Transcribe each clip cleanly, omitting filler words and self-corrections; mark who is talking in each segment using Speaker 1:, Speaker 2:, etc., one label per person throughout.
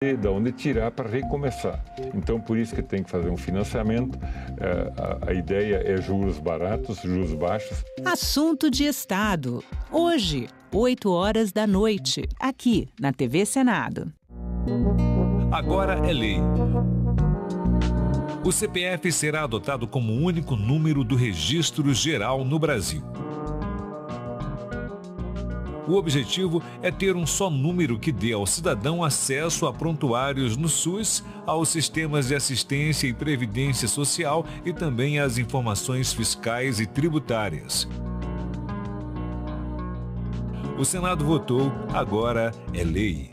Speaker 1: da onde tirar para recomeçar. Então, por isso que tem que fazer um financiamento. A ideia é juros baratos, juros baixos.
Speaker 2: Assunto de Estado. Hoje, 20h, aqui na TV Senado.
Speaker 3: Agora é lei. O CPF será adotado como o único número do Registro Geral no Brasil. O objetivo é ter um só número que dê ao cidadão acesso a prontuários no SUS, aos sistemas de assistência e previdência social e também às informações fiscais e tributárias. O Senado votou, agora é lei.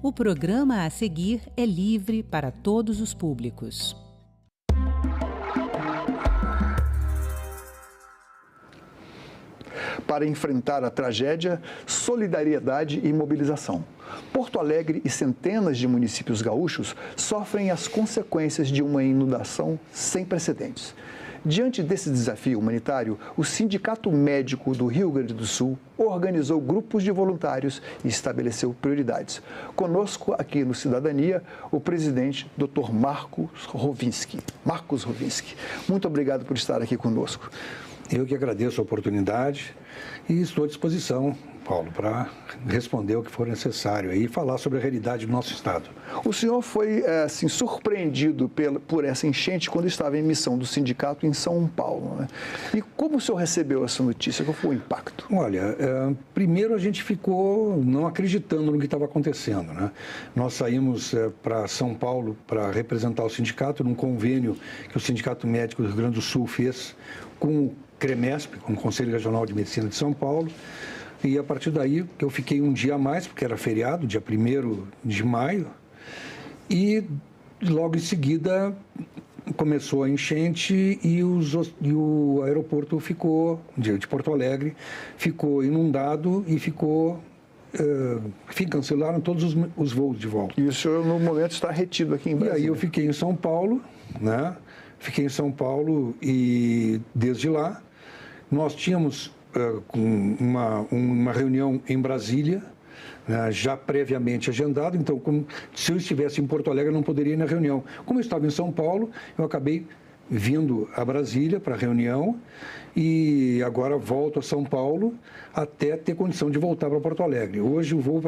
Speaker 2: O programa a seguir é livre para todos os públicos.
Speaker 4: Para enfrentar a tragédia, solidariedade e mobilização. Porto Alegre e centenas de municípios gaúchos sofrem as consequências de uma inundação sem precedentes. Diante desse desafio humanitário, o Sindicato Médico do Rio Grande do Sul organizou grupos de voluntários e estabeleceu prioridades. Conosco aqui no Cidadania, o presidente Dr. Marcos Rovinski. Muito obrigado por estar aqui conosco.
Speaker 5: Eu que agradeço a oportunidade e estou à disposição, Paulo, para responder o que for necessário e falar sobre a realidade do nosso estado.
Speaker 4: O senhor foi surpreendido por essa enchente quando estava em missão do sindicato em São Paulo, né? E como o senhor recebeu essa notícia? Qual foi o impacto?
Speaker 5: Olha, primeiro a gente ficou não acreditando no que estava acontecendo, né? Nós saímos para São Paulo para representar o sindicato num convênio que o Sindicato Médico do Rio Grande do Sul fez com o CREMESP, com o Conselho Regional de Medicina de São Paulo. E a partir daí, eu fiquei um dia a mais, porque era feriado, dia 1º de maio, e logo em seguida começou a enchente e o aeroporto ficou, de Porto Alegre, ficou inundado e cancelaram todos os voos de volta.
Speaker 4: E o senhor, no momento, está retido aqui em Brasília?
Speaker 5: E aí eu fiquei em São Paulo, né? Fiquei em São Paulo e desde lá nós tínhamos uma reunião em Brasília, né, já previamente agendada, então se eu estivesse em Porto Alegre eu não poderia ir na reunião. Como eu estava em São Paulo, eu acabei vindo a Brasília para a reunião e agora volto a São Paulo até ter condição de voltar para Porto Alegre. Hoje eu vou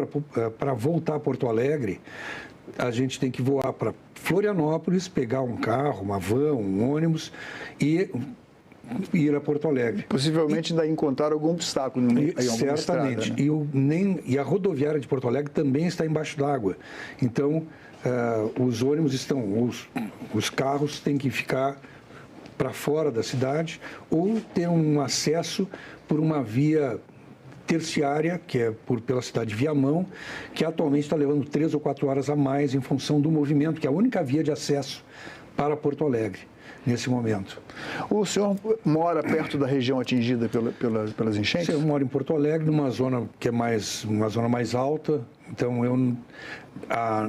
Speaker 5: para voltar a Porto Alegre, a gente tem que voar para Florianópolis, pegar um carro, uma van, um ônibus e ir a Porto Alegre.
Speaker 4: Possivelmente ainda encontrar algum obstáculo em alguma
Speaker 5: certamente.
Speaker 4: Estrada, né?
Speaker 5: E a rodoviária de Porto Alegre também está embaixo d'água. Então, os ônibus os carros têm que ficar para fora da cidade ou ter um acesso por uma via terciária, que é pela cidade de Viamão, que atualmente está levando 3 ou 4 horas a mais em função do movimento, que é a única via de acesso para Porto Alegre nesse momento.
Speaker 4: O senhor mora perto da região atingida pelas enchentes?
Speaker 5: Sim, eu moro em Porto Alegre, numa zona que é uma zona mais alta, então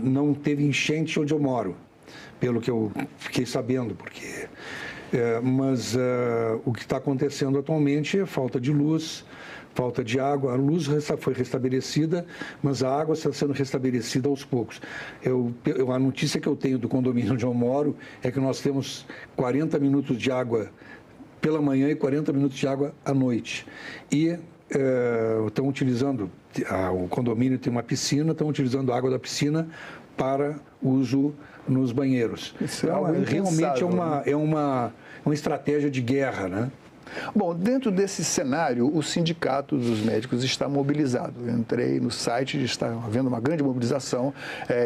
Speaker 5: não teve enchente onde eu moro, pelo que eu fiquei sabendo, porque mas o que está acontecendo atualmente é falta de luz, falta de água. A luz foi restabelecida, mas a água está sendo restabelecida aos poucos. A notícia que eu tenho do condomínio onde eu moro é que nós temos 40 minutos de água pela manhã e 40 minutos de água à noite. E estão utilizando, o condomínio tem uma piscina, estão utilizando a água da piscina para uso nos banheiros.
Speaker 4: Isso
Speaker 5: então, realmente
Speaker 4: é
Speaker 5: uma estratégia de guerra, né?
Speaker 4: Bom, dentro desse cenário, o Sindicato dos Médicos está mobilizado. Eu entrei no site, está havendo uma grande mobilização,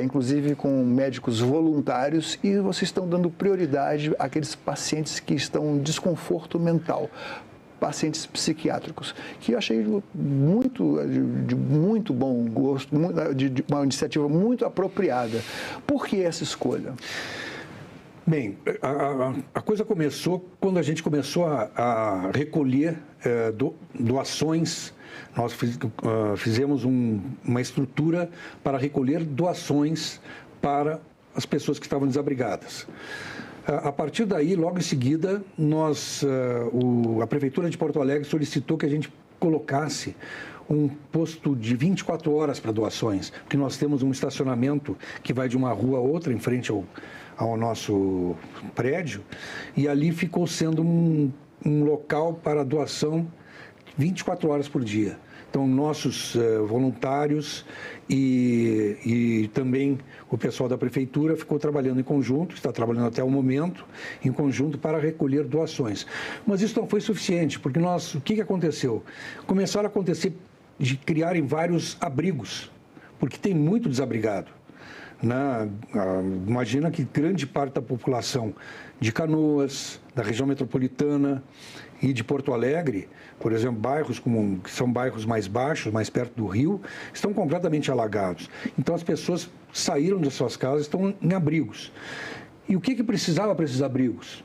Speaker 4: inclusive com médicos voluntários, e vocês estão dando prioridade àqueles pacientes que estão em desconforto mental, pacientes psiquiátricos, que eu achei de muito bom gosto, de uma iniciativa muito apropriada. Por que essa escolha?
Speaker 5: Bem, a coisa começou quando a gente começou a recolher doações. Nós fizemos uma estrutura para recolher doações para as pessoas que estavam desabrigadas. A partir daí, logo em seguida, a Prefeitura de Porto Alegre solicitou que a gente colocasse um posto de 24 horas para doações, porque nós temos um estacionamento que vai de uma rua a outra, em frente ao nosso prédio, e ali ficou sendo um local para doação 24 horas por dia. Então, nossos voluntários e também o pessoal da Prefeitura ficou trabalhando em conjunto, está trabalhando até o momento, em conjunto para recolher doações. Mas isso não foi suficiente, porque o que aconteceu? Começaram a acontecer de criarem vários abrigos, porque tem muito desabrigado. Imagina que grande parte da população de Canoas, da região metropolitana e de Porto Alegre, por exemplo, bairros que são bairros mais baixos, mais perto do rio, estão completamente alagados. Então as pessoas saíram das suas casas, estão em abrigos. E o que precisava para esses abrigos?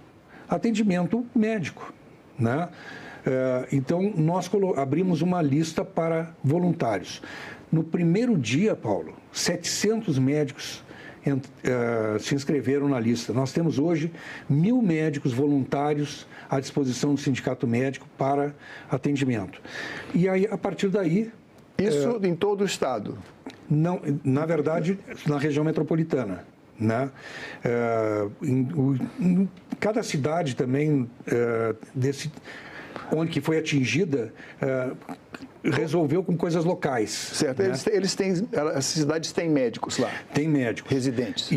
Speaker 5: Atendimento médico, né? Então nós abrimos uma lista para voluntários. No primeiro dia, Paulo, 700 médicos se inscreveram na lista. Nós temos hoje 1.000 médicos voluntários à disposição do Sindicato Médico para atendimento. E aí, a partir daí...
Speaker 4: Isso em todo o estado?
Speaker 5: Não, na verdade, na região metropolitana. Né? Em cada cidade também, onde que foi atingida... resolveu com coisas locais.
Speaker 4: Certo.
Speaker 5: Né?
Speaker 4: As cidades têm médicos lá?
Speaker 5: Tem médicos.
Speaker 4: Residentes?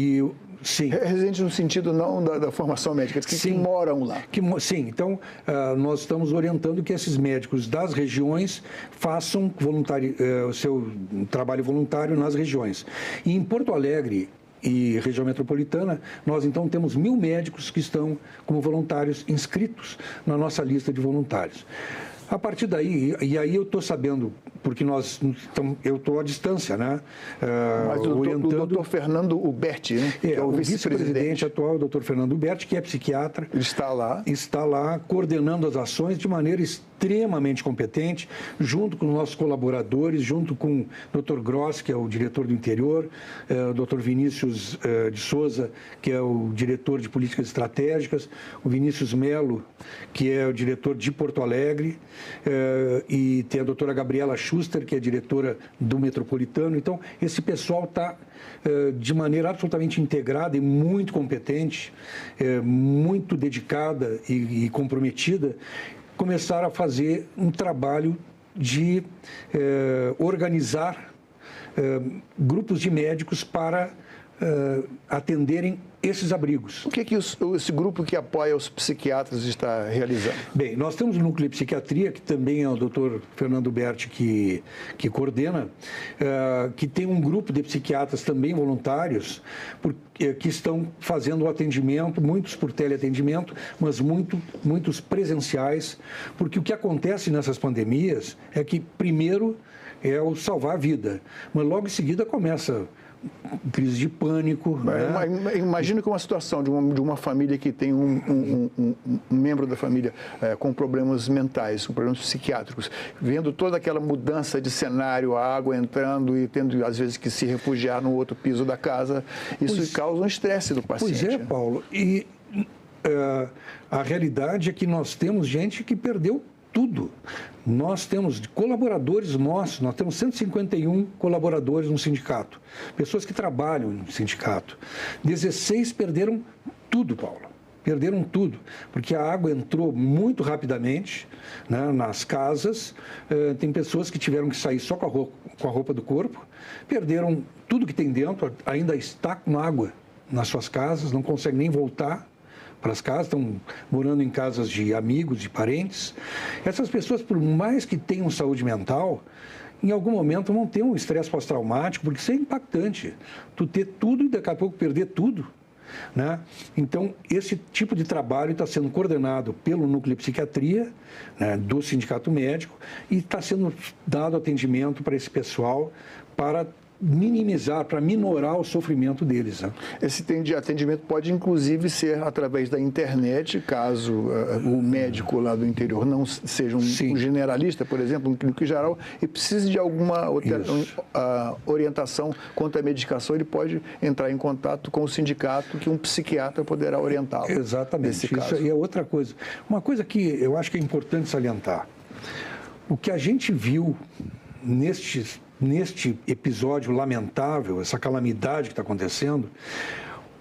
Speaker 5: Sim.
Speaker 4: Residentes no sentido não da formação médica, que moram lá.
Speaker 5: Sim. Então, nós estamos orientando que esses médicos das regiões façam o seu trabalho voluntário nas regiões. E em Porto Alegre e região metropolitana, nós então temos 1.000 médicos que estão como voluntários inscritos na nossa lista de voluntários. A partir daí, e aí eu estou sabendo, porque eu estou à distância, né?
Speaker 4: Mas o doutor Fernando Uberti, né?
Speaker 5: Que é o vice-presidente atual, o doutor Fernando Uberti, que é psiquiatra.
Speaker 4: Ele está lá.
Speaker 5: Está lá coordenando as ações de maneira extremamente competente, junto com nossos colaboradores, junto com o doutor Gross, que é o diretor do interior, o doutor Vinícius de Souza, que é o diretor de políticas estratégicas, o Vinícius Melo, que é o diretor de Porto Alegre, e tem a doutora Gabriela Schuster, que é diretora do Metropolitano. Então, esse pessoal está de maneira absolutamente integrada e muito competente, muito dedicada e comprometida, começaram a fazer um trabalho de organizar grupos de médicos para atenderem esses abrigos.
Speaker 4: O que esse grupo que apoia os psiquiatras está realizando?
Speaker 5: Bem, nós temos um núcleo de psiquiatria, que também é o doutor Fernando Berti que coordena, que tem um grupo de psiquiatras também voluntários, que estão fazendo o atendimento, muitos por teleatendimento, mas muitos presenciais, porque o que acontece nessas pandemias é que, primeiro, é o salvar a vida, mas logo em seguida começa crise de pânico. Né?
Speaker 4: Imagino que uma situação de uma família que tem um membro da família com problemas mentais, com problemas psiquiátricos, vendo toda aquela mudança de cenário, a água entrando e tendo, às vezes, que se refugiar no outro piso da casa, isso causa um estresse do paciente.
Speaker 5: Pois é, Paulo. E a realidade é que nós temos gente que perdeu tudo. Nós temos colaboradores nossos, nós temos 151 colaboradores no sindicato, pessoas que trabalham no sindicato. 16 perderam tudo, Paulo. perderam tudo, porque a água entrou muito rapidamente, né, nas casas. Tem pessoas que tiveram que sair só com a roupa do corpo, perderam tudo que tem dentro, ainda está com água nas suas casas, não conseguem nem voltar para as casas, estão morando em casas de amigos, de parentes. Essas pessoas, por mais que tenham saúde mental, em algum momento vão ter um estresse pós-traumático, porque isso é impactante. Tu ter tudo e daqui a pouco perder tudo, né? Então, esse tipo de trabalho está sendo coordenado pelo Núcleo de Psiquiatria, né, do Sindicato Médico, e está sendo dado atendimento para esse pessoal para minimizar, para minorar o sofrimento deles, né?
Speaker 4: Esse atendimento pode, inclusive, ser através da internet, caso o médico lá do interior não seja um generalista, por exemplo, um clínico geral, e precise de alguma orientação quanto à medicação, ele pode entrar em contato com o sindicato, que um psiquiatra poderá orientá-lo.
Speaker 5: Exatamente. Isso aí é outra coisa. Uma coisa que eu acho que é importante salientar. O que a gente viu neste episódio lamentável, essa calamidade que está acontecendo,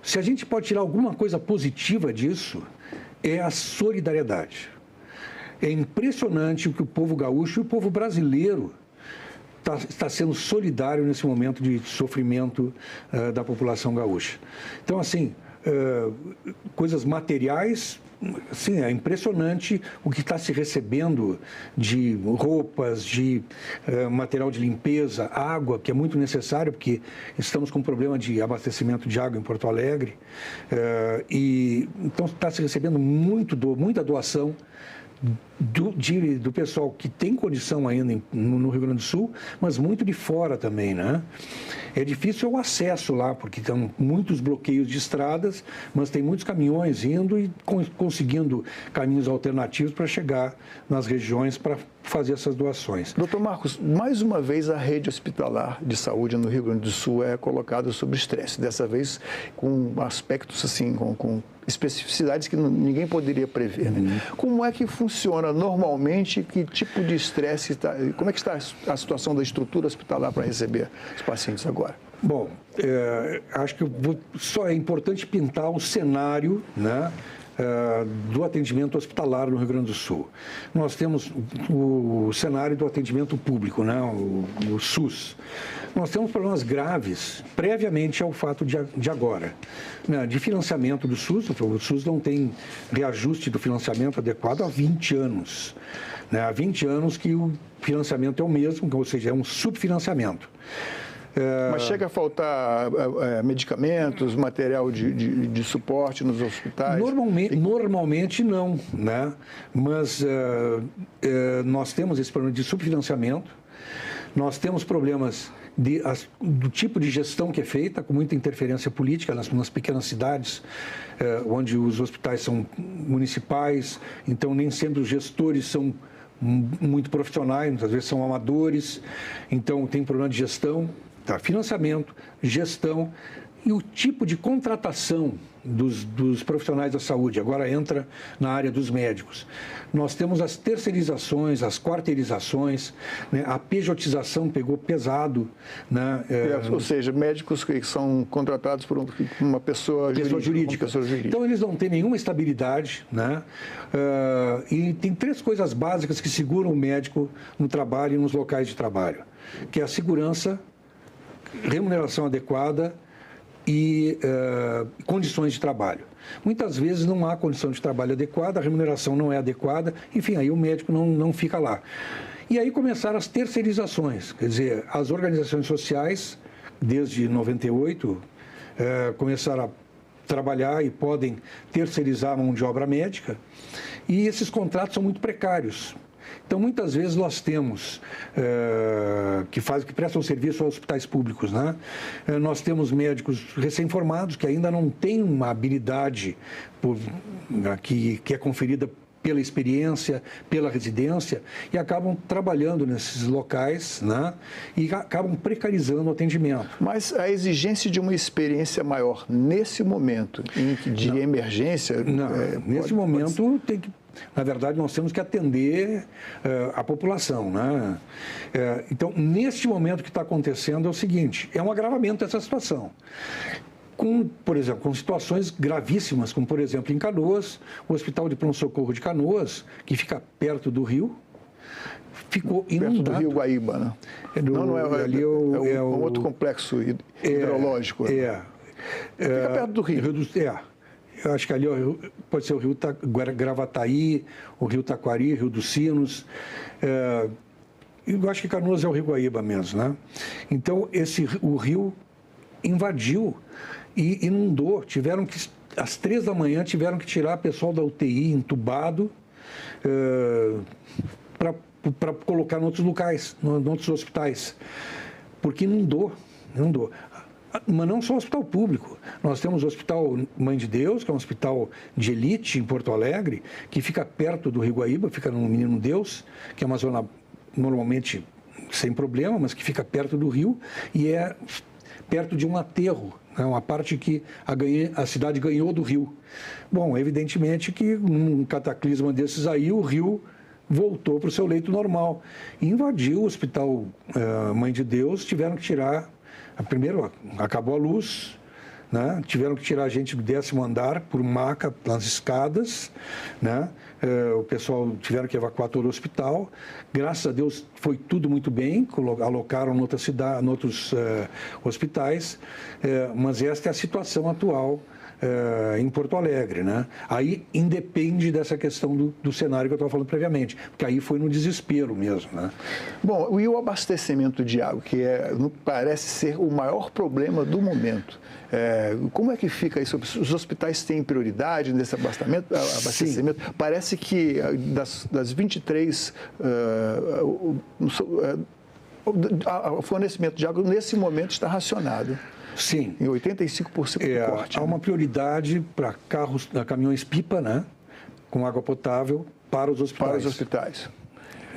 Speaker 5: se a gente pode tirar alguma coisa positiva disso, é a solidariedade. É impressionante o que o povo gaúcho e o povo brasileiro está sendo solidário nesse momento de sofrimento da população gaúcha. Então, assim, coisas materiais, sim, é impressionante o que está se recebendo de roupas, de material de limpeza, água, que é muito necessário, porque estamos com um problema de abastecimento de água em Porto Alegre. Então, está se recebendo muita doação do pessoal que tem condição ainda no Rio Grande do Sul, mas muito de fora também, né? É difícil o acesso lá, porque tem muitos bloqueios de estradas, mas tem muitos caminhões indo e conseguindo caminhos alternativos para chegar nas regiões para fazer essas doações.
Speaker 4: Doutor Marcos, mais uma vez a rede hospitalar de saúde no Rio Grande do Sul é colocada sob estresse, dessa vez com aspectos assim, com especificidades que ninguém poderia prever, né? Como é que funciona normalmente, que tipo de estresse está, como é que está a situação da estrutura hospitalar para receber os pacientes agora?
Speaker 5: Bom, acho que só é importante pintar o cenário, né, do atendimento hospitalar no Rio Grande do Sul. Nós temos o cenário do atendimento público, né, o SUS. Nós temos problemas graves previamente ao fato de agora, né, de financiamento do SUS. O SUS não tem reajuste do financiamento adequado há 20 anos. Né, há 20 anos que o financiamento é o mesmo, ou seja, é um subfinanciamento.
Speaker 4: Mas chega a faltar medicamentos, material de suporte nos hospitais?
Speaker 5: Normalmente não, né? Mas nós temos esse problema de subfinanciamento, nós temos problemas do tipo de gestão que é feita, com muita interferência política nas pequenas cidades, onde os hospitais são municipais, então nem sempre os gestores são muito profissionais, muitas vezes são amadores, então tem problema de gestão. Tá, financiamento, gestão e o tipo de contratação dos profissionais da saúde. Agora entra na área dos médicos. Nós temos as terceirizações, as quarteirizações, né? A pejotização pegou pesado, né?
Speaker 4: Ou seja, médicos que são contratados por uma pessoa jurídica.
Speaker 5: Então, eles não têm nenhuma estabilidade, né? E tem 3 coisas básicas que seguram o médico no trabalho e nos locais de trabalho, que é a segurança, remuneração adequada e condições de trabalho. Muitas vezes não há condição de trabalho adequada, a remuneração não é adequada, enfim, aí o médico não fica lá. E aí começaram as terceirizações, quer dizer, as organizações sociais, desde 98, começaram a trabalhar e podem terceirizar a mão de obra médica, e esses contratos são muito precários. Então, muitas vezes nós temos, que prestam serviço aos hospitais públicos, né? Nós temos médicos recém-formados que ainda não têm uma habilidade que é conferida pela experiência, pela residência, e acabam trabalhando nesses locais, né? E acabam precarizando o atendimento.
Speaker 4: Mas a exigência de uma experiência maior nesse momento de emergência...
Speaker 5: Nesse momento tem que... Na verdade, nós temos que atender a população, né? Então, neste momento que está acontecendo é o seguinte, é um agravamento dessa situação. por exemplo, com situações gravíssimas, como, por exemplo, em Canoas, o Hospital de Pronto-Socorro de Canoas, que fica perto do rio, ficou inundado.
Speaker 4: Perto do Rio Guaíba, né?
Speaker 5: Não é
Speaker 4: um outro complexo hidrológico.
Speaker 5: Fica
Speaker 4: perto do rio.
Speaker 5: Eu acho que ali pode ser o rio Gravataí, o rio Taquari, o rio dos Sinos. Eu acho que Canoas é o Rio Guaíba mesmo, né? Então, o rio invadiu e inundou. Às 3 da manhã, tiveram que tirar o pessoal da UTI entubado para colocar em outros locais, em outros hospitais, porque inundou. Mas não só o hospital público. Nós temos o Hospital Mãe de Deus, que é um hospital de elite em Porto Alegre, que fica perto do Rio Guaíba, fica no Menino Deus, que é uma zona normalmente sem problema, mas que fica perto do rio e é perto de um aterro, né? Uma parte que a cidade ganhou do rio. Bom, evidentemente que num cataclisma desses aí, o rio voltou para o seu leito normal. E invadiu o Hospital Mãe de Deus, tiveram que tirar... Primeiro, acabou a luz, né? Tiveram que tirar a gente do 10º andar por maca nas escadas, né? O pessoal tiveram que evacuar todo o hospital. Graças a Deus foi tudo muito bem, alocaram em outras cidades, em outros hospitais, mas esta é a situação atual em Porto Alegre, né? Aí independe dessa questão do cenário que eu estava falando previamente, porque aí foi no desespero mesmo, né?
Speaker 4: Bom, e o abastecimento de água, que parece ser o maior problema do momento. Como é que fica isso? Os hospitais têm prioridade nesse abastecimento?
Speaker 5: Sim.
Speaker 4: Parece que das 23... o fornecimento de água, nesse momento, está racionado.
Speaker 5: Sim.
Speaker 4: Em 85% do corte.
Speaker 5: Há uma prioridade para caminhões-pipa, né? Com água potável para os hospitais.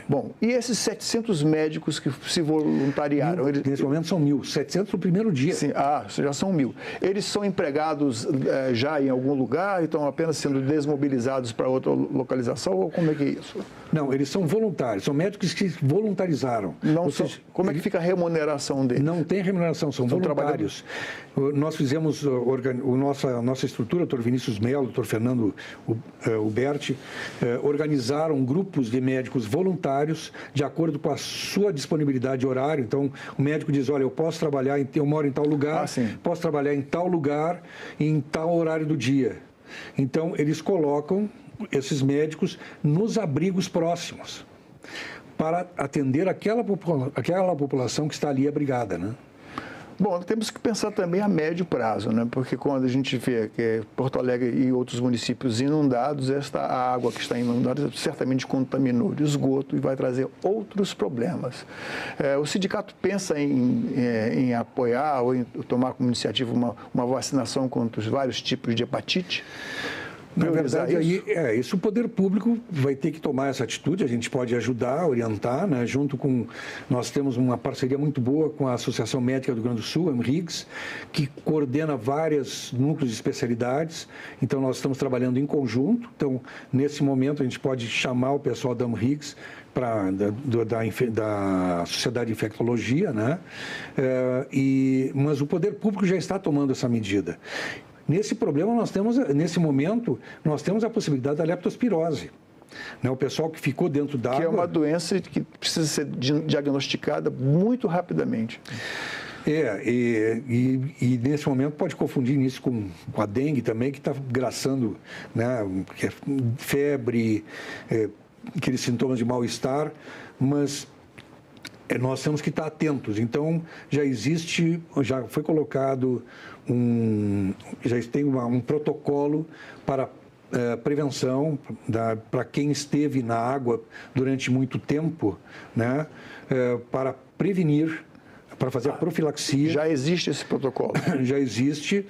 Speaker 5: Bom, e esses 700 médicos que se voluntariaram? Nesse momento são 1.700 no primeiro dia.
Speaker 4: Sim, já são 1.000. Eles são empregados já em algum lugar e estão apenas sendo desmobilizados para outra localização? Ou como é que é isso?
Speaker 5: Não, eles são voluntários, são médicos que se voluntarizaram.
Speaker 4: Como é que fica a remuneração deles?
Speaker 5: Não tem remuneração, são voluntários. Nós fizemos a nossa estrutura, o Dr. Vinícius Melo, o Dr. Fernando Uberti, organizaram grupos de médicos voluntários de acordo com a sua disponibilidade de horário. Então, o médico diz, olha, eu moro em tal lugar, posso trabalhar em tal lugar, em tal horário do dia. Então, eles colocam esses médicos nos abrigos próximos para atender aquela população que está ali abrigada, né?
Speaker 4: Bom, temos que pensar também a médio prazo, né? Porque quando a gente vê que Porto Alegre e outros municípios inundados, a água que está inundada certamente contaminou o esgoto e vai trazer outros problemas. O sindicato pensa em apoiar ou em tomar como iniciativa uma vacinação contra os vários tipos de hepatite?
Speaker 5: Na verdade, isso o poder público vai ter que tomar essa atitude, a gente pode ajudar, orientar, né? Nós temos uma parceria muito boa com a Associação Médica do Rio Grande do Sul, a AMRIGS, que coordena vários núcleos de especialidades, então nós estamos trabalhando em conjunto, então nesse momento a gente pode chamar o pessoal da AMRIGS, da Sociedade de Infectologia, né? Mas o poder público já está tomando essa medida. Nesse momento, nós temos a possibilidade da leptospirose. Né? O pessoal que ficou dentro d'água...
Speaker 4: Que é uma doença que precisa ser diagnosticada muito rapidamente.
Speaker 5: E nesse momento pode confundir isso com a dengue também, que está graçando, né? Que é febre, aqueles sintomas de mal-estar, mas... nós temos que estar atentos. Então, já foi colocado já tem um protocolo para prevenção para quem esteve na água durante muito tempo, né? Para prevenir, para fazer a profilaxia.
Speaker 4: Já existe esse protocolo?
Speaker 5: Já existe,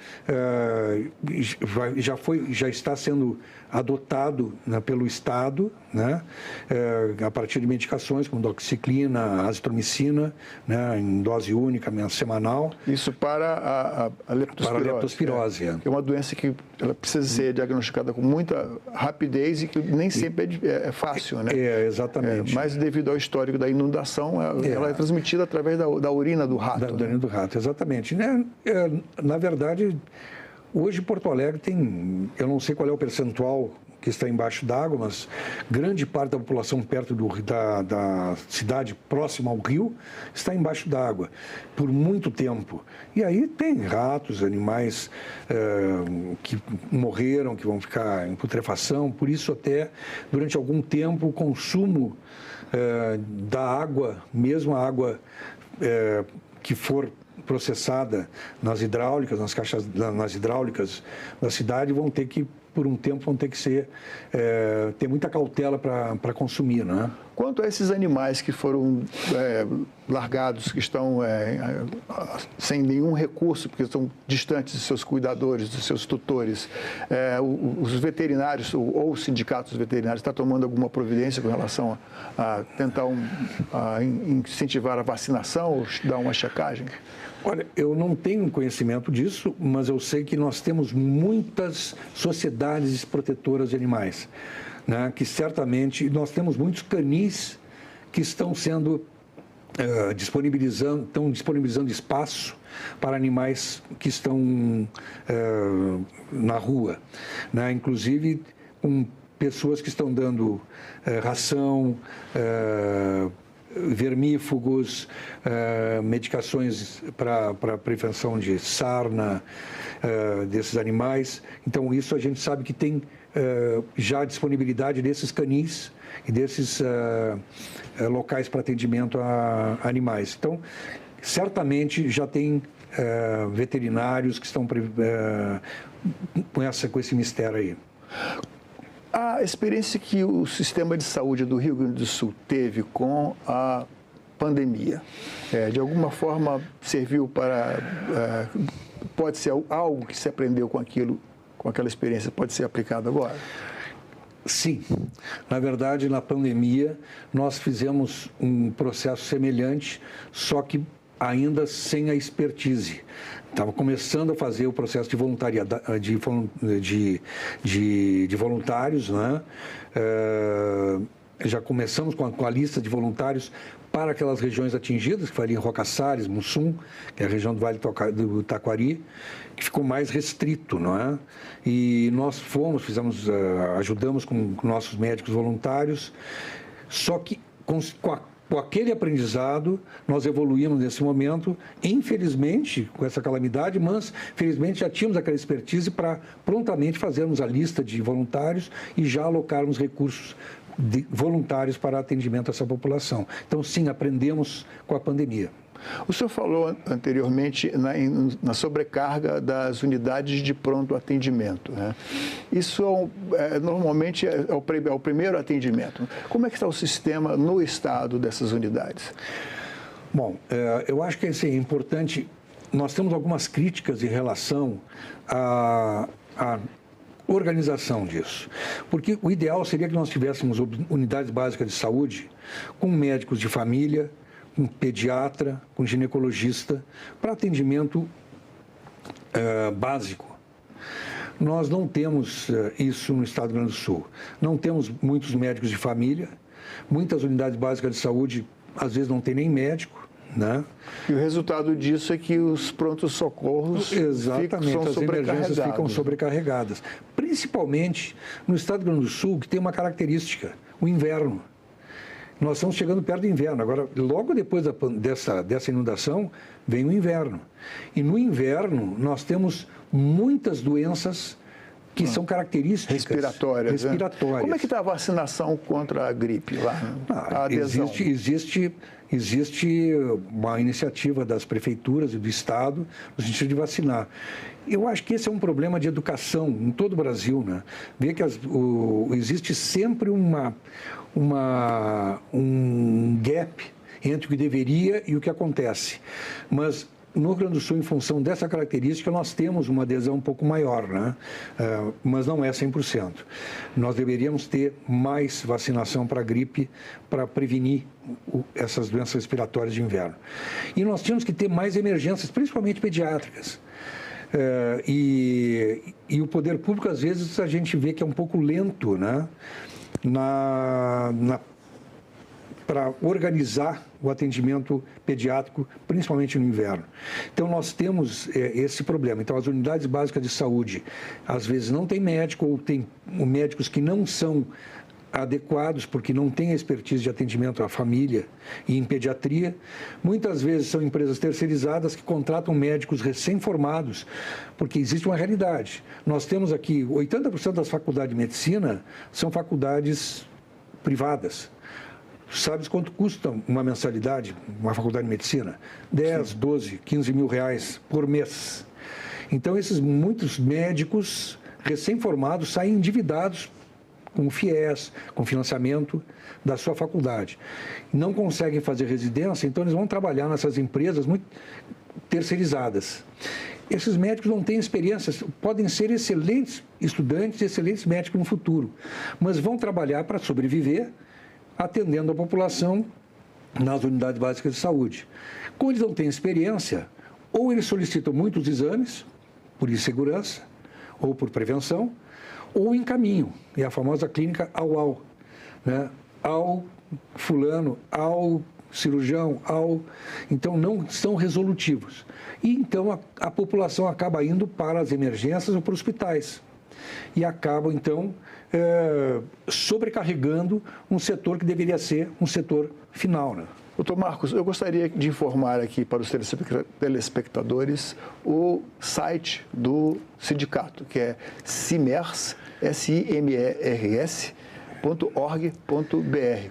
Speaker 5: já está sendo adotado, né, pelo Estado, né, a partir de medicações como doxiciclina, azitromicina, né, em dose única, semanal.
Speaker 4: Isso para a leptospirose.
Speaker 5: Para a leptospirose,
Speaker 4: é uma doença que ela precisa ser diagnosticada com muita rapidez e que nem sempre é fácil, né?
Speaker 5: Exatamente.
Speaker 4: Mas devido ao histórico da inundação, ela é transmitida através da urina urina do rato.
Speaker 5: Da urina do rato, exatamente. Na verdade, hoje Porto Alegre tem, eu não sei qual é o percentual que está embaixo d'água, mas grande parte da população perto da cidade próxima ao rio está embaixo d'água por muito tempo. E aí tem ratos, animais que morreram, que vão ficar em putrefação. Por isso até, durante algum tempo, o consumo da água, mesmo a água que for processada nas hidráulicas, nas hidráulicas da cidade, por um tempo, vão ter que ter muita cautela para consumir, né?
Speaker 4: Quanto a esses animais que foram largados, que estão sem nenhum recurso, porque estão distantes de seus cuidadores, dos seus tutores, os veterinários ou os sindicatos veterinários estão tomando alguma providência com relação a tentar incentivar a vacinação ou dar uma checagem?
Speaker 5: Olha, eu não tenho conhecimento disso, mas eu sei que nós temos muitas sociedades protetoras de animais, né? Que certamente nós temos muitos canis que estão disponibilizando espaço para animais que estão na rua, né? Inclusive com pessoas que estão dando ração, vermífugos, medicações para prevenção de sarna desses animais. Então, isso a gente sabe que tem já disponibilidade desses canis e desses locais para atendimento a animais. Então, certamente já tem veterinários que estão com esse mistério aí.
Speaker 4: A experiência que o sistema de saúde do Rio Grande do Sul teve com a pandemia, de alguma forma serviu para... pode ser algo que se aprendeu com aquela experiência, pode ser aplicado agora?
Speaker 5: Sim. Na verdade, na pandemia, nós fizemos um processo semelhante, só que ainda sem a expertise. Estava começando a fazer o processo de voluntariado, de voluntários, né? Já começamos com a lista de voluntários para aquelas regiões atingidas, que foi ali em Rocaçares, Mussum, que é a região do Vale do Taquari, que ficou mais restrito, não é? E nós ajudamos com nossos médicos voluntários, só que com aquele aprendizado, nós evoluímos nesse momento, infelizmente, com essa calamidade, mas, felizmente, já tínhamos aquela expertise para prontamente fazermos a lista de voluntários e já alocarmos recursos voluntários para atendimento a essa população. Então, sim, aprendemos com a pandemia.
Speaker 4: O senhor falou anteriormente na sobrecarga das unidades de pronto atendimento, né? Isso normalmente é o primeiro atendimento. Como é que está o sistema no estado dessas unidades?
Speaker 5: Bom, eu acho que é importante. Nós temos algumas críticas em relação à organização disso. Porque o ideal seria que nós tivéssemos unidades básicas de saúde com médicos de família, com pediatra, com ginecologista, para atendimento básico. Nós não temos isso no Estado do Rio Grande do Sul. Não temos muitos médicos de família, muitas unidades básicas de saúde, às vezes não tem nem médico, né?
Speaker 4: E o resultado disso é que os prontos-socorros
Speaker 5: as emergências ficam sobrecarregadas. Principalmente no Estado do Rio Grande do Sul, que tem uma característica, o inverno. Nós estamos chegando perto do inverno. Agora, logo depois dessa inundação, vem o inverno. E no inverno, nós temos muitas doenças que são características
Speaker 4: respiratórias. Como é que está a vacinação contra a gripe lá? A adesão?
Speaker 5: Existe uma iniciativa das prefeituras e do Estado no sentido de vacinar. Eu acho que esse é um problema de educação em todo o Brasil, né? Ver que existe sempre um gap entre o que deveria e o que acontece. Mas no Rio Grande do Sul, em função dessa característica, nós temos uma adesão um pouco maior, né? Mas não é 100%. Nós deveríamos ter mais vacinação para a gripe, para prevenir essas doenças respiratórias de inverno. E nós tínhamos que ter mais emergências, principalmente pediátricas. E o poder público, às vezes, a gente vê que é um pouco lento, né? para organizar o atendimento pediátrico, principalmente no inverno. Então, nós temos esse problema. Então, as unidades básicas de saúde, às vezes, não tem médico ou tem médicos que não são adequados, porque não têm a expertise de atendimento à família e em pediatria. Muitas vezes são empresas terceirizadas que contratam médicos recém-formados, porque existe uma realidade. Nós temos aqui 80% das faculdades de medicina são faculdades privadas. Sabes quanto custa uma mensalidade, uma faculdade de medicina? 10, 12, 15 mil reais por mês. Então, muitos médicos recém-formados saem endividados com o FIES, com financiamento da sua faculdade. Não conseguem fazer residência, então eles vão trabalhar nessas empresas muito terceirizadas. Esses médicos não têm experiência, podem ser excelentes estudantes, excelentes médicos no futuro, mas vão trabalhar para sobreviver, atendendo a população nas unidades básicas de saúde. Como eles não têm experiência, ou eles solicitam muitos exames, por insegurança, ou por prevenção, ou encaminham, é a famosa clínica ao, né? Ao fulano, ao cirurgião, então não são resolutivos. E então a população acaba indo para as emergências ou para os hospitais. E acabam, então, sobrecarregando um setor que deveria ser um setor final, né?
Speaker 4: Doutor Marcos, eu gostaria de informar aqui para os telespectadores o site do sindicato, que é simers, simers.org.br,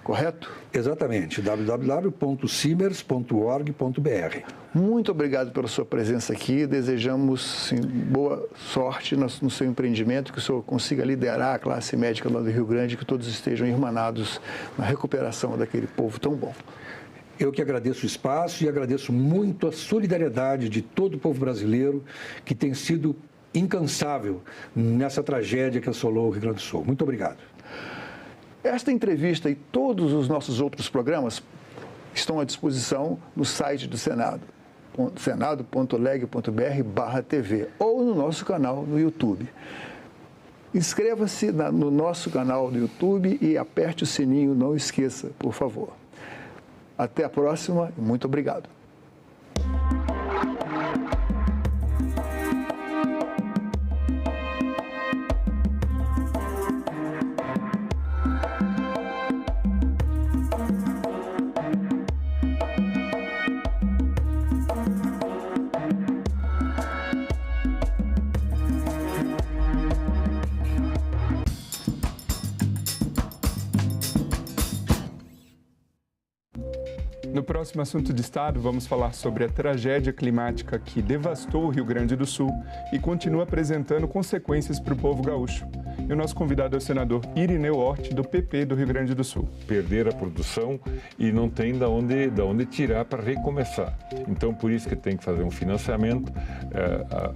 Speaker 4: correto?
Speaker 5: Exatamente, www.simers.org.br.
Speaker 4: Muito obrigado pela sua presença aqui, desejamos sim, boa sorte no seu empreendimento, que o senhor consiga liderar a classe médica lá do Rio Grande, que todos estejam irmanados na recuperação daquele povo tão bom.
Speaker 5: Eu que agradeço o espaço e agradeço muito a solidariedade de todo o povo brasileiro que tem sido incansável nessa tragédia que assolou o Rio Grande do Sul. Muito obrigado.
Speaker 4: Esta entrevista e todos os nossos outros programas estão à disposição no site do Senado, senado.leg.br/TV, ou no nosso canal no YouTube. Inscreva-se no nosso canal do YouTube e aperte o sininho, não esqueça, por favor. Até a próxima e muito obrigado.
Speaker 6: No próximo Assunto de Estado, vamos falar sobre a tragédia climática que devastou o Rio Grande do Sul e continua apresentando consequências para o povo gaúcho. E o nosso convidado é o senador Irineu Orti, do PP do Rio Grande do Sul.
Speaker 1: Perder a produção e não tem de onde tirar para recomeçar. Então, por isso que tem que fazer um financiamento.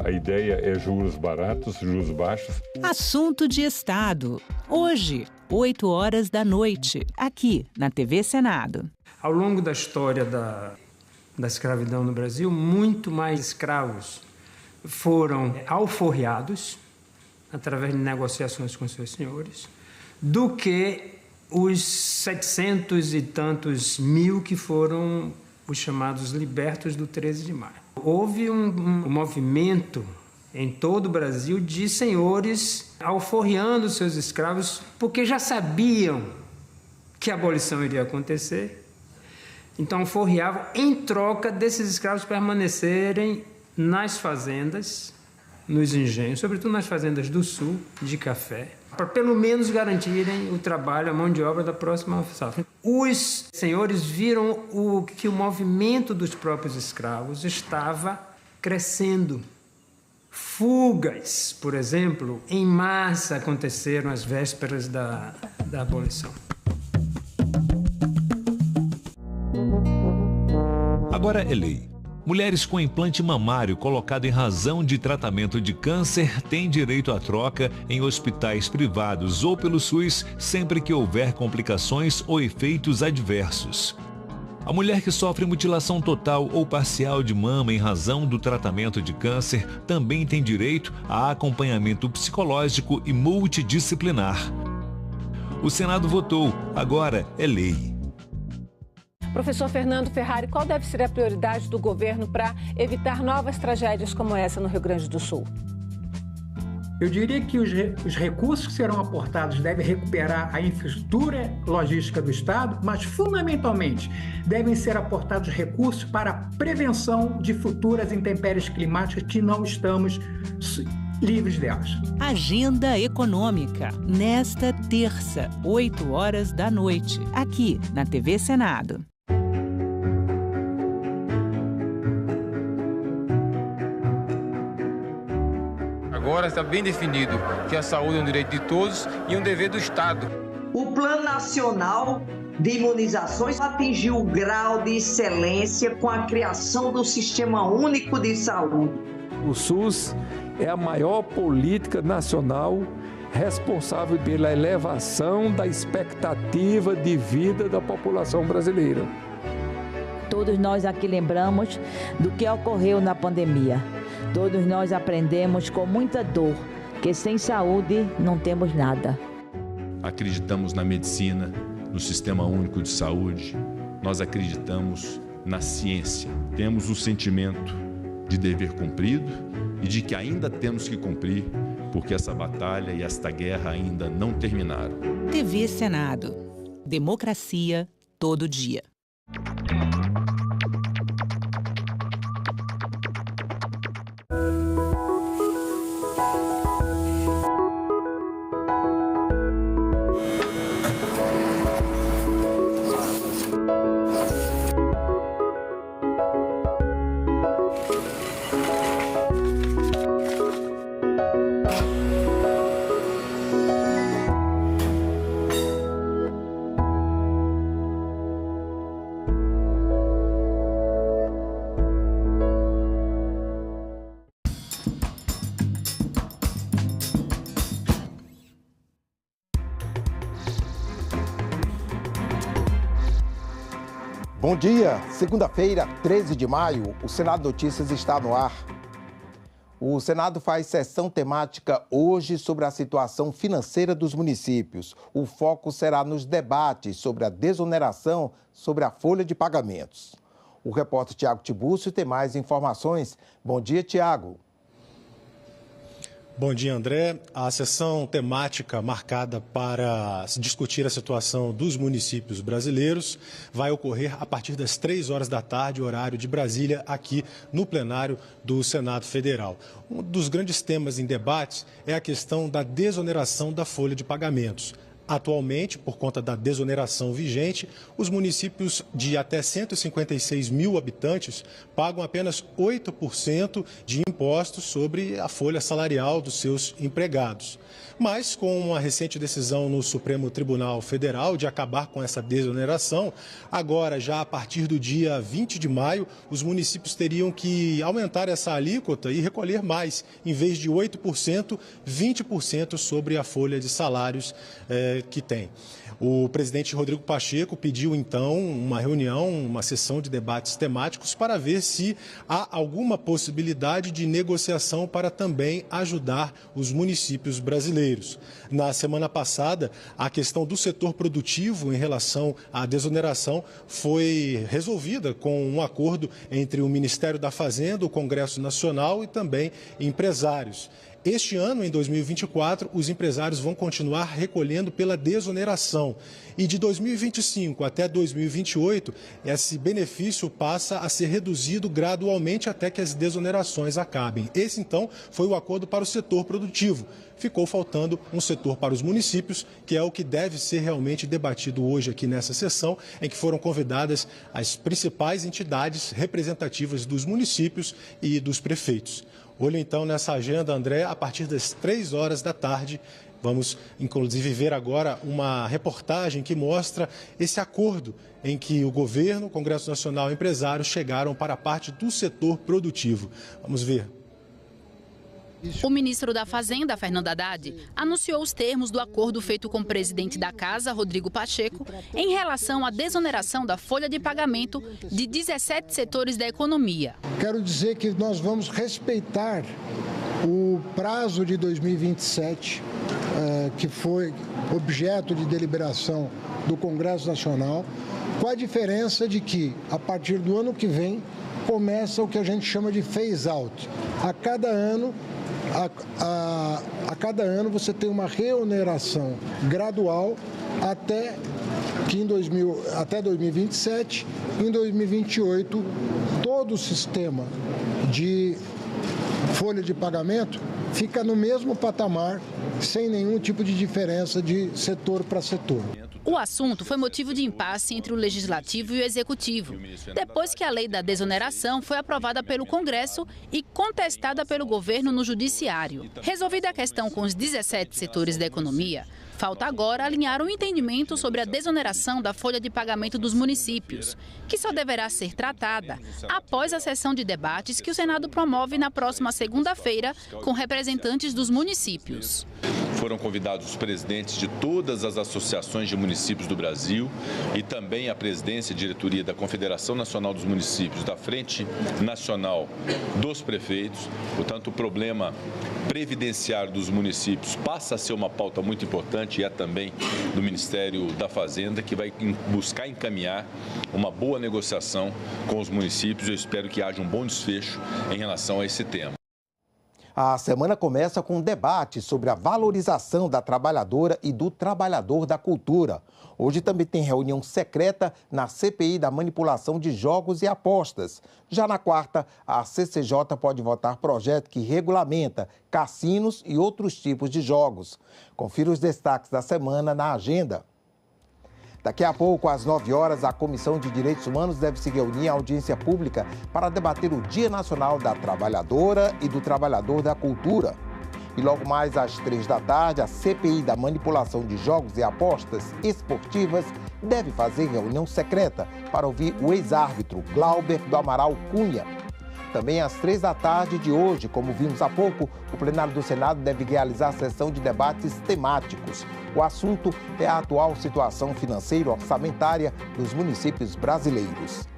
Speaker 1: A ideia é juros baratos, juros baixos.
Speaker 2: Assunto de Estado. Hoje, 8 horas da noite, aqui na TV Senado.
Speaker 7: Ao longo da história da escravidão no Brasil, muito mais escravos foram alforriados através de negociações com seus senhores do que os 700 e tantos mil que foram os chamados libertos do 13 de maio. Houve um movimento em todo o Brasil de senhores alforriando seus escravos porque já sabiam que a abolição iria acontecer. Então, alforriavam em troca desses escravos permanecerem nas fazendas, nos engenhos, sobretudo nas fazendas do sul, de café, para pelo menos garantirem o trabalho, a mão de obra da próxima safra. Os senhores viram que o movimento dos próprios escravos estava crescendo. Fugas, por exemplo, em massa aconteceram às vésperas da abolição.
Speaker 3: Agora é lei. Mulheres com implante mamário colocado em razão de tratamento de câncer têm direito à troca em hospitais privados ou pelo SUS sempre que houver complicações ou efeitos adversos. A mulher que sofre mutilação total ou parcial de mama em razão do tratamento de câncer também tem direito a acompanhamento psicológico e multidisciplinar. O Senado votou, agora é lei.
Speaker 8: Professor Fernando Ferrari, qual deve ser a prioridade do governo para evitar novas tragédias como essa no Rio Grande do Sul?
Speaker 9: Eu diria que os recursos que serão aportados devem recuperar a infraestrutura logística do Estado, mas, fundamentalmente, devem ser aportados recursos para a prevenção de futuras intempéries climáticas que não estamos livres delas.
Speaker 2: Agenda Econômica, nesta terça, 8 horas da noite, aqui na TV Senado.
Speaker 10: Agora está bem definido que a saúde é um direito de todos e um dever do Estado.
Speaker 11: O Plano Nacional de Imunizações atingiu o grau de excelência com a criação do Sistema Único de Saúde.
Speaker 12: O SUS é a maior política nacional responsável pela elevação da expectativa de vida da população brasileira.
Speaker 13: Todos nós aqui lembramos do que ocorreu na pandemia. Todos nós aprendemos com muita dor que sem saúde não temos nada.
Speaker 14: Acreditamos na medicina, no Sistema Único de Saúde. Nós acreditamos na ciência. Temos o sentimento de dever cumprido e de que ainda temos que cumprir, porque essa batalha e esta guerra ainda não terminaram.
Speaker 2: TV Senado. Democracia todo dia.
Speaker 15: Bom dia, segunda-feira, 13 de maio, o Senado Notícias está no ar. O Senado faz sessão temática hoje sobre a situação financeira dos municípios. O foco será nos debates sobre a desoneração sobre a folha de pagamentos. O repórter Tiago Tibúrcio tem mais informações. Bom dia, Tiago.
Speaker 16: Bom dia, André. A sessão temática marcada para discutir a situação dos municípios brasileiros vai ocorrer a partir das 3 horas da tarde, horário de Brasília, aqui no plenário do Senado Federal. Um dos grandes temas em debate é a questão da desoneração da folha de pagamentos. Atualmente, por conta da desoneração vigente, os municípios de até 156 mil habitantes pagam apenas 8% de impostos sobre a folha salarial dos seus empregados. Mas, com uma recente decisão no Supremo Tribunal Federal de acabar com essa desoneração, agora, já a partir do dia 20 de maio, os municípios teriam que aumentar essa alíquota e recolher mais. Em vez de 8%, 20% sobre a folha de salários que tem. O presidente Rodrigo Pacheco pediu, então, uma reunião, uma sessão de debates temáticos para ver se há alguma possibilidade de negociação para também ajudar os municípios brasileiros. Na semana passada, a questão do setor produtivo em relação à desoneração foi resolvida com um acordo entre o Ministério da Fazenda, o Congresso Nacional e também empresários. Este ano, em 2024, os empresários vão continuar recolhendo pela desoneração. E de 2025 até 2028, esse benefício passa a ser reduzido gradualmente até que as desonerações acabem. Esse, então, foi o acordo para o setor produtivo. Ficou faltando um setor para os municípios, que é o que deve ser realmente debatido hoje aqui nessa sessão, em que foram convidadas as principais entidades representativas dos municípios e dos prefeitos. Olha então nessa agenda, André, a partir das 3 horas da tarde. Vamos, inclusive, ver agora uma reportagem que mostra esse acordo em que o governo, o Congresso Nacional e empresários chegaram para a parte do setor produtivo. Vamos ver.
Speaker 17: O ministro da Fazenda, Fernando Haddad, anunciou os termos do acordo feito com o presidente da Casa, Rodrigo Pacheco, em relação à desoneração da folha de pagamento de 17 setores da economia.
Speaker 18: Quero dizer que nós vamos respeitar o prazo de 2027 que foi objeto de deliberação do Congresso Nacional, com a diferença de que, a partir do ano que vem, começa o que a gente chama de phase-out. A cada ano você tem uma reoneração gradual até 2027. Em 2028, todo o sistema de folha de pagamento fica no mesmo patamar, sem nenhum tipo de diferença de setor para setor.
Speaker 17: O assunto foi motivo de impasse entre o Legislativo e o Executivo, depois que a lei da desoneração foi aprovada pelo Congresso e contestada pelo governo no Judiciário. Resolvida a questão com os 17 setores da economia, falta agora alinhar um entendimento sobre a desoneração da folha de pagamento dos municípios, que só deverá ser tratada após a sessão de debates que o Senado promove na próxima segunda-feira com representantes dos municípios.
Speaker 14: Foram convidados os presidentes de todas as associações de municípios do Brasil e também a presidência e diretoria da Confederação Nacional dos Municípios, da Frente Nacional dos Prefeitos. Portanto, o problema previdenciário dos municípios passa a ser uma pauta muito importante e é também do Ministério da Fazenda, que vai buscar encaminhar uma boa negociação com os municípios. Eu espero que haja um bom desfecho em relação a esse tema.
Speaker 15: A semana começa com um debate sobre a valorização da trabalhadora e do trabalhador da cultura. Hoje também tem reunião secreta na CPI da manipulação de jogos e apostas. Já na quarta, a CCJ pode votar projeto que regulamenta cassinos e outros tipos de jogos. Confira os destaques da semana na agenda. Daqui a pouco, às 9 horas, a Comissão de Direitos Humanos deve se reunir em audiência pública para debater o Dia Nacional da Trabalhadora e do Trabalhador da Cultura. E logo mais às 3 da tarde, a CPI da manipulação de jogos e apostas esportivas deve fazer reunião secreta para ouvir o ex-árbitro Glauber do Amaral Cunha. Também às 3 da tarde de hoje, como vimos há pouco, o plenário do Senado deve realizar a sessão de debates temáticos. O assunto é a atual situação financeira e orçamentária dos municípios brasileiros.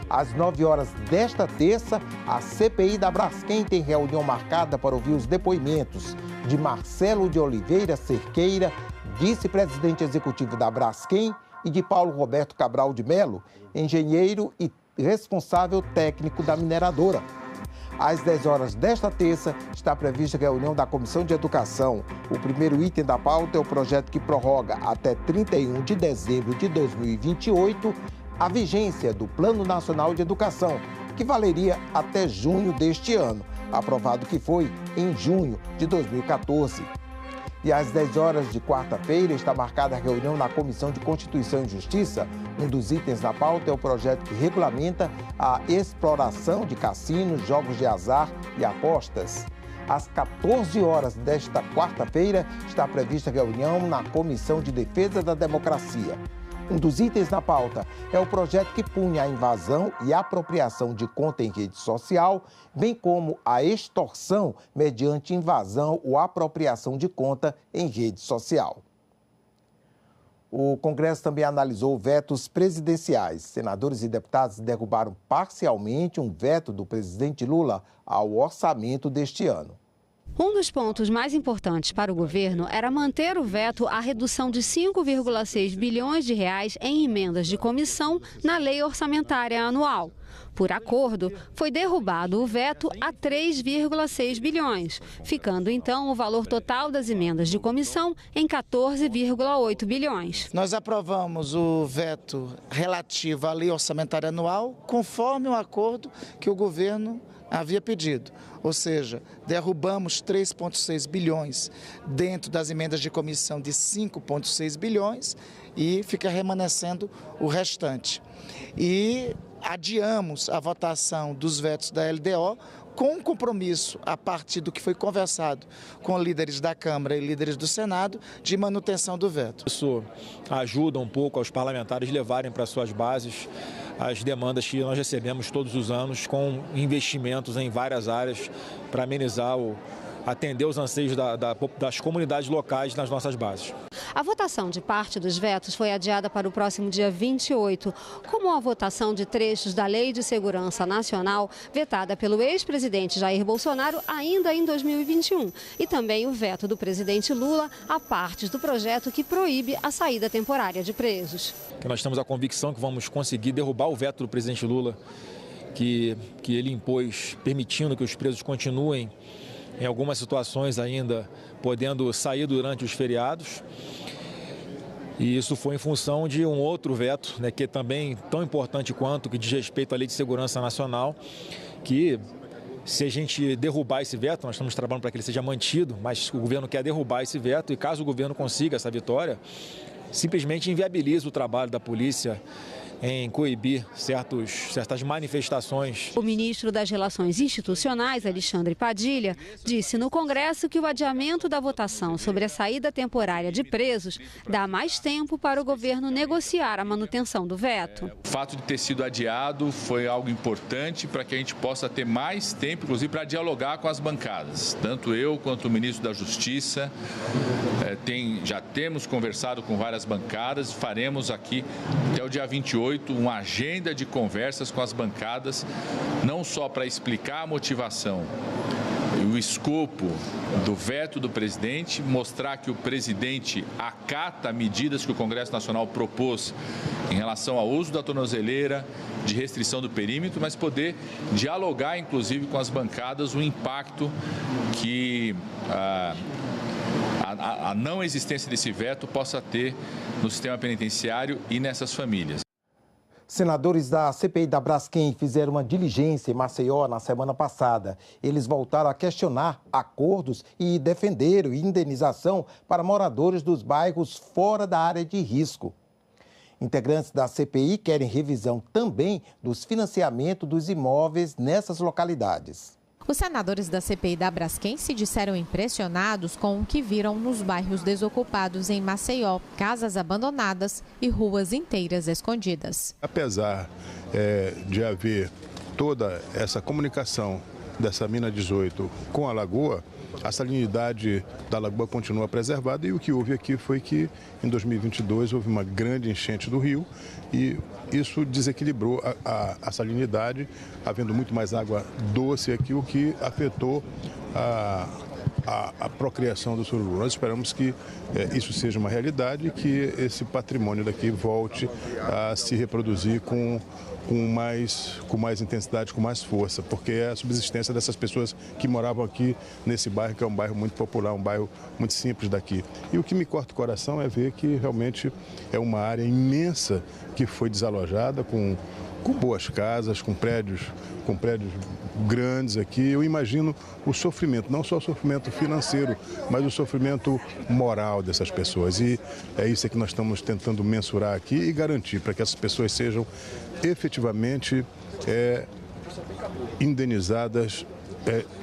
Speaker 15: Às 9 horas desta terça, a CPI da Braskem tem reunião marcada para ouvir os depoimentos de Marcelo de Oliveira Cerqueira, vice-presidente executivo da Braskem, e de Paulo Roberto Cabral de Melo, engenheiro e responsável técnico da mineradora. Às 10 horas desta terça, está prevista a reunião da Comissão de Educação. O primeiro item da pauta é o projeto que prorroga até 31 de dezembro de 2028 a vigência do Plano Nacional de Educação, que valeria até junho deste ano, aprovado que foi em junho de 2014. E às 10 horas de quarta-feira está marcada a reunião na Comissão de Constituição e Justiça. Um dos itens da pauta é o projeto que regulamenta a exploração de cassinos, jogos de azar e apostas. Às 14 horas desta quarta-feira está prevista a reunião na Comissão de Defesa da Democracia. Um dos itens da pauta é o projeto que pune a invasão e apropriação de conta em rede social, bem como a extorsão mediante invasão ou apropriação de conta em rede social. O Congresso também analisou vetos presidenciais. Senadores e deputados derrubaram parcialmente um veto do presidente Lula ao orçamento deste ano.
Speaker 19: Um dos pontos mais importantes para o governo era manter o veto à redução de 5,6 bilhões de reais em emendas de comissão na lei orçamentária anual. Por acordo, foi derrubado o veto a 3,6 bilhões, ficando então o valor total das emendas de comissão em 14,8 bilhões.
Speaker 20: Nós aprovamos o veto relativo à lei orçamentária anual conforme o acordo que o governo havia pedido, ou seja, derrubamos 3,6 bilhões dentro das emendas de comissão de 5,6 bilhões e fica remanescendo o restante. E adiamos a votação dos vetos da LDO com um compromisso, a partir do que foi conversado com líderes da Câmara e líderes do Senado, de manutenção do veto.
Speaker 21: Isso ajuda um pouco aos parlamentares levarem para suas bases as demandas que nós recebemos todos os anos, com investimentos em várias áreas para amenizar atender os anseios das comunidades locais nas nossas bases.
Speaker 19: A votação de parte dos vetos foi adiada para o próximo dia 28, como a votação de trechos da Lei de Segurança Nacional, vetada pelo ex-presidente Jair Bolsonaro ainda em 2021, e também o veto do presidente Lula a partes do projeto que proíbe a saída temporária de presos.
Speaker 21: Nós temos a convicção que vamos conseguir derrubar o veto do presidente Lula, que ele impôs, permitindo que os presos continuem, em algumas situações ainda, podendo sair durante os feriados. E isso foi em função de um outro veto, né, que é também tão importante quanto, que diz respeito à Lei de Segurança Nacional, que se a gente derrubar esse veto, nós estamos trabalhando para que ele seja mantido, mas o governo quer derrubar esse veto e caso o governo consiga essa vitória, simplesmente inviabiliza o trabalho da polícia em coibir certas manifestações.
Speaker 19: O ministro das Relações Institucionais, Alexandre Padilha, disse no Congresso que o adiamento da votação sobre a saída temporária de presos dá mais tempo para o governo negociar a manutenção do veto.
Speaker 5: O fato de ter sido adiado foi algo importante para que a gente possa ter mais tempo, inclusive, para dialogar com as bancadas. Tanto eu quanto o ministro da Justiça já temos conversado com várias bancadas, faremos aqui até o dia 28 uma agenda de conversas com as bancadas, não só para explicar a motivação e o escopo do veto do presidente, mostrar que o presidente acata medidas que o Congresso Nacional propôs em relação ao uso da tornozeleira, de restrição do perímetro, mas poder dialogar, inclusive, com as bancadas o impacto que a não existência desse veto possa ter no sistema penitenciário e nessas famílias.
Speaker 15: Senadores da CPI da Braskem fizeram uma diligência em Maceió na semana passada. Eles voltaram a questionar acordos e defenderam indenização para moradores dos bairros fora da área de risco. Integrantes da CPI querem revisão também dos financiamentos dos imóveis nessas localidades.
Speaker 22: Os senadores da CPI da Braskem se disseram impressionados com o que viram nos bairros desocupados em Maceió, casas abandonadas e ruas inteiras escondidas.
Speaker 23: Apesar de haver toda essa comunicação dessa mina 18 com a lagoa, a salinidade da lagoa continua preservada e o que houve aqui foi que em 2022 houve uma grande enchente do rio e isso desequilibrou a salinidade, havendo muito mais água doce aqui, o que afetou a procriação do sururu. Nós esperamos que isso seja uma realidade e que esse patrimônio daqui volte a se reproduzir com mais intensidade, com mais força, porque é a subsistência dessas pessoas que moravam aqui nesse bairro, que é um bairro muito popular, um bairro muito simples daqui. E o que me corta o coração é ver que realmente é uma área imensa que foi desalojada, com boas casas, com prédios grandes aqui. Eu imagino o sofrimento, não só o sofrimento financeiro, mas o sofrimento moral dessas pessoas. E é isso que nós estamos tentando mensurar aqui e garantir para que essas pessoas sejam efetivamente indenizadas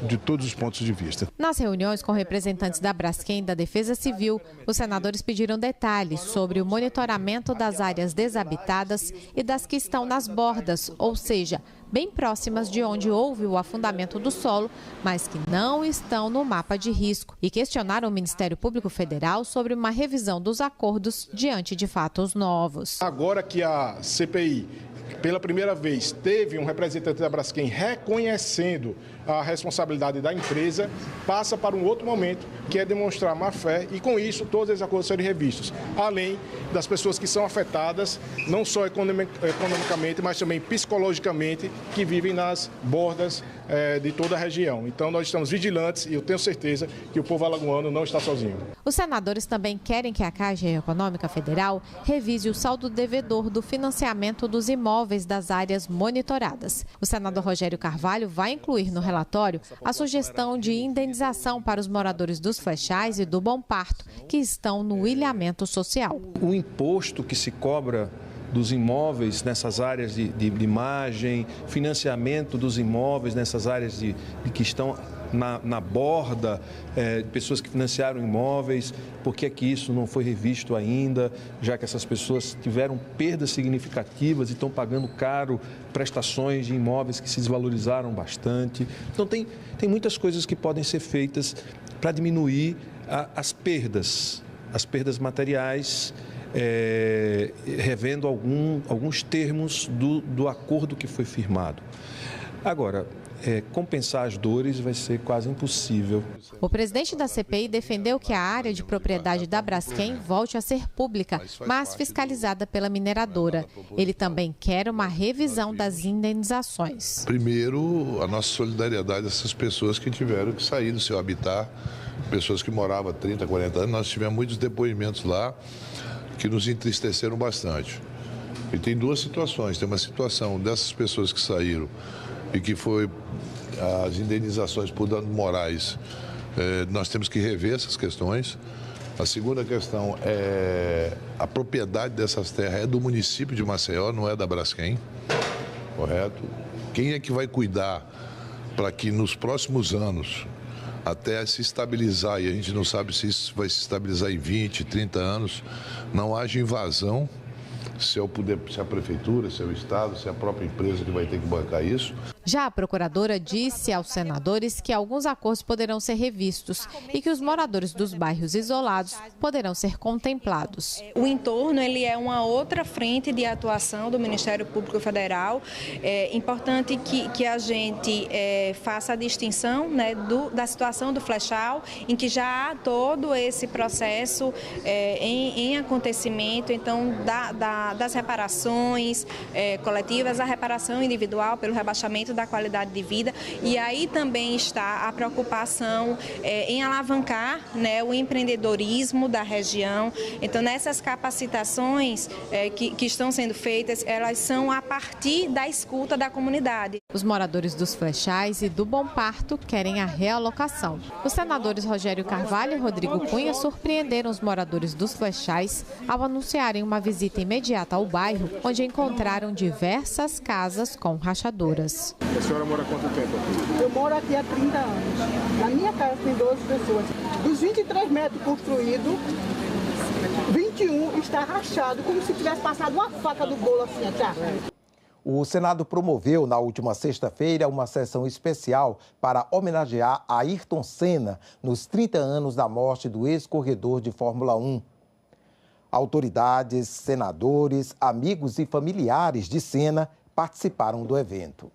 Speaker 23: de todos os pontos de vista.
Speaker 22: Nas reuniões com representantes da Braskem e da Defesa Civil, os senadores pediram detalhes sobre o monitoramento das áreas desabitadas e das que estão nas bordas, ou seja, bem próximas de onde houve o afundamento do solo, mas que não estão no mapa de risco, e questionaram o Ministério Público Federal sobre uma revisão dos acordos diante de fatos novos.
Speaker 24: Agora que a CPI, pela primeira vez, teve um representante da Braskem reconhecendo a responsabilidade da empresa, passa para um outro momento, que é demonstrar má-fé e, com isso, todos os acordos serem revistos, além das pessoas que são afetadas, não só economicamente, mas também psicologicamente, que vivem nas bordas de toda a região. Então, nós estamos vigilantes e eu tenho certeza que o povo alagoano não está sozinho.
Speaker 22: Os senadores também querem que a Caixa Econômica Federal revise o saldo devedor do financiamento dos imóveis das áreas monitoradas. O senador Rogério Carvalho vai incluir no relatório a sugestão de indenização para os moradores dos Flechais e do Bom Parto, que estão no ilhamento social.
Speaker 25: O imposto que se cobra dos imóveis nessas áreas de imagem, financiamento dos imóveis nessas áreas que estão na borda, pessoas que financiaram imóveis, por que é que isso não foi revisto ainda, já que essas pessoas tiveram perdas significativas e estão pagando caro prestações de imóveis que se desvalorizaram bastante. Então tem muitas coisas que podem ser feitas para diminuir as perdas as perdas materiais, revendo alguns termos do acordo que foi firmado. Agora, compensar as dores vai ser quase impossível.
Speaker 22: O presidente da CPI defendeu que a área de propriedade da Braskem volte a ser pública, mas fiscalizada pela mineradora. Ele também quer uma revisão das indenizações.
Speaker 23: Primeiro, a nossa solidariedade a essas pessoas que tiveram que sair do seu habitat, pessoas que moravam há 30, 40 anos. Nós tivemos muitos depoimentos lá que nos entristeceram bastante. E tem duas situações. Tem uma situação dessas pessoas que saíram e que foi as indenizações por danos morais. Nós temos que rever essas questões. A segunda questão é a propriedade dessas terras é do município de Maceió, não é da Braskem, correto? Quem é que vai cuidar para que nos próximos anos, até se estabilizar, e a gente não sabe se isso vai se estabilizar em 20, 30 anos, não haja invasão, se a prefeitura, se é o Estado, se é a própria empresa que vai ter que bancar isso.
Speaker 22: Já a procuradora disse aos senadores que alguns acordos poderão ser revistos e que os moradores dos bairros isolados poderão ser contemplados.
Speaker 1: O entorno ele é uma outra frente de atuação do Ministério Público Federal. É importante que a gente faça a distinção, né, da situação do flechal, em que já há todo esse processo em acontecimento, então das reparações coletivas, a reparação individual pelo rebaixamento da qualidade de vida, e aí também está a preocupação em alavancar, né, o empreendedorismo da região. Então, nessas capacitações que estão sendo feitas, elas são a partir da escuta da comunidade.
Speaker 22: Os moradores dos Flechais e do Bom Parto querem a realocação. Os senadores Rogério Carvalho e Rodrigo Cunha surpreenderam os moradores dos Flechais ao anunciarem uma visita imediata ao bairro, onde encontraram diversas casas com rachaduras.
Speaker 24: A senhora mora há quanto tempo aqui?
Speaker 3: Eu moro aqui há 30 anos. Na minha casa tem 12 pessoas. Dos 23 metros construídos, 21 está rachado, como se tivesse passado uma faca do bolo assim, tá?
Speaker 15: O Senado promoveu na última sexta-feira uma sessão especial para homenagear Ayrton Senna nos 30 anos da morte do ex-corredor de Fórmula 1. Autoridades, senadores, amigos e familiares de Senna participaram do evento.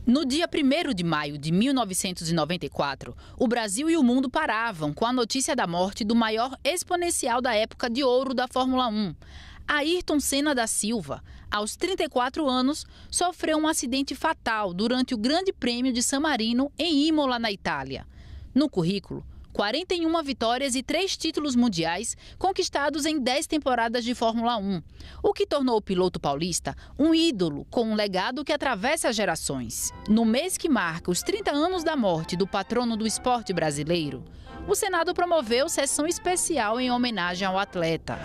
Speaker 17: No dia 1º de maio de 1994, o Brasil e o mundo paravam com a notícia da morte do maior exponencial da época de ouro da Fórmula 1. Ayrton Senna da Silva, aos 34 anos, sofreu um acidente fatal durante o Grande Prêmio de San Marino, em Imola, na Itália. No currículo, 41 vitórias e 3 títulos mundiais conquistados em 10 temporadas de Fórmula 1, o que tornou o piloto paulista um ídolo com um legado que atravessa gerações. No mês que marca os 30 anos da morte do patrono do esporte brasileiro, o Senado promoveu sessão especial em homenagem ao atleta.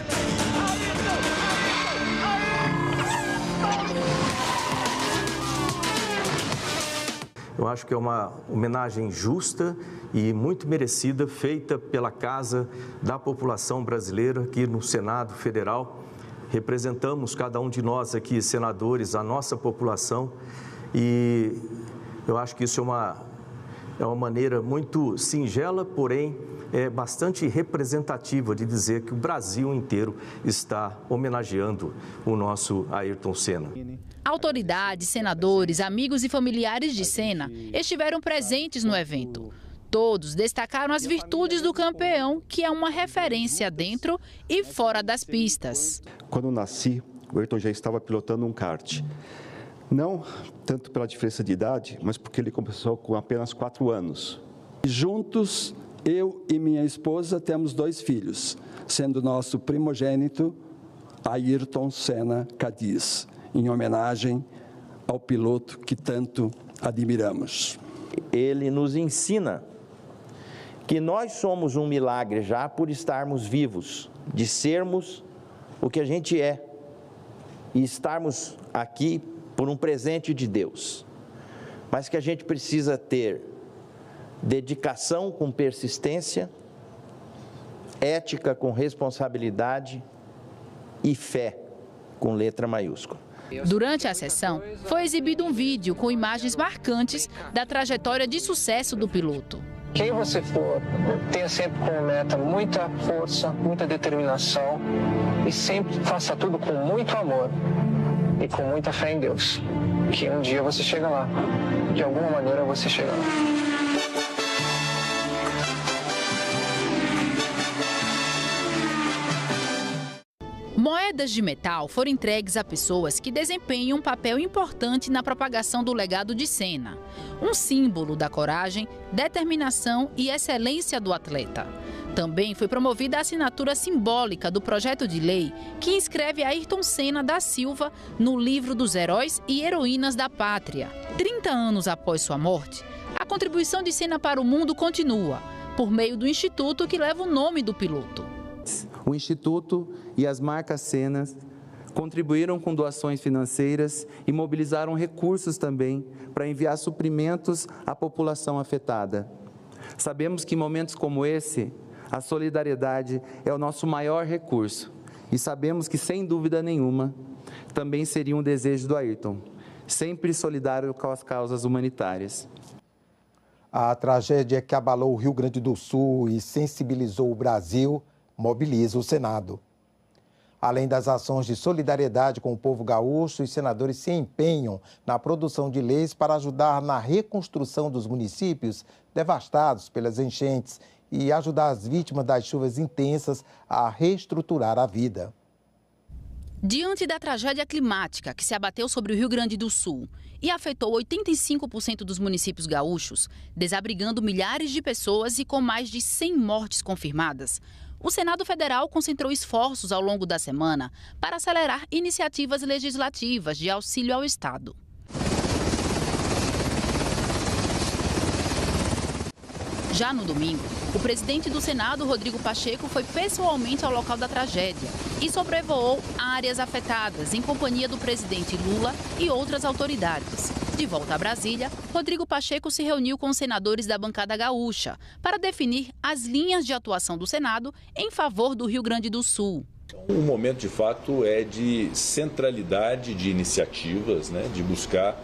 Speaker 4: Eu acho que é uma homenagem justa e muito merecida, feita pela Casa da População Brasileira aqui no Senado Federal. Representamos, cada um de nós aqui, senadores, a nossa população, e eu acho que isso é uma maneira muito singela, porém bastante representativa de dizer que o Brasil inteiro está homenageando o nosso Ayrton Senna.
Speaker 17: Autoridades, senadores, amigos e familiares de Senna estiveram presentes no evento. Todos destacaram as virtudes do campeão, que é uma referência dentro e fora das pistas.
Speaker 6: Quando eu nasci, o Ayrton já estava pilotando um kart. Não tanto pela diferença de idade, mas porque ele começou com apenas 4 anos. Juntos, eu e minha esposa temos 2 filhos, sendo nosso primogênito Ayrton Senna Cadiz, em homenagem ao piloto que tanto admiramos.
Speaker 7: Ele nos ensina que nós somos um milagre já por estarmos vivos, de sermos o que a gente é e estarmos aqui por um presente de Deus, mas que a gente precisa ter dedicação com persistência, ética com responsabilidade e fé com letra maiúscula.
Speaker 17: Durante a sessão, foi exibido um vídeo com imagens marcantes da trajetória de sucesso do piloto.
Speaker 8: Quem você for, tenha sempre como meta muita força, muita determinação e sempre faça tudo com muito amor e com muita fé em Deus. Que um dia você chega lá. De alguma maneira você chega lá.
Speaker 17: Moedas de metal foram entregues a pessoas que desempenham um papel importante na propagação do legado de Senna, um símbolo da coragem, determinação e excelência do atleta. Também foi promovida a assinatura simbólica do projeto de lei que inscreve Ayrton Senna da Silva no livro dos heróis e heroínas da pátria. 30 anos após sua morte, a contribuição de Senna para o mundo continua, por meio do instituto que leva o nome do piloto.
Speaker 9: O Instituto e as marcas Senna contribuíram com doações financeiras e mobilizaram recursos também para enviar suprimentos à população afetada. Sabemos que em momentos como esse, a solidariedade é o nosso maior recurso e sabemos que, sem dúvida nenhuma, também seria um desejo do Ayrton, sempre solidário com as causas humanitárias.
Speaker 15: A tragédia que abalou o Rio Grande do Sul e sensibilizou o Brasil mobiliza o Senado. Além das ações de solidariedade com o povo gaúcho, os senadores se empenham na produção de leis para ajudar na reconstrução dos municípios devastados pelas enchentes e ajudar as vítimas das chuvas intensas a reestruturar a vida.
Speaker 17: Diante da tragédia climática que se abateu sobre o Rio Grande do Sul e afetou 85% dos municípios gaúchos, desabrigando milhares de pessoas e com mais de 100 mortes confirmadas, o Senado Federal concentrou esforços ao longo da semana para acelerar iniciativas legislativas de auxílio ao Estado. Já no domingo, o presidente do Senado, Rodrigo Pacheco, foi pessoalmente ao local da tragédia e sobrevoou áreas afetadas em companhia do presidente Lula e outras autoridades. De volta a Brasília, Rodrigo Pacheco se reuniu com os senadores da bancada gaúcha para definir as linhas de atuação do Senado em favor do Rio Grande do Sul.
Speaker 14: O momento, de fato, é de centralidade de iniciativas, de buscar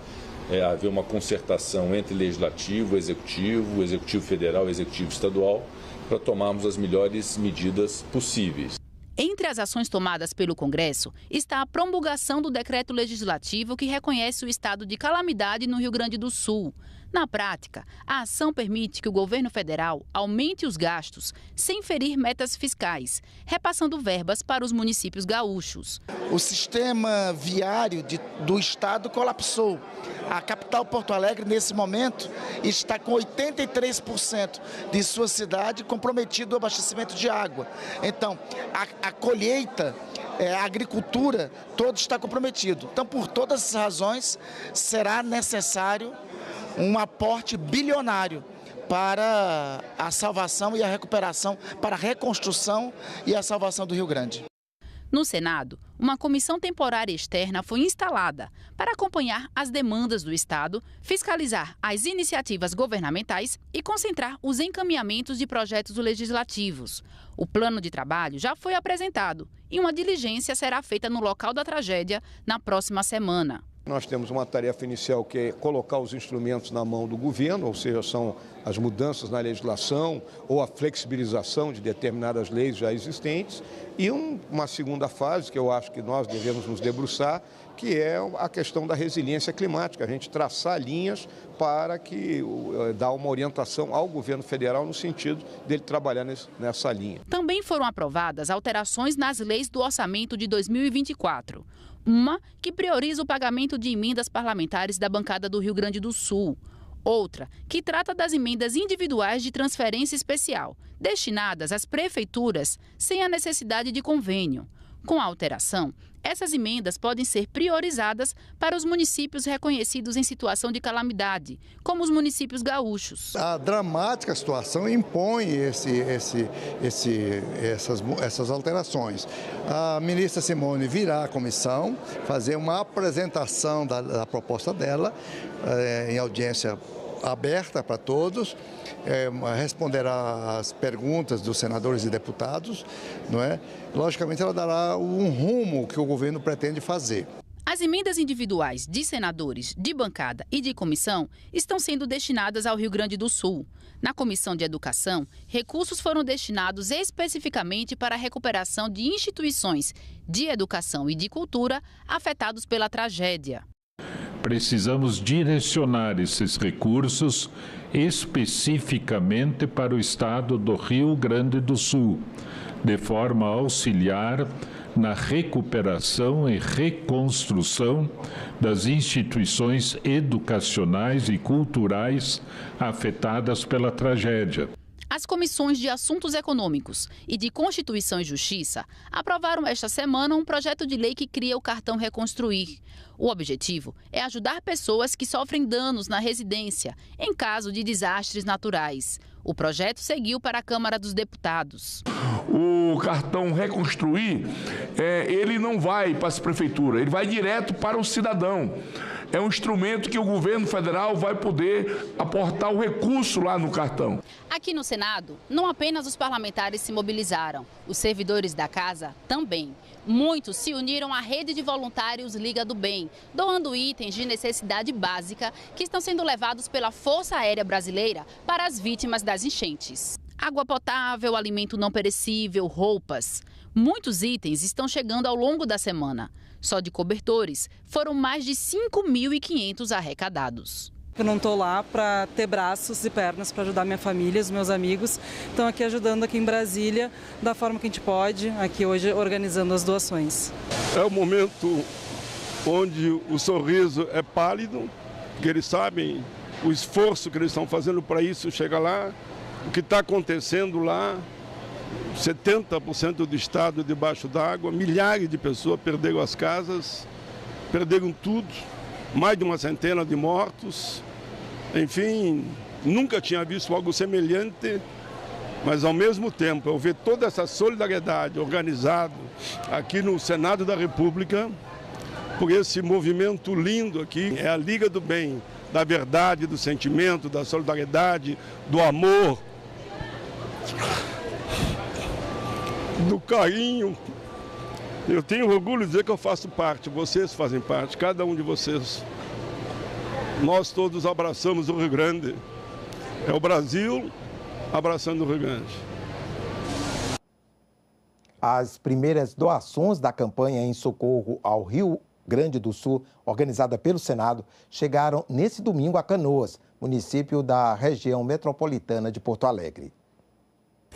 Speaker 14: haver uma concertação entre legislativo, executivo federal e executivo estadual, para tomarmos as melhores medidas possíveis.
Speaker 17: Entre as ações tomadas pelo Congresso está a promulgação do decreto legislativo que reconhece o estado de calamidade no Rio Grande do Sul. Na prática, a ação permite que o governo federal aumente os gastos sem ferir metas fiscais, repassando verbas para os municípios gaúchos.
Speaker 20: O sistema viário do estado colapsou. A capital Porto Alegre, nesse momento, está com 83% de sua cidade comprometido o abastecimento de água. Então, a colheita, a agricultura, todo está comprometido. Então, por todas essas razões, será necessário um aporte bilionário para a salvação e a recuperação, para a reconstrução e a salvação do Rio Grande.
Speaker 17: No Senado, uma comissão temporária externa foi instalada para acompanhar as demandas do Estado, fiscalizar as iniciativas governamentais e concentrar os encaminhamentos de projetos legislativos. O plano de trabalho já foi apresentado e uma diligência será feita no local da tragédia na próxima semana.
Speaker 10: Nós temos uma tarefa inicial que é colocar os instrumentos na mão do governo, ou seja, são as mudanças na legislação ou a flexibilização de determinadas leis já existentes, e uma segunda fase que eu acho que nós devemos nos debruçar, que é a questão da resiliência climática, a gente traçar linhas para que dar uma orientação ao governo federal no sentido dele trabalhar nessa linha.
Speaker 17: Também foram aprovadas alterações nas leis do orçamento de 2024. Uma que prioriza o pagamento de emendas parlamentares da bancada do Rio Grande do Sul. Outra que trata das emendas individuais de transferência especial, destinadas às prefeituras sem a necessidade de convênio. Com a alteração, essas emendas podem ser priorizadas para os municípios reconhecidos em situação de calamidade, como os municípios gaúchos.
Speaker 11: A dramática situação impõe essas alterações. A ministra Simone virá à comissão fazer uma apresentação da proposta dela em audiência aberta para todos, responderá às perguntas dos senadores e deputados, não é? Logicamente ela dará um rumo que o governo pretende fazer.
Speaker 17: As As emendas individuais de senadores, de bancada e de comissão estão sendo destinadas ao Rio Grande do Sul. Na Comissão de Educação, recursos foram destinados especificamente para a recuperação de instituições de educação e de cultura afetados pela tragédia.
Speaker 2: Precisamos direcionar esses recursos especificamente para o estado do Rio Grande do Sul, de forma a auxiliar na recuperação e reconstrução das instituições educacionais e culturais afetadas pela tragédia.
Speaker 17: As comissões de Assuntos Econômicos e de Constituição e Justiça aprovaram esta semana um projeto de lei que cria o cartão Reconstruir. O objetivo é ajudar pessoas que sofrem danos na residência em caso de desastres naturais. O projeto seguiu para a Câmara dos Deputados.
Speaker 12: O cartão Reconstruir, ele não vai para as prefeituras, ele vai direto para o cidadão. É um instrumento que o governo federal vai poder aportar o recurso lá no cartão.
Speaker 17: Aqui no Senado, não apenas os parlamentares se mobilizaram, os servidores da casa também. Muitos se uniram à rede de voluntários Liga do Bem, doando itens de necessidade básica que estão sendo levados pela Força Aérea Brasileira para as vítimas das enchentes. Água potável, alimento não perecível, roupas. Muitos itens estão chegando ao longo da semana. Só de cobertores, foram mais de 5.500 arrecadados.
Speaker 13: Eu não estou lá para ter braços e pernas para ajudar minha família, os meus amigos. Estão aqui ajudando aqui em Brasília, da forma que a gente pode, aqui hoje organizando as doações.
Speaker 24: É o momento onde o sorriso é pálido, porque eles sabem o esforço que eles estão fazendo para isso chegar lá, o que está acontecendo lá. 70% do estado debaixo d'água, milhares de pessoas perderam as casas, perderam tudo, mais de uma centena de mortos. Enfim, nunca tinha visto algo semelhante, mas ao mesmo tempo eu ver toda essa solidariedade organizada aqui no Senado da República, por esse movimento lindo aqui, é a Liga do Bem, da verdade, do sentimento, da solidariedade, do amor, do carinho. Eu tenho orgulho de dizer que eu faço parte, vocês fazem parte, cada um de vocês. Nós todos abraçamos o Rio Grande. É o Brasil abraçando o Rio Grande.
Speaker 15: As primeiras doações da campanha em socorro ao Rio Grande do Sul, organizada pelo Senado, chegaram nesse domingo a Canoas, município da região metropolitana de Porto Alegre.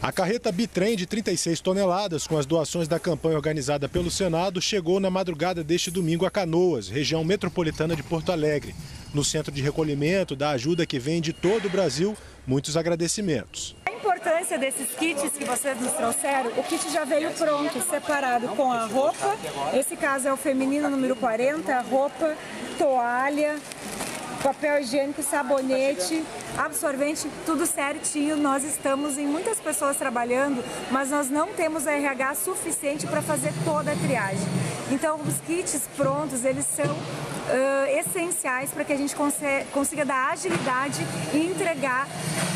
Speaker 16: A carreta bitrem de 36 toneladas com as doações da campanha organizada pelo Senado chegou na madrugada deste domingo a Canoas, região metropolitana de Porto Alegre. No centro de recolhimento da ajuda que vem de todo o Brasil, muitos agradecimentos.
Speaker 18: A importância desses kits que vocês nos trouxeram, o kit já veio pronto, separado com a roupa, esse caso é o feminino número 40, roupa, toalha, papel higiênico, sabonete, absorvente, tudo certinho. Nós estamos em muitas pessoas trabalhando, mas nós não temos RH suficiente para fazer toda a triagem. Então, os kits prontos, eles são essenciais para que a gente consiga dar agilidade e entregar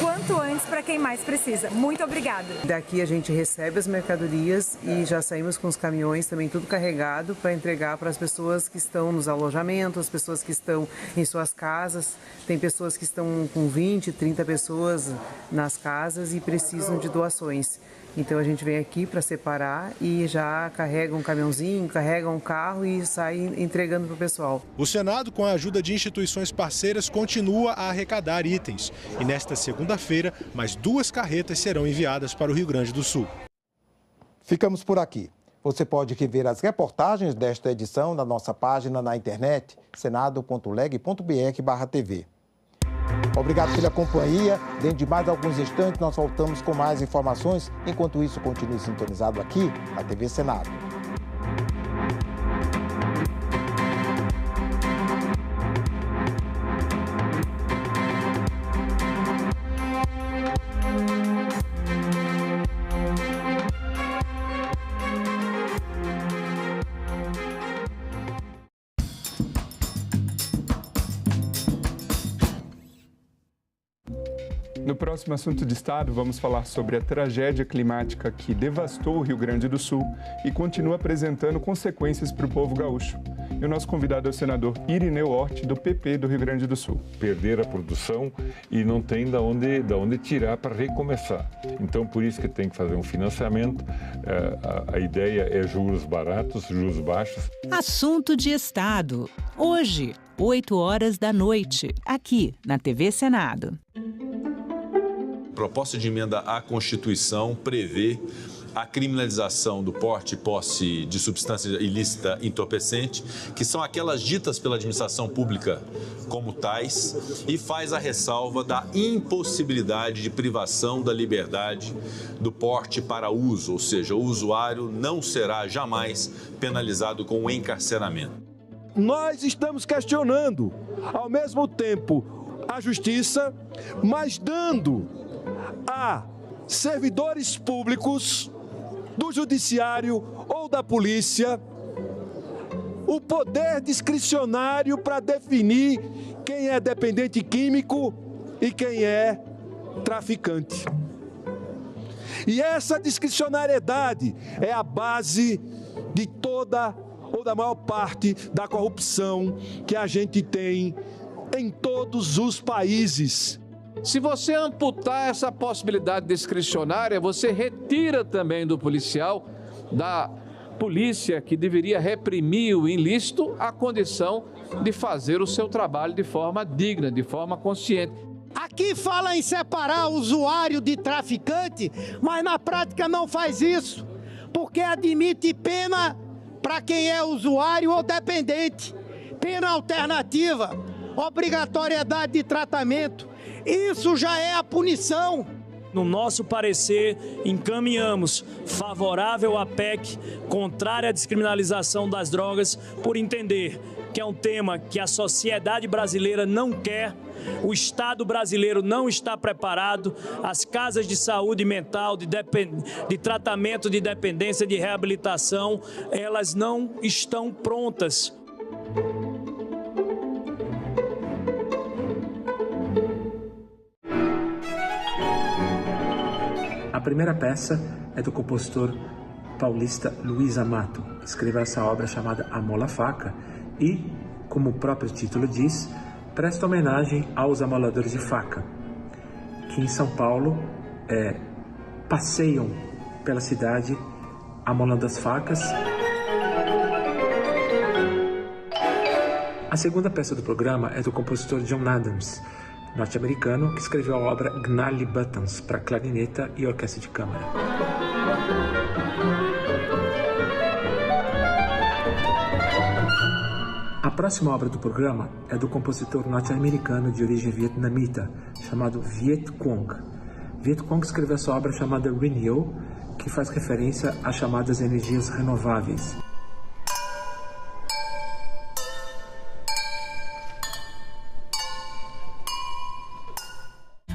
Speaker 18: quanto antes para quem mais precisa. Muito obrigada.
Speaker 13: Daqui a gente recebe as mercadorias e já saímos com os caminhões também tudo carregado para entregar para as pessoas que estão nos alojamentos, as pessoas que estão em suas casas. Tem pessoas que estão com 20, 30 pessoas nas casas e precisam de doações. Então a gente vem aqui para separar e já carrega um caminhãozinho, carrega um carro e sai entregando para o pessoal.
Speaker 16: O Senado, com a ajuda de instituições parceiras, continua a arrecadar itens. E nesta segunda-feira, mais 2 carretas serão enviadas para o Rio Grande do Sul.
Speaker 15: Ficamos por aqui. Você pode rever as reportagens desta edição na nossa página na internet, senado.leg.br/tv. Obrigado pela companhia. Dentro de mais alguns instantes, nós voltamos com mais informações. Enquanto isso, continue sintonizado aqui na TV Senado.
Speaker 26: No próximo Assunto de Estado, vamos falar sobre a tragédia climática que devastou o Rio Grande do Sul e continua apresentando consequências para o povo gaúcho. E o nosso convidado é o senador Irineu Hort, do PP do Rio Grande do Sul.
Speaker 2: Perder a produção e não tem de onde tirar para recomeçar. Então, por isso que tem que fazer um financiamento. A ideia é juros baratos, juros baixos.
Speaker 1: Assunto de Estado. Hoje, 20h, aqui na TV Senado.
Speaker 5: Proposta de emenda à Constituição prevê a criminalização do porte e posse de substância ilícita entorpecente, que são aquelas ditas pela administração pública como tais, e faz a ressalva da impossibilidade de privação da liberdade do porte para uso, ou seja, o usuário não será jamais penalizado com o encarceramento.
Speaker 19: Nós estamos questionando, ao mesmo tempo, a justiça, mas dando a servidores públicos do judiciário ou da polícia o poder discricionário para definir quem é dependente químico e quem é traficante. E essa discricionariedade é a base de toda ou da maior parte da corrupção que a gente tem em todos os países.
Speaker 21: Se você amputar essa possibilidade discricionária, você retira também do policial, da polícia que deveria reprimir o ilícito, a condição de fazer o seu trabalho de forma digna, de forma consciente.
Speaker 23: Aqui fala em separar o usuário de traficante, mas na prática não faz isso, porque admite pena para quem é usuário ou dependente, pena alternativa, obrigatoriedade de tratamento. Isso já é a punição.
Speaker 25: No nosso parecer, encaminhamos favorável à PEC, contrária à descriminalização das drogas, por entender que é um tema que a sociedade brasileira não quer, o Estado brasileiro não está preparado, as casas de saúde mental, de tratamento de dependência, de reabilitação, elas não estão prontas.
Speaker 27: A primeira peça é do compositor paulista Luiz Amato. Escreveu essa obra chamada Amor à Faca e, como o próprio título diz, presta homenagem aos amoladores de faca, que em São Paulo passeiam pela cidade amolando as facas. A segunda peça do programa é do compositor John Adams, norte-americano, que escreveu a obra Gnarly Buttons para clarineta e orquestra de câmara. A próxima obra do programa é do compositor norte-americano de origem vietnamita, chamado Viet Cong. Viet Cong escreveu essa obra chamada Renewal, que faz referência às chamadas energias renováveis.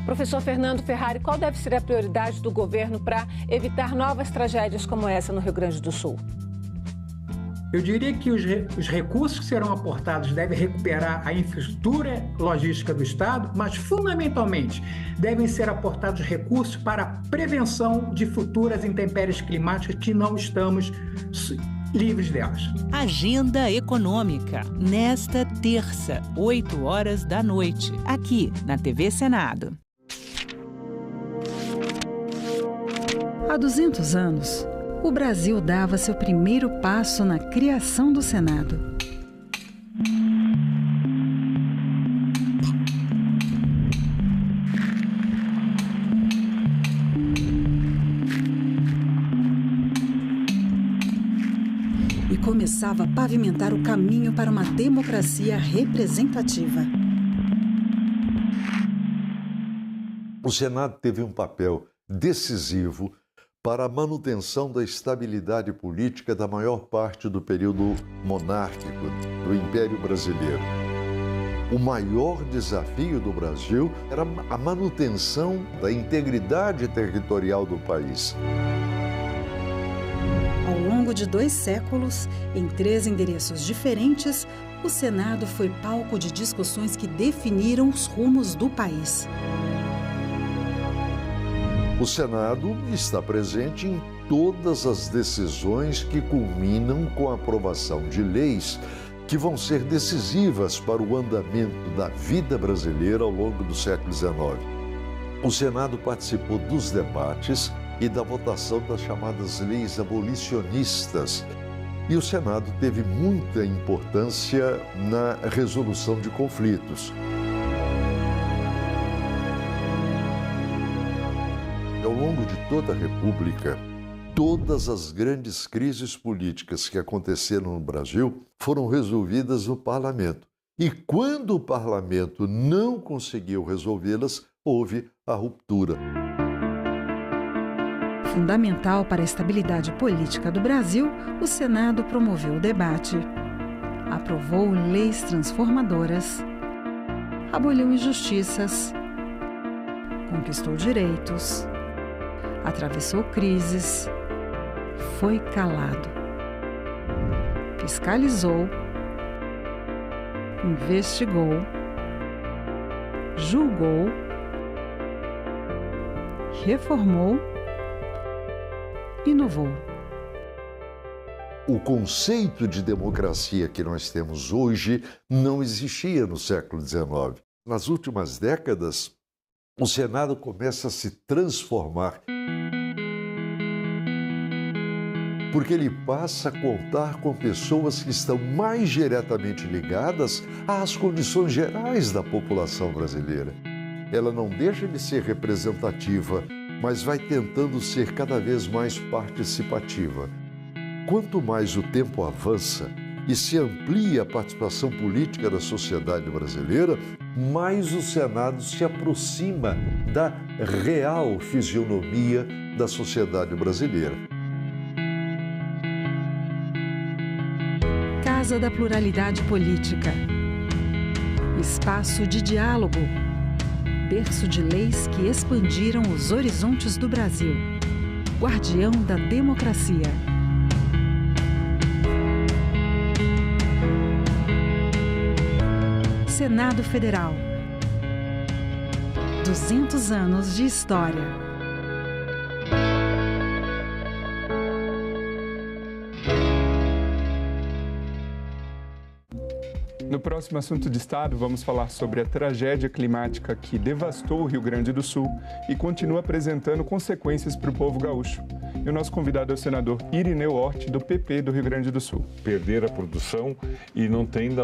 Speaker 28: Professor Fernando Ferrari, qual deve ser a prioridade do governo para evitar novas tragédias como essa no Rio Grande do Sul?
Speaker 29: Eu diria que os recursos que serão aportados devem recuperar a infraestrutura logística do Estado, mas, fundamentalmente, devem ser aportados recursos para a prevenção de futuras intempéries climáticas que não estamos livres delas.
Speaker 1: Agenda Econômica, nesta terça, 20h, aqui na TV Senado.
Speaker 30: Há 200 anos, o Brasil dava seu primeiro passo na criação do Senado. E começava a pavimentar o caminho para uma democracia representativa.
Speaker 31: O Senado teve um papel decisivo para a manutenção da estabilidade política da maior parte do período monárquico do Império Brasileiro. O maior desafio do Brasil era a manutenção da integridade territorial do país.
Speaker 30: Ao longo de 2 séculos, em 3 endereços diferentes, o Senado foi palco de discussões que definiram os rumos do país.
Speaker 31: O Senado está presente em todas as decisões que culminam com a aprovação de leis que vão ser decisivas para o andamento da vida brasileira ao longo do século XIX. O Senado participou dos debates e da votação das chamadas leis abolicionistas. E o Senado teve muita importância na resolução de conflitos. Ao longo de toda a República, todas as grandes crises políticas que aconteceram no Brasil foram resolvidas no parlamento. E quando o parlamento não conseguiu resolvê-las, houve a ruptura.
Speaker 30: Fundamental para a estabilidade política do Brasil, o Senado promoveu o debate, aprovou leis transformadoras, aboliu injustiças, conquistou direitos, atravessou crises, foi calado, fiscalizou, investigou, julgou, reformou, inovou.
Speaker 31: O conceito de democracia que nós temos hoje não existia no século XIX. Nas últimas décadas, o Senado começa a se transformar, porque ele passa a contar com pessoas que estão mais diretamente ligadas às condições gerais da população brasileira. Ela não deixa de ser representativa, mas vai tentando ser cada vez mais participativa. Quanto mais o tempo avança e se amplia a participação política da sociedade brasileira, mais o Senado se aproxima da real fisionomia da sociedade brasileira.
Speaker 30: Casa da Pluralidade Política. Espaço de diálogo. Berço de leis que expandiram os horizontes do Brasil. Guardião da democracia. Senado Federal. 200 anos de história.
Speaker 26: No próximo Assunto de Estado, vamos falar sobre a tragédia climática que devastou o Rio Grande do Sul e continua apresentando consequências para o povo gaúcho. E o nosso convidado é o senador Irineu Hort, do PP do Rio Grande do Sul.
Speaker 2: Perder a produção e não tem de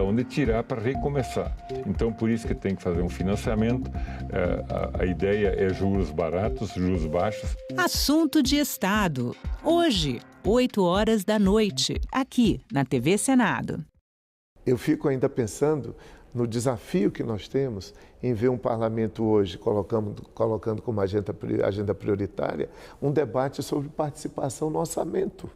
Speaker 2: onde tirar para recomeçar. Então, por isso que tem que fazer um financiamento. A ideia é juros baratos, juros baixos.
Speaker 1: Assunto de Estado. Hoje, 8h, aqui na TV Senado.
Speaker 3: Eu fico ainda pensando no desafio que nós temos em ver um parlamento hoje colocando como agenda prioritária um debate sobre participação no orçamento.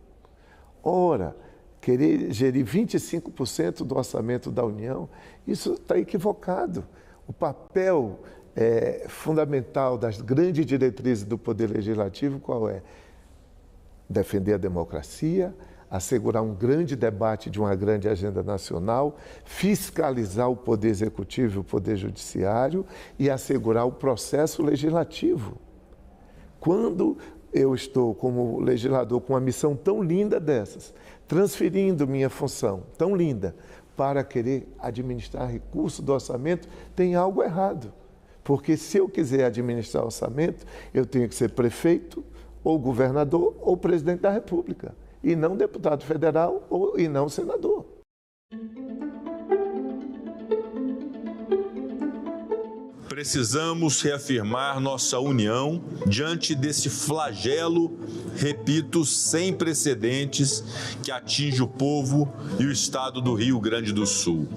Speaker 3: Ora, querer gerir 25% do orçamento da União, isso está equivocado. O papel fundamental das grandes diretrizes do Poder Legislativo qual é? Defender a democracia, assegurar um grande debate de uma grande agenda nacional, fiscalizar o Poder Executivo e o Poder Judiciário e assegurar o processo legislativo. Quando eu estou como legislador com uma missão tão linda dessas, transferindo minha função tão linda para querer administrar recursos do orçamento, tem algo errado. Porque se eu quiser administrar orçamento, eu tenho que ser prefeito, ou governador, ou presidente da República. E não deputado federal e não senador.
Speaker 5: Precisamos reafirmar nossa união diante desse flagelo, repito, sem precedentes, que atinge o povo e o estado do Rio Grande do Sul.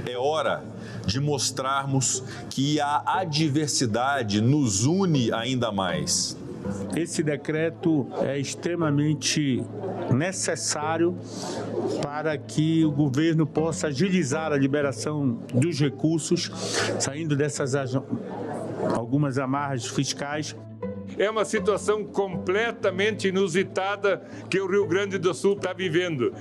Speaker 5: É hora de mostrarmos que a adversidade nos une ainda mais.
Speaker 4: Esse decreto é extremamente necessário para que o governo possa agilizar a liberação dos recursos, saindo dessas algumas amarras fiscais.
Speaker 6: É uma situação completamente inusitada que o Rio Grande do Sul está vivendo.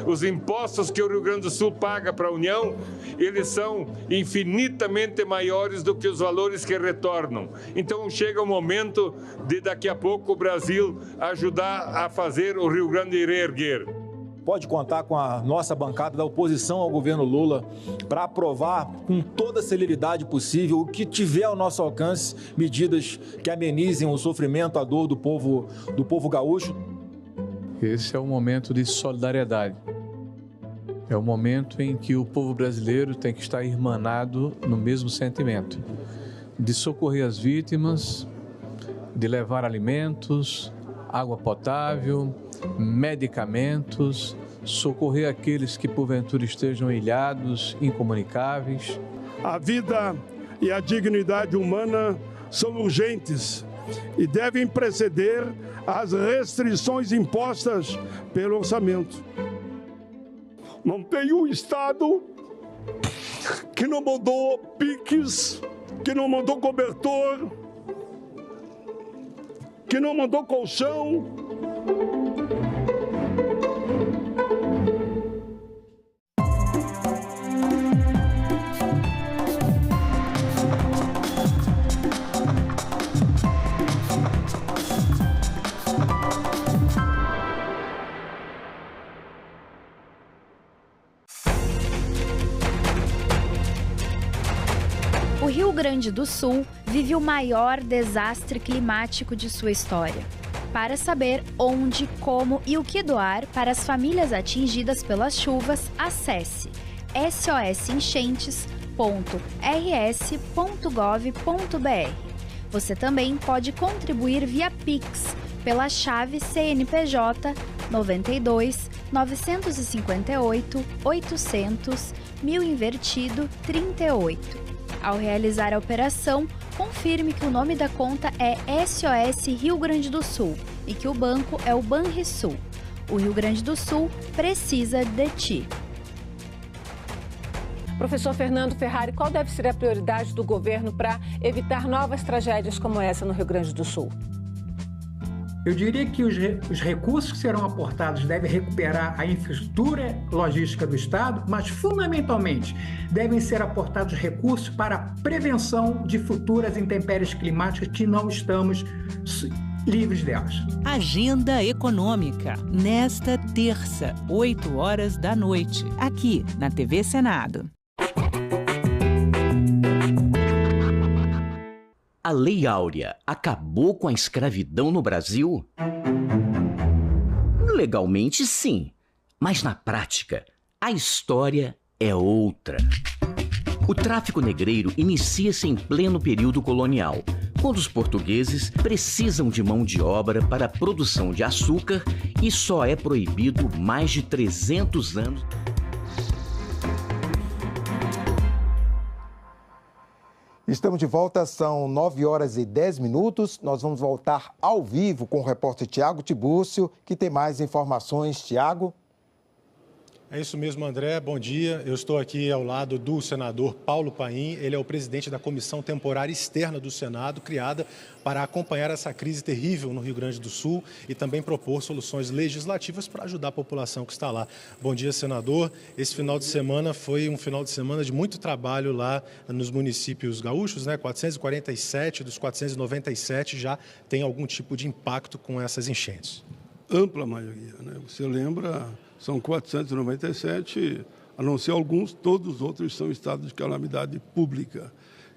Speaker 6: Os impostos que o Rio Grande do Sul paga para a União, eles são infinitamente maiores do que os valores que retornam. Então chega o momento de daqui a pouco o Brasil ajudar a fazer o Rio Grande reerguer.
Speaker 7: pode contar com a nossa bancada da oposição ao governo Lula para aprovar com toda a celeridade possível o que tiver ao nosso alcance, medidas que amenizem o sofrimento, a dor do povo gaúcho.
Speaker 21: Esse é um momento de solidariedade. É um momento em que o povo brasileiro tem que estar irmanado no mesmo sentimento, de socorrer as vítimas, de levar alimentos, água potável, medicamentos, socorrer aqueles que porventura estejam ilhados, incomunicáveis.
Speaker 8: A vida e a dignidade humana são urgentes e devem preceder as restrições impostas pelo orçamento. Não tem um Estado que não mandou PIX, que não mandou cobertor, que não mandou colchão.
Speaker 9: O Rio Grande do Sul vive o maior desastre climático de sua história. Para saber onde, como e o que doar para as famílias atingidas pelas chuvas, acesse sosenchentes.rs.gov.br. Você também pode contribuir via Pix pela chave CNPJ 92 958 800 1000 invertido 38. Ao realizar a operação, confirme que o nome da conta é SOS Rio Grande do Sul e que o banco é o Banrisul. O Rio Grande do Sul precisa de ti.
Speaker 28: Professor Fernando Ferrari, qual deve ser a prioridade do governo para evitar novas tragédias como essa no Rio Grande do Sul?
Speaker 29: Eu diria que os recursos que serão aportados devem recuperar a infraestrutura logística do Estado, mas, fundamentalmente, devem ser aportados recursos para a prevenção de futuras intempéries climáticas que não estamos livres delas.
Speaker 1: Agenda Econômica, nesta terça, 8 horas da noite, aqui na TV Senado.
Speaker 10: A Lei Áurea acabou com a escravidão no Brasil? Legalmente, sim, mas na prática, a história é outra. O tráfico negreiro inicia-se em pleno período colonial, quando os portugueses precisam de mão de obra para a produção de açúcar e só é proibido mais de 300 anos.
Speaker 15: Estamos de volta, são 9 horas e 10 minutos. Nós vamos voltar ao vivo com o repórter Tiago Tibúrcio, que tem mais informações. Tiago?
Speaker 16: É isso mesmo, André. Bom dia. Eu estou aqui ao lado do senador Paulo Paim. Ele é o presidente da Comissão Temporária Externa do Senado, criada para acompanhar essa crise terrível no Rio Grande do Sul e também propor soluções legislativas para ajudar a população que está lá. Bom dia, senador. Esse final de semana foi um final de semana de muito trabalho lá nos municípios gaúchos, né? 447 dos 497 já tem algum tipo de impacto com essas enchentes.
Speaker 8: Ampla maioria, né? Você lembra, são 497, a não ser alguns, todos os outros são estados de calamidade pública.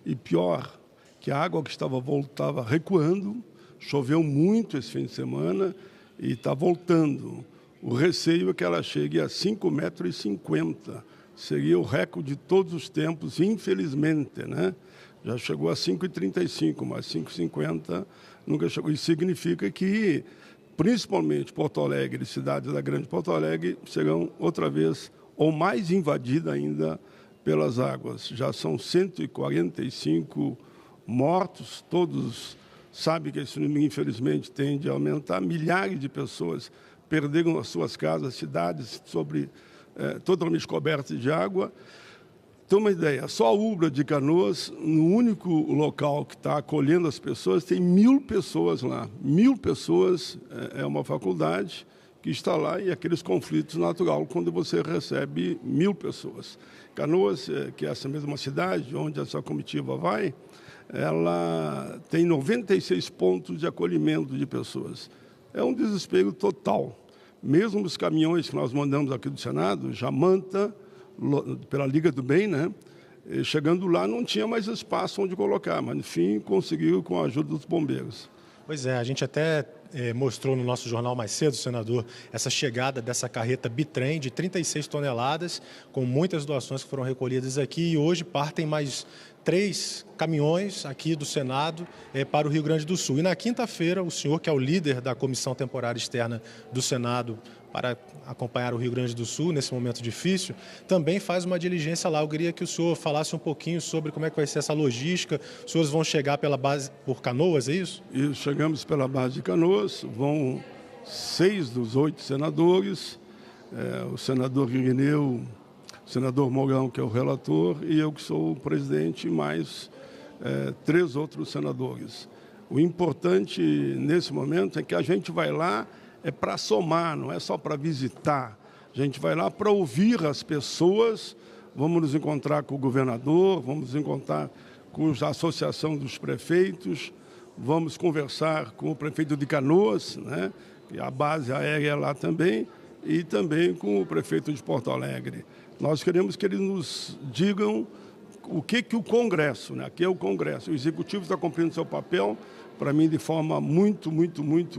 Speaker 8: E pior, que a água que voltava recuando, choveu muito esse fim de semana e está voltando. O receio é que ela chegue a 5,50 metros. Seria o recorde de todos os tempos, infelizmente, né? Já chegou a 5,35, mas 5,50 nunca chegou. Isso significa que, principalmente Porto Alegre e cidades da Grande Porto Alegre, serão outra vez ou mais invadidas ainda pelas águas. Já são 145 mortos, todos sabem que esse número, infelizmente, tende a aumentar. Milhares de pessoas perderam as suas casas, cidades totalmente cobertas de água. Tem uma ideia, só a Ubra de Canoas, no único local que está acolhendo as pessoas, tem 1.000 pessoas lá. 1.000 pessoas é uma faculdade que está lá e aqueles conflitos naturais quando você recebe 1.000 pessoas. Canoas, que é essa mesma cidade onde essa comitiva vai, ela tem 96 pontos de acolhimento de pessoas. É um desespero total. Mesmo os caminhões que nós mandamos aqui do Senado, Jamanta, pela Liga do Bem, né? Chegando lá não tinha mais espaço onde colocar, mas, enfim, conseguiu com a ajuda dos bombeiros.
Speaker 16: Pois é, a gente até mostrou no nosso jornal mais cedo, senador, essa chegada dessa carreta bitrem de 36 toneladas, com muitas doações que foram recolhidas aqui, e hoje partem mais 3 caminhões aqui do Senado para o Rio Grande do Sul. E na quinta-feira, o senhor, que é o líder da Comissão Temporária Externa do Senado para acompanhar o Rio Grande do Sul nesse momento difícil, também faz uma diligência lá. Eu queria que o senhor falasse um pouquinho sobre como é que vai ser essa logística. Os senhores vão chegar pela base por Canoas, é isso?
Speaker 8: E chegamos pela base de Canoas, vão 6 dos 8 senadores, o senador Irineu, o senador Mourão, que é o relator, e eu que sou o presidente, mais 3 outros senadores. O importante nesse momento é que a gente vai lá para somar, não é só para visitar. A gente vai lá para ouvir as pessoas, vamos nos encontrar com o governador, vamos nos encontrar com a Associação dos Prefeitos, vamos conversar com o prefeito de Canoas, né, que a base aérea é lá também, e também com o prefeito de Porto Alegre. Nós queremos que eles nos digam o que o Congresso, né? Aqui é o Congresso, o Executivo está cumprindo seu papel, para mim, de forma muito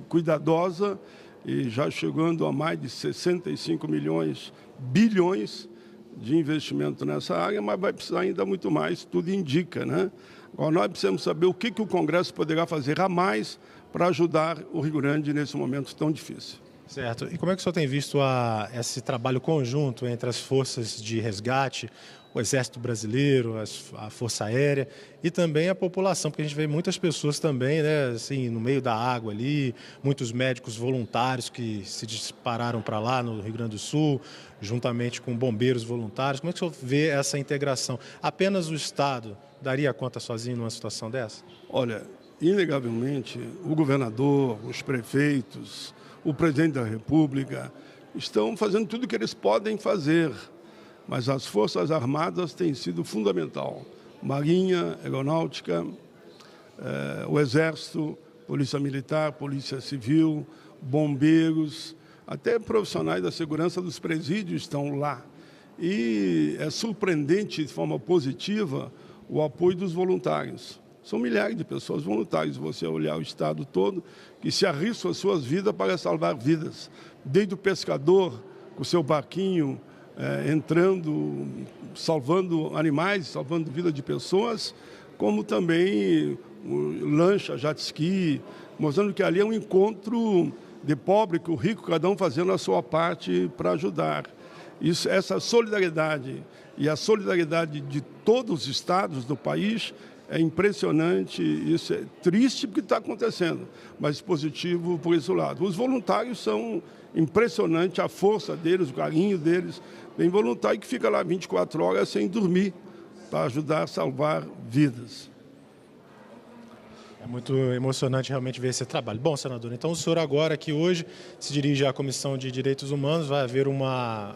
Speaker 8: cuidadosa, e já chegando a mais de 65 bilhões de investimento nessa área, mas vai precisar ainda muito mais, tudo indica, né? Agora, nós precisamos saber o que o Congresso poderá fazer a mais para ajudar o Rio Grande nesse momento tão difícil.
Speaker 16: Certo. E como é que o senhor tem visto esse trabalho conjunto entre as forças de resgate, o Exército Brasileiro, a Força Aérea e também a população? Porque a gente vê muitas pessoas também, né, assim, no meio da água ali, muitos médicos voluntários que se dispararam para lá no Rio Grande do Sul, juntamente com bombeiros voluntários. Como é que o senhor vê essa integração? Apenas o Estado daria conta sozinho numa situação dessa?
Speaker 8: Olha, inegavelmente, o governador, os prefeitos, o presidente da República estão fazendo tudo o que eles podem fazer, mas as Forças Armadas têm sido fundamental. Marinha, Aeronáutica, o Exército, Polícia Militar, Polícia Civil, bombeiros, até profissionais da segurança dos presídios estão lá. E é surpreendente, de forma positiva, o apoio dos voluntários. São milhares de pessoas voluntárias, você olhar o estado todo, que se arriscam as suas vidas para salvar vidas. Desde o pescador, com o seu barquinho, entrando, salvando animais, salvando vida de pessoas, como também lancha, jet ski, mostrando que ali é um encontro de pobre com rico, cada um fazendo a sua parte para ajudar. Essa solidariedade e a solidariedade de todos os estados do país é impressionante, isso é triste porque está acontecendo, mas positivo por esse lado. Os voluntários são impressionantes, a força deles, o carinho deles. Tem voluntário que fica lá 24 horas sem dormir para ajudar a salvar vidas.
Speaker 16: É muito emocionante realmente ver esse trabalho. Bom, senador, então o senhor agora aqui hoje se dirige à Comissão de Direitos Humanos, vai haver uma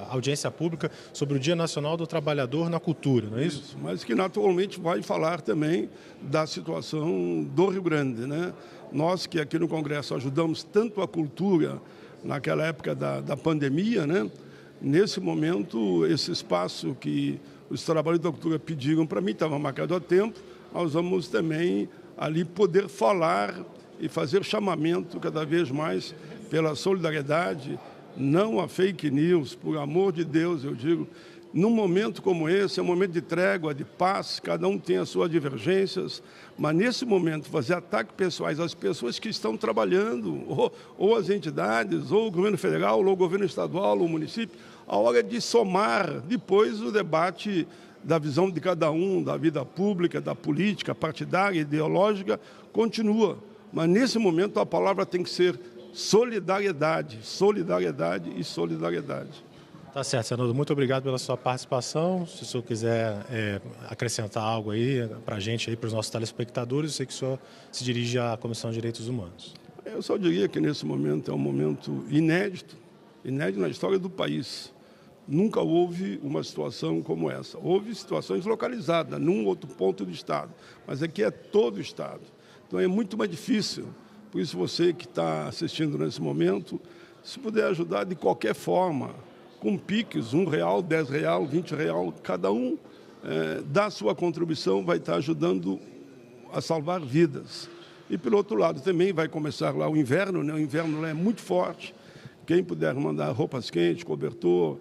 Speaker 16: audiência pública sobre o Dia Nacional do Trabalhador na Cultura, não é isso?
Speaker 8: Isso, mas que naturalmente vai falar também da situação do Rio Grande, né? Nós que aqui no Congresso ajudamos tanto a cultura naquela época da pandemia, né? Nesse momento, esse espaço que os trabalhadores da cultura pediram para mim, estava marcado há tempo, nós vamos também ali poder falar e fazer chamamento cada vez mais pela solidariedade, não a fake news, por amor de Deus, eu digo, num momento como esse, é um momento de trégua, de paz, cada um tem as suas divergências, mas nesse momento fazer ataques pessoais às pessoas que estão trabalhando, ou as entidades, ou o governo federal, ou o governo estadual, ou o município, a hora de somar depois o debate da visão de cada um, da vida pública, da política, partidária, ideológica, continua. Mas, nesse momento, a palavra tem que ser solidariedade, solidariedade e solidariedade.
Speaker 16: Tá certo, senador. Muito obrigado pela sua participação. Se o senhor quiser acrescentar algo aí para a gente, aí, para os nossos telespectadores, eu sei que o senhor se dirige à Comissão de Direitos Humanos.
Speaker 8: Eu só diria que, nesse momento, é um momento inédito na história do país. Nunca houve uma situação como essa. Houve situações localizadas, num outro ponto do Estado, mas aqui é todo o Estado. Então é muito mais difícil. Por isso você que está assistindo nesse momento se puder ajudar de qualquer forma, com piques, R$1, R$10, R$20, cada um dá a sua contribuição, vai estar ajudando a salvar vidas. E, pelo outro lado, também vai começar lá o inverno, né? O inverno lá é muito forte. Quem puder mandar roupas quentes, cobertor,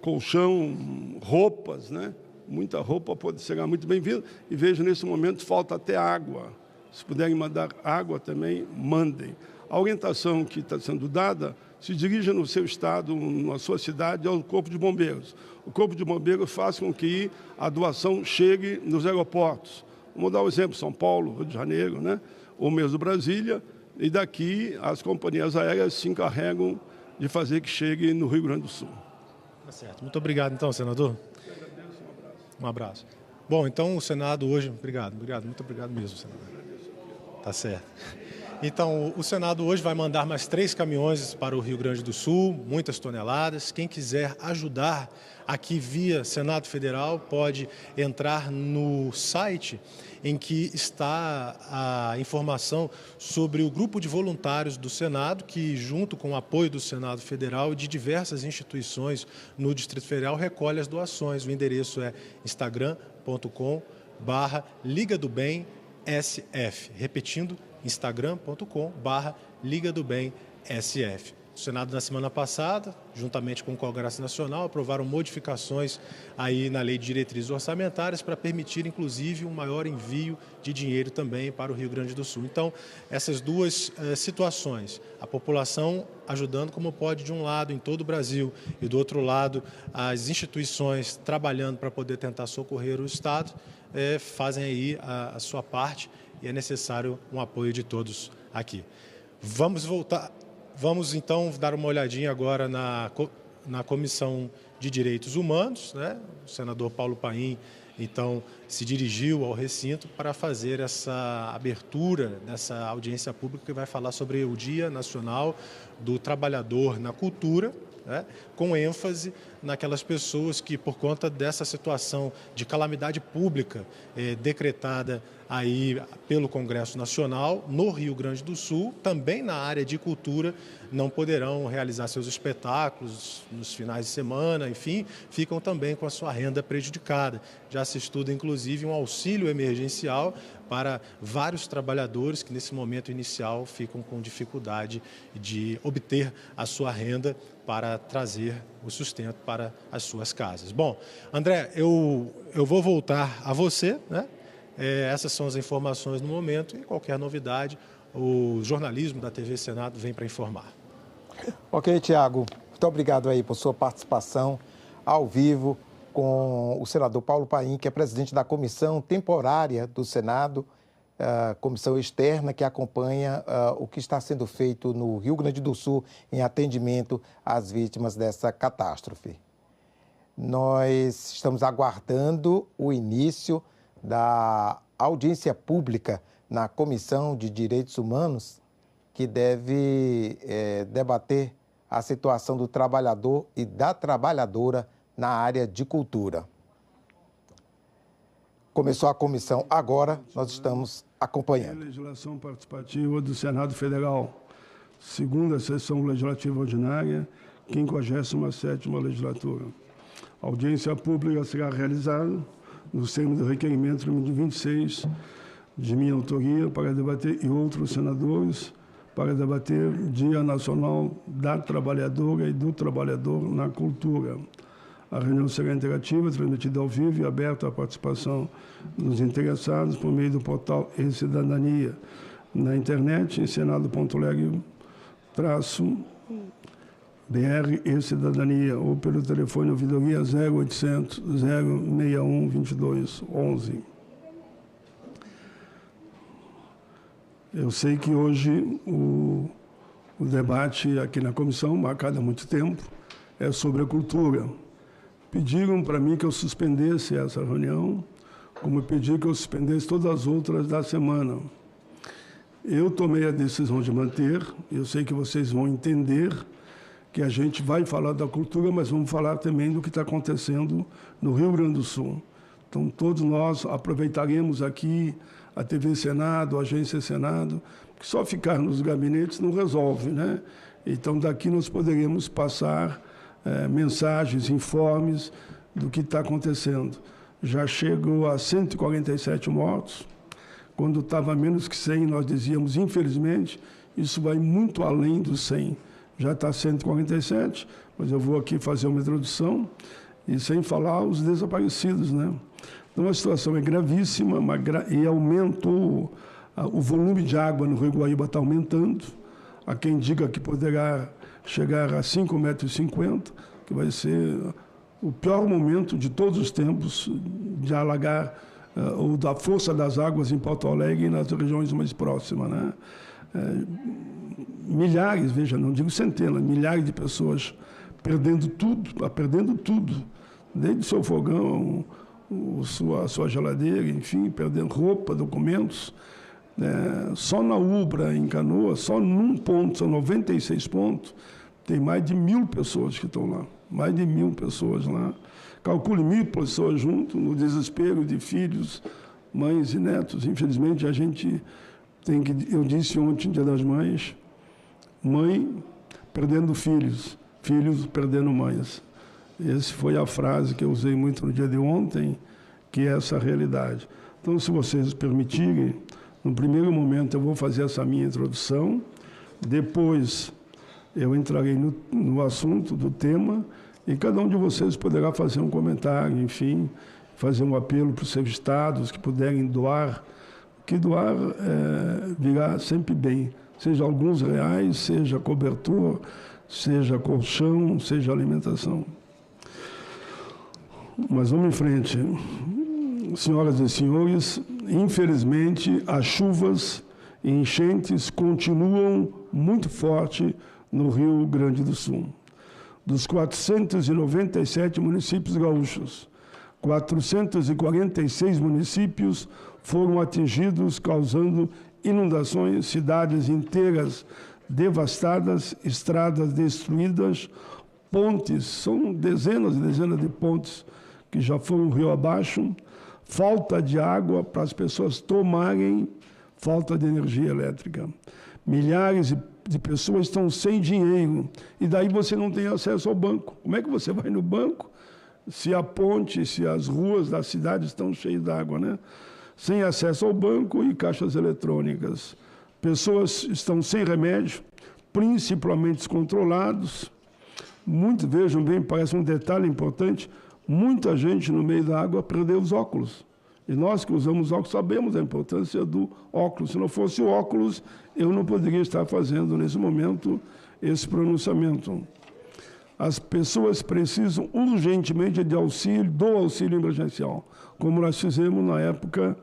Speaker 8: colchão, roupas, né? Muita roupa pode chegar muito bem-vindo. E vejo, nesse momento, falta até água. Se puderem mandar água também, mandem. A orientação que está sendo dada, se dirija no seu estado, na sua cidade, ao Corpo de Bombeiros. O Corpo de Bombeiros faz com que a doação chegue nos aeroportos. Vamos dar um exemplo, São Paulo, Rio de Janeiro, né? Ou mesmo Brasília, e daqui as companhias aéreas se encarregam de fazer que chegue no Rio Grande do Sul.
Speaker 16: Tá certo. Muito obrigado, então, senador. Um abraço. Bom, então o Senado hoje... Obrigado, muito obrigado mesmo, senador. Tá certo. Então, o Senado hoje vai mandar mais 3 caminhões para o Rio Grande do Sul, muitas toneladas. Quem quiser ajudar aqui via Senado Federal pode entrar no site em que está a informação sobre o grupo de voluntários do Senado, que, junto com o apoio do Senado Federal e de diversas instituições no Distrito Federal, recolhe as doações. O endereço é instagram.com/Liga do Bem SF. Repetindo, instagram.com/Liga do Bem SF. O Senado, na semana passada, juntamente com o Congresso Nacional, aprovaram modificações aí na Lei de Diretrizes Orçamentárias para permitir, inclusive, um maior envio de dinheiro também para o Rio Grande do Sul. Então, essas duas situações, a população ajudando como pode de um lado em todo o Brasil e do outro lado as instituições trabalhando para poder tentar socorrer o Estado, fazem aí a sua parte e é necessário um apoio de todos aqui. Vamos, então, dar uma olhadinha agora na Comissão de Direitos Humanos, né? O senador Paulo Paim, então, se dirigiu ao recinto para fazer essa abertura dessa audiência pública que vai falar sobre o Dia Nacional do Trabalhador na Cultura, né? Com ênfase naquelas pessoas que, por conta dessa situação de calamidade pública decretada aí pelo Congresso Nacional, no Rio Grande do Sul, também na área de cultura, não poderão realizar seus espetáculos nos finais de semana, enfim, ficam também com a sua renda prejudicada. Já se estuda, inclusive, um auxílio emergencial para vários trabalhadores que, nesse momento inicial, ficam com dificuldade de obter a sua renda para trazer o sustento para as suas casas. Bom, André, eu vou voltar a você, né? Essas são as informações no momento e qualquer novidade, o jornalismo da TV Senado vem para informar.
Speaker 15: Ok, Tiago. Muito obrigado aí por sua participação ao vivo com o senador Paulo Paim, que é presidente da Comissão Temporária do Senado, comissão externa que acompanha o que está sendo feito no Rio Grande do Sul em atendimento às vítimas dessa catástrofe. Nós estamos aguardando o início da audiência pública na Comissão de Direitos Humanos, que deve debater a situação do trabalhador e da trabalhadora na área de cultura. Começou a comissão agora, nós estamos acompanhando.
Speaker 8: Legislação participativa do Senado Federal, segunda sessão legislativa ordinária, 57ª legislatura. A audiência pública será realizada no termo do requerimento número 26, de minha autoria, para debater, e outros senadores, para debater Dia Nacional da Trabalhadora e do Trabalhador na Cultura. A reunião será interativa, transmitida ao vivo e aberta à participação dos interessados por meio do portal E-Cidadania, na internet, em senado.leg/BR E-Cidadania, ou pelo telefone ouvidoria 0800 061 2211. Eu sei que hoje o debate aqui na comissão, marcado há muito tempo, é sobre a cultura. Pediram para mim que eu suspendesse essa reunião, como pediram que eu suspendesse todas as outras da semana. Eu tomei a decisão de manter, eu sei que vocês vão entender que a gente vai falar da cultura, mas vamos falar também do que está acontecendo no Rio Grande do Sul. Então, todos nós aproveitaremos aqui a TV Senado, a Agência Senado, porque só ficar nos gabinetes não resolve, né? Então, daqui nós poderemos passar mensagens, informes do que está acontecendo. Já chegou a 147 mortos. Quando estava menos que 100, nós dizíamos, infelizmente, isso vai muito além dos 100. Já está 147, mas eu vou aqui fazer uma introdução, e sem falar os desaparecidos, né? Então, a situação é gravíssima e aumentou, o volume de água no Rio Guaíba está aumentando. Há quem diga que poderá chegar a 5,50 metros, que vai ser o pior momento de todos os tempos de alagar ou da força das águas em Porto Alegre e nas regiões mais próximas, né? Milhares, veja, não digo centenas, milhares de pessoas perdendo tudo, desde o seu fogão, sua geladeira, enfim, perdendo roupa, documentos. Só na Ubra, em Canoas, só num ponto, são 96 pontos, tem mais de 1.000 pessoas que estão lá. Mais de 1.000 pessoas lá. Calcule 1.000 pessoas junto, no desespero de filhos, mães e netos. Infelizmente, a gente tem que... Eu disse ontem, Dia das Mães, mãe perdendo filhos, filhos perdendo mães. Essa foi a frase que eu usei muito no dia de ontem, que é essa realidade. Então, se vocês permitirem, no primeiro momento eu vou fazer essa minha introdução, depois eu entrarei no assunto do tema e cada um de vocês poderá fazer um comentário, enfim, fazer um apelo para os seus estados que puderem doar, que doar virá sempre bem, seja alguns reais, seja cobertor, seja colchão, seja alimentação. Mas vamos em frente. Senhoras e senhores, infelizmente, as chuvas e enchentes continuam muito fortes no Rio Grande do Sul. Dos 497 municípios gaúchos, 446 municípios foram atingidos, causando inundações, cidades inteiras devastadas, estradas destruídas, pontes, são dezenas e dezenas de pontes que já foram rio abaixo, falta de água para as pessoas tomarem, falta de energia elétrica. Milhares de pessoas estão sem dinheiro e daí você não tem acesso ao banco. Como é que você vai no banco se a ponte, se as ruas da cidade estão cheias d'água, né? Sem acesso ao banco e caixas eletrônicas. Pessoas estão sem remédio, principalmente descontrolados. Vejam bem, parece um detalhe importante, muita gente no meio da água perdeu os óculos. E nós que usamos óculos sabemos a importância do óculos. Se não fosse o óculos, eu não poderia estar fazendo nesse momento esse pronunciamento. As pessoas precisam urgentemente do auxílio emergencial, como nós fizemos na época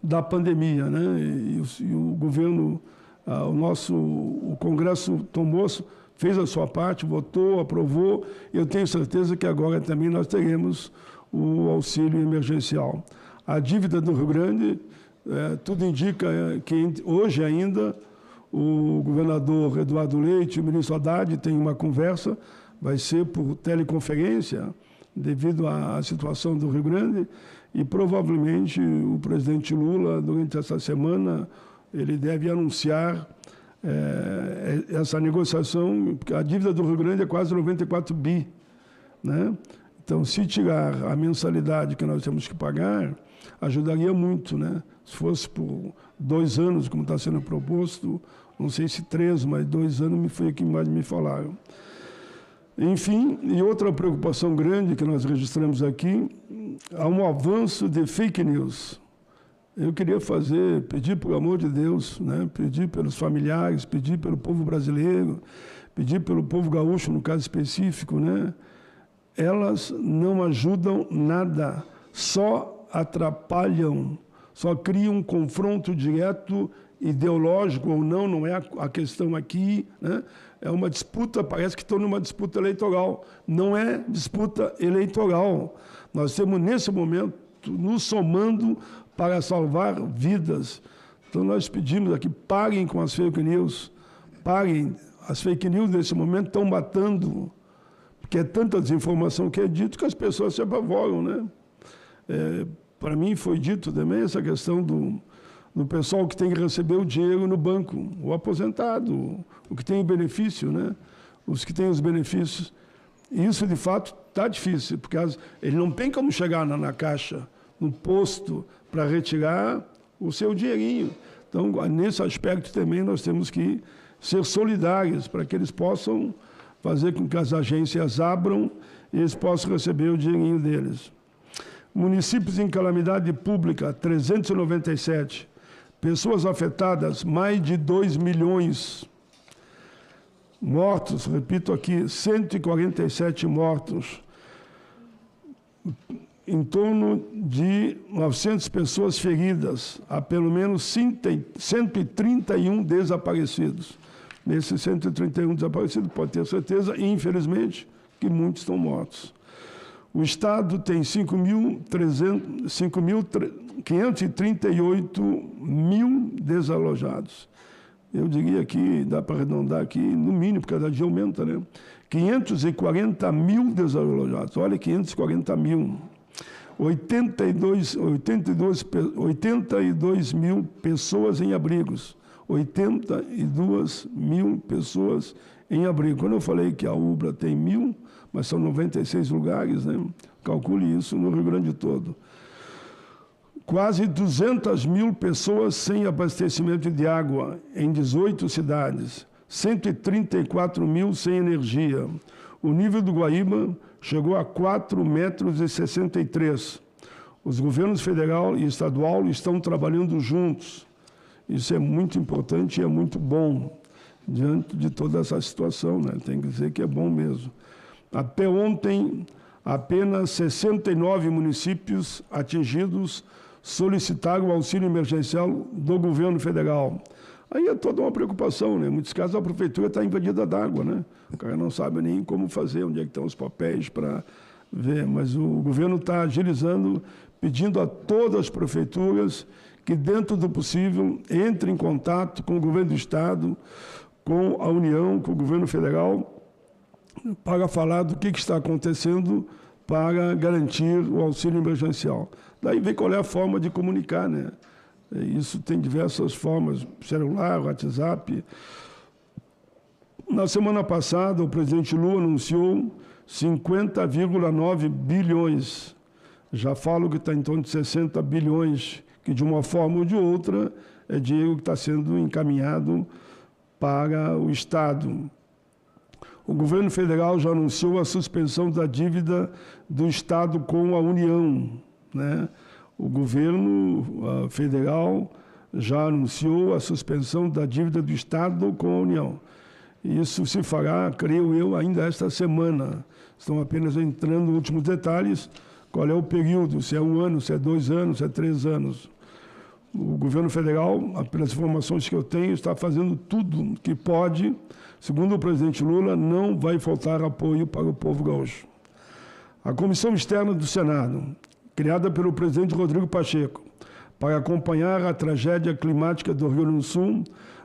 Speaker 8: da pandemia, né? E o governo, o Congresso fez a sua parte, votou, aprovou. Eu tenho certeza que agora também nós teremos o auxílio emergencial. A dívida do Rio Grande, tudo indica que hoje ainda o governador Eduardo Leite e o ministro Haddad têm uma conversa, vai ser por teleconferência, devido à situação do Rio Grande, e provavelmente o presidente Lula, durante essa semana, ele deve anunciar essa negociação, porque a dívida do Rio Grande é quase 94 bi, né? Então, se tirar a mensalidade que nós temos que pagar, ajudaria muito, né? Se fosse por 2 anos, como está sendo proposto, não sei se 3, mas 2 anos foi o que mais me falaram. Enfim, e outra preocupação grande que nós registramos aqui, há um avanço de fake news. Eu queria pedir, por amor de Deus, né? Pedir pelos familiares, pedir pelo povo brasileiro, pedir pelo povo gaúcho, no caso específico, né? Elas não ajudam nada, só atrapalham, só criam um confronto direto, ideológico ou não é a questão aqui, né? É uma disputa, parece que estão numa disputa eleitoral. Não é disputa eleitoral. Nós estamos, nesse momento, nos somando para salvar vidas. Então, nós pedimos aqui, parem com as fake news, parem. As fake news, nesse momento, estão matando, porque é tanta desinformação que é dito que as pessoas se apavoram, né? Para mim, foi dito também essa questão do pessoal que tem que receber o dinheiro no banco, o aposentado, o que tem o benefício, né? Os que têm os benefícios. E isso, de fato, está difícil, porque ele não tem como chegar na caixa, no posto, para retirar o seu dinheirinho. Então, nesse aspecto também, nós temos que ser solidários para que eles possam fazer com que as agências abram e eles possam receber o dinheirinho deles. Municípios em calamidade pública, 397. Pessoas afetadas, mais de 2 milhões. Mortos, repito aqui, 147 mortos. Em torno de 900 pessoas feridas, há pelo menos 131 desaparecidos. Nesses 131 desaparecidos, pode ter certeza, infelizmente, que muitos estão mortos. O Estado tem 538 mil desalojados. Eu diria que, dá para arredondar aqui, no mínimo, porque cada dia aumenta, né? 540 mil desalojados. Olha, 540 mil. 82 mil pessoas em abrigos. 82 mil pessoas em abrigo. Quando eu falei que a UBRA tem 1.000, mas são 96 lugares, né? Calcule isso no Rio Grande todo. Quase 200 mil pessoas sem abastecimento de água em 18 cidades. 134 mil sem energia. O nível do Guaíba chegou a 4,63 metros. Os governos federal e estadual estão trabalhando juntos. Isso é muito importante e é muito bom diante de toda essa situação, né? Tem que dizer que é bom mesmo. Até ontem, apenas 69 municípios atingidos solicitaram o auxílio emergencial do governo federal. Aí é toda uma preocupação, né? Em muitos casos a prefeitura está invadida d'água, né? O cara não sabe nem como fazer, onde é que estão os papéis para ver. Mas o governo está agilizando, pedindo a todas as prefeituras que, dentro do possível, entrem em contato com o governo do Estado, com a União, com o governo federal, para falar do que está acontecendo para garantir o auxílio emergencial. Daí vem qual é a forma de comunicar, né? Isso tem diversas formas, celular, WhatsApp. Na semana passada, o presidente Lula anunciou 50,9 bilhões. Já falo que está em torno de 60 bilhões, que de uma forma ou de outra é dinheiro que está sendo encaminhado para o Estado. O governo federal já anunciou a suspensão da dívida do Estado com a União, né? O governo federal já anunciou a suspensão da dívida do Estado com a União. Isso se fará, creio eu, ainda esta semana. Estão apenas entrando nos últimos detalhes, qual é o período, se é 1 ano, se é 2 anos, se é 3 anos. O governo federal, pelas informações que eu tenho, está fazendo tudo que pode. Segundo o presidente Lula, não vai faltar apoio para o povo gaúcho. A Comissão Externa do Senado, criada pelo presidente Rodrigo Pacheco, para acompanhar a tragédia climática do Rio Grande do Sul,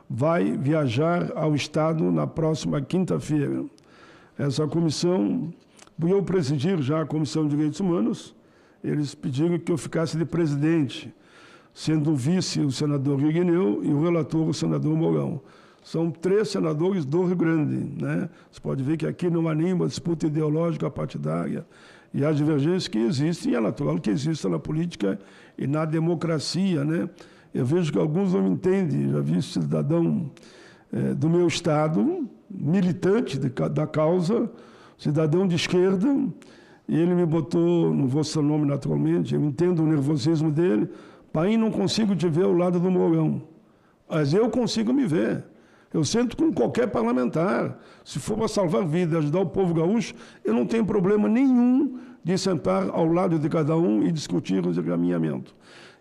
Speaker 8: vai viajar ao Estado na próxima quinta-feira. Essa comissão, eu presidir já a Comissão de Direitos Humanos, eles pediram que eu ficasse de presidente, sendo o vice o senador Irineu e o relator o senador Mourão. São 3 senadores do Rio Grande, né? Você pode ver que aqui não há nenhuma disputa ideológica partidária. E as divergências que existem, é natural que existam na política e na democracia, né? Eu vejo que alguns não me entendem. Já vi cidadão do meu estado, militante da causa, cidadão de esquerda, e ele me botou, não vou citar o nome naturalmente, eu entendo o nervosismo dele, pai, não consigo te ver ao lado do Mourão. Mas eu consigo me ver. Eu sento com qualquer parlamentar. Se for para salvar vidas, ajudar o povo gaúcho, eu não tenho problema nenhum de sentar ao lado de cada um e discutir os encaminhamentos.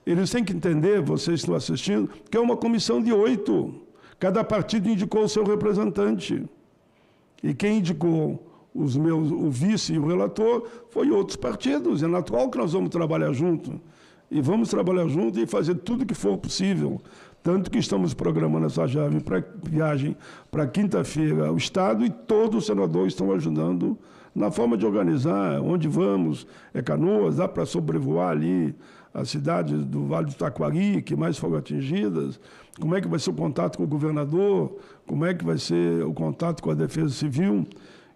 Speaker 8: Eles têm que entender, vocês estão assistindo, que é uma comissão de 8. Cada partido indicou o seu representante. E quem indicou o vice e o relator foi outros partidos. É natural que nós vamos trabalhar junto. E vamos trabalhar junto e fazer tudo o que for possível. Tanto que estamos programando essa viagem para quinta-feira ao Estado e todos os senadores estão ajudando na forma de organizar, onde vamos, é Canoas, dá para sobrevoar ali as cidades do Vale do Taquari, que mais foram atingidas, como é que vai ser o contato com o governador, como é que vai ser o contato com a Defesa Civil.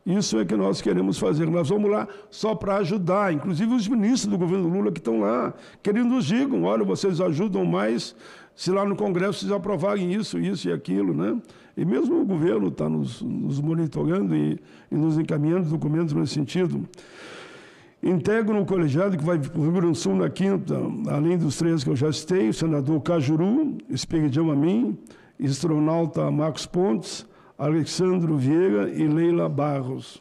Speaker 8: Isso é que nós queremos fazer. Nós vamos lá só para ajudar, inclusive os ministros do governo Lula que estão lá, que eles nos digam, olha, vocês ajudam mais se lá no Congresso vocês aprovarem isso e aquilo, né? E mesmo o governo está nos monitorando e nos encaminhando documentos nesse sentido. Integro o colegiado que vai para o Rio Grande do Sul na quinta, além dos 3 que eu já citei, o senador Cajuru, Esperidião Amin, astronauta Marcos Pontes, Alexandro Vieira e Leila Barros.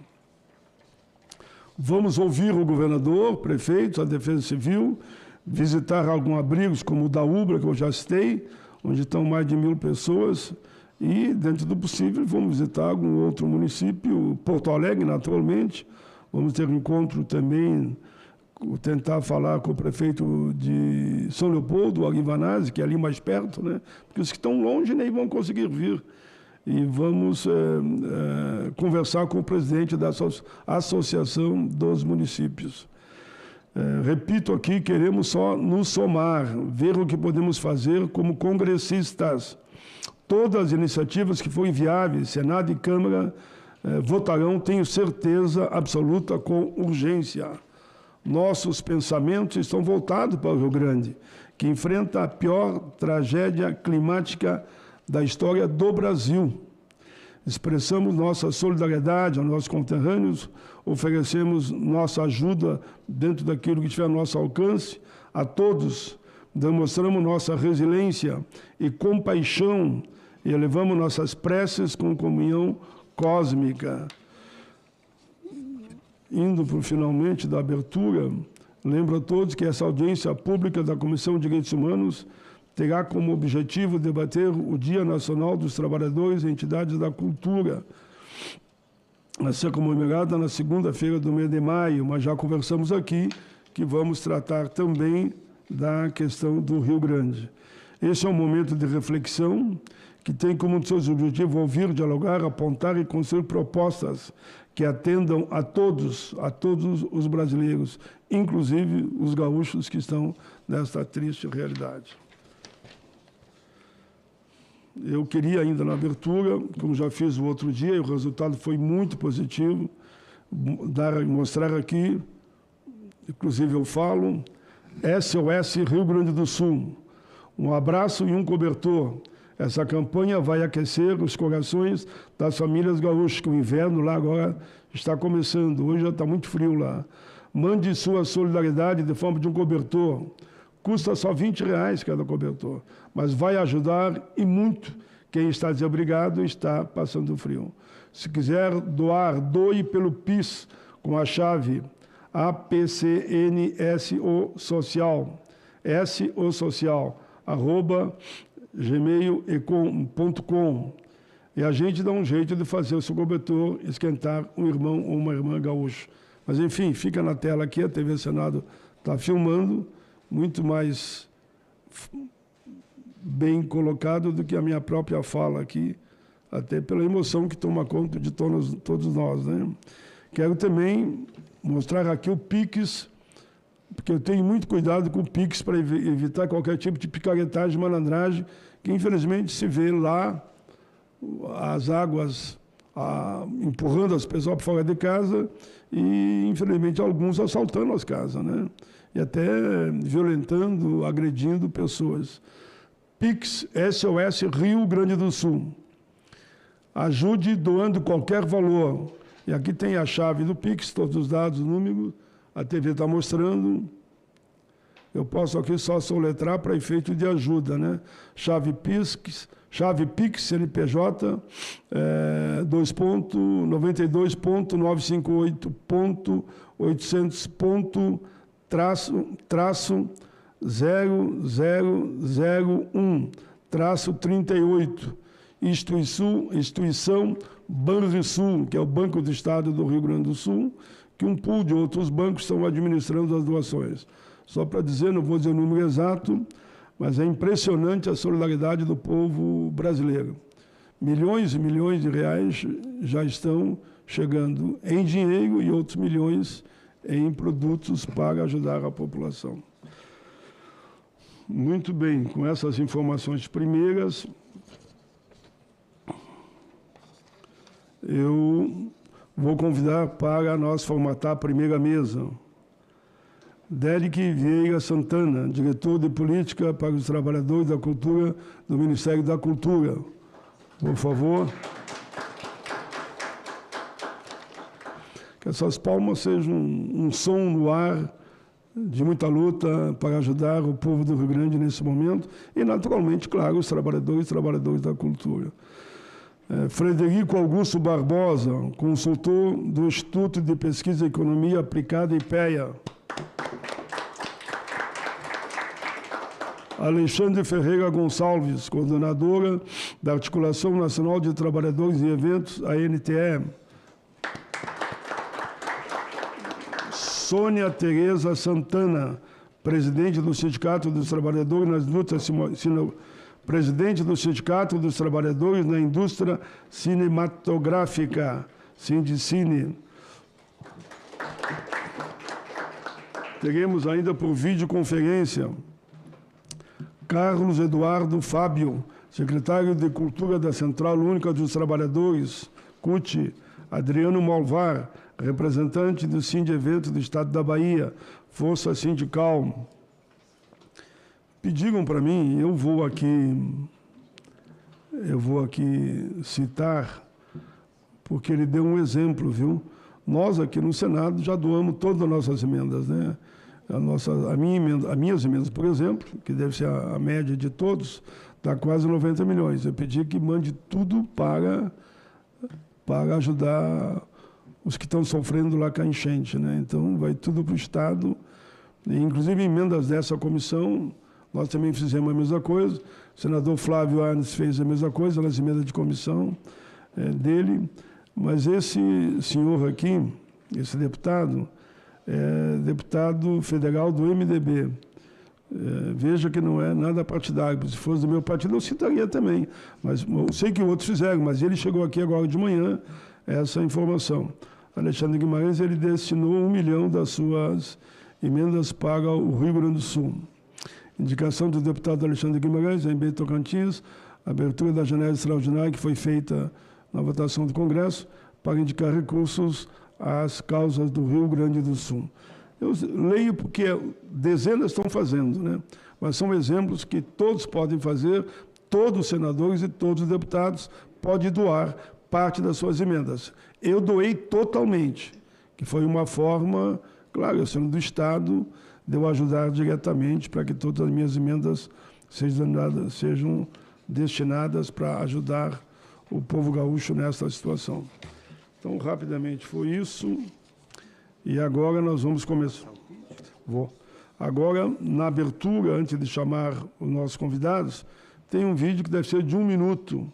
Speaker 8: Vamos ouvir o governador, prefeitos, a Defesa Civil, visitar alguns abrigos, como o da Ubra, que eu já citei, onde estão mais de 1000 pessoas, e, dentro do possível, vamos visitar algum outro município, Porto Alegre, naturalmente. Vamos ter um encontro também, tentar falar com o prefeito de São Leopoldo, Ari Vanazzi, que é ali mais perto, né? Porque os que estão longe nem vão conseguir vir. E vamos conversar com o presidente da Associação dos Municípios. Repito aqui, queremos só nos somar, ver o que podemos fazer como congressistas. Todas as iniciativas que forem viáveis, Senado e Câmara, votarão, tenho certeza absoluta, com urgência. Nossos pensamentos estão voltados para o Rio Grande, que enfrenta a pior tragédia climática da história do Brasil. Expressamos nossa solidariedade aos nossos conterrâneos, oferecemos nossa ajuda dentro daquilo que estiver ao nosso alcance a todos, demonstramos nossa resiliência e compaixão e elevamos nossas preces com comunhão cósmica. Indo para o finalmente da abertura, lembro a todos que essa audiência pública da Comissão de Direitos Humanos terá como objetivo debater o Dia Nacional dos Trabalhadores e Entidades da Cultura, a ser comemorada na segunda-feira do mês de maio, mas já conversamos aqui que vamos tratar também da questão do Rio Grande. Esse é um momento de reflexão que tem como seus objetivos ouvir, dialogar, apontar e construir propostas que atendam a todos os brasileiros, inclusive os gaúchos que estão nesta triste realidade. Eu queria ainda na abertura, como já fiz o outro dia, e o resultado foi muito positivo, mostrar aqui, inclusive eu falo, SOS Rio Grande do Sul, um abraço e um cobertor. Essa campanha vai aquecer os corações das famílias gaúchas, que o inverno lá agora está começando, hoje já está muito frio lá. Mande sua solidariedade de forma de um cobertor. Custa só R$20 cada cobertor, mas vai ajudar e muito quem está desabrigado e está passando frio. Se quiser doar, doe pelo PIS com a chave apcnsosocial, @gmail.com. E a gente dá um jeito de fazer o seu cobertor esquentar um irmão ou uma irmã gaúcho. Mas, enfim, fica na tela aqui, a TV Senado está filmando, muito mais bem colocado do que a minha própria fala aqui, até pela emoção que toma conta de todos nós, né? Quero também mostrar aqui o Pix, porque eu tenho muito cuidado com o Pix para evitar qualquer tipo de picaretagem, malandragem, que infelizmente se vê lá as águas empurrando as pessoas para fora de casa e, infelizmente, alguns assaltando as casas, né? E até violentando, agredindo pessoas. Pix SOS Rio Grande do Sul. Ajude doando qualquer valor. E aqui tem a chave do Pix, todos os dados, número, a TV está mostrando. Eu posso aqui só soletrar para efeito de ajuda, né? Chave Pix CNPJ 2.92.958.800.0001-38. Instituição Banrisul, que é o Banco do Estado do Rio Grande do Sul, que um pool de outros bancos estão administrando as doações. Só para dizer, não vou dizer o número exato, mas é impressionante a solidariedade do povo brasileiro. Milhões e milhões de reais já estão chegando em dinheiro e outros milhões em produtos para ajudar a população. Muito bem, com essas informações primeiras, eu vou convidar para nós formatar a primeira mesa. Derek Vieira Santana, diretor de Política para os Trabalhadores da Cultura do Ministério da Cultura. Por favor. Que essas palmas sejam um som no ar de muita luta para ajudar o povo do Rio Grande nesse momento e, naturalmente, claro, os trabalhadores e trabalhadoras da cultura. Frederico Augusto Barbosa, consultor do Instituto de Pesquisa e Economia Aplicada, IPEA. Alexandre Ferreira Gonçalves, coordenadora da Articulação Nacional de Trabalhadores em Eventos, ANTE. Sônia Tereza Santana, presidente do Sindicato dos Trabalhadores nas Lutas, presidente do Sindicato dos Trabalhadores na Indústria Cinematográfica, Sindicine. Teremos ainda por videoconferência Carlos Eduardo Fábio, secretário de Cultura da Central Única dos Trabalhadores, CUT. Adriano Malvar, representante do Sindevento do Estado da Bahia, Força Sindical. Pediram para mim, eu vou aqui citar, porque ele deu um exemplo, viu? Nós aqui no Senado já doamos todas as nossas emendas, né? As minhas emendas, por exemplo, que deve ser a média de todos, dá quase 90 milhões. Eu pedi que mande tudo para ajudar os que estão sofrendo lá com a enchente, né? Então, vai tudo para o Estado. E, inclusive, emendas dessa comissão, nós também fizemos a mesma coisa. O senador Flávio Arnes fez a mesma coisa, nas emendas de comissão dele. Mas esse senhor aqui, esse deputado, é deputado federal do MDB. Veja que não é nada partidário. Se fosse do meu partido, eu citaria também. Mas eu sei que outros fizeram, mas ele chegou aqui agora de manhã, essa informação. Alexandre Guimarães, ele destinou 1 milhão das suas emendas para o Rio Grande do Sul. Indicação do deputado Alexandre Guimarães, em Bento Tocantins, abertura da janela extraordinária que foi feita na votação do Congresso para indicar recursos às causas do Rio Grande do Sul. Eu leio porque dezenas estão fazendo, né? Mas são exemplos que todos podem fazer, todos os senadores e todos os deputados podem doar parte das suas emendas. Eu doei totalmente, que foi uma forma, claro, eu sendo do Estado, de eu ajudar diretamente para que todas as minhas emendas sejam destinadas para ajudar o povo gaúcho nessa situação. Então, rapidamente foi isso. E agora nós vamos começar. Agora, na abertura, antes de chamar os nossos convidados, tem um vídeo que deve ser de 1 minuto.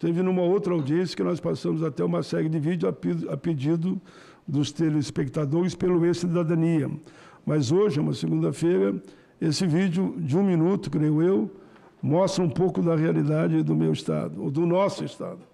Speaker 8: Teve numa outra audiência que nós passamos até uma série de vídeos a pedido dos telespectadores pelo E-Cidadania. Mas hoje, é uma segunda-feira, esse vídeo de 1 minuto, creio eu, mostra um pouco da realidade do meu estado, ou do nosso estado.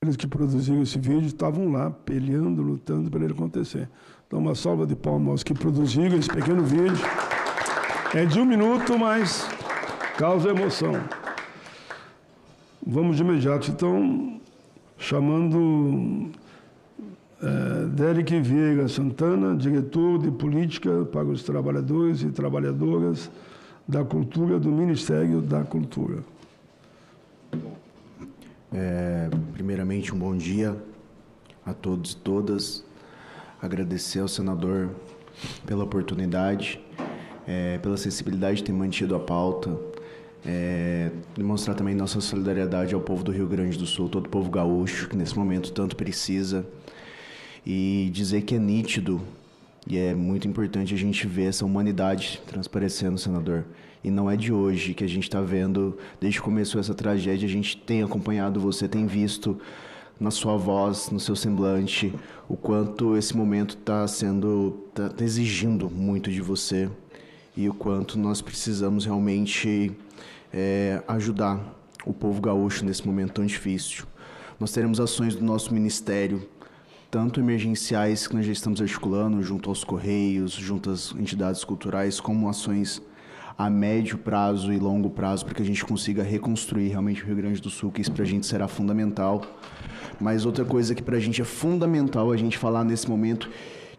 Speaker 8: Eles que produziram esse vídeo estavam lá, peleando, lutando para ele acontecer. Então, uma salva de palmas aos que produziram esse pequeno vídeo. É de 1 minuto, mas causa emoção. Vamos de imediato, então, chamando Derek Vieira Santana, diretor de Política para os Trabalhadores e Trabalhadoras da Cultura do Ministério da Cultura.
Speaker 11: Primeiramente, um bom dia a todos e todas. Agradecer ao senador pela oportunidade, pela sensibilidade de ter mantido a pauta, demonstrar também nossa solidariedade ao povo do Rio Grande do Sul, todo o povo gaúcho, que nesse momento tanto precisa, e dizer que é nítido E é muito importante a gente ver essa humanidade transparecendo, senador. E não é de hoje que a gente está vendo, desde que começou essa tragédia, a gente tem acompanhado você, tem visto na sua voz, no seu semblante, o quanto esse momento está exigindo muito de você e o quanto nós precisamos realmente ajudar o povo gaúcho nesse momento tão difícil. Nós teremos ações do nosso ministério, tanto emergenciais, que nós já estamos articulando junto aos Correios, junto às entidades culturais, como ações a médio prazo e longo prazo, para que a gente consiga reconstruir realmente o Rio Grande do Sul, que isso para a gente será fundamental. Mas outra coisa que para a gente é fundamental a gente falar nesse momento,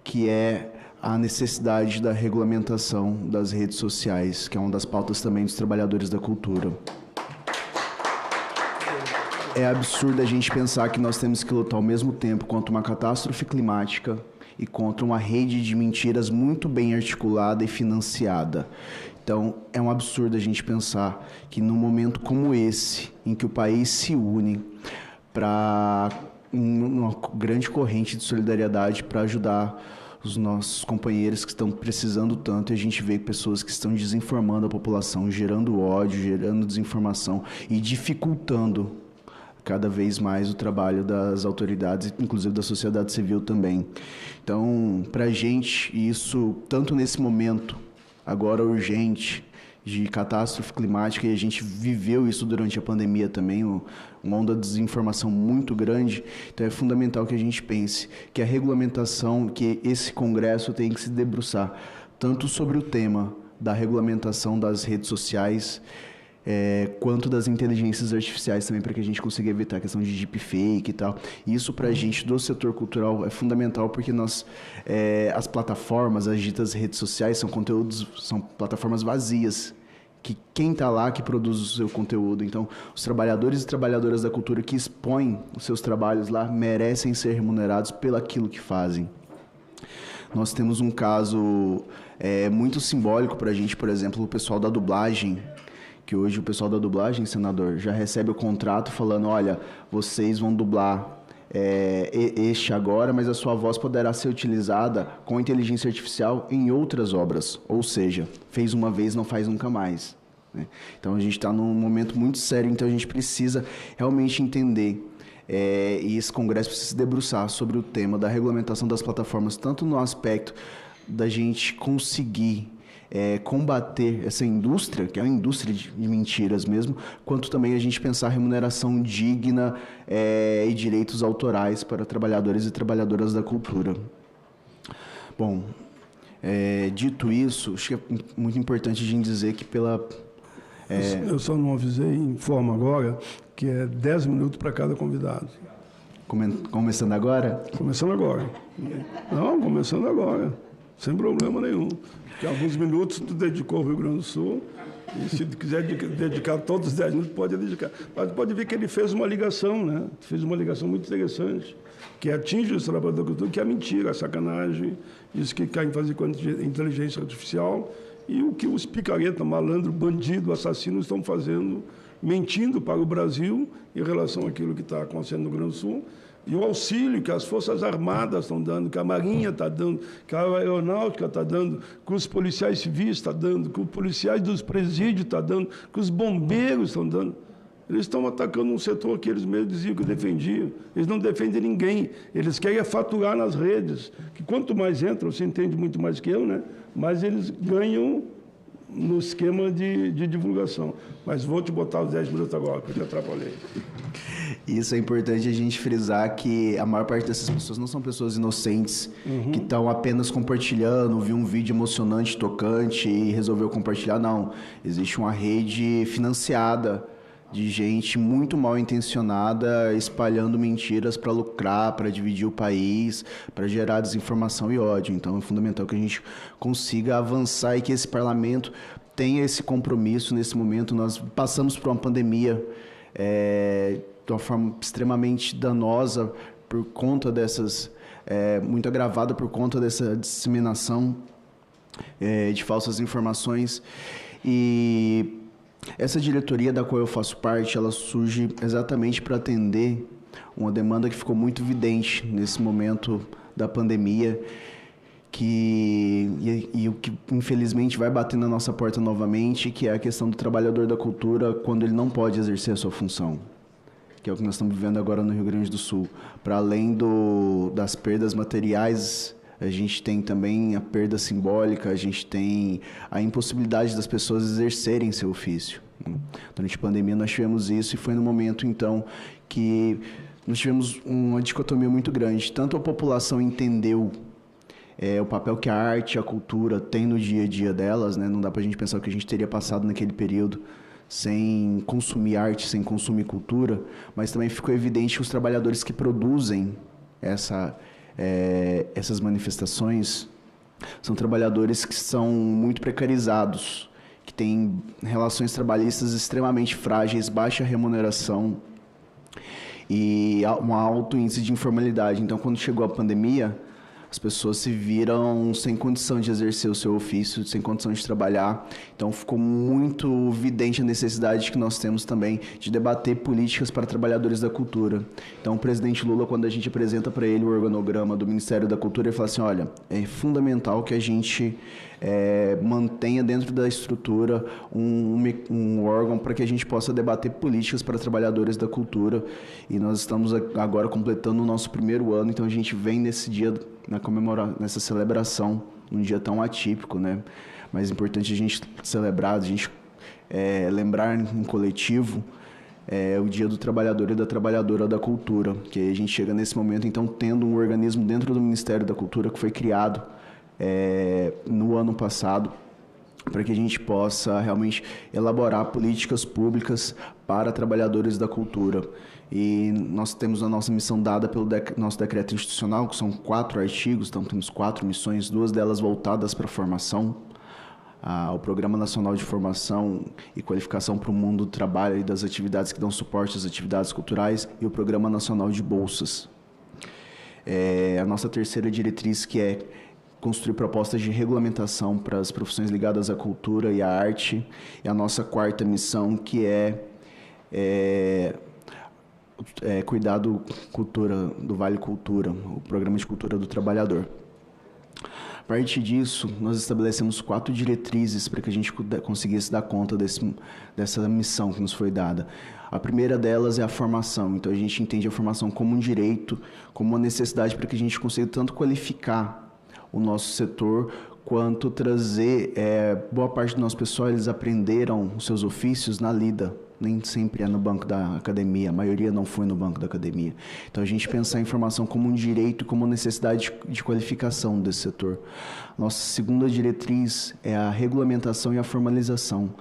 Speaker 11: que é a necessidade da regulamentação das redes sociais, que é uma das pautas também dos trabalhadores da cultura. É absurdo a gente pensar que nós temos que lutar ao mesmo tempo contra uma catástrofe climática e contra uma rede de mentiras muito bem articulada e financiada. Então, é um absurdo a gente pensar que num momento como esse, em que o país se une para uma grande corrente de solidariedade para ajudar os nossos companheiros que estão precisando tanto, e a gente vê pessoas que estão desinformando a população, gerando ódio, gerando desinformação e dificultando cada vez mais o trabalho das autoridades, inclusive da sociedade civil também. Então, para a gente, isso, tanto nesse momento, agora urgente, de catástrofe climática, e a gente viveu isso durante a pandemia também, uma onda de desinformação muito grande, então é fundamental que a gente pense que a regulamentação, que esse Congresso tem que se debruçar, tanto sobre o tema da regulamentação das redes sociais, quanto das inteligências artificiais também, para que a gente consiga evitar a questão de deepfake e tal. E isso para a gente do setor cultural é fundamental, porque as plataformas, as ditas redes sociais, são plataformas vazias, que quem está lá que produz o seu conteúdo. Então, os trabalhadores e trabalhadoras da cultura que expõem os seus trabalhos lá merecem ser remunerados pelo aquilo que fazem. Nós temos um caso muito simbólico para a gente, por exemplo, o pessoal da dublagem, que hoje o pessoal da dublagem, senador, já recebe o contrato falando, olha, vocês vão dublar este agora, mas a sua voz poderá ser utilizada com inteligência artificial em outras obras. Ou seja, fez uma vez, não faz nunca mais, né? Então a gente está num momento muito sério, então a gente precisa realmente entender e esse Congresso precisa se debruçar sobre o tema da regulamentação das plataformas, tanto no aspecto da gente conseguir combater essa indústria, que é uma indústria de mentiras mesmo, quanto também a gente pensar remuneração digna e direitos autorais para trabalhadores e trabalhadoras da cultura. Bom, dito isso, acho que é muito importante a gente dizer que
Speaker 8: Eu só não avisei, informo agora, que é 10 minutos para cada convidado.
Speaker 11: Começando agora?
Speaker 8: Começando agora. Não, começando agora. Sem problema nenhum. Que alguns minutos tu dedicou ao Rio Grande do Sul, e se tu quiser dedicar todos os 10 minutos, pode dedicar. Mas pode ver que ele fez uma ligação, né? Fez uma ligação muito interessante, que atinge os trabalhadores da cultura, que é mentira, a sacanagem, isso que querem fazer com a inteligência artificial, e o que os picareta, malandro, bandido, assassinos estão fazendo, mentindo para o Brasil em relação àquilo que está acontecendo no Rio Grande do Sul. E o auxílio que as Forças Armadas estão dando, que a Marinha está dando, que a Aeronáutica está dando, que os policiais civis estão dando, que os policiais dos presídios estão dando, que os bombeiros estão dando. Eles estão atacando um setor que eles mesmos diziam que defendiam. Eles não defendem ninguém. Eles querem faturar nas redes. Que quanto mais entra, você entende muito mais que eu, né? Mas eles ganham no esquema de divulgação. Mas vou te botar os 10 minutos agora, porque eu te atrapalhei.
Speaker 11: Isso é importante a gente frisar, que a maior parte dessas pessoas não são pessoas inocentes, que estão apenas compartilhando, viu um vídeo emocionante, tocante e resolveu compartilhar. Não, existe uma rede financiada de gente muito mal intencionada espalhando mentiras para lucrar, para dividir o país, para gerar desinformação e ódio. Então é fundamental que a gente consiga avançar e que esse parlamento tenha esse compromisso nesse momento. Nós passamos por uma pandemia de uma forma extremamente danosa por conta dessas, muito agravada por conta dessa disseminação de falsas informações. E essa diretoria da qual eu faço parte, ela surge exatamente para atender uma demanda que ficou muito evidente nesse momento da pandemia, e o que infelizmente vai bater na nossa porta novamente, que é a questão do trabalhador da cultura quando ele não pode exercer a sua função, que é o que nós estamos vivendo agora no Rio Grande do Sul. Para além das perdas materiais, a gente tem também a perda simbólica, a gente tem a impossibilidade das pessoas exercerem seu ofício. Durante a pandemia nós tivemos isso, e foi no momento então que nós tivemos uma dicotomia muito grande. Tanto a população entendeu o papel que a arte e a cultura têm no dia a dia delas, né? Não dá para a gente pensar o que a gente teria passado naquele período sem consumir arte, sem consumir cultura, mas também ficou evidente que os trabalhadores que produzem essas manifestações são trabalhadores que são muito precarizados, que têm relações trabalhistas extremamente frágeis, baixa remuneração e um alto índice de informalidade. Então, quando chegou a pandemia, as pessoas se viram sem condição de exercer o seu ofício, sem condição de trabalhar. Então, ficou muito evidente a necessidade que nós temos também de debater políticas para trabalhadores da cultura. Então, o presidente Lula, quando a gente apresenta para ele o organograma do Ministério da Cultura, ele fala assim, olha, é fundamental que a gente mantenha dentro da estrutura um órgão para que a gente possa debater políticas para trabalhadores da cultura. E nós estamos agora completando o nosso primeiro ano, então a gente vem nesse dia, nessa celebração, um dia tão atípico, né? Mas é importante a gente celebrar, a gente lembrar em coletivo o Dia do Trabalhador e da Trabalhadora da Cultura, que a gente chega nesse momento, então, tendo um organismo dentro do Ministério da Cultura que foi criado no ano passado, para que a gente possa realmente elaborar políticas públicas para trabalhadores da cultura. E nós temos a nossa missão dada pelo nosso decreto institucional, que são 4 artigos, então temos 4 missões, 2 delas voltadas para a formação, o Programa Nacional de Formação e Qualificação para o Mundo do Trabalho e das atividades que dão suporte às atividades culturais, e o Programa Nacional de Bolsas. A nossa terceira diretriz, que é construir propostas de regulamentação para as profissões ligadas à cultura e à arte, e a nossa quarta missão, que cuidar do Vale Cultura, o Programa de Cultura do Trabalhador. A partir disso, nós estabelecemos 4 diretrizes para que a gente conseguisse dar conta dessa missão que nos foi dada. A primeira delas é a formação. Então, a gente entende a formação como um direito, como uma necessidade para que a gente consiga tanto qualificar o nosso setor, quanto trazer boa parte do nosso pessoal, eles aprenderam os seus ofícios na lida, nem sempre é no banco da academia, a maioria não foi no banco da academia. Então, a gente pensar em formação como um direito, como necessidade de qualificação desse setor. Nossa segunda diretriz é a regulamentação e a formalização.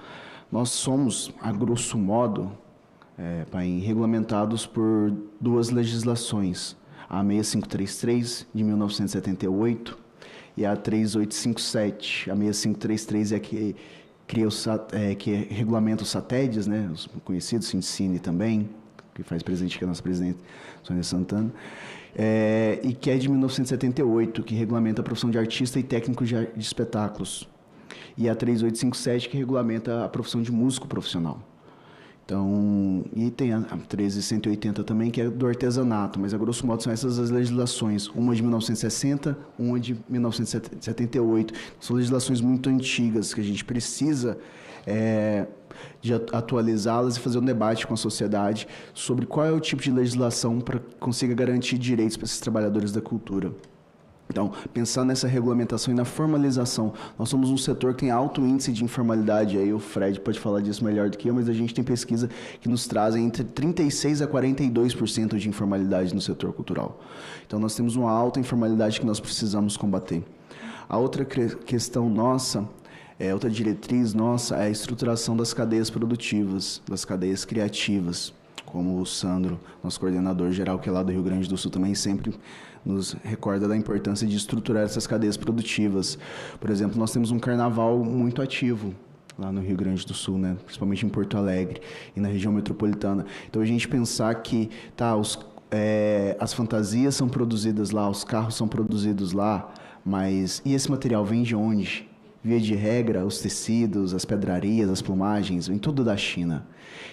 Speaker 11: Nós somos, a grosso modo, regulamentados por 2 legislações, a 6533, de 1978, e a 3857. A 6533 é que que regulamenta os SATEDs, né, os conhecidos, Sindicine também, que faz presente aqui a nossa presidente Sônia Santana, e que é de 1978, que regulamenta a profissão de artista e técnico de espetáculos. E a 3857, que regulamenta a profissão de músico profissional. Então, e tem a 13180 também, que é do artesanato, mas a grosso modo são essas as legislações, uma de 1960, uma de 1978. São legislações muito antigas que a gente precisa de atualizá-las e fazer um debate com a sociedade sobre qual é o tipo de legislação para que consiga garantir direitos para esses trabalhadores da cultura. Então, pensar nessa regulamentação e na formalização. Nós somos um setor que tem alto índice de informalidade, aí o Fred pode falar disso melhor do que eu, mas a gente tem pesquisa que nos trazem entre 36% a 42% de informalidade no setor cultural. Então, nós temos uma alta informalidade que nós precisamos combater. A outra questão nossa, outra diretriz nossa, é a estruturação das cadeias produtivas, das cadeias criativas, como o Sandro, nosso coordenador geral, que é lá do Rio Grande do Sul, também sempre nos recorda da importância de estruturar essas cadeias produtivas. Por exemplo, nós temos um carnaval muito ativo lá no Rio Grande do Sul, né? Principalmente em Porto Alegre e na região metropolitana. Então, a gente pensar que as fantasias são produzidas lá, os carros são produzidos lá, mas e esse material vem de onde? via de regra, os tecidos, as pedrarias, as plumagens, vem tudo da China.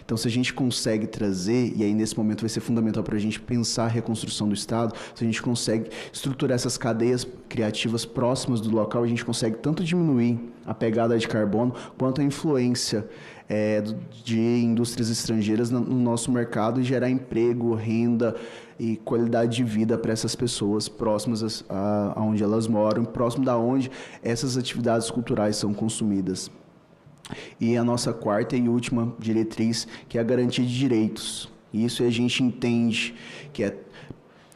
Speaker 11: Então, se a gente consegue trazer, e aí nesse momento vai ser fundamental para a gente pensar a reconstrução do Estado, se a gente consegue estruturar essas cadeias criativas próximas do local, a gente consegue tanto diminuir a pegada de carbono, quanto a influência de indústrias estrangeiras no nosso mercado e gerar emprego, renda e qualidade de vida para essas pessoas próximas aonde elas moram, próximo da onde essas atividades culturais são consumidas. E a nossa quarta e última diretriz, que é a garantia de direitos. Isso a gente entende que é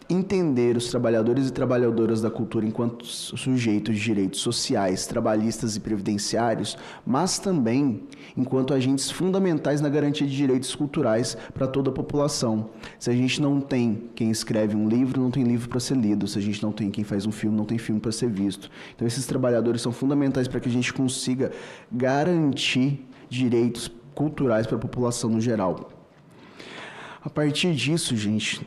Speaker 11: entender os trabalhadores e trabalhadoras da cultura enquanto sujeitos de direitos sociais, trabalhistas e previdenciários, mas também enquanto agentes fundamentais na garantia de direitos culturais para toda a população. Se a gente não tem quem escreve um livro, não tem livro para ser lido. Se a gente não tem quem faz um filme, não tem filme para ser visto. Então, esses trabalhadores são fundamentais para que a gente consiga garantir direitos culturais para a população no geral. A partir disso, gente,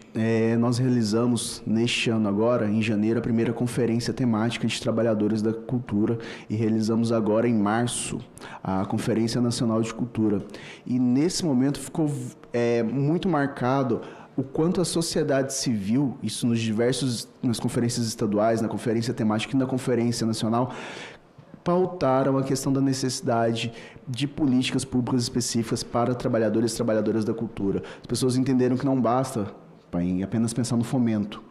Speaker 11: nós realizamos neste ano agora, em janeiro, a primeira conferência temática de trabalhadores da cultura e realizamos agora, em março, a Conferência Nacional de Cultura. E nesse momento ficou muito marcado o quanto a sociedade civil, isso nas conferências estaduais, na conferência temática e na conferência nacional, pautaram a questão da necessidade de políticas públicas específicas para trabalhadores e trabalhadoras da cultura. As pessoas entenderam que não basta apenas pensar no fomento,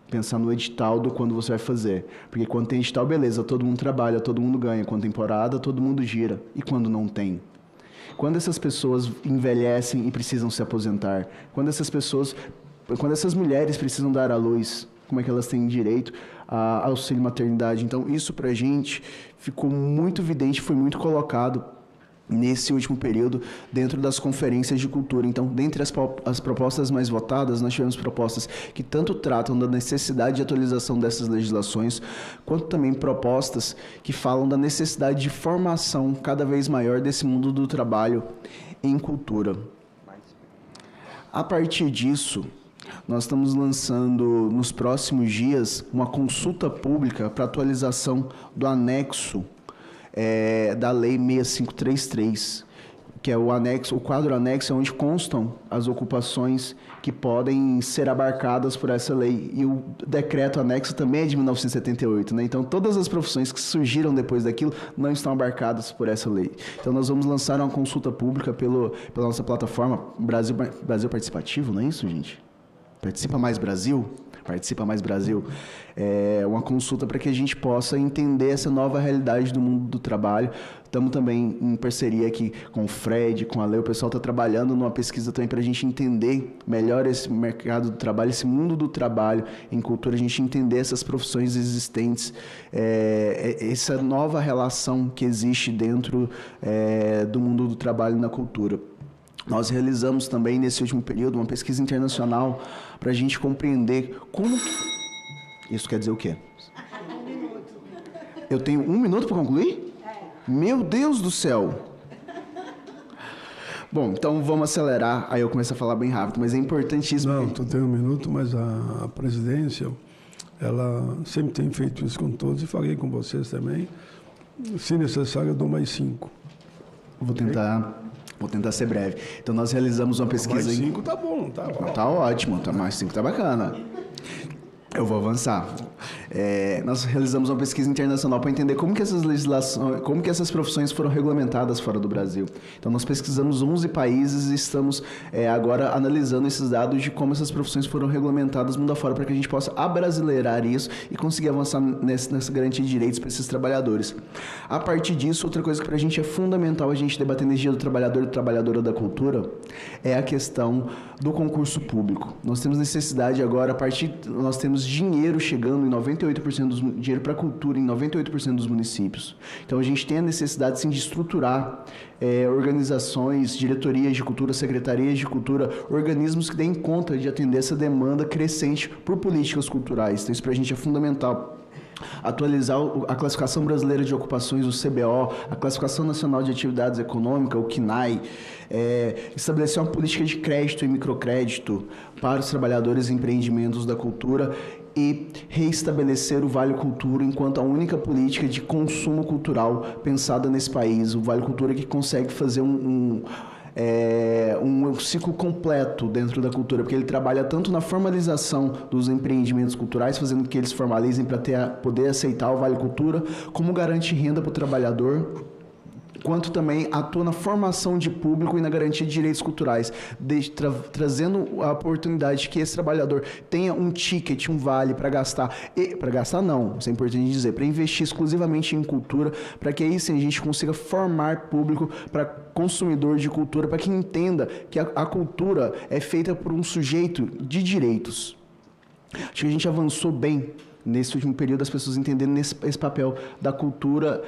Speaker 11: pensar no edital do quando você vai fazer. Porque quando tem edital, beleza, todo mundo trabalha, todo mundo ganha. Quando tem temporada, todo mundo gira. E quando não tem? Quando essas pessoas envelhecem e precisam se aposentar? Quando essas mulheres precisam dar à luz? Como é que elas têm direito a auxílio maternidade? Então, isso para a gente ficou muito evidente, foi muito colocado nesse último período dentro das conferências de cultura. Então, dentre as propostas mais votadas, nós tivemos propostas que tanto tratam da necessidade de atualização dessas legislações, quanto também propostas que falam da necessidade de formação cada vez maior desse mundo do trabalho em cultura. A partir disso, nós estamos lançando, nos próximos dias, uma consulta pública para atualização do anexo da Lei 6533, que é o quadro anexo, onde constam as ocupações que podem ser abarcadas por essa lei. E o decreto anexo também é de 1978, né? Então, todas as profissões que surgiram depois daquilo não estão abarcadas por essa lei. Então, nós vamos lançar uma consulta pública pela nossa plataforma Brasil Participativo, não é isso, gente? Participa Mais Brasil? Participa Mais Brasil. É uma consulta para que a gente possa entender essa nova realidade do mundo do trabalho. Estamos também em parceria aqui com o Fred, com a Lei. O pessoal está trabalhando numa pesquisa também para a gente entender melhor esse mercado do trabalho, esse mundo do trabalho em cultura, a gente entender essas profissões existentes, essa nova relação que existe dentro do mundo do trabalho na cultura. Nós realizamos também, nesse último período, uma pesquisa internacional para a gente compreender como... Isso quer dizer o quê? Eu tenho 1 minuto para concluir? Meu Deus do céu! Bom, então vamos acelerar, aí eu começo a falar bem rápido, mas é importantíssimo...
Speaker 8: Não, tu tem 1 minuto, mas a presidência, ela sempre tem feito isso com todos, e falei com vocês também. Se necessário, eu dou mais 5.
Speaker 11: Vou tentar ser breve. Então, nós realizamos uma pesquisa...
Speaker 8: Mais 5 tá bom, tá bom.
Speaker 11: Tá ótimo, mais 5 tá bacana. Eu vou avançar. Nós realizamos uma pesquisa internacional para entender como que essas legislações, como que essas profissões foram regulamentadas fora do Brasil. Então, nós pesquisamos 11 países e estamos agora analisando esses dados de como essas profissões foram regulamentadas mundo afora, para que a gente possa abrasileirar isso e conseguir avançar nessa garantia de direitos para esses trabalhadores. A partir disso, outra coisa que para a gente é fundamental a gente debater nesse dia do trabalhador e trabalhadora da cultura é a questão do concurso público. Nós temos necessidade agora, nós temos dinheiro chegando em 98% dinheiro para a cultura em 98% dos municípios. Então, a gente tem a necessidade, sim, de estruturar organizações, diretorias de cultura, secretarias de cultura, organismos que deem conta de atender essa demanda crescente por políticas culturais. Então, isso para a gente é fundamental. Atualizar a Classificação Brasileira de Ocupações, o CBO, a Classificação Nacional de Atividades Econômicas, o CNAE, estabelecer uma política de crédito e microcrédito para os trabalhadores e empreendimentos da cultura e reestabelecer o Vale Cultura enquanto a única política de consumo cultural pensada nesse país. O Vale Cultura que consegue fazer um ciclo completo dentro da cultura, porque ele trabalha tanto na formalização dos empreendimentos culturais, fazendo com que eles formalizem para poder aceitar o Vale Cultura, como garante renda para o trabalhador, quanto também atua na formação de público e na garantia de direitos culturais, trazendo a oportunidade de que esse trabalhador tenha um ticket, um vale para gastar, não, isso é importante dizer, para investir exclusivamente em cultura, para que aí sim a gente consiga formar público para consumidor de cultura, para que entenda que a cultura é feita por um sujeito de direitos. Acho que a gente avançou bem nesse último período, as pessoas entendendo esse papel da cultura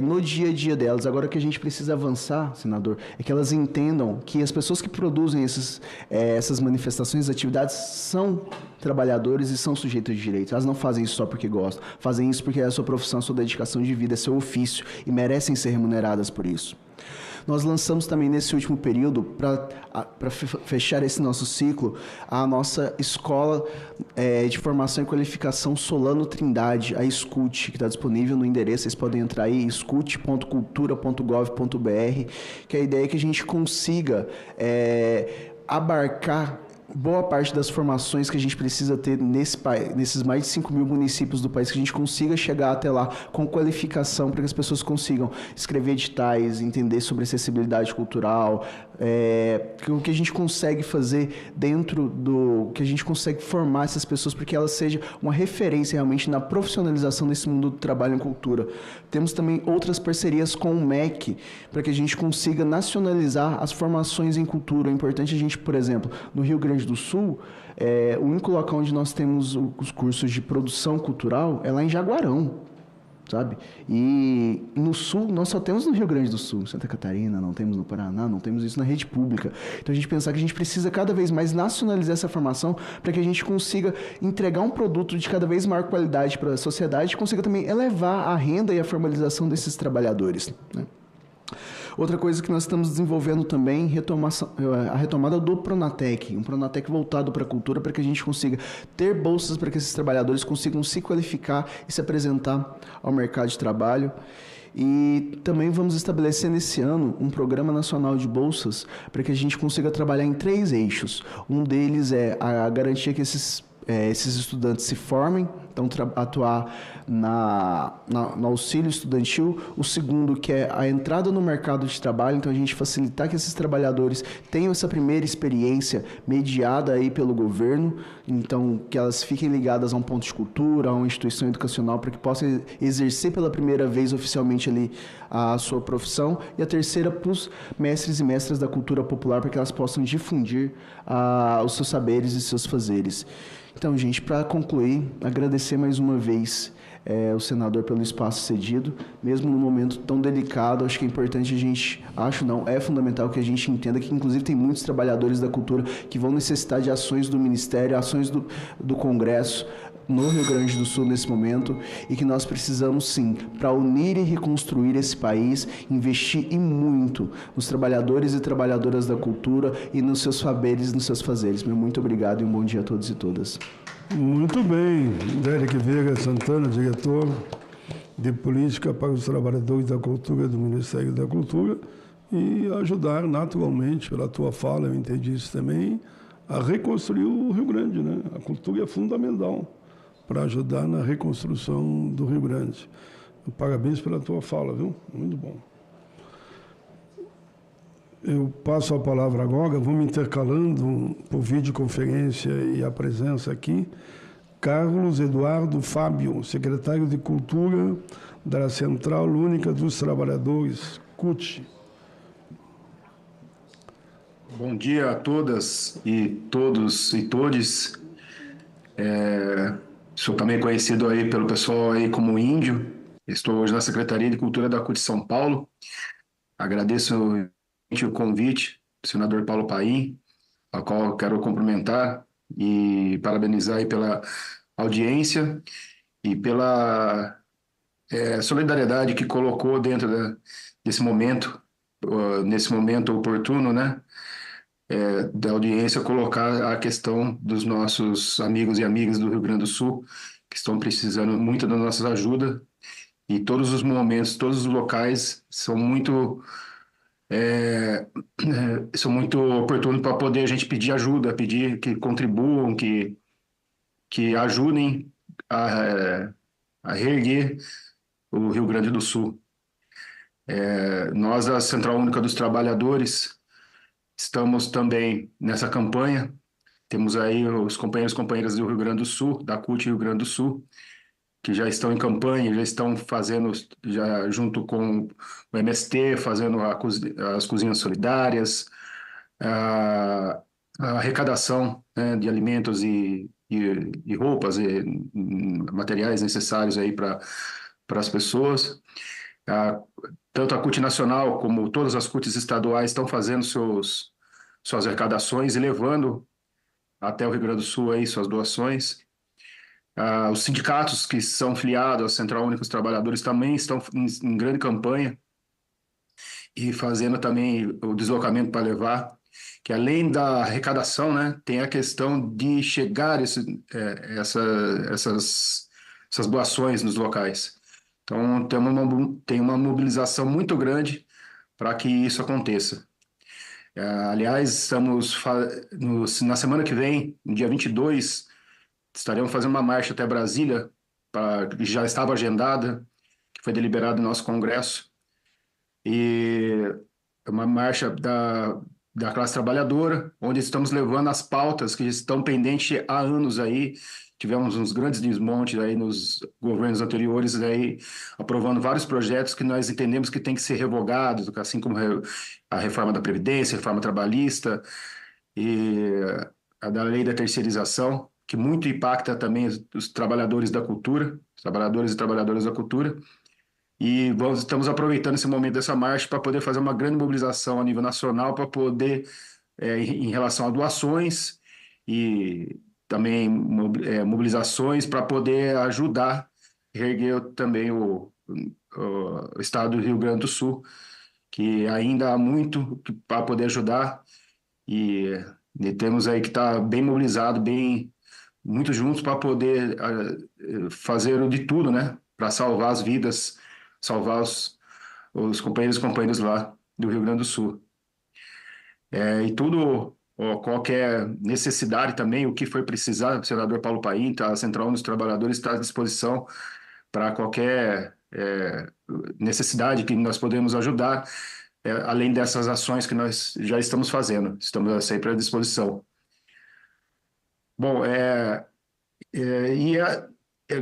Speaker 11: no dia a dia delas. Agora, o que a gente precisa avançar, senador, é que elas entendam que as pessoas que produzem essas manifestações, atividades, são trabalhadores e são sujeitos de direitos. Elas não fazem isso só porque gostam, fazem isso porque é a sua profissão, a sua dedicação de vida, é seu ofício, e merecem ser remuneradas por isso. Nós lançamos também nesse último período, para fechar esse nosso ciclo, a nossa Escola de Formação e Qualificação Solano Trindade, a SCUT, que está disponível no endereço, vocês podem entrar aí, scut.cultura.gov.br, que a ideia é que a gente consiga abarcar boa parte das formações que a gente precisa ter nesses mais de 5 mil municípios do país, que a gente consiga chegar até lá com qualificação para que as pessoas consigam escrever editais, entender sobre acessibilidade cultural, o que a gente consegue fazer dentro do que a gente consegue formar essas pessoas para que elas sejam uma referência realmente na profissionalização desse mundo do trabalho em cultura. Temos também outras parcerias com o MEC para que a gente consiga nacionalizar as formações em cultura. É importante a gente, por exemplo, no Rio Grande do Sul, o único local onde nós temos os cursos de produção cultural é lá em Jaguarão, sabe? E no Sul, nós só temos no Rio Grande do Sul, Santa Catarina, não temos no Paraná, não temos isso na rede pública. Então a gente pensar que a gente precisa cada vez mais nacionalizar essa formação para que a gente consiga entregar um produto de cada vez maior qualidade para a sociedade e consiga também elevar a renda e a formalização desses trabalhadores, né? Outra coisa que nós estamos desenvolvendo também, a retomada do Pronatec, um Pronatec voltado para a cultura, para que a gente consiga ter bolsas para que esses trabalhadores consigam se qualificar e se apresentar ao mercado de trabalho. E também vamos estabelecer nesse ano um programa nacional de bolsas para que a gente consiga trabalhar em 3 eixos. Um deles é a garantia que esses estudantes se formem, então atuar no auxílio estudantil. O segundo, que é a entrada no mercado de trabalho, então a gente facilitar que esses trabalhadores tenham essa primeira experiência mediada aí pelo governo, então que elas fiquem ligadas a um ponto de cultura, a uma instituição educacional, para que possam exercer pela primeira vez oficialmente ali a sua profissão. E a terceira, para os mestres e mestras da cultura popular, para que elas possam difundir os seus saberes e seus fazeres. Então, gente, para concluir, agradecer mais uma vez o senador pelo espaço cedido, mesmo num momento tão delicado. Acho que é importante a gente, é fundamental que a gente entenda que, inclusive, tem muitos trabalhadores da cultura que vão necessitar de ações do Ministério, ações do Congresso, no Rio Grande do Sul nesse momento, e que nós precisamos sim, para unir e reconstruir esse país, investir e muito nos trabalhadores e trabalhadoras da cultura e nos seus saberes, nos seus fazeres. Meu muito obrigado e um bom dia a todos e todas.
Speaker 8: Muito bem, Derek Veiga Santana, diretor de Política para os Trabalhadores da Cultura do Ministério da Cultura, e ajudar naturalmente, pela tua fala, eu entendi isso também, a reconstruir o Rio Grande, né? A cultura é fundamental para ajudar na reconstrução do Rio Grande. Parabéns pela tua fala, viu? Muito bom. Eu passo a palavra agora, vamos intercalando por videoconferência e a presença aqui, Carlos Eduardo Fábio, secretário de Cultura da Central Única dos Trabalhadores, CUT.
Speaker 12: Bom dia a todas e todos e todes. Sou também conhecido aí pelo pessoal aí como Índio. Estou hoje na Secretaria de Cultura da CUT São Paulo. Agradeço o convite do senador Paulo Paim, ao qual quero cumprimentar e parabenizar aí pela audiência e pela solidariedade que colocou dentro desse momento, nesse momento oportuno, né? da audiência colocar a questão dos nossos amigos e amigas do Rio Grande do Sul, que estão precisando muito da nossa ajuda, e todos os momentos, todos os locais são muito oportunos para poder a gente pedir ajuda, pedir que contribuam, que ajudem a reerguer o Rio Grande do Sul. Nós, a Central Única dos Trabalhadores, estamos também nessa campanha. Temos aí os companheiros e companheiras do Rio Grande do Sul, da CUT Rio Grande do Sul, que já estão em campanha, já estão fazendo, já junto com o MST, fazendo as cozinhas solidárias, a arrecadação, né, de alimentos e roupas e materiais necessários aí para as pessoas. Tanto a CUT Nacional como todas as CUTs estaduais estão fazendo suas arrecadações e levando até o Rio Grande do Sul aí suas doações. Os sindicatos que são filiados à Central Única dos Trabalhadores também estão em grande campanha e fazendo também o deslocamento para levar, que além da arrecadação, né, tem a questão de chegar essas doações nos locais. Então, tem uma mobilização muito grande para que isso aconteça. Aliás, estamos na semana que vem, no dia 22, estaremos fazendo uma marcha até Brasília, que já estava agendada, que foi deliberada no nosso Congresso, e é uma marcha da classe trabalhadora, onde estamos levando as pautas que estão pendentes há anos aí. Tivemos uns grandes desmontes aí nos governos anteriores, aí, aprovando vários projetos que nós entendemos que tem que ser revogados, assim como a reforma da Previdência, a reforma trabalhista e a da lei da terceirização, que muito impacta também os trabalhadores da cultura, os trabalhadores e trabalhadoras da cultura. E estamos aproveitando esse momento dessa marcha para poder fazer uma grande mobilização a nível nacional, para poder, em relação a doações e também mobilizações para poder ajudar a reerguer também o estado do Rio Grande do Sul, que ainda há muito para poder ajudar, e temos aí que estar bem mobilizado, muito juntos para poder fazer de tudo, né, para salvar as vidas, salvar os companheiros e companheiras lá do Rio Grande do Sul. E tudo, qualquer necessidade também, o que for precisar, o senador Paulo Paim, a Central Única dos Trabalhadores está à disposição para qualquer necessidade que nós podemos ajudar, além dessas ações que nós já estamos fazendo, estamos sempre à disposição. Bom,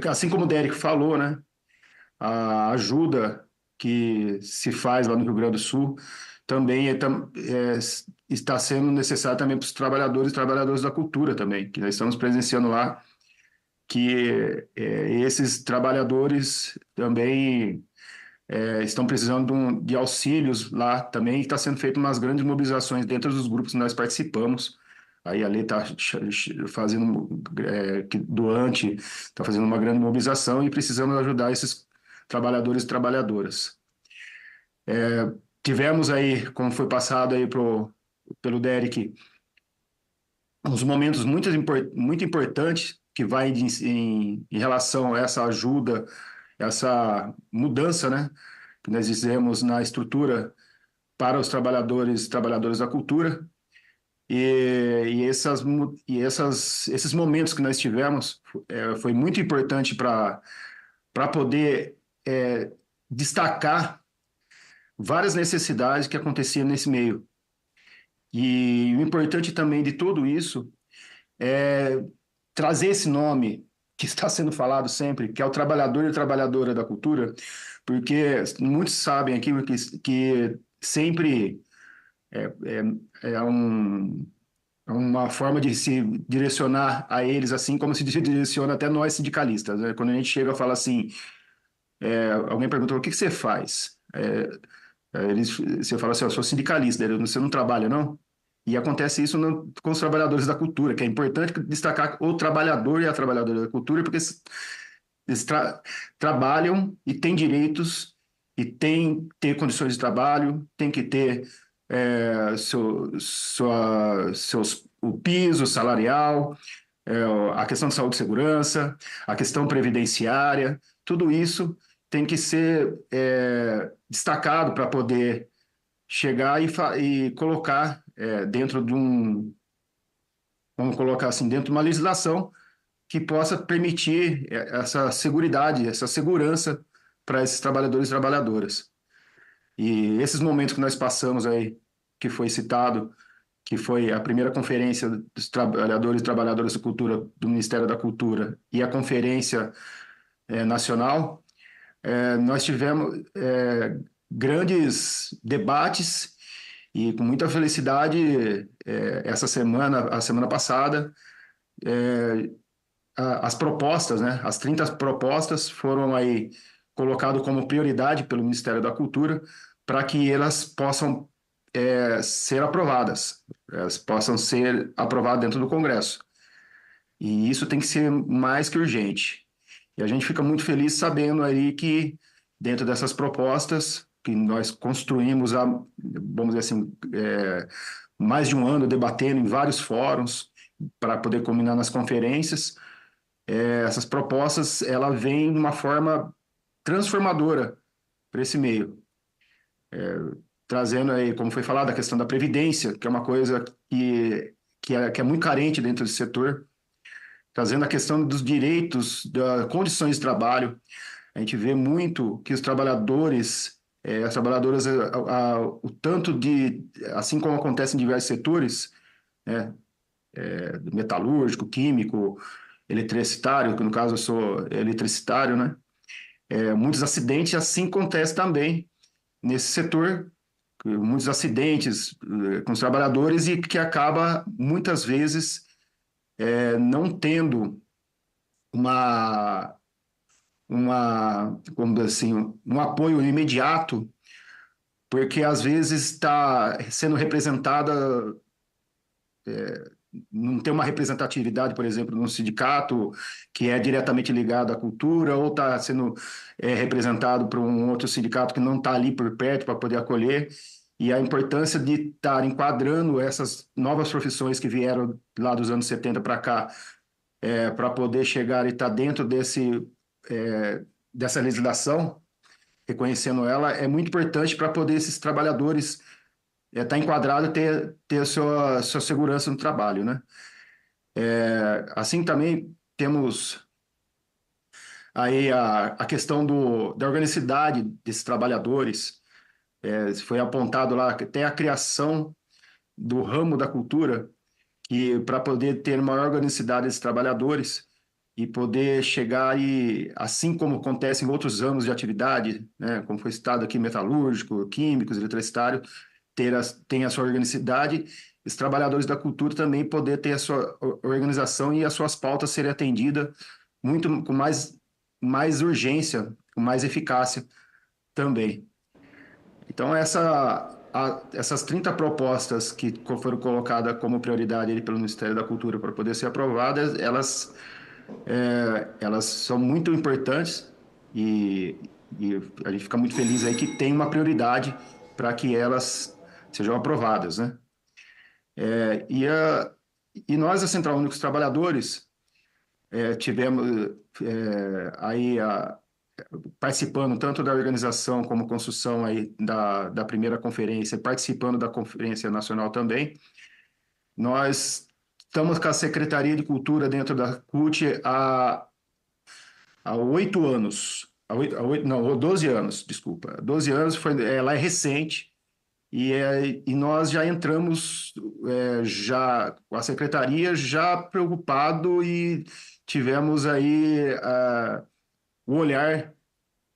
Speaker 12: assim como o Derek falou, né, a ajuda que se faz lá no Rio Grande do Sul também está sendo necessária também para os trabalhadores e trabalhadoras da cultura também, que nós estamos presenciando lá, que esses trabalhadores também estão precisando de auxílios lá também, e está sendo feito umas grandes mobilizações dentro dos grupos que nós participamos. Aí a lei está fazendo, doante, está fazendo uma grande mobilização e precisamos ajudar esses trabalhadores e trabalhadoras. Tivemos aí, como foi passado aí pelo Derek, uns momentos muito importantes que vai em relação a essa ajuda, essa mudança, né, que nós fizemos na estrutura para os trabalhadores e trabalhadoras da cultura. E esses momentos que nós tivemos foi muito importante para poder destacar várias necessidades que aconteciam nesse meio. E o importante também de tudo isso é trazer esse nome que está sendo falado sempre, que é o trabalhador e a trabalhadora da cultura, porque muitos sabem aqui que sempre uma forma de se direcionar a eles, assim como se direciona até nós sindicalistas, né? Quando a gente chega e fala assim, alguém pergunta, o que você faz? Você fala assim, eu sou sindicalista, você não trabalha, não? E acontece isso com os trabalhadores da cultura, que é importante destacar o trabalhador e a trabalhadora da cultura, porque eles trabalham e têm direitos, e têm que ter condições de trabalho, têm que ter o piso salarial, a questão de saúde e segurança, a questão previdenciária, tudo isso tem que ser destacado para poder chegar e colocar dentro de vamos colocar assim, dentro de uma legislação que possa permitir essa seguridade, essa segurança para esses trabalhadores e trabalhadoras. E esses momentos que nós passamos aí, que foi citado, que foi a primeira conferência dos trabalhadores e trabalhadoras da cultura do Ministério da Cultura e a conferência nacional, nós tivemos grandes debates e com muita felicidade a semana passada, as propostas, né, as 30 propostas foram aí colocadas como prioridade pelo Ministério da Cultura para que elas possam ser aprovadas, elas possam ser aprovadas dentro do Congresso. E isso tem que ser mais que urgente. E a gente fica muito feliz sabendo aí que dentro dessas propostas que nós construímos há, vamos dizer assim, mais de um ano debatendo em vários fóruns para poder combinar nas conferências, essas propostas ela vêm de uma forma transformadora para esse meio, trazendo aí, como foi falado, a questão da previdência, que é uma coisa que é muito carente dentro do setor, trazendo a questão dos direitos, das condições de trabalho. A gente vê muito que os trabalhadores, as trabalhadoras, o tanto de, assim como acontece em diversos setores, metalúrgico, químico, eletricitário, que no caso eu sou eletricitário, né? Muitos acidentes assim acontecem também nesse setor, muitos acidentes com os trabalhadores e que acaba muitas vezes não tendo como assim, um apoio imediato, porque às vezes está sendo representada, não tem uma representatividade, por exemplo, num sindicato que é diretamente ligado à cultura, ou está sendo representado por um outro sindicato que não está ali por perto para poder acolher, e a importância de estar enquadrando essas novas profissões que vieram lá dos anos 70 para cá, para poder chegar e estar dentro dessa legislação, reconhecendo ela, é muito importante para poder esses trabalhadores estar enquadrados e ter a sua segurança no trabalho, né? Assim também temos aí a questão da organicidade desses trabalhadores. Foi apontado lá até a criação do ramo da cultura, que para poder ter maior organicidade desses trabalhadores e poder chegar e, assim como acontece em outros ramos de atividade, né, como foi citado aqui, metalúrgico, químicos, eletricitário, tem a sua organicidade, os trabalhadores da cultura também poder ter a sua organização e as suas pautas serem atendidas com mais urgência, com mais eficácia também. Então, essas 30 propostas que foram colocadas como prioridade ali pelo Ministério da Cultura para poder ser aprovadas, elas são muito importantes e a gente fica muito feliz aí que tem uma prioridade para que elas sejam aprovadas, né? E nós, a Central Única dos Trabalhadores, tivemos aí participando tanto da organização como construção aí da primeira conferência, participando da Conferência Nacional também. Nós estamos com a Secretaria de Cultura dentro da CUT há 8 anos, 12 anos, desculpa. 12 anos, ela é recente, e nós já entramos já com a Secretaria já preocupado e tivemos aí o olhar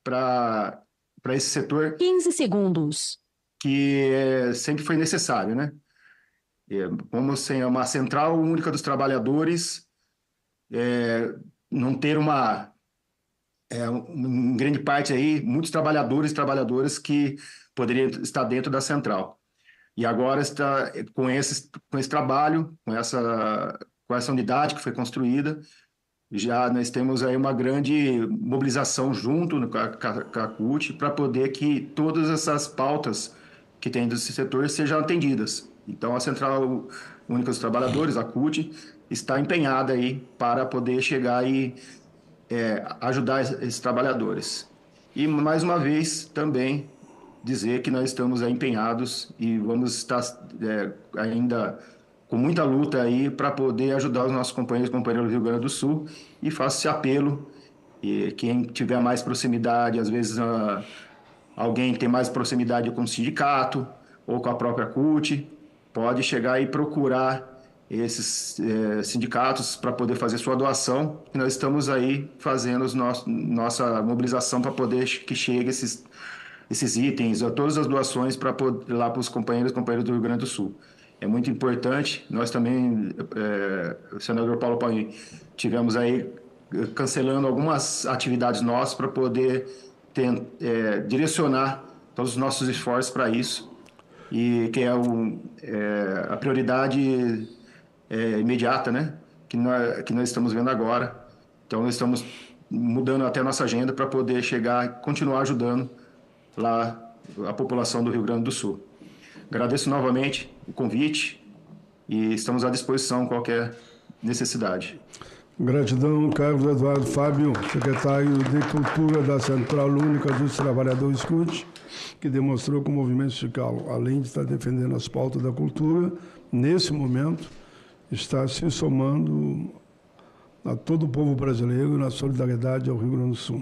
Speaker 12: para esse setor. 15 segundos. Que sempre foi necessário, né? Como sem uma Central Única dos Trabalhadores, não ter em grande parte aí, muitos trabalhadores e trabalhadoras que poderiam estar dentro da Central. E agora está com esse trabalho, com essa unidade que foi construída, já nós temos aí uma grande mobilização junto com a CUT para poder que todas essas pautas que tem desse setor sejam atendidas. Então, a Central Única dos Trabalhadores, a CUT, está empenhada aí para poder chegar e ajudar esses trabalhadores. E, mais uma vez, também dizer que nós estamos empenhados e vamos estar ainda com muita luta aí para poder ajudar os nossos companheiros e companheiras do Rio Grande do Sul, e faço esse apelo, e quem tiver mais proximidade, às vezes alguém tem mais proximidade com o sindicato ou com a própria CUT, pode chegar e procurar esses sindicatos para poder fazer sua doação, e nós estamos aí fazendo nossa mobilização para poder que chegue esses itens, todas as doações para lá para os companheiros e companheiras do Rio Grande do Sul. É muito importante. Nós também, o senador Paulo Paim, tivemos aí cancelando algumas atividades nossas para poder direcionar todos os nossos esforços para isso, e que é a prioridade imediata, né, que nós estamos vendo agora. Então, nós estamos mudando até a nossa agenda para poder chegar e continuar ajudando lá a população do Rio Grande do Sul. Agradeço novamente o convite e estamos à disposição qualquer necessidade.
Speaker 8: Gratidão, Carlos Eduardo Fábio, secretário de Cultura da Central Única dos Trabalhadores CUT, que demonstrou que o movimento sindical, além de estar defendendo as pautas da cultura, nesse momento está se somando a todo o povo brasileiro na solidariedade ao Rio Grande do Sul.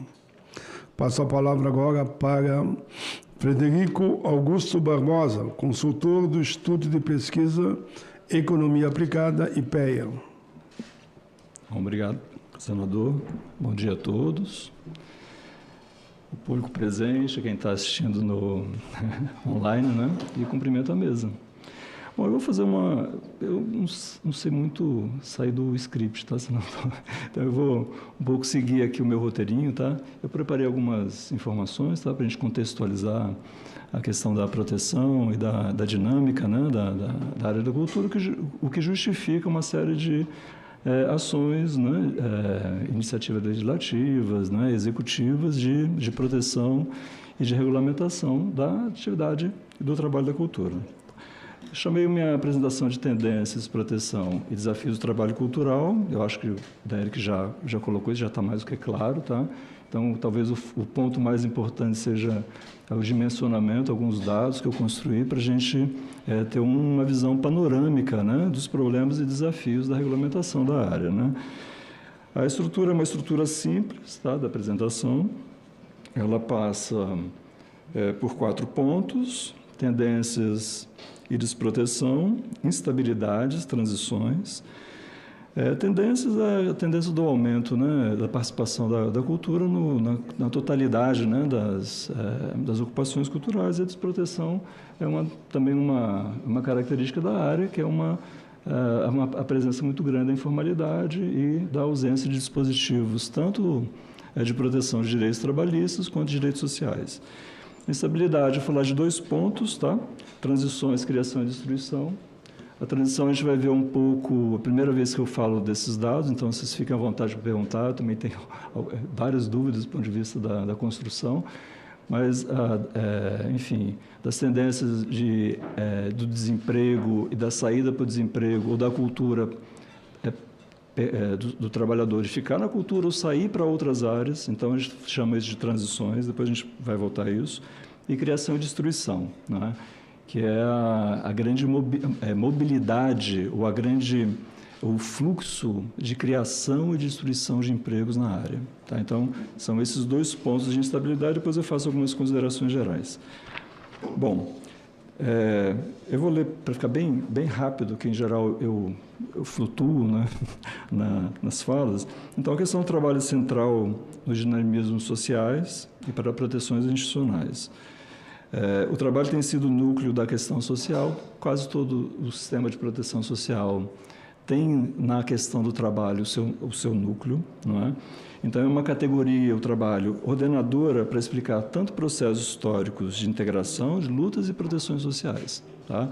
Speaker 8: Passo a palavra agora para Frederico Augusto Barbosa, consultor do Instituto de Pesquisa Economia Aplicada, IPEA.
Speaker 13: Obrigado, senador. Bom dia a todos. O público presente, quem está assistindo no online, né? E cumprimento a mesa. Bom, eu vou fazer eu não sei muito sair do script, tá, senador? Então, eu vou um pouco seguir aqui o meu roteirinho, tá? Eu preparei algumas informações, tá? Para a gente contextualizar a questão da proteção e da dinâmica, né? Da área da cultura, o que justifica uma série de ações, né? Iniciativas legislativas, né? Executivas de proteção e de regulamentação da atividade e do trabalho da cultura. Chamei minha apresentação de tendências, proteção e desafios do trabalho cultural. Eu acho que o Derek já colocou isso, já está mais do que claro, tá? Então, talvez o ponto mais importante seja o dimensionamento, alguns dados que eu construí para a gente ter uma visão panorâmica, né, dos problemas e desafios da regulamentação da área, né? A estrutura é uma estrutura simples, tá, da apresentação. Ela passa por 4 pontos: tendências e desproteção, instabilidades, transições. A tendência do aumento, né, da participação da cultura na totalidade, né, das ocupações culturais. E a desproteção é também uma característica da área, que é a presença muito grande da informalidade e da ausência de dispositivos, tanto de proteção de direitos trabalhistas quanto de direitos sociais. Instabilidade, eu vou falar de 2 pontos, tá? Transições, criação e destruição. A transição a gente vai ver um pouco, a primeira vez que eu falo desses dados, então vocês fiquem à vontade para perguntar, eu também tenho várias dúvidas do ponto de vista da construção, mas, enfim, das tendências do desemprego e da saída para o desemprego, ou da cultura do trabalhador de ficar na cultura ou sair para outras áreas, então a gente chama isso de transições, depois a gente vai voltar a isso, e criação e destruição, né? Que é a grande mobilidade, ou o fluxo de criação e destruição de empregos na área. Tá? Então, são esses 2 pontos de instabilidade, depois eu faço algumas considerações gerais. Bom, eu vou ler para ficar bem rápido, que em geral eu flutuo, né, nas falas. Então, a questão do trabalho central nos dinamismos sociais e para proteções institucionais. O trabalho tem sido o núcleo da questão social. Quase todo o sistema de proteção social tem na questão do trabalho o seu núcleo, não é? Então, é uma categoria, o trabalho, ordenadora para explicar tanto processos históricos de integração, de lutas e proteções sociais, tá?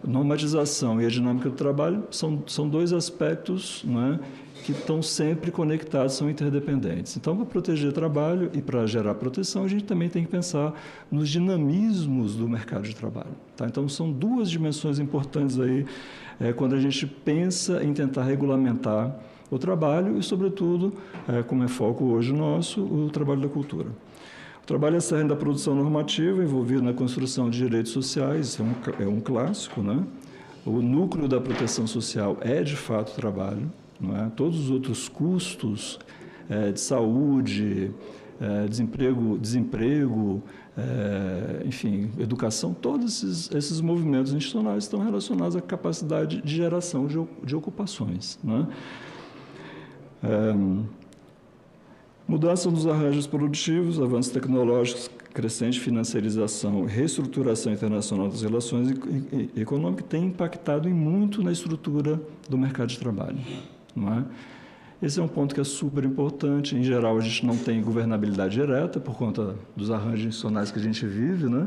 Speaker 13: normatização e a dinâmica do trabalho são dois aspectos, não é, que estão sempre conectados, são interdependentes. Então, para proteger trabalho e para gerar proteção, a gente também tem que pensar nos dinamismos do mercado de trabalho. Tá? Então, são duas dimensões importantes aí quando a gente pensa em tentar regulamentar o trabalho e, sobretudo, como é foco hoje nosso, o trabalho da cultura. O trabalho é cerne da produção normativa, envolvido na construção de direitos sociais, é um clássico, né? O núcleo da proteção social é, de fato, o trabalho. Não é? Todos os outros custos de saúde, desemprego, enfim, educação, todos esses movimentos institucionais estão relacionados à capacidade de geração de ocupações. Não é? Mudança dos arranjos produtivos, avanços tecnológicos, crescente financiarização, reestruturação internacional das relações econômicas tem impactado muito na estrutura do mercado de trabalho. Não é? Esse é um ponto que é super importante. Em geral, a gente não tem governabilidade direta por conta dos arranjos institucionais que a gente vive, né?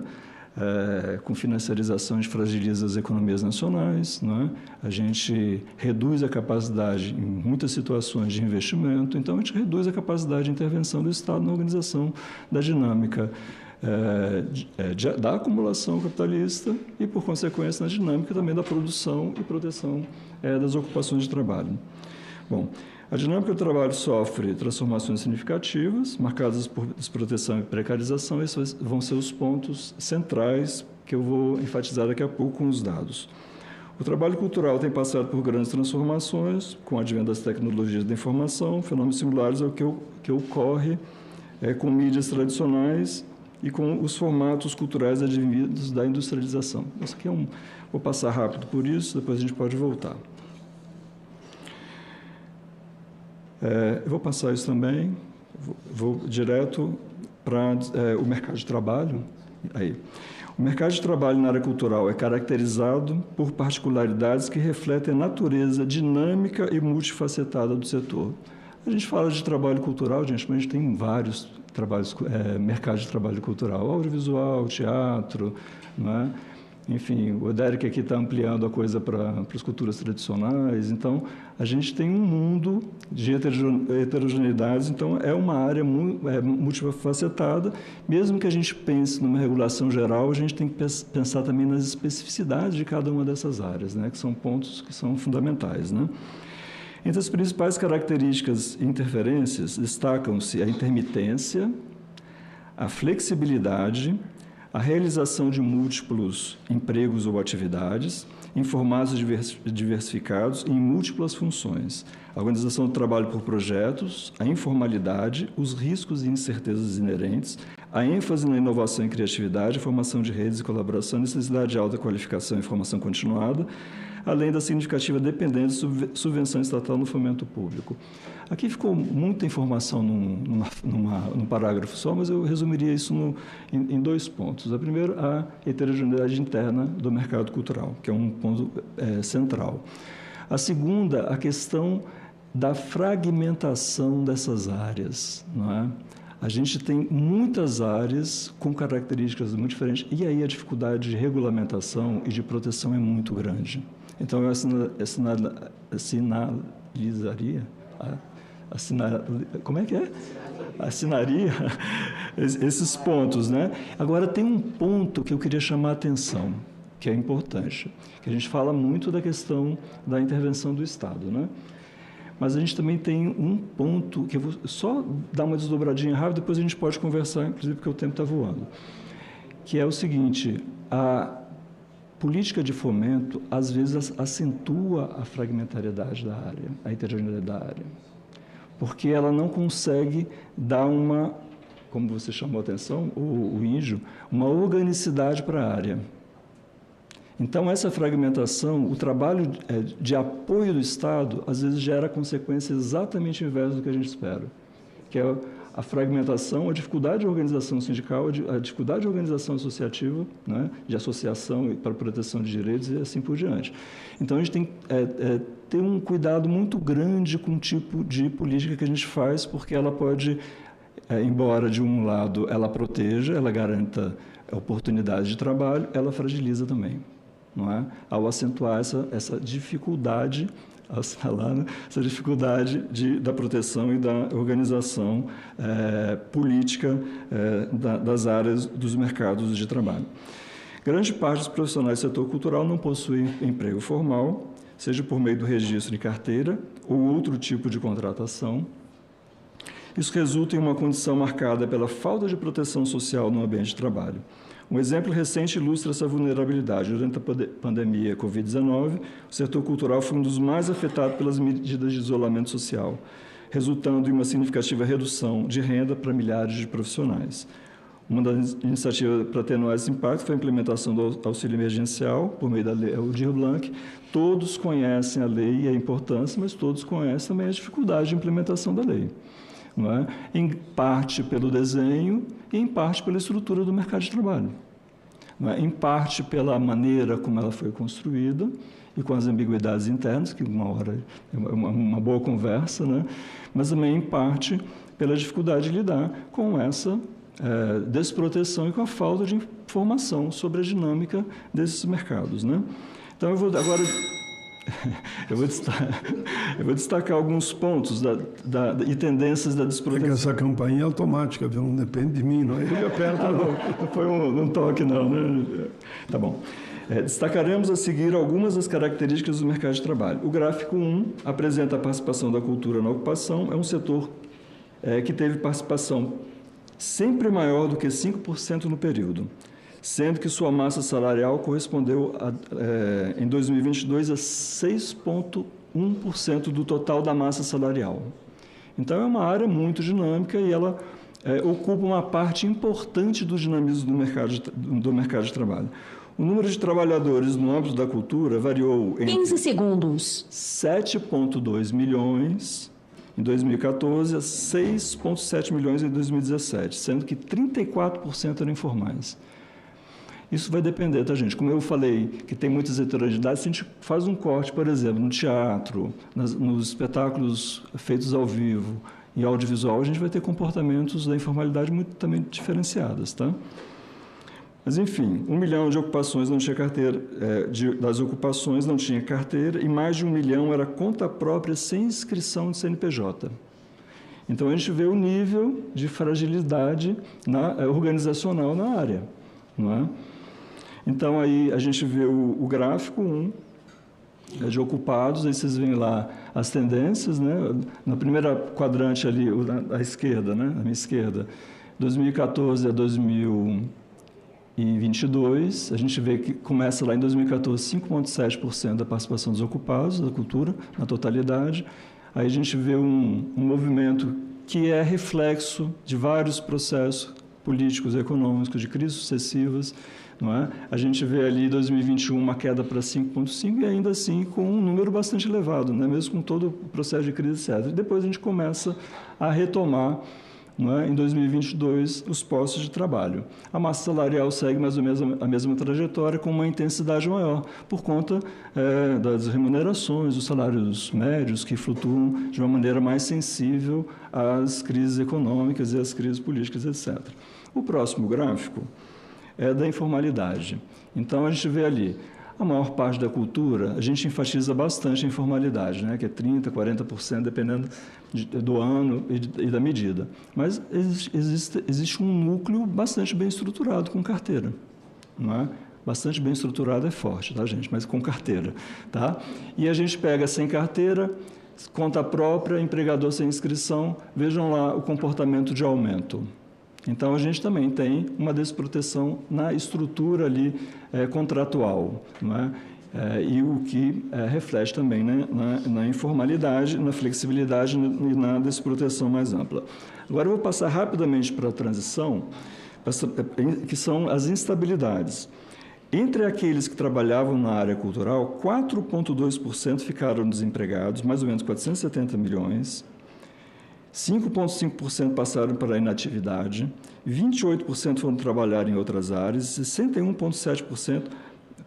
Speaker 13: Com financiarização, a gente fragiliza as economias nacionais, não é? A gente reduz a capacidade, em muitas situações, de investimento. Então, a gente reduz a capacidade de intervenção do Estado na organização da dinâmica da acumulação capitalista e, por consequência, na dinâmica também da produção e proteção das ocupações de trabalho. Bom, a dinâmica do trabalho sofre transformações significativas, marcadas por desproteção e precarização. Esses vão ser os pontos centrais que eu vou enfatizar daqui a pouco com os dados. O trabalho cultural tem passado por grandes transformações, com o advento das tecnologias da informação, fenômenos similares ao que ocorre com mídias tradicionais e com os formatos culturais advindos da industrialização. Isso aqui vou passar rápido por isso, depois a gente pode voltar. Eu vou passar isso também, vou direto para o mercado de trabalho. Aí. O mercado de trabalho na área cultural é caracterizado por particularidades que refletem a natureza dinâmica e multifacetada do setor. A gente fala de trabalho cultural, gente, mas a gente tem vários mercados de trabalho cultural, audiovisual, teatro, não é? Enfim, o Derek aqui está ampliando a coisa para as culturas tradicionais. Então, a gente tem um mundo de heterogeneidades, então é uma área multifacetada. Mesmo que a gente pense numa regulação geral, a gente tem que pensar também nas especificidades de cada uma dessas áreas, né, que são pontos que são fundamentais, né? Entre as principais características e interferências, destacam-se a intermitência, a flexibilidade, a realização de múltiplos empregos ou atividades, em formatos diversificados e em múltiplas funções, a organização do trabalho por projetos, a informalidade, os riscos e incertezas inerentes, a ênfase na inovação e criatividade, a formação de redes e colaboração, a necessidade de alta qualificação e formação continuada, além da significativa dependência de subvenção estatal no fomento público. Aqui ficou muita informação num parágrafo só, mas eu resumiria isso em dois pontos. A primeira, a heterogeneidade interna do mercado cultural, que é um ponto central. A segunda, a questão da fragmentação dessas áreas, não é? A gente tem muitas áreas com características muito diferentes, e aí a dificuldade de regulamentação e de proteção é muito grande. Então, eu assinaria esses pontos, né? Agora, tem um ponto que eu queria chamar a atenção, que é importante, que a gente fala muito da questão da intervenção do Estado, né? Mas a gente também tem um ponto que eu vou só dar uma desdobradinha rápida, depois a gente pode conversar, inclusive porque o tempo está voando, que é o seguinte: a política de fomento, às vezes, acentua a fragmentariedade da área, a heterogeneidade da área, porque ela não consegue dar uma, como você chamou a atenção, o Índio, uma organicidade para a área. Então, essa fragmentação, o trabalho de apoio do Estado, às vezes gera consequência exatamente inversa do que a gente espera, que é a fragmentação, a dificuldade de organização sindical, a dificuldade de organização associativa, né, de associação para proteção de direitos e assim por diante. Então, a gente tem que ter um cuidado muito grande com o tipo de política que a gente faz, porque ela pode, embora de um lado ela proteja, ela garanta oportunidades de trabalho, ela fragiliza também. não é? Ao acentuar essa dificuldade, essa dificuldade da proteção e da organização política das áreas dos mercados de trabalho. Grande parte dos profissionais do setor cultural não possuem emprego formal, seja por meio do registro de carteira ou outro tipo de contratação. Isso resulta em uma condição marcada pela falta de proteção social no ambiente de trabalho. Um exemplo recente ilustra essa vulnerabilidade. Durante a pandemia Covid-19, o setor cultural foi um dos mais afetados pelas medidas de isolamento social, resultando em uma significativa redução de renda para milhares de profissionais. Uma das iniciativas para atenuar esse impacto foi a implementação do auxílio emergencial, por meio da lei Aldir Blanc. Todos conhecem a lei e a importância, mas todos conhecem também a dificuldade de implementação da lei. Não é? Em parte pelo desenho e em parte pela estrutura do mercado de trabalho. Não é? Em parte pela maneira como ela foi construída e com as ambiguidades internas, que uma hora é uma boa conversa, né? Mas também em parte pela dificuldade de lidar com essa desproteção e com a falta de informação sobre a dinâmica desses mercados, né? Então, eu vou agora... Eu vou destacar alguns pontos e tendências da desproteção.
Speaker 8: É que essa campainha é automática, viu? Não depende de mim, não é? Ele aperta.
Speaker 13: Não foi um toque, não, né? Tá bom. Destacaremos a seguir algumas das características do mercado de trabalho. O gráfico 1 apresenta a participação da cultura na ocupação. É um setor que teve participação sempre maior do que 5% no período, sendo que sua massa salarial correspondeu, em 2022, a 6,1% do total da massa salarial. Então, é uma área muito dinâmica e ela ocupa uma parte importante do dinamismo do mercado de trabalho. O número de trabalhadores no âmbito da cultura variou em
Speaker 14: 15 segundos.
Speaker 13: 7,2 milhões em 2014 a 6,7 milhões em 2017, sendo que 34% eram informais. Isso vai depender, tá, gente? Como eu falei que tem muitas heterogeneidades, se a gente faz um corte, por exemplo, no teatro, nos espetáculos feitos ao vivo e audiovisual, a gente vai ter comportamentos da informalidade muito também diferenciadas, tá? Mas, enfim, 1 milhão de ocupações não tinha carteira, das ocupações não tinha carteira e mais de 1 milhão era conta própria sem inscrição de CNPJ. Então, a gente vê o nível de fragilidade organizacional na área, não é? Então, aí a gente vê o gráfico 1 de ocupados, aí vocês veem lá as tendências, né? Na primeira quadrante ali, à esquerda, né? Na minha esquerda, 2014 a 2022, a gente vê que começa lá em 2014 5,7% da participação dos ocupados da cultura, na totalidade. Aí a gente vê um movimento que é reflexo de vários processos políticos e econômicos, de crises sucessivas, não é? A gente vê ali em 2021 uma queda para 5,5% e ainda assim com um número bastante elevado, né? Mesmo com todo o processo de crise, etc. E depois a gente começa a retomar, não é, em 2022, os postos de trabalho. A massa salarial segue mais ou menos a mesma trajetória, com uma intensidade maior, por conta das remunerações, dos salários médios, que flutuam de uma maneira mais sensível às crises econômicas e às crises políticas, etc. O próximo gráfico é da informalidade. Então, a gente vê ali, a maior parte da cultura, a gente enfatiza bastante a informalidade, né, que é 30%, 40%, dependendo do ano e da medida. Mas existe um núcleo bastante bem estruturado com carteira, não é? Bastante bem estruturado é forte, tá, gente? Mas com carteira, tá? E a gente pega sem carteira, conta própria, empregador sem inscrição, vejam lá o comportamento de aumento. Então, a gente também tem uma desproteção na estrutura ali contratual, não é? E o que reflete também, né, na informalidade, na flexibilidade e na desproteção mais ampla. Agora, eu vou passar rapidamente para a transição, que são as instabilidades. Entre aqueles que trabalhavam na área cultural, 4,2% ficaram desempregados, mais ou menos 470 milhões, 5,5% passaram para a inatividade, 28% foram trabalhar em outras áreas e 61,7%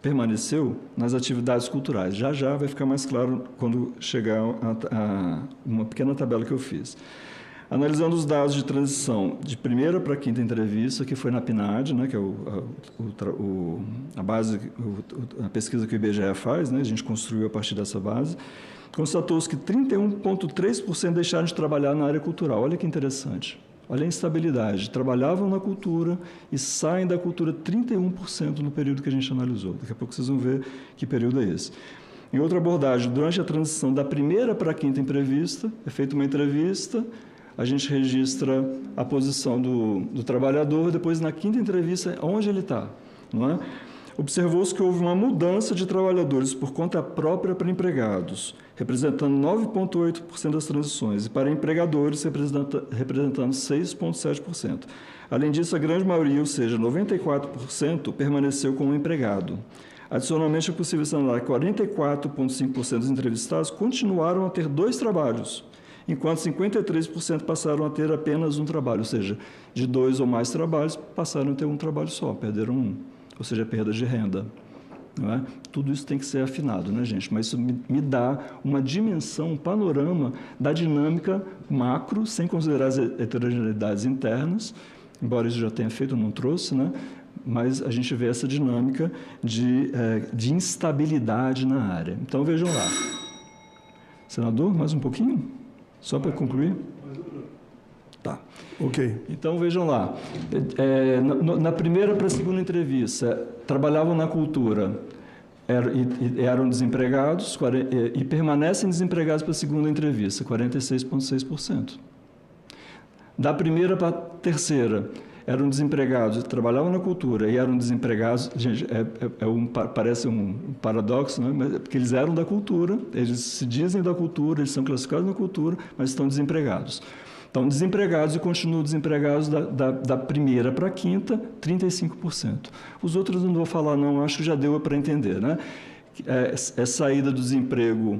Speaker 13: permaneceu nas atividades culturais. Já vai ficar mais claro quando chegar a uma pequena tabela que eu fiz. Analisando os dados de transição de primeira para quinta entrevista, que foi na PNAD, né, que é a base, a pesquisa que o IBGE faz, né, a gente construiu a partir dessa base, constatou-se que 31,3% deixaram de trabalhar na área cultural. Olha que interessante. Olha a instabilidade. Trabalhavam na cultura e saem da cultura 31% no período que a gente analisou. Daqui a pouco vocês vão ver que período é esse. Em outra abordagem, durante a transição da primeira para a quinta entrevista, é feita uma entrevista, a gente registra a posição do trabalhador, depois na quinta entrevista, onde ele está, não é? Observou-se que houve uma mudança de trabalhadores por conta própria para empregados, representando 9,8% das transições, e para empregadores, representando 6,7%. Além disso, a grande maioria, ou seja, 94%, permaneceu como empregado. Adicionalmente, é possível assinalar que 44,5% dos entrevistados continuaram a ter 2 trabalhos, enquanto 53% passaram a ter apenas um trabalho, ou seja, de 2 ou mais trabalhos, passaram a ter um trabalho só, perderam um, ou seja, perda de renda. Não é? Tudo isso tem que ser afinado, né, gente? Mas isso me dá uma dimensão, um panorama da dinâmica macro, sem considerar as heterogeneidades internas, embora isso já tenha feito, não trouxe, né? Mas a gente vê essa dinâmica de instabilidade na área. Então, vejam lá. Senador, mais um pouquinho? Só para concluir? Tá.
Speaker 8: Ok.
Speaker 13: Então, vejam lá. Na primeira para a segunda entrevista, trabalhavam na cultura, eram desempregados e permanecem desempregados para a segunda entrevista, 46,6%. Da primeira para a terceira, eram desempregados, trabalhavam na cultura e eram desempregados. Gente, parece um paradoxo, né? Mas porque eles eram da cultura, eles se dizem da cultura, eles são classificados na cultura, mas estão desempregados. Estão desempregados e continuam desempregados da primeira para a quinta, 35%. Os outros não vou falar, não, acho que já deu para entender, né? É saída do desemprego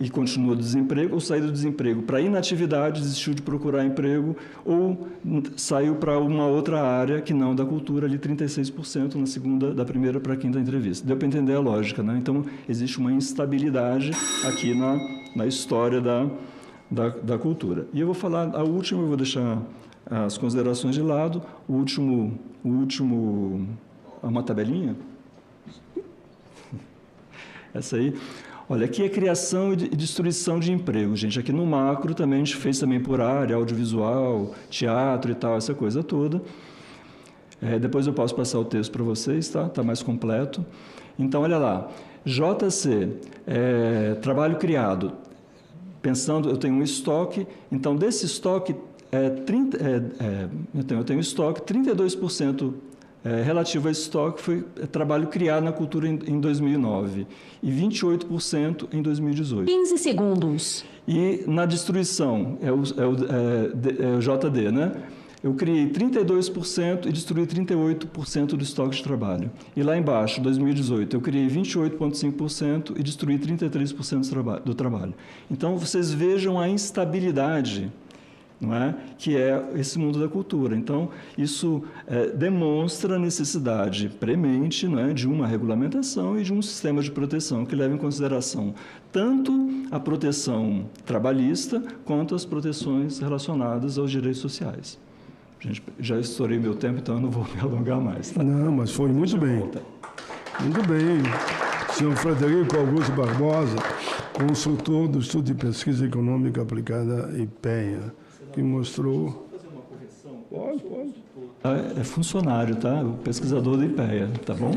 Speaker 13: e continua do desemprego, ou saída do desemprego para inatividade, desistiu de procurar emprego, ou saiu para uma outra área que não da cultura, ali 36% da primeira para a quinta entrevista. Deu para entender a lógica, né? Então, existe uma instabilidade aqui na história da cultura. E eu vou falar, a última, eu vou deixar as considerações de lado, o último, uma tabelinha? Essa aí. Olha, aqui é criação e destruição de emprego, gente. Aqui no macro também a gente fez também por área, audiovisual, teatro e tal, essa coisa toda. Depois eu posso passar o texto para vocês, tá? Está mais completo. Então, olha lá. JC, trabalho criado. Pensando, eu tenho um estoque, então desse estoque, eu tenho estoque, 32% relativo a estoque foi trabalho criado na cultura em 2009 e 28% em 2018. 15 segundos. E na destruição, é o JD, né? Eu criei 32% e destruí 38% do estoque de trabalho. E lá embaixo, 2018, eu criei 28,5% e destruí 33% do trabalho. Então, vocês vejam a instabilidade, não é? Que é esse mundo da cultura. Então, isso demonstra a necessidade premente, não é? De uma regulamentação e de um sistema de proteção que leve em consideração tanto a proteção trabalhista quanto as proteções relacionadas aos direitos sociais. Gente, já estourei meu tempo, então eu não vou me alongar mais. Tá?
Speaker 8: Não, mas foi muito bem. Muito bem. Senhor Frederico Augusto Barbosa, consultor do Estudo de Pesquisa Econômica Aplicada IPEA, que mostrou... Pode.
Speaker 13: É funcionário, tá? O pesquisador do IPEA, tá bom?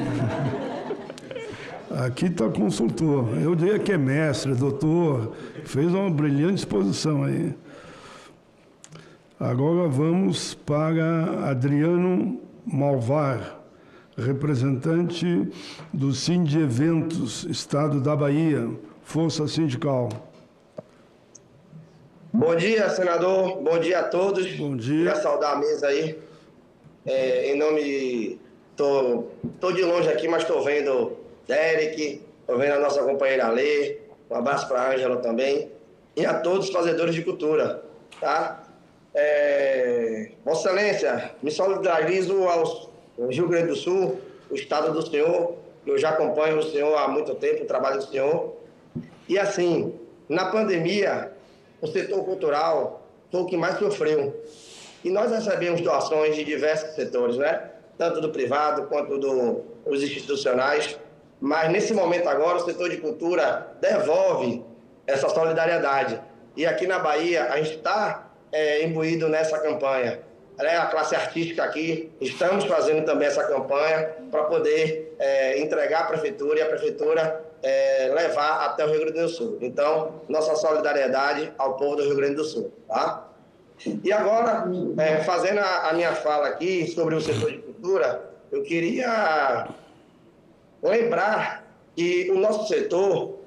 Speaker 8: Aqui está consultor. Eu diria que é mestre, doutor. Fez uma brilhante exposição aí. Agora vamos para Adriano Malvar, representante do Sind Eventos, Estado da Bahia, Força Sindical.
Speaker 14: Bom dia, senador. Bom dia a todos.
Speaker 8: Bom dia.
Speaker 14: Queria saudar a mesa aí. Em nome... Estou de longe aqui, mas estou vendo Derek, estou vendo a nossa companheira Lê. Um abraço para a Ângela também. E a todos os fazedores de cultura, tá? Vossa Excelência, me solidarizo ao Rio Grande do Sul, o estado do senhor. Eu já acompanho o senhor há muito tempo, o trabalho do senhor. E assim, na pandemia, o setor cultural foi o que mais sofreu. E nós recebemos doações de diversos setores, né? Tanto do privado quanto dos institucionais. Mas, nesse momento agora, o setor de cultura devolve essa solidariedade. E aqui na Bahia, a gente está imbuído nessa campanha. A classe artística aqui, estamos fazendo também essa campanha para poder entregar à Prefeitura e a Prefeitura levar até o Rio Grande do Sul. Então, nossa solidariedade ao povo do Rio Grande do Sul. Tá? E agora, fazendo a minha fala aqui sobre o setor de cultura, eu queria lembrar que o nosso setor,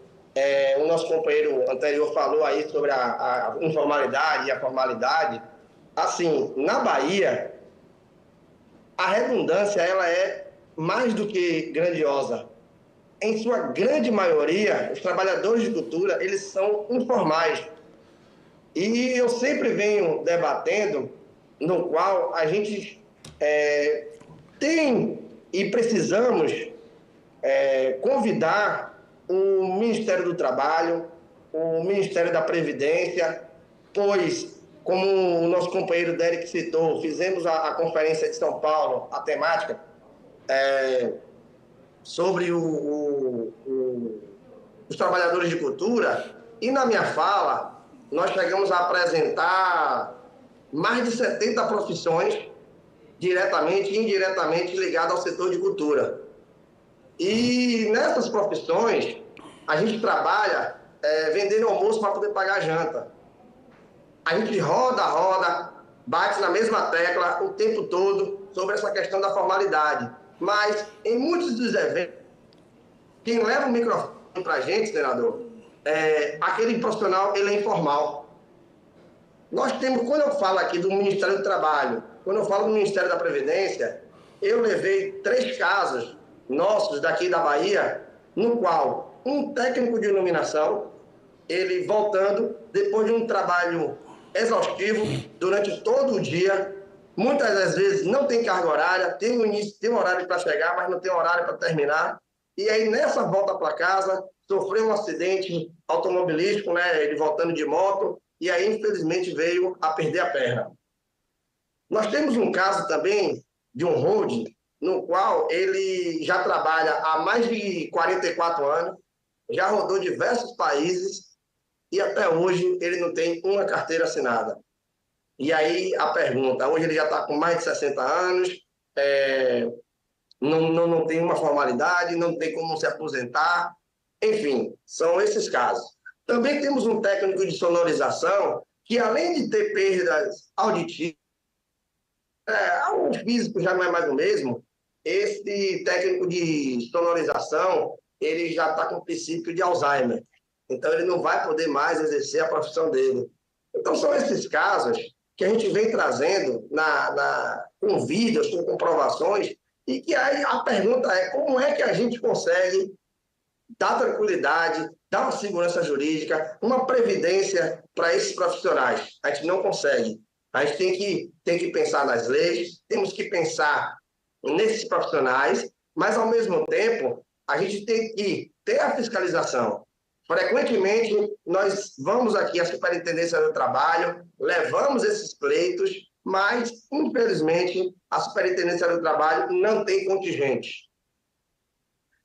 Speaker 14: o nosso companheiro anterior falou aí sobre a informalidade e a formalidade. Assim, na Bahia, a redundância ela é mais do que grandiosa. Em sua grande maioria, os trabalhadores de cultura, eles são informais. E eu sempre venho debatendo, no qual a gente tem e precisamos convidar o Ministério do Trabalho, o Ministério da Previdência, pois, como o nosso companheiro Derek citou, fizemos a conferência de São Paulo, a temática, sobre os trabalhadores de cultura, e na minha fala, nós chegamos a apresentar mais de 70 profissões, diretamente e indiretamente ligadas ao setor de cultura. E nessas profissões, a gente trabalha vendendo almoço para poder pagar a janta. A gente roda, bate na mesma tecla o tempo todo sobre essa questão da formalidade. Mas, em muitos dos eventos, quem leva o microfone para a gente, senador, aquele profissional, ele é informal. Nós temos, quando eu falo aqui do Ministério do Trabalho, quando eu falo do Ministério da Previdência, eu levei 3 casos nossos daqui da Bahia, no qual um técnico de iluminação, ele voltando, depois de um trabalho exaustivo, durante todo o dia, muitas das vezes não tem carga horária, tem um início, tem um horário para chegar, mas não tem horário para terminar. E aí, nessa volta para casa, sofreu um acidente automobilístico, né? Ele voltando de moto, e aí, infelizmente, veio a perder a perna. Nós temos um caso também de um holding, no qual ele já trabalha há mais de 44 anos, já rodou diversos países, e até hoje ele não tem uma carteira assinada. E aí a pergunta, hoje ele já está com mais de 60 anos, não tem uma formalidade, não tem como se aposentar, enfim, são esses casos. Também temos um técnico de sonorização que, além de ter perdas auditivas, o físico já não é mais o mesmo, esse técnico de sonorização, ele já está com o princípio de Alzheimer. Então, ele não vai poder mais exercer a profissão dele. Então, são esses casos que a gente vem trazendo com vídeos, com comprovações, e que aí a pergunta é como é que a gente consegue dar tranquilidade, dar uma segurança jurídica, uma previdência para esses profissionais. A gente não consegue. A gente tem que pensar nas leis, temos que pensar nesses profissionais, mas, ao mesmo tempo, a gente tem que ter a fiscalização. Frequentemente, nós vamos aqui à Superintendência do Trabalho, levamos esses pleitos, mas, infelizmente, a Superintendência do Trabalho não tem contingente.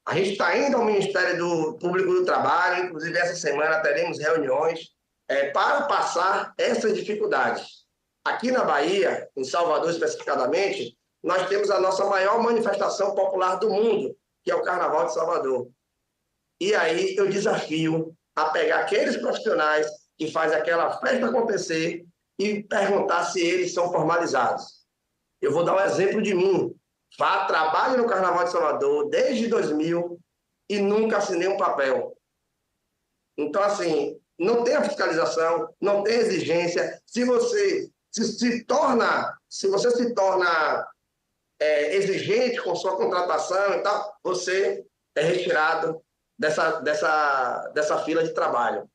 Speaker 14: A gente está indo ao Ministério Público do Trabalho, inclusive essa semana teremos reuniões para passar essas dificuldades. Aqui na Bahia, em Salvador especificadamente, nós temos a nossa maior manifestação popular do mundo, que é o Carnaval de Salvador. E aí eu desafio a pegar aqueles profissionais que fazem aquela festa acontecer e perguntar se eles são formalizados. Eu vou dar um exemplo de mim. Trabalho no Carnaval de Salvador desde 2000 e nunca assinei um papel. Então, assim, não tem a fiscalização, não tem exigência. Se você se torna exigente com sua contratação e tal, você é retirado dessa fila de trabalho.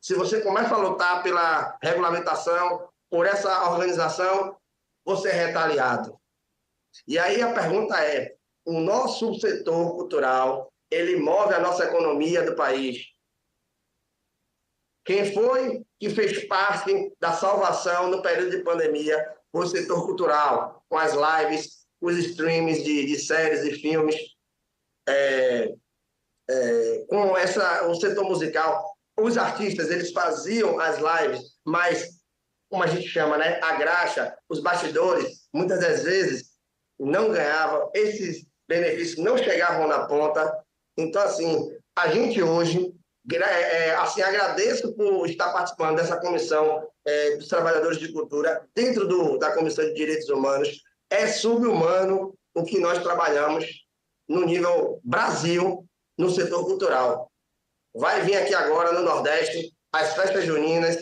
Speaker 14: Se você começa a lutar pela regulamentação, por essa organização, você é retaliado. E aí a pergunta é, o nosso setor cultural, ele move a nossa economia do país. Quem foi que fez parte da salvação no período de pandemia foi o setor cultural, com as lives, os streams de séries e filmes, com o setor musical. Os artistas, eles faziam as lives, mas, como a gente chama, né, a graxa, os bastidores, muitas das vezes não ganhavam, esses benefícios não chegavam na ponta. Então, assim, a gente hoje, assim, agradeço por estar participando dessa comissão dos trabalhadores de cultura, dentro da Comissão de Direitos Humanos. É sub-humano o que nós trabalhamos no nível Brasil, no setor cultural. Vai vir aqui agora no Nordeste as festas juninas,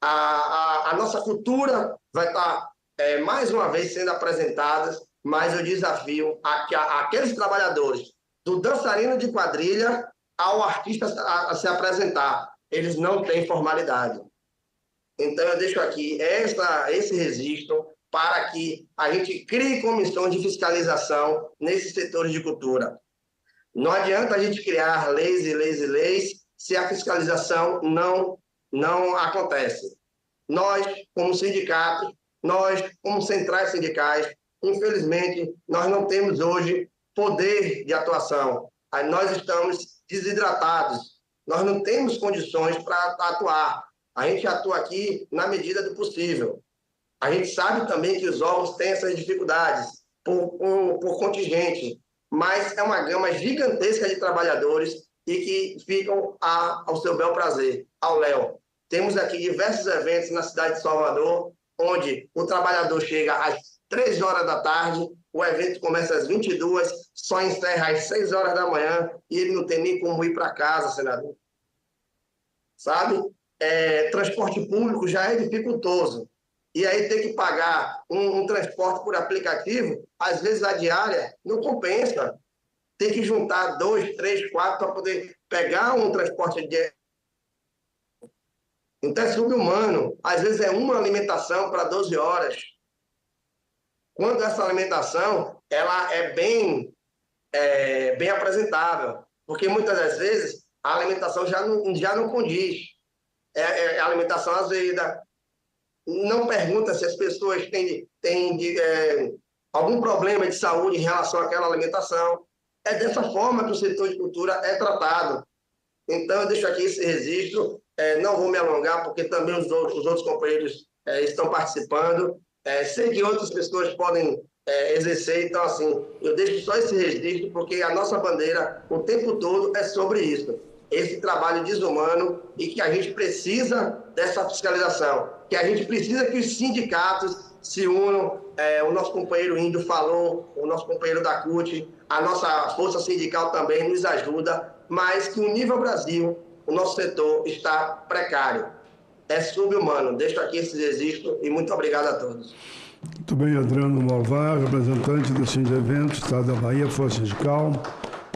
Speaker 14: a nossa cultura vai estar mais uma vez sendo apresentada, mas eu desafio aqueles trabalhadores, do dançarino de quadrilha ao artista a se apresentar. Eles não têm formalidade. Então eu deixo aqui esse registro para que a gente crie comissões de fiscalização nesses setores de cultura. Não adianta a gente criar leis e leis e leis se a fiscalização não acontece. Nós, como sindicatos, nós, como centrais sindicais, infelizmente, nós não temos hoje poder de atuação. Nós estamos desidratados. Nós não temos condições para atuar. A gente atua aqui na medida do possível. A gente sabe também que os órgãos têm essas dificuldades por contingente, mas é uma gama gigantesca de trabalhadores e que ficam ao seu bel prazer, ao léu. Temos aqui diversos eventos na cidade de Salvador, onde o trabalhador chega às 3 horas da tarde, o evento começa às 22, só encerra às 6 horas da manhã e ele não tem nem como ir para casa, senador. Sabe? Transporte público já é dificultoso. E aí ter que pagar um transporte por aplicativo, às vezes a diária não compensa. Tem que juntar 2, 3, 4 para poder pegar um transporte de... Então é sub-humano. Às vezes é uma alimentação para 12 horas. Quando essa alimentação ela é bem apresentável. Porque muitas das vezes a alimentação já não condiz. É alimentação azeda. Não pergunta se as pessoas têm algum problema de saúde em relação àquela alimentação. É dessa forma que o setor de cultura é tratado. Então, eu deixo aqui esse registro. Não vou me alongar, porque também os outros companheiros estão participando. Sei que outras pessoas podem exercer. Então, assim, eu deixo só esse registro, porque a nossa bandeira, o tempo todo, é sobre isso. Esse trabalho desumano e que a gente precisa dessa fiscalização. Que a gente precisa que os sindicatos se unam. O nosso companheiro Índio falou, o nosso companheiro da CUT, a nossa força sindical também nos ajuda, mas que o nível Brasil, o nosso setor está precário. É sub-humano. Deixo aqui esse registro e muito obrigado a todos.
Speaker 8: Muito bem, Adriano Malvar, representante do Sindevento, Estado da Bahia, Força Sindical,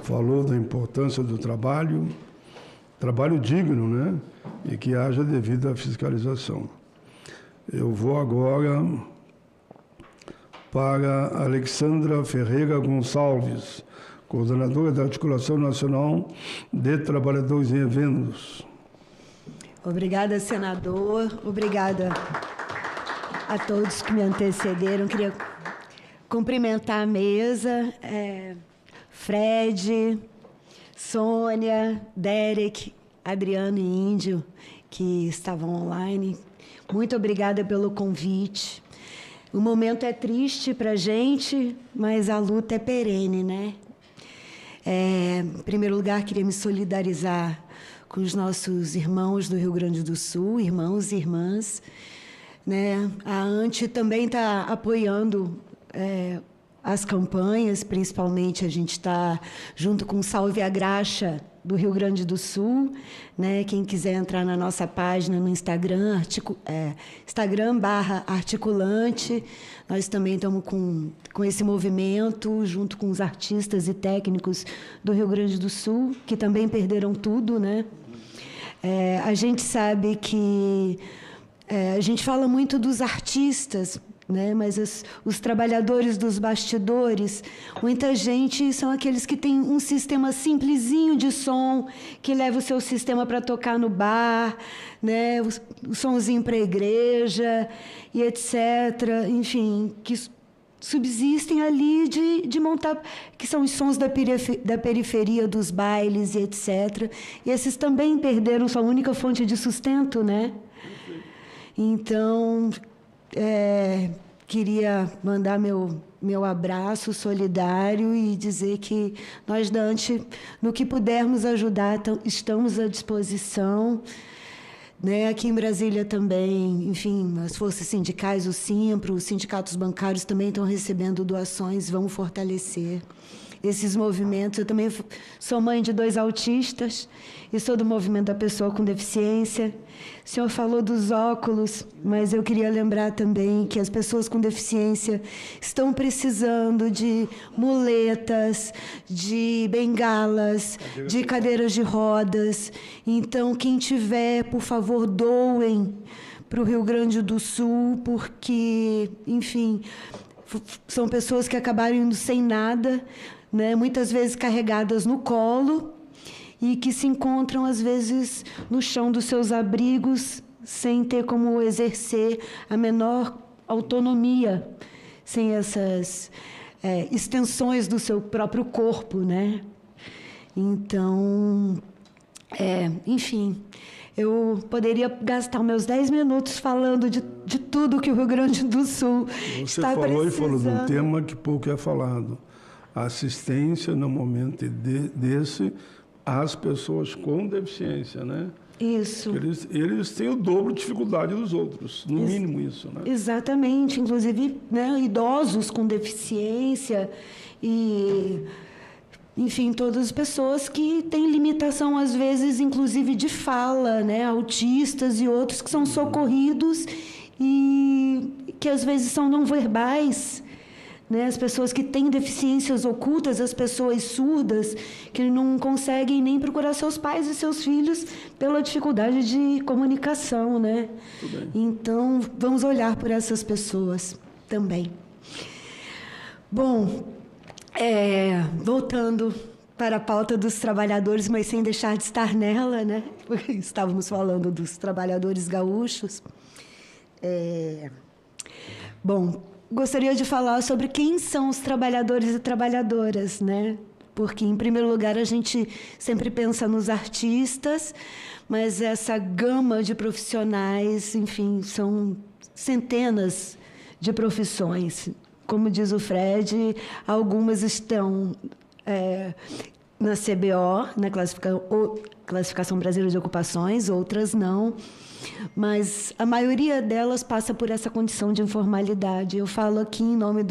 Speaker 8: falou da importância do trabalho digno, né? E que haja devida fiscalização. Eu vou agora para Alexandra Ferreira Gonçalves, coordenadora da Articulação Nacional de Trabalhadores em Eventos.
Speaker 17: Obrigada, senador. Obrigada a todos que me antecederam. Queria cumprimentar a mesa, Fred, Sônia, Derek, Adriano e Índio, que estavam online. Muito obrigada pelo convite. O momento é triste para a gente, mas a luta é perene, né? Em primeiro lugar, queria me solidarizar com os nossos irmãos do Rio Grande do Sul, irmãos e irmãs. Né? A ANTE também está apoiando as campanhas, principalmente a gente está junto com o Salve a Graxa do Rio Grande do Sul, né? Quem quiser entrar na nossa página no Instagram, Instagram/articulante, nós também estamos com esse movimento, junto com os artistas e técnicos do Rio Grande do Sul, que também perderam tudo, né? A gente sabe que a gente fala muito dos artistas, né? Mas os trabalhadores dos bastidores, muita gente são aqueles que têm um sistema simplesinho de som, que leva o seu sistema para tocar no bar, né? Os sonzinho para a igreja e etc. Enfim, que subsistem ali de montar, que são os sons da periferia dos bailes e etc. E esses também perderam sua única fonte de sustento, né? Então, queria mandar meu abraço solidário e dizer que nós, da ANTE, no que pudermos ajudar, estamos à disposição. Né? Aqui em Brasília também, enfim, as forças sindicais, o Simpro, os sindicatos bancários também estão recebendo doações, vão fortalecer esses movimentos. Eu também sou mãe de 2 autistas e sou do movimento da pessoa com deficiência. O senhor falou dos óculos, mas eu queria lembrar também que as pessoas com deficiência estão precisando de muletas, de bengalas, de cadeiras de rodas. Então, quem tiver, por favor, doem para o Rio Grande do Sul, porque, enfim, são pessoas que acabaram indo sem nada, né? Muitas vezes carregadas no colo, e que se encontram, às vezes, no chão dos seus abrigos, sem ter como exercer a menor autonomia, sem essas extensões do seu próprio corpo, né? Então, enfim, eu poderia gastar meus 10 minutos falando de tudo que o Rio Grande do Sul está precisando.
Speaker 8: Você falou de um tema que pouco é falado. A assistência, no momento desse, às pessoas com deficiência, né?
Speaker 17: Isso.
Speaker 8: Eles têm o dobro de dificuldade dos outros, no mínimo isso, né?
Speaker 17: Exatamente, inclusive, né, idosos com deficiência e, enfim, todas as pessoas que têm limitação, às vezes, inclusive de fala, né? Autistas e outros que são socorridos e que, às vezes, são não verbais. Né, as pessoas que têm deficiências ocultas, as pessoas surdas, que não conseguem nem procurar seus pais e seus filhos pela dificuldade de comunicação, né? Então, vamos olhar por essas pessoas também. Bom, voltando para a pauta dos trabalhadores, mas sem deixar de estar nela, né? Porque estávamos falando dos trabalhadores gaúchos. Bom, gostaria de falar sobre quem são os trabalhadores e trabalhadoras, né? Porque, em primeiro lugar, a gente sempre pensa nos artistas, mas essa gama de profissionais, enfim, são centenas de profissões. Como diz o Fred, algumas estão na CBO, na Classificação Brasileira de Ocupações, outras não. Mas a maioria delas passa por essa condição de informalidade. Eu falo aqui em nome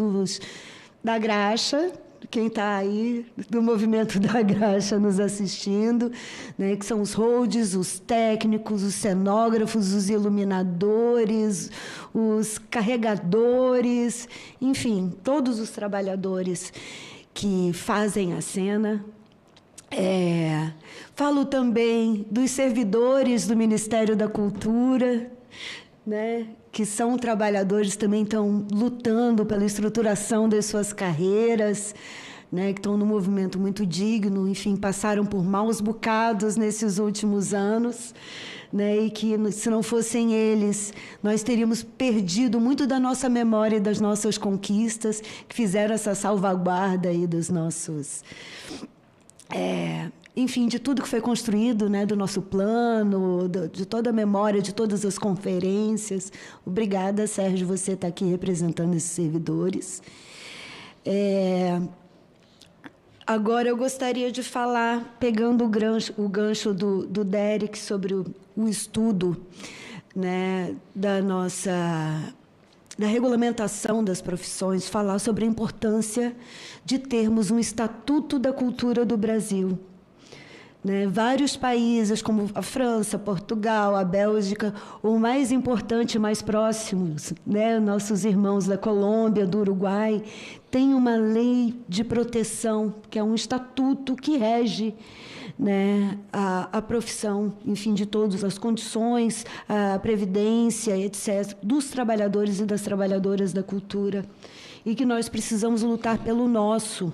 Speaker 17: da Graxa, quem está aí do movimento da Graxa nos assistindo, né, que são os holds, os técnicos, os cenógrafos, os iluminadores, os carregadores, enfim, todos os trabalhadores que fazem a cena. Falo também dos servidores do Ministério da Cultura, né, que são trabalhadores, também estão lutando pela estruturação das suas carreiras, né, que estão num movimento muito digno, enfim, passaram por maus bocados nesses últimos anos, né, e que, se não fossem eles, nós teríamos perdido muito da nossa memória e das nossas conquistas, que fizeram essa salvaguarda aí dos nossos... enfim, de tudo que foi construído, né, do nosso plano, de toda a memória, de todas as conferências. Obrigada, Sérgio, você está aqui representando esses servidores. Agora, eu gostaria de falar, pegando o gancho do Derek sobre o estudo, né, da regulamentação das profissões, falar sobre a importância de termos um Estatuto da Cultura do Brasil. né? Vários países, como a França, Portugal, a Bélgica, ou mais importante, mais próximos, né? Nossos irmãos da Colômbia, do Uruguai, têm uma lei de proteção, que é um estatuto que rege, né, a profissão, enfim, de todas as condições, a previdência, etc., dos trabalhadores e das trabalhadoras da cultura, e que nós precisamos lutar pelo nosso,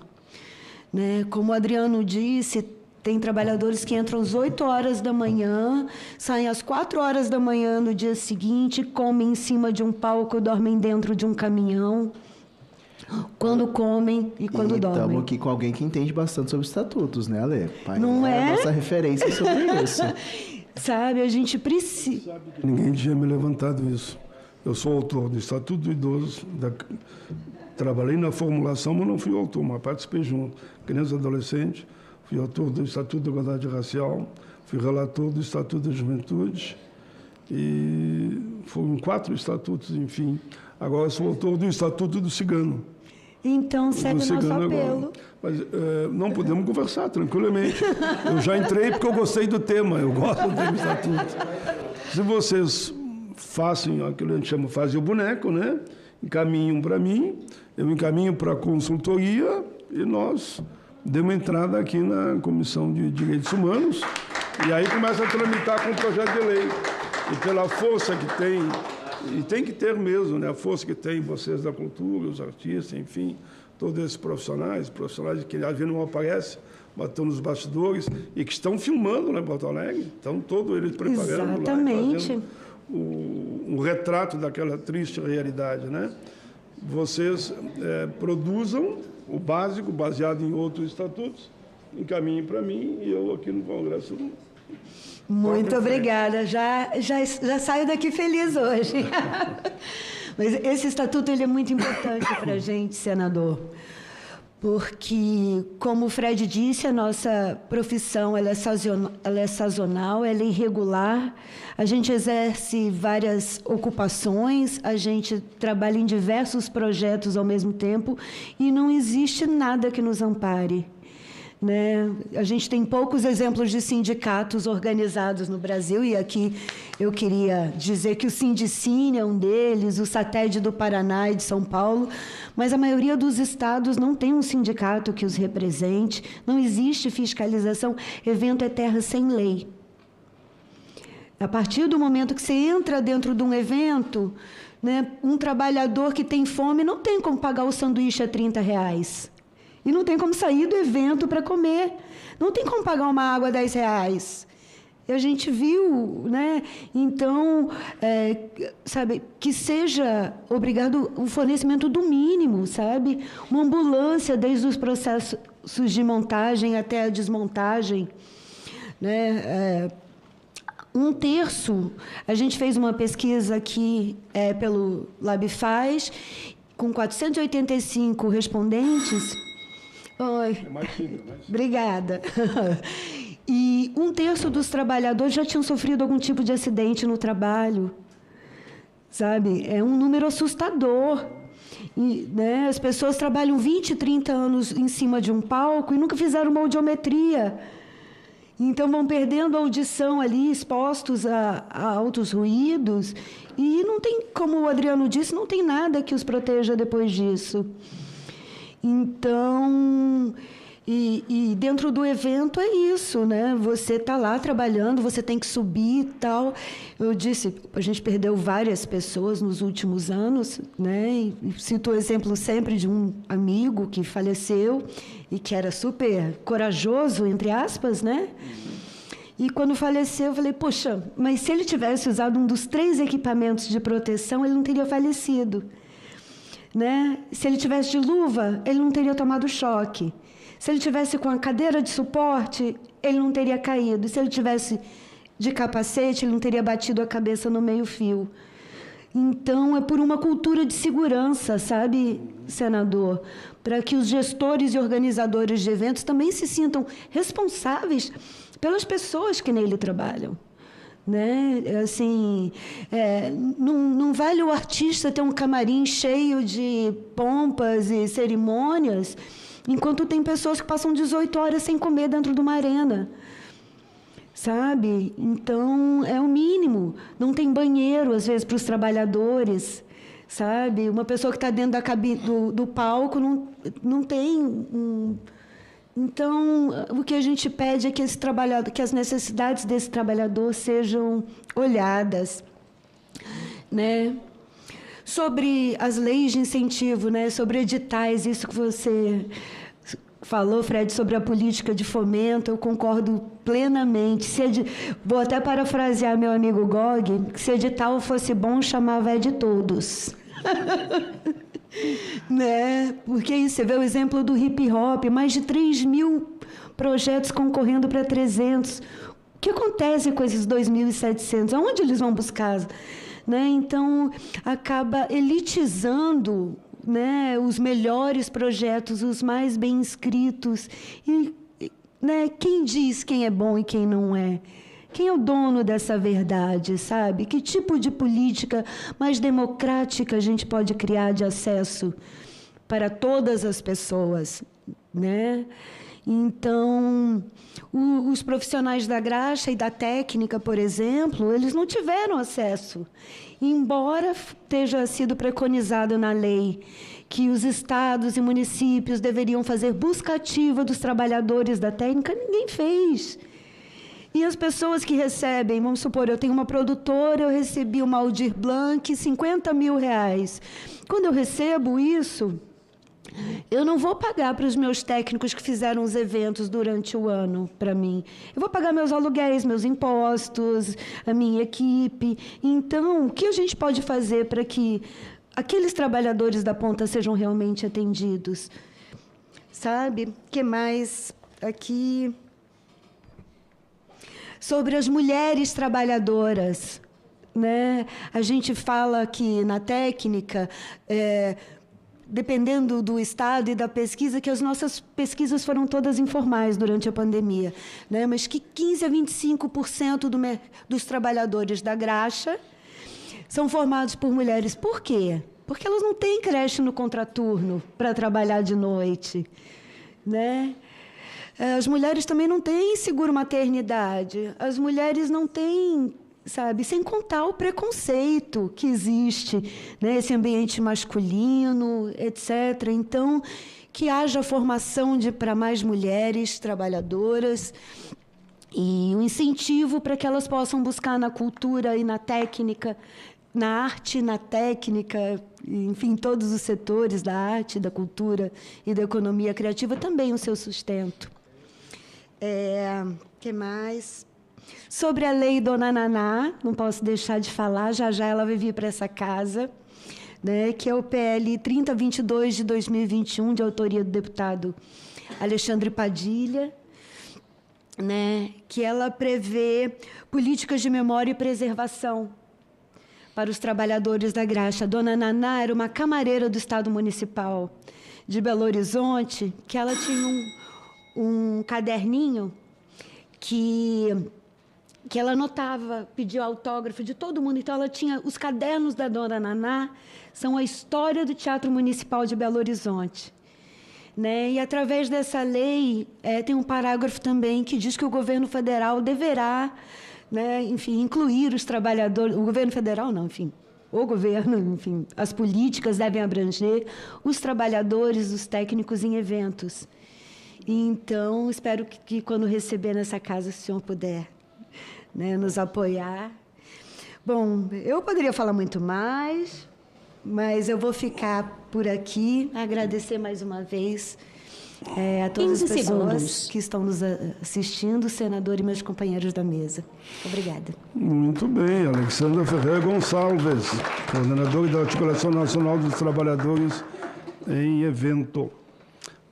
Speaker 17: né? Como o Adriano disse, tem trabalhadores que entram às 8 horas da manhã, saem às 4 horas da manhã no dia seguinte, comem em cima de um palco, dormem dentro de um caminhão, quando comem e quando dormem.
Speaker 11: Estamos aqui com alguém que entende bastante sobre estatutos, né, Ale? Pai,
Speaker 17: não é?
Speaker 11: A nossa referência sobre isso.
Speaker 17: Sabe, a gente precisa...
Speaker 8: Ninguém tinha me levantado isso. Eu sou autor do Estatuto do Idoso, trabalhei na formulação, mas não fui autor, mas participei junto. Criança e adolescente, fui autor do Estatuto da Igualdade Racial, fui relator do Estatuto da Juventude, e foram 4 estatutos, enfim. Agora sou autor do Estatuto do Cigano.
Speaker 17: Então, segue o nosso apelo.
Speaker 8: Mas não podemos conversar tranquilamente. Eu já entrei porque eu gostei do tema, eu gosto do tema estatuto. Se vocês façam aquilo que a gente chama de fazer o boneco, né? Encaminham para mim, eu encaminho para a consultoria e nós demos entrada aqui na Comissão de Direitos Humanos e aí começa a tramitar com o projeto de lei. E pela força que tem, e tem que ter mesmo, né? A força que tem vocês da cultura, os artistas, enfim, todos esses profissionais que às vezes não aparecem, mas estão nos bastidores e que estão filmando, né, Porto Alegre, estão todos eles preparando.
Speaker 17: Exatamente.
Speaker 8: Lá, um retrato daquela triste realidade, né? Vocês produzam o básico, baseado em outros estatutos, encaminhem para mim e eu aqui no Congresso...
Speaker 17: Muito obrigada. Já saio daqui feliz hoje. Mas esse estatuto ele é muito importante para a gente, senador, porque, como o Fred disse, a nossa profissão ela é sazonal, ela é irregular, a gente exerce várias ocupações, a gente trabalha em diversos projetos ao mesmo tempo e não existe nada que nos ampare. Né? A gente tem poucos exemplos de sindicatos organizados no Brasil, e aqui eu queria dizer que o Sindicine é um deles, o SATED do Paraná e de São Paulo, mas a maioria dos estados não tem um sindicato que os represente, não existe fiscalização, evento é terra sem lei. A partir do momento que você entra dentro de um evento, né, um trabalhador que tem fome não tem como pagar o sanduíche a R$30. E não tem como sair do evento para comer. Não tem como pagar uma água a R$10. E a gente viu, né? Então, sabe, que seja obrigado o fornecimento do mínimo, sabe? Uma ambulância desde os processos de montagem até a desmontagem, né? 1/3, a gente fez uma pesquisa aqui pelo LabFaz, com 485 respondentes. Oi. Obrigada. E 1/3 dos trabalhadores já tinham sofrido algum tipo de acidente no trabalho. Sabe? É um número assustador. E, né, as pessoas trabalham 20, 30 anos em cima de um palco e nunca fizeram uma audiometria. Então, vão perdendo a audição ali, expostos a altos ruídos. E não tem, como o Adriano disse, não tem nada que os proteja depois disso. Então, e dentro do evento é isso, né? Você está lá trabalhando, você tem que subir e tal. Eu disse, a gente perdeu várias pessoas nos últimos anos, né? E cito o exemplo sempre de um amigo que faleceu e que era super corajoso, entre aspas, né? E quando faleceu, eu falei, poxa, mas se ele tivesse usado um dos 3 equipamentos de proteção, ele não teria falecido. Né? Se ele tivesse de luva, ele não teria tomado choque. Se ele tivesse com a cadeira de suporte, ele não teria caído. Se ele tivesse de capacete, ele não teria batido a cabeça no meio-fio. Então, é por uma cultura de segurança, sabe, senador? Para que os gestores e organizadores de eventos também se sintam responsáveis pelas pessoas que nele trabalham. Né? Assim, não vale o artista ter um camarim cheio de pompas e cerimônias, enquanto tem pessoas que passam 18 horas sem comer dentro de uma arena. sabe? Então, é o mínimo. Não tem banheiro, às vezes, para os trabalhadores, sabe? Uma pessoa que está dentro da cabine, do palco não tem... Então, o que a gente pede é que que as necessidades desse trabalhador sejam olhadas, né? Sobre as leis de incentivo, né? Sobre editais, isso que você falou, Fred, sobre a política de fomento, eu concordo plenamente. Vou até parafrasear meu amigo Gog, que se edital fosse bom, chamava de todos. Né? Porque aí você vê o exemplo do hip hop, mais de 3.000 projetos concorrendo para 300. O que acontece com esses 2.700? Aonde eles vão buscar? Né? Então, acaba elitizando, né, os melhores projetos, os mais bem inscritos. E, né, quem diz quem é bom e quem não é? Quem é o dono dessa verdade, sabe? Que tipo de política mais democrática a gente pode criar de acesso para todas as pessoas, né? Então, os profissionais da graxa e da técnica, por exemplo, eles não tiveram acesso. Embora tenha sido preconizado na lei que os estados e municípios deveriam fazer busca ativa dos trabalhadores da técnica, ninguém fez. E as pessoas que recebem, vamos supor, eu tenho uma produtora, eu recebi uma Aldir Blanc, R$50 mil. Quando eu recebo isso, eu não vou pagar para os meus técnicos que fizeram os eventos durante o ano para mim. Eu vou pagar meus aluguéis, meus impostos, a minha equipe. Então, o que a gente pode fazer para que aqueles trabalhadores da ponta sejam realmente atendidos? Sabe? O que mais aqui? Sobre as mulheres trabalhadoras, né? A gente fala que na técnica, dependendo do estado e da pesquisa, que as nossas pesquisas foram todas informais durante a pandemia, né? Mas que 15% a 25% dos trabalhadores da graxa são formados por mulheres. Por quê? Porque elas não têm creche no contraturno para trabalhar de noite, né? As mulheres também não têm seguro maternidade. As mulheres não têm, sabe, sem contar o preconceito que existe, né, esse ambiente masculino, etc. Então, que haja formação para mais mulheres trabalhadoras e um incentivo para que elas possam buscar na cultura e na técnica, na arte, na técnica, enfim, todos os setores da arte, da cultura e da economia criativa também o seu sustento. Que mais? Sobre a lei Dona Naná, não posso deixar de falar, já ela vai vir para essa casa, né, que é o PL 3022 de 2021, de autoria do deputado Alexandre Padilha, né, que ela prevê políticas de memória e preservação para os trabalhadores da graxa. A Dona Naná era uma camareira do Estado Municipal de Belo Horizonte, que ela tinha um caderninho que ela anotava, pedia autógrafo de todo mundo. Então, ela tinha os cadernos da Dona Naná, são a história do Teatro Municipal de Belo Horizonte, né? E, através dessa lei, tem um parágrafo também que diz que o governo federal deverá, né, enfim, incluir os trabalhadores... O governo federal, não, enfim... O governo, enfim, as políticas devem abranger os trabalhadores, os técnicos em eventos. Então, espero que quando receber nessa casa, o senhor puder, né, nos apoiar. Bom, eu poderia falar muito mais, mas eu vou ficar por aqui, agradecer mais uma vez a todas as pessoas que estão nos assistindo, o senador e meus companheiros da mesa. Obrigada.
Speaker 8: Muito bem, Alexandra Ferreira Gonçalves, coordenadora da Articulação Nacional dos Trabalhadores em Evento.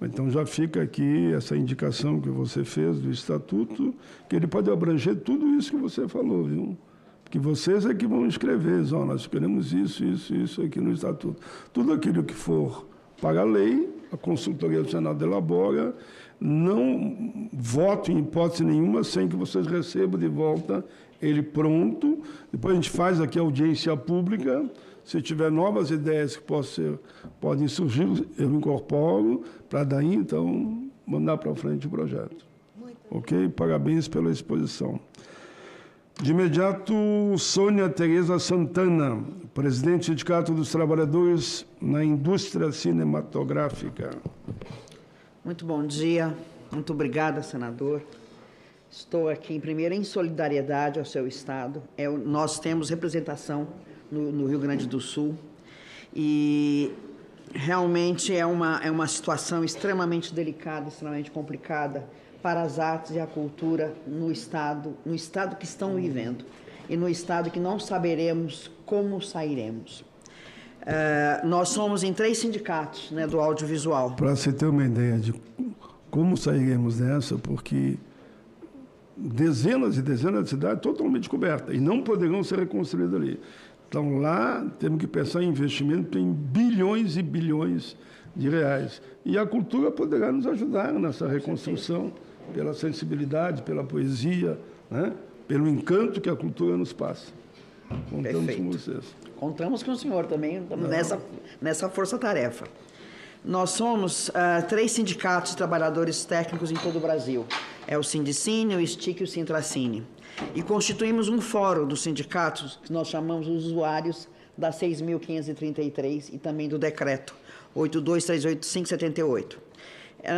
Speaker 8: Então, já fica aqui essa indicação que você fez do Estatuto, que ele pode abranger tudo isso que você falou, viu? Porque vocês é que vão escrever, nós queremos isso aqui no Estatuto. Tudo aquilo que for para a lei, a consultoria do Senado elabora, não voto em hipótese nenhuma sem que vocês recebam de volta ele pronto. Depois a gente faz aqui a audiência pública. Se tiver novas ideias que podem surgir, eu incorporo para daí, então, mandar para frente o projeto.
Speaker 17: Muito
Speaker 8: Ok? Parabéns pela exposição. De imediato, Sônia Tereza Santana, presidente do Sindicato dos Trabalhadores na Indústria Cinematográfica.
Speaker 18: Muito bom dia, muito obrigada, senador. Estou aqui, primeiro, em solidariedade ao seu Estado. Nós temos representação no Rio Grande do Sul e realmente é uma situação extremamente delicada, extremamente complicada para as artes e a cultura no estado que estão vivendo e no estado que não saberemos como sairemos. Nós somos em 3 sindicatos, né, do audiovisual.
Speaker 8: Para você ter uma ideia de como sairemos dessa, porque dezenas e dezenas de cidades totalmente cobertas e não poderão ser reconstruídas ali. Então, lá temos que pensar em investimento em bilhões e bilhões de reais. E a cultura poderá nos ajudar nessa reconstrução, pela sensibilidade, pela poesia, né? Pelo encanto que a cultura nos passa. Contamos
Speaker 18: Perfeito.
Speaker 8: com vocês.
Speaker 18: Contamos com o senhor também nessa força-tarefa. Nós somos 3 sindicatos de trabalhadores técnicos em todo o Brasil. É o Sindicine, o STIC e o Sintracine. E constituímos um fórum dos sindicatos, que nós chamamos de usuários da 6.533 e também do decreto 82.385/78.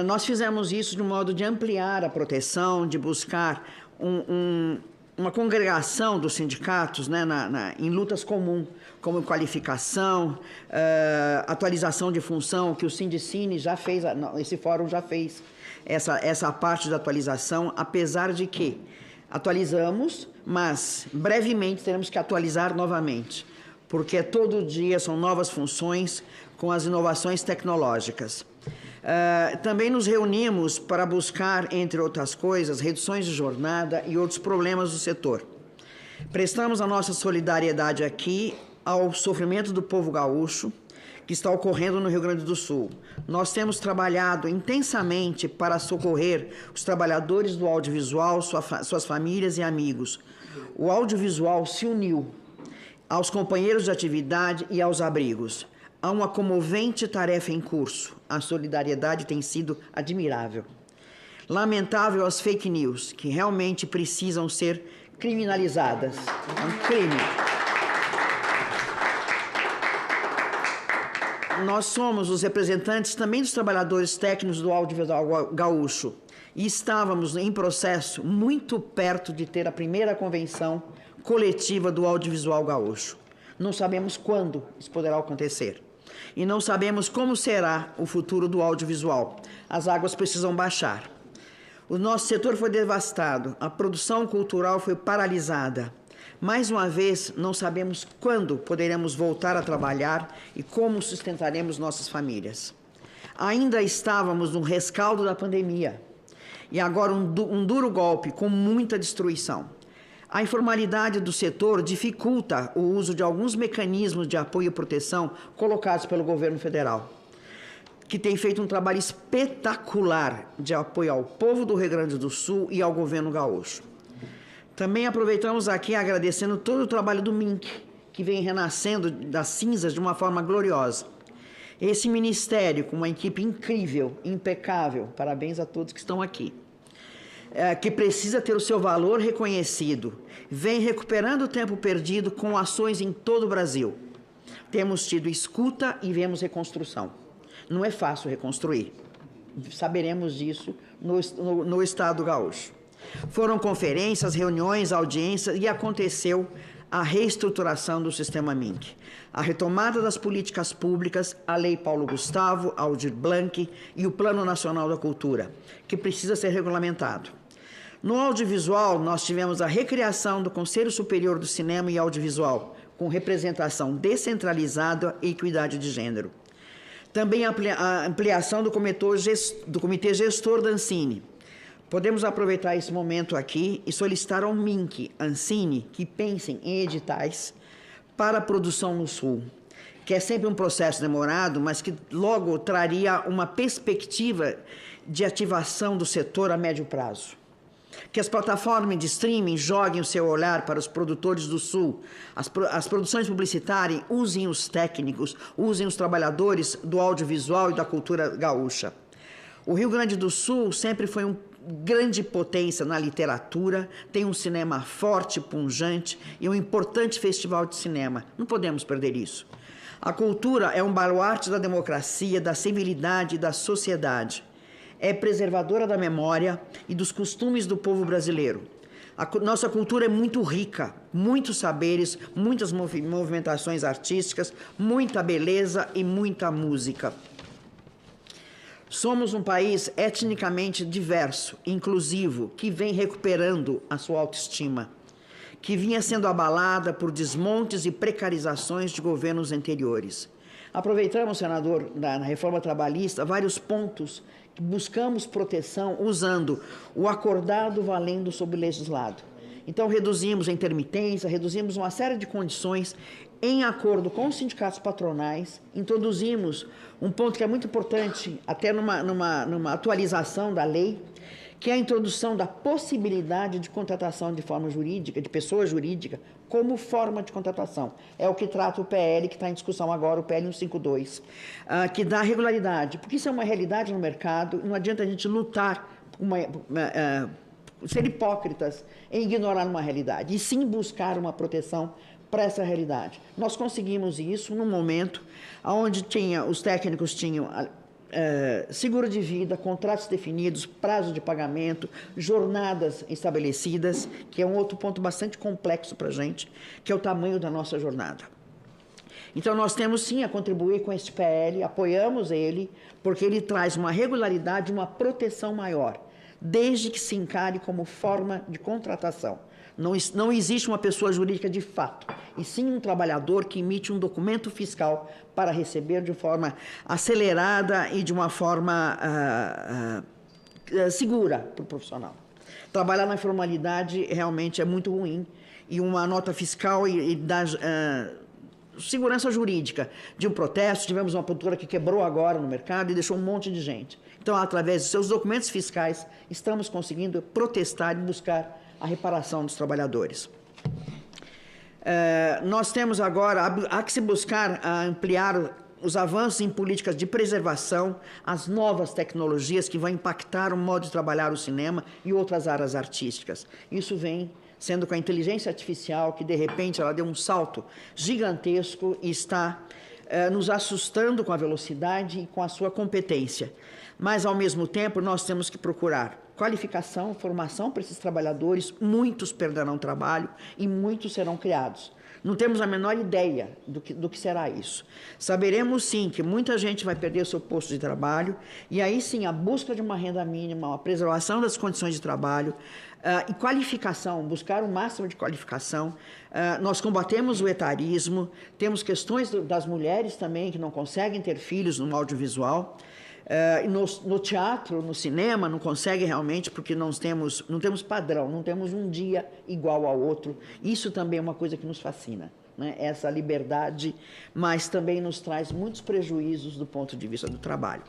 Speaker 18: Nós fizemos isso de um modo de ampliar a proteção, de buscar uma congregação dos sindicatos, né, em lutas comuns, como qualificação, atualização de função, que o Sindicine já fez, esse fórum já fez essa parte da atualização, apesar de que atualizamos, mas brevemente teremos que atualizar novamente, porque todo dia são novas funções com as inovações tecnológicas. Também nos reunimos para buscar, entre outras coisas, reduções de jornada e outros problemas do setor. Prestamos a nossa solidariedade aqui ao sofrimento do povo gaúcho que está ocorrendo no Rio Grande do Sul. Nós temos trabalhado intensamente para socorrer os trabalhadores do audiovisual, suas famílias e amigos. O audiovisual se uniu aos companheiros de atividade e aos abrigos. Há uma comovente tarefa em curso. A solidariedade tem sido admirável. Lamentável as fake news, que realmente precisam ser criminalizadas. É um crime. Nós somos os representantes também dos trabalhadores técnicos do audiovisual gaúcho e estávamos em processo muito perto de ter a primeira convenção coletiva do audiovisual gaúcho. Não sabemos quando isso poderá acontecer. E não sabemos como será o futuro do audiovisual. As águas precisam baixar. O nosso setor foi devastado, a produção cultural foi paralisada. Mais uma vez, não sabemos quando poderemos voltar a trabalhar e como sustentaremos nossas famílias. Ainda estávamos no rescaldo da pandemia e agora um duro golpe com muita destruição. A informalidade do setor dificulta o uso de alguns mecanismos de apoio e proteção colocados pelo governo federal, que tem feito um trabalho espetacular de apoio ao povo do Rio Grande do Sul e ao governo gaúcho. Também aproveitamos aqui agradecendo todo o trabalho do MINC, que vem renascendo das cinzas de uma forma gloriosa. Esse ministério, com uma equipe incrível, impecável, parabéns a todos que estão aqui, que precisa ter o seu valor reconhecido, vem recuperando o tempo perdido com ações em todo o Brasil. Temos tido escuta e vemos reconstrução. Não é fácil reconstruir. Saberemos disso no estado gaúcho. Foram conferências, reuniões, audiências e aconteceu a reestruturação do sistema MINC. A retomada das políticas públicas, a Lei Paulo Gustavo, Aldir Blanc e o Plano Nacional da Cultura, que precisa ser regulamentado. No audiovisual, nós tivemos a recriação do Conselho Superior do Cinema e Audiovisual, com representação descentralizada e equidade de gênero. Também a ampliação do Comitê Gestor da Ancine. Podemos aproveitar esse momento aqui e solicitar ao MINC, Ancine, que pensem em editais para a produção no Sul, que é sempre um processo demorado, mas que logo traria uma perspectiva de ativação do setor a médio prazo. Que as plataformas de streaming joguem o seu olhar para os produtores do Sul, as produções publicitárias usem os técnicos, usem os trabalhadores do audiovisual e da cultura gaúcha. O Rio Grande do Sul sempre foi grande potência na literatura, tem um cinema forte, pungente e um importante festival de cinema. Não podemos perder isso. A cultura é um baluarte da democracia, da civilidade e da sociedade. É preservadora da memória e dos costumes do povo brasileiro. A nossa cultura é muito rica, muitos saberes, muitas movimentações artísticas, muita beleza e muita música. Somos um país etnicamente diverso, inclusivo, que vem recuperando a sua autoestima, que vinha sendo abalada por desmontes e precarizações de governos anteriores. Aproveitamos, senador, na reforma trabalhista, vários pontos que buscamos proteção usando o acordado valendo sobre o legislado. Então, reduzimos a intermitência, reduzimos uma série de condições em acordo com os sindicatos patronais, introduzimos um ponto que é muito importante, até numa atualização da lei, que é a introdução da possibilidade de contratação de forma jurídica, de pessoa jurídica, como forma de contratação. É o que trata o PL, que está em discussão agora, o PL 152, que dá regularidade, porque isso é uma realidade no mercado, não adianta a gente lutar, ser hipócritas em ignorar uma realidade, e sim buscar uma proteção para essa realidade. Nós conseguimos isso num momento onde os técnicos tinham seguro de vida, contratos definidos, prazo de pagamento, jornadas estabelecidas, que é um outro ponto bastante complexo para a gente, que é o tamanho da nossa jornada. Então, nós temos sim a contribuir com este PL, apoiamos ele, porque ele traz uma regularidade, uma proteção maior, desde que se encare como forma de contratação. Não existe uma pessoa jurídica de fato, e sim um trabalhador que emite um documento fiscal para receber de forma acelerada e de uma forma segura para o profissional. Trabalhar na informalidade realmente é muito ruim, e uma nota fiscal e dá segurança jurídica de um protesto. Tivemos uma produtora que quebrou agora no mercado e deixou um monte de gente. Então, através de seus documentos fiscais, estamos conseguindo protestar e buscar a reparação dos trabalhadores. Nós temos agora, há que se buscar ampliar os avanços em políticas de preservação, as novas tecnologias que vão impactar o modo de trabalhar o cinema e outras áreas artísticas. Isso vem sendo com a inteligência artificial, que de repente ela deu um salto gigantesco e está nos assustando com a velocidade e com a sua competência. Mas, ao mesmo tempo, nós temos que procurar qualificação, formação para esses trabalhadores. Muitos perderão trabalho e muitos serão criados. Não temos a menor ideia do que será isso. Saberemos, sim, que muita gente vai perder o seu posto de trabalho, e aí, sim, a busca de uma renda mínima, a preservação das condições de trabalho e qualificação, buscar o máximo de qualificação. Nós combatemos o etarismo, temos questões das mulheres também que não conseguem ter filhos no audiovisual. No teatro, no cinema, não consegue realmente, porque não temos padrão, não temos um dia igual ao outro. Isso também é uma coisa que nos fascina, né? Essa liberdade, mas também nos traz muitos prejuízos do ponto de vista do trabalho.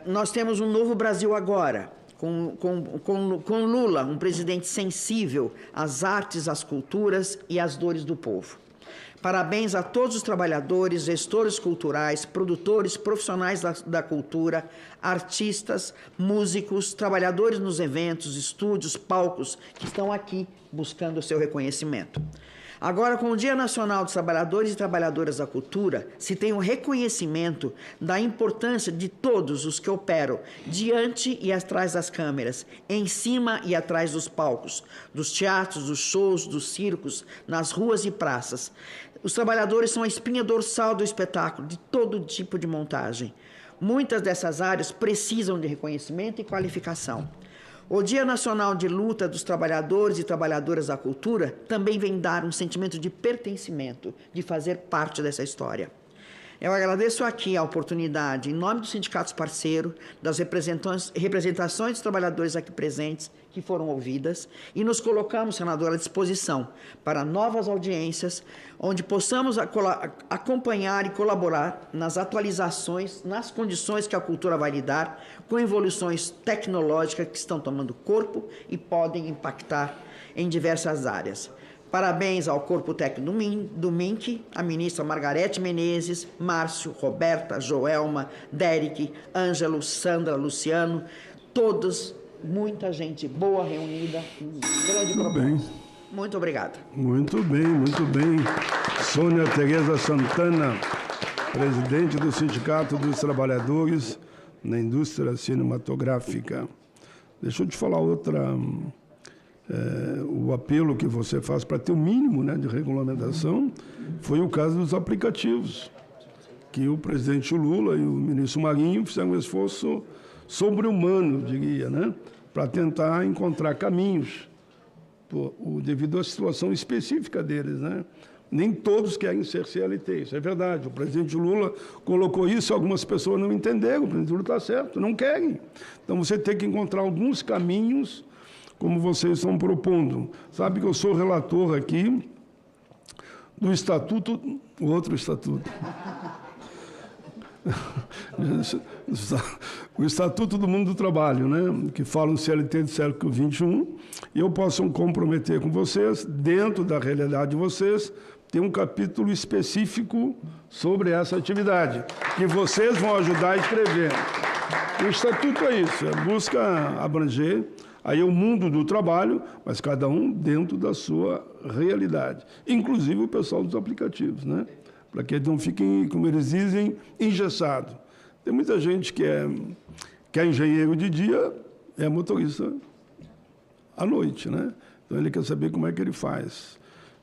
Speaker 18: Nós temos um novo Brasil agora, com Lula, um presidente sensível às artes, às culturas e às dores do povo. Parabéns a todos os trabalhadores, gestores culturais, produtores, profissionais da cultura, artistas, músicos, trabalhadores nos eventos, estúdios, palcos, que estão aqui buscando o seu reconhecimento. Agora, com o Dia Nacional dos Trabalhadores e Trabalhadoras da Cultura, se tem um reconhecimento da importância de todos os que operam diante e atrás das câmeras, em cima e atrás dos palcos, dos teatros, dos shows, dos circos, nas ruas e praças. Os trabalhadores são a espinha dorsal do espetáculo, de todo tipo de montagem. Muitas dessas áreas precisam de reconhecimento e qualificação. O Dia Nacional de Luta dos Trabalhadores e Trabalhadoras da Cultura também vem dar um sentimento de pertencimento, de fazer parte dessa história. Eu agradeço aqui a oportunidade, em nome dos sindicatos parceiros, das representações dos trabalhadores aqui presentes, que foram ouvidas, e nos colocamos, senador, à disposição para novas audiências, onde possamos acompanhar e colaborar nas atualizações, nas condições que a cultura vai lidar, com evoluções tecnológicas que estão tomando corpo e podem impactar em diversas áreas. Parabéns ao corpo técnico do MINC, a ministra Margarete Menezes, Márcio, Roberta, Joelma, Derek, Ângelo, Sandra, Luciano, todos, muita gente boa reunida, um grande propósito. Muito obrigada.
Speaker 8: Muito bem, muito bem. Sônia Tereza Santana, presidente do Sindicato dos Trabalhadores na Indústria Cinematográfica. Deixa eu te falar outra... o apelo que você faz para ter o mínimo, né, de regulamentação foi o caso dos aplicativos, que o presidente Lula e o ministro Marinho fizeram um esforço sobre-humano, diria, né, para tentar encontrar caminhos devido à situação específica deles, né? Nem todos querem ser CLT, isso é verdade. O presidente Lula colocou isso, algumas pessoas não entenderam, o presidente Lula está certo, não querem. Então você tem que encontrar alguns caminhos como vocês estão propondo. Sabe que eu sou relator aqui do Estatuto, o outro Estatuto. O Estatuto do Mundo do Trabalho, né, que fala no CLT do século XXI, e eu posso comprometer com vocês, dentro da realidade de vocês, tem um capítulo específico sobre essa atividade, que vocês vão ajudar a escrever. O Estatuto é isso, busca abranger aí o mundo do trabalho, mas cada um dentro da sua realidade, inclusive o pessoal dos aplicativos, né? Para que eles não fiquem, como eles dizem, engessados. Tem muita gente que é engenheiro de dia, é motorista à noite, né? Então ele quer saber como é que ele faz.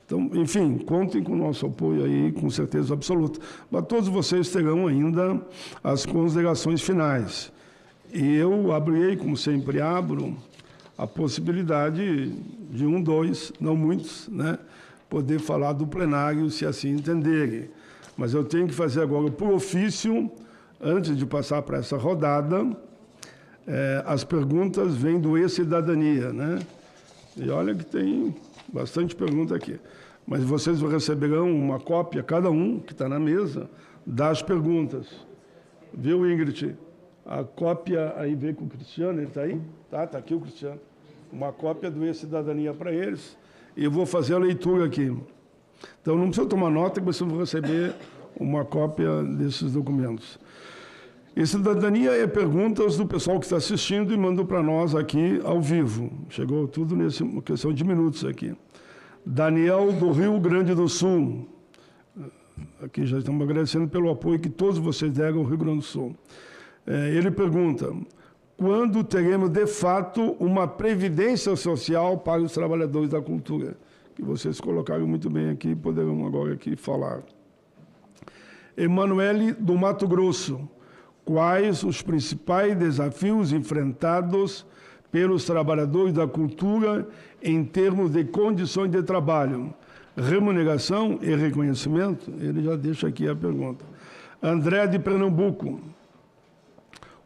Speaker 8: Então, enfim, contem com o nosso apoio aí, com certeza absoluta. Mas todos vocês terão ainda as considerações finais. E eu abrirei, como sempre abro, a possibilidade de 1, 2, não muitos, né, poder falar do plenário, se assim entenderem. Mas eu tenho que fazer agora, por ofício, antes de passar para essa rodada, as perguntas vêm do E-Cidadania, né? E olha que tem bastante pergunta aqui. Mas vocês receberão uma cópia, cada um que está na mesa, das perguntas. Viu, Ingrid? A cópia aí veio com o Cristiano, ele está aí? Está aqui o Cristiano. Uma cópia do E-Cidadania para eles. E eu vou fazer a leitura aqui. Então, não precisa tomar nota, que vocês vão receber uma cópia desses documentos. E-Cidadania é perguntas do pessoal que está assistindo e mandou para nós aqui ao vivo. Chegou tudo nessa questão de minutos aqui. Daniel, do Rio Grande do Sul. Aqui já estamos agradecendo pelo apoio que todos vocês deram ao Rio Grande do Sul. Ele pergunta: quando teremos, de fato, uma previdência social para os trabalhadores da cultura? Que vocês colocaram muito bem aqui, poderão agora aqui falar. Emanuele, do Mato Grosso. Quais os principais desafios enfrentados pelos trabalhadores da cultura em termos de condições de trabalho, remuneração e reconhecimento? Ele já deixa aqui a pergunta. André, de Pernambuco.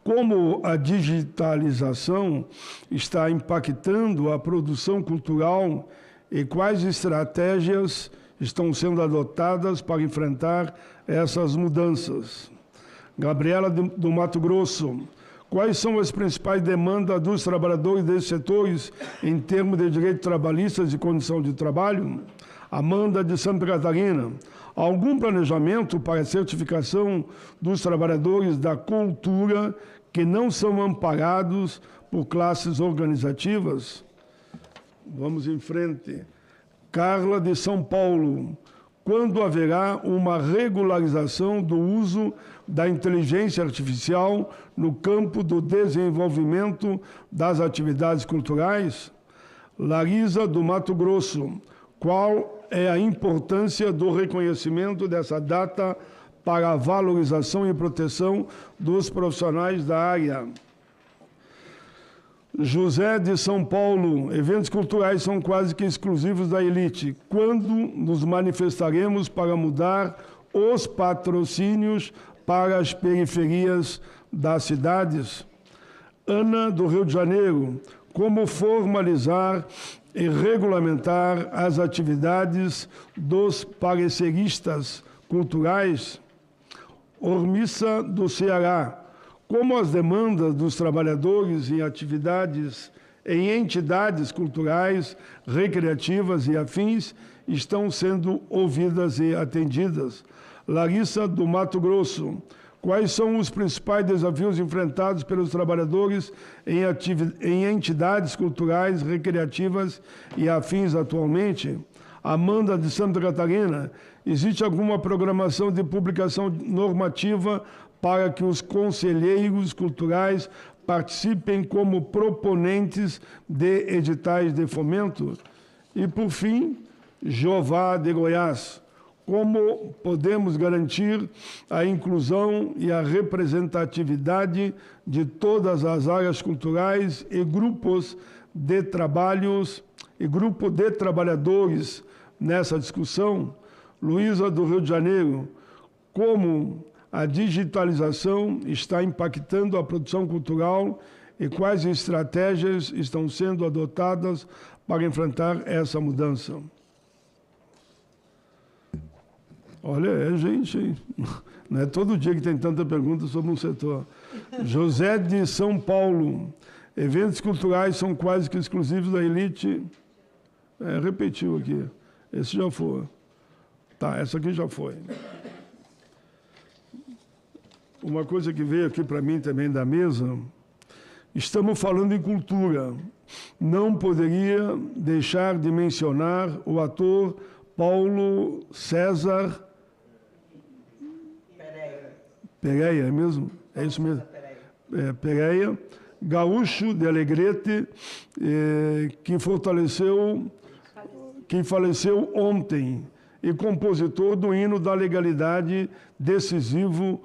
Speaker 8: Como a digitalização está impactando a produção cultural e quais estratégias estão sendo adotadas para enfrentar essas mudanças? Gabriela, do Mato Grosso. Quais são as principais demandas dos trabalhadores desses setores em termos de direitos trabalhistas e condição de trabalho? Amanda, de Santa Catarina. Algum planejamento para a certificação dos trabalhadores da cultura que não são amparados por classes organizativas? Vamos em frente. Carla, de São Paulo. Quando haverá uma regularização do uso da inteligência artificial no campo do desenvolvimento das atividades culturais? Larisa, do Mato Grosso. Qual é a importância do reconhecimento dessa data para a valorização e proteção dos profissionais da área? José, de São Paulo. Eventos culturais são quase que exclusivos da elite. Quando nos manifestaremos para mudar os patrocínios para as periferias das cidades? Ana, do Rio de Janeiro. Como formalizar e regulamentar as atividades dos pareceristas culturais? Ormissa, do Ceará. Como as demandas dos trabalhadores em atividades, em entidades culturais, recreativas e afins estão sendo ouvidas e atendidas? Larissa, do Mato Grosso. Quais são os principais desafios enfrentados pelos trabalhadores em entidades culturais, recreativas e afins atualmente? Amanda de Santa Catarina, existe alguma programação de publicação normativa para que os conselheiros culturais participem como proponentes de editais de fomento? E, por fim, Jová de Goiás, como podemos garantir a inclusão e a representatividade de todas as áreas culturais e grupos de trabalhos e grupo de trabalhadores nessa discussão? Luísa do Rio de Janeiro, como a digitalização está impactando a produção cultural e quais estratégias estão sendo adotadas para enfrentar essa mudança? Olha, gente, não é todo dia que tem tanta pergunta sobre um setor. José de São Paulo, eventos culturais são quase que exclusivos da elite. Repetiu aqui, esse já foi. Tá, essa aqui já foi. Uma coisa que veio aqui para mim também da mesa, estamos falando em cultura. Não poderia deixar de mencionar o ator Paulo César Pereira, é mesmo? É isso mesmo? Pereira, gaúcho de Alegrete, que faleceu ontem, e compositor do hino da legalidade, decisivo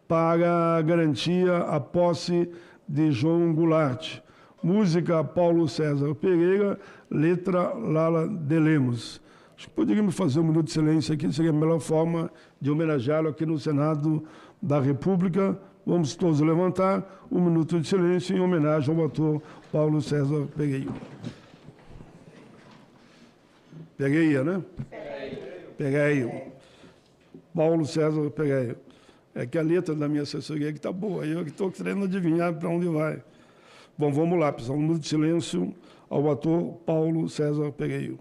Speaker 8: para garantir a posse de João Goulart. Música Paulo César Pereira, letra Lala de Lemos. Acho que poderíamos fazer um minuto de silêncio aqui, seria a melhor forma de homenageá-lo aqui no Senado da República. Vamos todos levantar um minuto de silêncio em homenagem ao ator Paulo César Pereira. Pereira, né? Pereira. Paulo César Pereira. É que a letra da minha assessoria que está boa, eu que estou querendo adivinhar para onde vai. Bom, vamos lá, pessoal. Um minuto de silêncio ao ator Paulo César Pereira.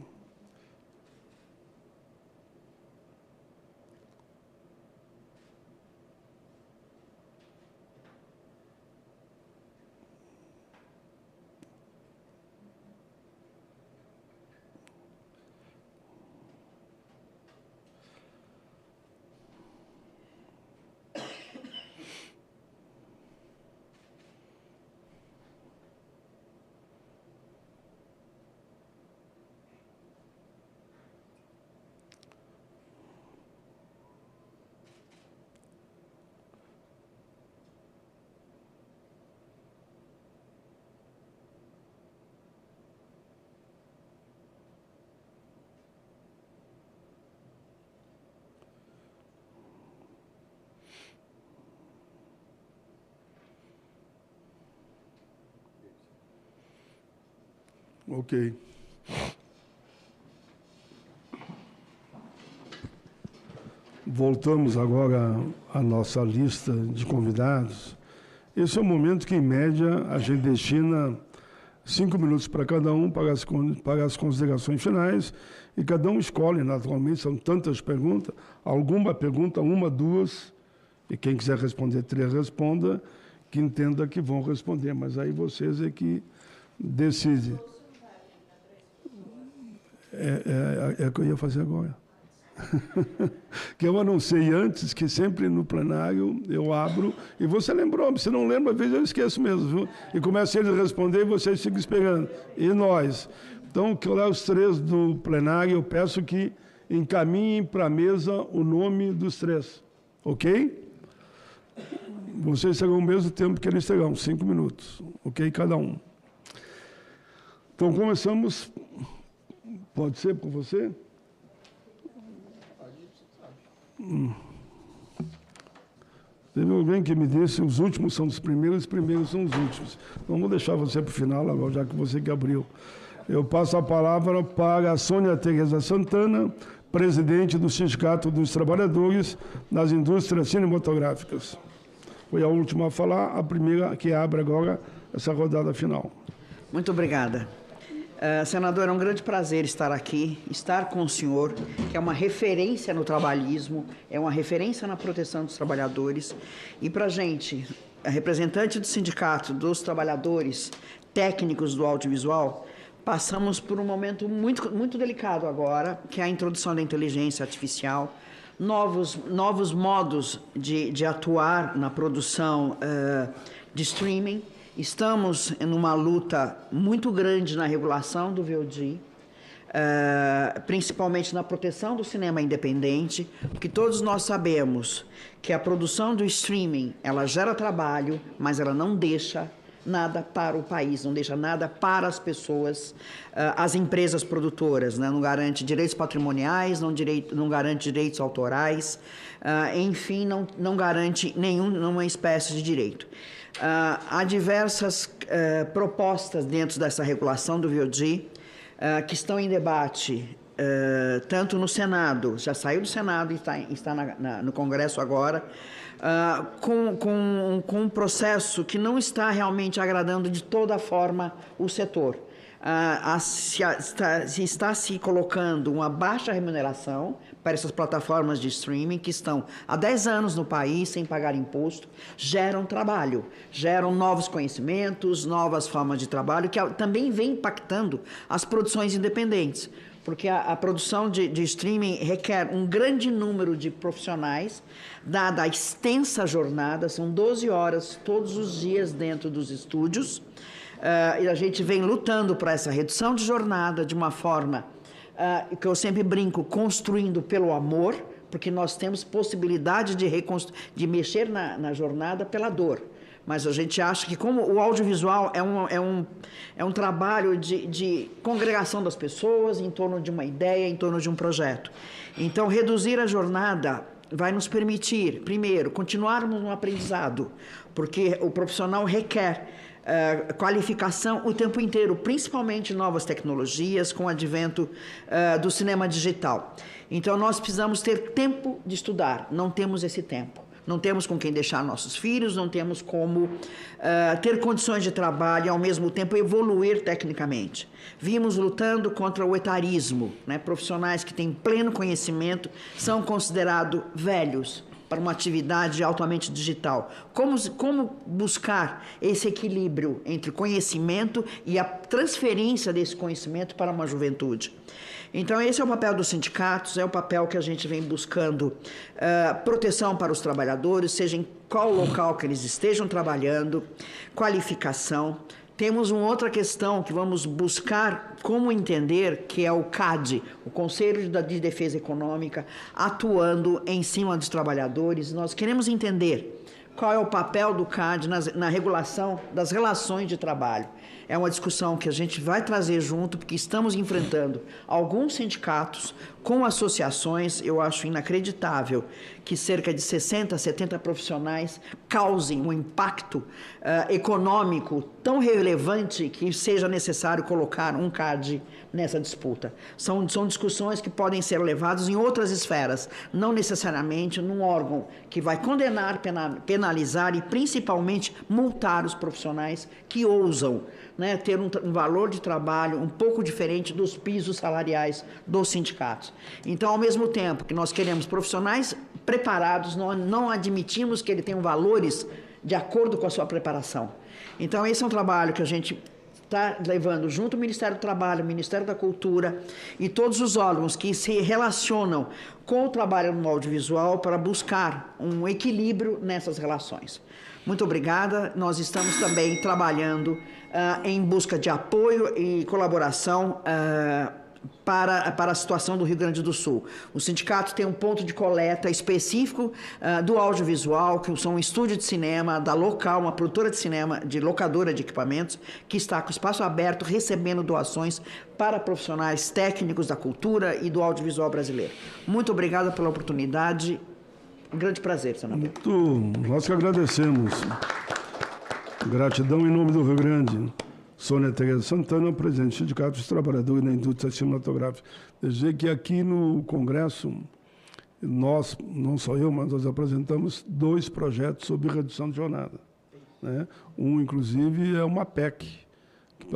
Speaker 8: Ok. Voltamos agora à nossa lista de convidados. Esse é o momento que, em média, a gente destina 5 minutos para cada um, para as considerações finais, e cada um escolhe, naturalmente, são tantas perguntas, alguma pergunta, uma, duas, e quem quiser responder 3, responda, que entenda que vão responder, mas aí vocês é que decidem. É o que eu ia fazer agora. Que eu anunciei antes, que sempre no plenário eu abro, e você lembrou, se não lembra, às vezes eu esqueço mesmo, viu? E começa eles a responder e vocês ficam esperando. E nós. Então, que lá os 3 do plenário, eu peço que encaminhem para a mesa o nome dos 3. Ok? Vocês terão o mesmo tempo que eles terão, 5 minutos. Ok? Cada um. Então, começamos. Pode ser por você? Teve alguém que me disse, os últimos são os primeiros, os primeiros são os últimos. Então, vou deixar você para o final, agora, já que você que abriu. Eu passo a palavra para a Sônia Tereza Santana, presidente do Sindicato dos Trabalhadores nas Indústrias Cinematográficas. Foi a última a falar, a primeira que abre agora essa rodada final.
Speaker 18: Muito obrigada. Senador, é um grande prazer estar aqui, estar com o senhor, que é uma referência no trabalhismo, é uma referência na proteção dos trabalhadores. E para a gente, a representante do Sindicato dos Trabalhadores Técnicos do Audiovisual, passamos por um momento muito delicado agora, que é a introdução da inteligência artificial, novos modos de atuar na produção de streaming. Estamos numa luta muito grande na regulação do VOD, principalmente na proteção do cinema independente, porque todos nós sabemos que a produção do streaming, ela gera trabalho, mas ela não deixa nada para o país, não deixa nada para as pessoas, as empresas produtoras, né? Não garante direitos patrimoniais, não garante direitos autorais, enfim, não garante nenhuma espécie de direito. Há diversas propostas dentro dessa regulação do VOD que estão em debate, tanto no Senado, já saiu do Senado e está no Congresso agora, com um processo que não está realmente agradando de toda forma o setor. Está se colocando uma baixa remuneração para essas plataformas de streaming que estão há 10 anos no país sem pagar imposto, geram trabalho, geram novos conhecimentos, novas formas de trabalho, que também vem impactando as produções independentes, porque a produção de streaming requer um grande número de profissionais, dada a extensa jornada, são 12 horas todos os dias dentro dos estúdios, e a gente vem lutando para essa redução de jornada de uma forma que eu sempre brinco, construindo pelo amor, porque nós temos possibilidade de mexer na jornada pela dor. Mas a gente acha que, como o audiovisual é um trabalho de congregação das pessoas em torno de uma ideia, em torno de um projeto. Então, reduzir a jornada vai nos permitir, primeiro, continuarmos no aprendizado, porque o profissional requer qualificação o tempo inteiro, principalmente novas tecnologias, com o advento do cinema digital. Então, nós precisamos ter tempo de estudar, não temos esse tempo. Não temos com quem deixar nossos filhos, não temos como ter condições de trabalho e, ao mesmo tempo, evoluir tecnicamente. Vimos lutando contra o etarismo, né? Profissionais que têm pleno conhecimento são considerados velhos para uma atividade altamente digital. Como buscar esse equilíbrio entre conhecimento e a transferência desse conhecimento para uma juventude? Então, esse é o papel dos sindicatos, é o papel que a gente vem buscando proteção para os trabalhadores, seja em qual local que eles estejam trabalhando, qualificação. Temos uma outra questão que vamos buscar como entender, que é o CAD, o Conselho de Defesa Econômica, atuando em cima dos trabalhadores. Nós queremos entender qual é o papel do CAD na regulação das relações de trabalho. É uma discussão que a gente vai trazer junto, porque estamos enfrentando alguns sindicatos com associações. Eu acho inacreditável que cerca de 60, 70 profissionais causem um impacto econômico tão relevante que seja necessário colocar um CAD nessa disputa. São discussões que podem ser levadas em outras esferas, não necessariamente num órgão que vai condenar, penalizar e principalmente multar os profissionais que ousam, né, ter um valor de trabalho um pouco diferente dos pisos salariais dos sindicatos. Então, ao mesmo tempo que nós queremos profissionais preparados, nós não admitimos que ele tenha valores de acordo com a sua preparação. Então, esse é um trabalho que a gente está levando junto ao Ministério do Trabalho, Ministério da Cultura e todos os órgãos que se relacionam com o trabalho no audiovisual para buscar um equilíbrio nessas relações. Muito obrigada. Nós estamos também trabalhando em busca de apoio e colaboração para a situação do Rio Grande do Sul. O sindicato tem um ponto de coleta específico do audiovisual, que são um estúdio de cinema da local, uma produtora de cinema, de locadora de equipamentos, que está com espaço aberto, recebendo doações para profissionais técnicos da cultura e do audiovisual brasileiro. Muito obrigada pela oportunidade. Um grande prazer, senador.
Speaker 8: Nós que agradecemos. Gratidão em nome do Rio Grande. Sônia Tereza Santana, presidente do Sindicato dos Trabalhadores da Indústria Cinematográfica. Dizer que aqui no Congresso, nós, não só eu, mas nós apresentamos 2 projetos sobre redução de jornada, né? Um, inclusive, é uma PEC,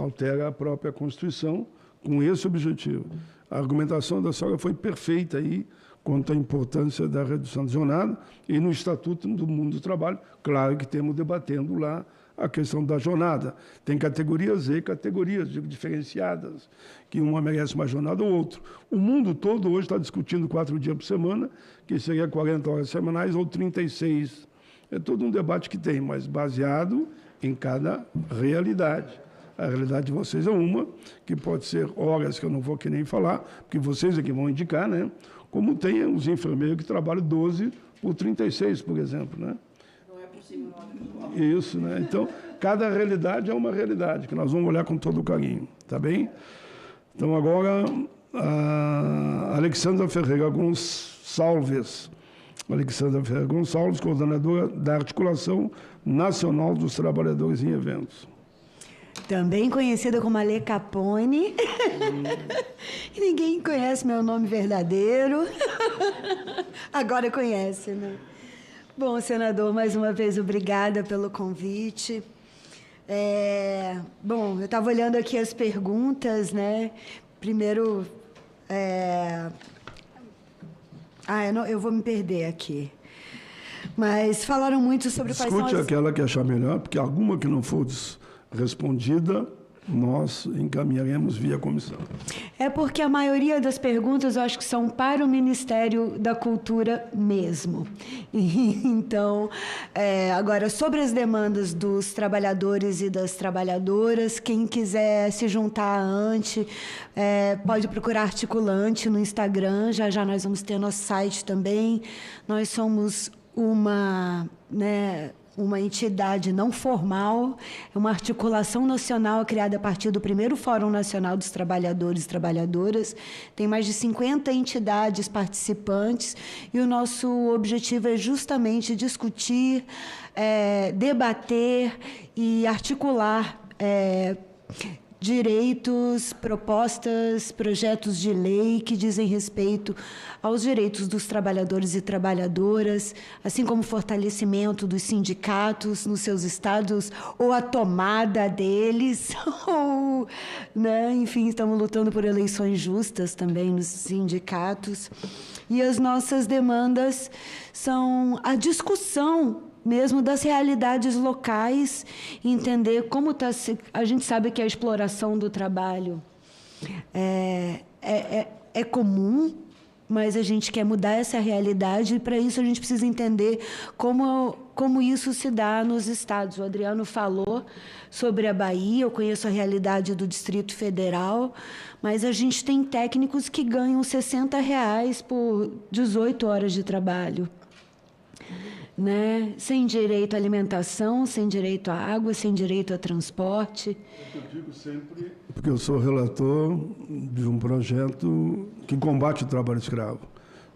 Speaker 8: altera a própria Constituição com esse objetivo. A argumentação da senhora foi perfeita aí, quanto à importância da redução de jornada, e no Estatuto do Mundo do Trabalho, claro que temos debatendo lá a questão da jornada. Tem categorias e categorias diferenciadas, que uma merece mais jornada ou outra. O mundo todo hoje está discutindo 4 dias por semana, que seria 40 horas semanais ou 36. É todo um debate que tem, mas baseado em cada realidade. A realidade de vocês é uma, que pode ser horas que eu não vou aqui nem falar, porque vocês é que vão indicar, né? Como tem os enfermeiros que trabalham 12 por 36, por exemplo, né? Não é possível. Isso, né? Então, cada realidade é uma realidade, que nós vamos olhar com todo o carinho, tá bem? Então, agora, a Alexandra Ferreira Gonçalves. Alexandra Ferreira Gonçalves, coordenadora da Articulação Nacional dos Trabalhadores em Eventos.
Speaker 17: Também conhecida como Ale Capone. E ninguém conhece meu nome verdadeiro. Agora conhece, né? Bom, senador, mais uma vez, obrigada pelo convite. Bom, eu estava olhando aqui as perguntas, né? Primeiro, eu vou me perder aqui. Mas falaram muito sobre quais são as...
Speaker 8: Discute aquela que achar melhor, porque alguma que não for respondida, nós encaminharemos via comissão.
Speaker 17: É porque a maioria das perguntas eu acho que são para o Ministério da Cultura mesmo. Então, agora, sobre as demandas dos trabalhadores e das trabalhadoras, quem quiser se juntar à ANTE, pode procurar Articulante no Instagram, já nós vamos ter nosso site também. Nós somos uma entidade não formal, é uma articulação nacional criada a partir do primeiro Fórum Nacional dos Trabalhadores e Trabalhadoras. Tem mais de 50 entidades participantes e o nosso objetivo é justamente discutir, debater e articular direitos, propostas, projetos de lei que dizem respeito aos direitos dos trabalhadores e trabalhadoras, assim como o fortalecimento dos sindicatos nos seus estados, ou a tomada deles, ou, enfim, estamos lutando por eleições justas também nos sindicatos. E as nossas demandas são a discussão mesmo das realidades locais, entender como está... A gente sabe que a exploração do trabalho é comum, mas a gente quer mudar essa realidade e, para isso, a gente precisa entender como isso se dá nos estados. O Adriano falou sobre a Bahia, eu conheço a realidade do Distrito Federal, mas a gente tem técnicos que ganham R$60 por 18 horas de trabalho. Sem direito à alimentação, sem direito à água, sem direito a transporte.
Speaker 8: Eu digo sempre, porque eu sou relator de um projeto que combate o trabalho escravo.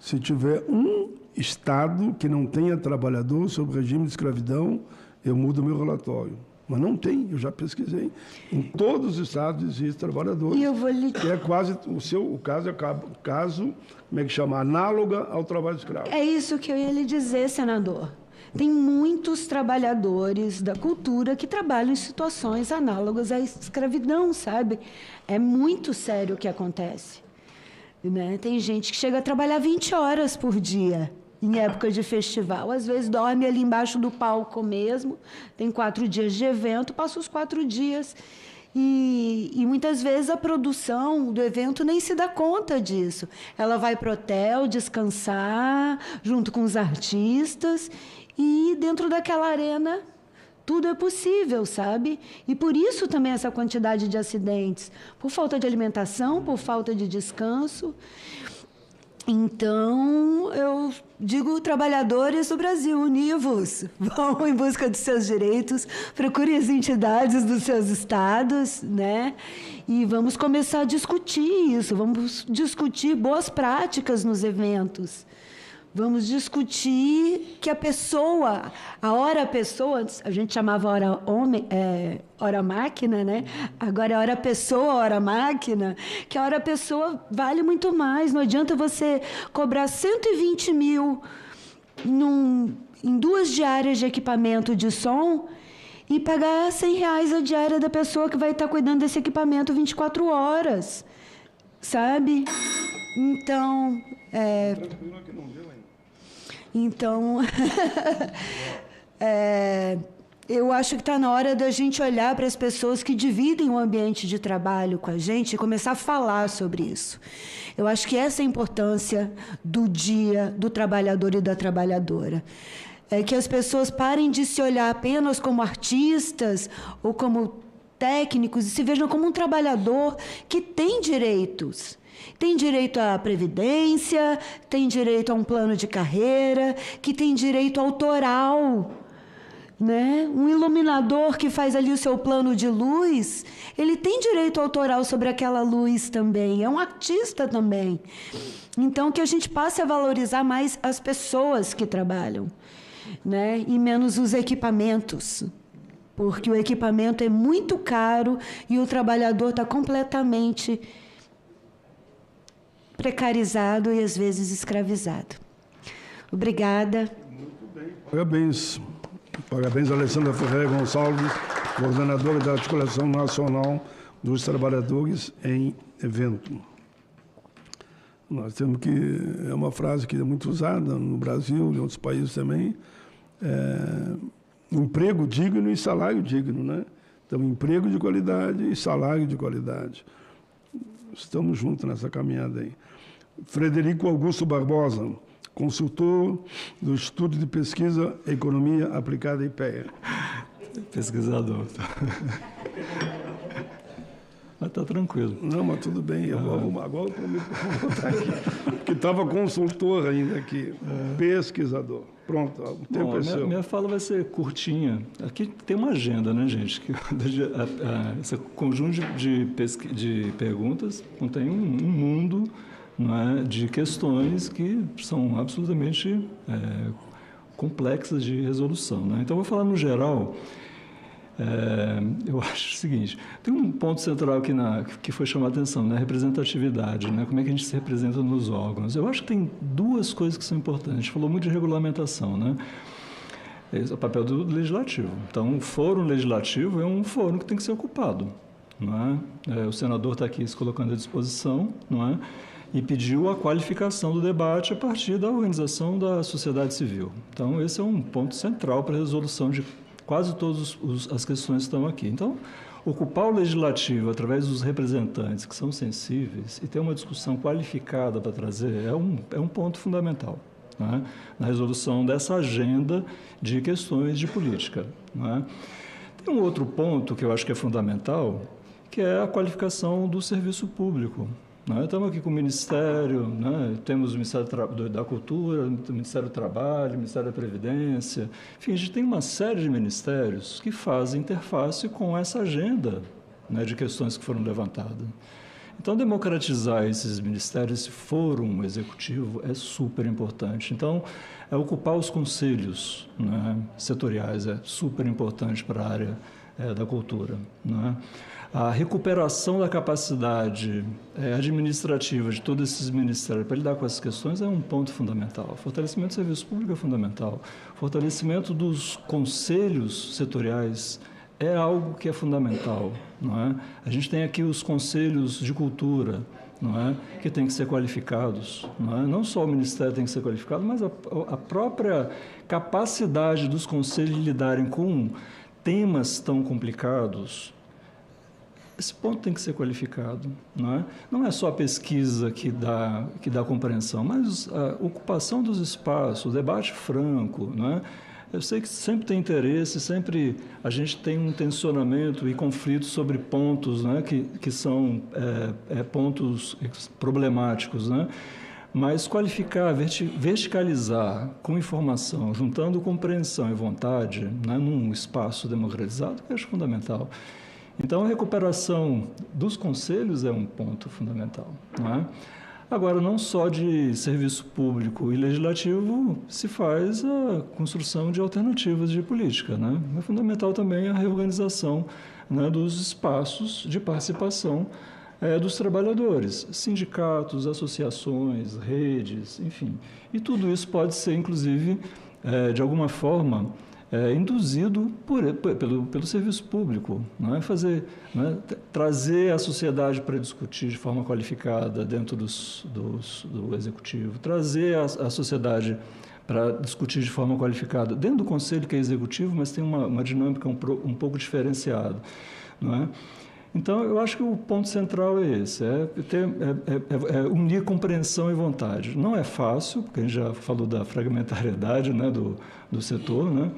Speaker 8: Se tiver um estado que não tenha trabalhador sob regime de escravidão, eu mudo o meu relatório. Mas não tem, eu já pesquisei. Em todos os estados existem trabalhadores.
Speaker 17: E eu vou lhe...
Speaker 8: É quase, o caso é caso, como é que chama? Análoga ao trabalho escravo.
Speaker 17: É isso que eu ia lhe dizer, senador. Tem muitos trabalhadores da cultura que trabalham em situações análogas à escravidão, sabe? É muito sério o que acontece. Tem gente que chega a trabalhar 20 horas por dia. Em época de festival, às vezes dorme ali embaixo do palco mesmo, tem 4 dias de evento, passa os 4 dias. E muitas vezes a produção do evento nem se dá conta disso. Ela vai para o hotel descansar, junto com os artistas, e dentro daquela arena tudo é possível, sabe? E por isso também essa quantidade de acidentes, por falta de alimentação, por falta de descanso. Então, eu digo, trabalhadores do Brasil, univos, vão em busca dos seus direitos, procurem as entidades dos seus estados, e vamos começar a discutir isso, vamos discutir boas práticas nos eventos. Vamos discutir que a pessoa, a hora-pessoa, a gente chamava hora-máquina, Agora é hora-pessoa, hora-máquina, que a hora-pessoa vale muito mais. Não adianta você cobrar 120 mil em 2 diárias de equipamento de som e pagar R$100 a diária da pessoa que vai estar cuidando desse equipamento 24 horas, sabe? Então, eu acho que está na hora da gente olhar para as pessoas que dividem o ambiente de trabalho com a gente e começar a falar sobre isso. Eu acho que essa é a importância do dia do trabalhador e da trabalhadora. É que as pessoas parem de se olhar apenas como artistas ou como técnicos e se vejam como um trabalhador que tem direitos. Tem direito à previdência, tem direito a um plano de carreira, que tem direito autoral. Né? Um iluminador que faz ali o seu plano de luz, ele tem direito autoral sobre aquela luz também, é um artista também. Então, que a gente passe a valorizar mais as pessoas que trabalham, né? E menos os equipamentos, porque o equipamento é muito caro e o trabalhador está completamente precarizado e, às vezes, escravizado. Obrigada.
Speaker 8: Muito bem. Parabéns. Parabéns, Alessandra Ferreira Gonçalves, coordenadora da Articulação Nacional dos Trabalhadores em Evento. Nós temos que, é uma frase que é muito usada no Brasil e em outros países também, emprego digno e salário digno, né? Então, emprego de qualidade e salário de qualidade. Estamos juntos nessa caminhada aí. Frederico Augusto Barbosa, consultor do Instituto de Pesquisa Economia Aplicada IPEA.
Speaker 13: Pesquisador. Mas está tranquilo.
Speaker 8: Não, mas tudo bem. Agora eu prometo que eu vou voltar aqui. Porque estava consultor ainda aqui. Pesquisador. Pronto, o tempo é seu.
Speaker 13: Minha fala vai ser curtinha. Aqui tem uma agenda, né, gente? Esse conjunto de perguntas contém um mundo, não é, de questões que são absolutamente complexas de resolução. Né? Então, eu vou falar no geral. Eu acho o seguinte, tem um ponto central aqui que foi chamar a atenção, né? Representatividade, né? Como é que a gente se representa nos órgãos. Eu acho que tem duas coisas que são importantes. A gente falou muito de regulamentação, né? Esse é o papel do legislativo. Então, o fórum legislativo é um fórum que tem que ser ocupado, não é? O senador está aqui se colocando à disposição, não é? E pediu a qualificação do debate a partir da organização da sociedade civil. Então, esse é um ponto central para a resolução de quase todas as questões estão aqui. Então, ocupar o legislativo através dos representantes que são sensíveis e ter uma discussão qualificada para trazer é um ponto fundamental, né, na resolução dessa agenda de questões de política. Né. Tem um outro ponto que eu acho que é fundamental, que é a qualificação do serviço público. Estamos aqui com o Ministério, né? Temos o Ministério da Cultura, o Ministério do Trabalho, o Ministério da Previdência. Enfim, a gente tem uma série de ministérios que fazem interface com essa agenda, né, de questões que foram levantadas. Então, democratizar esses ministérios, esse fórum executivo, é super importante. Então, ocupar os conselhos, né, setoriais é super importante para a área da cultura, né? A recuperação da capacidade administrativa de todos esses ministérios para lidar com essas questões é um ponto fundamental. O fortalecimento do serviço público é fundamental. O fortalecimento dos conselhos setoriais é algo que é fundamental, não é? A gente tem aqui os conselhos de cultura, não é? Que têm que ser qualificados. Não é? Não só o Ministério tem que ser qualificado, mas a própria capacidade dos conselhos de lidarem com temas tão complicados. Esse ponto tem que ser qualificado, não é? Não é só a pesquisa que dá compreensão, mas a ocupação dos espaços, o debate franco, não é? Eu sei que sempre tem interesse, sempre a gente tem um tensionamento e conflito sobre pontos, né, que são pontos problemáticos, né? Mas qualificar, verticalizar com informação, juntando compreensão e vontade, né, num espaço democratizado, eu acho fundamental. Então, a recuperação dos conselhos é um ponto fundamental, não é? Agora, não só de serviço público e legislativo se faz a construção de alternativas de política, né? É fundamental também a reorganização, né, dos espaços de participação dos trabalhadores, sindicatos, associações, redes, enfim. E tudo isso pode ser, inclusive, de alguma forma, induzido pelo serviço público, não é trazer a sociedade para discutir de forma qualificada dentro do executivo, trazer a sociedade para discutir de forma qualificada dentro do conselho, que é executivo, mas tem uma dinâmica um pouco diferenciada, não é? Então, eu acho que o ponto central é esse, é unir compreensão e vontade. Não é fácil, porque a gente já falou da fragmentariedade, né, do setor, né,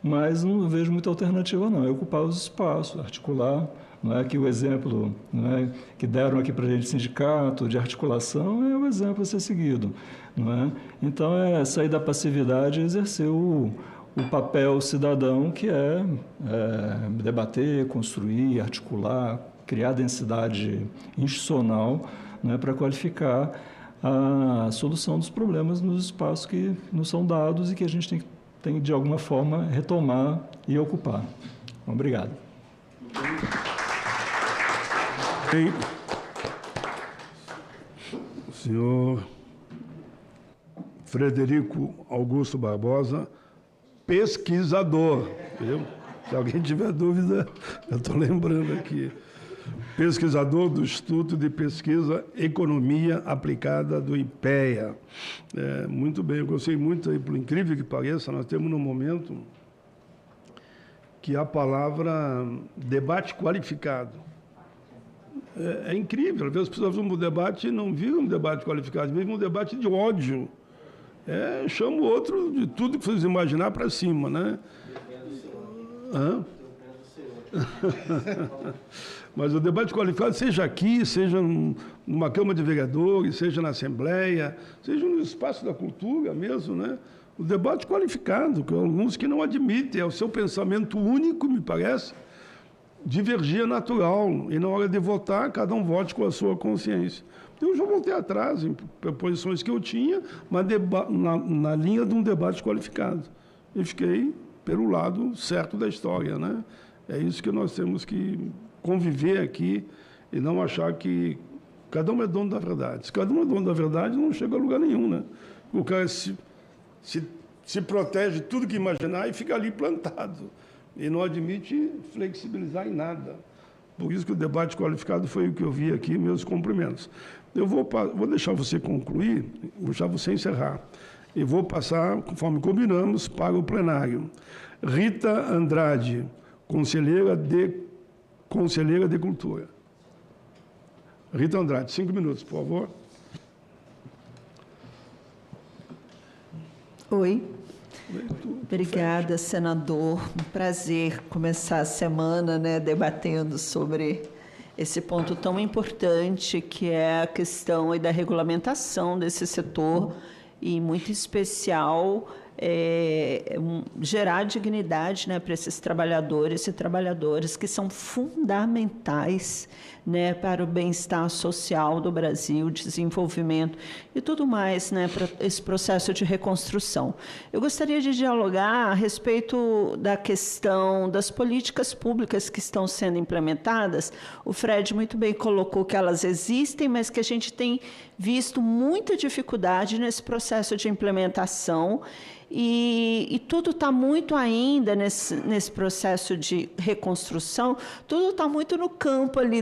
Speaker 13: mas não vejo muita alternativa, não. É ocupar os espaços, articular. Não é que o exemplo, não é, que deram aqui para a gente, sindicato, de articulação, é o exemplo a ser seguido. Não é? Então, é sair da passividade e exercer o papel cidadão, que é debater, construir, articular, criar densidade institucional, né, para qualificar a solução dos problemas nos espaços que nos são dados e que a gente tem de alguma forma, retomar e ocupar. Obrigado.
Speaker 8: O senhor Frederico Augusto Barbosa, pesquisador. Viu? Se alguém tiver dúvida, eu estou lembrando aqui. Pesquisador do Instituto de Pesquisa Economia Aplicada do IPEA. Muito bem, eu gostei muito, aí, por incrível que pareça, nós temos no momento que a palavra debate qualificado. É incrível, às vezes as pessoas vão para o debate e não viram um debate qualificado, mesmo um debate de ódio. Chama o outro de tudo que vocês imaginar para cima, né? Mas o debate qualificado, seja aqui, seja numa Câmara de Vereadores, seja na Assembleia, seja no espaço da cultura mesmo, né? O debate qualificado, que alguns que não admitem, é o seu pensamento único, me parece, divergia natural. E na hora de votar, cada um vote com a sua consciência. Eu já voltei atrás em posições que eu tinha, mas na linha de um debate qualificado. E fiquei pelo lado certo da história, né? É isso que nós temos que conviver aqui e não achar que cada um é dono da verdade. Se cada um é dono da verdade, não chega a lugar nenhum, né? O cara se protege de tudo que imaginar e fica ali plantado. E não admite flexibilizar em nada. Por isso que o debate qualificado foi o que eu vi aqui, meus cumprimentos. Eu vou deixar você concluir, vou deixar você encerrar. E vou passar, conforme combinamos, para o plenário. Rita Andrade, conselheira de Cultura. Rita Andrade, 5 minutos, por favor.
Speaker 2: Oi. Obrigada, senador. Um prazer começar a semana, né, debatendo sobre esse ponto tão importante, que é a questão da regulamentação desse setor, e muito especial gerar dignidade, né, para esses trabalhadores e trabalhadoras que são fundamentais, né, para o bem-estar social do Brasil, desenvolvimento e tudo mais, né, para esse processo de reconstrução. Eu gostaria de dialogar a respeito da questão das políticas públicas que estão sendo implementadas. O Fred muito bem colocou que elas existem, mas que a gente tem visto muita dificuldade nesse processo de implementação. E tudo está muito ainda nesse processo de reconstrução, tudo está muito no campo ali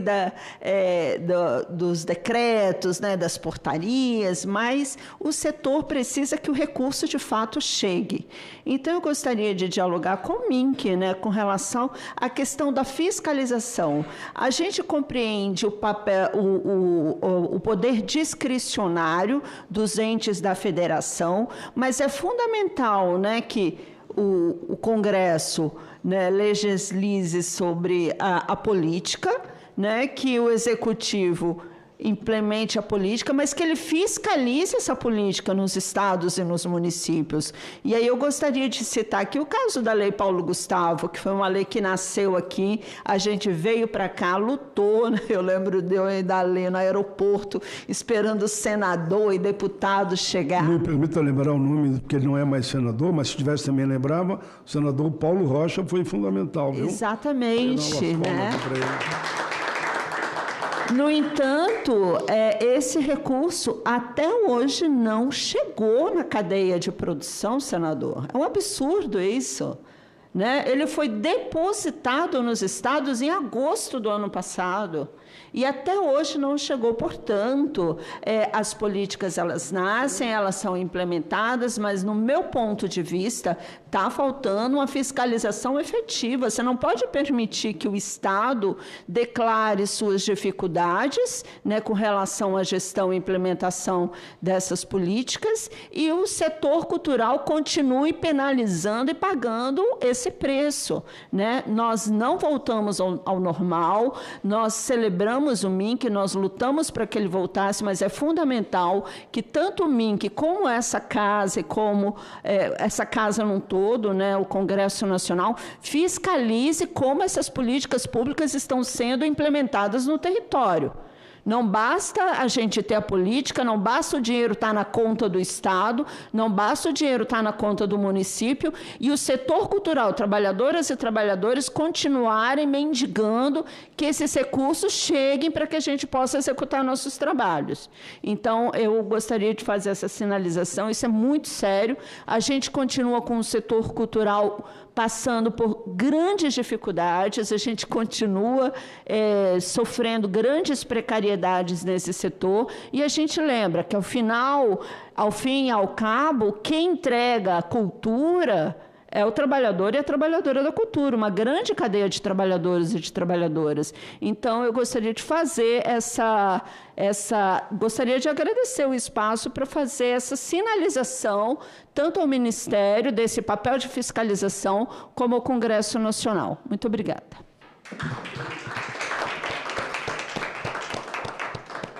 Speaker 2: dos decretos, né, das portarias, mas o setor precisa que o recurso de fato chegue. Então, eu gostaria de dialogar com o MINC, né, com relação à questão da fiscalização. A gente compreende o papel, o poder discricionário dos entes da federação, mas é fundamental, né, que o Congresso, né, legisle sobre a política, né, que o Executivo implemente a política, mas que ele fiscalize essa política nos estados e nos municípios. E aí eu gostaria de citar aqui o caso da Lei Paulo Gustavo, que foi uma lei que nasceu aqui, a gente veio para cá, lutou, né? Eu lembro de eu ainda ali no aeroporto, esperando o senador e deputado chegar.
Speaker 8: Me permita lembrar o nome, porque ele não é mais senador, mas se tivesse também lembrava, o senador Paulo Rocha foi fundamental, viu?
Speaker 2: Exatamente, né? No entanto, esse recurso até hoje não chegou na cadeia de produção, senador. É um absurdo isso. né? Ele foi depositado nos estados em agosto do ano passado. E até hoje não chegou. Portanto, as políticas, elas nascem, elas são implementadas, mas, no meu ponto de vista, está faltando uma fiscalização efetiva. Você não pode permitir que o Estado declare suas dificuldades, né, com relação à gestão e implementação dessas políticas, e o setor cultural continue penalizando e pagando esse preço, né? Nós não voltamos ao normal, nós celebramos o MINC, nós lutamos para que ele voltasse, mas é fundamental que tanto o MINC como essa casa, e como essa casa num todo, né, o Congresso Nacional, fiscalize como essas políticas públicas estão sendo implementadas no território. Não basta a gente ter a política, não basta o dinheiro estar na conta do Estado, não basta o dinheiro estar na conta do município, e o setor cultural, trabalhadoras e trabalhadores, continuarem mendigando que esses recursos cheguem para que a gente possa executar nossos trabalhos. Então, eu gostaria de fazer essa sinalização, isso é muito sério. A gente continua com o setor cultural passando por grandes dificuldades, a gente continua sofrendo grandes precariedades nesse setor, e a gente lembra que, ao fim e ao cabo, quem entrega a cultura é o trabalhador e a trabalhadora da cultura, uma grande cadeia de trabalhadores e de trabalhadoras. Então, eu gostaria de fazer gostaria de agradecer o espaço para fazer essa sinalização, tanto ao Ministério, desse papel de fiscalização, como ao Congresso Nacional. Muito obrigada.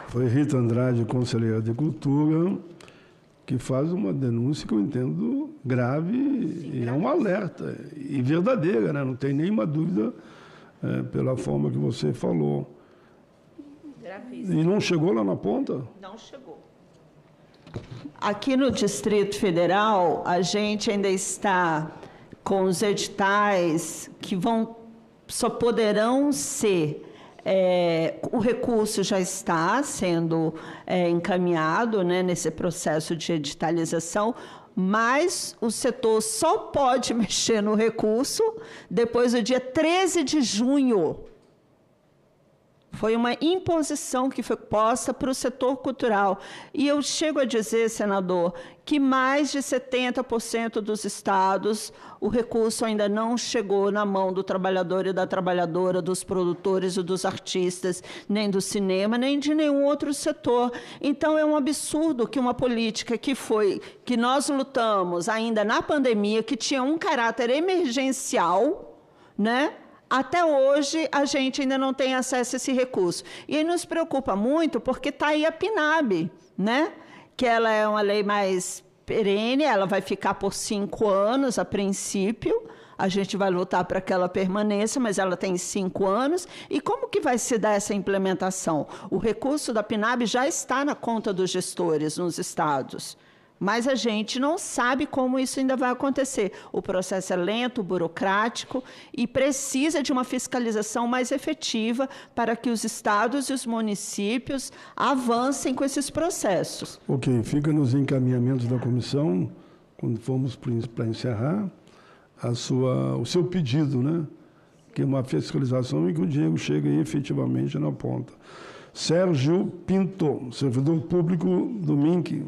Speaker 8: Foi Rita Andrade, conselheira de Cultura, que faz uma denúncia que eu entendo grave e é um alerta, e verdadeira, né? Não tem nenhuma dúvida pela forma que você falou.
Speaker 2: Gravíssimo.
Speaker 8: E não chegou lá na ponta?
Speaker 2: Não chegou. Aqui no Distrito Federal, a gente ainda está com os editais que só poderão ser... o recurso já está sendo encaminhado, né, nesse processo de editalização, mas o setor só pode mexer no recurso depois do dia 13 de junho. Foi uma imposição que foi posta para o setor cultural. E eu chego a dizer, senador, que mais de 70% dos estados, o recurso ainda não chegou na mão do trabalhador e da trabalhadora, dos produtores e dos artistas, nem do cinema, nem de nenhum outro setor. Então, é um absurdo que uma política que nós lutamos ainda na pandemia, que tinha um caráter emergencial, né? Até hoje, a gente ainda não tem acesso a esse recurso. E aí nos preocupa muito porque está aí a PNAB, né? Que ela é uma lei mais perene, ela vai ficar por 5 anos, a princípio. A gente vai lutar para que ela permaneça, mas ela tem 5 anos. E como que vai se dar essa implementação? O recurso da PNAB já está na conta dos gestores nos estados. Mas a gente não sabe como isso ainda vai acontecer. O processo é lento, burocrático e precisa de uma fiscalização mais efetiva para que os estados e os municípios avancem com esses processos.
Speaker 8: Ok, fica nos encaminhamentos da comissão, quando formos para encerrar, o seu pedido, né? Que é uma fiscalização e que o dinheiro chegue efetivamente na ponta. Sérgio Pinto, servidor público do MINC.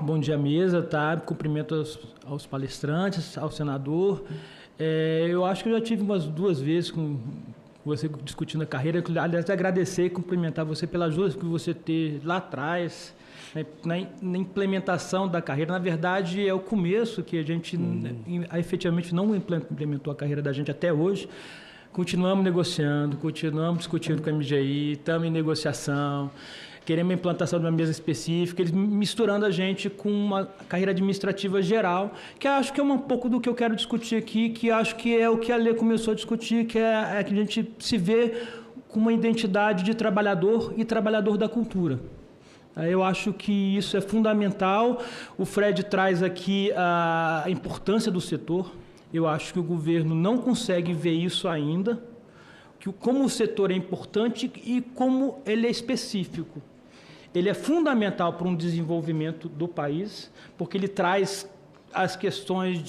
Speaker 3: Bom dia, mesa, tá? Cumprimento aos palestrantes, ao senador. Eu acho que eu já tive umas 2 vezes com você discutindo a carreira. Aliás, agradecer e cumprimentar você pelas ajuda que você teve lá atrás, na implementação da carreira. Na verdade, é o começo que a gente efetivamente não implementou a carreira da gente até hoje. Continuamos negociando, continuamos discutindo com a MGI, estamos em negociação, queremos a implantação de uma mesa específica, eles misturando a gente com uma carreira administrativa geral, que acho que é um pouco do que eu quero discutir aqui, que acho que é o que a Lê começou a discutir, que é que a gente se vê com uma identidade de trabalhador e trabalhador da cultura. Eu acho que isso é fundamental. O Fred traz aqui a importância do setor. Eu acho que o governo não consegue ver isso ainda. como o setor é importante e como ele é específico. Ele é fundamental para um desenvolvimento do país, porque ele traz as questões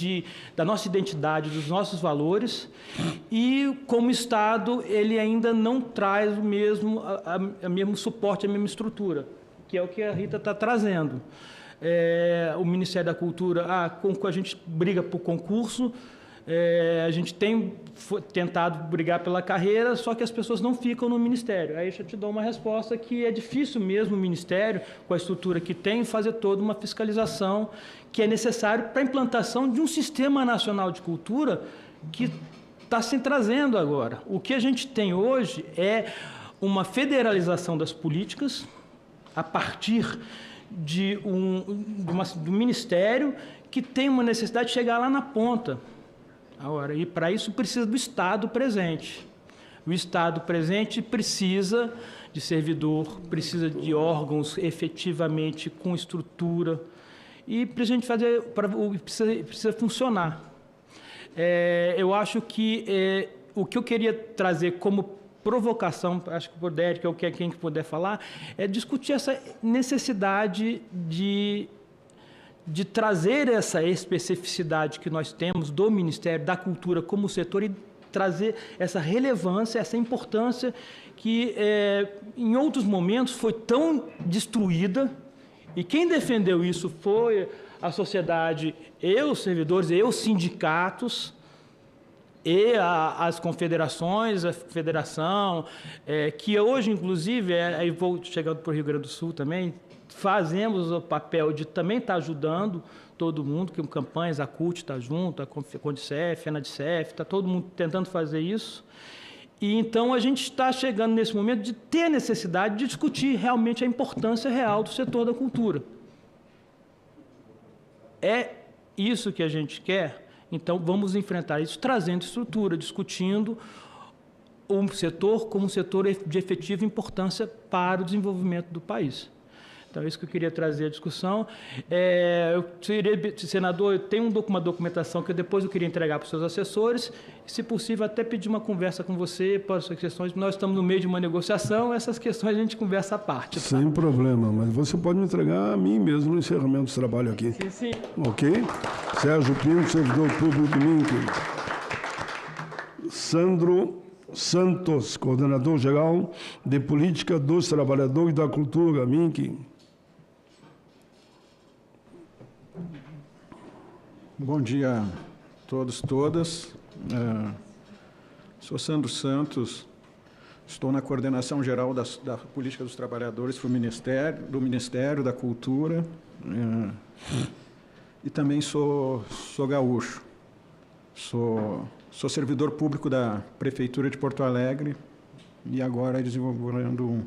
Speaker 3: da nossa identidade, dos nossos valores, e como Estado ele ainda não traz o mesmo suporte, a mesma estrutura, que é o que a Rita está trazendo. O Ministério da Cultura, a gente briga por concurso, a gente tem tentado brigar pela carreira, só que as pessoas não ficam no Ministério. Aí eu te dou uma resposta que é difícil mesmo o Ministério, com a estrutura que tem, fazer toda uma fiscalização que é necessário para a implantação de um Sistema Nacional de Cultura que está se trazendo agora. O que a gente tem hoje é uma federalização das políticas a partir do Ministério, que tem uma necessidade de chegar lá na ponta. Agora, e para isso precisa do Estado presente. O Estado presente precisa de servidor, precisa de órgãos efetivamente com estrutura, e para a gente fazer, precisa funcionar. Eu acho que o que eu queria trazer como provocação, acho que o Derek, ou quem puder falar, é discutir essa necessidade de trazer essa especificidade que nós temos do Ministério da Cultura como setor e trazer essa relevância, essa importância que em outros momentos foi tão destruída, e quem defendeu isso foi a sociedade, os servidores, os sindicatos, e as confederações, a federação, que hoje, inclusive, aí vou chegando para o Rio Grande do Sul também, fazemos o papel de também estar ajudando todo mundo, que campanhas, a CUT está junto, a Condicef, a Enadicef, está todo mundo tentando fazer isso. E então a gente está chegando nesse momento de ter a necessidade de discutir realmente a importância real do setor da cultura. É isso que a gente quer? Então vamos enfrentar isso trazendo estrutura, discutindo o setor como um setor de efetiva importância para o desenvolvimento do país. Então, é isso que eu queria trazer à discussão. Senador, eu tenho uma documentação que depois eu queria entregar para os seus assessores, e, se possível, até pedir uma conversa com você para as suas questões. Nós estamos no meio de uma negociação, essas questões a gente conversa à parte. Tá?
Speaker 8: Sem problema, mas você pode me entregar a mim mesmo no encerramento do trabalho aqui.
Speaker 3: Sim, sim.
Speaker 8: Ok? Sérgio Pinto, servidor público do MINC. Sandro Santos, coordenador-geral de Política dos Trabalhadores da Cultura, MINC.
Speaker 5: Bom dia a todos e todas. Sou Sandro Santos, estou na coordenação geral da Política dos Trabalhadores do Ministério da Cultura, e também sou gaúcho. Sou servidor público da Prefeitura de Porto Alegre e agora desenvolvendo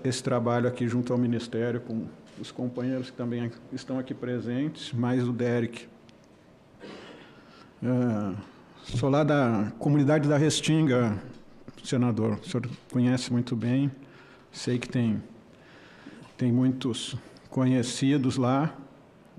Speaker 5: esse trabalho aqui junto ao Ministério com os companheiros que também estão aqui presentes, mais o Derek. Sou lá da comunidade da Restinga, senador. O senhor conhece muito bem. Sei que tem muitos conhecidos lá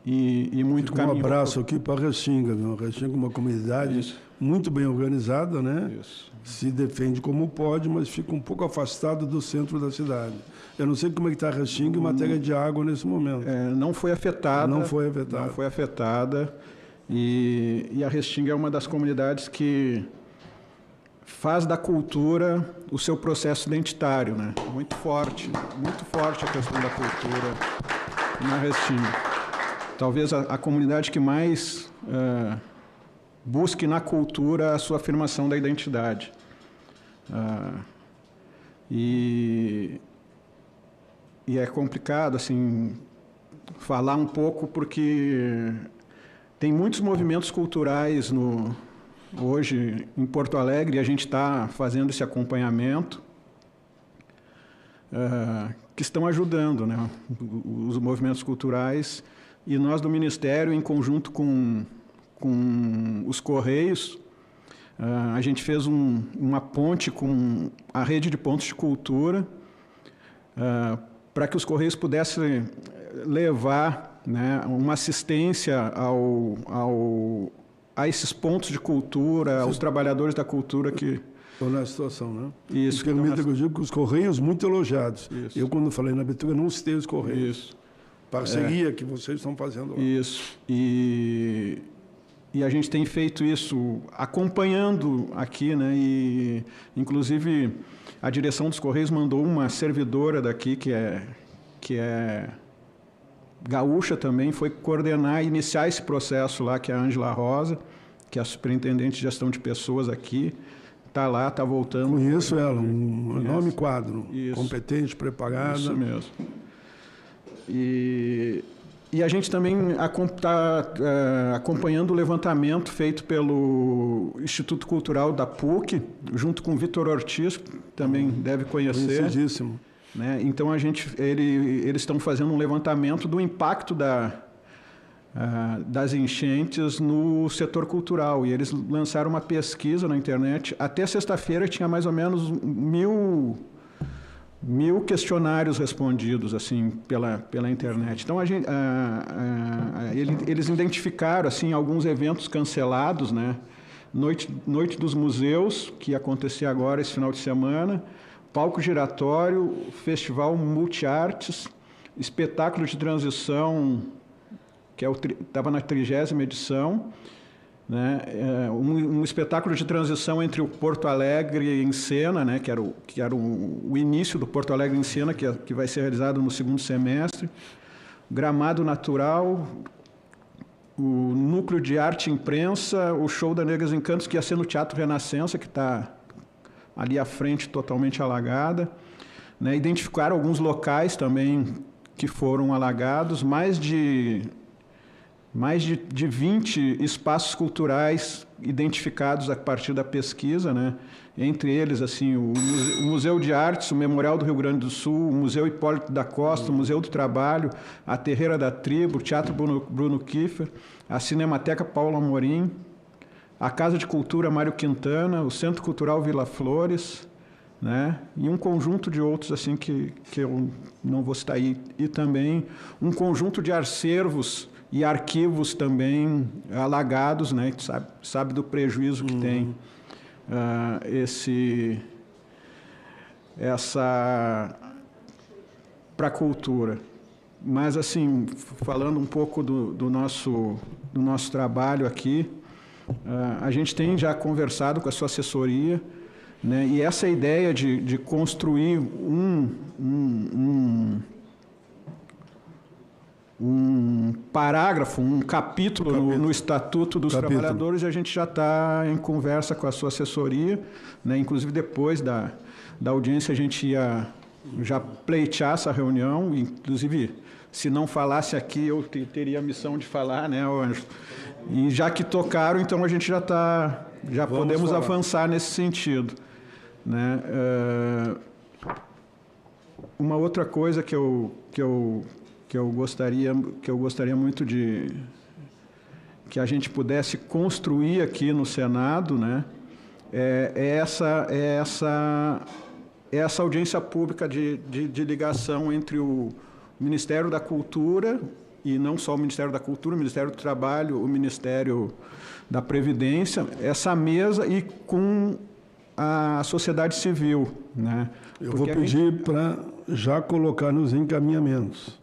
Speaker 5: e muito caminho. Um abraço
Speaker 8: aqui para a Restinga. A Restinga é uma comunidade muito bem organizada, né?
Speaker 5: Isso.
Speaker 8: Se defende como pode, mas fica um pouco afastado do centro da cidade. Eu não sei como é que está a Restinga em matéria de água nesse momento.
Speaker 5: Não foi afetada.
Speaker 8: Não foi afetada.
Speaker 5: Não foi afetada. E a Restinga é uma das comunidades que faz da cultura o seu processo identitário, né? Muito forte a questão da cultura na Restinga. Talvez a comunidade que mais busque na cultura a sua afirmação da identidade. E é complicado assim falar um pouco porque tem muitos movimentos culturais hoje em Porto Alegre, e a gente está fazendo esse acompanhamento, que estão ajudando, né, os movimentos culturais, e nós do Ministério, em conjunto com os Correios, a gente fez uma ponte com a rede de pontos de cultura para que os Correios pudessem levar, né, uma assistência a esses pontos de cultura, aos trabalhadores da cultura que
Speaker 8: Estão na situação, né?
Speaker 5: Isso.
Speaker 8: Permita que eu diga que os Correios muito elogiados. Isso. Eu, quando falei na abertura, não citei os Correios.
Speaker 5: Isso.
Speaker 8: Parceria que vocês estão fazendo lá.
Speaker 5: Isso. E a gente tem feito isso acompanhando aqui, né? E, inclusive, a direção dos Correios mandou uma servidora daqui, que é gaúcha também, foi coordenar, iniciar esse processo lá, que é a Ângela Rosa, que é a superintendente de gestão de pessoas aqui. Está lá, está voltando.
Speaker 8: Conheço ela, um enorme quadro, competente, preparada.
Speaker 5: Isso mesmo. E a gente também está acompanhando o levantamento feito pelo Instituto Cultural da PUC, junto com o Vitor Ortiz, que também deve conhecer.
Speaker 8: Conhecidíssimo.
Speaker 5: Né? Então, eles estão fazendo um levantamento do impacto das enchentes no setor cultural. E eles lançaram uma pesquisa na internet. Até sexta-feira tinha mais ou menos 1.000 questionários respondidos assim pela internet. Então, eles identificaram assim, alguns eventos cancelados, né? Noite dos Museus, que ia acontecer agora esse final de semana, palco giratório, festival Multiartes, espetáculo de transição, que estava na 30ª edição, né? Um espetáculo de transição entre o Porto Alegre em Cena, né? que era o início do Porto Alegre em Cena, que vai ser realizado no segundo semestre, Gramado Natural, o Núcleo de Arte e Imprensa, o show da Negras Encantos, que ia ser no Teatro Renascença, que está ali à frente, totalmente alagada. Né? Identificaram alguns locais também que foram alagados, mais de 20 espaços culturais identificados a partir da pesquisa, né? Entre eles, assim, o Museu de Artes, o Memorial do Rio Grande do Sul, o Museu Hipólito da Costa, o Museu do Trabalho, a Terreira da Tribo, o Teatro Bruno Kiefer, a Cinemateca Paulo Amorim, a Casa de Cultura Mário Quintana, o Centro Cultural Vila Flores, né? E um conjunto de outros assim que eu não vou citar aí. E também um conjunto de acervos e arquivos também alagados, né? Sabe do prejuízo que tem para a cultura. Mas, assim, falando um pouco do nosso trabalho aqui, a gente tem já conversado com a sua assessoria, né? E essa ideia de construir um parágrafo, um capítulo no Estatuto dos Trabalhadores, a gente já está em conversa com a sua assessoria, né? Inclusive depois da audiência a gente ia já pleitear essa reunião, inclusive se não falasse aqui eu teria a missão de falar, né, Ângelo? E já que tocaram, então a gente já podemos avançar nesse sentido, né? Uma outra coisa que eu gostaria muito de que a gente pudesse construir aqui no Senado, né, é essa audiência pública de ligação entre o Ministério da Cultura, e não só o Ministério da Cultura, o Ministério do Trabalho, o Ministério da Previdência, essa mesa e com a sociedade civil, né?
Speaker 8: Eu vou pedir para já colocar nos encaminhamentos.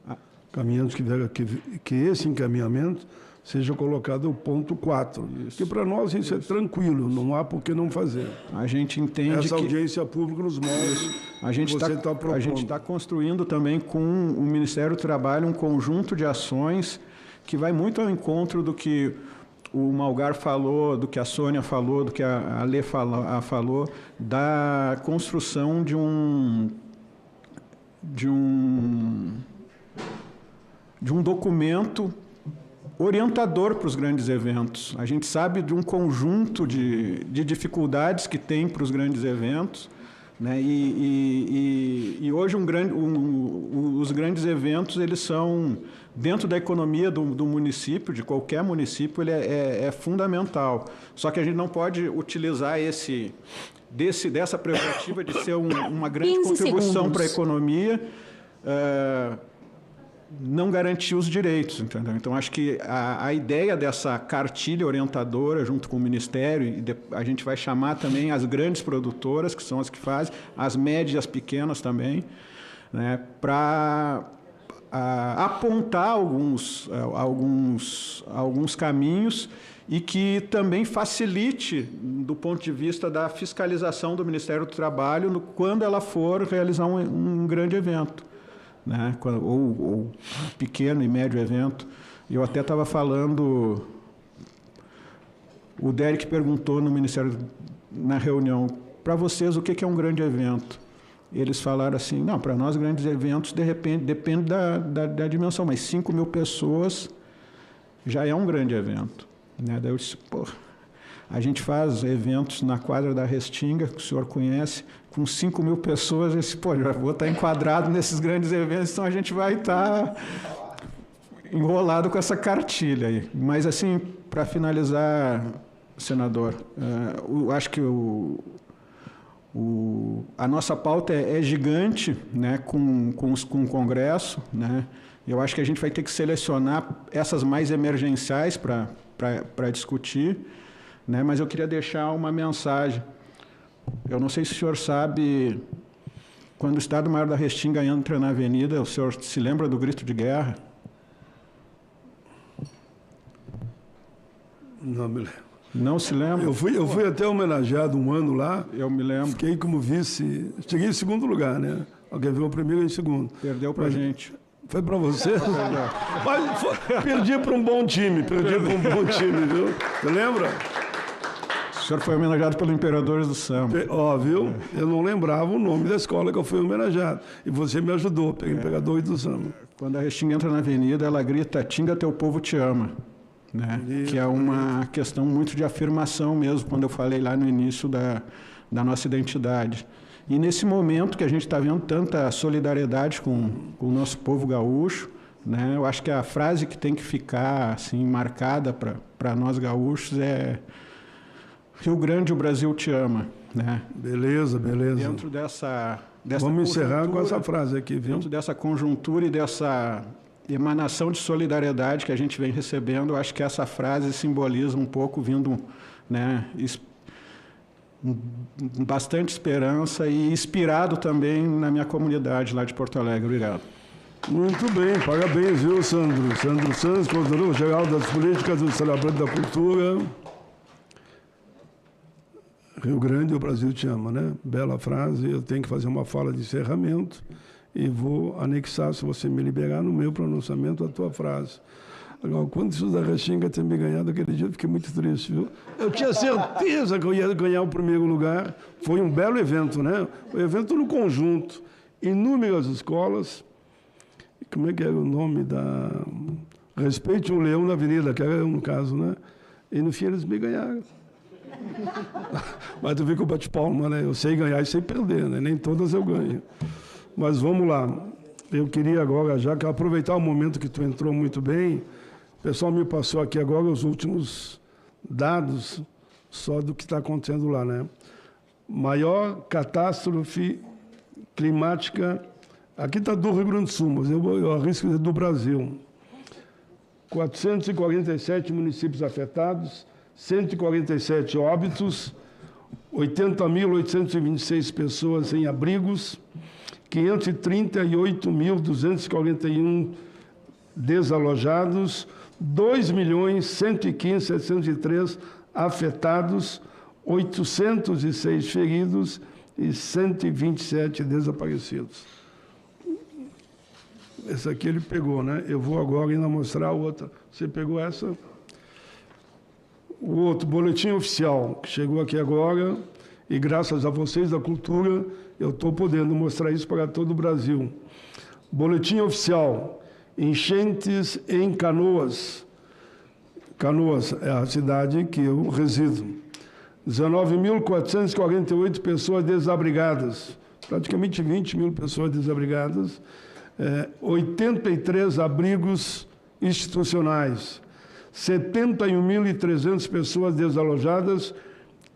Speaker 8: Que esse encaminhamento seja colocado o ponto 4. Que para nós isso é tranquilo, não há por que não fazer.
Speaker 5: A gente entende
Speaker 8: essa audiência pública nos moldes
Speaker 5: a gente está construindo também com o Ministério do Trabalho um conjunto de ações que vai muito ao encontro do que o Malgar falou, do que a Sônia falou, do que a Lê falou, da construção de um documento orientador para os grandes eventos. A gente sabe de um conjunto de dificuldades que tem para os grandes eventos, né? E hoje os grandes eventos, eles são, dentro da economia do município, de qualquer município, ele é fundamental. Só que a gente não pode utilizar dessa prerrogativa de ser uma grande contribuição para a economia, não garantir os direitos, entendeu? Então, acho que a ideia dessa cartilha orientadora, junto com o Ministério, e a gente vai chamar também as grandes produtoras, que são as que fazem, as médias e as pequenas também, né, para apontar alguns caminhos e que também facilite, do ponto de vista da fiscalização do Ministério do Trabalho, quando ela for realizar um grande evento, né? Ou pequeno e médio evento. Eu até estava falando, o Derek perguntou no Ministério, na reunião, para vocês o que é um grande evento? Eles falaram assim, não, para nós grandes eventos, de repente, depende da dimensão, mas 5 mil pessoas já é um grande evento. Né? Daí eu disse, pô, a gente faz eventos na quadra da Restinga, que o senhor conhece, com 5 mil pessoas, eu disse, pô, já vou estar enquadrado nesses grandes eventos, então a gente vai estar enrolado com essa cartilha aí. Mas, assim, para finalizar, senador, eu acho que a nossa pauta é gigante, né, com o Congresso, né? Eu acho que a gente vai ter que selecionar essas mais emergenciais para discutir, né? Mas eu queria deixar uma mensagem. Eu não sei se o senhor sabe, quando o Estado-Maior da Restinga entra na avenida, o senhor se lembra do grito de guerra?
Speaker 8: Não me lembro.
Speaker 5: Não se lembra?
Speaker 8: Eu fui até homenageado um ano lá.
Speaker 5: Eu me lembro.
Speaker 8: Fiquei como vice. Cheguei em segundo lugar, né? Alguém viu o primeiro e em segundo.
Speaker 5: Perdeu pra gente.
Speaker 8: Foi para você? Mas perdi para um bom time. Viu? Você lembra?
Speaker 5: O senhor foi homenageado pelo Imperadores do Samba.
Speaker 8: Ó, viu? Eu não lembrava o nome da escola que eu fui homenageado. E você me ajudou, peguei Imperadores do Samba.
Speaker 5: Quando a Restinga entra na avenida, ela grita, Tinga, teu povo te ama. Né? Que é uma questão muito de afirmação mesmo, quando eu falei lá no início da nossa identidade. E nesse momento que a gente está vendo tanta solidariedade com o nosso povo gaúcho, né? Eu acho que a frase que tem que ficar assim, marcada para nós gaúchos é Rio Grande, o Brasil te ama. Né?
Speaker 8: Beleza.
Speaker 5: Dentro dessa
Speaker 8: Vamos encerrar com essa frase aqui, viu?
Speaker 5: Dentro dessa conjuntura e dessa emanação de solidariedade que a gente vem recebendo, eu acho que essa frase simboliza um pouco, vindo, né, bastante esperança e inspirado também na minha comunidade lá de Porto Alegre. Obrigado.
Speaker 8: Muito bem, parabéns, viu, Sandro? Sandro Santos, coordenador-geral das políticas do Celebrante da Cultura. Rio Grande, o Brasil te ama, né? Bela frase, eu tenho que fazer uma fala de encerramento e vou anexar, se você me liberar, no meu pronunciamento a tua frase. Agora, quando isso da Restinga ter me ganhado aquele dia, eu fiquei muito triste, viu? Eu tinha certeza que eu ia ganhar o primeiro lugar. Foi um belo evento, né? O evento no conjunto. Inúmeras escolas. Como é que era o nome da... Respeite um Leão na Avenida, que era eu, no caso, né? E, no fim, eles me ganharam. Mas tu vê que eu bate palma, né? Eu sei ganhar e sei perder, né? Nem todas eu ganho. Mas vamos lá. Eu queria agora, já que aproveitar o momento que tu entrou muito bem, o pessoal me passou aqui agora os últimos dados só do que está acontecendo lá, né? Maior catástrofe climática, aqui está do Rio Grande do Sul, mas eu arrisco dizer do Brasil. 447 municípios afetados, 147 óbitos, 80.826 pessoas em abrigos, 538.241 desalojados, 2.115.703 afetados, 806 feridos e 127 desaparecidos. Essa aqui ele pegou, né? Eu vou agora ainda mostrar a outra. Você pegou essa? O outro, boletim oficial, que chegou aqui agora, e graças a vocês da cultura, eu estou podendo mostrar isso para todo o Brasil. Boletim oficial, enchentes em Canoas. Canoas é a cidade que eu resido. 19.448 pessoas desabrigadas, praticamente 20 mil pessoas desabrigadas, 83 abrigos institucionais, 71.300 pessoas desalojadas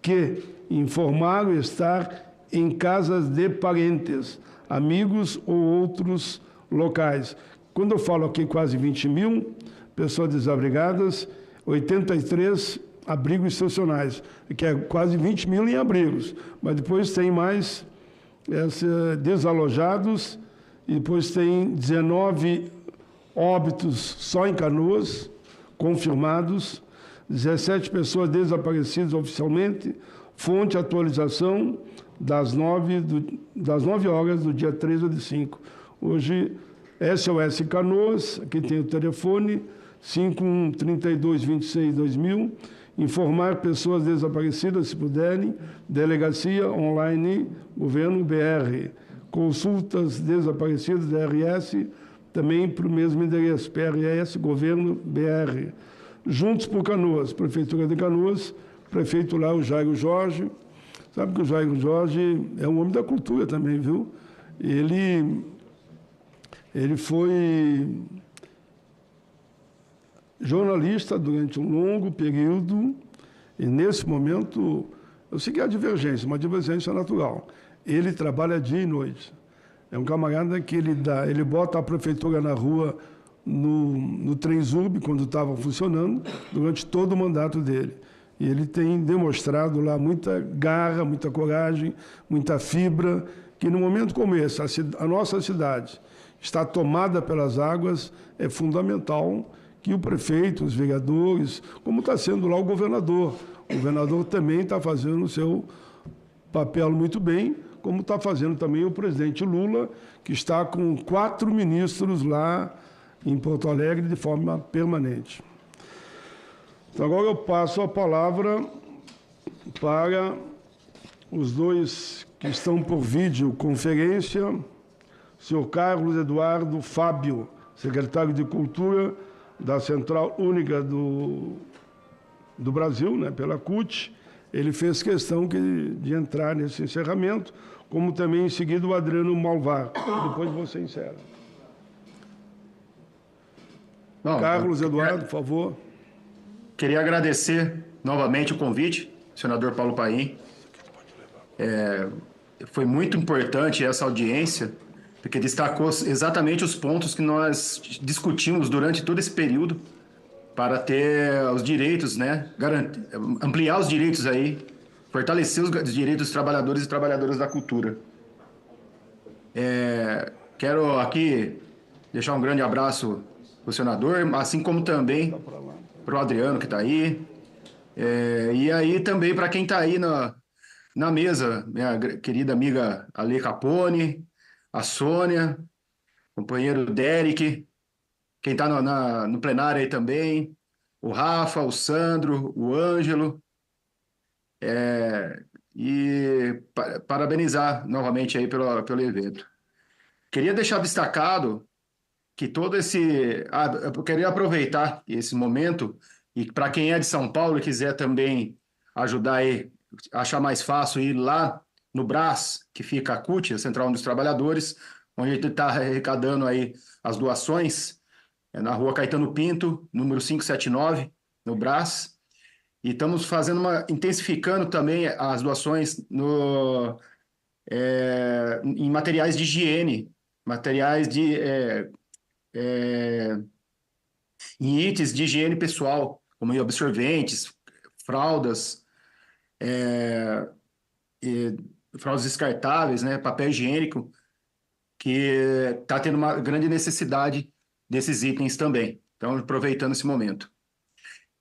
Speaker 8: que informaram estar em casas de parentes, amigos ou outros locais. Quando eu falo aqui quase 20 mil pessoas desabrigadas, 83 abrigos institucionais, que é quase 20 mil em abrigos. Mas depois tem mais desalojados, e depois tem 19 óbitos só em Canoas, confirmados, 17 pessoas desaparecidas oficialmente, fonte atualização das 9 horas do dia 13/5. Hoje, SOS Canoas, aqui tem o telefone, 513226-2000, informar pessoas desaparecidas, se puderem, delegacia online, governo BR, consultas desaparecidas, DRS, também para o mesmo endereço, PRS, governo BR. Juntos por Canoas, Prefeitura de Canoas, prefeito lá, o Jairo Jorge. Sabe que o Jairo Jorge é um homem da cultura também, viu? Ele foi jornalista durante um longo período, e nesse momento, eu sei que é a divergência, uma divergência natural. Ele trabalha dia e noite. É um camarada que ele bota a prefeitura na rua no Transurb, quando estava funcionando, durante todo o mandato dele. E ele tem demonstrado lá muita garra, muita coragem, muita fibra, que no momento como esse, a nossa cidade está tomada pelas águas, é fundamental que o prefeito, os vereadores, como está sendo lá o governador também está fazendo o seu papel muito bem, como está fazendo também o presidente Lula, que está com 4 ministros lá em Porto Alegre de forma permanente. Então, agora eu passo a palavra para os dois que estão por videoconferência, o senhor Carlos Eduardo Fábio, secretário de Cultura da Central Única do Brasil, né, pela CUT. Ele fez questão de entrar nesse encerramento, como também em seguida o Adriano Malvar. Depois você encerra. Carlos Eduardo, por favor.
Speaker 12: Queria agradecer novamente o convite, senador Paulo Paim. Foi muito importante essa audiência, porque destacou exatamente os pontos que nós discutimos durante todo esse período para ter os direitos, né, ampliar os direitos aí, fortalecer os direitos dos trabalhadores e trabalhadoras da cultura. Quero aqui deixar um grande abraço para o senador, assim como também para o Adriano, que está aí, e aí também para quem está aí na mesa, minha querida amiga Ale Capone, a Sônia, companheiro Derek, quem está no plenário aí também, o Rafa, o Sandro, o Ângelo, e parabenizar novamente aí pelo evento. Queria deixar destacado que todo esse... eu queria aproveitar esse momento, e para quem é de São Paulo e quiser também ajudar aí, achar mais fácil ir lá no Brás, que fica a CUT, a Central dos Trabalhadores, onde a gente está arrecadando aí as doações, na rua Caetano Pinto, número 579, no Brás. E estamos intensificando também as doações em materiais de higiene, materiais em itens de higiene pessoal, como absorventes, fraldas, fraldas descartáveis, né, papel higiênico, que está tendo uma grande necessidade desses itens também. Então, aproveitando esse momento.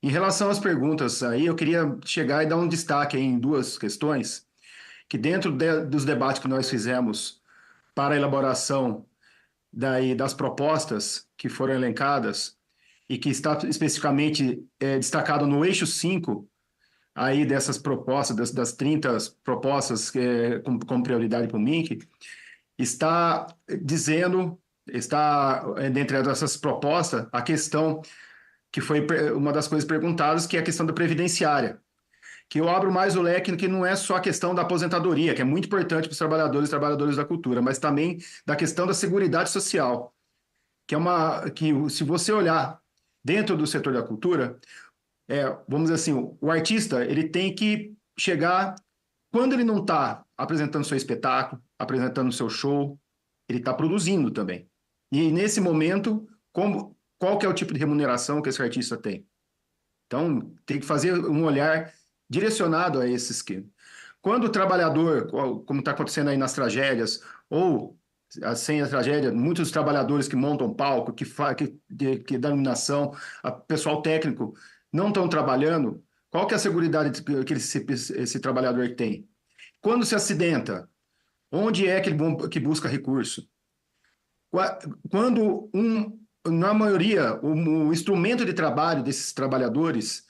Speaker 12: Em relação às perguntas, aí eu queria chegar e dar um destaque em 2 questões, que dentro dos debates que nós fizemos para a elaboração das propostas que foram elencadas, e que está especificamente destacado no eixo 5, aí dessas propostas, das 30 propostas com prioridade para o MINC, está dentre essas propostas, a questão que foi uma das coisas perguntadas, que é a questão da previdenciária, que eu abro mais o leque, que não é só a questão da aposentadoria, que é muito importante para os trabalhadores e trabalhadoras da cultura, mas também da questão da seguridade social, que se você olhar dentro do setor da cultura, vamos dizer assim, o artista ele tem que chegar, quando ele não está apresentando seu espetáculo, apresentando seu show, ele está produzindo também. E nesse momento, qual que é o tipo de remuneração que esse artista tem? Então, tem que fazer um olhar direcionado a esse esquema. Quando o trabalhador, como está acontecendo aí nas tragédias, ou sem a tragédia, muitos trabalhadores que montam palco, que dão iluminação, pessoal técnico, não estão trabalhando, qual que é a seguridade que esse trabalhador tem? Quando se acidenta, onde é que busca recurso? Quando, na maioria, o instrumento de trabalho desses trabalhadores,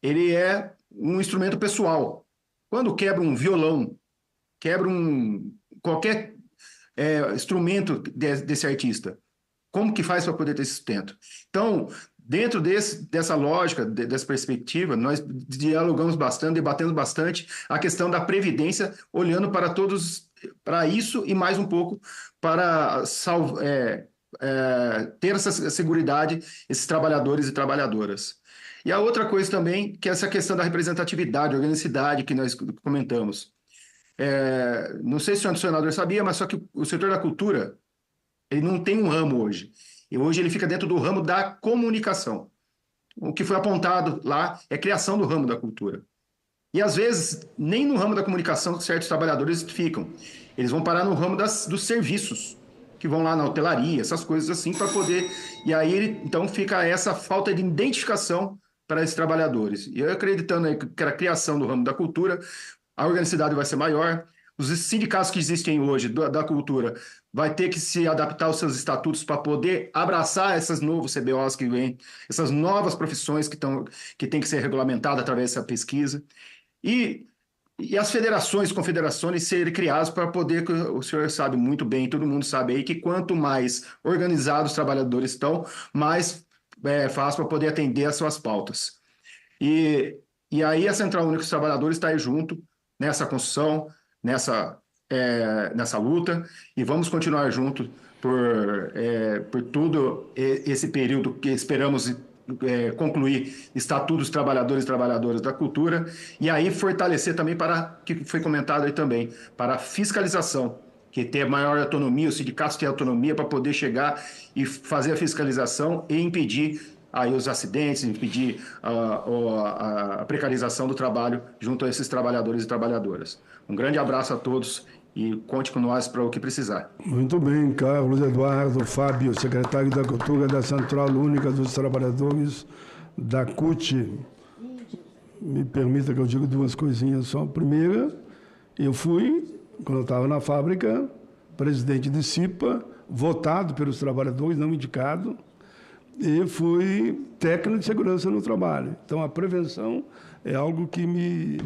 Speaker 12: ele é um instrumento pessoal. Quando quebra um violão, quebra qualquer instrumento desse artista, como que faz para poder ter sustento? Então, dentro dessa lógica, dessa perspectiva, nós dialogamos bastante, debatemos bastante a questão da previdência, olhando para isso e mais um pouco para ter essa seguridade, esses trabalhadores e trabalhadoras. E a outra coisa também, que é essa questão da representatividade, organicidade que nós comentamos. Não sei se o senador sabia, mas só que o setor da cultura, ele não tem um ramo hoje. E hoje ele fica dentro do ramo da comunicação. O que foi apontado lá é a criação do ramo da cultura. E, às vezes, nem no ramo da comunicação certos trabalhadores ficam. Eles vão parar no ramo dos serviços, que vão lá na hotelaria, essas coisas assim, para poder... E aí, então, fica essa falta de identificação para esses trabalhadores. E eu acreditando aí que a criação do ramo da cultura, a organicidade vai ser maior, os sindicatos que existem hoje da cultura vai ter que se adaptar aos seus estatutos para poder abraçar esses novos CBOs que vêm, essas novas profissões que têm que ser regulamentadas através dessa pesquisa. E as federações, confederações serem criadas para poder, o senhor sabe muito bem, todo mundo sabe aí, que quanto mais organizados os trabalhadores estão, mais fácil para poder atender as suas pautas. E aí a Central Única dos Trabalhadores está aí junto nessa construção, nessa luta, e vamos continuar junto por todo esse período que esperamos concluir Estatuto dos Trabalhadores e Trabalhadoras da Cultura, e aí fortalecer também que foi comentado aí também, para a fiscalização, que ter maior autonomia, os sindicatos têm autonomia para poder chegar e fazer a fiscalização e impedir aí os acidentes, impedir a precarização do trabalho junto a esses trabalhadores e trabalhadoras. Um grande abraço a todos e conte com nós para o que precisar.
Speaker 8: Muito bem, Carlos Eduardo Fábio, secretário da Cultura da Central Única dos Trabalhadores da CUT. Me permita que eu diga duas coisinhas só. Primeira, eu fui, quando eu estava na fábrica, presidente de CIPA, votado pelos trabalhadores, não indicado, e fui técnico de segurança no trabalho. Então, a prevenção é algo que me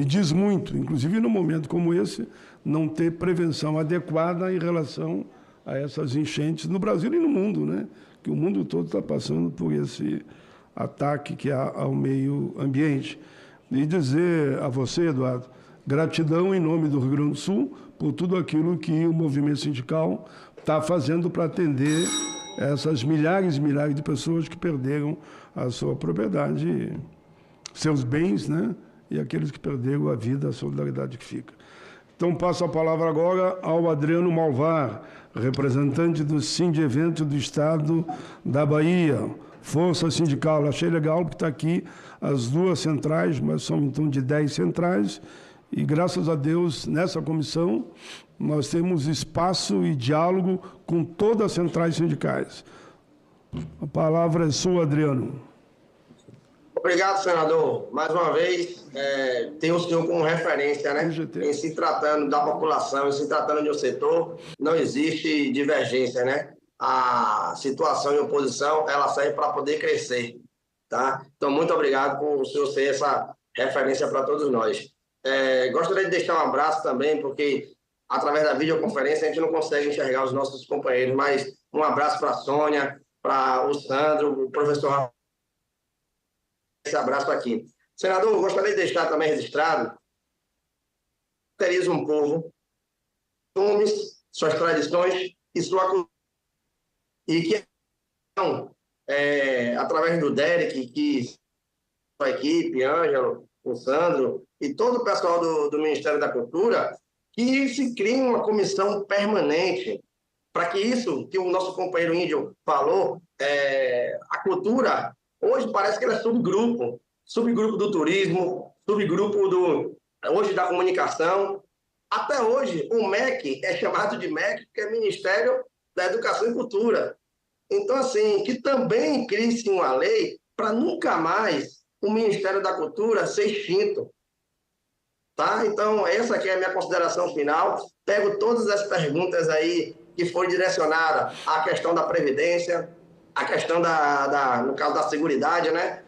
Speaker 8: diz muito, inclusive num momento como esse, não ter prevenção adequada em relação a essas enchentes no Brasil e no mundo, né? Que o mundo todo está passando por esse ataque que há ao meio ambiente. E dizer a você, Eduardo, gratidão em nome do Rio Grande do Sul por tudo aquilo que o movimento sindical está fazendo para atender essas milhares e milhares de pessoas que perderam a sua propriedade, seus bens, né? E aqueles que perderam a vida, a solidariedade que fica. Então, passo a palavra agora ao Adriano Malvar, representante do Sindevento do Estado da Bahia, Força Sindical. Achei legal porque está aqui as duas centrais, mas são então de 10 centrais, e graças a Deus, nessa comissão, nós temos espaço e diálogo com todas as centrais sindicais. A palavra é sua, Adriano.
Speaker 14: Obrigado, senador. Mais uma vez, tem o senhor como referência, né? Em se tratando da população, em se tratando de um setor, não existe divergência, né? A situação em oposição, ela serve para poder crescer, tá? Então, muito obrigado por o senhor ser essa referência para todos nós. Gostaria de deixar um abraço também, porque através da videoconferência a gente não consegue enxergar os nossos companheiros, mas um abraço para a Sônia, para o Sandro, o professor Rafael. Esse abraço aqui. Senador, gostaria de deixar também registrado, caracteriza um povo, costumes, suas tradições e sua cultura. E que, através do Derek, que a equipe, Ângelo, o Sandro e todo o pessoal do Ministério da Cultura, que se crie uma comissão permanente para que isso que o nosso companheiro Índio falou, a cultura, hoje parece que ela é subgrupo do turismo, subgrupo hoje da comunicação. Até hoje, o MEC é chamado de MEC, que é Ministério da Educação e Cultura. Então, assim, que também crie-se uma lei para nunca mais o Ministério da Cultura ser extinto. Tá? Então, essa aqui é a minha consideração final. Pego todas as perguntas aí que foram direcionadas à questão da Previdência, a questão no caso da Seguridade, né?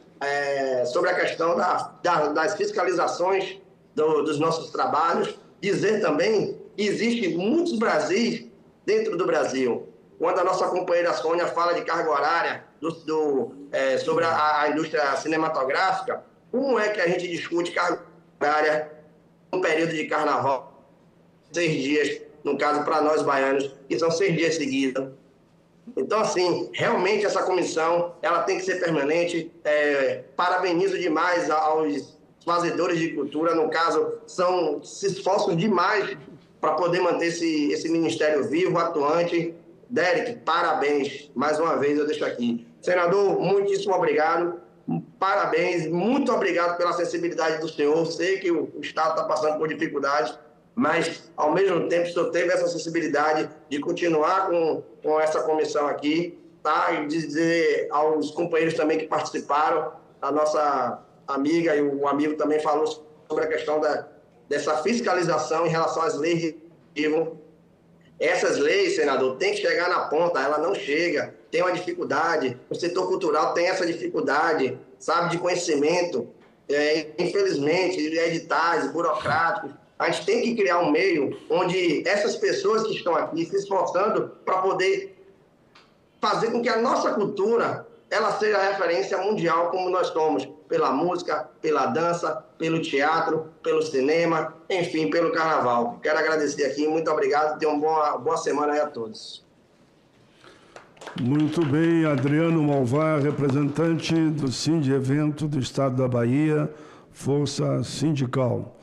Speaker 14: Sobre a questão das fiscalizações dos nossos trabalhos. Dizer também que existem muitos Brasis dentro do Brasil. Quando a nossa companheira Sônia fala de carga horária, sobre a indústria cinematográfica, como é que a gente discute carga horária no período de carnaval? 6 dias, no caso para nós baianos, que são 6 dias seguidos. Então, assim, realmente essa comissão ela tem que ser permanente. Parabenizo demais aos fazedores de cultura, no caso, se esforçam demais para poder manter esse ministério vivo, atuante. Derek, parabéns. Mais uma vez eu deixo aqui. Senador, muitíssimo obrigado. Parabéns, muito obrigado pela sensibilidade do senhor. Sei que o Estado está passando por dificuldades, mas, ao mesmo tempo, o senhor teve essa sensibilidade de continuar com essa comissão aqui, tá? E dizer aos companheiros também que participaram, a nossa amiga e o amigo também falou sobre a questão dessa fiscalização em relação às leis de incentivo. Essas leis, senador, tem que chegar na ponta, ela não chega, tem uma dificuldade, o setor cultural tem essa dificuldade, sabe, de conhecimento, infelizmente, editais, burocráticos. A gente tem que criar um meio onde essas pessoas que estão aqui se esforçando para poder fazer com que a nossa cultura ela seja referência mundial como nós somos, pela música, pela dança, pelo teatro, pelo cinema, enfim, pelo carnaval. Quero agradecer aqui, muito obrigado, tenham uma boa semana aí a todos.
Speaker 8: Muito bem, Adriano Malvar, representante do Sindevento do Estado da Bahia, Força Sindical.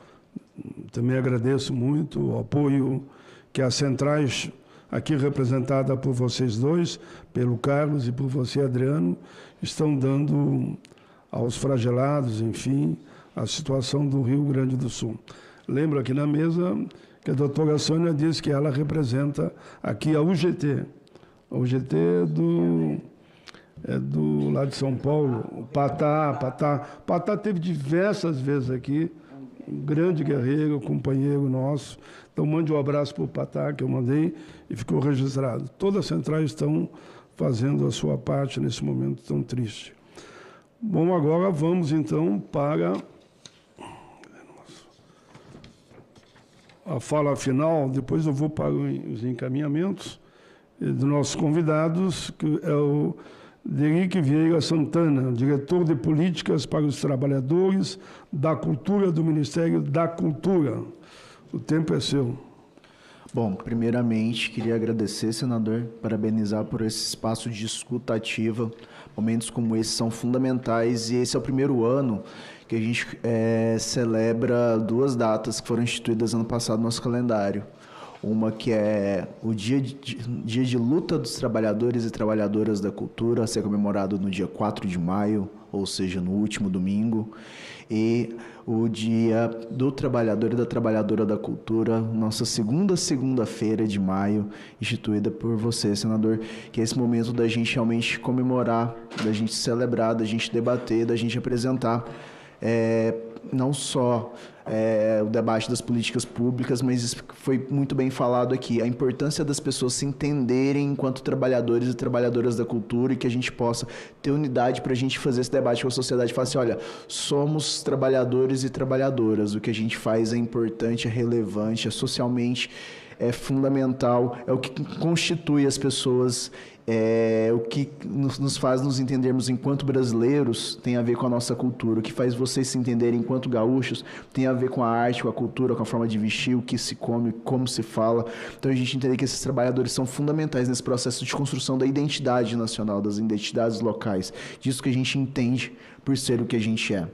Speaker 8: Também agradeço muito o apoio que as centrais aqui representada por vocês dois, pelo Carlos e por você, Adriano, estão dando aos flagelados, enfim, a situação do Rio Grande do Sul. Lembro aqui na mesa que a doutora Sônia disse que ela representa aqui a UGT. A UGT é do lá de São Paulo, o Patá. Patá teve diversas vezes aqui, um grande guerreiro, companheiro nosso. Então, mande um abraço para o Patá, que eu mandei, e ficou registrado. Todas as centrais estão fazendo a sua parte nesse momento tão triste. Bom, agora vamos, então, para a fala final. Depois eu vou para os encaminhamentos dos nossos convidados, que é o Derek Vieira Santana, diretor de políticas para os trabalhadores da cultura do Ministério da Cultura. O tempo é seu.
Speaker 11: Bom, primeiramente, queria agradecer, senador, parabenizar por esse espaço de escuta ativa. Momentos como esse são fundamentais e esse é o primeiro ano que a gente celebra 2 datas que foram instituídas ano passado no nosso calendário. Uma que é o dia de luta dos trabalhadores e trabalhadoras da cultura, a ser comemorado no dia 4 de maio, ou seja, no último domingo, e o dia do trabalhador e da trabalhadora da cultura, nossa segunda-feira de maio, instituída por você, senador, que é esse momento da gente realmente comemorar, da gente celebrar, da gente debater, da gente apresentar não só o debate das políticas públicas, mas isso foi muito bem falado aqui, a importância das pessoas se entenderem enquanto trabalhadores e trabalhadoras da cultura e que a gente possa ter unidade para a gente fazer esse debate com a sociedade e falar assim, olha, somos trabalhadores e trabalhadoras, o que a gente faz é importante, é relevante, é socialmente é fundamental, é o que constitui as pessoas, o que nos faz nos entendermos enquanto brasileiros tem a ver com a nossa cultura, o que faz vocês se entenderem enquanto gaúchos tem a ver com a arte, com a cultura, com a forma de vestir, o que se come, como se fala. Então a gente entende que esses trabalhadores são fundamentais nesse processo de construção da identidade nacional, das identidades locais, disso que a gente entende por ser o que a gente é.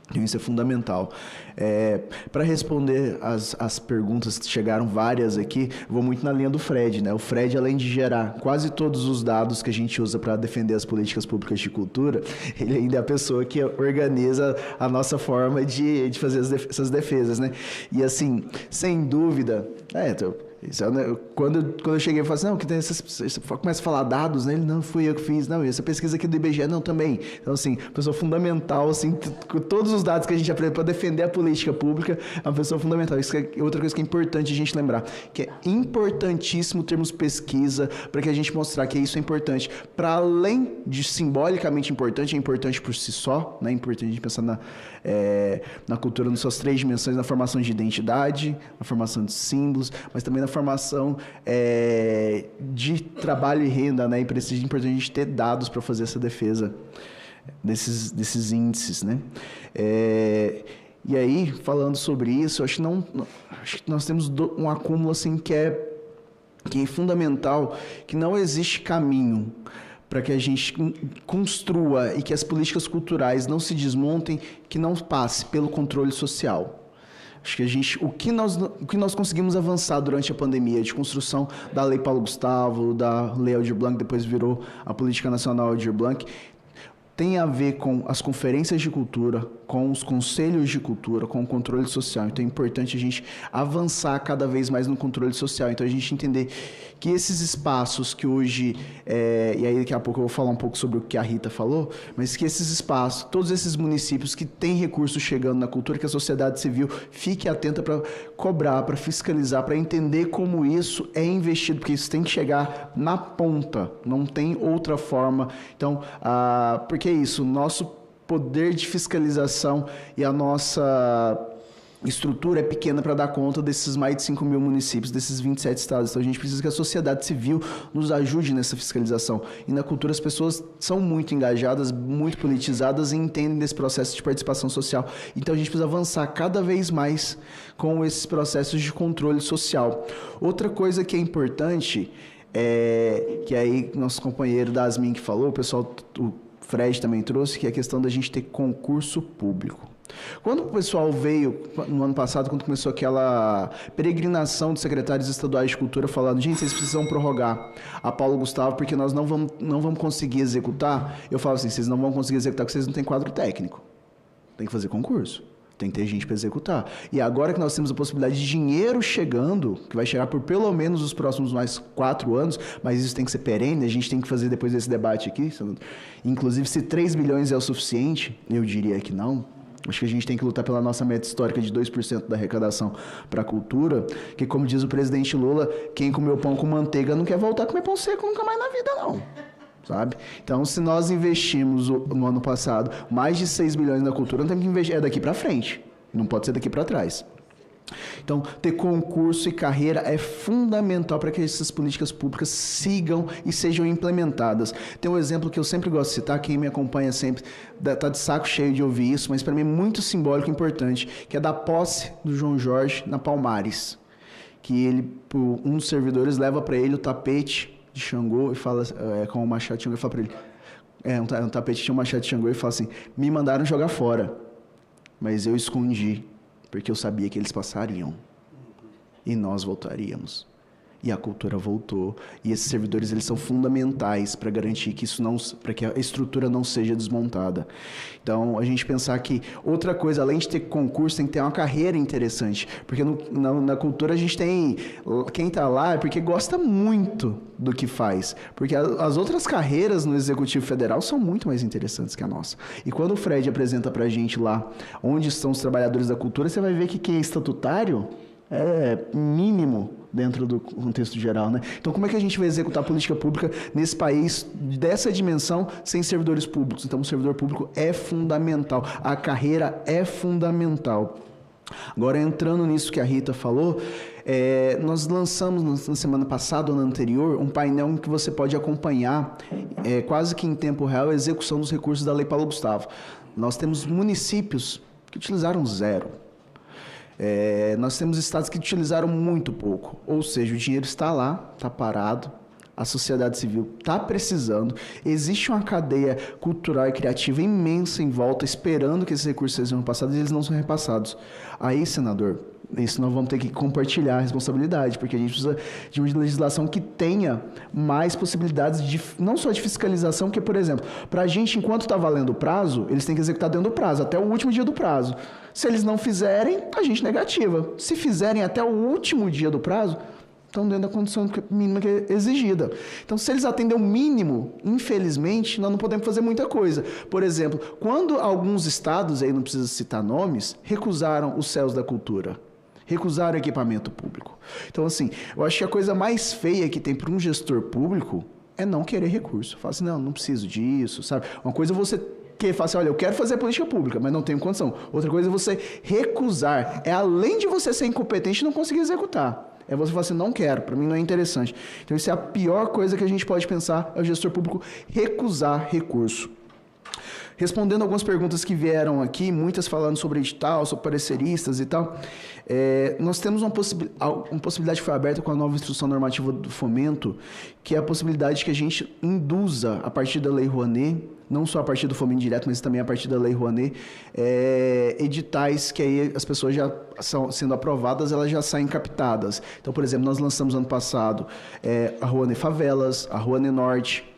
Speaker 11: Então, isso é fundamental. Para responder as perguntas, chegaram várias aqui, vou muito na linha do Fred, né? O Fred, além de gerar quase todos os dados que a gente usa para defender as políticas públicas de cultura, ele ainda é a pessoa que organiza a nossa forma de fazer essas defesas, né? E assim, sem dúvida, quando eu cheguei, eu falei assim, não, que tem você começa a falar dados, né? Ele, não, fui eu que fiz, não, essa pesquisa aqui do IBGE, não, também. Então, assim, pessoa fundamental, assim, com todos os dados que a gente aprende para defender a política pública, é uma pessoa fundamental. Isso é outra coisa que é importante a gente lembrar, que é importantíssimo termos pesquisa para que a gente mostrar que isso é importante. Para além de simbolicamente importante, é importante por si só, né? É importante a gente pensar na cultura nas suas 3 dimensões, na formação de identidade, na formação de símbolos, mas também na formação de trabalho e renda, né? E precisa, é importante a gente ter dados para fazer essa defesa desses índices, né? E aí, falando sobre isso, acho que nós temos um acúmulo assim, que é fundamental, que não existe caminho para que a gente construa e que as políticas culturais não se desmontem, que não passe pelo controle social. Acho que o que nós conseguimos avançar durante a pandemia de construção da Lei Paulo Gustavo, da Lei Aldir Blanc, depois virou a Política Nacional Aldir Blanc, tem a ver com as conferências de cultura, com os conselhos de cultura, com o controle social. Então é importante a gente avançar cada vez mais no controle social. Então a gente entender que esses espaços que hoje, e aí daqui a pouco eu vou falar um pouco sobre o que a Rita falou, mas que esses espaços, todos esses municípios que têm recursos chegando na cultura, que a sociedade civil fique atenta para cobrar, para fiscalizar, para entender como isso é investido, porque isso tem que chegar na ponta, não tem outra forma. Então, porque é isso, o nosso poder de fiscalização e a nossa estrutura é pequena para dar conta desses mais de 5 mil municípios, desses 27 estados. Então a gente precisa que a sociedade civil nos ajude nessa fiscalização. E na cultura as pessoas são muito engajadas, muito politizadas e entendem desse processo de participação social. Então a gente precisa avançar cada vez mais com esses processos de controle social. Outra coisa que é importante, que aí nosso companheiro Dasmin que falou, o Fred também trouxe, que é a questão da gente ter concurso público. Quando o pessoal veio, no ano passado, quando começou aquela peregrinação de secretários estaduais de cultura falando, gente, vocês precisam prorrogar a Paulo Gustavo porque nós não vamos conseguir executar, eu falo assim, vocês não vão conseguir executar porque vocês não têm quadro técnico. Tem que fazer concurso. Tem que ter gente para executar. E agora que nós temos a possibilidade de dinheiro chegando, que vai chegar por pelo menos os próximos mais 4 anos, mas isso tem que ser perene, a gente tem que fazer depois desse debate aqui. Inclusive, se 3 bilhões é o suficiente, eu diria que não. Acho que a gente tem que lutar pela nossa meta histórica de 2% da arrecadação para a cultura, que, como diz o presidente Lula, quem comeu pão com manteiga não quer voltar a comer pão seco nunca mais na vida, não. Sabe? Então, se nós investimos no ano passado mais de 6 bilhões na cultura, não temos que investir, é daqui para frente, não pode ser daqui para trás. Então, ter concurso e carreira é fundamental para que essas políticas públicas sigam e sejam implementadas. Tem um exemplo que eu sempre gosto de citar, quem me acompanha sempre está de saco cheio de ouvir isso, mas para mim é muito simbólico e importante, que é da posse do João Jorge na Palmares, que ele, um dos servidores leva para ele o tapete de Xangô e fala, com o machado de Xangô, e fala para ele, um tapete tinha um machado de Xangô e fala assim, me mandaram jogar fora, mas eu escondi, porque eu sabia que eles passariam e nós voltaríamos. E a cultura voltou. E esses servidores, eles são fundamentais para garantir que para que a estrutura não seja desmontada. Então, a gente pensar que outra coisa, além de ter concurso, tem que ter uma carreira interessante. Porque na cultura a gente tem quem está lá é porque gosta muito do que faz. Porque as outras carreiras no Executivo Federal são muito mais interessantes que a nossa. E quando o Fred apresenta para a gente lá onde estão os trabalhadores da cultura, você vai ver que quem é estatutário é mínimo dentro do contexto geral, né? Então, como é que a gente vai executar a política pública nesse país dessa dimensão sem servidores públicos? Então, o servidor público é fundamental, a carreira é fundamental. Agora, entrando nisso que a Rita falou, nós lançamos na semana passada ou na anterior um painel em que você pode acompanhar, quase que em tempo real, a execução dos recursos da Lei Paulo Gustavo. Nós temos municípios que utilizaram 0. Nós temos estados que utilizaram muito pouco, ou seja, o dinheiro está lá, está parado, A sociedade civil está precisando. Existe uma cadeia cultural e criativa imensa em volta, esperando que esses recursos sejam repassados, e eles não são repassados. Aí, senador, isso nós vamos ter que compartilhar a responsabilidade, porque a gente precisa de uma legislação que tenha mais possibilidades, não só de fiscalização, que, por exemplo, para a gente, enquanto está valendo o prazo, eles têm que executar dentro do prazo, até o último dia do prazo. Se eles não fizerem, a gente negativa. Se fizerem até o último dia do prazo, estão dentro da condição mínima que é exigida. Então, se eles atendem o mínimo, infelizmente, nós não podemos fazer muita coisa. Por exemplo, quando alguns estados, aí não precisa citar nomes, recusaram os céus da cultura, recusaram equipamento público. Então, assim, eu acho que a coisa mais feia que tem para um gestor público é não querer recurso. Fala assim, não preciso disso, sabe? Uma coisa é você que fala assim, olha, eu quero fazer política pública, mas não tenho condição. Outra coisa é você recusar. É além de você ser incompetente e não conseguir executar. É você falar assim, não quero, para mim não é interessante. Então, isso é a pior coisa que a gente pode pensar, é o gestor público recusar recurso. Respondendo algumas perguntas que vieram aqui, muitas falando sobre edital, sobre pareceristas e tal, nós temos uma possibilidade que foi aberta com a nova instrução normativa do fomento, que é a possibilidade de que a gente induza, a partir da Lei Rouanet, não só a partir do fomento direto, mas também a partir da Lei Rouanet, editais que aí as pessoas já sendo aprovadas, elas já saem captadas. Então, por exemplo, nós lançamos ano passado a Rouanet Favelas, a Rouanet Norte.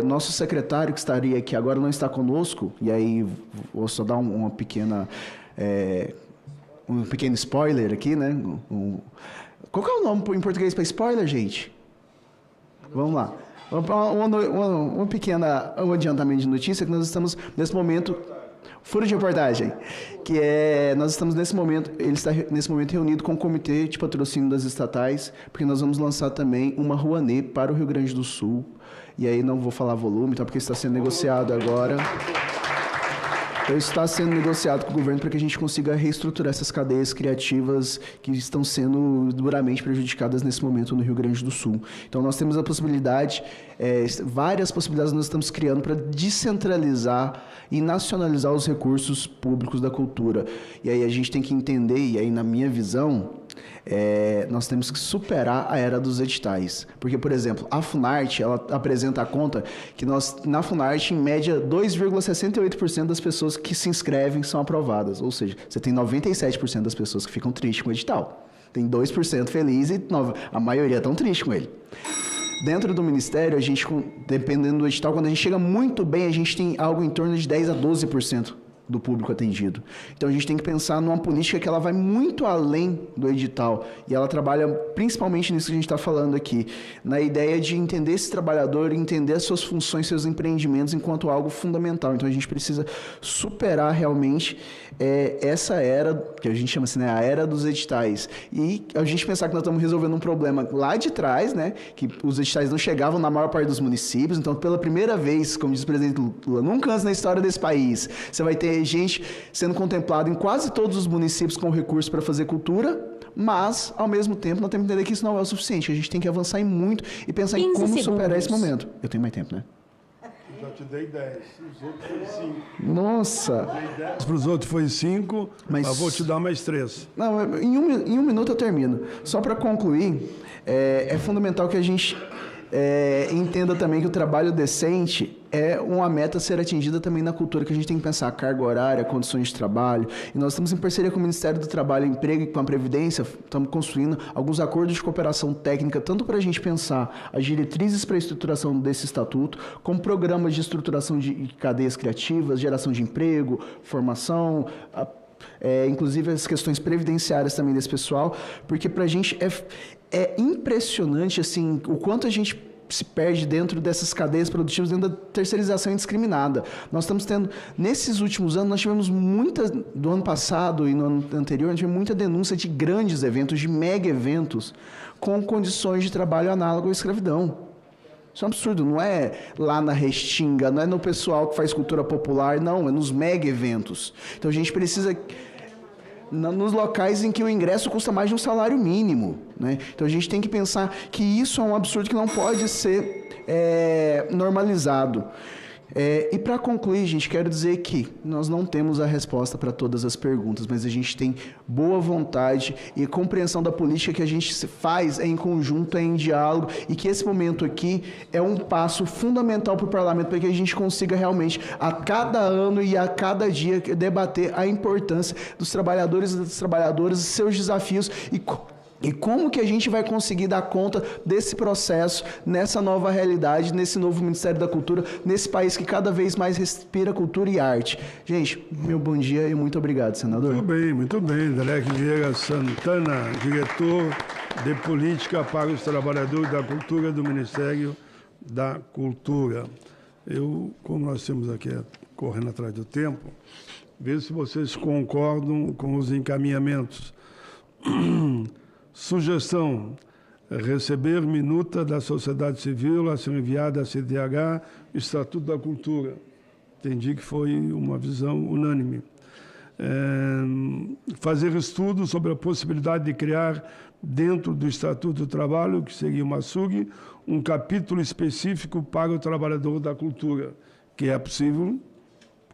Speaker 11: Nosso secretário, que estaria aqui agora, não está conosco, e aí vou só dar um pequeno spoiler aqui, né? Qual que é o nome em português para spoiler, gente? Vamos lá. Um adiantamento de notícia, que nós estamos, nesse momento, furo de reportagem, que nós estamos nesse momento, ele está nesse momento reunido com o Comitê de Patrocínio das Estatais, porque nós vamos lançar também uma Rouanet para o Rio Grande do Sul, e aí não vou falar volume, tá, porque está sendo negociado agora. Então, isso está sendo negociado com o governo para que a gente consiga reestruturar essas cadeias criativas que estão sendo duramente prejudicadas nesse momento no Rio Grande do Sul. Então, nós temos a possibilidade, várias possibilidades nós estamos criando para descentralizar e nacionalizar os recursos públicos da cultura. E aí a gente tem que entender, e aí na minha visão, nós temos que superar a era dos editais. Porque, por exemplo, a Funarte, ela apresenta a conta que na Funarte, em média, 2,68% das pessoas que se inscrevem são aprovadas. Ou seja, você tem 97% das pessoas que ficam tristes com o edital. Tem 2% felizes e a maioria estão tristes com ele. Dentro do Ministério, a gente, dependendo do edital, quando a gente chega muito bem, a gente tem algo em torno de 10% a 12% do público atendido. Então, a gente tem que pensar numa política que ela vai muito além do edital. E ela trabalha principalmente nisso que a gente está falando aqui, na ideia de entender esse trabalhador, entender as suas funções, seus empreendimentos enquanto algo fundamental. Então, a gente precisa superar realmente essa era, que a gente chama assim, né, a era dos editais. E a gente pensar que nós estamos resolvendo um problema lá de trás, né, que os editais não chegavam na maior parte dos municípios. Então, pela primeira vez, como diz o presidente Lula, nunca antes na história desse país, você vai ter gente sendo contemplada em quase todos os municípios com recurso para fazer cultura, mas, ao mesmo tempo, nós temos que entender que isso não é o suficiente. A gente tem que avançar em muito e pensar em como superar esse momento. Eu tenho mais tempo, né?
Speaker 8: Já te dei 10, os outros foi 5.
Speaker 11: Nossa!
Speaker 8: Para os outros foi 5, mas vou te dar mais 3.
Speaker 11: Não, em um minuto eu termino. Só para concluir, é fundamental que a gente entenda também que o trabalho decente é uma meta a ser atingida também na cultura, que a gente tem que pensar carga horária, condições de trabalho. E nós estamos em parceria com o Ministério do Trabalho e Emprego e com a Previdência, estamos construindo alguns acordos de cooperação técnica, tanto para a gente pensar as diretrizes para a estruturação desse estatuto, como programas de estruturação de cadeias criativas, geração de emprego, formação, inclusive as questões previdenciárias também desse pessoal, porque para a gente é impressionante assim, o quanto a gente se perde dentro dessas cadeias produtivas, dentro da terceirização indiscriminada. Nós estamos tendo, nesses últimos anos, nós tivemos do ano passado e no ano anterior, nós tivemos muita denúncia de grandes eventos, de mega eventos, com condições de trabalho análogo à escravidão. Isso é um absurdo, não é lá na Restinga, não é no pessoal que faz cultura popular, não, é nos mega eventos. Então a gente precisa nos locais em que o ingresso custa mais de um salário mínimo, né? Então a gente tem que pensar que isso é um absurdo que não pode ser normalizado. E para concluir, gente, quero dizer que nós não temos a resposta para todas as perguntas, mas a gente tem boa vontade e compreensão da política que a gente faz em conjunto, em diálogo, e que esse momento aqui é um passo fundamental para o parlamento para que a gente consiga realmente, a cada ano e a cada dia, debater a importância dos trabalhadores e das trabalhadoras, seus desafios e como que a gente vai conseguir dar conta desse processo, nessa nova realidade, nesse novo Ministério da Cultura, nesse país que cada vez mais respira cultura e arte. Gente, meu bom dia e muito obrigado, senador.
Speaker 8: Muito bem. Derek Vieira Santana, diretor de Política para os Trabalhadores da Cultura do Ministério da Cultura. Como nós temos aqui, correndo atrás do tempo, vejo se vocês concordam com os encaminhamentos. Sugestão: receber minuta da sociedade civil a ser enviada à CDH, Estatuto da Cultura. Entendi que foi uma visão unânime. Fazer estudos sobre a possibilidade de criar, dentro do Estatuto do Trabalho, que seria uma SUG, um capítulo específico para o trabalhador da cultura, que é possível,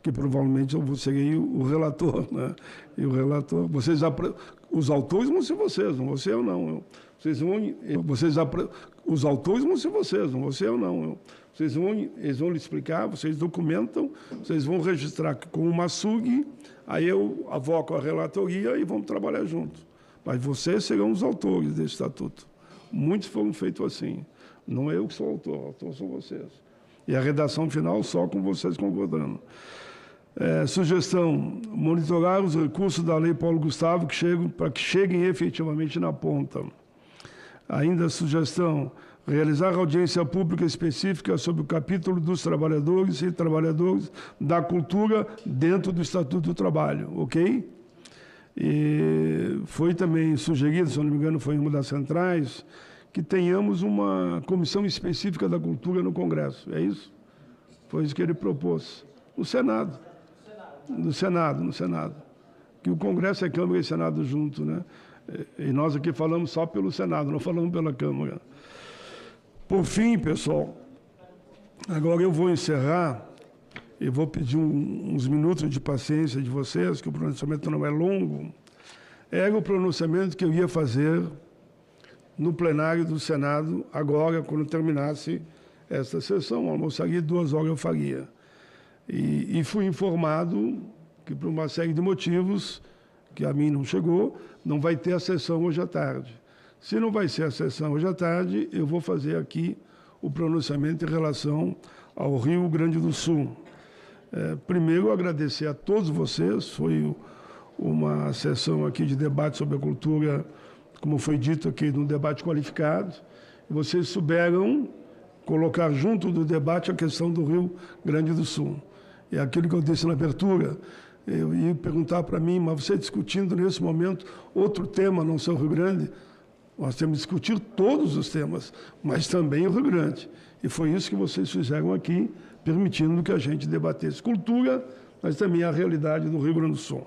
Speaker 8: que provavelmente eu serei o relator, né? E o relator, os autores vão ser vocês, não você ou não. Os autores vão ser vocês, não você ou não. Eles vão lhe explicar, vocês documentam, vocês vão registrar com uma SUG, aí eu avoco a relatoria e vamos trabalhar juntos. Mas vocês serão os autores desse estatuto. Muitos foram feitos assim. Não é eu que sou autor são vocês. E a redação final só com vocês concordando. Sugestão: monitorar os recursos da Lei Paulo Gustavo para que cheguem efetivamente na ponta. Ainda sugestão: realizar audiência pública específica sobre o capítulo dos trabalhadores e trabalhadoras da cultura dentro do Estatuto do Trabalho, ok? E foi também sugerido, se não me engano, foi uma das centrais, que tenhamos uma comissão específica da cultura no Congresso. É isso? Foi isso que ele propôs. No Senado. No Senado. Que o Congresso é Câmara e Senado junto, né? E nós aqui falamos só pelo Senado, não falamos pela Câmara. Por fim, pessoal, agora eu vou encerrar e vou pedir uns minutos de paciência de vocês, que o pronunciamento não é longo. Era o pronunciamento que eu ia fazer no plenário do Senado, agora, quando terminasse esta sessão. Almoçaria 2 horas eu faria. E fui informado que, por uma série de motivos, que a mim não chegou, não vai ter a sessão hoje à tarde. Se não vai ser a sessão hoje à tarde, eu vou fazer aqui o pronunciamento em relação ao Rio Grande do Sul. Primeiro, agradecer a todos vocês. Foi uma sessão aqui de debate sobre a cultura, como foi dito aqui, num debate qualificado. E vocês souberam colocar junto do debate a questão do Rio Grande do Sul. É aquilo que eu disse na abertura. Eu ia perguntar para mim, mas você discutindo nesse momento outro tema, não só o Rio Grande? Nós temos que discutir todos os temas, mas também o Rio Grande. E foi isso que vocês fizeram aqui, permitindo que a gente debatesse cultura, mas também a realidade do Rio Grande do Sul.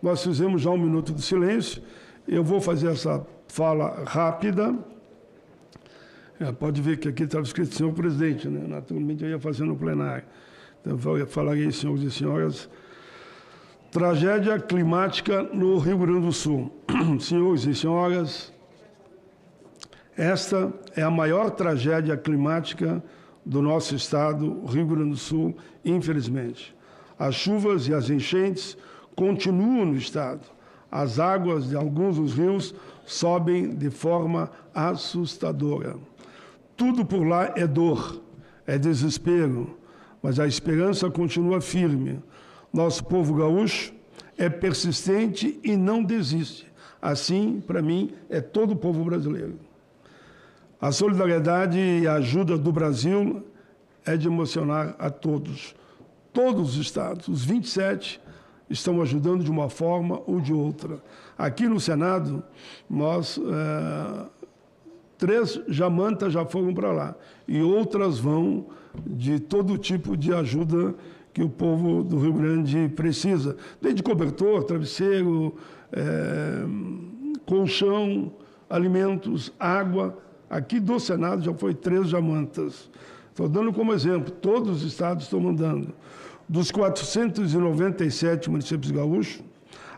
Speaker 8: Nós fizemos já 1 minuto de silêncio. Eu vou fazer essa fala rápida. Pode ver que aqui estava escrito senhor presidente, né? Naturalmente eu ia fazer no plenário. Então eu falarei, senhores e senhoras, tragédia climática no Rio Grande do Sul. Senhores e senhoras, esta é a maior tragédia climática do nosso estado, Rio Grande do Sul, infelizmente. As chuvas e as enchentes continuam no estado. As águas de alguns dos rios sobem de forma assustadora. Tudo por lá é dor, é desespero, mas a esperança continua firme. Nosso povo gaúcho é persistente e não desiste. Assim, para mim, é todo o povo brasileiro. A solidariedade e a ajuda do Brasil é de emocionar a todos. Todos os estados, os 27, estão ajudando de uma forma ou de outra. Aqui no Senado, nós... 3 jamantas já foram para lá. E outras vão de todo tipo de ajuda que o povo do Rio Grande precisa. Desde cobertor, travesseiro, colchão, alimentos, água. Aqui do Senado já foi 3 jamantas. Estou dando como exemplo, todos os estados estão mandando. Dos 497 municípios gaúchos,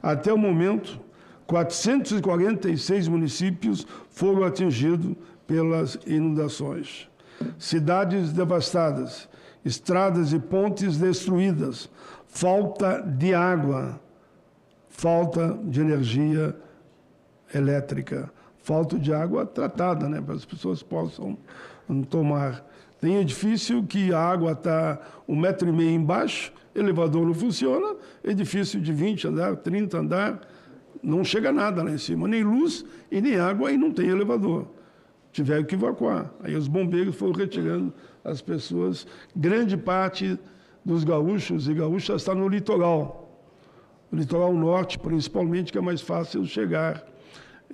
Speaker 8: até o momento, 446 municípios foram atingidos pelas inundações. Cidades devastadas, estradas e pontes destruídas, falta de água, falta de energia elétrica, falta de água tratada, né, para as pessoas possam tomar. Tem edifício que a água está 1,5 metro embaixo, elevador não funciona, edifício de 20 andares, 30 andares, não chega nada lá em cima, nem luz e nem água, e não tem elevador. Tiveram que evacuar. Aí os bombeiros foram retirando as pessoas. Grande parte dos gaúchos e gaúchas está no litoral. No litoral norte, principalmente, que é mais fácil chegar.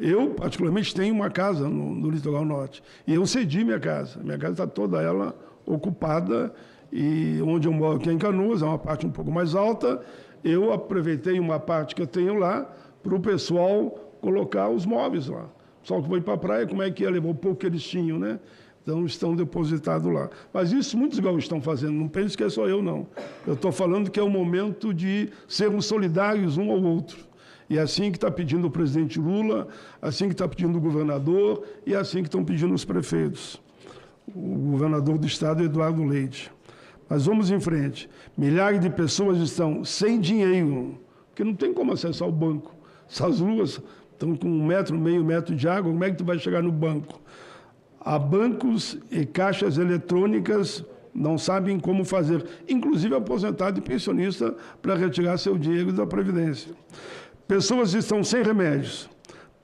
Speaker 8: Eu, particularmente, tenho uma casa no litoral norte. E eu cedi minha casa. Minha casa está toda ela ocupada. E onde eu moro aqui em Canoas, é uma parte um pouco mais alta. Eu aproveitei uma parte que eu tenho lá para o pessoal colocar os móveis lá. O pessoal que foi para a praia, como é que ia? Levou o pouco que eles tinham, né? Então, estão depositados lá. Mas isso muitos gaúchos estão fazendo. Não pense que é só eu, não. Eu estou falando que é o momento de sermos solidários um ao outro. E é assim que está pedindo o presidente Lula, assim que está pedindo o governador e assim que estão pedindo os prefeitos. O governador do estado, Eduardo Leite. Mas vamos em frente. Milhares de pessoas estão sem dinheiro, porque não tem como acessar o banco. Essas ruas estão com 1,5 metro, meio metro de água, como é que tu vai chegar no banco? Há bancos e caixas eletrônicas não sabem como fazer, inclusive aposentado e pensionista, para retirar seu dinheiro da Previdência. Pessoas estão sem remédios,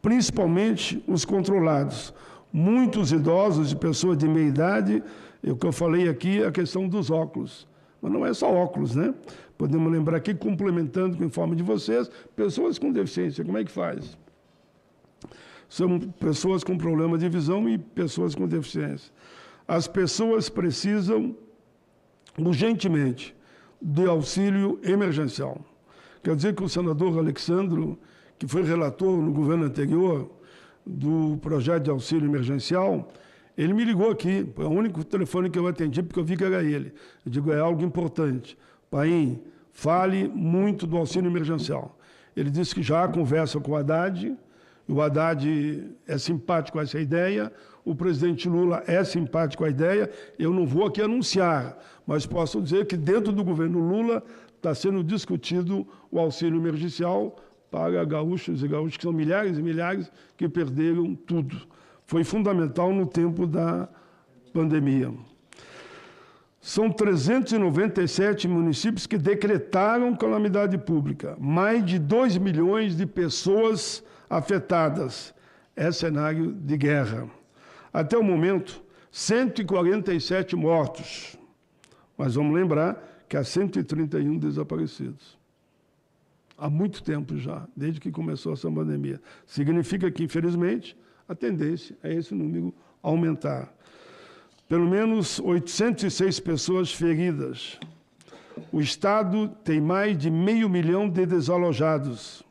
Speaker 8: principalmente os controlados. Muitos idosos e pessoas de meia idade, o que eu falei aqui é a questão dos óculos. Mas não é só óculos, né? Podemos lembrar aqui, complementando com o informe de vocês, pessoas com deficiência, como é que faz? São pessoas com problema de visão e pessoas com deficiência. As pessoas precisam, urgentemente, de auxílio emergencial. Quer dizer que o senador Alexandro, que foi relator no governo anterior do projeto de auxílio emergencial, ele me ligou aqui, foi o único telefone que eu atendi, porque eu vi que era ele. Eu digo, é algo importante. Paim, fale muito do auxílio emergencial. Ele disse que já conversa com o Haddad, o Haddad é simpático a essa ideia, o presidente Lula é simpático à ideia. Eu não vou aqui anunciar, mas posso dizer que dentro do governo Lula está sendo discutido o auxílio emergencial para gaúchos e gaúchos, que são milhares e milhares que perderam tudo. Foi fundamental no tempo da pandemia. São 397 municípios que decretaram calamidade pública. Mais de 2 milhões de pessoas afetadas. É cenário de guerra. Até o momento, 147 mortos. Mas vamos lembrar que há 131 desaparecidos. Há muito tempo já, desde que começou essa pandemia. Significa que, infelizmente, a tendência é esse número aumentar. Pelo menos 806 pessoas feridas. O Estado tem mais de 500 mil de desalojados.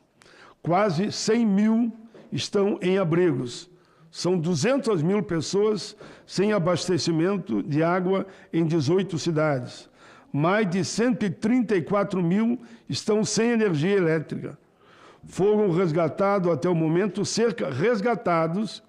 Speaker 8: Quase 100 mil estão em abrigos. São 200 mil pessoas sem abastecimento de água em 18 cidades. Mais de 134 mil estão sem energia elétrica. Foram resgatados até o momento, resgatados,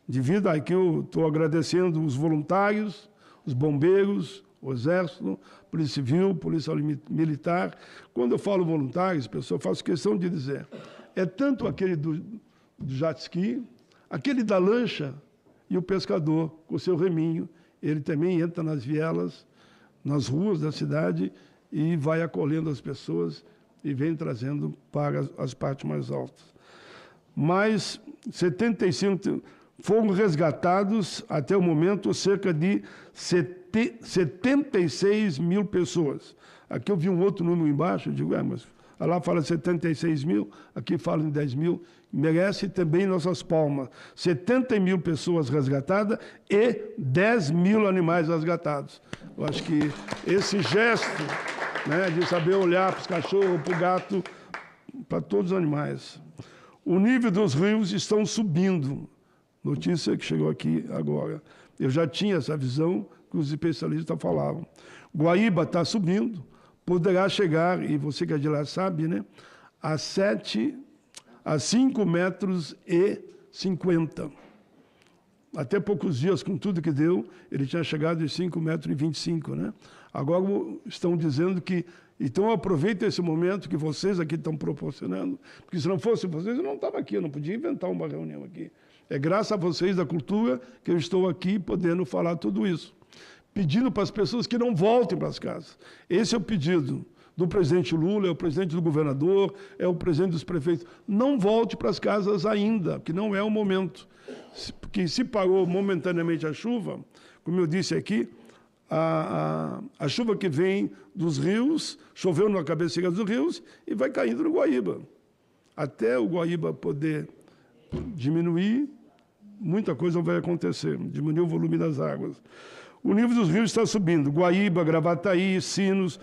Speaker 8: devido a que eu estou agradecendo os voluntários, os bombeiros, o Exército, Polícia Civil, Polícia Militar. Quando eu falo voluntários, pessoal, eu faço questão de dizer, é tanto aquele do jet ski, aquele da lancha e o pescador com o seu reminho. Ele também entra nas vielas, nas ruas da cidade e vai acolhendo as pessoas e vem trazendo para as partes mais altas. Mais 75 foram resgatados, até o momento, cerca de 76 mil pessoas. Aqui eu vi um outro número embaixo, eu digo, mas lá fala 76 mil, aqui fala em 10 mil, merece também nossas palmas. 70 mil pessoas resgatadas e 10 mil animais resgatados. Eu acho que esse gesto, né, de saber olhar para os cachorros, para o gato, para todos os animais. O nível dos rios estão subindo. Notícia que chegou aqui agora. Eu já tinha essa visão que os especialistas falavam. Guaíba está subindo, poderá chegar, e você que é de lá sabe, né, a 5,50 metros. Até poucos dias, com tudo que deu, ele tinha chegado em 5,25 metros, né? Agora estão dizendo que... Então, aproveita esse momento que vocês aqui estão proporcionando, porque se não fosse vocês, eu não estava aqui, eu não podia inventar uma reunião aqui. É graças a vocês da cultura que eu estou aqui podendo falar tudo isso. Pedindo para as pessoas que não voltem para as casas. Esse é o pedido do presidente Lula, é o presidente do governador, é o presidente dos prefeitos. Não volte para as casas ainda, que não é o momento. Porque se parou momentaneamente a chuva, como eu disse aqui, a chuva que vem dos rios, choveu na cabeceira dos rios e vai caindo no Guaíba. Até o Guaíba poder diminuir, muita coisa vai acontecer, diminuir o volume das águas. O nível dos rios está subindo, Guaíba, Gravataí, Sinos,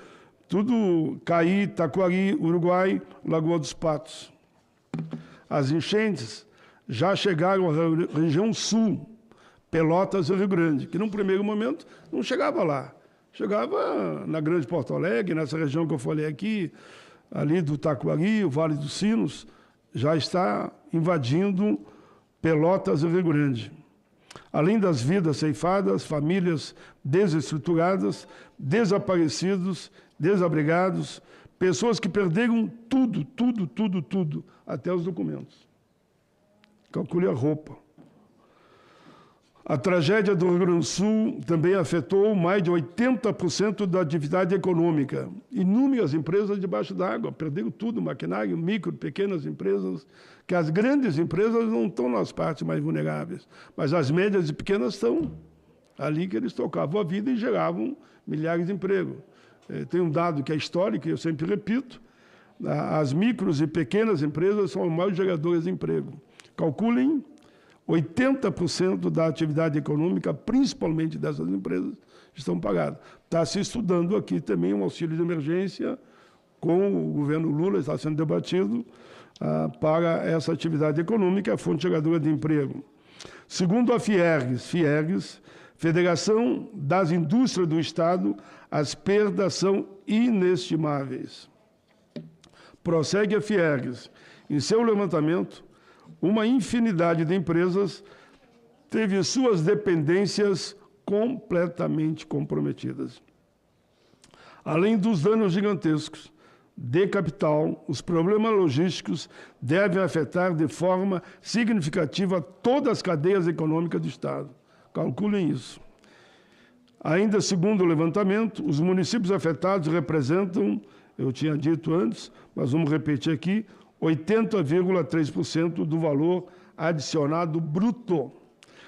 Speaker 8: tudo Caí, Taquari, Uruguai, Lagoa dos Patos. As enchentes já chegaram à região sul, Pelotas e Rio Grande, que num primeiro momento não chegava lá. Chegava na Grande Porto Alegre, nessa região que eu falei aqui, ali do Taquari, o Vale dos Sinos, já está invadindo Pelotas e Rio Grande. Além das vidas ceifadas, famílias desestruturadas, desaparecidos, desabrigados, pessoas que perderam tudo, até os documentos. Calcule a roupa. A tragédia do Rio Grande do Sul também afetou mais de 80% da atividade econômica. Inúmeras empresas debaixo d'água, perderam tudo, maquinário, micro, pequenas empresas, que as grandes empresas não estão nas partes mais vulneráveis, mas as médias e pequenas estão. Ali que eles tocavam a vida e geravam milhares de empregos. Tem um dado que é histórico, que eu sempre repito, as micros e pequenas empresas são os maiores geradores de emprego. Calculem 80% da atividade econômica, principalmente dessas empresas, estão pagadas. Está se estudando aqui também um auxílio de emergência com o governo Lula, está sendo debatido para essa atividade econômica, a fonte geradora de emprego. Segundo a Fiergs, Federação das Indústrias do Estado, as perdas são inestimáveis. Prossegue a Fiergs. Em seu levantamento, uma infinidade de empresas teve suas dependências completamente comprometidas. Além dos danos gigantescos de capital, os problemas logísticos devem afetar de forma significativa todas as cadeias econômicas do Estado. Calculem isso. Ainda segundo o levantamento, os municípios afetados representam, eu tinha dito antes, mas vamos repetir aqui, 80,3% do valor adicionado bruto,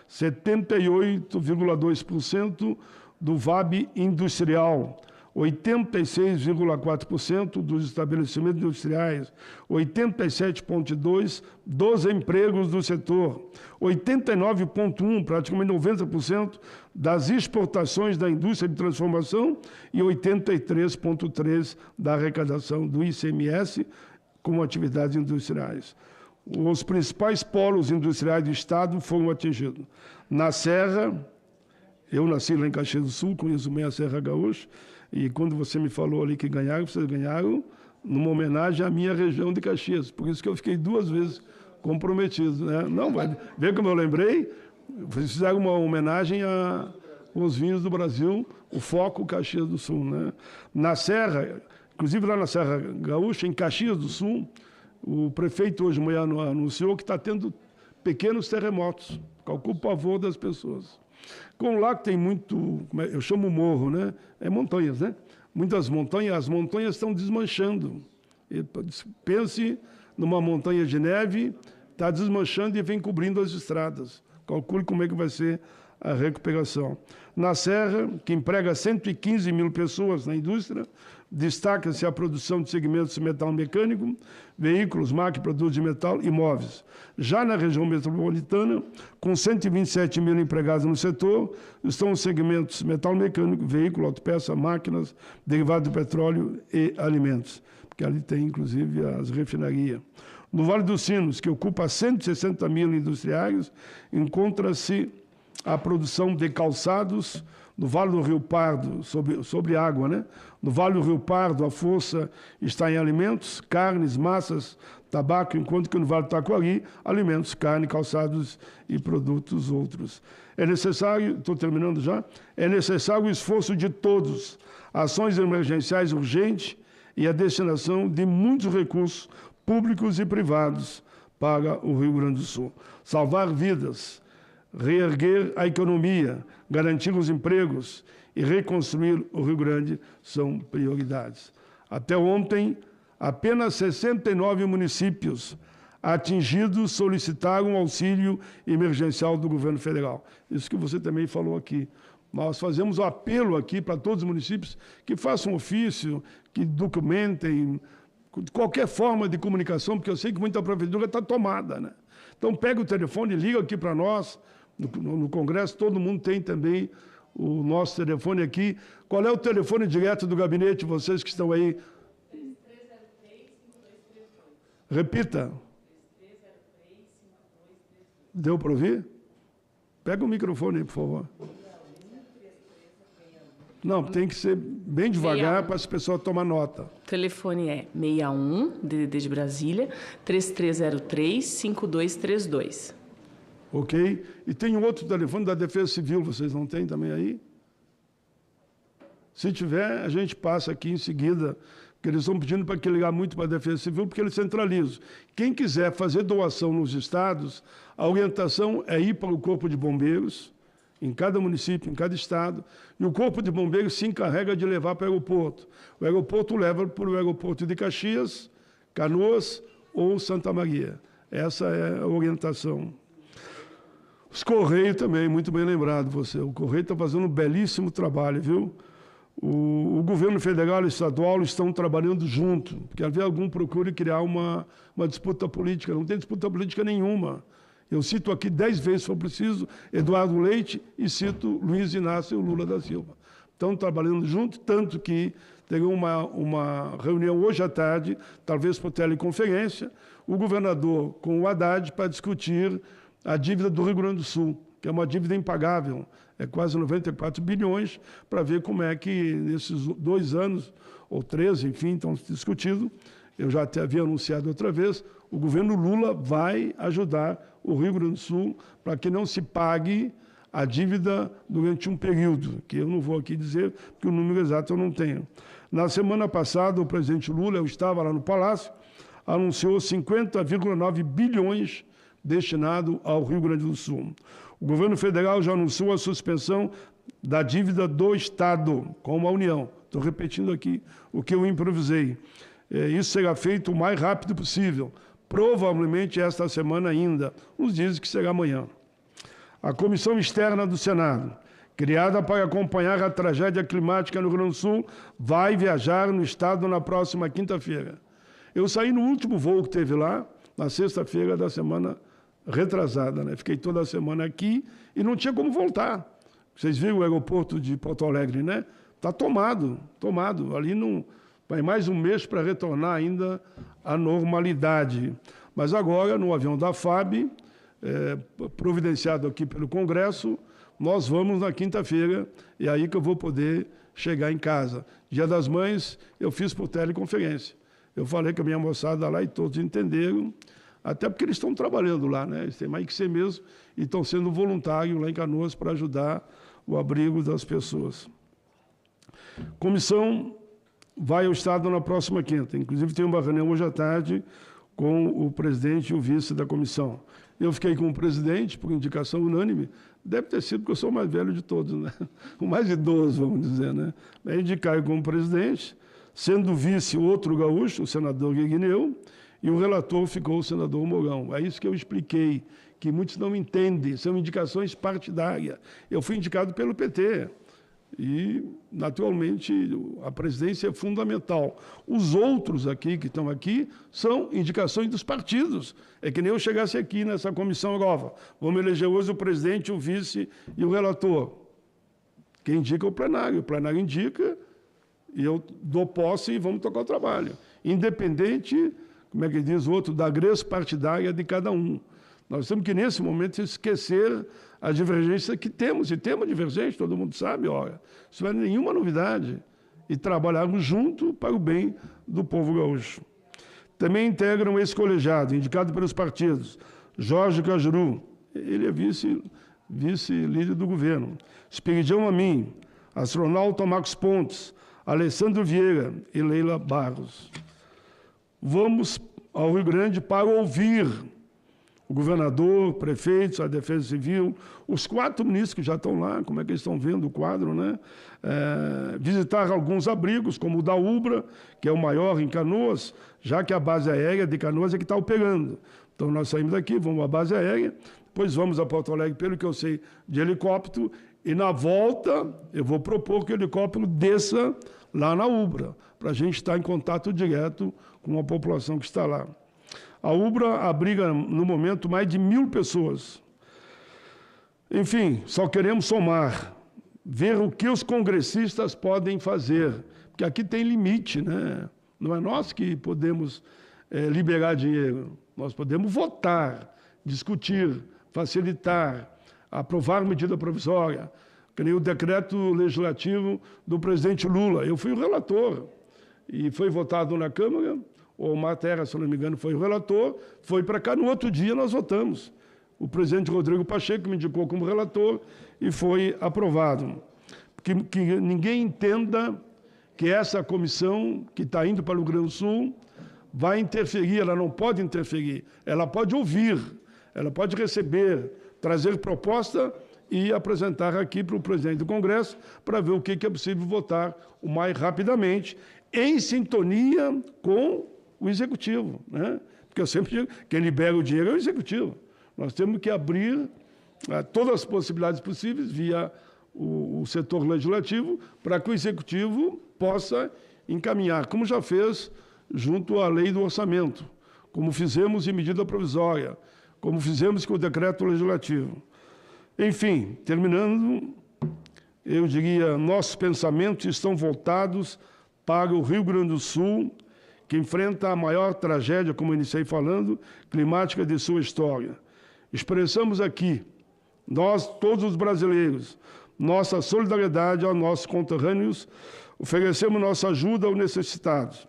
Speaker 8: 78,2% do VAB industrial, 86,4% dos estabelecimentos industriais, 87,2% dos empregos do setor, 89,1%, praticamente 90% das exportações da indústria de transformação e 83,3% da arrecadação do ICMS com atividades industriais. Os principais polos industriais do Estado foram atingidos. Na Serra, eu nasci lá em Caxias do Sul, conheço bem a Serra Gaúcha, e quando você me falou ali que ganharam, vocês ganharam numa homenagem à minha região de Caxias. Por isso que eu fiquei 2 vezes comprometido, né? Não, vai ver como eu lembrei, vocês fizeram uma homenagem aos vinhos do Brasil, o foco Caxias do Sul, né? Na Serra, inclusive lá na Serra Gaúcha, em Caxias do Sul, o prefeito hoje de manhã anunciou que está tendo pequenos terremotos, calcula o pavor das pessoas. Com lá que tem muito, eu chamo morro, né? É montanhas, né? Muitas montanhas, as montanhas estão desmanchando. Pense numa montanha de neve, está desmanchando e vem cobrindo as estradas. Calcule como é que vai ser a recuperação. Na Serra, que emprega 115 mil pessoas na indústria, destaca-se a produção de segmentos metal mecânico, veículos, máquinas, produtos de metal e móveis. Já na região metropolitana, com 127 mil empregados no setor, estão os segmentos metal mecânico, veículo, autopeça, máquinas, derivados de petróleo e alimentos, porque ali tem, inclusive, as refinarias. No Vale dos Sinos, que ocupa 160 mil industriários, encontra-se a produção de calçados, No Vale do Rio Pardo, sobre água, né? No Vale do Rio Pardo, a força está em alimentos, carnes, massas, tabaco, enquanto que no Vale do Taquari, alimentos, carne, calçados e produtos outros. É necessário, estou terminando já, é necessário o esforço de todos, ações emergenciais urgentes e a destinação de muitos recursos públicos e privados para o Rio Grande do Sul. Salvar vidas, reerguer a economia, garantir os empregos e reconstruir o Rio Grande são prioridades. Até ontem, apenas 69 municípios atingidos solicitaram auxílio emergencial do governo federal. Isso que você também falou aqui. Nós fazemos um apelo aqui para todos os municípios que façam ofício, que documentem, qualquer forma de comunicação, porque eu sei que muita prefeitura está tomada, né? Então, pega o telefone, liga aqui para nós, no Congresso, todo mundo tem também o nosso telefone aqui. Qual é o telefone direto do gabinete, vocês que estão aí? 3303-5238. Repita. 3303-5238. Deu para ouvir? Pega o microfone aí, por favor. Não, tem que ser bem devagar para as pessoas tomar nota.
Speaker 4: O telefone é 61, DDD de Brasília, 3303-5232.
Speaker 8: Ok? E tem um outro telefone da Defesa Civil, vocês não têm também aí? Se tiver, a gente passa aqui em seguida, porque eles estão pedindo para que ligar muito para a Defesa Civil, porque eles centralizam. Quem quiser fazer doação nos estados, a orientação é ir para o Corpo de Bombeiros, em cada município, em cada estado, e o Corpo de Bombeiros se encarrega de levar para o aeroporto. O aeroporto leva para o aeroporto de Caxias, Canoas ou Santa Maria. Essa é a orientação. Os Correios também, muito bem lembrado você. O Correio está fazendo um belíssimo trabalho, viu? O governo federal e o estadual estão trabalhando junto, porque às vezes algum procura criar uma disputa política. Não tem disputa política nenhuma. Eu cito aqui 10 vezes, se for preciso, Eduardo Leite e cito Luiz Inácio Lula da Silva. Estão trabalhando junto, tanto que teve uma reunião hoje à tarde, talvez por teleconferência, o governador com o Haddad para discutir a dívida do Rio Grande do Sul, que é uma dívida impagável, é quase 94 bilhões, para ver como é que nesses 2 anos, ou 13, enfim, estão discutindo. Eu já até havia anunciado outra vez, o governo Lula vai ajudar o Rio Grande do Sul para que não se pague a dívida durante um período, que eu não vou aqui dizer, porque o número exato eu não tenho. Na semana passada, o presidente Lula, eu estava lá no Palácio, anunciou 50,9 bilhões destinado ao Rio Grande do Sul. O governo federal já anunciou a suspensão da dívida do Estado com a União. Estou repetindo aqui o que eu improvisei. Isso será feito o mais rápido possível, provavelmente esta semana ainda. Uns dizem que será amanhã. A Comissão Externa do Senado, criada para acompanhar a tragédia climática no Rio Grande do Sul, vai viajar no estado na próxima quinta-feira. Eu saí no último voo que teve lá, na sexta-feira da semana retrasada, né? Fiquei toda a semana aqui e não tinha como voltar. Vocês viram o aeroporto de Porto Alegre, né? Está tomado. Ali não vai mais um mês para retornar ainda à normalidade. Mas agora, no avião da FAB, providenciado aqui pelo Congresso, nós vamos na quinta-feira, e é aí que eu vou poder chegar em casa. Dia das Mães, eu fiz por teleconferência. Eu falei com a minha moçada lá e todos entenderam, até porque eles estão trabalhando lá, né? Eles têm mais que ser mesmo, e estão sendo voluntários lá em Canoas para ajudar o abrigo das pessoas. Comissão vai ao Estado na próxima quinta. Inclusive, tem uma reunião hoje à tarde com o presidente e o vice da comissão. Eu fiquei com o presidente, por indicação unânime. Deve ter sido porque eu sou o mais velho de todos, né? O mais idoso, vamos dizer, né? Aí indicaram como presidente, sendo vice outro gaúcho, o senador Guigneu, e o relator ficou o senador Mourão. É isso que eu expliquei, que muitos não entendem, são indicações partidárias. Eu fui indicado pelo PT e, naturalmente, a presidência é fundamental. Os outros aqui, que estão aqui, são indicações dos partidos. É que nem eu chegasse aqui nessa comissão nova. Vamos eleger hoje o presidente, o vice e o relator. Quem indica é o plenário. O plenário indica e eu dou posse e vamos tocar o trabalho. Independente, como é que diz o outro, da greve partidária de cada um. Nós temos que, nesse momento, esquecer a divergência que temos, e temos divergência, todo mundo sabe, olha, isso não é nenhuma novidade, e trabalharmos junto para o bem do povo gaúcho. Também integram esse colegiado, indicado pelos partidos, Jorge Cajuru, ele é vice-líder do governo, Espiridião Amin, astronauta Marcos Pontes, Alessandro Vieira e Leila Barros. Vamos ao Rio Grande para ouvir o governador, prefeitos, a Defesa Civil, os 4 ministros que já estão lá, como é que eles estão vendo o quadro, né? Visitar alguns abrigos, como o da Ubra, que é o maior em Canoas, já que a base aérea de Canoas é que está operando. Então, nós saímos daqui, vamos à base aérea, depois vamos a Porto Alegre, pelo que eu sei, de helicóptero, e na volta eu vou propor que o helicóptero desça lá na Ubra, para a gente estar em contato direto com a população que está lá. A Ubra abriga, no momento, mais de 1.000 pessoas. Enfim, só queremos somar, ver o que os congressistas podem fazer, porque aqui tem limite, né? Não é nós que podemos liberar dinheiro, nós podemos votar, discutir, facilitar, aprovar medida provisória, que nem o decreto legislativo do presidente Lula. Eu fui o relator, e foi votado na Câmara, o Matéria, se não me engano, foi o relator, foi para cá, no outro dia nós votamos. O presidente Rodrigo Pacheco me indicou como relator e foi aprovado. Que ninguém entenda que essa comissão que está indo para o Rio Grande do Sul vai interferir, ela não pode interferir, ela pode ouvir, ela pode receber, trazer proposta e apresentar aqui para o presidente do Congresso para ver o que é possível votar o mais rapidamente, em sintonia com o Executivo, né? Porque eu sempre digo, quem libera o dinheiro é o Executivo. Nós temos que abrir todas as possibilidades possíveis via o setor legislativo para que o Executivo possa encaminhar, como já fez junto à lei do orçamento, como fizemos em medida provisória, como fizemos com o decreto legislativo. Enfim, terminando, eu diria, nossos pensamentos estão voltados para o Rio Grande do Sul, que enfrenta a maior tragédia, como iniciei falando, climática de sua história. Expressamos aqui, nós, todos os brasileiros, nossa solidariedade aos nossos conterrâneos, oferecemos nossa ajuda aos necessitados,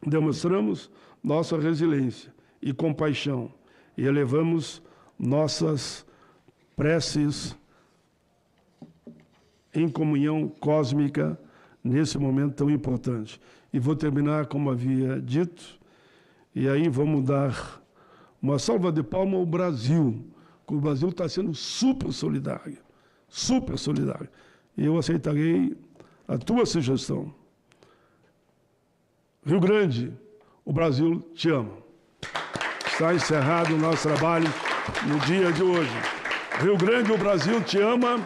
Speaker 8: demonstramos nossa resiliência e compaixão e elevamos nossas preces em comunhão cósmica nesse momento tão importante. E vou terminar como havia dito, e aí vamos dar uma salva de palmas ao Brasil, que o Brasil está sendo super solidário, super solidário. E eu aceitarei a tua sugestão. Rio Grande, o Brasil te ama. Está encerrado o nosso trabalho no dia de hoje. Rio Grande, o Brasil te ama,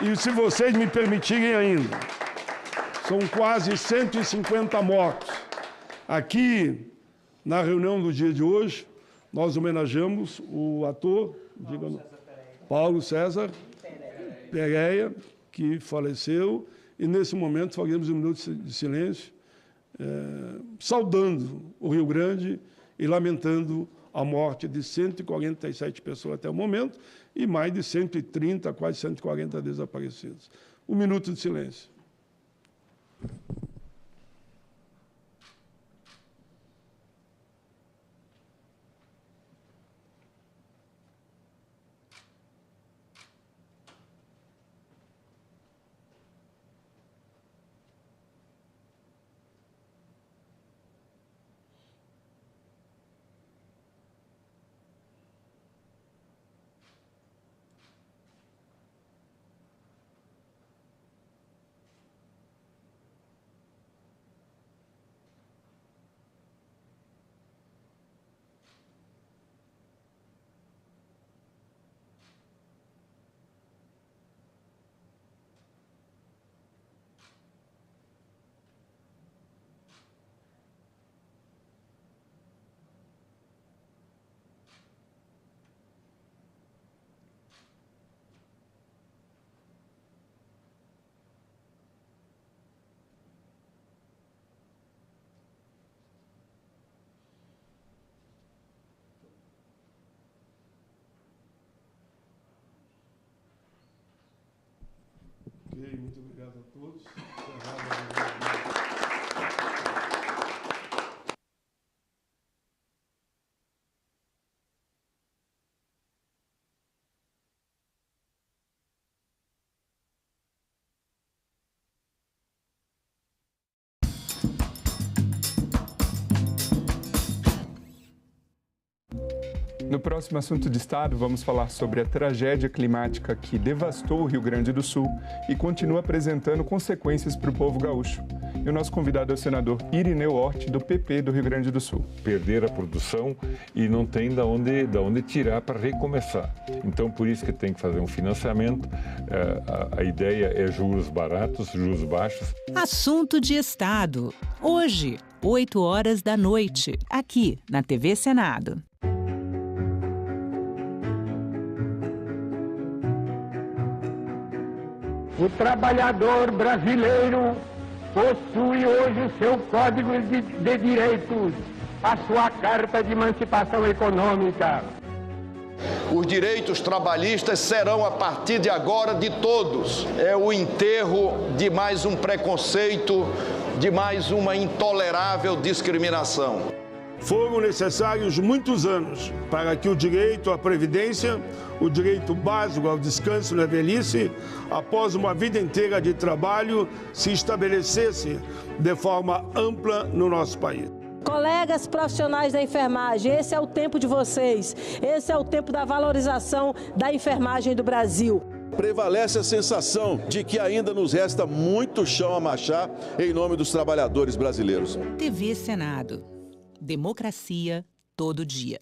Speaker 8: e se vocês me permitirem ainda, são quase 150 mortos. Aqui, na reunião do dia de hoje, nós homenageamos o ator, Paulo César Pereira, que faleceu, e nesse momento faremos um minuto de silêncio, saudando o Rio Grande e lamentando a morte de 147 pessoas até o momento e mais de 130, quase 140 desaparecidos. Um minuto de silêncio. a todos.
Speaker 6: No próximo Assunto de Estado, vamos falar sobre a tragédia climática que devastou o Rio Grande do Sul e continua apresentando consequências para o povo gaúcho. E o nosso convidado é o senador Irineu Hort, do PP do Rio Grande do Sul.
Speaker 19: Perder a produção e não tem de onde tirar para recomeçar. Então, por isso que tem que fazer um financiamento. A ideia é juros baratos, juros baixos.
Speaker 1: Assunto de Estado. Hoje, 20h, aqui na TV Senado.
Speaker 20: O trabalhador brasileiro possui hoje o seu Código de Direitos, a sua Carta de Emancipação Econômica.
Speaker 22: Os direitos trabalhistas serão, a partir de agora, de todos. É o enterro de mais um preconceito, de mais uma intolerável discriminação.
Speaker 8: Foram necessários muitos anos para que o direito à previdência, o direito básico ao descanso na velhice, após uma vida inteira de trabalho, se estabelecesse de forma ampla no nosso país.
Speaker 23: Colegas profissionais da enfermagem, esse é o tempo de vocês, esse é o tempo da valorização da enfermagem do Brasil.
Speaker 24: Prevalece a sensação de que ainda nos resta muito chão a marchar em nome dos trabalhadores brasileiros.
Speaker 1: TV Senado. Democracia todo dia.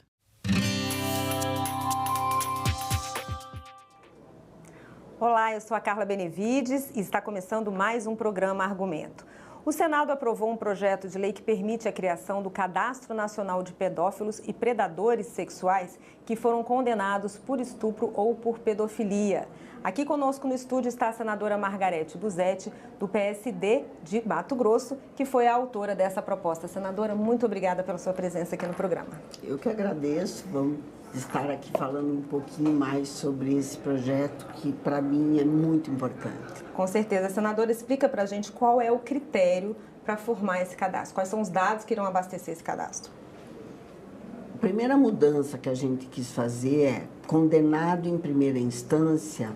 Speaker 25: Olá, eu sou a Carla Benevides e está começando mais um programa Argumento. O Senado aprovou um projeto de lei que permite a criação do Cadastro Nacional de Pedófilos e Predadores Sexuais que foram condenados por estupro ou por pedofilia. Aqui conosco no estúdio está a senadora Margarete Busetti, do PSD de Mato Grosso, que foi a autora dessa proposta. Senadora, muito obrigada pela sua presença aqui no programa.
Speaker 26: Eu que agradeço. Vamos estar aqui falando um pouquinho mais sobre esse projeto, que para mim é muito importante.
Speaker 25: Com certeza. Senadora, explica para a gente qual é o critério para formar esse cadastro. Quais são os dados que irão abastecer esse cadastro?
Speaker 26: A primeira mudança que a gente quis fazer é, condenado em primeira instância,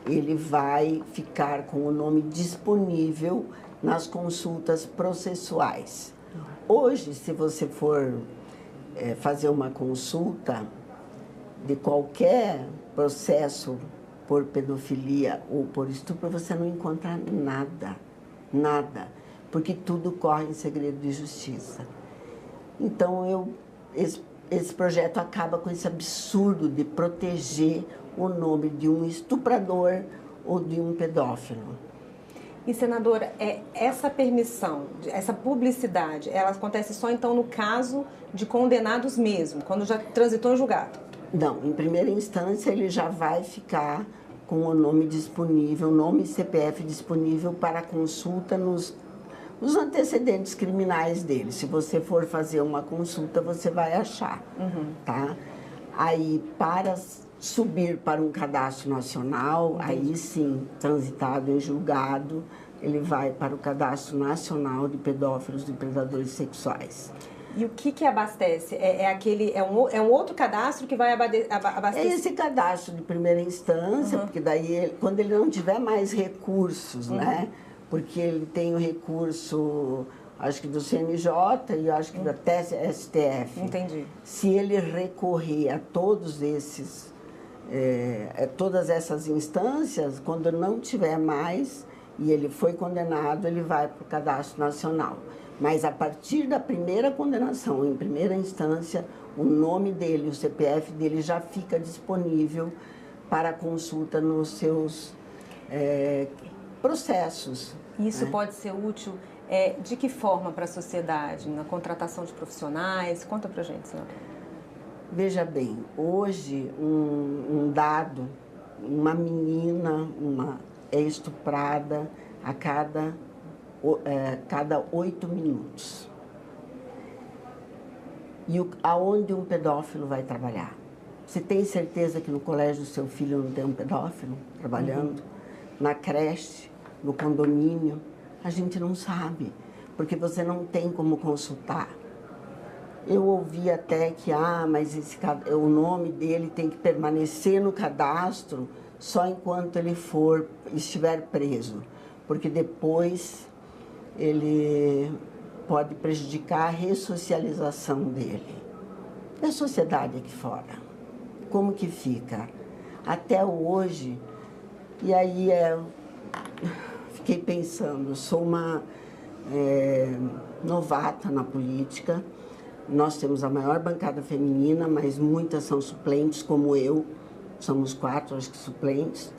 Speaker 26: ele vai ficar com o nome disponível nas consultas processuais. Hoje, se você for fazer uma consulta de qualquer processo por pedofilia ou por estupro, você não encontra nada, porque tudo corre em segredo de justiça. Então, esse projeto acaba com esse absurdo de proteger o nome de um estuprador ou de um pedófilo.
Speaker 25: E, senadora, essa permissão, essa publicidade, ela acontece só, então, no caso de condenados mesmo, quando já transitou em julgado?
Speaker 26: Não, em primeira instância ele já vai ficar com o nome disponível, nome e CPF disponível para consulta nos antecedentes criminais dele. Se você for fazer uma consulta, você vai achar, tá? Aí, para subir para um cadastro nacional, aí sim, transitado em julgado, ele vai para o Cadastro Nacional de Pedófilos e Predadores Sexuais.
Speaker 25: E o que abastece? É um outro cadastro que vai abastecer?
Speaker 26: É esse cadastro de primeira instância, porque daí, quando ele não tiver mais recursos, né? Porque ele tem o recurso, acho que do CNJ e acho que até STF.
Speaker 25: Entendi.
Speaker 26: Se ele recorrer a todos esses, todas essas instâncias, quando não tiver mais e ele foi condenado, ele vai para o Cadastro Nacional. Mas a partir da primeira condenação, em primeira instância, o nome dele, o CPF dele já fica disponível para consulta nos seus processos.
Speaker 25: Isso pode ser útil de que forma para a sociedade? Na contratação de profissionais? Conta para a gente, senadora.
Speaker 26: Veja bem, hoje um dado, uma menina é estuprada a cada 8 minutos. E aonde um pedófilo vai trabalhar? Você tem certeza que no colégio do seu filho não tem um pedófilo trabalhando? Na creche, no condomínio, a gente não sabe, porque você não tem como consultar. Eu ouvi até que, mas o nome dele tem que permanecer no cadastro só enquanto ele estiver preso, porque depois ele pode prejudicar a ressocialização dele. E a sociedade aqui fora, como que fica? Até hoje, e aí fiquei pensando, sou uma novata na política, nós temos a maior bancada feminina, mas muitas são suplentes, como eu, somos 4, acho que suplentes,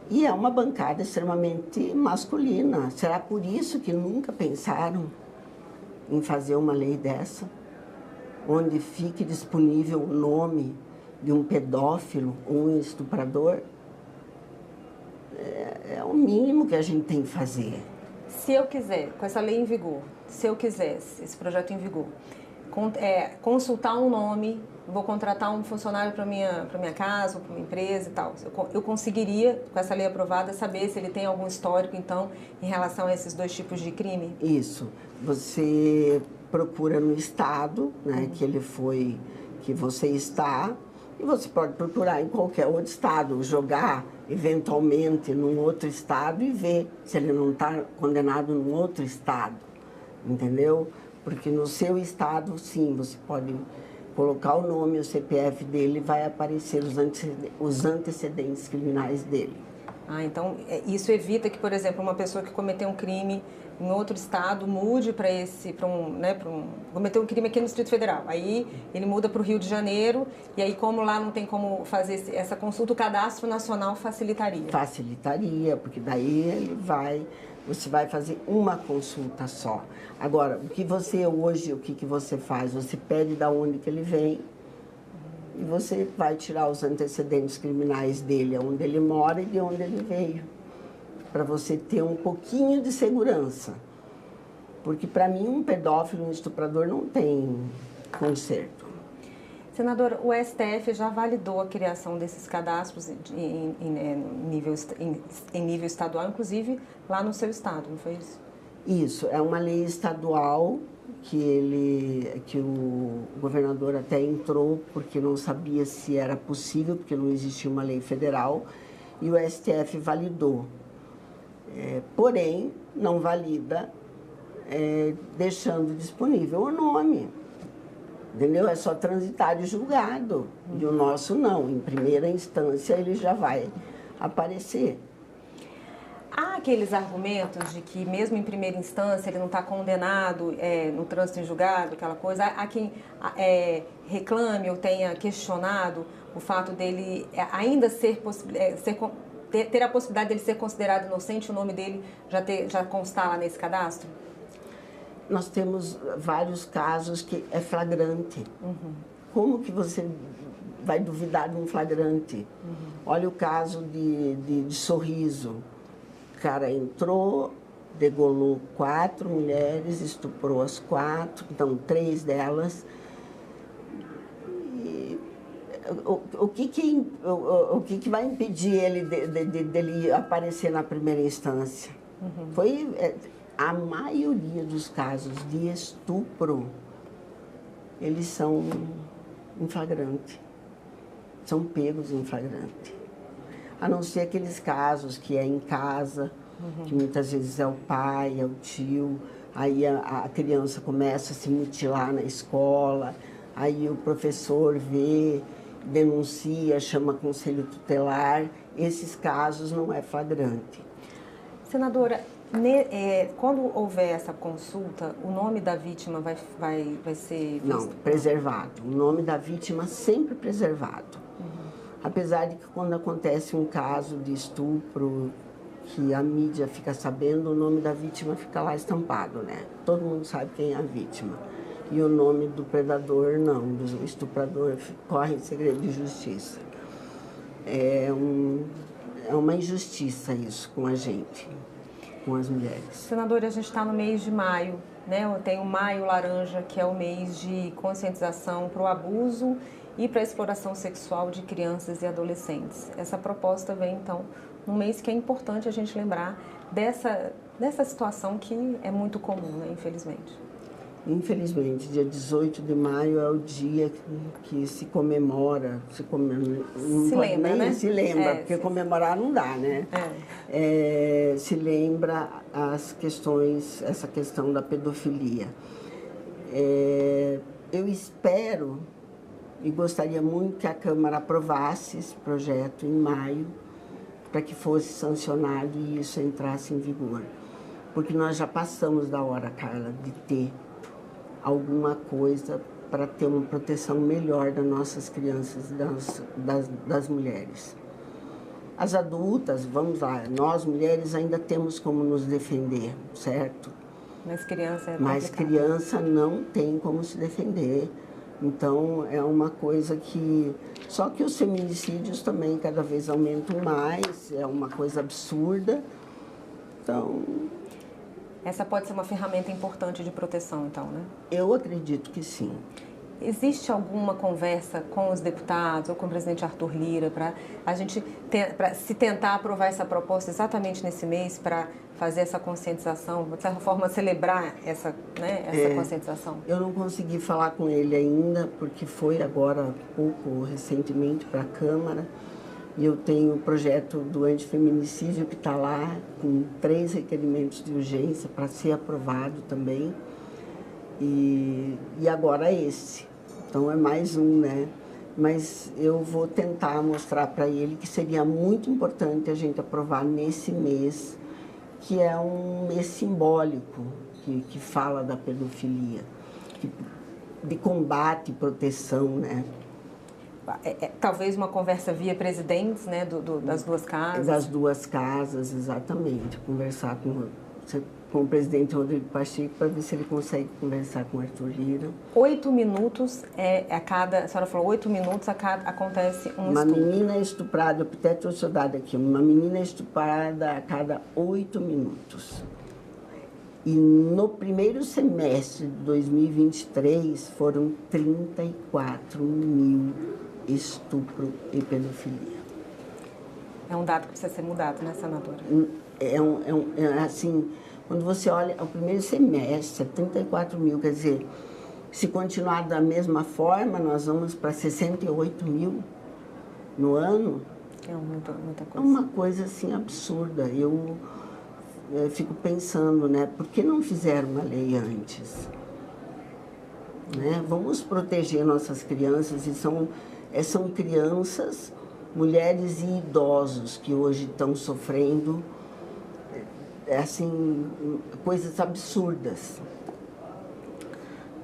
Speaker 26: e é uma bancada extremamente masculina. Será por isso que nunca pensaram em fazer uma lei dessa, onde fique disponível o nome de um pedófilo ou um estuprador? É o mínimo que a gente tem que fazer.
Speaker 25: Se eu quiser, com essa lei em vigor, se eu quisesse, esse projeto em vigor, consultar um nome, vou contratar um funcionário para minha casa, ou para minha empresa e tal, eu conseguiria, com essa lei aprovada, saber se ele tem algum histórico, então, em relação a esses 2 tipos de crime?
Speaker 26: Isso. Você procura no estado, né, que você está, e você pode procurar em qualquer outro estado, jogar eventualmente num outro estado e ver se ele não está condenado num outro estado, entendeu? Porque no seu estado, sim, você pode colocar o nome, o CPF dele, vai aparecer os antecedentes criminais dele.
Speaker 25: Então isso evita que, por exemplo, uma pessoa que cometeu um crime em outro estado mude cometeu um crime aqui no Distrito Federal. Aí ele muda para o Rio de Janeiro e aí, como lá não tem como fazer essa consulta, o Cadastro Nacional facilitaria.
Speaker 26: Facilitaria, porque daí você vai fazer uma consulta só. Agora, o que você faz? Você pede de onde que ele vem e você vai tirar os antecedentes criminais dele, onde ele mora e de onde ele veio, para você ter um pouquinho de segurança. Porque, para mim, um pedófilo, um estuprador não tem conserto.
Speaker 25: Senadora, o STF já validou a criação desses cadastros em nível estadual, inclusive lá no seu estado, não foi isso?
Speaker 26: Isso, é uma lei estadual que o governador até entrou porque não sabia se era possível, porque não existia uma lei federal, e o STF validou. Porém, não valida deixando disponível o nome. Entendeu? É só transitar de julgado. E o nosso não. Em primeira instância, ele já vai aparecer.
Speaker 25: Há aqueles argumentos de que, mesmo em primeira instância, ele não está condenado no trânsito em julgado, aquela coisa. Há quem reclame ou tenha questionado o fato dele ainda ter a possibilidade dele ser considerado inocente, o nome dele já constar lá nesse cadastro?
Speaker 26: Nós temos vários casos que é flagrante.
Speaker 25: Uhum.
Speaker 26: Como que você vai duvidar de um flagrante? Uhum. Olha o caso de Sorriso. O cara entrou, degolou 4 mulheres, estuprou as 4, então 3 delas. E o que vai impedir ele dele aparecer na primeira instância? Uhum. A maioria dos casos de estupro, eles são em flagrante, são pegos em flagrante. A não ser aqueles casos que é em casa, que muitas vezes é o pai, é o tio, aí a criança começa a se mutilar na escola, aí o professor vê, denuncia, chama conselho tutelar. Esses casos não é flagrante.
Speaker 25: Senadora, quando houver essa consulta, o nome da vítima vai ser visto?
Speaker 26: Não, preservado. O nome da vítima sempre preservado. Uhum. Apesar de que quando acontece um caso de estupro, que a mídia fica sabendo, o nome da vítima fica lá estampado, né? Todo mundo sabe quem é a vítima. E o nome do predador, não, do estuprador, corre em segredo de justiça. É uma injustiça isso com a gente, com as mulheres.
Speaker 25: Senadora, a gente está no mês de maio, né? Tem o Maio Laranja, que é o mês de conscientização para o abuso e para a exploração sexual de crianças e adolescentes. Essa proposta vem, então, num mês que é importante a gente lembrar dessa situação que é muito comum, né, infelizmente.
Speaker 26: Infelizmente, dia 18 de maio é o dia que se comemora, se lembra, né? Se lembra, porque comemorar não dá, né? Se lembra essa questão da pedofilia. Eu espero e gostaria muito que a Câmara aprovasse esse projeto em maio, para que fosse sancionado e isso entrasse em vigor. Porque nós já passamos da hora, Carla, de ter alguma coisa para ter uma proteção melhor das nossas crianças, das mulheres. As adultas, vamos lá, nós mulheres ainda temos como nos defender, certo?
Speaker 25: Mas criança é
Speaker 26: Mas criança não tem como se defender. Então, é uma coisa que... Só que os feminicídios também cada vez aumentam mais, é uma coisa absurda. Então...
Speaker 25: Essa pode ser uma ferramenta importante de proteção, então, né?
Speaker 26: Eu acredito que sim.
Speaker 25: Existe alguma conversa com os deputados ou com o presidente Arthur Lira para a gente se tentar aprovar essa proposta exatamente nesse mês para fazer essa conscientização, de certa forma celebrar essa conscientização?
Speaker 26: Eu não consegui falar com ele ainda, porque foi agora recentemente para a Câmara. E eu tenho o projeto do antifeminicídio que está lá, com 3 requerimentos de urgência para ser aprovado também. E agora esse. Então é mais um, né? Mas eu vou tentar mostrar para ele que seria muito importante a gente aprovar nesse mês, que é um mês simbólico, que fala da pedofilia, de combate e proteção, né?
Speaker 25: Talvez uma conversa via presidentes, né, das duas casas.
Speaker 26: Das duas casas, exatamente. Conversar com o presidente Rodrigo Pacheco para ver se ele consegue conversar com o Arthur Lira.
Speaker 25: 8 minutos a senhora falou, 8 minutos acontece um
Speaker 26: Uma
Speaker 25: estupro.
Speaker 26: menina estuprada, eu até trouxe o dado aqui, uma menina estuprada a cada 8 minutos. E no primeiro semestre de 2023 foram 34 mil estupro e pedofilia.
Speaker 25: É um dado que precisa ser mudado, né, senadora?
Speaker 26: Assim, quando você olha o primeiro semestre, 34 mil, quer dizer, se continuar da mesma forma, nós vamos para 68 mil no ano.
Speaker 25: É muita coisa.
Speaker 26: É uma coisa, assim, absurda. Eu fico pensando, né, por que não fizeram uma lei antes? Né? Vamos proteger nossas crianças, e são crianças, mulheres e idosos que hoje estão sofrendo, assim, coisas absurdas.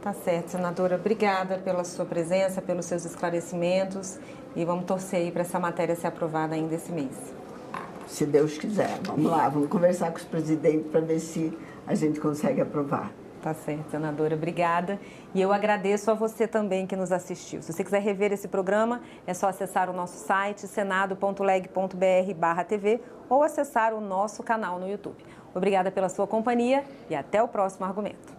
Speaker 25: Tá certo, senadora. Obrigada pela sua presença, pelos seus esclarecimentos, e vamos torcer aí para essa matéria ser aprovada ainda esse mês.
Speaker 26: Se Deus quiser. Vamos lá, vamos conversar com os presidentes para ver se a gente consegue aprovar.
Speaker 25: Tá certo, senadora. Obrigada. E eu agradeço a você também que nos assistiu. Se você quiser rever esse programa, é só acessar o nosso site, senado.leg.br/TV, ou acessar o nosso canal no YouTube. Obrigada pela sua companhia e até o próximo argumento.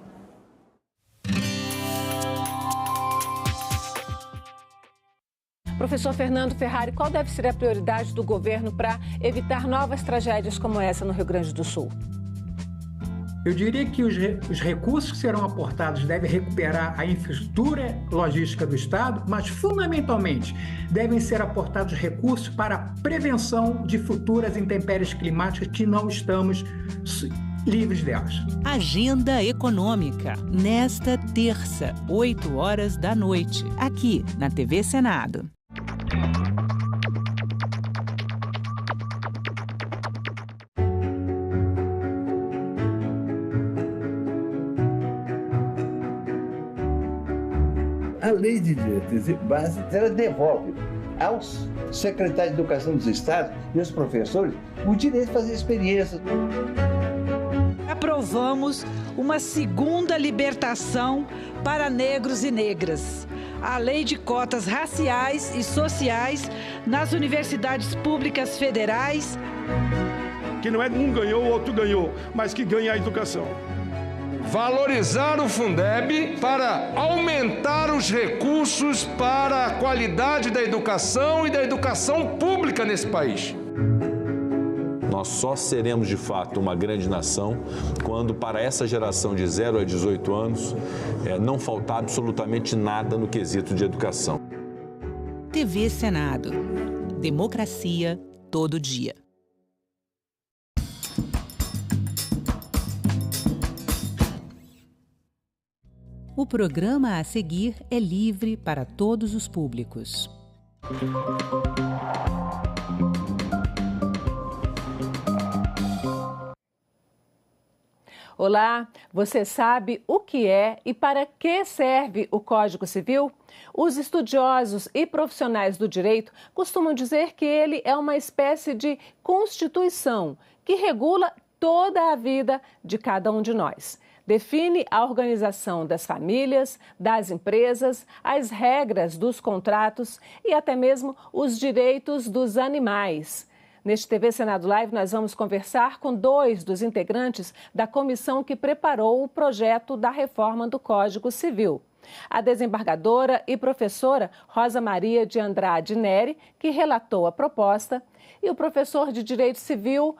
Speaker 7: Professor Fernando Ferrari, qual deve ser a prioridade do governo para evitar novas tragédias como essa no Rio Grande do Sul?
Speaker 9: Eu diria que os recursos que serão aportados devem recuperar a infraestrutura logística do Estado, mas, fundamentalmente, devem ser aportados recursos para a prevenção de futuras intempéries climáticas que não estamos livres delas.
Speaker 1: Agenda Econômica, nesta terça, 20h, aqui na TV Senado.
Speaker 10: A lei de diretrizes e base, ela devolve aos secretários de Educação dos Estados e aos professores o direito de fazer experiências.
Speaker 15: Aprovamos uma segunda libertação para negros e negras. A lei de cotas raciais e sociais nas universidades públicas federais.
Speaker 8: Que não é um ganhou, o outro ganhou, mas que ganha a educação.
Speaker 16: Valorizar o Fundeb para aumentar os recursos para a qualidade da educação e da educação pública nesse país.
Speaker 24: Nós só seremos de fato uma grande nação quando para essa geração de 0 a 18 anos não faltar absolutamente nada no quesito de educação.
Speaker 1: TV Senado. Democracia todo dia. O programa a seguir é livre para todos os públicos.
Speaker 7: Olá, você sabe o que é e para que serve o Código Civil? Os estudiosos e profissionais do direito costumam dizer que ele é uma espécie de constituição que regula toda a vida de cada um de nós. Define a organização das famílias, das empresas, as regras dos contratos e até mesmo os direitos dos animais. Neste TV Senado Live, nós vamos conversar com 2 dos integrantes da comissão que preparou o projeto da reforma do Código Civil. A desembargadora e professora Rosa Maria de Andrade Neri, que relatou a proposta, e o professor de Direito Civil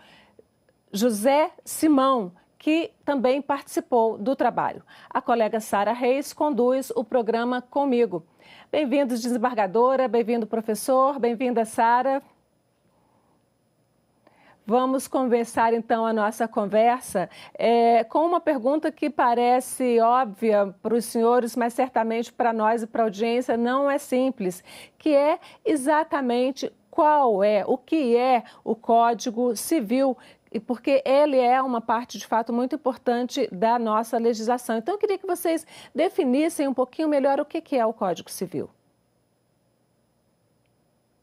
Speaker 7: José Simão, que também participou do trabalho. A colega Sara Reis conduz o programa comigo. Bem-vindos, desembargadora, bem-vindo, professor, bem-vinda, Sara. Vamos começar, então, a nossa conversa com uma pergunta que parece óbvia para os senhores, mas certamente para nós e para a audiência não é simples, que é exatamente o que é o Código Civil, porque ele é uma parte, de fato, muito importante da nossa legislação. Então, eu queria que vocês definissem um pouquinho melhor o que é o Código Civil.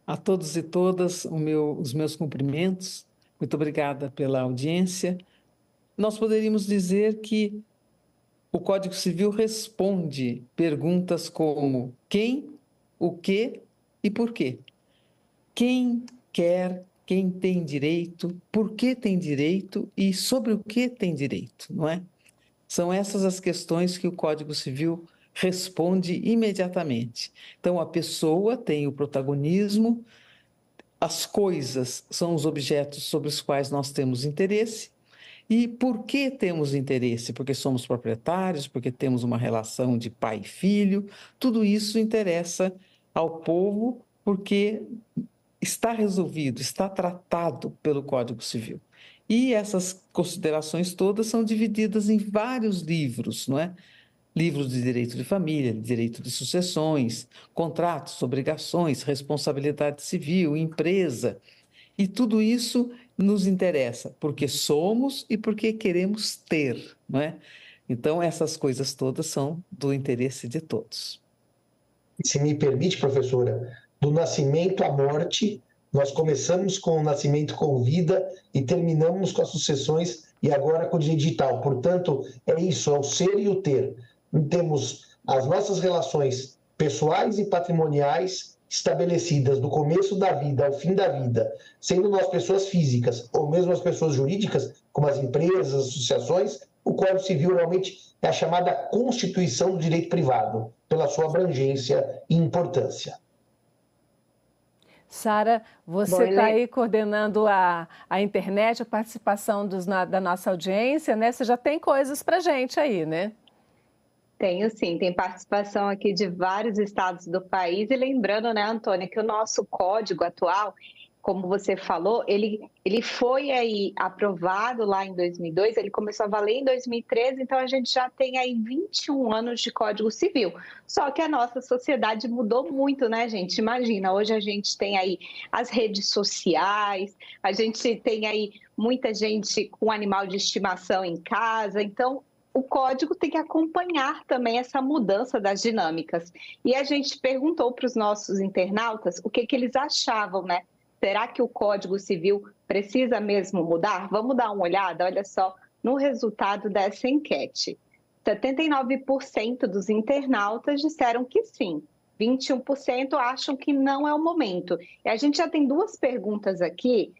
Speaker 2: A todos e todas, os meus cumprimentos. Muito obrigada pela audiência. Nós poderíamos dizer que o Código Civil responde perguntas como quem, o que e por quê. Quem quer, quem tem direito, por que tem direito e sobre o que tem direito, não é? São essas as questões que o Código Civil responde imediatamente. Então, a pessoa tem o protagonismo, as coisas são os objetos sobre os quais nós temos interesse. E por que temos interesse? Porque somos proprietários, porque temos uma relação de pai e filho. Tudo isso interessa ao povo porque está resolvido, está tratado pelo Código Civil. E essas considerações todas são divididas em vários livros, não é? Livros de direito de família, direito de sucessões, contratos, obrigações, responsabilidade civil, empresa. E tudo isso nos interessa porque somos e porque queremos ter, não é? Então, essas coisas todas são do interesse de todos.
Speaker 3: Se me permite, professora, do nascimento à morte, nós começamos com o nascimento com vida e terminamos com as sucessões e agora com o direito digital. Portanto, é isso, é o ser e o ter. Temos as nossas relações pessoais e patrimoniais estabelecidas do começo da vida ao fim da vida, sendo nós pessoas físicas ou mesmo as pessoas jurídicas, como as empresas, as associações, o Código Civil realmente é a chamada Constituição do Direito Privado, pela sua abrangência e importância.
Speaker 7: Sara, você está aí coordenando a internet, a participação da nossa audiência, né? Você já tem coisas para a gente aí, né?
Speaker 13: Tenho sim, tem participação aqui de vários estados do país. E lembrando, né, Antônia, que o nosso código atual, como você falou, ele foi aí aprovado lá em 2002, ele começou a valer em 2013, então a gente já tem aí 21 anos de Código Civil. Só que a nossa sociedade mudou muito, né, gente? Imagina, hoje a gente tem aí as redes sociais, a gente tem aí muita gente com animal de estimação em casa, então o código tem que acompanhar também essa mudança das dinâmicas. E a gente perguntou para os nossos internautas o que eles achavam, né? Será que o Código Civil precisa mesmo mudar? Vamos dar uma olhada, olha só, no resultado dessa enquete. 79% dos internautas disseram que sim, 21% acham que não é o momento. E a gente já tem 2 perguntas aqui,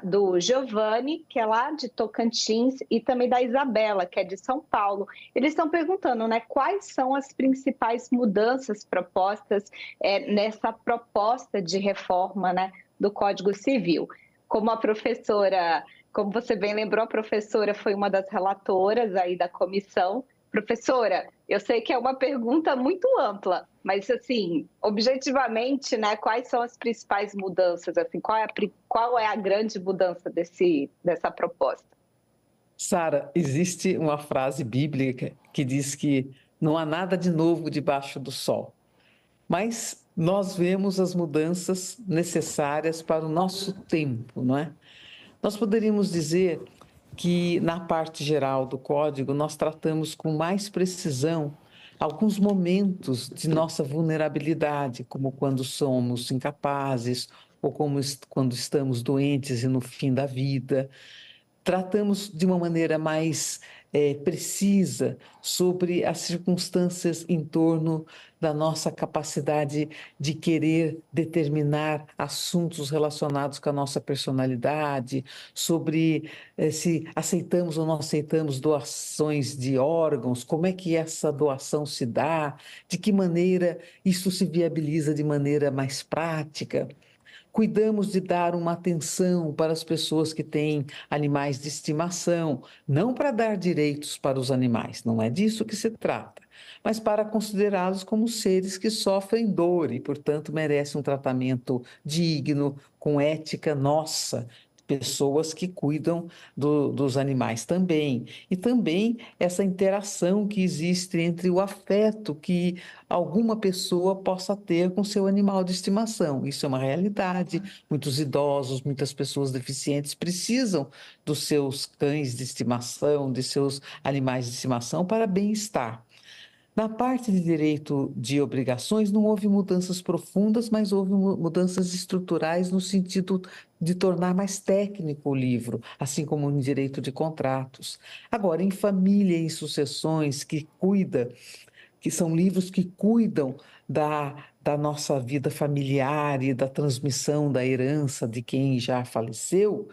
Speaker 13: do Giovanni, que é lá de Tocantins, e também da Isabela, que é de São Paulo. Eles estão perguntando, né, quais são as principais mudanças propostas nessa proposta de reforma, né, do Código Civil. como a professora, como você bem lembrou, a professora foi uma das relatoras aí da comissão. Professora, eu sei que é uma pergunta muito ampla, mas assim, objetivamente, né, quais são as principais mudanças? Assim, qual é a grande mudança dessa proposta?
Speaker 2: Sara, existe uma frase bíblica que diz que não há nada de novo debaixo do sol, mas nós vemos as mudanças necessárias para o nosso tempo, não é? Nós poderíamos dizer que na parte geral do código nós tratamos com mais precisão alguns momentos de nossa vulnerabilidade, como quando somos incapazes ou como quando estamos doentes e no fim da vida. Tratamos de uma maneira mais precisa sobre as circunstâncias em torno da nossa capacidade de querer determinar assuntos relacionados com a nossa personalidade, sobre se aceitamos ou não aceitamos doações de órgãos, como é que essa doação se dá, de que maneira isso se viabiliza de maneira mais prática. Cuidamos de dar uma atenção para as pessoas que têm animais de estimação, não para dar direitos para os animais, não é disso que se trata, mas para considerá-los como seres que sofrem dor e, portanto, merecem um tratamento digno, com ética nossa, pessoas que cuidam dos animais também. E também essa interação que existe entre o afeto que alguma pessoa possa ter com seu animal de estimação. Isso é uma realidade. Muitos idosos, muitas pessoas deficientes precisam dos seus cães de estimação, de seus animais de estimação para bem-estar. Na parte de direito de obrigações, não houve mudanças profundas, mas houve mudanças estruturais no sentido de tornar mais técnico o livro, assim como no direito de contratos. Agora, em família e sucessões, que são livros que cuidam da nossa vida familiar e da transmissão da herança de quem já faleceu,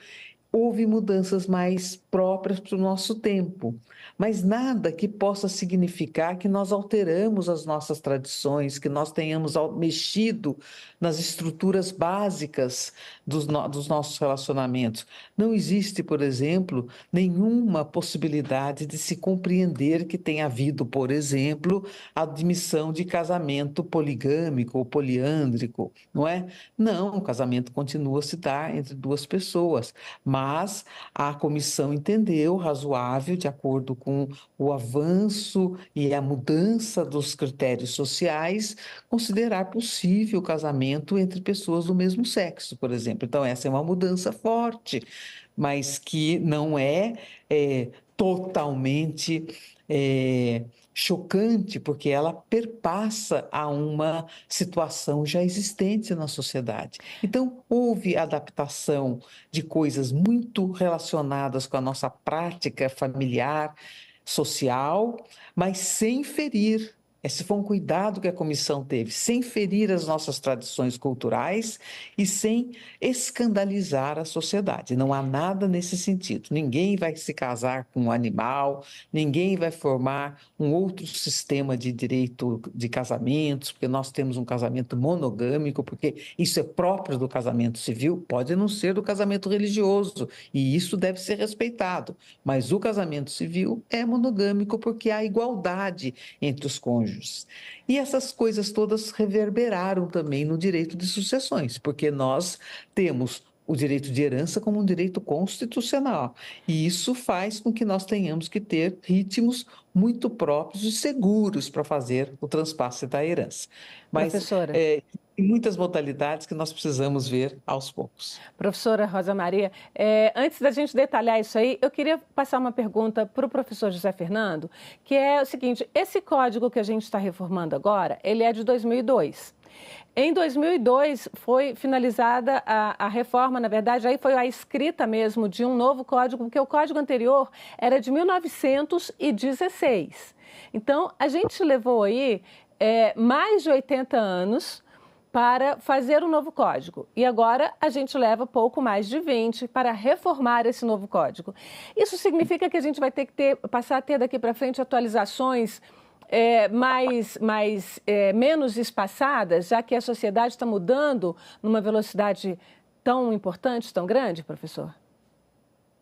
Speaker 2: houve mudanças mais próprias para o nosso tempo, mas nada que possa significar que nós alteramos as nossas tradições, que nós tenhamos mexido nas estruturas básicas dos nossos relacionamentos. Não existe, por exemplo, nenhuma possibilidade de se compreender que tenha havido, por exemplo, a admissão de casamento poligâmico ou poliândrico, não é? Não, o casamento continua a se dar entre duas pessoas, mas a comissão entendeu razoável, de acordo com o avanço e a mudança dos critérios sociais, considerar possível o casamento entre pessoas do mesmo sexo, por exemplo. Então, essa é uma mudança forte, mas que não é totalmente chocante, porque ela perpassa a uma situação já existente na sociedade. Então, houve adaptação de coisas muito relacionadas com a nossa prática familiar, social, mas sem ferir. Esse foi um cuidado que a comissão teve, sem ferir as nossas tradições culturais e sem escandalizar a sociedade. Não há nada nesse sentido. Ninguém vai se casar com um animal, ninguém vai formar um outro sistema de direito de casamentos, porque nós temos um casamento monogâmico, porque isso é próprio do casamento civil, pode não ser do casamento religioso, e isso deve ser respeitado. Mas o casamento civil é monogâmico porque há igualdade entre os cônjuges. E essas coisas todas reverberaram também no direito de sucessões, porque nós temos o direito de herança como um direito constitucional. E isso faz com que nós tenhamos que ter ritmos muito próprios e seguros para fazer o transpasse da herança. Mas,
Speaker 7: professora,
Speaker 2: tem muitas modalidades que nós precisamos ver aos poucos.
Speaker 7: Professora Rosa Maria, antes da gente detalhar isso aí, eu queria passar uma pergunta para o professor José Fernando, que é o seguinte: esse código que a gente está reformando agora, ele é de 2002. Em 2002 foi finalizada a reforma, na verdade, aí foi a escrita mesmo de um novo código, porque o código anterior era de 1916. Então, a gente levou aí mais de 80 anos para fazer um novo código. E agora a gente leva pouco mais de 20 para reformar esse novo código. Isso significa que a gente vai ter que passar a ter daqui para frente atualizações menos espaçadas, já que a sociedade está mudando numa velocidade tão importante, tão grande, professor?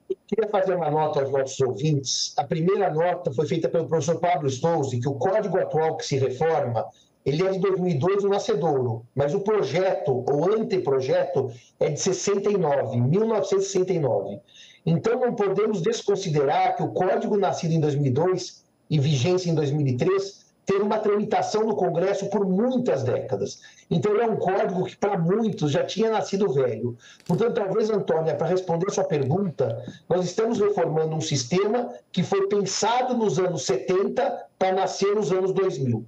Speaker 3: Eu queria fazer uma nota aos nossos ouvintes. A primeira nota foi feita pelo professor Pablo Stolze, que o código atual que se reforma, ele é de 2002, o nascedouro, mas o projeto, ou anteprojeto, é de 1969. Então, não podemos desconsiderar que o código nascido em 2002 e vigência em 2003 teve uma tramitação no Congresso por muitas décadas. Então, ele é um código que, para muitos, já tinha nascido velho. Portanto, talvez, Antônia, para responder a sua pergunta, nós estamos reformando um sistema que foi pensado nos anos 70 para nascer nos anos 2000.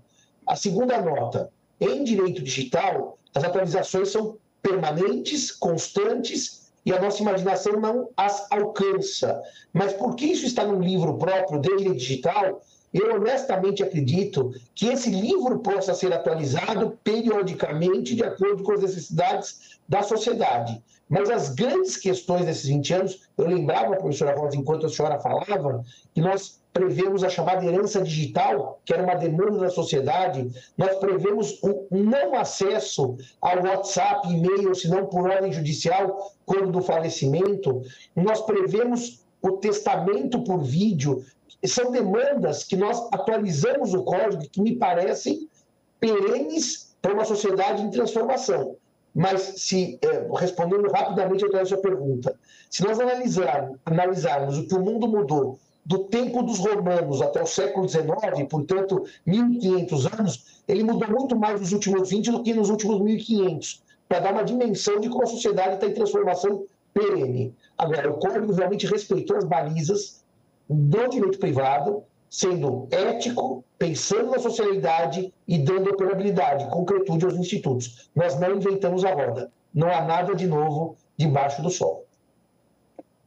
Speaker 3: A segunda nota, em direito digital, as atualizações são permanentes, constantes, e a nossa imaginação não as alcança. Mas porque isso está num livro próprio de direito digital, eu honestamente acredito que esse livro possa ser atualizado periodicamente de acordo com as necessidades da sociedade. Mas as grandes questões desses 20 anos, eu lembrava, professora Rosa, enquanto a senhora falava, que nós prevemos a chamada herança digital, que era uma demanda da sociedade, nós prevemos o não acesso ao WhatsApp, e-mail, se não por ordem judicial, quando do falecimento, nós prevemos o testamento por vídeo. São demandas que nós atualizamos o código, que me parecem perenes para uma sociedade em transformação. Mas, respondendo rapidamente a sua pergunta, se nós analisarmos o que o mundo mudou do tempo dos romanos até o século XIX, portanto, 1.500 anos, ele mudou muito mais nos últimos 20 do que nos últimos 1.500, para dar uma dimensão de como a sociedade está em transformação perene. Agora, o código realmente respeitou as balizas do direito privado, sendo ético, pensando na socialidade e dando operabilidade, concretude aos institutos. Nós não inventamos a roda. Não há nada de novo debaixo do sol.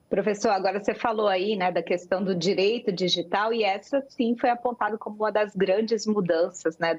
Speaker 13: Professor, agora você falou aí, né, da questão do direito digital, e essa sim foi apontada como uma das grandes mudanças, né,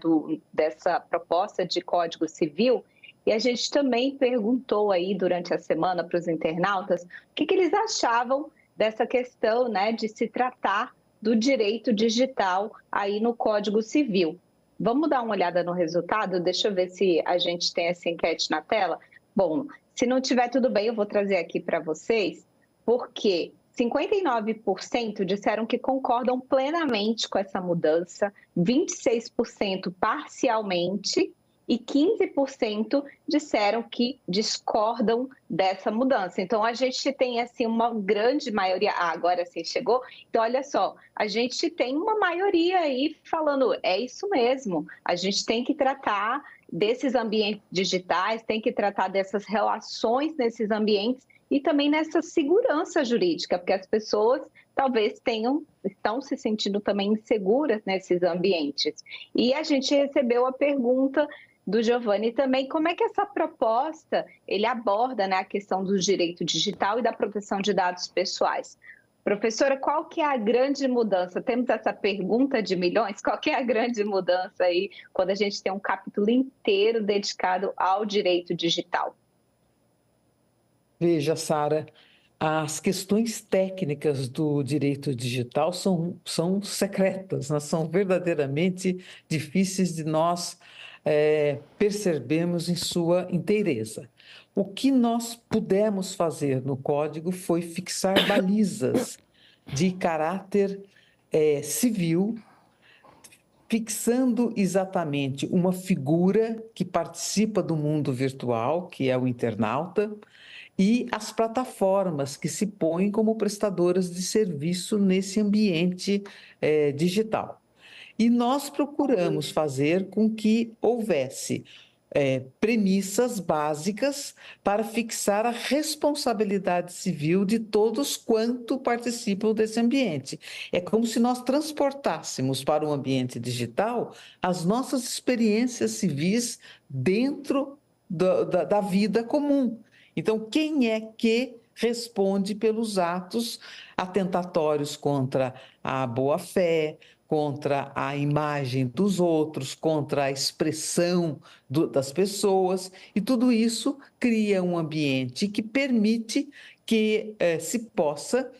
Speaker 13: dessa proposta de Código Civil. E a gente também perguntou aí durante a semana para os internautas o que eles achavam dessa questão, né, de se tratar do direito digital aí no Código Civil. Vamos dar uma olhada no resultado? Deixa eu ver se a gente tem essa enquete na tela. Bom, se não tiver tudo bem, eu vou trazer aqui para vocês, porque 59% disseram que concordam plenamente com essa mudança, 26% parcialmente e 15% disseram que discordam dessa mudança. Então, a gente tem, assim, uma grande maioria... agora sim chegou. Então, olha só, a gente tem uma maioria aí falando, é isso mesmo, a gente tem que tratar desses ambientes digitais, tem que tratar dessas relações nesses ambientes e também nessa segurança jurídica, porque as pessoas talvez estão se sentindo também inseguras nesses ambientes. E a gente recebeu a pergunta do Giovanni também, como é que essa proposta ele aborda, né, a questão do direito digital e da proteção de dados pessoais. Professora, qual que é a grande mudança? Temos essa pergunta de milhões, qual que é a grande mudança aí quando a gente tem um capítulo inteiro dedicado ao direito digital?
Speaker 2: Veja, Sara, as questões técnicas do direito digital são secretas, né? São verdadeiramente difíceis de nós percebermos em sua inteireza. O que nós pudemos fazer no código foi fixar balizas de caráter civil, fixando exatamente uma figura que participa do mundo virtual, que é o internauta, e as plataformas que se põem como prestadoras de serviço nesse ambiente digital. E nós procuramos fazer com que houvesse premissas básicas para fixar a responsabilidade civil de todos quanto participam desse ambiente. É como se nós transportássemos para o ambiente digital as nossas experiências civis dentro da vida comum. Então, quem é que responde pelos atos atentatórios contra a boa-fé, contra a imagem dos outros, contra a expressão das pessoas, e tudo isso cria um ambiente que permite que se possa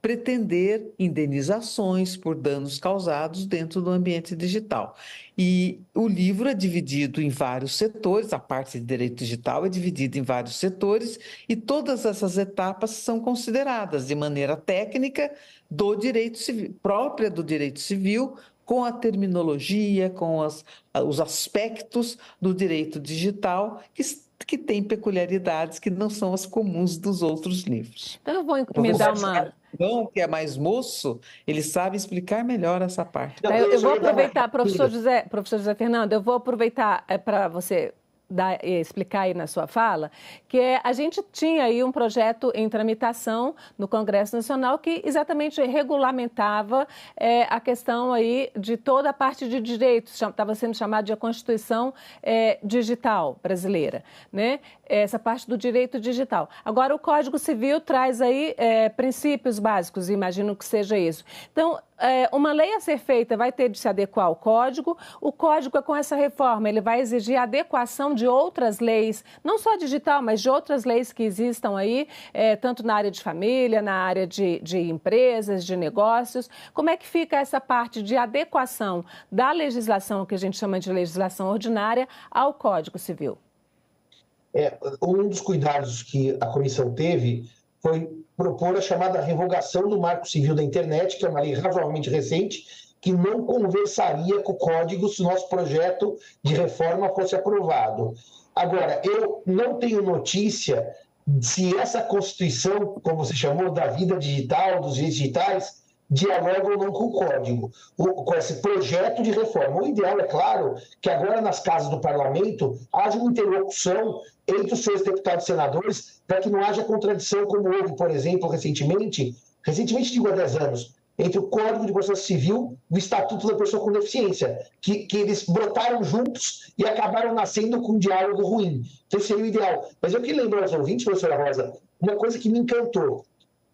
Speaker 2: pretender indenizações por danos causados dentro do ambiente digital. E o livro é dividido em vários setores, a parte de direito digital é dividida em vários setores, e todas essas etapas são consideradas de maneira técnica do direito civil, própria do direito civil, com a terminologia, com os aspectos do direito digital, que tem peculiaridades que não são as comuns dos outros livros.
Speaker 7: Então eu vou emendar uma...
Speaker 2: João, que é mais moço, ele sabe explicar melhor essa parte.
Speaker 7: Eu vou aproveitar, professor José Fernando, eu vou aproveitar para você explicar aí na sua fala, que a gente tinha aí um projeto em tramitação no Congresso Nacional que exatamente regulamentava a questão aí de toda a parte de direitos, estava sendo chamado de a Constituição Digital Brasileira, né? Essa parte do direito digital. Agora, o Código Civil traz aí princípios básicos, imagino que seja isso. Então, uma lei a ser feita vai ter de se adequar ao Código. O Código, com essa reforma, ele vai exigir a adequação de outras leis, não só digital, mas de outras leis que existam aí, tanto na área de família, na área de empresas, de negócios. Como é que fica essa parte de adequação da legislação, que a gente chama de legislação ordinária, ao Código Civil?
Speaker 3: Um dos cuidados que a comissão teve foi propor a chamada revogação do Marco Civil da Internet, que é uma lei razoavelmente recente, que não conversaria com o Código se o nosso projeto de reforma fosse aprovado. Agora, eu não tenho notícia se essa Constituição, como você chamou, da vida digital, dos direitos digitais, dialoga ou não com o Código, com esse projeto de reforma. O ideal, é claro, que agora nas casas do Parlamento haja uma interlocução entre os seus deputados e senadores para que não haja contradição, como houve, por exemplo, recentemente digo há 10 anos, entre o Código de Processo Civil e o Estatuto da Pessoa com Deficiência, que eles brotaram juntos e acabaram nascendo com um diálogo ruim. Então, isso seria o ideal. Mas eu queria lembrar aos ouvintes, professora Rosa, uma coisa que me encantou.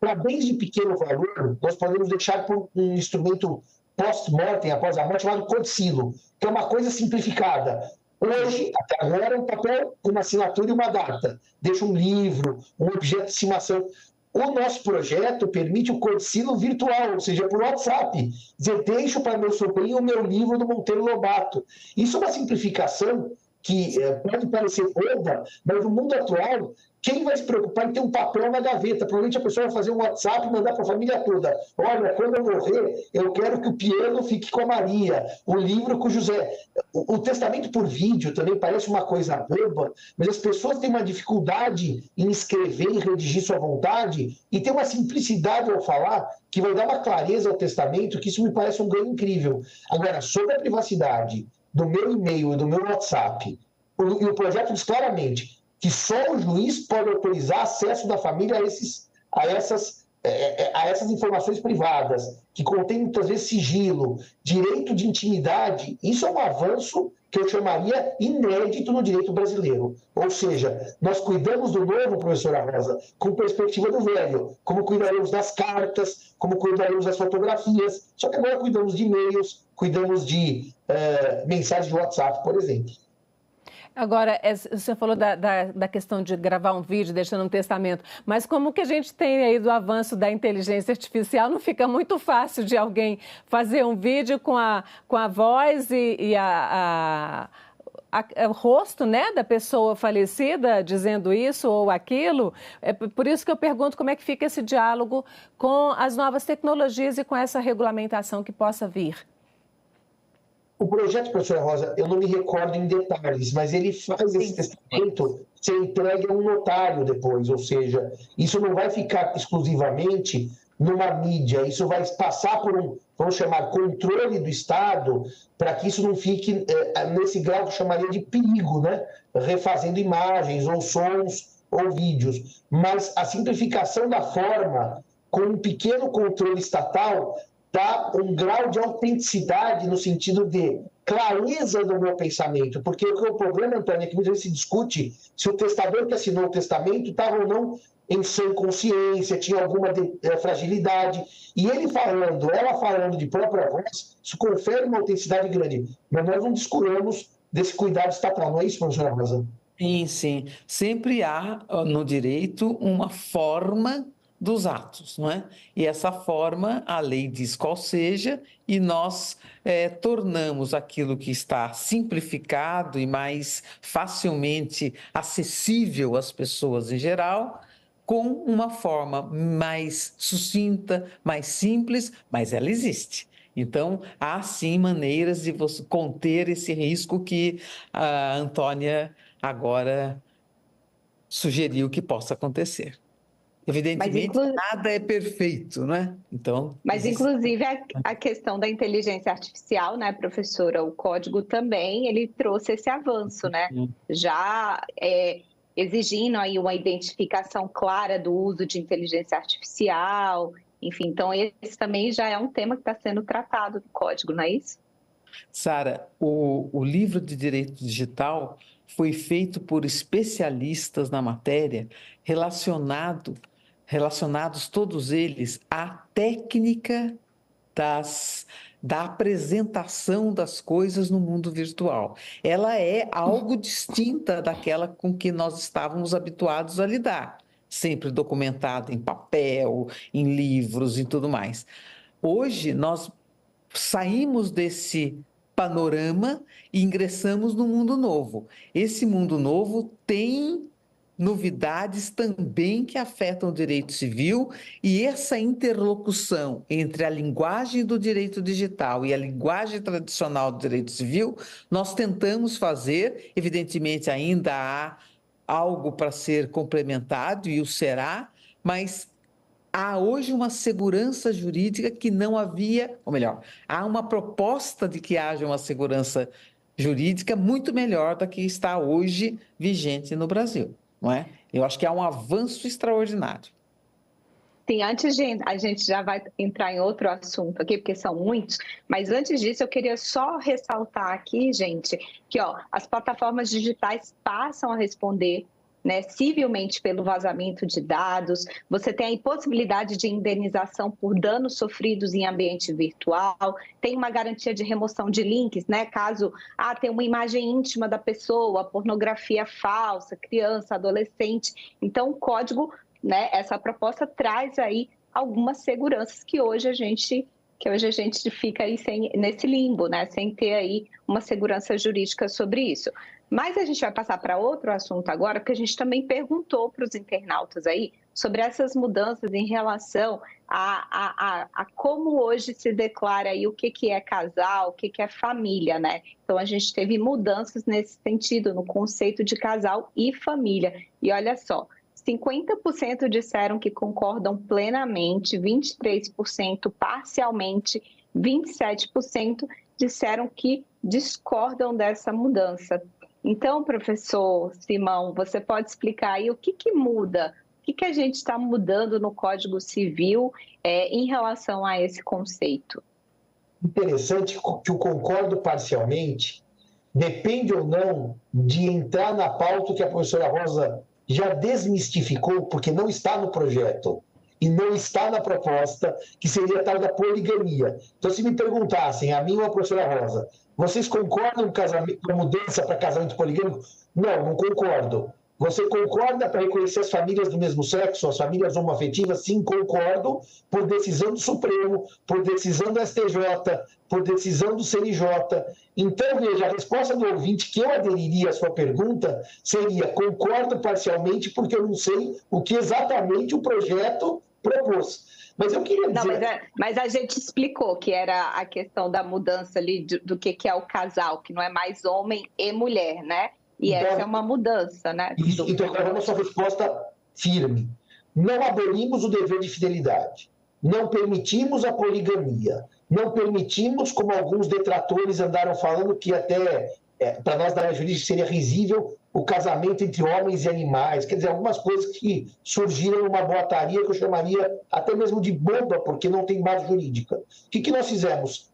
Speaker 3: Para bens de pequeno valor, nós podemos deixar por um instrumento post-mortem, após a morte, chamado codicilo, que é uma coisa simplificada. Hoje, até agora, é um papel com uma assinatura e uma data. Deixa um livro, um objeto de estimação. O nosso projeto permite o codicilo virtual, ou seja, por WhatsApp. Dizer, deixo para meu sobrinho o meu livro do Monteiro Lobato. Isso é uma simplificação que pode parecer boba, mas no mundo atual, quem vai se preocupar em ter um papel na gaveta? Provavelmente a pessoa vai fazer um WhatsApp e mandar para a família toda. Olha, quando eu morrer, eu quero que o piano fique com a Maria, o livro com o José. O testamento por vídeo também parece uma coisa boba, mas as pessoas têm uma dificuldade em escrever e redigir sua vontade e tem uma simplicidade ao falar que vai dar uma clareza ao testamento, que isso me parece um ganho incrível. Agora, sobre a privacidade do meu e-mail e do meu WhatsApp, e o projeto diz claramente que só o juiz pode autorizar acesso da família a essas informações privadas, que contém muitas vezes sigilo, direito de intimidade. Isso é um avanço que eu chamaria inédito no direito brasileiro. Ou seja, nós cuidamos do novo, professora Rosa, com perspectiva do velho, como cuidaremos das cartas, como cuidaremos das fotografias, só que agora cuidamos de e-mails, cuidamos de mensagens de WhatsApp, por exemplo.
Speaker 7: Agora, você falou da questão de gravar um vídeo, deixando um testamento, mas como que a gente tem aí do avanço da inteligência artificial, não fica muito fácil de alguém fazer um vídeo com a voz e o rosto, né, da pessoa falecida dizendo isso ou aquilo? É por isso que eu pergunto como é que fica esse diálogo com as novas tecnologias e com essa regulamentação que possa vir.
Speaker 3: O projeto, professora Rosa, eu não me recordo em detalhes, mas ele faz esse testamento ser entregue a um notário depois, ou seja, isso não vai ficar exclusivamente numa mídia, isso vai passar por vamos chamar, controle do Estado, para que isso não fique nesse grau que eu chamaria de perigo, né? Refazendo imagens, ou sons, ou vídeos. Mas a simplificação da forma, com um pequeno controle estatal, dá um grau de autenticidade no sentido de clareza do meu pensamento, porque o problema, Antônio, é que muitas vezes se discute se o testador que assinou o testamento estava ou não em sã consciência, tinha alguma fragilidade, e ele falando, ela falando de própria voz, isso confere uma autenticidade grande, mas nós não descuramos desse cuidado estatal, não é isso, professora Rosa?
Speaker 2: Sim, sim. Sempre há no direito uma forma dos atos, não é? E essa forma, a lei diz qual seja, e nós tornamos aquilo que está simplificado e mais facilmente acessível às pessoas em geral, com uma forma mais sucinta, mais simples, mas ela existe. Então, há sim maneiras de você conter esse risco que a Antônia agora sugeriu que possa acontecer. Evidentemente, nada é perfeito, né? Então,
Speaker 13: mas, inclusive, a questão da inteligência artificial, né, professora? O código também, ele trouxe esse avanço, né? Já exigindo aí uma identificação clara do uso de inteligência artificial, enfim. Então, esse também já é um tema que está sendo tratado no código, não é isso?
Speaker 2: Sara, o livro de direito digital foi feito por especialistas na matéria, relacionados todos eles à técnica da apresentação das coisas no mundo virtual. Ela é algo distinta daquela com que nós estávamos habituados a lidar, sempre documentado em papel, em livros e tudo mais. Hoje, nós saímos desse panorama e ingressamos no mundo novo. Esse mundo novo tem novidades também que afetam o direito civil, e essa interlocução entre a linguagem do direito digital e a linguagem tradicional do direito civil, nós tentamos fazer. Evidentemente, ainda há algo para ser complementado, e o será, mas há hoje uma segurança jurídica que não havia, ou melhor, há uma proposta de que haja uma segurança jurídica muito melhor da que está hoje vigente no Brasil. Não é? Eu acho que há um avanço extraordinário.
Speaker 13: Sim, antes de a gente já vai entrar em outro assunto aqui, porque são muitos, mas antes disso eu queria só ressaltar aqui, gente, que as plataformas digitais passam a responder, né, civilmente pelo vazamento de dados. Você tem a possibilidade de indenização por danos sofridos em ambiente virtual, tem uma garantia de remoção de links, né, caso tem uma imagem íntima da pessoa, pornografia falsa, criança, adolescente. Então, o código, né, essa proposta traz aí algumas seguranças que hoje a gente fica aí nesse limbo, né, sem ter aí uma segurança jurídica sobre isso. Mas a gente vai passar para outro assunto agora, porque a gente também perguntou para os internautas aí sobre essas mudanças em relação a como hoje se declara aí o que é casal, o que é família, né? Então, a gente teve mudanças nesse sentido, no conceito de casal e família. E olha só, 50% disseram que concordam plenamente, 23% parcialmente, 27% disseram que discordam dessa mudança. Então, professor Simão, você pode explicar aí o que muda, o que a gente está mudando no Código Civil em relação a esse conceito?
Speaker 3: Interessante que o concordo parcialmente depende ou não de entrar na pauta que a professora Rosa já desmistificou, porque não está no projeto e não está na proposta, que seria a tal da poligamia. Então, se me perguntassem, a mim ou a professora Rosa, vocês concordam com a mudança para casamento poligâmico? Não concordo. Você concorda para reconhecer as famílias do mesmo sexo, as famílias homoafetivas? Sim, concordo, por decisão do Supremo, por decisão do STJ, por decisão do CNJ. Então, veja, a resposta do ouvinte que eu aderiria à sua pergunta seria: concordo parcialmente, porque eu não sei o que exatamente o projeto propôs. Mas eu queria dizer...
Speaker 13: Não, mas a gente explicou que era a questão da mudança ali do que é o casal, que não é mais homem e mulher, né? E então, essa é uma mudança, né?
Speaker 3: Isso, então, a nossa resposta firme. Não abolimos o dever de fidelidade. Não permitimos a poligamia. Não permitimos, como alguns detratores andaram falando, que até, para nós da área jurídica, seria risível o casamento entre homens e animais. Quer dizer, algumas coisas que surgiram numa boataria que eu chamaria até mesmo de bomba, porque não tem base jurídica. O que nós fizemos?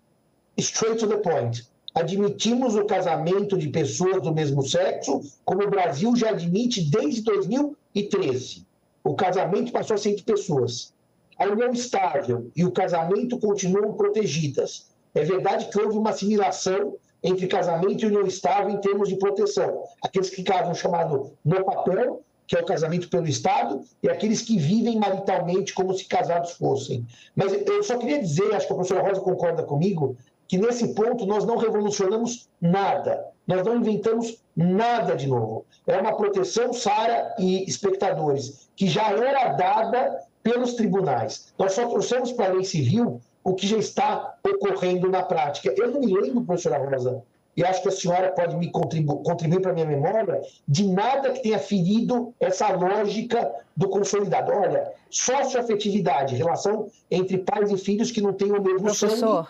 Speaker 3: Straight to the point. Admitimos o casamento de pessoas do mesmo sexo, como o Brasil já admite desde 2013. O casamento passou a ser entre pessoas. A união estável e o casamento continuam protegidas. É verdade que houve uma assimilação entre casamento e união estável em termos de proteção. Aqueles que casam chamado no papel que é o casamento pelo Estado, e aqueles que vivem maritalmente como se casados fossem. Mas eu só queria dizer, acho que a professora Rosa concorda comigo, que nesse ponto nós não revolucionamos nada, nós não inventamos nada de novo. É uma proteção, Sara e espectadores, que já era dada pelos tribunais. Nós só trouxemos para a lei civil o que já está ocorrendo na prática. Eu não me lembro, professora Rosa, e acho que a senhora pode me contribuir para a minha memória, de nada que tenha ferido essa lógica do consolidado. Olha, socioafetividade, relação entre pais e filhos que não têm o mesmo sangue.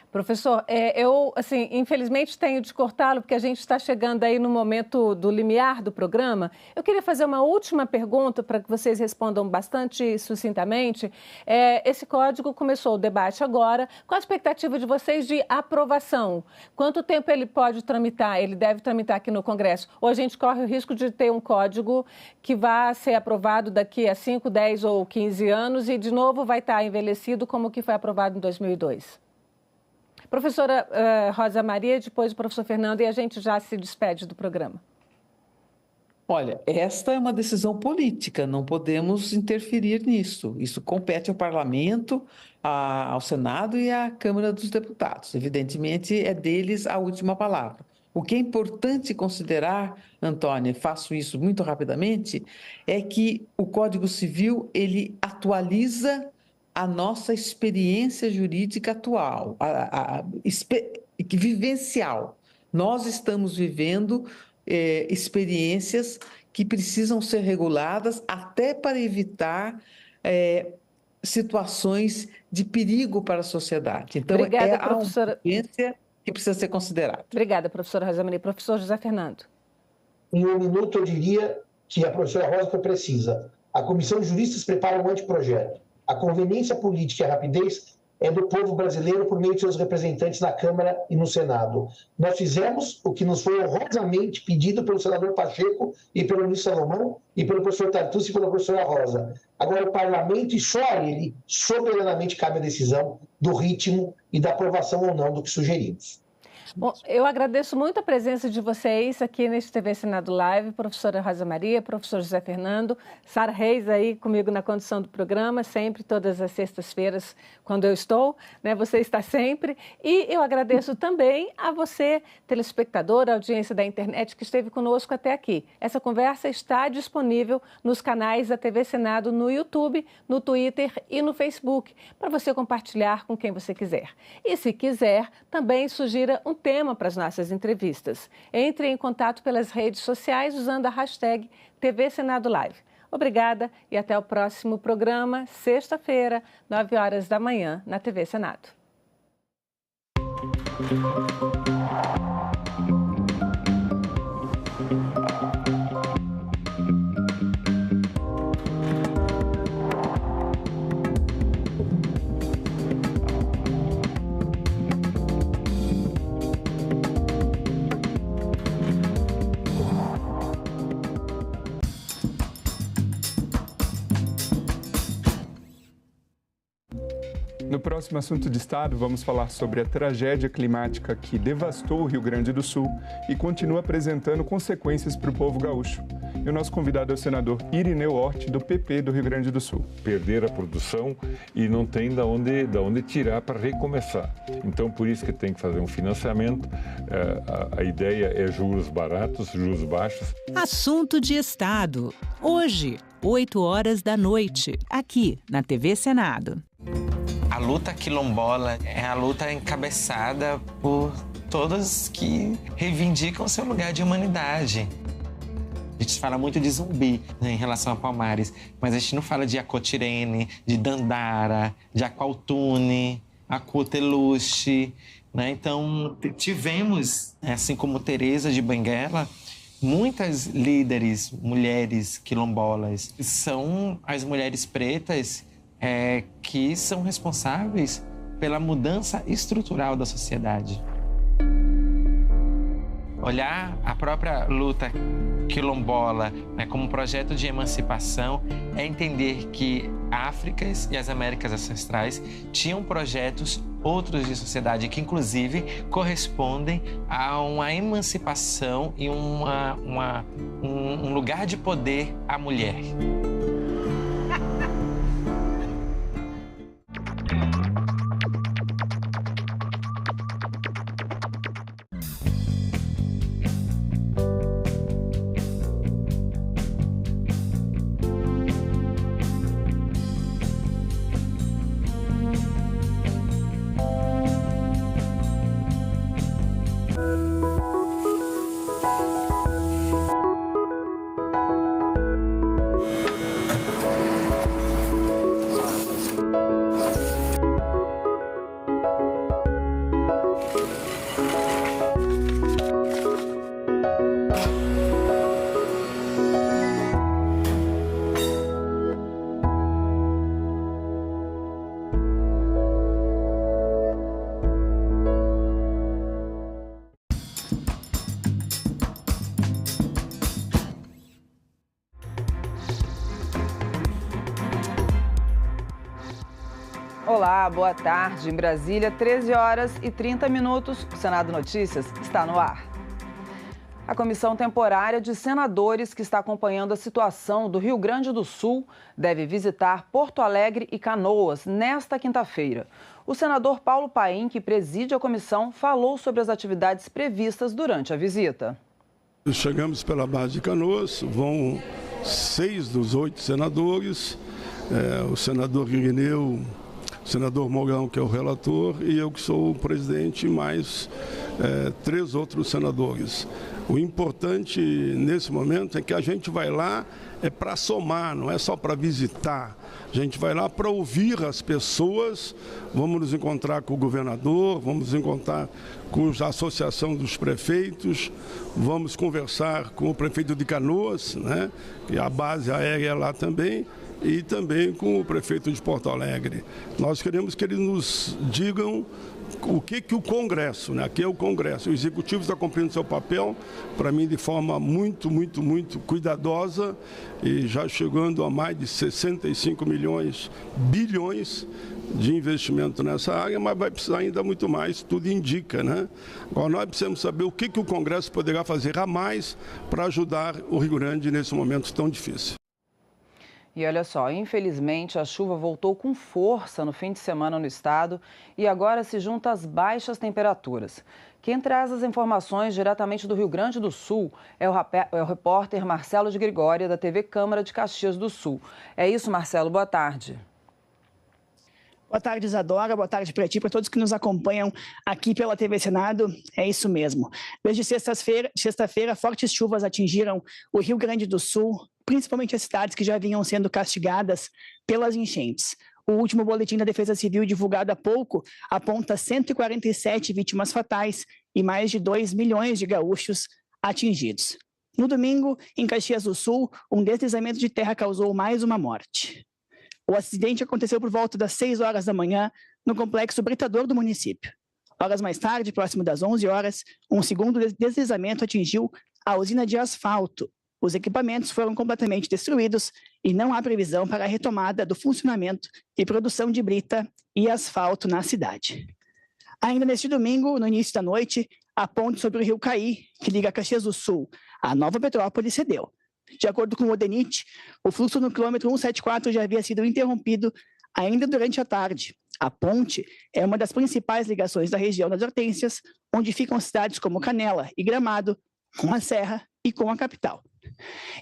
Speaker 7: Professor, eu, assim, infelizmente tenho de cortá-lo, porque a gente está chegando aí no momento do limiar do programa. Eu queria fazer uma última pergunta para que vocês respondam bastante sucintamente. Esse código começou o debate agora. Qual a expectativa de vocês de aprovação? Quanto tempo ele pode tramitar? Ele deve tramitar aqui no Congresso? Ou a gente corre o risco de ter um código que vá ser aprovado daqui a 5, 10 ou 15 anos e, de novo, vai estar envelhecido como o que foi aprovado em 2002? Professora Rosa Maria, depois o professor Fernando, e a gente já se despede do programa.
Speaker 2: Olha, esta é uma decisão política, não podemos interferir nisso. Isso compete ao Parlamento, ao Senado e à Câmara dos Deputados. Evidentemente, é deles a última palavra. O que é importante considerar, Antônia, faço isso muito rapidamente, é que o Código Civil, ele atualiza a nossa experiência jurídica atual, vivencial. Nós estamos vivendo experiências que precisam ser reguladas até para evitar situações de perigo para a sociedade. Então,
Speaker 7: obrigada,
Speaker 2: professora... uma experiência que precisa ser considerada.
Speaker 7: Obrigada, professora Rosa Maria. Professor José Fernando.
Speaker 3: Em um minuto, eu diria que a professora Rosa foi precisa. A Comissão de Juristas prepara um anteprojeto. A conveniência política e a rapidez é do povo brasileiro por meio de seus representantes na Câmara e no Senado. Nós fizemos o que nos foi honrosamente pedido pelo senador Pacheco e pelo ministro Salomão e pelo professor Tartucci e pela professora Rosa. Agora, o Parlamento, e só a ele, soberanamente cabe a decisão do ritmo e da aprovação ou não do que sugerimos.
Speaker 7: Bom, eu agradeço muito a presença de vocês aqui neste TV Senado Live, professora Rosa Maria, professor José Fernando, Sara Reis aí comigo na condução do programa, sempre, todas as sextas-feiras, quando eu estou, né? Você está sempre. E eu agradeço também a você, telespectador, a audiência da internet que esteve conosco até aqui. Essa conversa está disponível nos canais da TV Senado no YouTube, no Twitter e no Facebook, para você compartilhar com quem você quiser. E se quiser, também sugira um tema para as nossas entrevistas. Entre em contato pelas redes sociais usando a hashtag TV Senado Live. Obrigada e até o próximo programa, sexta-feira, 9 horas da manhã, na TV Senado.
Speaker 6: No próximo Assunto de Estado, vamos falar sobre a tragédia climática que devastou o Rio Grande do Sul e continua apresentando consequências para o povo gaúcho. E o nosso convidado é o senador Irineu Hort, do PP do Rio Grande do Sul.
Speaker 19: Perder a produção e não tem da onde tirar para recomeçar. Então, por isso que tem que fazer um financiamento. A ideia é juros baratos, juros baixos.
Speaker 1: Assunto de Estado. Hoje, 8 horas da noite, aqui na TV Senado.
Speaker 5: A luta quilombola é a luta encabeçada por todos que reivindicam seu lugar de humanidade. A gente fala muito de zumbi, né, em relação a Palmares, mas a gente não fala de Acotirene, de Dandara, de Aqualtune, Acuteluche, né? Então, tivemos, assim como Teresa de Benguela, muitas líderes, mulheres quilombolas. São as mulheres pretas que são responsáveis pela mudança estrutural da sociedade. olhar a própria luta quilombola, né, como um projeto de emancipação, é entender que a África e as Américas ancestrais tinham projetos outros de sociedade que, inclusive, correspondem a uma emancipação e um lugar de poder à mulher.
Speaker 11: Olá, boa tarde. Em Brasília, 13 horas e 30 minutos. O Senado Notícias está no ar. A comissão temporária de senadores que está acompanhando a situação do Rio Grande do Sul deve visitar Porto Alegre e Canoas nesta quinta-feira. O senador Paulo Paim, que preside a comissão, falou sobre as atividades previstas durante a visita.
Speaker 8: Chegamos pela base de Canoas, vão 6 dos 8 senadores, o senador Irineu, o senador Mourão, que é o relator, e eu que sou o presidente, mais 3 outros senadores. O importante nesse momento é que a gente vai lá para somar, não é só para visitar. A gente vai lá para ouvir as pessoas, vamos nos encontrar com o governador, vamos nos encontrar com a Associação dos Prefeitos, vamos conversar com o prefeito de Canoas, né, que a base aérea é lá também, e também com o prefeito de Porto Alegre. Nós queremos que eles nos digam o que o Congresso, né? Aqui é o Congresso. O Executivo está cumprindo seu papel, para mim, de forma muito cuidadosa, e já chegando a mais de 65 bilhões de investimento nessa área, mas vai precisar ainda muito mais, tudo indica, né? Agora, nós precisamos saber o que o Congresso poderá fazer a mais para ajudar o Rio Grande nesse momento tão difícil.
Speaker 11: E olha só, infelizmente a chuva voltou com força no fim de semana no estado e agora se junta às baixas temperaturas. Quem traz as informações diretamente do Rio Grande do Sul é o repórter Marcelo de Gregória, da TV Câmara de Caxias do Sul. É isso, Marcelo, boa tarde.
Speaker 12: Boa tarde, Isadora. Boa tarde para ti, para todos que nos acompanham aqui pela TV Senado. É isso mesmo. Desde sexta-feira, fortes chuvas atingiram o Rio Grande do Sul, principalmente as cidades que já vinham sendo castigadas pelas enchentes. O último boletim da Defesa Civil, divulgado há pouco, aponta 147 vítimas fatais e mais de 2 milhões de gaúchos atingidos. No domingo, em Caxias do Sul, um deslizamento de terra causou mais uma morte. O acidente aconteceu por volta das 6 horas da manhã no complexo Britador do município. Horas mais tarde, próximo das 11 horas, um segundo deslizamento atingiu a usina de asfalto. Os equipamentos foram completamente destruídos e não há previsão para a retomada do funcionamento e produção de brita e asfalto na cidade. Ainda neste domingo, no início da noite, a ponte sobre o rio Caí, que liga Caxias do Sul à Nova Petrópolis, cedeu. De acordo com o Odenit, o fluxo no quilômetro 174 já havia sido interrompido ainda durante a tarde. A ponte é uma das principais ligações da região das Hortênsias, onde ficam cidades como Canela e Gramado, com a Serra e com a capital.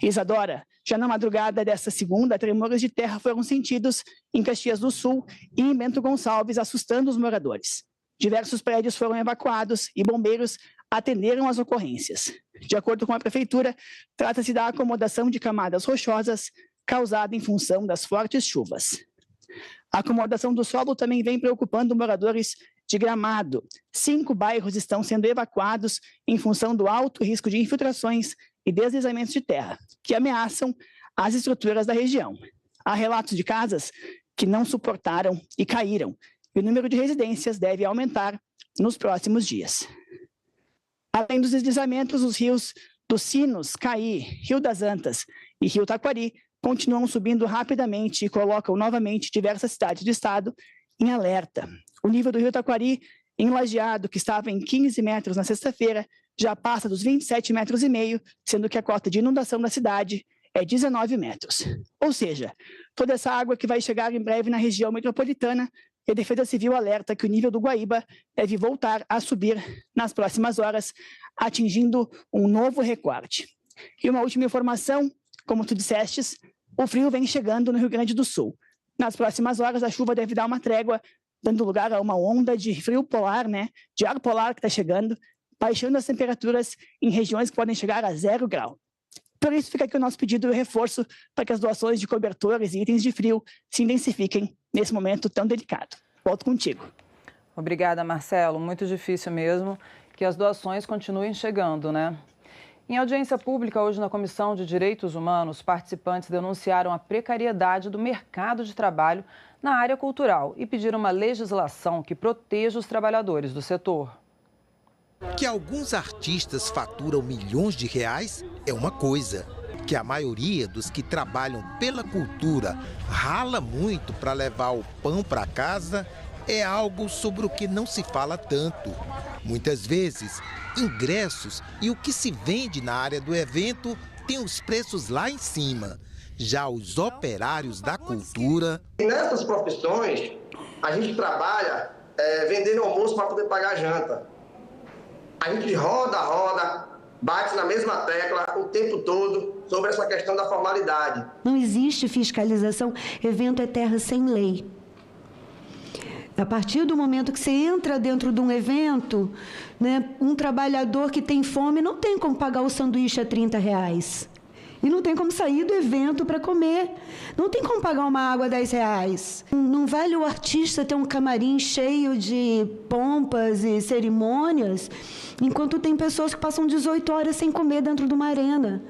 Speaker 12: Isadora, já na madrugada desta segunda, tremores de terra foram sentidos em Caxias do Sul e em Bento Gonçalves, assustando os moradores. Diversos prédios foram evacuados e bombeiros atenderam às ocorrências. De acordo com a prefeitura, trata-se da acomodação de camadas rochosas causada em função das fortes chuvas. A acomodação do solo também vem preocupando moradores de Gramado. 5 bairros estão sendo evacuados em função do alto risco de infiltrações e deslizamentos de terra, que ameaçam as estruturas da região. Há relatos de casas que não suportaram e caíram, e o número de residências deve aumentar nos próximos dias. Além dos deslizamentos, os rios dos Sinos, Caí, Rio das Antas e Rio Taquari continuam subindo rapidamente e colocam novamente diversas cidades do estado em alerta. O nível do Rio Taquari, em Lajeado, que estava em 15 metros na sexta-feira, já passa dos 27,5 metros, sendo que a cota de inundação da cidade é 19 metros. Ou seja, toda essa água que vai chegar em breve na região metropolitana, e a Defesa Civil alerta que o nível do Guaíba deve voltar a subir nas próximas horas, atingindo um novo recorde. E uma última informação, como tu dissestes, o frio vem chegando no Rio Grande do Sul. Nas próximas horas, a chuva deve dar uma trégua, dando lugar a uma onda de frio polar, de ar polar que está chegando, baixando as temperaturas em regiões que podem chegar a 0 grau. Por isso fica aqui o nosso pedido e reforço para que as doações de cobertores e itens de frio se intensifiquem nesse momento tão delicado. Volto contigo.
Speaker 11: Obrigada, Marcelo. Muito difícil mesmo que as doações continuem chegando, né? Em audiência pública hoje na Comissão de Direitos Humanos, participantes denunciaram a precariedade do mercado de trabalho na área cultural e pediram uma legislação que proteja os trabalhadores do setor.
Speaker 4: Que alguns artistas faturam milhões de reais é uma coisa. Que a maioria dos que trabalham pela cultura rala muito para levar o pão para casa é algo sobre o que não se fala tanto. Muitas vezes, ingressos e o que se vende na área do evento tem os preços lá em cima. Já os operários da cultura...
Speaker 14: E nessas profissões, a gente trabalha vendendo almoço para poder pagar a janta. A gente roda, bate na mesma tecla o tempo todo sobre essa questão da formalidade.
Speaker 17: Não existe fiscalização, evento é terra sem lei. A partir do momento que você entra dentro de um evento, um trabalhador que tem fome não tem como pagar o sanduíche a R$30. E não tem como sair do evento para comer. Não tem como pagar uma água a R$10. Não vale o artista ter um camarim cheio de pompas e cerimônias, enquanto tem pessoas que passam 18 horas sem comer dentro de uma arena.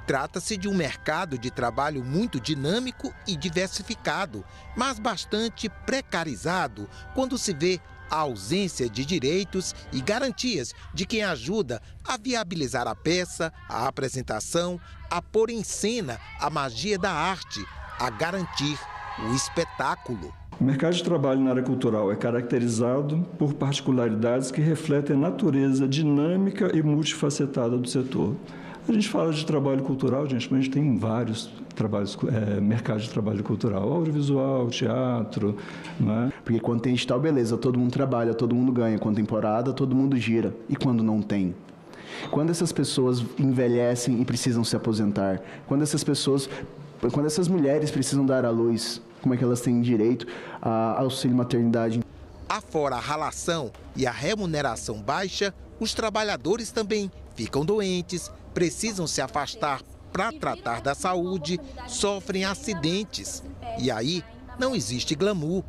Speaker 4: Trata-se de um mercado de trabalho muito dinâmico e diversificado, mas bastante precarizado quando se vê a ausência de direitos e garantias de quem ajuda a viabilizar a peça, a apresentação, a pôr em cena a magia da arte, a garantir o espetáculo.
Speaker 18: O mercado de trabalho na área cultural é caracterizado por particularidades que refletem a natureza dinâmica e multifacetada do setor. A gente fala de trabalho cultural, gente, mas a gente tem vários trabalhos, mercados de trabalho cultural, audiovisual, teatro, né?
Speaker 20: Porque quando tem edital, beleza, todo mundo trabalha, todo mundo ganha. Quando tem temporada, todo mundo gira. E quando não tem? Quando essas pessoas envelhecem e precisam se aposentar? Quando essas mulheres precisam dar à luz, como é que elas têm direito a auxílio maternidade?
Speaker 4: Afora a ralação e a remuneração baixa, os trabalhadores também ficam doentes, precisam se afastar para tratar da saúde, sofrem acidentes. E aí não existe glamour.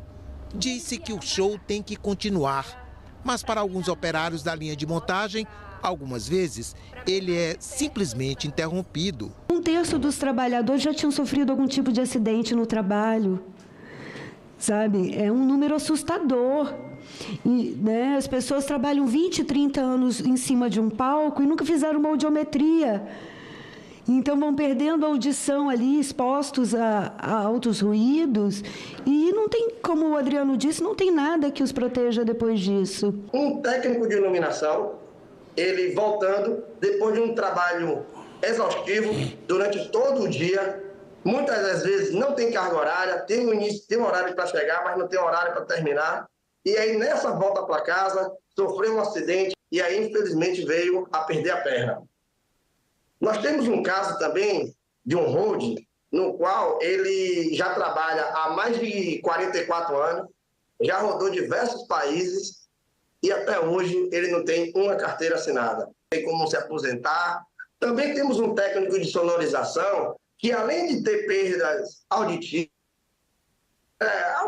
Speaker 4: Disse que o show tem que continuar. Mas para alguns operários da linha de montagem, algumas vezes ele é simplesmente interrompido.
Speaker 17: 1/3 dos trabalhadores já tinham sofrido algum tipo de acidente no trabalho. Sabe? É um número assustador. E, as pessoas trabalham 20, 30 anos em cima de um palco e nunca fizeram uma audiometria. Então vão perdendo a audição ali, expostos a altos ruídos. E não tem, como o Adriano disse, não tem nada que os proteja depois disso.
Speaker 14: Um técnico de iluminação, ele voltando, depois de um trabalho exaustivo, durante todo o dia, muitas das vezes não tem carga horária, tem um início, tem um horário para chegar, mas não tem horário para terminar. E aí, nessa volta para casa, sofreu um acidente e aí, infelizmente, veio a perder a perna. Nós temos um caso também de um holding, no qual ele já trabalha há mais de 44 anos, já rodou diversos países e até hoje ele não tem uma carteira assinada. Tem como se aposentar. Também temos um técnico de sonorização que, além de ter perdas auditivas,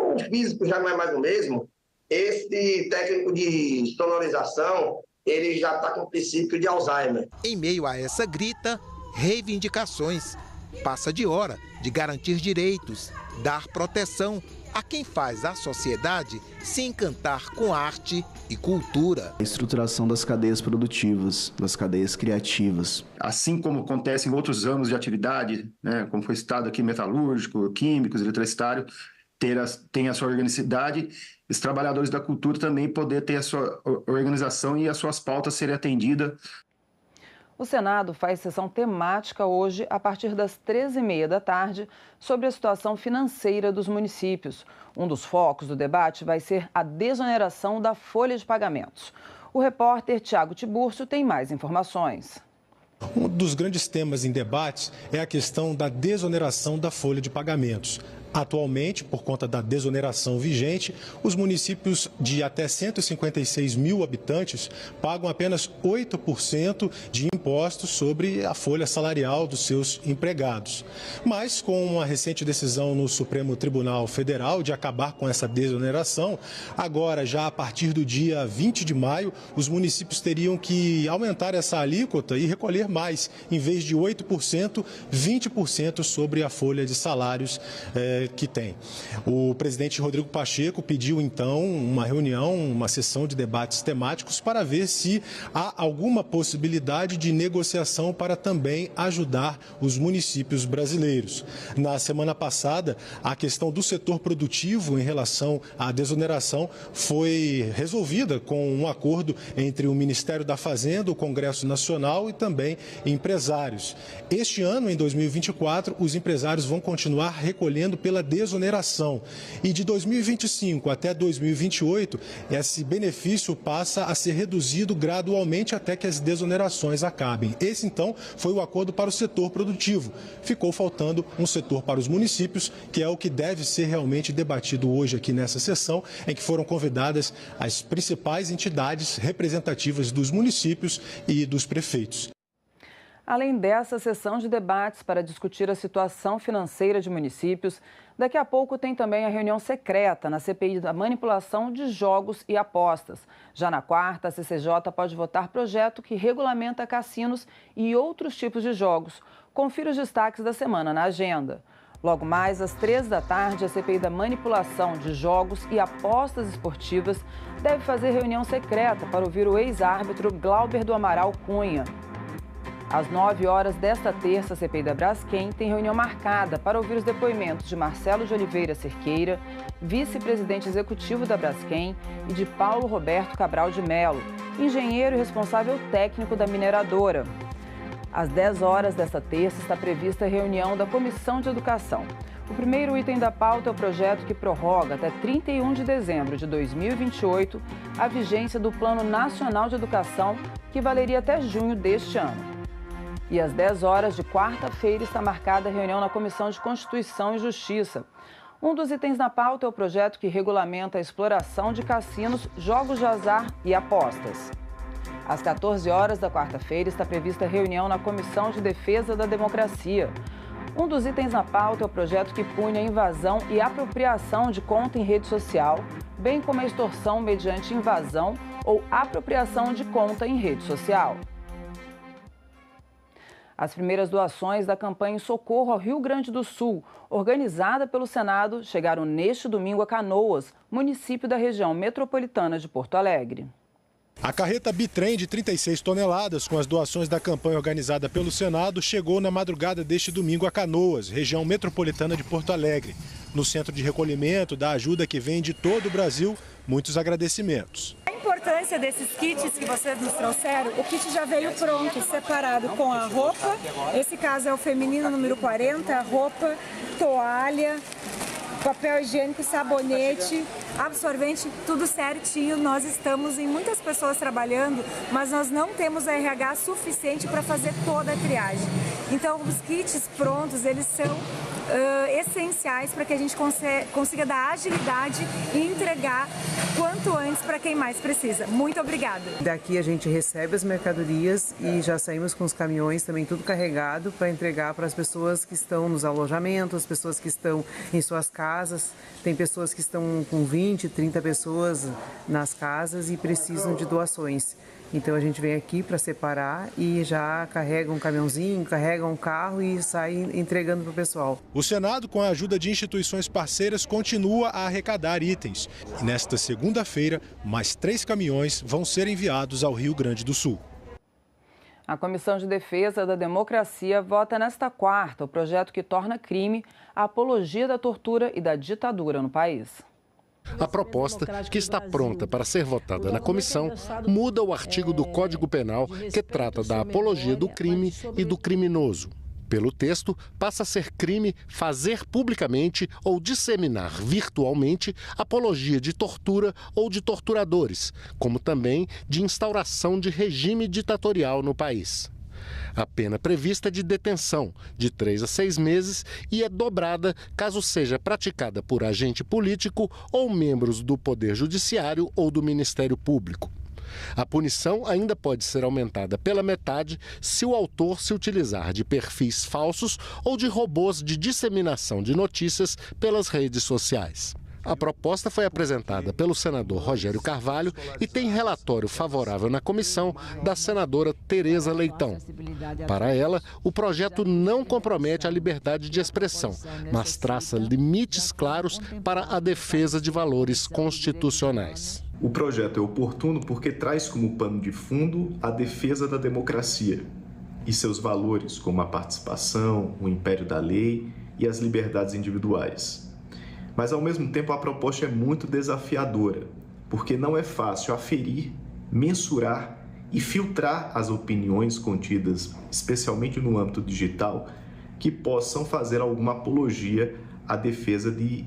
Speaker 14: o físico já não é mais o mesmo. Esse técnico de sonorização, ele já está com o princípio de Alzheimer.
Speaker 4: Em meio a essa grita, reivindicações. Passa de hora de garantir direitos, dar proteção a quem faz a sociedade se encantar com arte e cultura.
Speaker 20: A estruturação das cadeias produtivas, das cadeias criativas.
Speaker 9: Assim como acontece em outros ramos de atividade, né, como foi citado aqui, metalúrgico, químicos, eletricitário, tem a sua organicidade, os trabalhadores da cultura também poder ter a sua organização e as suas pautas serem atendidas.
Speaker 11: O Senado faz sessão temática hoje, a partir das 13h30 da tarde, sobre a situação financeira dos municípios. Um dos focos do debate vai ser a desoneração da folha de pagamentos. O repórter Tiago Tiburcio tem mais informações.
Speaker 21: Um dos grandes temas em debate é a questão da desoneração da folha de pagamentos. Atualmente, por conta da desoneração vigente, os municípios de até 156 mil habitantes pagam apenas 8% de impostos sobre a folha salarial dos seus empregados. Mas, com uma recente decisão no Supremo Tribunal Federal de acabar com essa desoneração, agora, já a partir do dia 20 de maio, os municípios teriam que aumentar essa alíquota e recolher mais, em vez de 8%, 20% sobre a folha de salários que tem. O presidente Rodrigo Pacheco pediu, então, uma reunião, uma sessão de debates temáticos para ver se há alguma possibilidade de negociação para também ajudar os municípios brasileiros. Na semana passada, a questão do setor produtivo em relação à desoneração foi resolvida com um acordo entre o Ministério da Fazenda, o Congresso Nacional e também empresários. Este ano, em 2024, os empresários vão continuar recolhendo pela desoneração. E de 2025 até 2028, esse benefício passa a ser reduzido gradualmente até que as desonerações acabem. Esse, então, foi o acordo para o setor produtivo. Ficou faltando um setor para os municípios, que é o que deve ser realmente debatido hoje aqui nessa sessão, em que foram convidadas as principais entidades representativas dos municípios e dos prefeitos.
Speaker 11: Além dessa sessão de debates para discutir a situação financeira de municípios, daqui a pouco tem também a reunião secreta na CPI da manipulação de jogos e apostas. Já na quarta, a CCJ pode votar projeto que regulamenta cassinos e outros tipos de jogos. Confira os destaques da semana na agenda. Logo mais, às 3 da tarde, a CPI da manipulação de jogos e apostas esportivas deve fazer reunião secreta para ouvir o ex-árbitro Glauber do Amaral Cunha. Às 9 horas desta terça, a CPI da Braskem tem reunião marcada para ouvir os depoimentos de Marcelo de Oliveira Cerqueira, vice-presidente executivo da Braskem, e de Paulo Roberto Cabral de Melo, engenheiro e responsável técnico da mineradora. Às 10 horas desta terça está prevista a reunião da Comissão de Educação. O primeiro item da pauta é o projeto que prorroga até 31 de dezembro de 2028 a vigência do Plano Nacional de Educação, que valeria até junho deste ano. E às 10 horas de quarta-feira está marcada a reunião na Comissão de Constituição e Justiça. Um dos itens na pauta é o projeto que regulamenta a exploração de cassinos, jogos de azar e apostas. Às 14 horas da quarta-feira está prevista a reunião na Comissão de Defesa da Democracia. Um dos itens na pauta é o projeto que pune a invasão e apropriação de conta em rede social, bem como a extorsão mediante invasão ou apropriação de conta em rede social. As primeiras doações da campanha em socorro ao Rio Grande do Sul, organizada pelo Senado, chegaram neste domingo a Canoas, município da região metropolitana de Porto Alegre.
Speaker 21: A carreta bitrem de 36 toneladas, com as doações da campanha organizada pelo Senado, chegou na madrugada deste domingo a Canoas, região metropolitana de Porto Alegre. No centro de recolhimento da ajuda que vem de todo o Brasil, muitos agradecimentos.
Speaker 22: A importância desses kits que vocês nos trouxeram, o kit já veio pronto, separado com a roupa, esse caso é o feminino número 40, roupa, toalha, papel higiênico, sabonete, absorvente, tudo certinho. Nós estamos em muitas pessoas trabalhando, mas nós não temos RH suficiente para fazer toda a triagem. Então, os kits prontos, eles são essenciais para que a gente consiga dar agilidade e entregar quanto antes para quem mais precisa. Muito obrigada.
Speaker 23: Daqui a gente recebe as mercadorias e já saímos com os caminhões também tudo carregado para entregar para as pessoas que estão nos alojamentos, as pessoas que estão em suas casas. Tem pessoas que estão com 20, 30 pessoas nas casas e precisam de doações. Então a gente vem aqui para separar e já carrega um caminhãozinho, carrega um carro e sai entregando para o pessoal.
Speaker 21: O Senado, com a ajuda de instituições parceiras, continua a arrecadar itens. E nesta segunda-feira, mais 3 caminhões vão ser enviados ao Rio Grande do Sul.
Speaker 11: A Comissão de Defesa da Democracia vota nesta quarta o projeto que torna crime a apologia da tortura e da ditadura no país.
Speaker 10: A proposta, que está pronta para ser votada na comissão, muda o artigo do Código Penal que trata da apologia do crime e do criminoso. Pelo texto, passa a ser crime fazer publicamente ou disseminar virtualmente apologia de tortura ou de torturadores, como também de instauração de regime ditatorial no país. A pena prevista é de detenção, de 3 a 6 meses, e é dobrada caso seja praticada por agente político ou membros do Poder Judiciário ou do Ministério Público. A punição ainda pode ser aumentada pela metade se o autor se utilizar de perfis falsos ou de robôs de disseminação de notícias pelas redes sociais. A proposta foi apresentada pelo senador Rogério Carvalho e tem relatório favorável na comissão da senadora Tereza Leitão. Para ela, o projeto não compromete a liberdade de expressão, mas traça limites claros para a defesa de valores constitucionais.
Speaker 15: O projeto é oportuno porque traz como pano de fundo a defesa da democracia e seus valores, como a participação, o império da lei e as liberdades individuais. Mas, ao mesmo tempo, a proposta é muito desafiadora, porque não é fácil aferir, mensurar e filtrar as opiniões contidas, especialmente no âmbito digital, que possam fazer alguma apologia à defesa de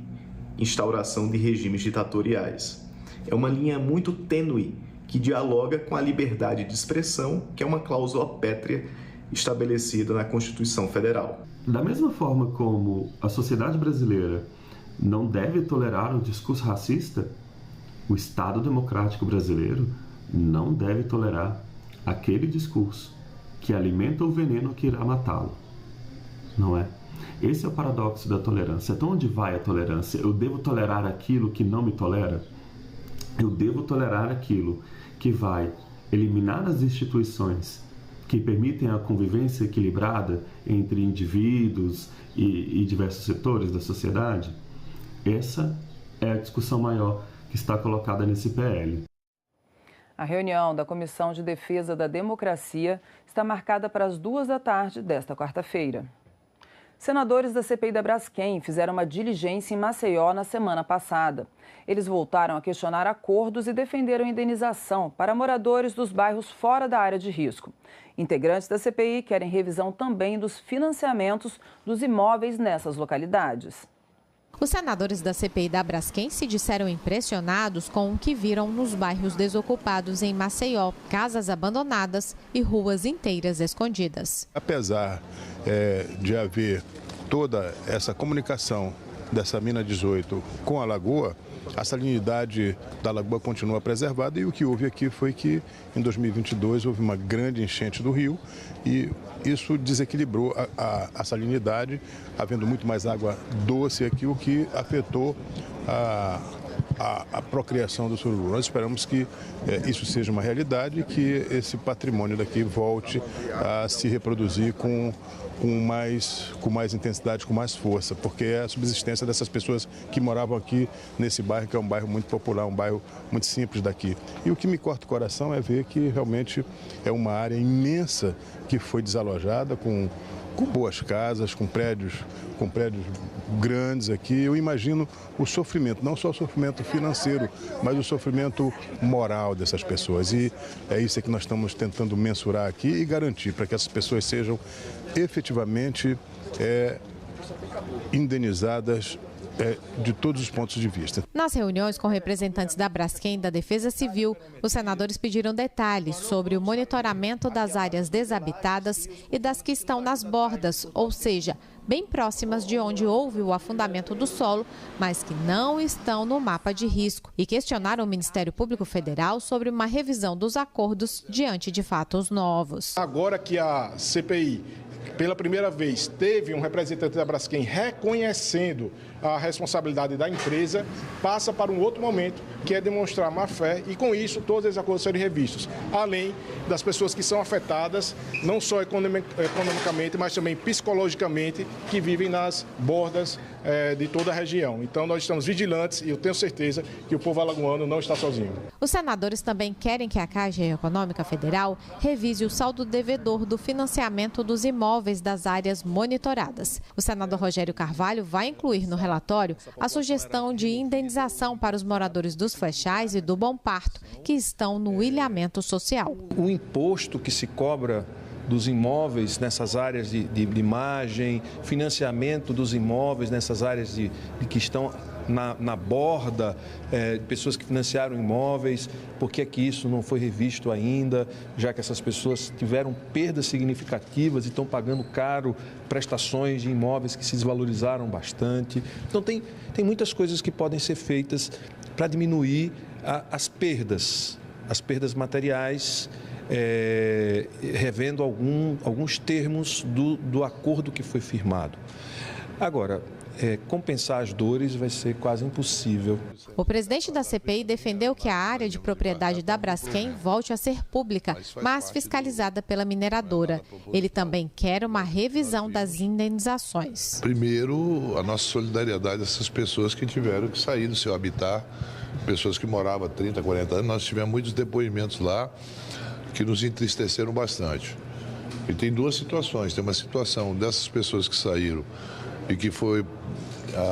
Speaker 15: instauração de regimes ditatoriais. É uma linha muito tênue que dialoga com a liberdade de expressão, que é uma cláusula pétrea estabelecida na Constituição Federal.
Speaker 16: Da mesma forma como a sociedade brasileira não deve tolerar o discurso racista, o Estado Democrático Brasileiro não deve tolerar aquele discurso que alimenta o veneno que irá matá-lo. Não é? Esse é o paradoxo da tolerância. Então, onde vai a tolerância? Eu devo tolerar aquilo que não me tolera? Eu devo tolerar aquilo que vai eliminar as instituições que permitem a convivência equilibrada entre indivíduos e diversos setores da sociedade? Essa é a discussão maior que está colocada nesse PL.
Speaker 11: A reunião da Comissão de Defesa da Democracia está marcada para as 14h desta quarta-feira. Senadores da CPI da Braskem fizeram uma diligência em Maceió na semana passada. Eles voltaram a questionar acordos e defenderam indenização para moradores dos bairros fora da área de risco. Integrantes da CPI querem revisão também dos financiamentos dos imóveis nessas localidades.
Speaker 24: Os senadores da CPI da Braskem se disseram impressionados com o que viram nos bairros desocupados em Maceió, casas abandonadas e ruas inteiras escondidas.
Speaker 25: Apesar de haver toda essa comunicação dessa mina 18 com a lagoa, a salinidade da lagoa continua preservada e o que houve aqui foi que em 2022 houve uma grande enchente do rio e isso desequilibrou a salinidade, havendo muito mais água doce aqui, o que afetou a procriação do sururu. Nós esperamos que isso seja uma realidade e que esse patrimônio daqui volte a se reproduzir com mais intensidade, com mais força, porque é a subsistência dessas pessoas que moravam aqui nesse bairro, que é um bairro muito popular, um bairro muito simples daqui. E o que me corta o coração é ver que realmente é uma área imensa que foi desalojada, com boas casas, com prédios grandes aqui. Eu imagino o sofrimento, não só o sofrimento financeiro, mas o sofrimento moral dessas pessoas. E é isso que nós estamos tentando mensurar aqui e garantir para que essas pessoas sejam efetivamente indenizadas de todos os pontos de vista.
Speaker 24: Nas reuniões com representantes da Braskem e da Defesa Civil, os senadores pediram detalhes sobre o monitoramento das áreas desabitadas e das que estão nas bordas, ou seja, bem próximas de onde houve o afundamento do solo, mas que não estão no mapa de risco, e questionaram o Ministério Público Federal sobre uma revisão dos acordos diante de fatos novos.
Speaker 2: Agora que a CPI, pela primeira vez, teve um representante da Braskem reconhecendo a responsabilidade da empresa, passa para um outro momento, que é demonstrar má-fé, e com isso todos os acordos serem revistos, além das pessoas que são afetadas, não só economicamente, mas também psicologicamente, que vivem nas bordas de toda a região. Então nós estamos vigilantes e eu tenho certeza que o povo alagoano não está sozinho.
Speaker 24: Os senadores também querem que a Caixa Econômica Federal revise o saldo devedor do financiamento dos imóveis das áreas monitoradas. O senador Rogério Carvalho vai incluir no relatório a sugestão de indenização para os moradores dos Flechais e do Bom Parto, que estão no ilhamento social.
Speaker 3: O imposto que se cobra dos imóveis nessas áreas de imagem, financiamento dos imóveis nessas áreas que estão na borda, pessoas que financiaram imóveis, por que é que isso não foi revisto ainda, já que essas pessoas tiveram perdas significativas e estão pagando caro prestações de imóveis que se desvalorizaram bastante. Então tem muitas coisas que podem ser feitas para diminuir as perdas materiais, revendo alguns termos do acordo que foi firmado. Agora, compensar as dores vai ser quase impossível.
Speaker 24: O presidente da CPI defendeu que a área de propriedade da Braskem volte a ser pública, mas fiscalizada pela mineradora. Ele também quer uma revisão das indenizações.
Speaker 6: Primeiro, a nossa solidariedade a essas pessoas que tiveram que sair do seu habitat, pessoas que moravam há 30, 40 anos. Nós tivemos muitos depoimentos lá que nos entristeceram bastante. E tem duas situações. Tem uma situação dessas pessoas que saíram e que foi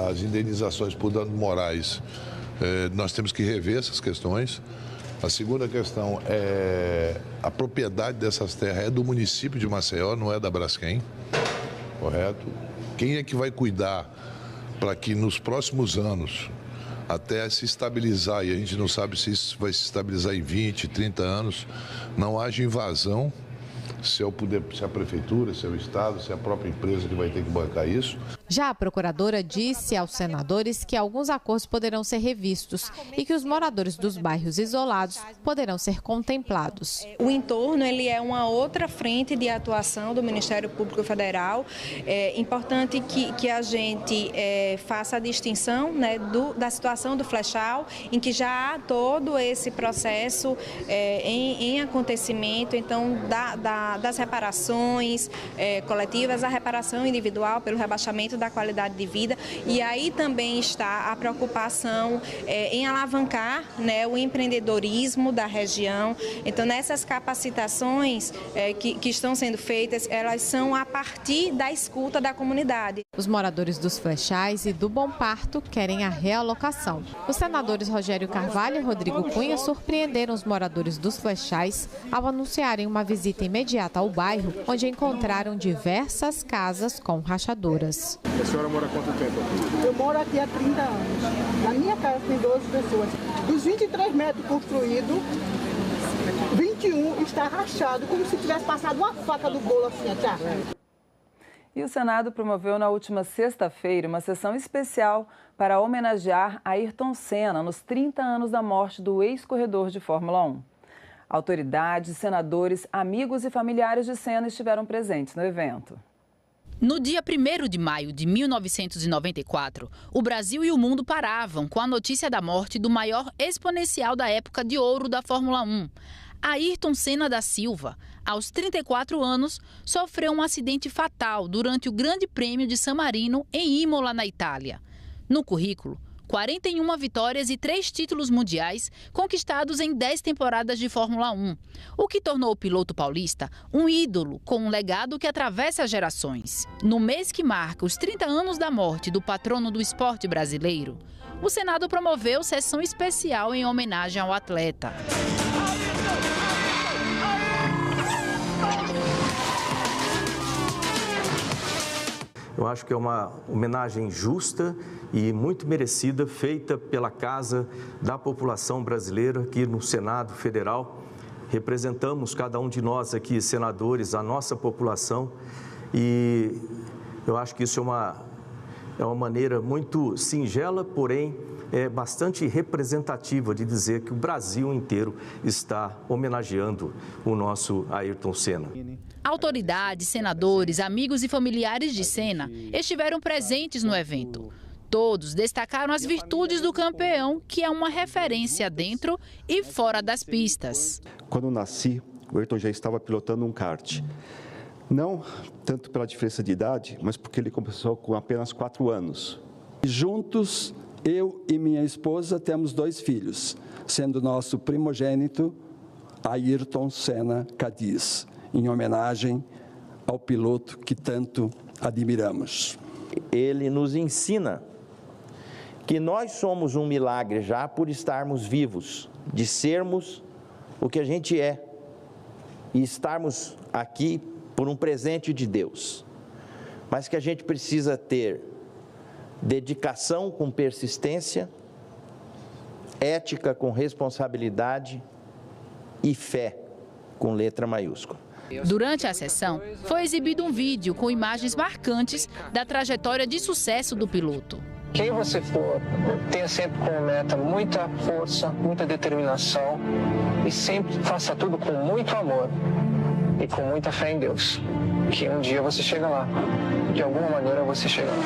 Speaker 6: as indenizações por danos morais. Nós temos que rever essas questões. A segunda questão é a propriedade dessas terras é do município de Maceió, não é da Braskem, correto? Quem é que vai cuidar para que nos próximos anos, até se estabilizar, e a gente não sabe se isso vai se estabilizar em 20, 30 anos, não haja invasão, se a prefeitura, se é o Estado, se é a própria empresa que vai ter que bancar isso.
Speaker 24: Já a procuradora disse aos senadores que alguns acordos poderão ser revistos e que os moradores dos bairros isolados poderão ser contemplados.
Speaker 7: O entorno ele é uma outra frente de atuação do Ministério Público Federal. É importante que a gente faça a distinção, né, da situação do Flechal, em que já há todo esse processo em acontecimento, então das reparações coletivas, a reparação individual pelo rebaixamento da qualidade de vida, e aí também está a preocupação em alavancar, né, o empreendedorismo da região. Então, nessas capacitações que estão sendo feitas, elas são a partir da escuta da comunidade.
Speaker 24: Os moradores dos Flechais e do Bom Parto querem a realocação. Os senadores Rogério Carvalho e Rodrigo Cunha surpreenderam os moradores dos Flechais ao anunciarem uma visita imediata ao bairro, onde encontraram diversas casas com rachaduras.
Speaker 2: A senhora mora há quanto tempo aqui?
Speaker 13: Eu moro aqui há 30 anos. Na minha casa tem 12 pessoas. Dos 23 metros construídos, 21 está rachado, como se tivesse passado uma faca do bolo assim, tá?
Speaker 11: E o Senado promoveu na última sexta-feira uma sessão especial para homenagear Ayrton Senna nos 30 anos da morte do ex-corredor de Fórmula 1. Autoridades, senadores, amigos e familiares de Senna estiveram presentes no evento.
Speaker 26: No dia 1º de maio de 1994, o Brasil e o mundo paravam com a notícia da morte do maior exponencial da época de ouro da Fórmula 1. Ayrton Senna da Silva, aos 34 anos, sofreu um acidente fatal durante o Grande Prêmio de San Marino, em Imola, na Itália. No currículo, 41 vitórias e 3 títulos mundiais conquistados em 10 temporadas de Fórmula 1, o que tornou o piloto paulista um ídolo com um legado que atravessa gerações. No mês que marca os 30 anos da morte do patrono do esporte brasileiro, o Senado promoveu sessão especial em homenagem ao atleta.
Speaker 27: Eu acho que é uma homenagem justa e muito merecida, feita pela Casa da População Brasileira aqui no Senado Federal. Representamos, cada um de nós aqui, senadores, a nossa população, e Eu acho que isso é uma maneira muito singela, porém bastante representativa de dizer que o Brasil inteiro está homenageando o nosso Ayrton Senna.
Speaker 26: Autoridades, senadores, amigos e familiares de Senna estiveram presentes no evento. Todos destacaram as virtudes do campeão, que é uma referência dentro e fora das pistas.
Speaker 1: Quando nasci, o Ayrton já estava pilotando um kart. Não tanto pela diferença de idade, mas porque ele começou com apenas 4 anos.
Speaker 5: Juntos, eu e minha esposa temos 2 filhos, sendo nosso primogênito Ayrton Senna Cadiz, em homenagem ao piloto que tanto admiramos.
Speaker 8: Ele nos ensina que nós somos um milagre já por estarmos vivos, de sermos o que a gente é e estarmos aqui por um presente de Deus, mas que a gente precisa ter dedicação com persistência, ética com responsabilidade e fé com letra maiúscula.
Speaker 26: Durante a sessão, foi exibido um vídeo com imagens marcantes da trajetória de sucesso do piloto.
Speaker 12: Quem você for, tenha sempre como meta muita força, muita determinação e sempre faça tudo com muito amor e com muita fé em Deus, que um dia você chega lá, de alguma maneira você chega lá.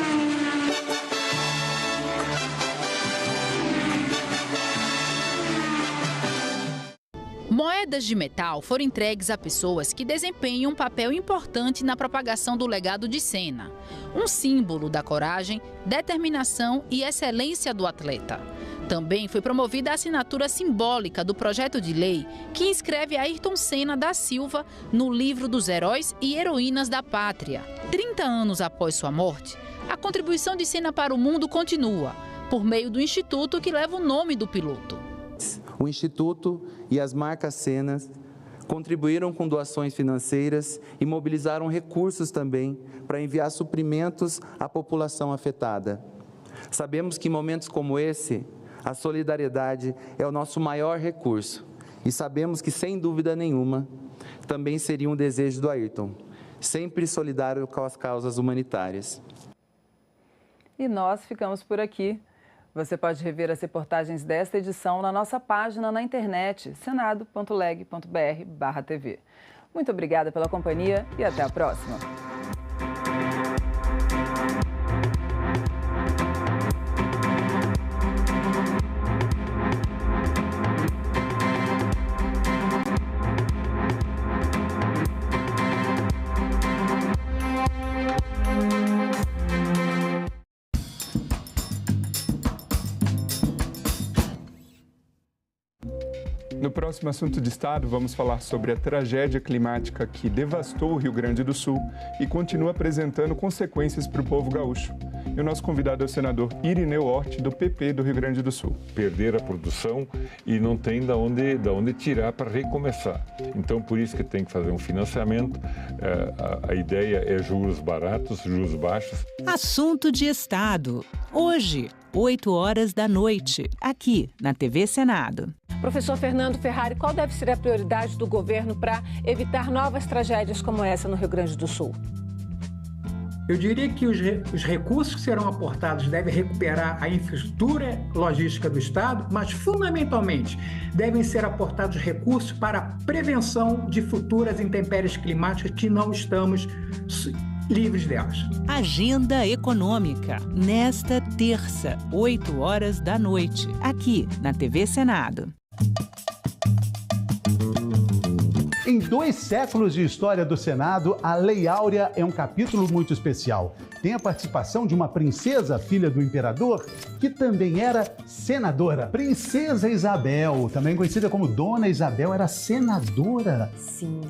Speaker 26: Moedas de metal foram entregues a pessoas que desempenham um papel importante na propagação do legado de Senna, um símbolo da coragem, determinação e excelência do atleta. Também foi promovida a assinatura simbólica do projeto de lei que inscreve Ayrton Senna da Silva no livro dos heróis e heroínas da pátria. 30 anos após sua morte, a contribuição de Senna para o mundo continua, por meio do instituto que leva o nome do piloto.
Speaker 17: O Instituto e as marcas Senna contribuíram com doações financeiras e mobilizaram recursos também para enviar suprimentos à população afetada. Sabemos que em momentos como esse, a solidariedade é o nosso maior recurso e sabemos que, sem dúvida nenhuma, também seria um desejo do Ayrton, sempre solidário com as causas humanitárias.
Speaker 11: E nós ficamos por aqui. Você pode rever as reportagens desta edição na nossa página na internet, senado.leg.br/tv. Muito obrigada pela companhia e até a próxima.
Speaker 18: No próximo Assunto de Estado, vamos falar sobre a tragédia climática que devastou o Rio Grande do Sul e continua apresentando consequências para o povo gaúcho. E o nosso convidado é o senador Irineu Orti, do PP do Rio Grande do Sul.
Speaker 19: Perder a produção e não tem de onde tirar para recomeçar. Então, por isso que tem que fazer um financiamento. A ideia é juros baratos, juros baixos.
Speaker 28: Assunto de Estado. Hoje, 20h, aqui na TV Senado.
Speaker 22: Professor Fernando Ferrari, qual deve ser a prioridade do governo para evitar novas tragédias como essa no Rio Grande do Sul?
Speaker 29: Eu diria que os recursos que serão aportados devem recuperar a infraestrutura logística do Estado, mas, fundamentalmente, devem ser aportados recursos para a prevenção de futuras intempéries climáticas que não estamos livres delas.
Speaker 28: Agenda Econômica, nesta terça, 20h, aqui na TV Senado.
Speaker 30: Em 2 séculos de história do Senado, a Lei Áurea é um capítulo muito especial. Tem a participação de uma princesa, filha do imperador, que também era senadora. Princesa Isabel, também conhecida como Dona Isabel, era senadora.
Speaker 31: Sim.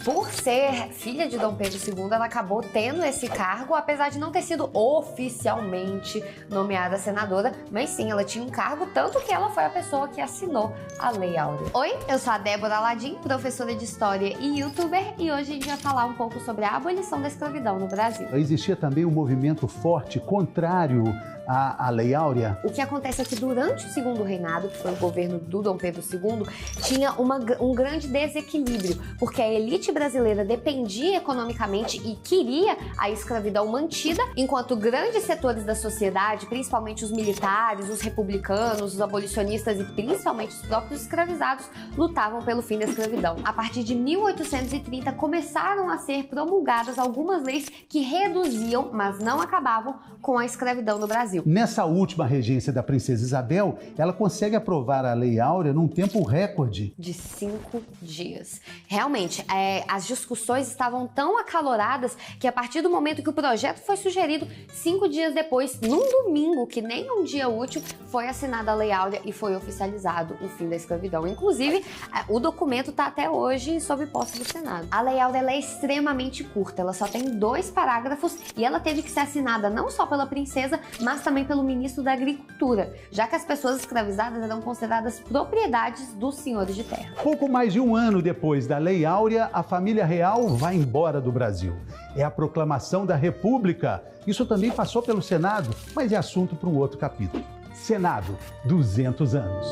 Speaker 31: Por ser filha de Dom Pedro II, ela acabou tendo esse cargo, apesar de não ter sido oficialmente nomeada senadora, mas sim, ela tinha um cargo, tanto que ela foi a pessoa que assinou a Lei Áurea. Oi, eu sou a Débora Aladim, professora de História história e youtuber, e hoje a gente vai falar um pouco sobre a abolição da escravidão no Brasil.
Speaker 30: Existia também um movimento forte contrário à Lei Áurea.
Speaker 31: O que acontece é que durante o segundo reinado, que foi o governo do Dom Pedro II, tinha um grande desequilíbrio, porque a elite brasileira dependia economicamente e queria a escravidão mantida, enquanto grandes setores da sociedade, principalmente os militares, os republicanos, os abolicionistas e principalmente os próprios escravizados, lutavam pelo fim da escravidão. A partir de 1830, começaram a ser promulgadas algumas leis que reduziam, mas não acabavam, com a escravidão no Brasil.
Speaker 30: Nessa última regência da princesa Isabel, ela consegue aprovar a Lei Áurea num tempo recorde.
Speaker 31: De 5 dias. Realmente, as discussões estavam tão acaloradas que a partir do momento que o projeto foi sugerido, 5 dias depois, num domingo, que nem um dia útil, foi assinada a Lei Áurea e foi oficializado o fim da escravidão. Inclusive, o documento está até hoje sob posse do Senado. A Lei Áurea é extremamente curta, ela só tem 2 parágrafos e ela teve que ser assinada não só pela princesa, mas também pelo ministro da Agricultura, já que as pessoas escravizadas eram consideradas propriedades dos senhores de terra.
Speaker 30: Pouco mais de um ano depois da Lei Áurea, a família real vai embora do Brasil. É a proclamação da República. Isso também passou pelo Senado, mas é assunto para um outro capítulo. Senado, 200 anos.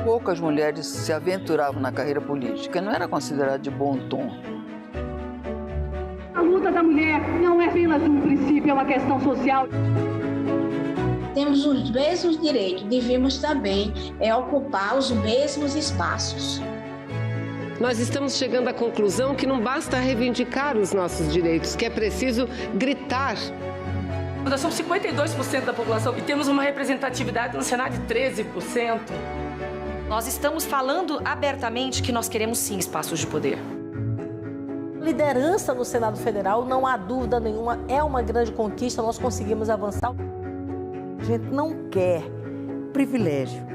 Speaker 3: Poucas mulheres se aventuravam na carreira política, não era considerado de bom tom.
Speaker 4: A luta da mulher não é apenas um princípio, é uma questão social.
Speaker 9: Temos os mesmos direitos, devemos também ocupar os mesmos espaços.
Speaker 10: Nós estamos chegando à conclusão que não basta reivindicar os nossos direitos, que é preciso gritar.
Speaker 14: Nós somos 52% da população e temos uma representatividade no Senado de 13%.
Speaker 15: Nós estamos falando abertamente que nós queremos sim espaços de poder.
Speaker 16: Liderança no Senado Federal, não há dúvida nenhuma, é uma grande conquista, nós conseguimos avançar.
Speaker 20: A gente não quer privilégio,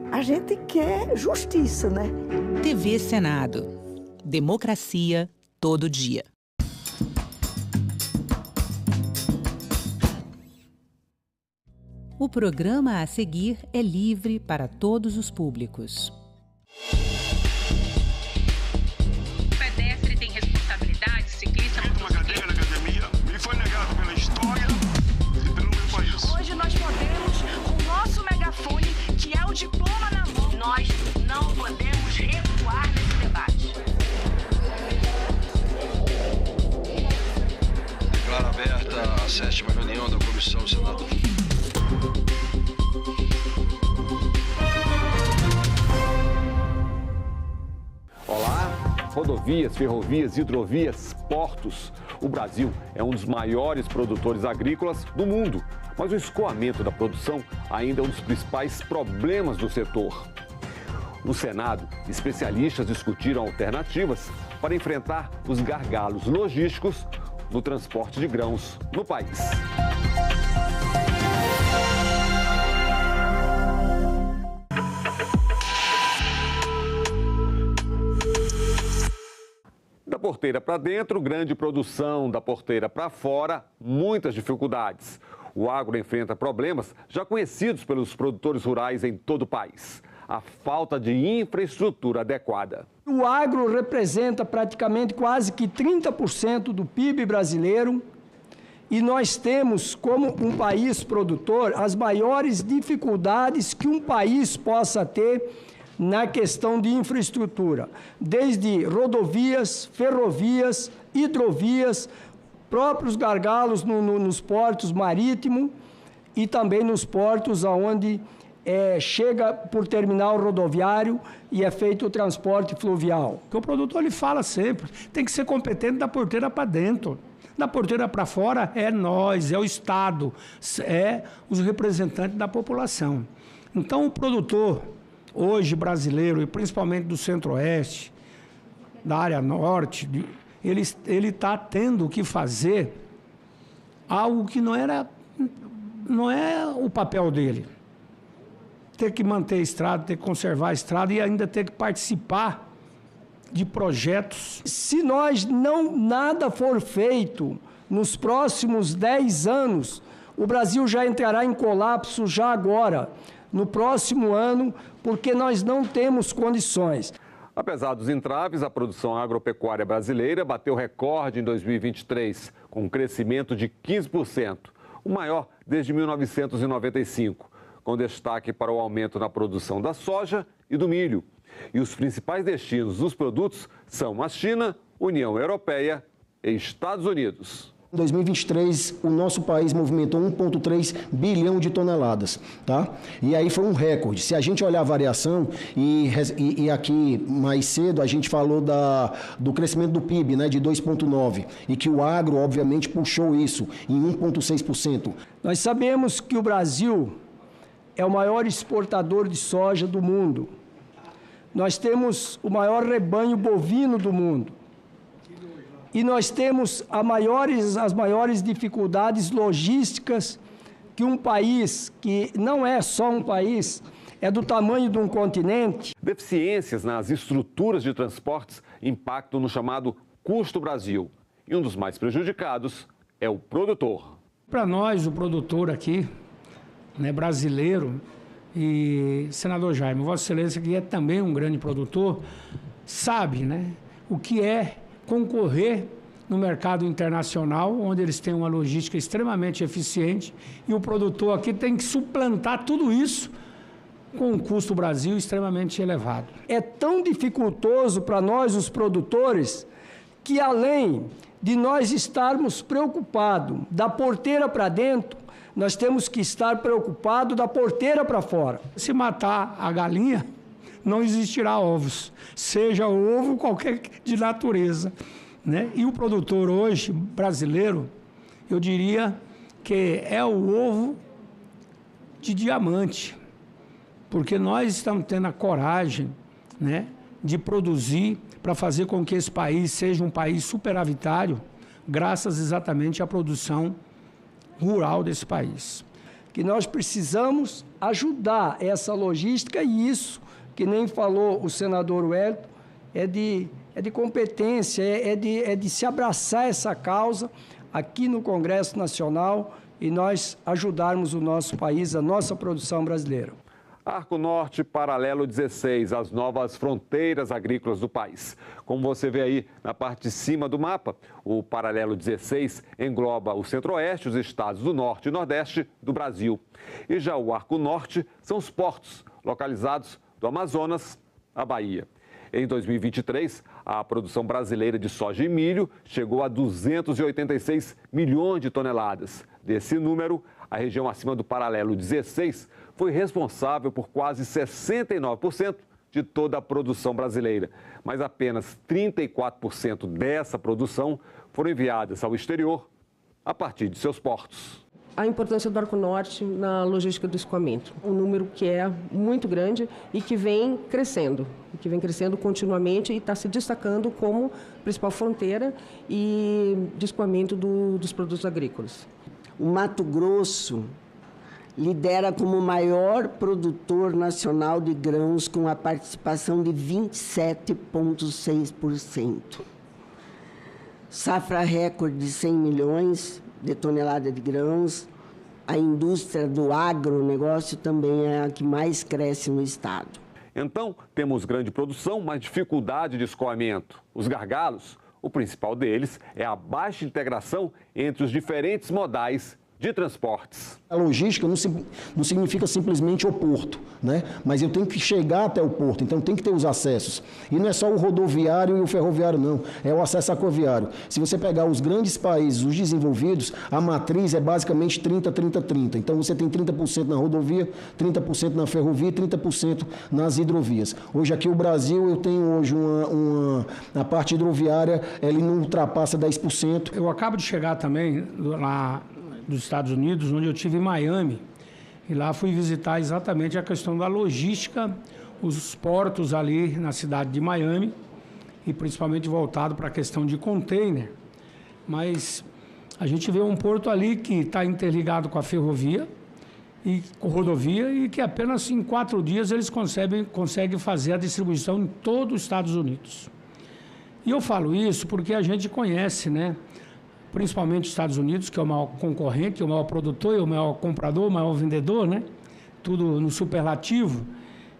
Speaker 20: a gente quer justiça, né?
Speaker 28: TV Senado. Democracia todo dia. O programa a seguir é livre para todos os públicos.
Speaker 21: O pedestre tem responsabilidade, ciclista...
Speaker 23: Fiz uma cadeira na academia, me foi negado pela história e pelo meu país.
Speaker 21: Hoje nós podemos, com o nosso megafone, que é o diploma na mão, nós não podemos recuar nesse debate.
Speaker 25: Declaro aberta a 7ª reunião da Comissão do Senado.
Speaker 32: Olá, rodovias, ferrovias, hidrovias, portos. O Brasil é um dos maiores produtores agrícolas do mundo, mas o escoamento da produção ainda é um dos principais problemas do setor. No Senado, especialistas discutiram alternativas para enfrentar os gargalos logísticos no transporte de grãos no país. Da porteira para dentro, grande produção. Da porteira para fora, muitas dificuldades. O agro enfrenta problemas já conhecidos pelos produtores rurais em todo o país. A falta de infraestrutura adequada.
Speaker 33: O agro representa praticamente quase que 30% do PIB brasileiro e nós temos, como um país produtor, as maiores dificuldades que um país possa ter na questão de infraestrutura, desde rodovias, ferrovias, hidrovias, próprios gargalos nos portos marítimos e também nos portos onde chega por terminal rodoviário e é feito o transporte fluvial.
Speaker 29: O produtor ele fala sempre, tem que ser competente da porteira para dentro. Da porteira para fora é nós, é o Estado, é os representantes da população. Então o produtor hoje brasileiro, e principalmente do Centro-Oeste, da área norte, ele está tendo que fazer algo que não é o papel dele. Ter que manter a estrada, ter que conservar a estrada e ainda ter que participar
Speaker 33: de projetos. Se nada for feito nos próximos 10 anos, o Brasil já entrará em colapso já agora, no próximo ano, porque nós não temos condições.
Speaker 32: Apesar dos entraves, a produção agropecuária brasileira bateu recorde em 2023, com um crescimento de 15%, o maior desde 1995, com destaque para o aumento na produção da soja e do milho. E os principais destinos dos produtos são a China, União Europeia e Estados Unidos.
Speaker 1: Em 2023, o nosso país movimentou 1,3 bilhão de toneladas, tá? E aí foi um recorde. Se a gente olhar a variação, e aqui mais cedo a gente falou do crescimento do PIB, né, de 2,9%, e que o agro, obviamente, puxou isso em 1,6%.
Speaker 33: Nós sabemos que o Brasil é o maior exportador de soja do mundo. Nós temos o maior rebanho bovino do mundo. E nós temos as maiores dificuldades logísticas que um país, que não é só um país, é do tamanho de um continente.
Speaker 32: Deficiências nas estruturas de transportes impactam no chamado custo Brasil. E um dos mais prejudicados é o produtor.
Speaker 29: Para nós, o produtor aqui, né, brasileiro, e senador Jaime, Vossa Excelência, que é também um grande produtor, sabe, né, o que é concorrer no mercado internacional, onde eles têm uma logística extremamente eficiente, e o produtor aqui tem que suplantar tudo isso com um custo Brasil extremamente elevado.
Speaker 33: É tão dificultoso para nós, os produtores, que além de nós estarmos preocupados da porteira para dentro, nós temos que estar preocupados da porteira para fora.
Speaker 29: Se matar a galinha, não existirá ovos, seja ovo qualquer de natureza, né? E o produtor hoje, brasileiro, eu diria que é o ovo de diamante, porque nós estamos tendo a coragem, né, de produzir para fazer com que esse país seja um país superavitário, graças exatamente à produção rural desse país.
Speaker 33: Que nós precisamos ajudar essa logística, e isso, que nem falou o senador Wellington, é de competência, é de se abraçar essa causa aqui no Congresso Nacional e nós ajudarmos o nosso país, a nossa produção brasileira.
Speaker 32: Arco Norte, Paralelo 16, as novas fronteiras agrícolas do país. Como você vê aí na parte de cima do mapa, o Paralelo 16 engloba o Centro-Oeste, os estados do Norte e Nordeste do Brasil. E já o Arco Norte são os portos localizados do Amazonas à Bahia. Em 2023, a produção brasileira de soja e milho chegou a 286 milhões de toneladas. Desse número, a região acima do Paralelo 16 foi responsável por quase 69% de toda a produção brasileira. Mas apenas 34% dessa produção foram enviadas ao exterior a partir de seus portos.
Speaker 2: A importância do Arco Norte na logística do escoamento. Um número que é muito grande e que vem crescendo continuamente e está se destacando como principal fronteira e de escoamento dos produtos agrícolas.
Speaker 5: O Mato Grosso lidera como o maior produtor nacional de grãos, com a participação de 27,6%. Safra recorde de 100 milhões de toneladas de grãos. A indústria do agronegócio também é a que mais cresce no estado.
Speaker 32: Então, temos grande produção, mas dificuldade de escoamento. Os gargalos, o principal deles é a baixa integração entre os diferentes modais de transportes.
Speaker 1: A logística não significa simplesmente o porto, né? Mas eu tenho que chegar até o porto, então tem que ter os acessos. E não é só o rodoviário e o ferroviário, não. É o acesso aquaviário. Se você pegar os grandes países, os desenvolvidos, a matriz é basicamente 30, 30, 30. Então você tem 30% na rodovia, 30% na ferrovia e 30% nas hidrovias. Hoje aqui o Brasil, eu tenho hoje a parte hidroviária, ele não ultrapassa 10%.
Speaker 29: Eu acabo de chegar também lá dos Estados Unidos, onde eu estive em Miami, e lá fui visitar exatamente a questão da logística, os portos ali na cidade de Miami, e principalmente voltado para a questão de container. Mas a gente vê um porto ali que está interligado com a ferrovia e com rodovia, e que apenas em 4 dias eles conseguem fazer a distribuição em todo os Estados Unidos. E eu falo isso porque a gente conhece, né? Principalmente os Estados Unidos, que é o maior concorrente, o maior produtor, o maior comprador, o maior vendedor, né? Tudo no superlativo.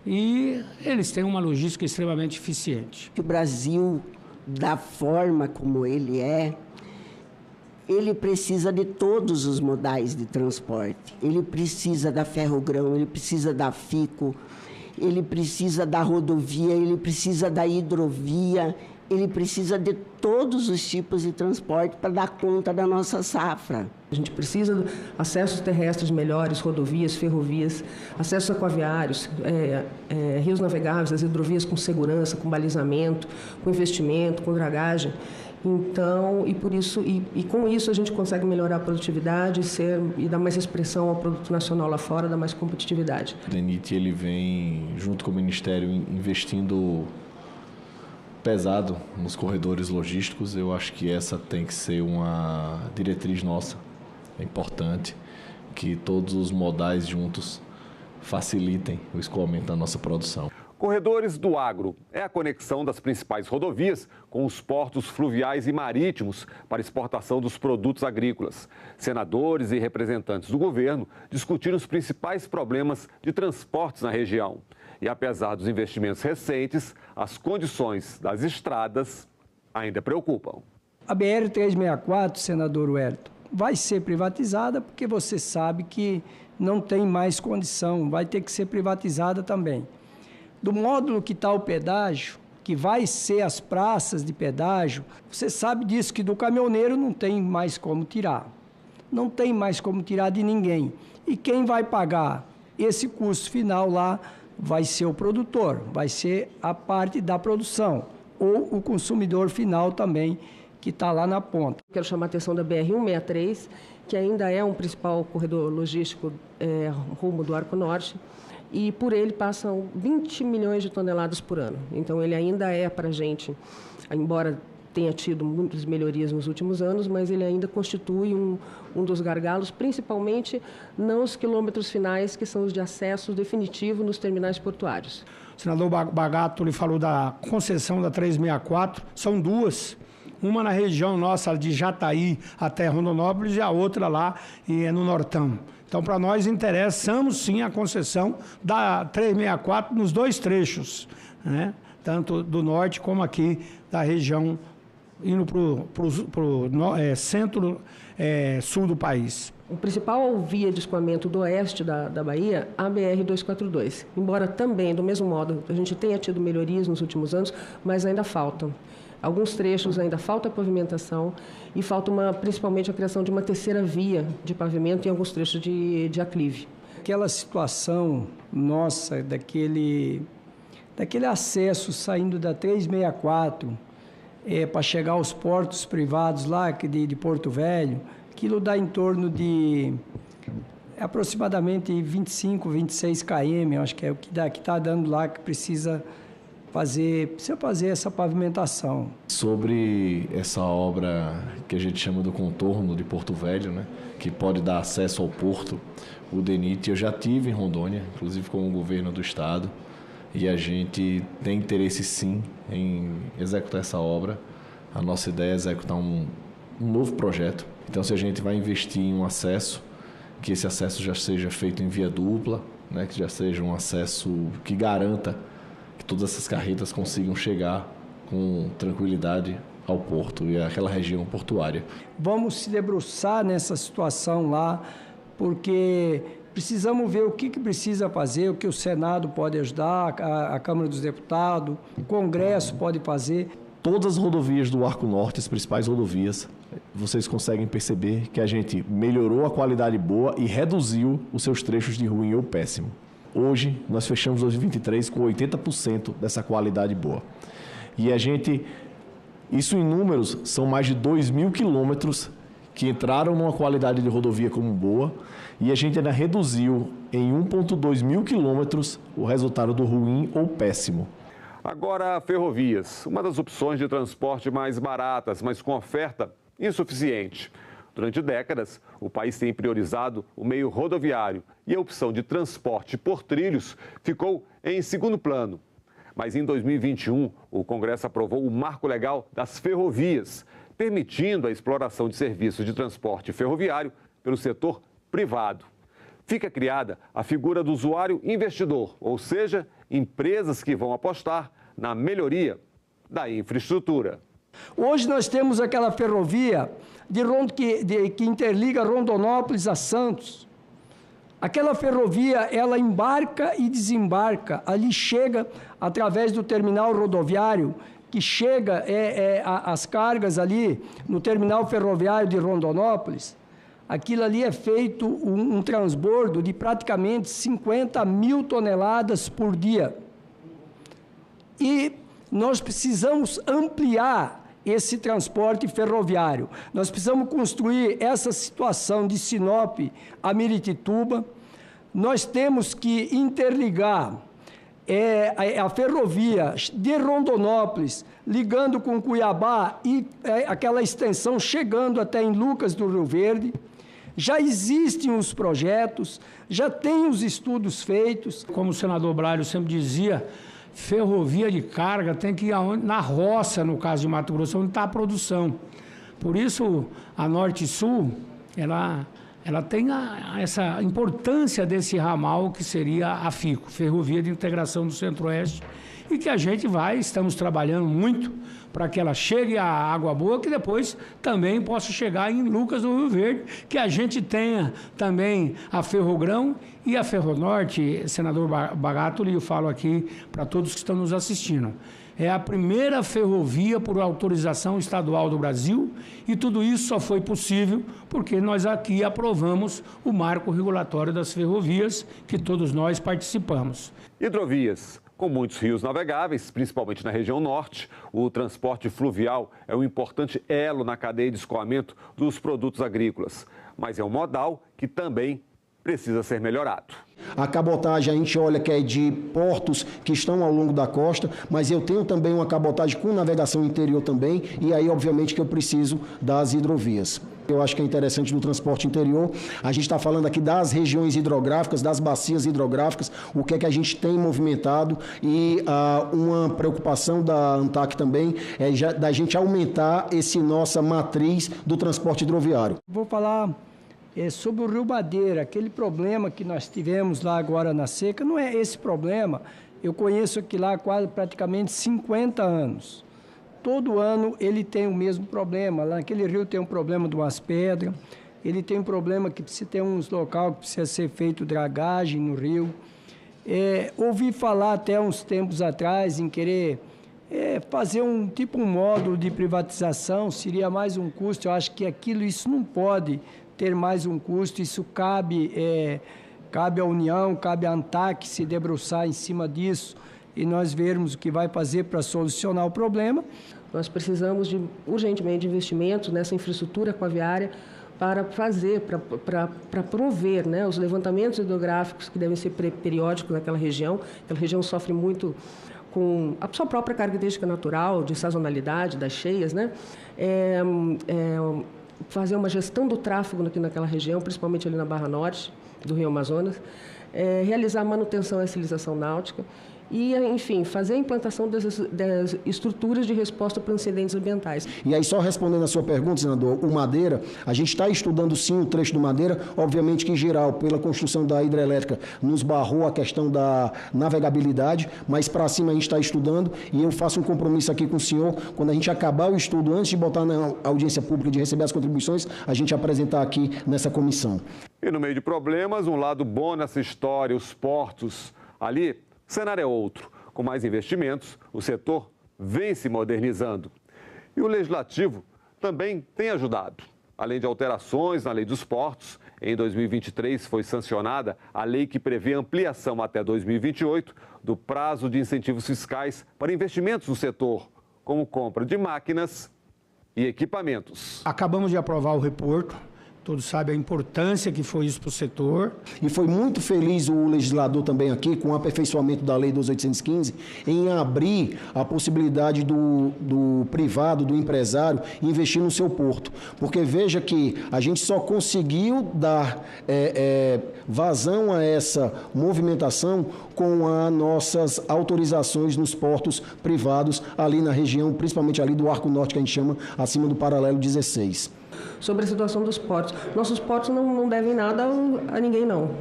Speaker 29: E eles têm uma logística extremamente eficiente.
Speaker 5: O Brasil, da forma como ele é, ele precisa de todos os modais de transporte. Ele precisa da ferrogrão, ele precisa da FICO, ele precisa da rodovia, ele precisa da hidrovia, ele precisa de todos os tipos de transporte para dar conta da nossa safra.
Speaker 2: A gente precisa de acessos terrestres melhores, rodovias, ferrovias, acessos aquaviários, rios navegáveis, as hidrovias com segurança, com balizamento, com investimento, com dragagem. Então, com isso a gente consegue melhorar a produtividade e dar mais expressão ao produto nacional lá fora, dar mais competitividade.
Speaker 6: O DENIT ele vem, junto com o Ministério, investindo pesado nos corredores logísticos. Eu acho que essa tem que ser uma diretriz nossa. É importante que todos os modais juntos facilitem o escoamento da nossa produção.
Speaker 32: Corredores do Agro é a conexão das principais rodovias com os portos fluviais e marítimos para exportação dos produtos agrícolas. Senadores e representantes do governo discutiram os principais problemas de transportes na região. E apesar dos investimentos recentes, as condições das estradas ainda preocupam.
Speaker 33: A BR-364, senador Wellington, vai ser privatizada porque você sabe que não tem mais condição, vai ter que ser privatizada também. Do módulo que está o pedágio, que vai ser as praças de pedágio, você sabe disso, que do caminhoneiro não tem mais como tirar. Não tem mais como tirar de ninguém. E quem vai pagar esse custo final lá vai ser o produtor, vai ser a parte da produção, ou o consumidor final também, que está lá na ponta.
Speaker 2: Quero chamar a atenção da BR-163, que ainda é um principal corredor logístico rumo do Arco Norte, e por ele passam 20 milhões de toneladas por ano. Então, ele ainda é para a gente, embora tenha tido muitas melhorias nos últimos anos, mas ele ainda constitui um dos gargalos, principalmente nos quilômetros finais, que são os de acesso definitivo nos terminais portuários.
Speaker 29: O senador Bagato lhe falou da concessão da 364, são duas. Uma na região nossa de Jataí até Rondonópolis e a outra lá no Nortão. Então, para nós, interessamos sim a concessão da 364 nos dois trechos, né? Tanto do norte como aqui da região, indo para o centro-sul do país.
Speaker 2: O principal via de escoamento do oeste da Bahia, a BR-242. Embora também, do mesmo modo, a gente tenha tido melhorias nos últimos anos, mas ainda faltam. Alguns trechos ainda falta pavimentação e falta principalmente a criação de uma terceira via de pavimento em alguns trechos de aclive.
Speaker 33: Aquela situação nossa, daquele acesso saindo da 364 para chegar aos portos privados lá de Porto Velho, aquilo dá em torno de aproximadamente 25, 26 km, eu acho que é o que está dando lá, que precisa fazer essa pavimentação.
Speaker 6: Sobre essa obra que a gente chama do contorno de Porto Velho, né, que pode dar acesso ao porto, o DENIT, eu já tive em Rondônia, inclusive com o governo do estado, e a gente tem interesse sim em executar essa obra. A nossa ideia é executar um novo projeto. Então, se a gente vai investir em um acesso, que esse acesso já seja feito em via dupla, né, que já seja um acesso que garanta que todas essas carretas consigam chegar com tranquilidade ao porto e àquela região portuária.
Speaker 33: Vamos se debruçar nessa situação lá, porque precisamos ver o que precisa fazer, o que o Senado pode ajudar, a Câmara dos Deputados, o Congresso pode fazer.
Speaker 6: Todas as rodovias do Arco Norte, as principais rodovias, vocês conseguem perceber que a gente melhorou a qualidade boa e reduziu os seus trechos de ruim ou péssimo. Hoje, nós fechamos 2023 com 80% dessa qualidade boa. E isso em números, são mais de 2.000 quilômetros que entraram numa qualidade de rodovia como boa, e a gente ainda reduziu em 1,2 mil quilômetros o resultado do ruim ou péssimo.
Speaker 32: Agora, ferrovias, uma das opções de transporte mais baratas, mas com oferta insuficiente. Durante décadas, o país tem priorizado o meio rodoviário e a opção de transporte por trilhos ficou em segundo plano. Mas em 2021, o Congresso aprovou o Marco Legal das Ferrovias, permitindo a exploração de serviços de transporte ferroviário pelo setor privado. Fica criada a figura do usuário investidor, ou seja, empresas que vão apostar na melhoria da infraestrutura.
Speaker 33: Hoje nós temos aquela ferrovia que interliga Rondonópolis a Santos. Aquela ferrovia, ela embarca e desembarca, ali chega através do terminal rodoviário, que chega as cargas ali no terminal ferroviário de Rondonópolis. Aquilo ali é feito um transbordo de praticamente 50 mil toneladas por dia. E nós precisamos ampliar esse transporte ferroviário. Nós precisamos construir essa situação de Sinop a Miritituba. Nós temos que interligar a ferrovia de Rondonópolis, ligando com Cuiabá e aquela extensão chegando até em Lucas do Rio Verde. Já existem os projetos, já tem os estudos feitos.
Speaker 7: Como o senador Braulio sempre dizia, ferrovia de carga tem que ir na roça, no caso de Mato Grosso, onde está a produção. Por isso, a Norte-Sul, ela tem essa importância desse ramal que seria a FICO, Ferrovia de Integração do Centro-Oeste, e que estamos trabalhando muito para que ela chegue à Água Boa, que depois também possa chegar em Lucas do Rio Verde, que a gente tenha também a Ferrogrão e a Ferronorte. Senador Bagatoli, eu falo aqui para todos que estão nos assistindo. É a primeira ferrovia por autorização estadual do Brasil e tudo isso só foi possível porque nós aqui aprovamos o marco regulatório das ferrovias que todos nós participamos.
Speaker 32: Hidrovias. Com muitos rios navegáveis, principalmente na região norte, o transporte fluvial é um importante elo na cadeia de escoamento dos produtos agrícolas. Mas é um modal que também precisa ser melhorado.
Speaker 1: A cabotagem, a gente olha que é de portos que estão ao longo da costa, mas eu tenho também uma cabotagem com navegação interior também, e aí, obviamente, que eu preciso das hidrovias. Eu acho que é interessante no transporte interior. A gente está falando aqui das regiões hidrográficas, das bacias hidrográficas, o que é que a gente tem movimentado, e uma preocupação da ANTAC também é da gente aumentar essa nossa matriz do transporte hidroviário.
Speaker 33: Vou falar sobre o Rio Madeira, aquele problema que nós tivemos lá agora na seca. Não é esse problema, eu conheço aqui lá há praticamente 50 anos. Todo ano ele tem o mesmo problema. Lá naquele rio tem um problema de umas pedras, ele tem um problema que precisa ter uns locais que precisa ser feito dragagem no rio. Ouvi falar até uns tempos atrás em querer fazer um módulo de privatização, seria mais um custo. Eu acho que isso não pode ter mais um custo, isso cabe à União, cabe à ANTAC se debruçar em cima disso e nós vermos o que vai fazer para solucionar o problema.
Speaker 2: Nós precisamos urgentemente de investimentos nessa infraestrutura aquaviária para prover os levantamentos hidrográficos que devem ser periódicos naquela região. Aquela região sofre muito com a sua própria característica natural, de sazonalidade, das cheias, fazer uma gestão do tráfego aqui naquela região, principalmente ali na Barra Norte do Rio Amazonas, realizar a manutenção e a silização náutica e, enfim, fazer a implantação das estruturas de resposta para incidentes ambientais.
Speaker 1: E aí, só respondendo a sua pergunta, senador, o Madeira, a gente está estudando sim o trecho do Madeira, obviamente que em geral, pela construção da hidrelétrica, nos barrou a questão da navegabilidade, mas para cima a gente está estudando e eu faço um compromisso aqui com o senhor, quando a gente acabar o estudo, antes de botar na audiência pública, de receber as contribuições, a gente apresentar aqui nessa comissão.
Speaker 32: E no meio de problemas, um lado bom nessa história, os portos ali. O cenário é outro. Com mais investimentos, o setor vem se modernizando. E o Legislativo também tem ajudado. Além de alterações na lei dos portos, em 2023 foi sancionada a lei que prevê ampliação até 2028 do prazo de incentivos fiscais para investimentos no setor, como compra de máquinas e equipamentos.
Speaker 7: Acabamos de aprovar o reporto, Todos sabem a importância que foi isso para o setor.
Speaker 1: E foi muito feliz o legislador também aqui, com o aperfeiçoamento da Lei 12.815, em abrir a possibilidade do privado, do empresário, investir no seu porto. Porque veja que a gente só conseguiu dar vazão a essa movimentação com as nossas autorizações nos portos privados, ali na região, principalmente ali do Arco Norte, que a gente chama, acima do paralelo 16.
Speaker 2: Sobre a situação dos portos. Nossos portos não devem nada a ninguém, não,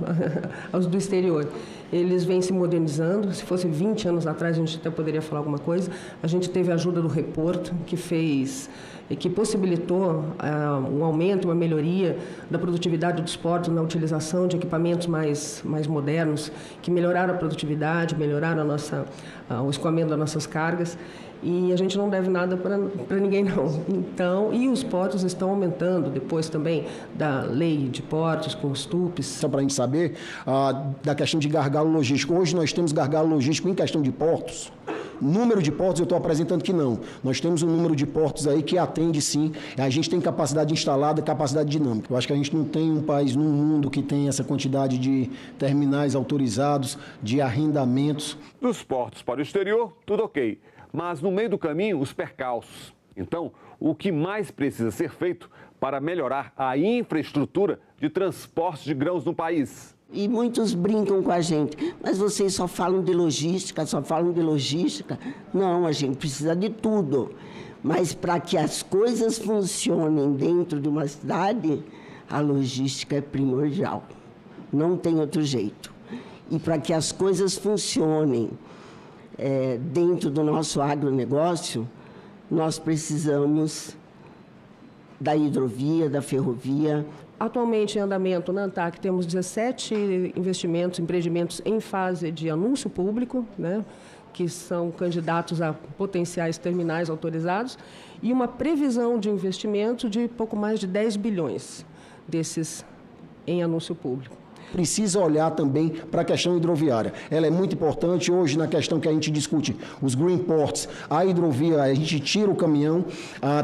Speaker 2: aos do exterior. Eles vêm se modernizando. Se fosse 20 anos atrás, a gente até poderia falar alguma coisa. A gente teve a ajuda do Reporto, que possibilitou um aumento, uma melhoria da produtividade dos portos na utilização de equipamentos mais modernos, que melhoraram a produtividade, melhoraram o escoamento das nossas cargas. E a gente não deve nada para ninguém, não. Então, e os portos estão aumentando, depois também da lei de portos, com os TUPs.
Speaker 1: Só para a gente saber, da questão de gargalo logístico. Hoje nós temos gargalo logístico em questão de portos. Número de portos, eu estou apresentando que não. Nós temos um número de portos aí que atende, sim. A gente tem capacidade instalada, capacidade dinâmica. Eu acho que a gente não tem um país no mundo que tem essa quantidade de terminais autorizados, de arrendamentos.
Speaker 32: Dos portos para o exterior, tudo ok. Mas no meio do caminho, os percalços. Então, o que mais precisa ser feito para melhorar a infraestrutura de transporte de grãos no país?
Speaker 5: E muitos brincam com a gente, mas vocês só falam de logística, Não, a gente precisa de tudo. Mas para que as coisas funcionem dentro de uma cidade, a logística é primordial. Não tem outro jeito. E para que as coisas funcionem dentro do nosso agronegócio, nós precisamos da hidrovia, da ferrovia.
Speaker 2: Atualmente em andamento na ANTAC temos 17 empreendimentos em fase de anúncio público, né, que são candidatos a potenciais terminais autorizados, e uma previsão de investimento de pouco mais de 10 bilhões desses em anúncio público.
Speaker 1: Precisa olhar também para a questão hidroviária. Ela é muito importante hoje na questão que a gente discute, os green ports, a hidrovia, a gente tira o caminhão.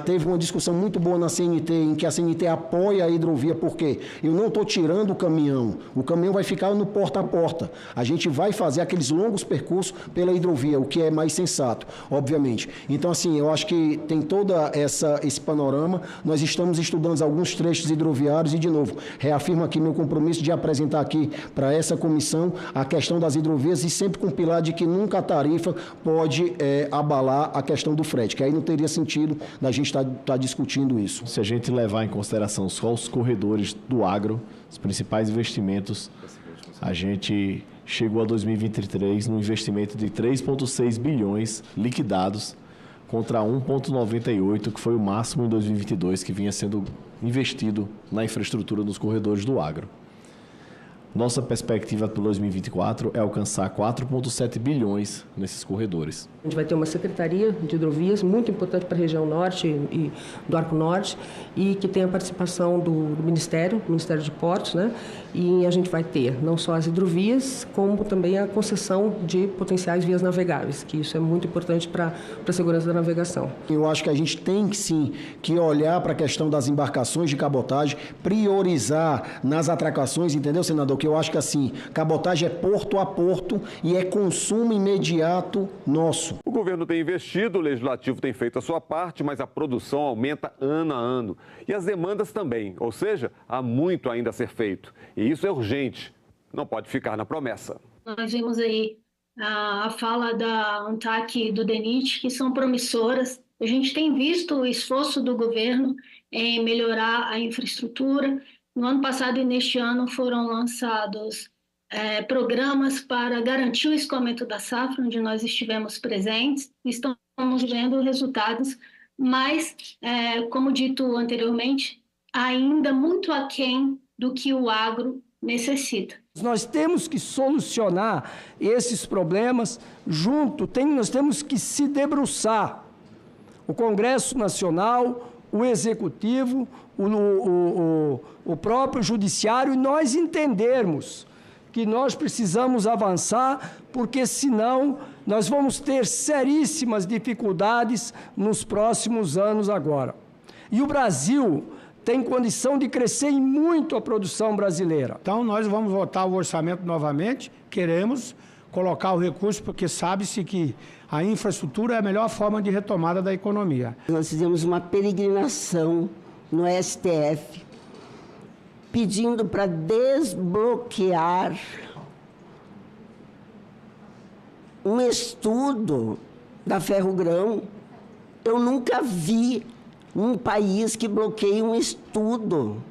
Speaker 1: Teve uma discussão muito boa na CNT, em que a CNT apoia a hidrovia, porque eu não estou tirando o caminhão vai ficar no porta a porta. A gente vai fazer aqueles longos percursos pela hidrovia, o que é mais sensato, obviamente. Então, assim, eu acho que tem todo esse panorama. Nós estamos estudando alguns trechos hidroviários e, de novo, reafirmo aqui meu compromisso de apresentar aqui para essa comissão a questão das hidrovias e sempre com o pilar de que nunca a tarifa pode abalar a questão do frete, que aí não teria sentido da gente estar discutindo isso.
Speaker 6: Se a gente levar em consideração só os corredores do agro, os principais investimentos, a gente chegou a 2023 num investimento de 3,6 bilhões liquidados contra 1,98, que foi o máximo em 2022 que vinha sendo investido na infraestrutura dos corredores do agro. Nossa perspectiva para 2024 é alcançar 4,7 bilhões nesses corredores.
Speaker 2: A gente vai ter uma secretaria de hidrovias muito importante para a região norte e do Arco Norte e que tem a participação do Ministério de Portos, né? E a gente vai ter não só as hidrovias, como também a concessão de potenciais vias navegáveis, que isso é muito importante para a segurança da navegação.
Speaker 1: Eu acho que a gente tem sim que olhar para a questão das embarcações de cabotagem, priorizar nas atracações, entendeu, senador? Que eu acho que assim, cabotagem é porto a porto e é consumo imediato nosso.
Speaker 32: O governo tem investido, o legislativo tem feito a sua parte, mas a produção aumenta ano a ano. E as demandas também, ou seja, há muito ainda a ser feito. E isso é urgente, não pode ficar na promessa.
Speaker 8: Nós vimos aí a fala da ANTAC e do DENIT, que são promissoras. A gente tem visto o esforço do governo em melhorar a infraestrutura. No ano passado e neste ano foram lançados programas para garantir o escoamento da safra, onde nós estivemos presentes. Estamos vendo resultados, mas, como dito anteriormente, ainda muito aquém do que o agro necessita.
Speaker 33: Nós temos que solucionar esses problemas nós temos que se debruçar. O Congresso Nacional, o Executivo, o próprio Judiciário, e nós entendermos que nós precisamos avançar, porque senão nós vamos ter seríssimas dificuldades nos próximos anos agora. E o Brasil tem condição de crescer em muito a produção brasileira.
Speaker 7: Então, nós vamos votar o orçamento novamente, queremos colocar o recurso, porque sabe-se que a infraestrutura é a melhor forma de retomada da economia.
Speaker 5: Nós fizemos uma peregrinação no STF, pedindo para desbloquear um estudo da Ferrogrão. Eu nunca vi um país que bloqueie um estudo,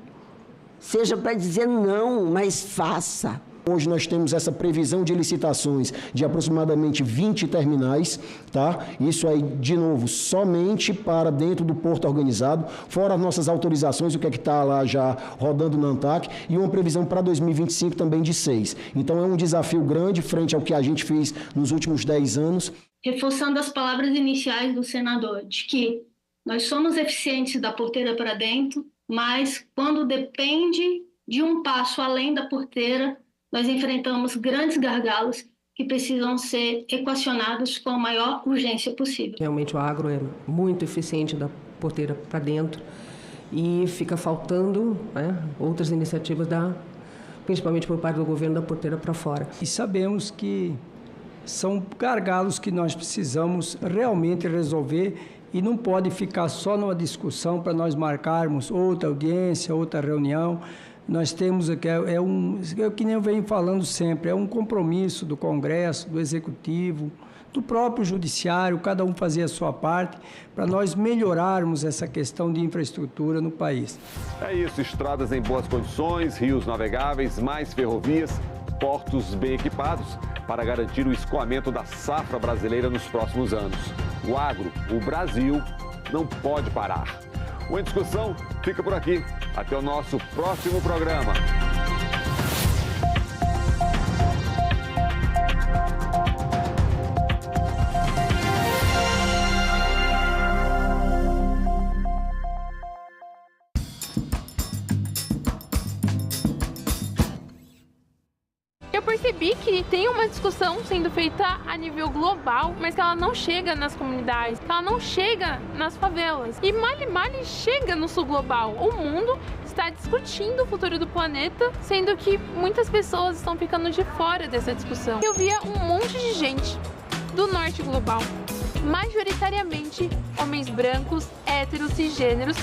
Speaker 5: seja para dizer não, mas faça.
Speaker 1: Hoje nós temos essa previsão de licitações de aproximadamente 20 terminais, tá? Isso aí, de novo, somente para dentro do porto organizado, fora as nossas autorizações, o que é que está lá já rodando na ANTAC, e uma previsão para 2025 também de 6. Então é um desafio grande frente ao que a gente fez nos últimos 10 anos.
Speaker 8: Reforçando as palavras iniciais do senador, de que nós somos eficientes da porteira para dentro, mas quando depende de um passo além da porteira, nós enfrentamos grandes gargalos que precisam ser equacionados com a maior urgência possível.
Speaker 2: Realmente o agro é muito eficiente da porteira para dentro e fica faltando, né, outras iniciativas, principalmente por parte do governo, da porteira para fora.
Speaker 33: E sabemos que são gargalos que nós precisamos realmente resolver e não pode ficar só numa discussão para nós marcarmos outra audiência, outra reunião. Nós temos aqui, que nem eu venho falando sempre, é um compromisso do Congresso, do Executivo, do próprio Judiciário, cada um fazer a sua parte, para nós melhorarmos essa questão de infraestrutura no país.
Speaker 32: É isso, estradas em boas condições, rios navegáveis, mais ferrovias, portos bem equipados para garantir o escoamento da safra brasileira nos próximos anos. O agro, o Brasil, não pode parar. O Em Discussão fica por aqui. Até o nosso próximo programa.
Speaker 3: Eu percebi que tem uma discussão sendo feita a nível global, mas que ela não chega nas comunidades, que ela não chega nas favelas. E mal chega no sul global. O mundo está discutindo o futuro do planeta, sendo que muitas pessoas estão ficando de fora dessa discussão. Eu via um monte de gente do norte global, majoritariamente homens brancos, héteros, cisgêneros,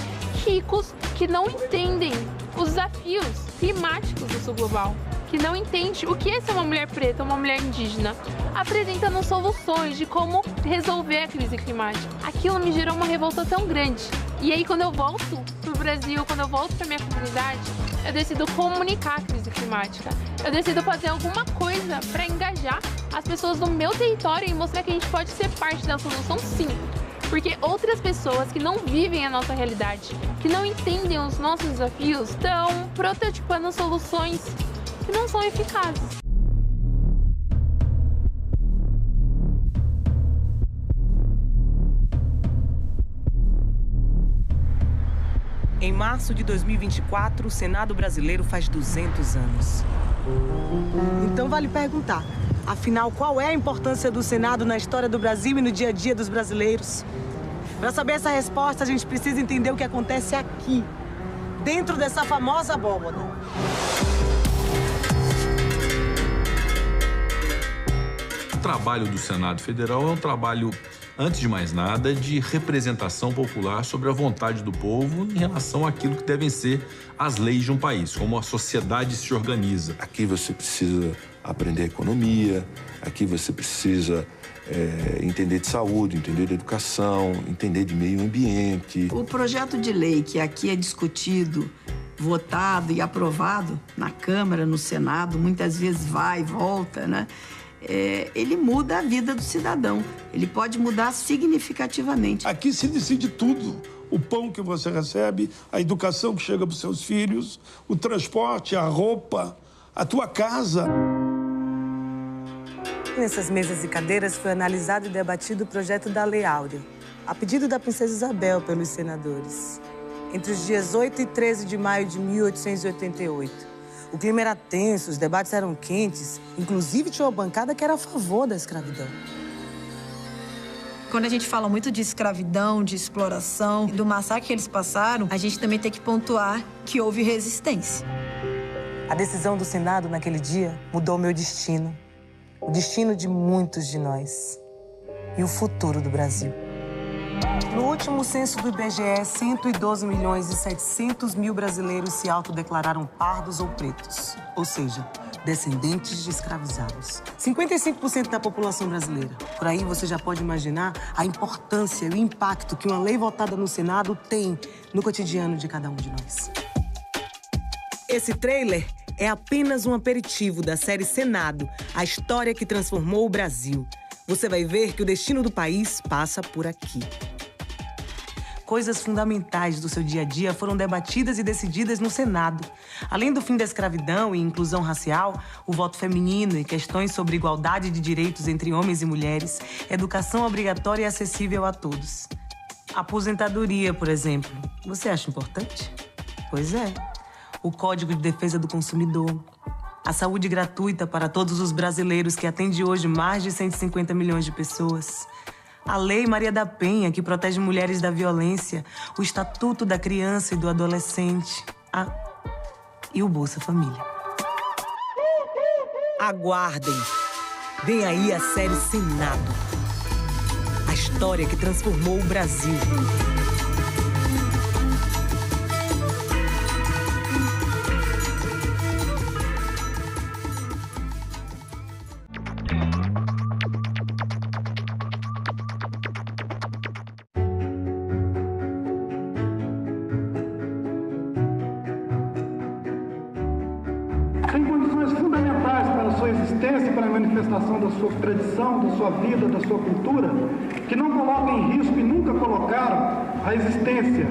Speaker 3: ricos, que não entendem os desafios climáticos do sul global, que não entende o que é ser uma mulher preta, uma mulher indígena, apresentando soluções de como resolver a crise climática. Aquilo me gerou uma revolta tão grande. E aí, quando eu volto pro Brasil, quando eu volto pra minha comunidade, eu decido comunicar a crise climática. Eu decido fazer alguma coisa para engajar as pessoas do meu território e mostrar que a gente pode ser parte da solução, sim. Porque outras pessoas que não vivem a nossa realidade, que não entendem os nossos desafios, estão prototipando soluções que não são eficazes.
Speaker 11: Em março de 2024, o Senado brasileiro faz 200 anos.
Speaker 12: Então vale perguntar, afinal, qual é a importância do Senado na história do Brasil e no dia a dia dos brasileiros? Para saber essa resposta, a gente precisa entender o que acontece aqui, dentro dessa famosa abóbora.
Speaker 13: O trabalho do Senado Federal é um trabalho, antes de mais nada, de representação popular sobre a vontade do povo em relação àquilo que devem ser as leis de um país, como a sociedade se organiza.
Speaker 17: Aqui você precisa aprender economia, aqui você precisa entender de saúde, entender de educação, entender de meio ambiente.
Speaker 18: O projeto de lei que aqui é discutido, votado e aprovado na Câmara, no Senado, muitas vezes vai e volta, né? Ele muda a vida do cidadão. Ele pode mudar significativamente.
Speaker 23: Aqui se decide tudo. O pão que você recebe, a educação que chega para os seus filhos, o transporte, a roupa, a tua casa.
Speaker 12: Nessas mesas e cadeiras foi analisado e debatido o projeto da Lei Áurea, a pedido da Princesa Isabel pelos senadores, entre os dias 8 e 13 de maio de 1888. O clima era tenso, os debates eram quentes, inclusive tinha uma bancada que era a favor da escravidão.
Speaker 4: Quando a gente fala muito de escravidão, de exploração, do massacre que eles passaram, a gente também tem que pontuar que houve resistência.
Speaker 12: A decisão do Senado naquele dia mudou o meu destino, o destino de muitos de nós e o futuro do Brasil. No último censo do IBGE, 112.700.000 brasileiros se autodeclararam pardos ou pretos, ou seja, descendentes de escravizados. 55% da população brasileira. Por aí você já pode imaginar a importância e o impacto que uma lei votada no Senado tem no cotidiano de cada um de nós. Esse trailer é apenas um aperitivo da série Senado, a história que transformou o Brasil. Você vai ver que o destino do país passa por aqui. Coisas fundamentais do seu dia a dia foram debatidas e decididas no Senado. Além do fim da escravidão e inclusão racial, o voto feminino e questões sobre igualdade de direitos entre homens e mulheres, educação obrigatória e acessível a todos. Aposentadoria, por exemplo. Você acha importante? Pois é. O Código de Defesa do Consumidor. A saúde gratuita para todos os brasileiros, que atende hoje mais de 150 milhões de pessoas. A Lei Maria da Penha, que protege mulheres da violência. O Estatuto da Criança e do Adolescente. E o Bolsa Família. Aguardem. Vem aí a série Senado. A história que transformou o Brasil.
Speaker 9: Tem condições fundamentais para a sua existência e para a manifestação da sua tradição, da sua vida, da sua cultura, que não colocam em risco e nunca colocaram a existência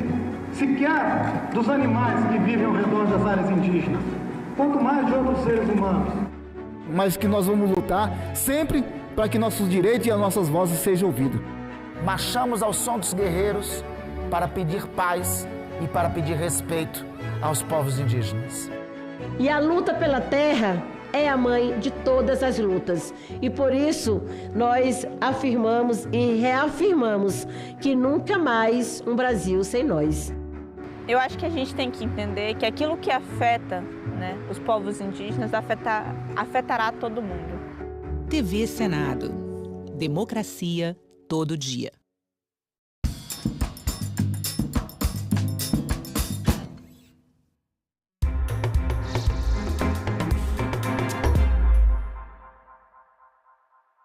Speaker 9: sequer dos animais que vivem ao redor das áreas indígenas, quanto mais de outros seres humanos.
Speaker 10: Mas que nós vamos lutar sempre para que nossos direitos e as nossas vozes sejam ouvidos.
Speaker 14: Marchamos ao som dos guerreiros para pedir paz e para pedir respeito aos povos indígenas.
Speaker 15: E a luta pela terra é a mãe de todas as lutas. E por isso nós afirmamos e reafirmamos que nunca mais um Brasil sem nós.
Speaker 16: Eu acho que a gente tem que entender que aquilo que afeta, os povos indígenas afetará todo mundo.
Speaker 28: TV Senado. Democracia todo dia.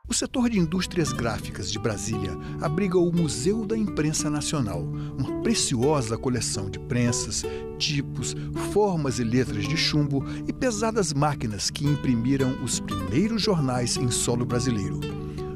Speaker 19: O setor de indústrias gráficas de Brasília abriga o Museu da Imprensa Nacional, uma preciosa coleção de prensas, tipos, formas e letras de chumbo e pesadas máquinas que imprimiram os primeiros jornais em solo brasileiro.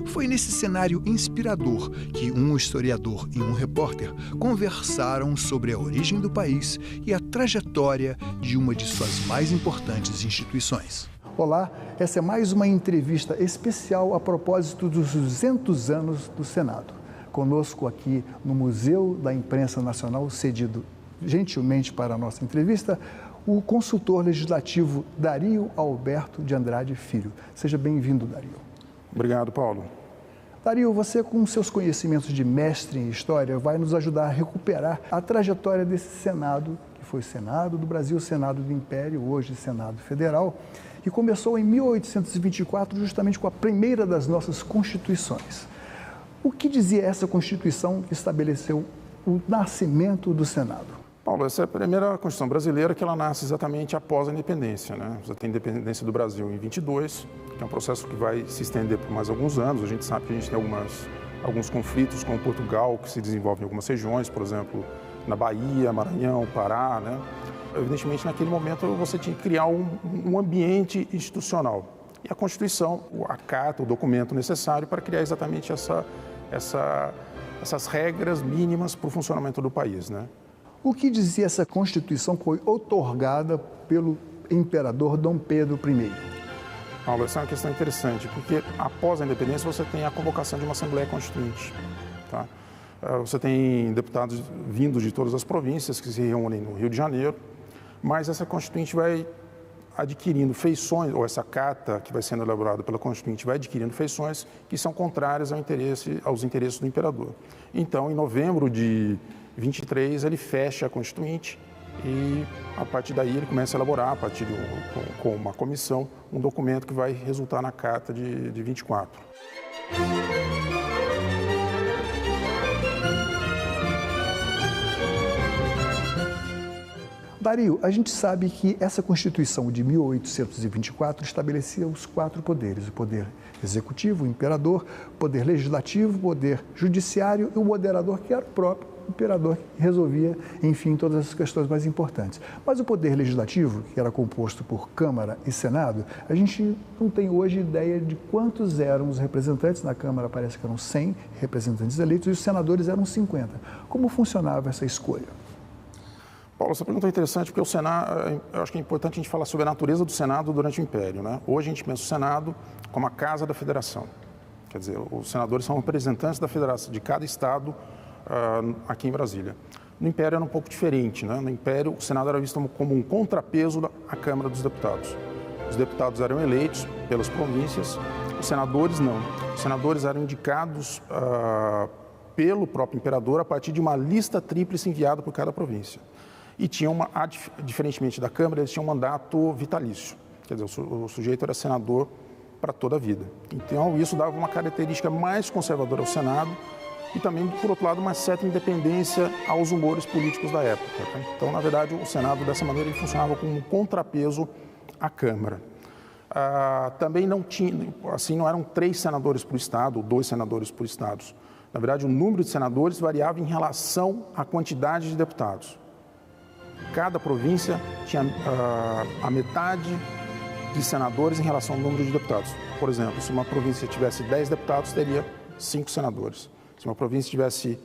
Speaker 19: Foi nesse cenário inspirador que um historiador e um repórter conversaram sobre a origem do país e a trajetória de uma de suas mais importantes instituições.
Speaker 10: Olá, essa é mais uma entrevista especial a propósito dos 200 anos do Senado. Conosco aqui no Museu da Imprensa Nacional, cedido gentilmente para a nossa entrevista, o consultor legislativo Dario Alberto de Andrade Filho. Seja bem-vindo, Dario.
Speaker 23: Obrigado, Paulo.
Speaker 10: Dario, você com seus conhecimentos de mestre em História vai nos ajudar a recuperar a trajetória desse Senado, que foi Senado do Brasil, Senado do Império, hoje Senado Federal, que começou em 1824, justamente com a primeira das nossas constituições. O que dizia essa Constituição que estabeleceu o nascimento do Senado?
Speaker 23: Paulo, essa é a primeira Constituição brasileira que ela nasce exatamente após a independência, Você tem a independência do Brasil em 22, que é um processo que vai se estender por mais alguns anos. A gente sabe que a gente tem alguns conflitos com Portugal que se desenvolvem em algumas regiões, por exemplo, na Bahia, Maranhão, Pará, Evidentemente, naquele momento, você tinha que criar um ambiente institucional. E a Constituição, a carta, o documento necessário para criar exatamente essas regras mínimas para o funcionamento do país,
Speaker 10: O que dizia essa Constituição que foi outorgada pelo imperador Dom Pedro I?
Speaker 23: Paulo, essa é uma questão interessante, porque após a independência você tem a convocação de uma Assembleia Constituinte, Você tem deputados vindos de todas as províncias que se reúnem no Rio de Janeiro, mas essa Constituinte vai adquirindo feições, ou essa carta que vai sendo elaborada pela Constituinte vai adquirindo feições que são contrárias aos interesses do imperador. Então, em novembro de 23, ele fecha a Constituinte e, a partir daí, ele começa a elaborar, a partir com uma comissão, um documento que vai resultar na Carta de 24.
Speaker 10: Dario, a gente sabe que essa Constituição de 1824 estabelecia os 4 poderes: o poder executivo, o imperador, o poder legislativo, o poder judiciário e o moderador, que era o próprio imperador, que resolvia, enfim, todas as questões mais importantes. Mas o poder legislativo, que era composto por Câmara e Senado, a gente não tem hoje ideia de quantos eram os representantes. Na Câmara parece que eram 100 representantes eleitos e os senadores eram 50. Como funcionava essa escolha?
Speaker 23: Paulo, essa pergunta é interessante porque o Senado, eu acho que é importante a gente falar sobre a natureza do Senado durante o Império, né? Hoje a gente pensa o Senado como a casa da federação. Quer dizer, os senadores são representantes da federação, de cada estado aqui em Brasília. No Império era um pouco diferente, né? No Império o Senado era visto como um contrapeso à Câmara dos Deputados. Os deputados eram eleitos pelas províncias, os senadores não. Os senadores eram indicados pelo próprio imperador a partir de uma lista tríplice enviada por cada província. E tinha diferentemente da Câmara, eles tinham um mandato vitalício. Quer dizer, o sujeito era senador para toda a vida. Então, isso dava uma característica mais conservadora ao Senado e também, por outro lado, uma certa independência aos humores políticos da época. Então, na verdade, o Senado, dessa maneira, ele funcionava como um contrapeso à Câmara. Também não tinha, assim, não eram 3 senadores por estado, ou 2 senadores por estado. Na verdade, o número de senadores variava em relação à quantidade de deputados. Cada província tinha a metade de senadores em relação ao número de deputados. Por exemplo, se uma província tivesse 10 deputados, teria 5 senadores. Se uma província tivesse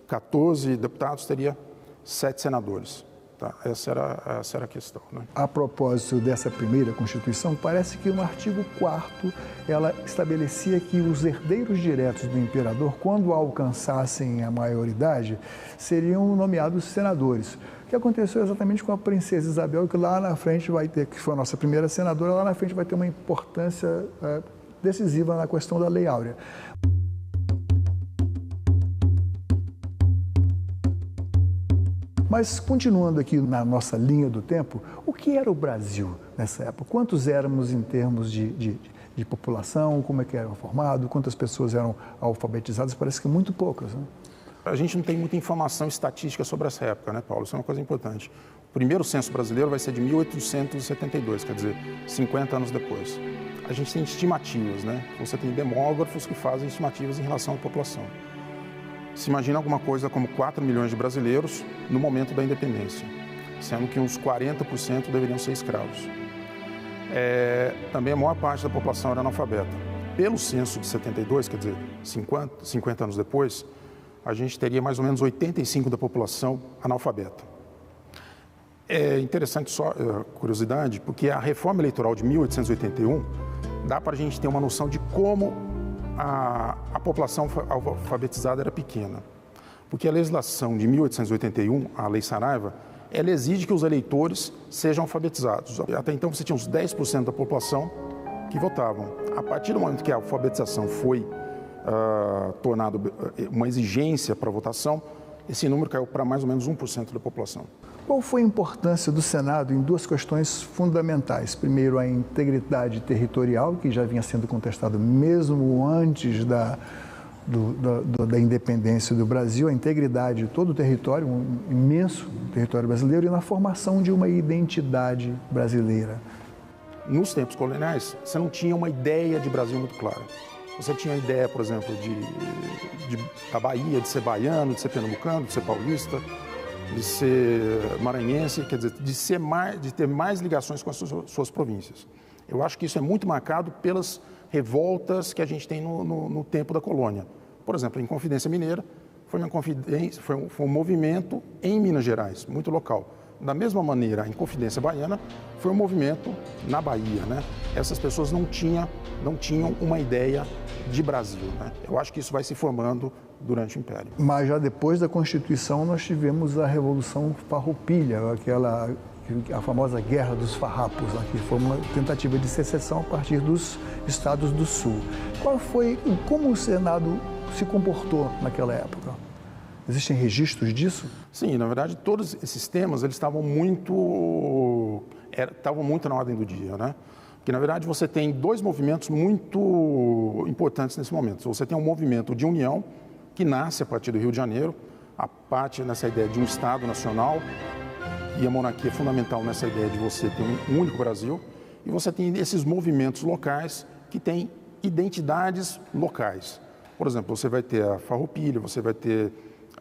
Speaker 23: 14 deputados, teria 7 senadores. Tá? Essa era a questão, né?
Speaker 10: A propósito dessa primeira Constituição, parece que no artigo 4º ela estabelecia que os herdeiros diretos do imperador, quando alcançassem a maioridade, seriam nomeados senadores. O que aconteceu exatamente com a princesa Isabel, que lá na frente vai ter, que foi a nossa primeira senadora, lá na frente vai ter uma importância decisiva na questão da Lei Áurea. Mas, continuando aqui na nossa linha do tempo, o que era o Brasil nessa época? Quantos éramos em termos de população? Como é que era formado? Quantas pessoas eram alfabetizadas? Parece que muito poucas, né?
Speaker 23: A gente não tem muita informação estatística sobre essa época, né, Paulo? Isso é uma coisa importante. O primeiro censo brasileiro vai ser de 1872, quer dizer, 50 anos depois. A gente tem estimativas, né? Você tem demógrafos que fazem estimativas em relação à população. Se imagina alguma coisa como 4 milhões de brasileiros no momento da independência, sendo que uns 40% deveriam ser escravos. Também a maior parte da população era analfabeta. Pelo censo de 72, quer dizer, 50 anos depois, a gente teria mais ou menos 85% da população analfabeta. É interessante, só curiosidade, porque a reforma eleitoral de 1881 dá para a gente ter uma noção de como a população alfabetizada era pequena. Porque a legislação de 1881, a Lei Saraiva, ela exige que os eleitores sejam alfabetizados. Até então você tinha uns 10% da população que votavam. A partir do momento que a alfabetização foi tornada uma exigência para a votação, esse número caiu para mais ou menos 1% da população.
Speaker 10: Qual foi a importância do Senado em 2 questões fundamentais? Primeiro, a integridade territorial, que já vinha sendo contestado mesmo antes da independência do Brasil, a integridade de todo o território, um imenso território brasileiro, e na formação de uma identidade brasileira.
Speaker 23: Nos tempos coloniais, você não tinha uma ideia de Brasil muito clara. Você tinha a ideia, por exemplo, da Bahia, de ser baiano, de ser pernambucano, de ser paulista, de ser maranhense, quer dizer, de ter mais ligações com as suas províncias. Eu acho que isso é muito marcado pelas revoltas que a gente tem no tempo da colônia. Por exemplo, a Inconfidência Mineira foi um movimento em Minas Gerais, muito local. Da mesma maneira, a Inconfidência Baiana foi um movimento na Bahia, né? Essas pessoas não tinham uma ideia de Brasil, né? Eu acho que isso vai se formando durante o Império.
Speaker 10: Mas já depois da Constituição nós tivemos a Revolução Farroupilha, aquela a famosa Guerra dos Farrapos, que foi uma tentativa de secessão a partir dos estados do Sul. Como o Senado se comportou naquela época? Existem registros disso?
Speaker 23: Sim, na verdade, todos esses temas eles estavam muito na ordem do dia, né? Porque, na verdade, você tem dois movimentos muito importantes nesse momento. Você tem um movimento de união, que nasce a partir do Rio de Janeiro, a partir nessa ideia de um Estado nacional, e a monarquia é fundamental nessa ideia de você ter um único Brasil, e você tem esses movimentos locais que têm identidades locais. Por exemplo, você vai ter a farroupilha, você vai ter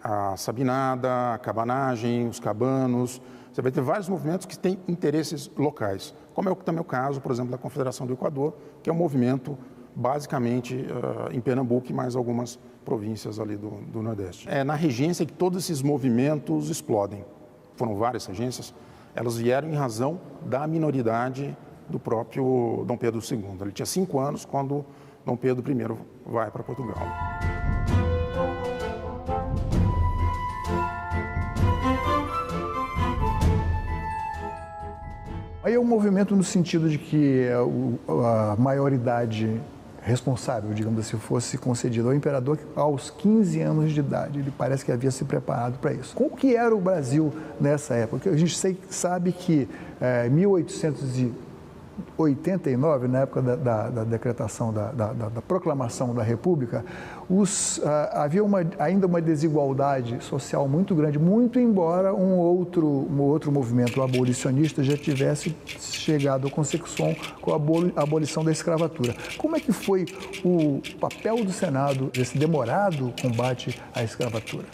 Speaker 23: a sabinada, a cabanagem, os cabanos, você vai ter vários movimentos que têm interesses locais, como é também o caso, por exemplo, da Confederação do Equador, que é um movimento basicamente em Pernambuco e mais algumas províncias ali do Nordeste. É na regência que todos esses movimentos explodem. Foram várias regências, elas vieram em razão da minoridade do próprio Dom Pedro II. Ele tinha 5 anos quando Dom Pedro I vai para Portugal.
Speaker 10: Aí é um movimento no sentido de que a maioridade responsável, digamos assim, fosse concedida ao imperador aos 15 anos de idade. Ele parece que havia se preparado para isso. Como que era o Brasil nessa época? A gente sabe que em 1889, na época da decretação, da proclamação da República, havia ainda uma desigualdade social muito grande, muito embora um outro movimento abolicionista já tivesse chegado à consecução com a abolição da escravatura. Como é que foi o papel do Senado nesse demorado combate à escravatura?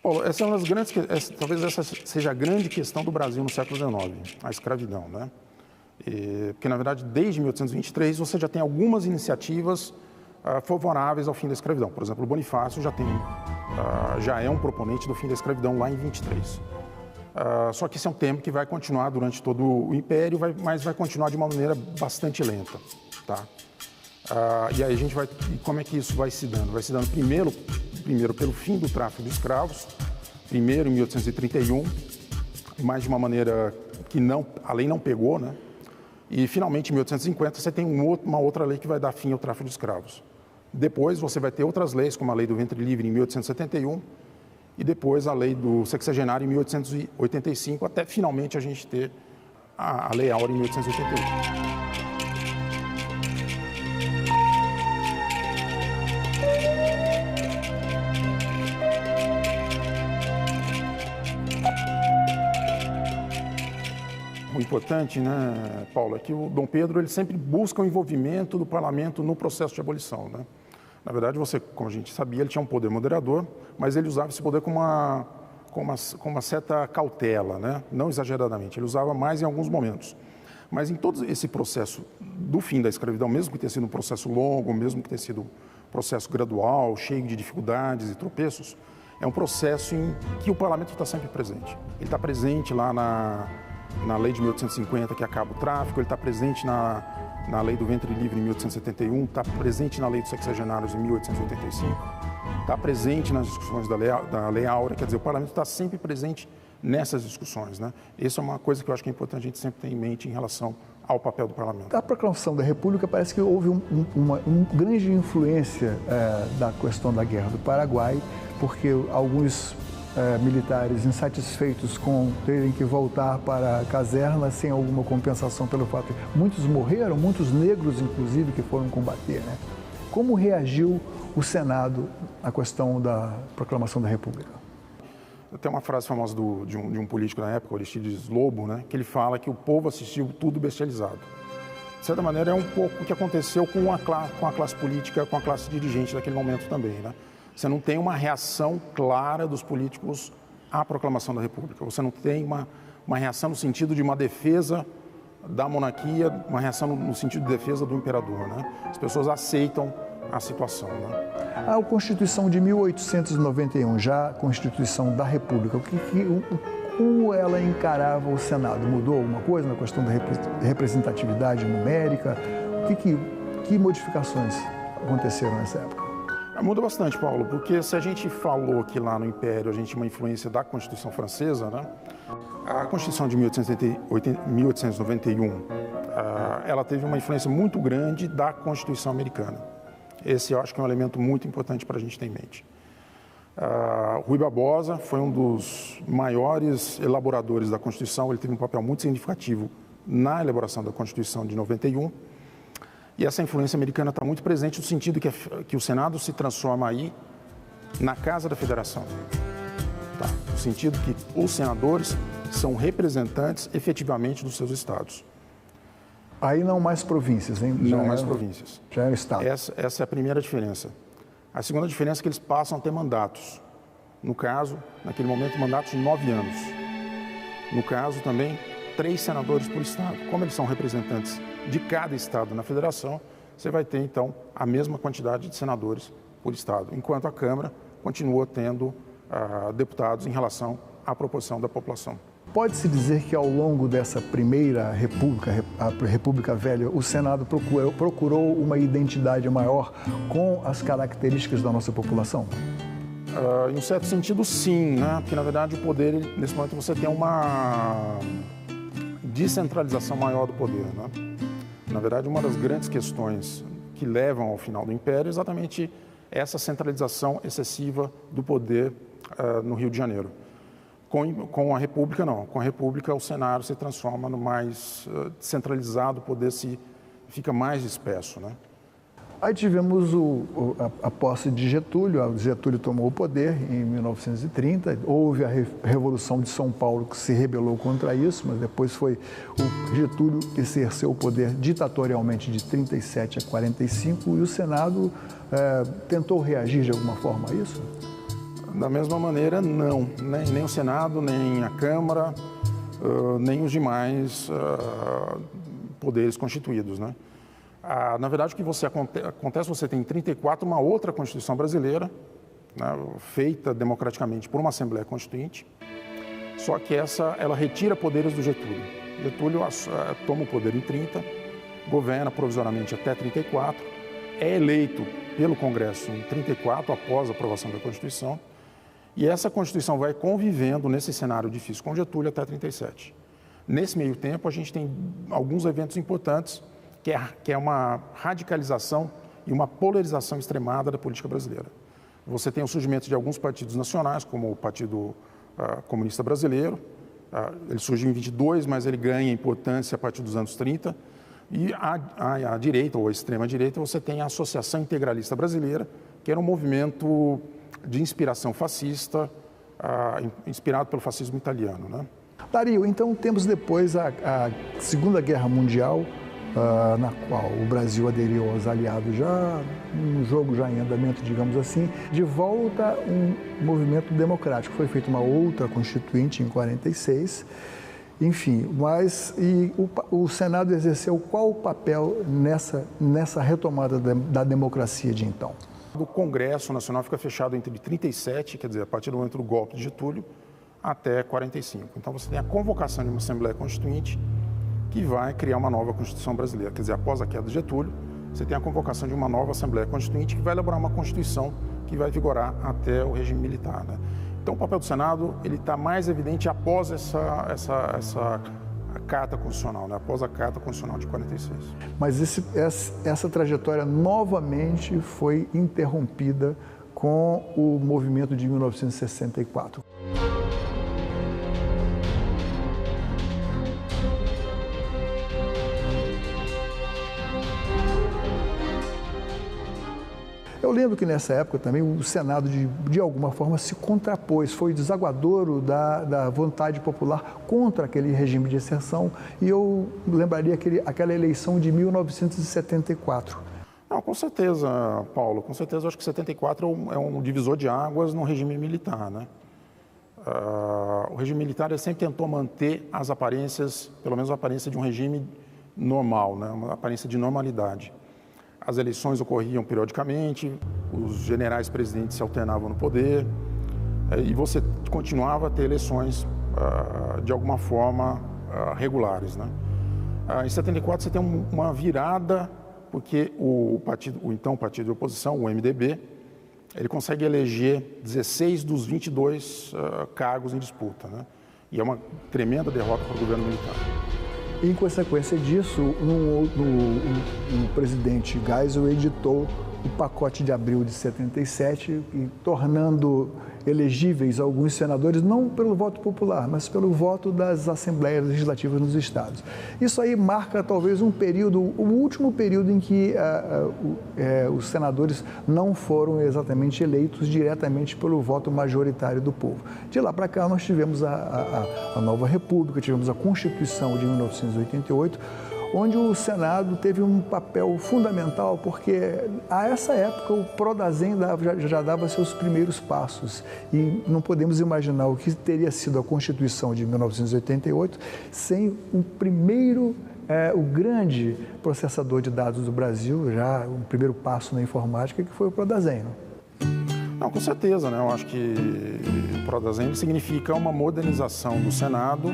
Speaker 23: Paulo, essa é uma das grandes, talvez essa seja a grande questão do Brasil no século XIX, a escravidão, né? Porque, na verdade, desde 1823, você já tem algumas iniciativas favoráveis ao fim da escravidão. Por exemplo, o Bonifácio já é um proponente do fim da escravidão lá em 23. Só que esse é um tema que vai continuar durante todo o Império, mas vai continuar de uma maneira bastante lenta. Tá? E aí a gente vai... Como é que isso vai se dando? Vai se dando primeiro pelo fim do tráfico de escravos, primeiro em 1831, mas de uma maneira que a lei não pegou, né? E, finalmente, em 1850, você tem uma outra lei que vai dar fim ao tráfico de escravos. Depois, você vai ter outras leis, como a Lei do Ventre Livre, em 1871, e depois a Lei do Sexagenário, em 1885, até, finalmente, a gente ter a Lei Áurea, em 1881. O importante, né, Paulo, é que o Dom Pedro ele sempre busca o envolvimento do parlamento no processo de abolição, né? Na verdade, como a gente sabia, ele tinha um poder moderador, mas ele usava esse poder com uma certa cautela, né? Não exageradamente, ele usava mais em alguns momentos. Mas em todo esse processo do fim da escravidão, mesmo que tenha sido um processo longo, mesmo que tenha sido um processo gradual, cheio de dificuldades e tropeços, é um processo em que o parlamento está sempre presente. Ele está presente lá na lei de 1850, que acaba o tráfico, ele está presente na lei do Ventre Livre, em 1871, está presente na lei dos sexagenários, em 1885, está presente nas discussões da Lei Áurea, quer dizer, o parlamento está sempre presente nessas discussões, né? Isso é uma coisa que eu acho que é importante a gente sempre ter em mente em relação ao papel do parlamento.
Speaker 10: Da proclamação da República, parece que houve uma grande influência da questão da Guerra do Paraguai, porque alguns militares insatisfeitos com terem que voltar para a caserna sem alguma compensação pelo fato de muitos morreram, muitos negros, inclusive, que foram combater, né? Como reagiu o Senado à questão da proclamação da República?
Speaker 23: Tem uma frase famosa de um político na época, Aristides Lobo, né, que ele fala que o povo assistiu tudo bestializado. De certa maneira, é um pouco o que aconteceu com a classe política, com a classe dirigente daquele momento também, né? Você não tem uma reação clara dos políticos à proclamação da República. Você não tem uma reação no sentido de uma defesa da monarquia, uma reação no sentido de defesa do imperador, né? As pessoas aceitam a situação, né?
Speaker 10: A Constituição de 1891, já a Constituição da República, como ela encarava o Senado? Mudou alguma coisa na questão da representatividade numérica? Que modificações aconteceram nessa época?
Speaker 23: Muda bastante, Paulo, porque se a gente falou que lá no Império a gente tinha uma influência da Constituição Francesa, né? A Constituição de 1891, ela teve uma influência muito grande da Constituição americana. Esse eu acho que é um elemento muito importante para a gente ter em mente. Rui Barbosa foi um dos maiores elaboradores da Constituição, ele teve um papel muito significativo na elaboração da Constituição de 91, e essa influência americana está muito presente no sentido que o Senado se transforma aí na Casa da Federação. Tá? No sentido que os senadores são representantes efetivamente dos seus estados.
Speaker 10: Aí não mais províncias, hein?
Speaker 23: Não mais províncias.
Speaker 10: Já é o estado.
Speaker 23: Essa é a primeira diferença. A segunda diferença é que eles passam a ter mandatos. No caso, naquele momento, mandatos de 9 anos. No caso, também, 3 senadores por estado. Como eles são representantes de cada estado na federação, você vai ter, então, a mesma quantidade de senadores por estado, enquanto a Câmara continua tendo deputados em relação à proporção da população.
Speaker 10: Pode-se dizer que ao longo dessa primeira república, a República Velha, o Senado procurou uma identidade maior com as características da nossa população?
Speaker 23: Em um certo sentido, sim, né? Porque, na verdade, o poder, nesse momento, você tem uma descentralização maior do poder, né? Na verdade, uma das grandes questões que levam ao final do Império é exatamente essa centralização excessiva do poder no Rio de Janeiro. Com a República, não. Com a República, o Senado se transforma no mais centralizado, o poder fica mais disperso, né?
Speaker 10: Aí tivemos a posse de Getúlio. Getúlio tomou o poder em 1930. Houve a Revolução de São Paulo, que se rebelou contra isso, mas depois foi o Getúlio que exerceu o poder ditatorialmente de 37 a 45, e o Senado tentou reagir de alguma forma a isso?
Speaker 23: Da mesma maneira, não. Nem o Senado, nem a Câmara, nem os demais poderes constituídos, né? Na verdade, o que acontece, você tem em 34 uma outra Constituição brasileira, né, feita democraticamente por uma Assembleia Constituinte, só que ela retira poderes do Getúlio. Getúlio toma o poder em 30, governa provisoriamente até 34, é eleito pelo Congresso em 34, após a aprovação da Constituição, e essa Constituição vai convivendo nesse cenário difícil com Getúlio até 37. Nesse meio tempo, a gente tem alguns eventos importantes, que é uma radicalização e uma polarização extremada da política brasileira. Você tem o surgimento de alguns partidos nacionais, como o Partido Comunista Brasileiro. Ele surgiu em 22, mas ele ganha importância a partir dos anos 30. E a direita, ou a extrema-direita, você tem a Associação Integralista Brasileira, que era um movimento de inspiração fascista, inspirado pelo fascismo italiano, né?
Speaker 10: Dario, então temos depois a Segunda Guerra Mundial, na qual o Brasil aderiu aos aliados já, um jogo já em andamento, digamos assim, de volta um movimento democrático. Foi feita uma outra Constituinte em 46, enfim, mas o Senado exerceu qual papel nessa retomada da democracia de então?
Speaker 23: O Congresso Nacional fica fechado entre 37, quer dizer, a partir do momento do golpe de Getúlio, até 45. Então você tem a convocação de uma Assembleia Constituinte que vai criar uma nova Constituição brasileira. Quer dizer, após a queda de Getúlio, você tem a convocação de uma nova Assembleia Constituinte que vai elaborar uma Constituição que vai vigorar até o regime militar, né? Então, o papel do Senado ele está mais evidente após essa Carta Constitucional, né? Após a Carta Constitucional de 46.
Speaker 10: Mas essa trajetória novamente foi interrompida com o movimento de 1964. Eu lembro que nessa época também o Senado, de alguma forma, se contrapôs, foi desaguadouro da vontade popular contra aquele regime de exceção, e eu lembraria aquela eleição de 1974.
Speaker 23: Não, com certeza, Paulo, com certeza. Eu acho que 74 é um divisor de águas no regime militar, né? O regime militar ele sempre tentou manter as aparências, pelo menos a aparência de um regime normal, né? Uma aparência de normalidade. As eleições ocorriam periodicamente, os generais presidentes se alternavam no poder, e você continuava a ter eleições, de alguma forma, regulares, né? Em 74 você tem uma virada, porque o então partido de oposição, o MDB, ele consegue eleger 16 dos 22 cargos em disputa, né? E é uma tremenda derrota para o governo militar.
Speaker 10: Em consequência disso, o presidente Geisel editou o pacote de abril de 77, e tornando elegíveis alguns senadores, não pelo voto popular, mas pelo voto das assembleias legislativas nos estados. Isso aí marca talvez um período, o último período em que os senadores não foram exatamente eleitos diretamente pelo voto majoritário do povo. De lá para cá nós tivemos a nova República, tivemos a Constituição de 1988, onde o Senado teve um papel fundamental, porque a essa época o Prodazem já dava seus primeiros passos, e não podemos imaginar o que teria sido a Constituição de 1988 sem o primeiro, o grande processador de dados do Brasil, já o primeiro passo na informática, que foi o Prodazem.
Speaker 23: Não, com certeza, né? Eu acho que o Prodazem significa uma modernização do Senado.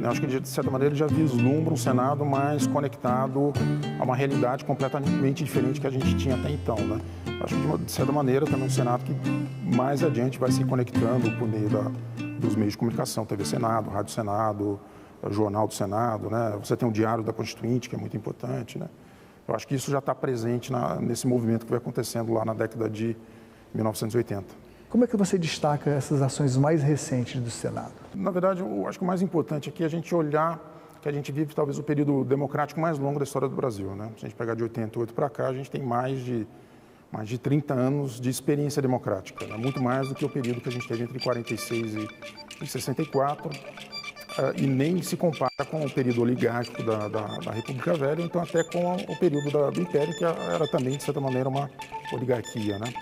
Speaker 23: Eu acho que, de certa maneira, ele já vislumbra um Senado mais conectado a uma realidade completamente diferente que a gente tinha até então, né? Acho que, de certa maneira, também um Senado que mais adiante vai se conectando por meio dos meios de comunicação, TV Senado, Rádio Senado, Jornal do Senado, né? Você tem o Diário da Constituinte, que é muito importante, né? Eu acho que isso já está presente nesse movimento que vai acontecendo lá na década de 1980.
Speaker 10: Como é que você destaca essas ações mais recentes do Senado?
Speaker 23: Na verdade, eu acho que o mais importante aqui é a gente olhar que a gente vive talvez o período democrático mais longo da história do Brasil, né? Se a gente pegar de 88 para cá, a gente tem mais de 30 anos de experiência democrática, né? Muito mais do que o período que a gente teve entre 46 e 64, e nem se compara com o período oligárquico da República Velha, então até com o período do Império, que era também, de certa maneira, uma oligarquia, né?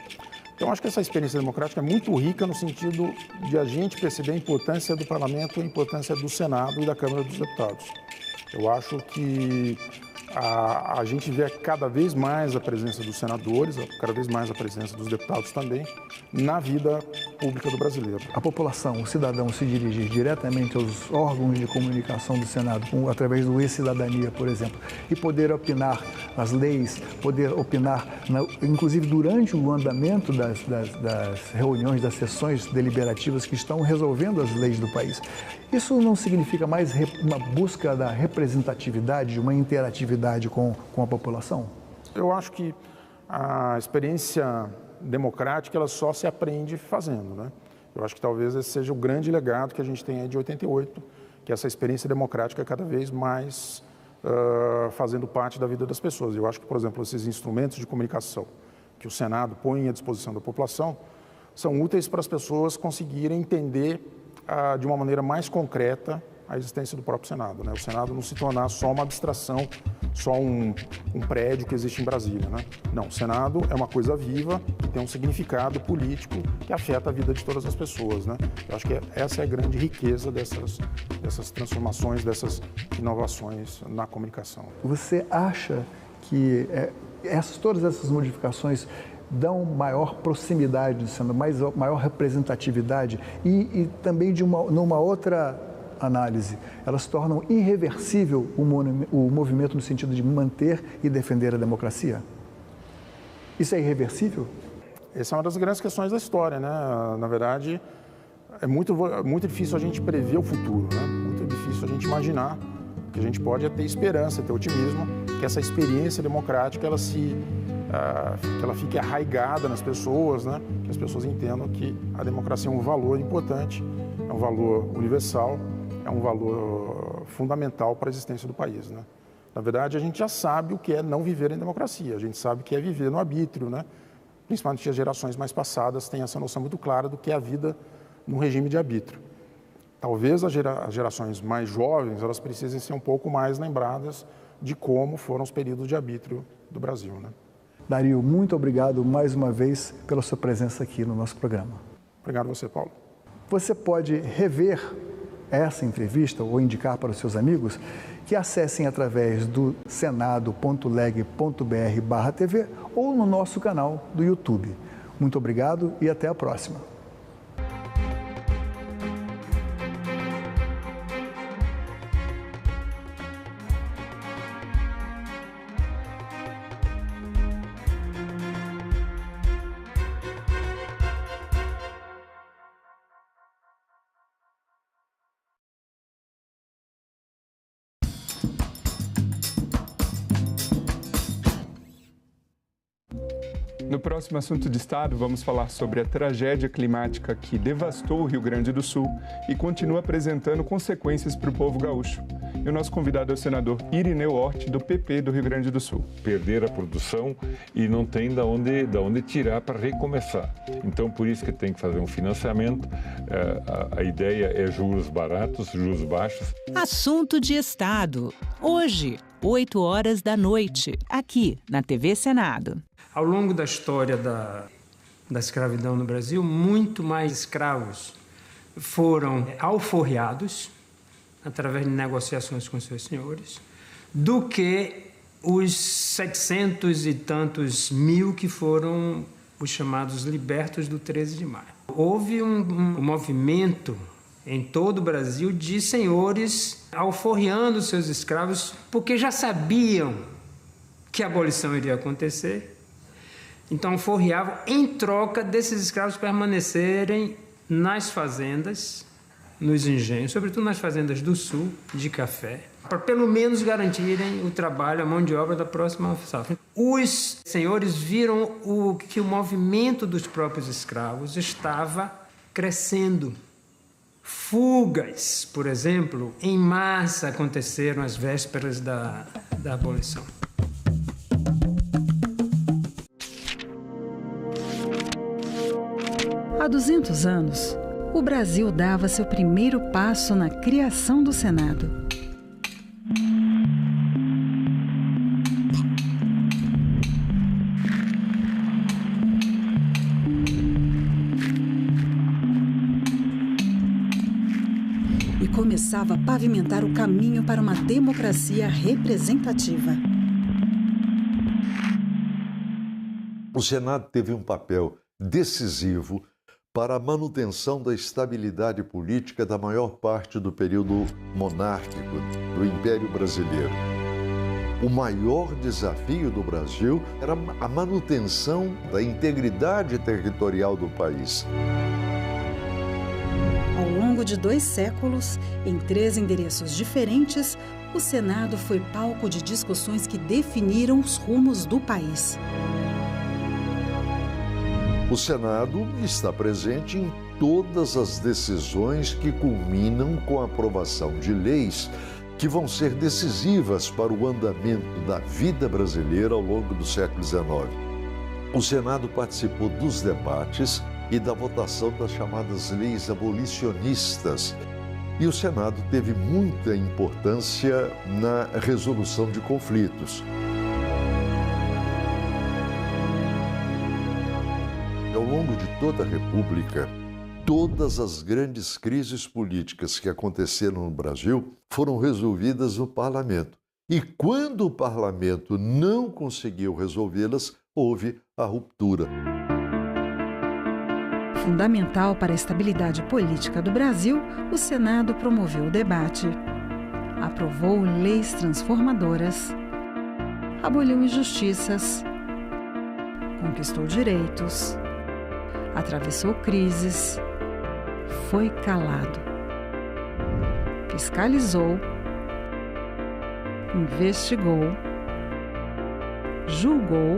Speaker 23: Então, acho que essa experiência democrática é muito rica no sentido de a gente perceber a importância do Parlamento, a importância do Senado e da Câmara dos Deputados. Eu acho que a gente vê cada vez mais a presença dos senadores, cada vez mais a presença dos deputados também, na vida pública do brasileiro.
Speaker 10: A população, o cidadão, se dirigir diretamente aos órgãos de comunicação do Senado, através do E-Cidadania, por exemplo, e poder opinar nas leis, poder opinar, inclusive durante o andamento das reuniões, das sessões deliberativas que estão resolvendo as leis do país. Isso não significa mais uma busca da representatividade, de uma interatividade com a população?
Speaker 23: Eu acho que a experiência democrática ela só se aprende fazendo, né? Eu acho que talvez esse seja o grande legado que a gente tem aí de 88, que essa experiência democrática é cada vez mais fazendo parte da vida das pessoas. Eu acho que, por exemplo, esses instrumentos de comunicação que o Senado põe à disposição da população são úteis para as pessoas conseguirem entender de uma maneira mais concreta a existência do próprio Senado, né? O Senado não se tornar só uma abstração, só um prédio que existe em Brasília, né? Não, o Senado é uma coisa viva, que tem um significado político que afeta a vida de todas as pessoas, né? Eu acho que essa é a grande riqueza dessas transformações, dessas inovações na comunicação.
Speaker 10: Você acha que todas essas modificações dão maior proximidade, maior representatividade e também numa outra análise, elas tornam irreversível o movimento no sentido de manter e defender a democracia? Isso é irreversível?
Speaker 23: Essa é uma das grandes questões da história, né? Na verdade, é muito difícil a gente prever o futuro, né? Muito difícil a gente imaginar. O que a gente pode é ter esperança, ter otimismo, que essa experiência democrática ela fique arraigada nas pessoas, né? Que as pessoas entendam que a democracia é um valor importante, é um valor universal, é um valor fundamental para a existência do país, né? Na verdade, a gente já sabe o que é não viver em democracia, a gente sabe o que é viver no arbítrio, né? Principalmente as gerações mais passadas têm essa noção muito clara do que é a vida num regime de arbítrio. Talvez as gerações mais jovens, elas precisem ser um pouco mais lembradas de como foram os períodos de arbítrio do Brasil, né?
Speaker 10: Dario, muito obrigado mais uma vez pela sua presença aqui no nosso programa.
Speaker 23: Obrigado a você, Paulo.
Speaker 10: Você pode rever essa entrevista ou indicar para os seus amigos que acessem através do senado.leg.br/TV ou no nosso canal do YouTube. Muito obrigado e até a próxima.
Speaker 5: No próximo Assunto de Estado, vamos falar sobre a tragédia climática que devastou o Rio Grande do Sul e continua apresentando consequências para o povo gaúcho. E o nosso convidado é o senador Irineu Orti, do PP do Rio Grande do Sul.
Speaker 6: Perder a produção e não tem da onde tirar para recomeçar. Então, por isso que tem que fazer um financiamento. A ideia é juros baratos, juros baixos.
Speaker 28: Assunto de Estado. Hoje, 8 horas da noite, aqui na TV Senado.
Speaker 7: Ao longo da história da escravidão no Brasil, muito mais escravos foram alforriados através de negociações com seus senhores do que os 700 e tantos mil que foram os chamados libertos do 13 de maio. Houve um movimento em todo o Brasil de senhores alforriando seus escravos porque já sabiam que a abolição iria acontecer. Então, alforriavam em troca desses escravos permanecerem nas fazendas, nos engenhos, sobretudo nas fazendas do sul, de café, para pelo menos garantirem o trabalho, a mão de obra da próxima safra. Os senhores viram que o movimento dos próprios escravos estava crescendo. Fugas, por exemplo, em massa aconteceram às vésperas da abolição.
Speaker 20: Há 200 anos, o Brasil dava seu primeiro passo na criação do Senado. E começava a pavimentar o caminho para uma democracia representativa.
Speaker 21: O Senado teve um papel decisivo para a manutenção da estabilidade política da maior parte do período monárquico do Império Brasileiro. O maior desafio do Brasil era a manutenção da integridade territorial do país.
Speaker 20: Ao longo de 2 séculos, em 3 endereços diferentes, o Senado foi palco de discussões que definiram os rumos do país.
Speaker 21: O Senado está presente em todas as decisões que culminam com a aprovação de leis que vão ser decisivas para o andamento da vida brasileira ao longo do século XIX. O Senado participou dos debates e da votação das chamadas leis abolicionistas. E o Senado teve muita importância na resolução de conflitos. Ao longo de toda a República, todas as grandes crises políticas que aconteceram no Brasil foram resolvidas no Parlamento. E quando o Parlamento não conseguiu resolvê-las, houve a ruptura.
Speaker 20: Fundamental para a estabilidade política do Brasil, o Senado promoveu o debate, aprovou leis transformadoras, aboliu injustiças, conquistou direitos, atravessou crises, foi calado, fiscalizou, investigou, julgou,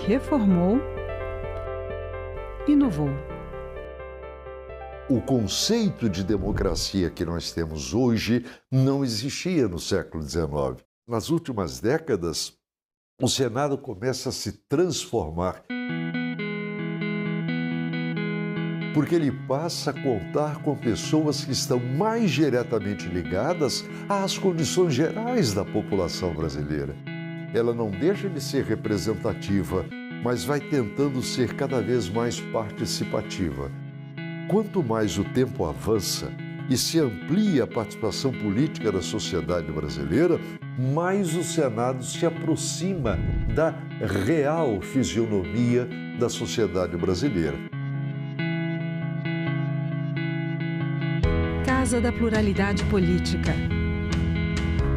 Speaker 20: reformou, inovou.
Speaker 21: O conceito de democracia que nós temos hoje não existia no século XIX. Nas últimas décadas, o Senado começa a se transformar, porque ele passa a contar com pessoas que estão mais diretamente ligadas às condições gerais da população brasileira. Ela não deixa de ser representativa, mas vai tentando ser cada vez mais participativa. Quanto mais o tempo avança e se amplia a participação política da sociedade brasileira, mais o Senado se aproxima da real fisionomia da sociedade brasileira.
Speaker 20: Casa da Pluralidade Política.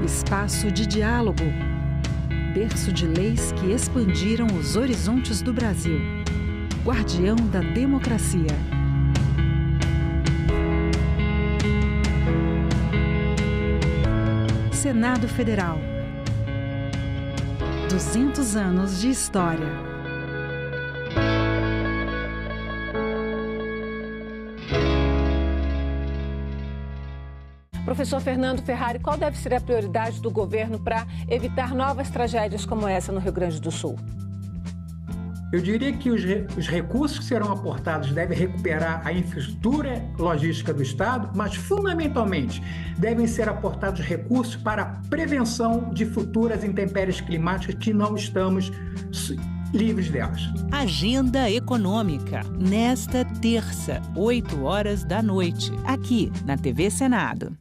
Speaker 20: Espaço de diálogo. Berço de leis que expandiram os horizontes do Brasil. Guardião da democracia. Senado Federal. 200 anos de história.
Speaker 1: Professor Fernando Ferrari, qual deve ser a prioridade do governo para evitar novas tragédias como essa no Rio Grande do Sul?
Speaker 7: Eu diria que os recursos que serão aportados devem recuperar a infraestrutura logística do Estado, mas, fundamentalmente, devem ser aportados recursos para a prevenção de futuras intempéries climáticas que não estamos livres delas.
Speaker 28: Agenda Econômica, nesta terça, 20h, aqui na TV Senado.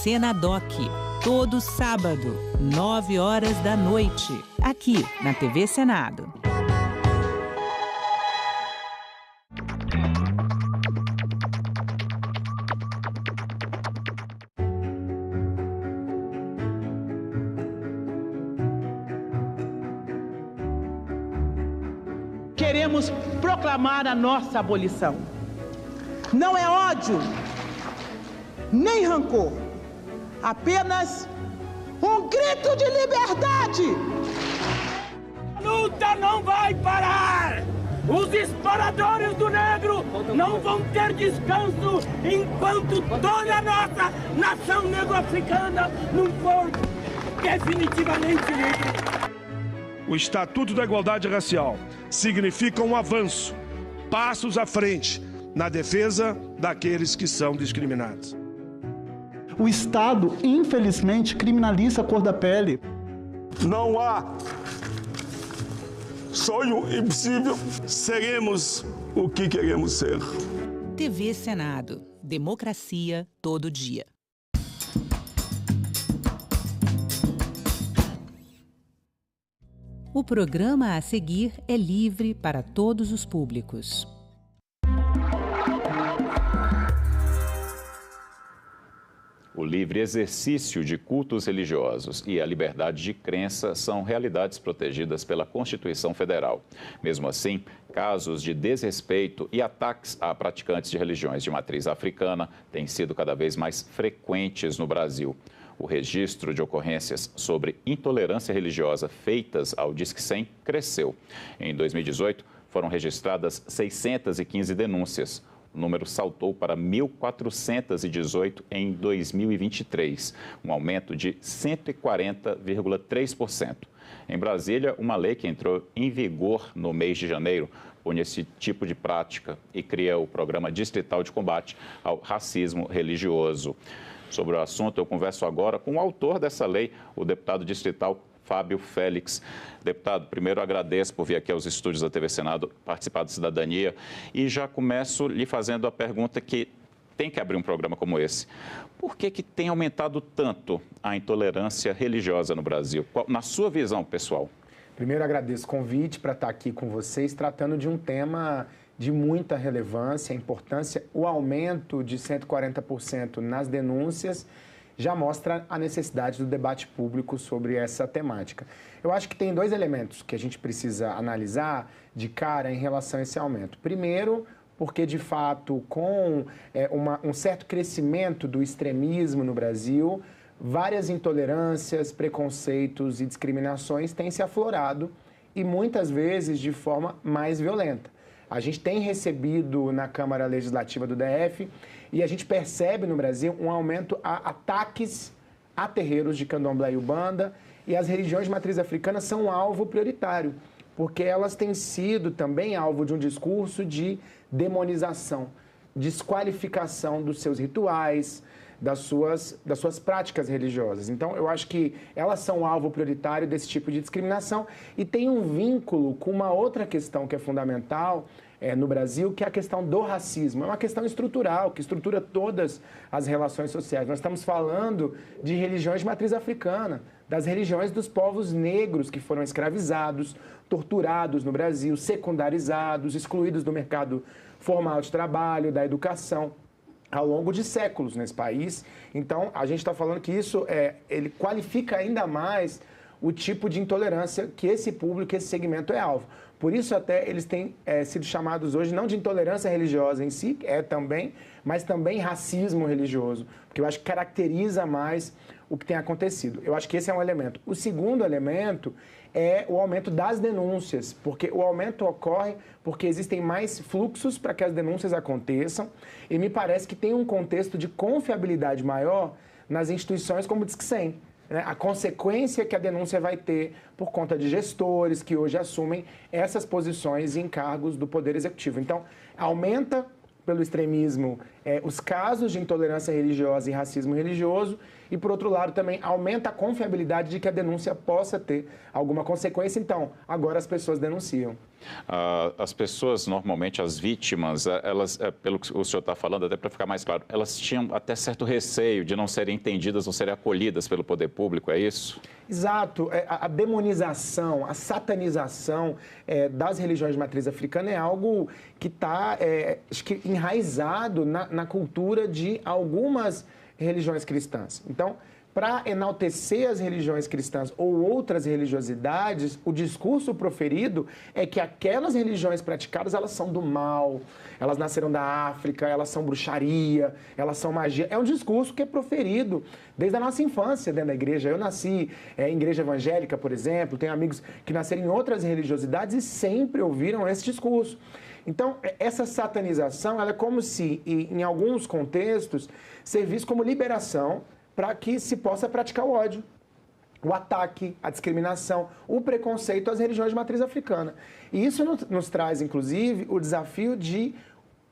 Speaker 28: Senadoc, todo sábado, 21h, aqui na TV Senado.
Speaker 2: Queremos proclamar a nossa abolição. Não é ódio, nem rancor. Apenas um grito de liberdade!
Speaker 8: A luta não vai parar! Os exploradores do negro não vão ter descanso enquanto toda a nossa nação negro-africana não for definitivamente livre.
Speaker 22: O Estatuto da Igualdade Racial significa um avanço, passos à frente na defesa daqueles que são discriminados.
Speaker 9: O Estado, infelizmente, criminaliza a cor da pele.
Speaker 22: Não há sonho impossível. Seremos o que queremos ser.
Speaker 28: TV Senado. Democracia todo dia. O programa a seguir é livre para todos os públicos.
Speaker 24: O livre exercício de cultos religiosos e a liberdade de crença são realidades protegidas pela Constituição Federal. Mesmo assim, casos de desrespeito e ataques a praticantes de religiões de matriz africana têm sido cada vez mais frequentes no Brasil. O registro de ocorrências sobre intolerância religiosa feitas ao Disque 100 cresceu. Em 2018, foram registradas 615 denúncias. O número saltou para 1.418 em 2023, um aumento de 140,3%. Em Brasília, uma lei que entrou em vigor no mês de janeiro pune esse tipo de prática e cria o Programa Distrital de Combate ao Racismo Religioso. Sobre o assunto, eu converso agora com o autor dessa lei, o deputado distrital Fábio Félix. Deputado, primeiro agradeço por vir aqui aos estúdios da TV Senado participar do Cidadania e já começo lhe fazendo a pergunta que tem que abrir um programa como esse. Por que tem aumentado tanto a intolerância religiosa no Brasil? Na sua visão, pessoal?
Speaker 25: Primeiro, agradeço o convite para estar aqui com vocês, tratando de um tema de muita relevância, a importância, o aumento de 140% nas denúncias já mostra a necessidade do debate público sobre essa temática. Eu acho que tem dois elementos que a gente precisa analisar de cara em relação a esse aumento. Primeiro, porque, de fato, com um certo crescimento do extremismo no Brasil, várias intolerâncias, preconceitos e discriminações têm se aflorado e, muitas vezes, de forma mais violenta. A gente tem recebido na Câmara Legislativa do DF e a gente percebe no Brasil um aumento a ataques a terreiros de candomblé e umbanda, e as religiões de matriz africana são um alvo prioritário, porque elas têm sido também alvo de um discurso de demonização, desqualificação dos seus rituais, das suas práticas religiosas. Então, eu acho que elas são alvo prioritário desse tipo de discriminação e tem um vínculo com uma outra questão que é fundamental no Brasil, que é a questão do racismo. É uma questão estrutural, que estrutura todas as relações sociais. Nós estamos falando de religiões de matriz africana, das religiões dos povos negros que foram escravizados, torturados no Brasil, secundarizados, excluídos do mercado formal de trabalho, da educação, ao longo de séculos nesse país. Então, a gente está falando que isso ele qualifica ainda mais o tipo de intolerância que esse público, que esse segmento é alvo. Por isso, até, eles têm sido chamados hoje não de intolerância religiosa em si, também, mas também racismo religioso, porque eu acho que caracteriza mais o que tem acontecido. Eu acho que esse é um elemento. O segundo elemento é o aumento das denúncias, porque o aumento ocorre porque existem mais fluxos para que as denúncias aconteçam e me parece que tem um contexto de confiabilidade maior nas instituições como o Disque 100. A consequência que a denúncia vai ter por conta de gestores que hoje assumem essas posições em cargos do Poder Executivo. Então, aumenta pelo extremismo os casos de intolerância religiosa e racismo religioso e, por outro lado, também aumenta a confiabilidade de que a denúncia possa ter alguma consequência. Então, agora as pessoas denunciam.
Speaker 24: As pessoas, normalmente, as vítimas, elas, pelo que o senhor está falando, até para ficar mais claro, elas tinham até certo receio de não serem entendidas, não serem acolhidas pelo poder público, é isso?
Speaker 25: Exato. A demonização, a satanização das religiões de matriz africana é algo que está enraizado na cultura de algumas religiões cristãs. Então, para enaltecer as religiões cristãs ou outras religiosidades, o discurso proferido é que aquelas religiões praticadas, elas são do mal, elas nasceram da África, elas são bruxaria, elas são magia. É um discurso que é proferido desde a nossa infância dentro da igreja. Eu nasci em igreja evangélica, por exemplo, tenho amigos que nasceram em outras religiosidades e sempre ouviram esse discurso. Então, essa satanização, ela é como se, em alguns contextos, servisse como liberação para que se possa praticar o ódio, o ataque, a discriminação, o preconceito às religiões de matriz africana. E isso nos traz, inclusive, o desafio de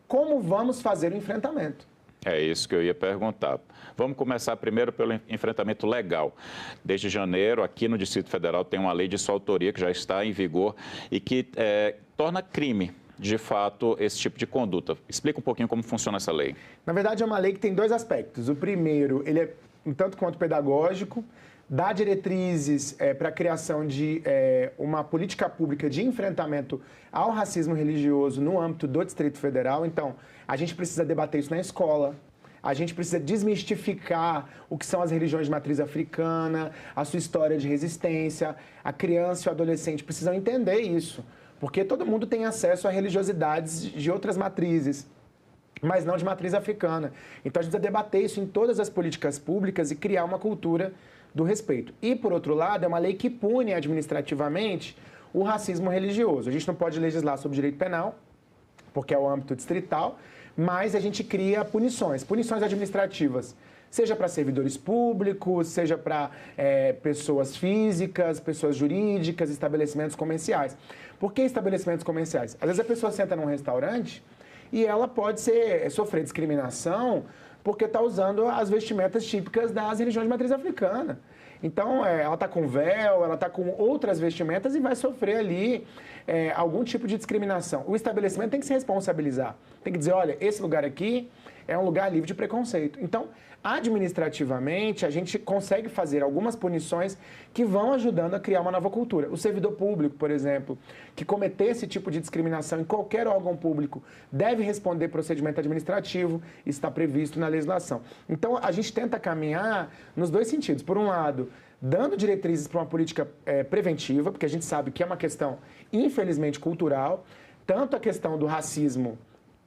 Speaker 25: como vamos fazer o enfrentamento.
Speaker 24: É isso que eu ia perguntar. Vamos começar primeiro pelo enfrentamento legal. Desde janeiro, aqui no Distrito Federal, tem uma lei de sua autoria que já está em vigor e que torna crime, de fato, esse tipo de conduta. Explica um pouquinho como funciona essa lei.
Speaker 25: Na verdade, é uma lei que tem dois aspectos. O primeiro, ele é um tanto quanto pedagógico, dá diretrizes para a criação de uma política pública de enfrentamento ao racismo religioso no âmbito do Distrito Federal. Então, a gente precisa debater isso na escola, a gente precisa desmistificar o que são as religiões de matriz africana, a sua história de resistência. A criança e o adolescente precisam entender isso, porque todo mundo tem acesso a religiosidades de outras matrizes, mas não de matriz africana. Então, a gente precisa debater isso em todas as políticas públicas e criar uma cultura do respeito. E, por outro lado, é uma lei que pune administrativamente o racismo religioso. A gente não pode legislar sobre direito penal, porque é o âmbito distrital, mas a gente cria punições administrativas, seja para servidores públicos, seja para pessoas físicas, pessoas jurídicas, estabelecimentos comerciais. Por que estabelecimentos comerciais? Às vezes a pessoa senta num restaurante e ela pode sofrer discriminação porque está usando as vestimentas típicas das religiões de matriz africana. Então, ela está com véu, ela está com outras vestimentas e vai sofrer ali algum tipo de discriminação. O estabelecimento tem que se responsabilizar. Tem que dizer, olha, esse lugar aqui é um lugar livre de preconceito. Então, administrativamente, a gente consegue fazer algumas punições que vão ajudando a criar uma nova cultura. O servidor público, por exemplo, que cometer esse tipo de discriminação em qualquer órgão público deve responder procedimento administrativo, está previsto na legislação. Então, a gente tenta caminhar nos dois sentidos. Por um lado, dando diretrizes para uma política preventiva, porque a gente sabe que é uma questão, infelizmente, cultural, tanto a questão do racismo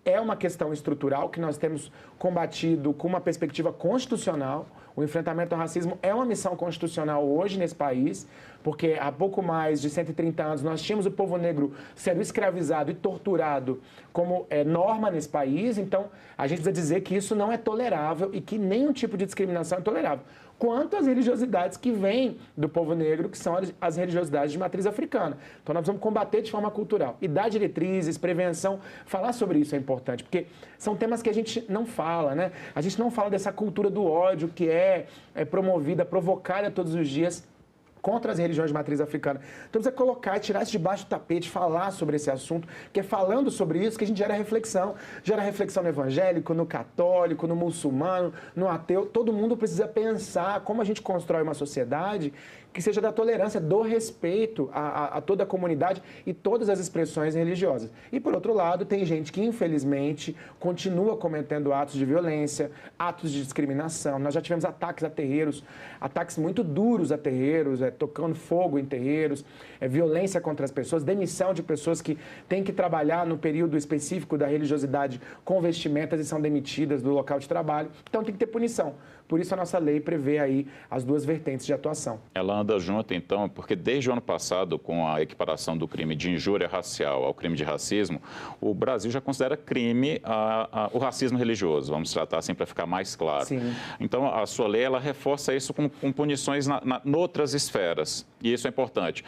Speaker 25: é uma questão estrutural que nós temos combatido com uma perspectiva constitucional. O enfrentamento ao racismo é uma missão constitucional hoje nesse país, porque há pouco mais de 130 anos nós tínhamos o povo negro sendo escravizado e torturado como norma nesse país. Então, a gente precisa dizer que isso não é tolerável e que nenhum tipo de discriminação é tolerável. Quanto às religiosidades que vêm do povo negro, que são as religiosidades de matriz africana. Então, nós vamos combater de forma cultural. E dar diretrizes, prevenção, falar sobre isso é importante, porque são temas que a gente não fala, né? A gente não fala dessa cultura do ódio que é promovida, provocada todos os dias contra as religiões de matriz africana. Então, precisa colocar, tirar isso debaixo do tapete, falar sobre esse assunto, porque é falando sobre isso que a gente gera reflexão. Gera reflexão no evangélico, no católico, no muçulmano, no ateu. Todo mundo precisa pensar como a gente constrói uma sociedade que seja da tolerância, do respeito a toda a comunidade e todas as expressões religiosas. E, por outro lado, tem gente que, infelizmente, continua cometendo atos de violência, atos de discriminação. Nós já tivemos ataques a terreiros, ataques muito duros a terreiros, tocando fogo em terreiros, violência contra as pessoas, demissão de pessoas que têm que trabalhar no período específico da religiosidade com vestimentas e são demitidas do local de trabalho. Então, tem que ter punição. Por isso, a nossa lei prevê aí as duas vertentes de atuação.
Speaker 24: Ela anda junto, então, porque desde o ano passado, com a equiparação do crime de injúria racial ao crime de racismo, o Brasil já considera crime o racismo religioso, vamos tratar assim para ficar mais claro.
Speaker 25: Sim.
Speaker 24: Então, a sua lei, ela reforça isso com punições noutras esferas, e isso é importante.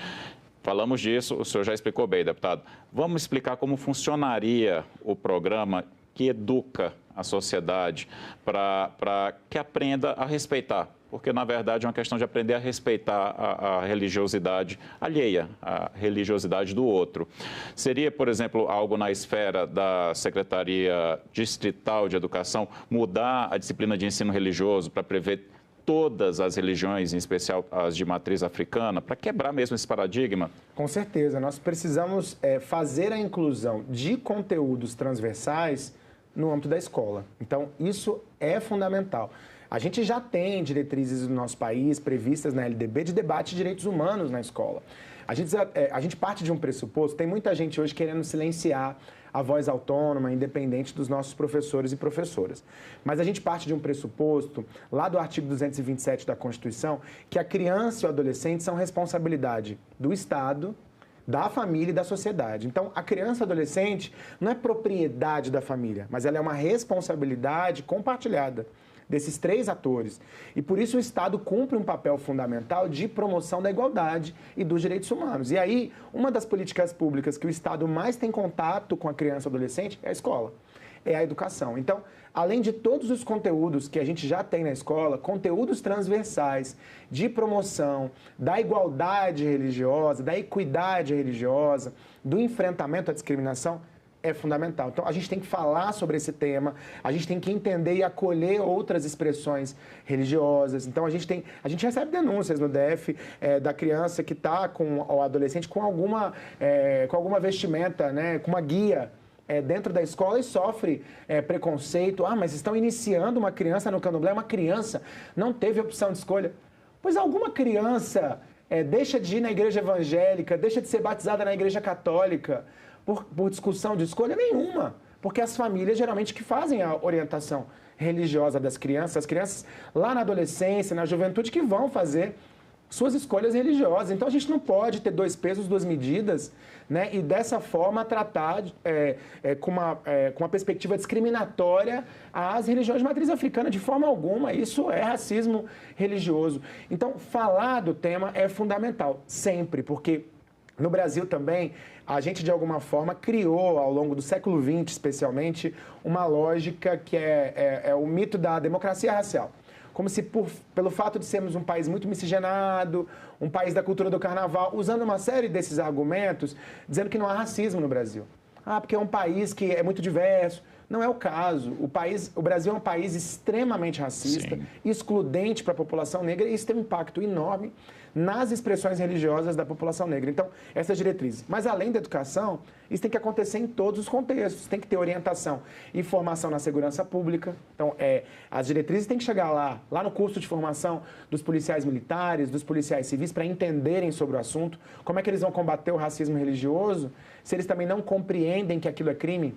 Speaker 24: Falamos disso, o senhor já explicou bem, deputado. Vamos explicar como funcionaria o programa que educa a sociedade para que aprenda a respeitar, porque, na verdade, é uma questão de aprender a respeitar a religiosidade alheia, a religiosidade do outro. Seria, por exemplo, algo na esfera da Secretaria Distrital de Educação mudar a disciplina de ensino religioso para prever todas as religiões, em especial as de matriz africana, para quebrar mesmo esse paradigma?
Speaker 25: Com certeza. Nós precisamos fazer a inclusão de conteúdos transversais no âmbito da escola. Então, isso é fundamental. A gente já tem diretrizes no nosso país previstas na LDB de debate de direitos humanos na escola. A gente parte de um pressuposto, tem muita gente hoje querendo silenciar a voz autônoma, independente dos nossos professores e professoras. Mas a gente parte de um pressuposto, lá do artigo 227 da Constituição, que a criança e o adolescente são responsabilidade do Estado, da família e da sociedade. Então, a criança e o adolescente não é propriedade da família, mas ela é uma responsabilidade compartilhada desses três atores. E por isso o Estado cumpre um papel fundamental de promoção da igualdade e dos direitos humanos. E aí, uma das políticas públicas que o Estado mais tem contato com a criança e o adolescente é a escola, é a educação. Então, além de todos os conteúdos que a gente já tem na escola, conteúdos transversais de promoção da igualdade religiosa, da equidade religiosa, do enfrentamento à discriminação, é fundamental. Então, a gente tem que falar sobre esse tema, a gente tem que entender e acolher outras expressões religiosas. Então, a gente recebe denúncias no DF da criança que está com o adolescente com alguma vestimenta, né, com uma guia dentro da escola e sofre preconceito. Ah, mas estão iniciando uma criança no candomblé, uma criança não teve opção de escolha. Pois alguma criança deixa de ir na igreja evangélica, deixa de ser batizada na igreja católica por discussão de escolha nenhuma, porque as famílias geralmente que fazem a orientação religiosa das crianças, as crianças lá na adolescência, na juventude, que vão fazer suas escolhas religiosas. Então, a gente não pode ter dois pesos, duas medidas, né? E dessa forma tratar com uma perspectiva discriminatória às religiões de matriz africana, de forma alguma. Isso é racismo religioso. Então, falar do tema é fundamental, sempre, porque no Brasil também, a gente, de alguma forma, criou, ao longo do século XX, especialmente, uma lógica que é o mito da democracia racial. Como se, pelo fato de sermos um país muito miscigenado, um país da cultura do carnaval, usando uma série desses argumentos, dizendo que não há racismo no Brasil. Ah, porque é um país que é muito diverso. Não é o caso. O Brasil é um país extremamente racista, sim, excludente para a população negra, e isso tem um impacto enorme nas expressões religiosas da população negra. Então, essas diretrizes. Mas, além da educação, isso tem que acontecer em todos os contextos. Tem que ter orientação e formação na segurança pública. Então, as diretrizes têm que chegar lá no curso de formação dos policiais militares, dos policiais civis, para entenderem sobre o assunto. Como é que eles vão combater o racismo religioso se eles também não compreendem que aquilo é crime?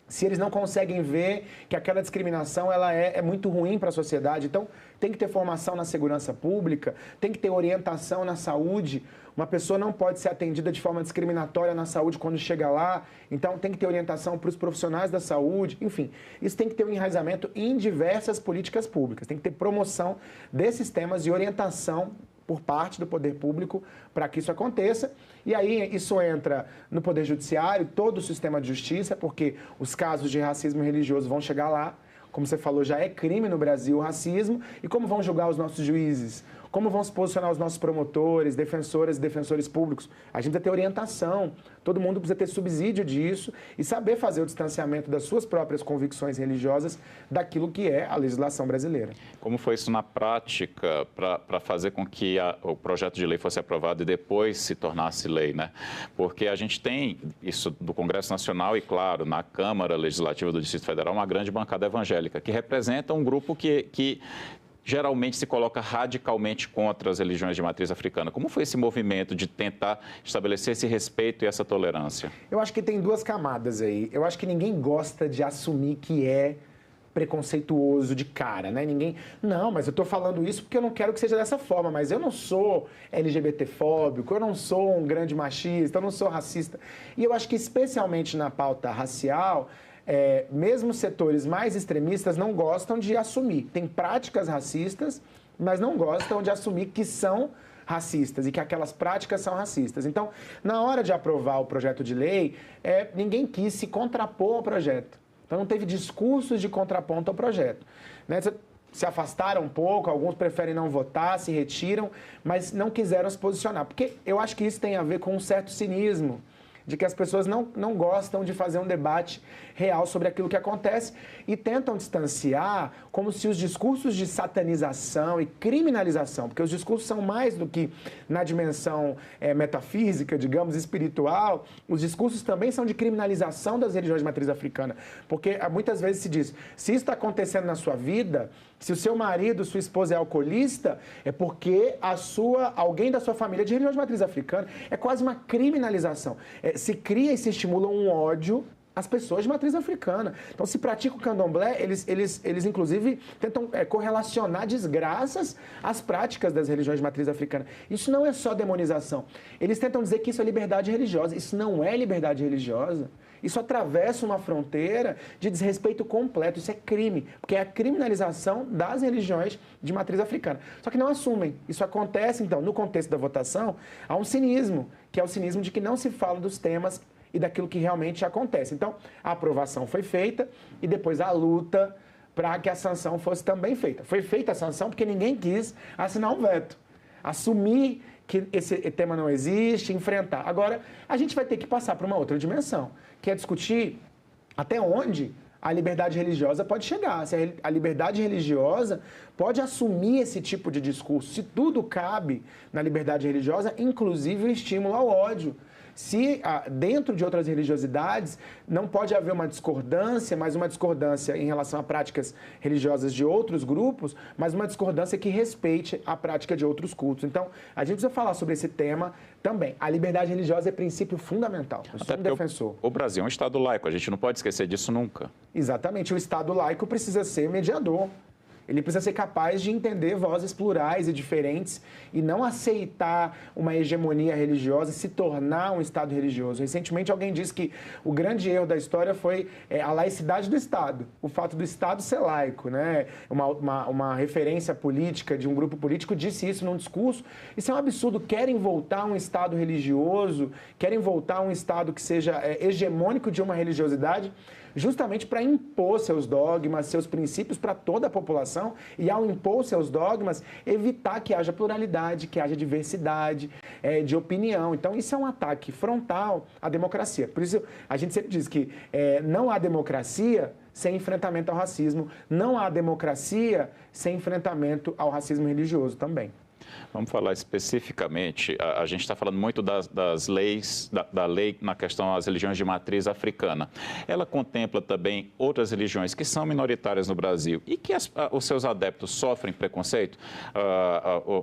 Speaker 25: se eles não conseguem ver que aquela discriminação ela é muito ruim para a sociedade. Então, tem que ter formação na segurança pública, tem que ter orientação na saúde. Uma pessoa não pode ser atendida de forma discriminatória na saúde quando chega lá. Então, tem que ter orientação para os profissionais da saúde. Enfim, isso tem que ter um enraizamento em diversas políticas públicas. Tem que ter promoção desses temas e orientação por parte do poder público para que isso aconteça. E aí isso entra no Poder Judiciário, todo o sistema de justiça, porque os casos de racismo religioso vão chegar lá. Como você falou, já é crime no Brasil o racismo. E como vão julgar os nossos juízes? Como vão se posicionar os nossos promotores, defensoras e defensores públicos? A gente precisa ter orientação, todo mundo precisa ter subsídio disso e saber fazer o distanciamento das suas próprias convicções religiosas daquilo que é a legislação brasileira.
Speaker 24: Como foi isso na prática para fazer com que o projeto de lei fosse aprovado e depois se tornasse lei, né? Porque a gente tem isso do Congresso Nacional e, claro, na Câmara Legislativa do Distrito Federal, uma grande bancada evangélica, que representa um grupo que geralmente se coloca radicalmente contra as religiões de matriz africana. Como foi esse movimento de tentar estabelecer esse respeito e essa tolerância?
Speaker 25: Eu acho que tem duas camadas aí. Eu acho que ninguém gosta de assumir que é preconceituoso de cara, né? Ninguém... Não, mas eu tô falando isso porque eu não quero que seja dessa forma, mas eu não sou LGBTfóbico, eu não sou um grande machista, eu não sou racista. E eu acho que especialmente na pauta racial, mesmo setores mais extremistas não gostam de assumir. Tem práticas racistas, mas não gostam de assumir que são racistas e que aquelas práticas são racistas. Então, na hora de aprovar o projeto de lei, ninguém quis se contrapor ao projeto. Então, não teve discursos de contraponto ao projeto, né? Se afastaram um pouco, alguns preferem não votar, se retiram, mas não quiseram se posicionar. Porque eu acho que isso tem a ver com um certo cinismo, de que as pessoas não gostam de fazer um debate real sobre aquilo que acontece e tentam distanciar como se os discursos de satanização e criminalização, porque os discursos são mais do que na dimensão metafísica, digamos, espiritual, os discursos também são de criminalização das religiões de matriz africana, porque muitas vezes se diz, se isso está acontecendo na sua vida, se o seu marido, sua esposa é alcoolista, é porque alguém da sua família é de religião de matriz africana. É quase uma criminalização. Se cria e se estimula um ódio às pessoas de matriz africana. Então, se pratica o candomblé, eles inclusive tentam correlacionar desgraças às práticas das religiões de matriz africana. Isso não é só demonização. Eles tentam dizer que isso é liberdade religiosa. Isso não é liberdade religiosa. Isso atravessa uma fronteira de desrespeito completo. Isso é crime, porque é a criminalização das religiões de matriz africana. Só que não assumem. Isso acontece, então, no contexto da votação, há um cinismo, que é o cinismo de que não se fala dos temas e daquilo que realmente acontece. Então, a aprovação foi feita e depois a luta para que a sanção fosse também feita. Foi feita a sanção porque ninguém quis assinar um veto. Assumir que esse tema não existe, enfrentar. Agora, a gente vai ter que passar para uma outra dimensão, que é discutir até onde a liberdade religiosa pode chegar. Se a liberdade religiosa pode assumir esse tipo de discurso. Se tudo cabe na liberdade religiosa, inclusive o estímulo ao ódio. Se dentro de outras religiosidades não pode haver uma discordância, mas uma discordância em relação a práticas religiosas de outros grupos, mas uma discordância que respeite a prática de outros cultos. Então, a gente precisa falar sobre esse tema também. A liberdade religiosa é princípio fundamental. Eu sou um defensor.
Speaker 24: O Brasil é um Estado laico, a gente não pode esquecer disso nunca.
Speaker 25: Exatamente. O Estado laico precisa ser mediador. Ele precisa ser capaz de entender vozes plurais e diferentes e não aceitar uma hegemonia religiosa e se tornar um Estado religioso. Recentemente, alguém disse que o grande erro da história foi a laicidade do Estado, o fato do Estado ser laico, né? Uma referência política de um grupo político disse isso num discurso. Isso é um absurdo. Querem voltar a um Estado religioso, querem voltar a um Estado que seja hegemônico de uma religiosidade, justamente para impor seus dogmas, seus princípios para toda a população e, ao impor seus dogmas, evitar que haja pluralidade, que haja diversidade de opinião. Então, isso é um ataque frontal à democracia. Por isso, a gente sempre diz que não há democracia sem enfrentamento ao racismo, não há democracia sem enfrentamento ao racismo religioso também.
Speaker 24: Vamos falar especificamente, a gente está falando muito das leis, da lei na questão das religiões de matriz africana. Ela contempla também outras religiões que são minoritárias no Brasil e que os seus adeptos sofrem preconceito?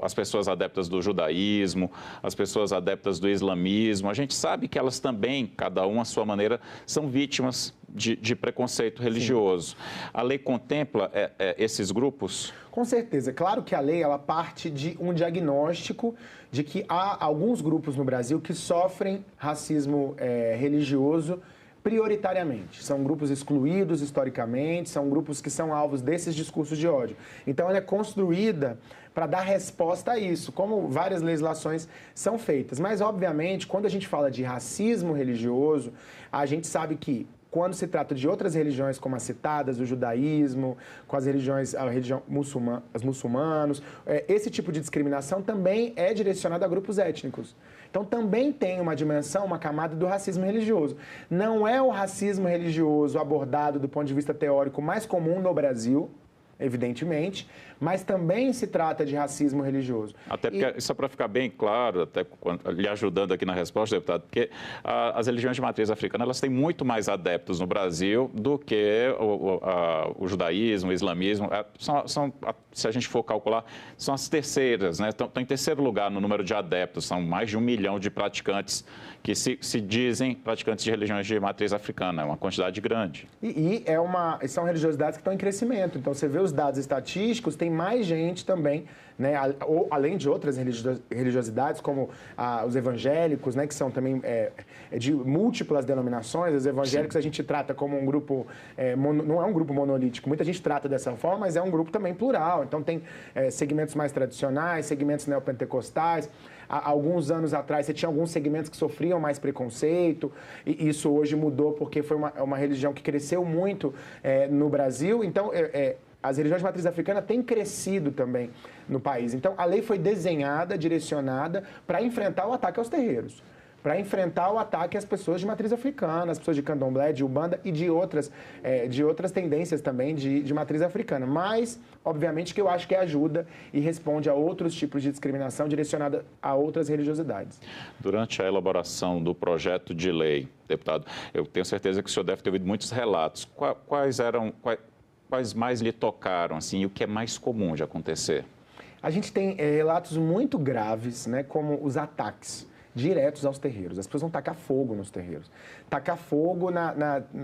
Speaker 24: As pessoas adeptas do judaísmo, as pessoas adeptas do islamismo, a gente sabe que elas também, cada uma à sua maneira, são vítimas de preconceito religioso. Sim. A lei contempla esses grupos?
Speaker 25: Com certeza. Claro que a lei ela parte de um diagnóstico de que há alguns grupos no Brasil que sofrem racismo religioso prioritariamente. São grupos excluídos historicamente, são grupos que são alvos desses discursos de ódio. Então, ela é construída para dar resposta a isso, como várias legislações são feitas. Mas, obviamente, quando a gente fala de racismo religioso, a gente sabe que quando se trata de outras religiões como as citadas, o judaísmo, com as religiões, os muçulmanos, esse tipo de discriminação também é direcionado a grupos étnicos. Então também tem uma dimensão, uma camada do racismo religioso. Não é o racismo religioso abordado do ponto de vista teórico mais comum no Brasil, evidentemente, mas também se trata de racismo religioso.
Speaker 24: Até porque, só para ficar bem claro, até lhe ajudando aqui na resposta, deputado, porque as religiões de matriz africana, elas têm muito mais adeptos no Brasil do que o judaísmo, o islamismo. Se a gente for calcular, são as terceiras, né? Estão em terceiro lugar no número de adeptos, são mais de 1 milhão de praticantes que se dizem praticantes de religiões de matriz africana, é uma quantidade grande.
Speaker 25: São religiosidades que estão em crescimento, então você vê os dados estatísticos, tem mais gente também, né, além de outras religiosidades, como os evangélicos, né, que são também de múltiplas denominações. Os evangélicos, sim, a gente trata como um grupo, não é um grupo monolítico, muita gente trata dessa forma, mas é um grupo também plural. Então tem segmentos mais tradicionais, segmentos neopentecostais. Há alguns anos atrás você tinha alguns segmentos que sofriam mais preconceito, e isso hoje mudou porque foi uma religião que cresceu muito no Brasil. Então, as religiões de matriz africana têm crescido também no país. Então, a lei foi desenhada, direcionada para enfrentar o ataque aos terreiros, para enfrentar o ataque às pessoas de matriz africana, as pessoas de candomblé, de umbanda e de outras tendências também de matriz africana. Mas, obviamente, que eu acho que ajuda e responde a outros tipos de discriminação direcionada a outras religiosidades.
Speaker 24: Durante a elaboração do projeto de lei, deputado, eu tenho certeza que o senhor deve ter ouvido muitos relatos. Quais mais lhe tocaram, assim, e o que é mais comum de acontecer?
Speaker 25: A gente tem relatos muito graves, né, como os ataques diretos aos terreiros. As pessoas vão tacar fogo nos terreiros. Tacar fogo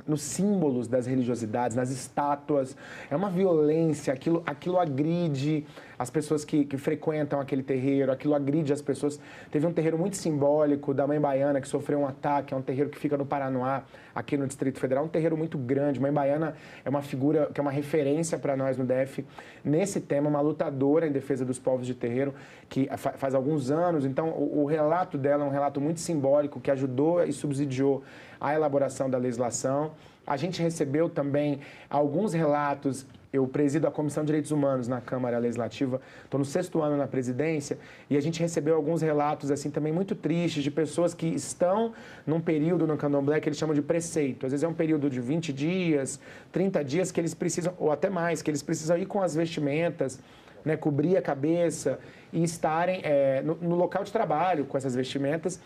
Speaker 25: nos símbolos das religiosidades, nas estátuas. É uma violência, aquilo agride as pessoas que frequentam aquele terreiro, aquilo agride as pessoas. Teve um terreiro muito simbólico da Mãe Baiana que sofreu um ataque, é um terreiro que fica no Paranoá, aqui no Distrito Federal, um terreiro muito grande. Mãe Baiana é uma figura que é uma referência para nós no DF nesse tema, uma lutadora em defesa dos povos de terreiro, que faz alguns anos. Então, o relato dela é um relato muito simbólico que ajudou e subsidiou a elaboração da legislação. A gente recebeu também alguns relatos. Eu presido a Comissão de Direitos Humanos na Câmara Legislativa, estou no 6º ano na presidência, e a gente recebeu alguns relatos assim também muito tristes de pessoas que estão num período no candomblé que eles chamam de preceito. Às vezes é um período de 20 dias, 30 dias que eles precisam, ou até mais, que eles precisam ir com as vestimentas, né, cobrir a cabeça e estarem no local de trabalho com essas vestimentas.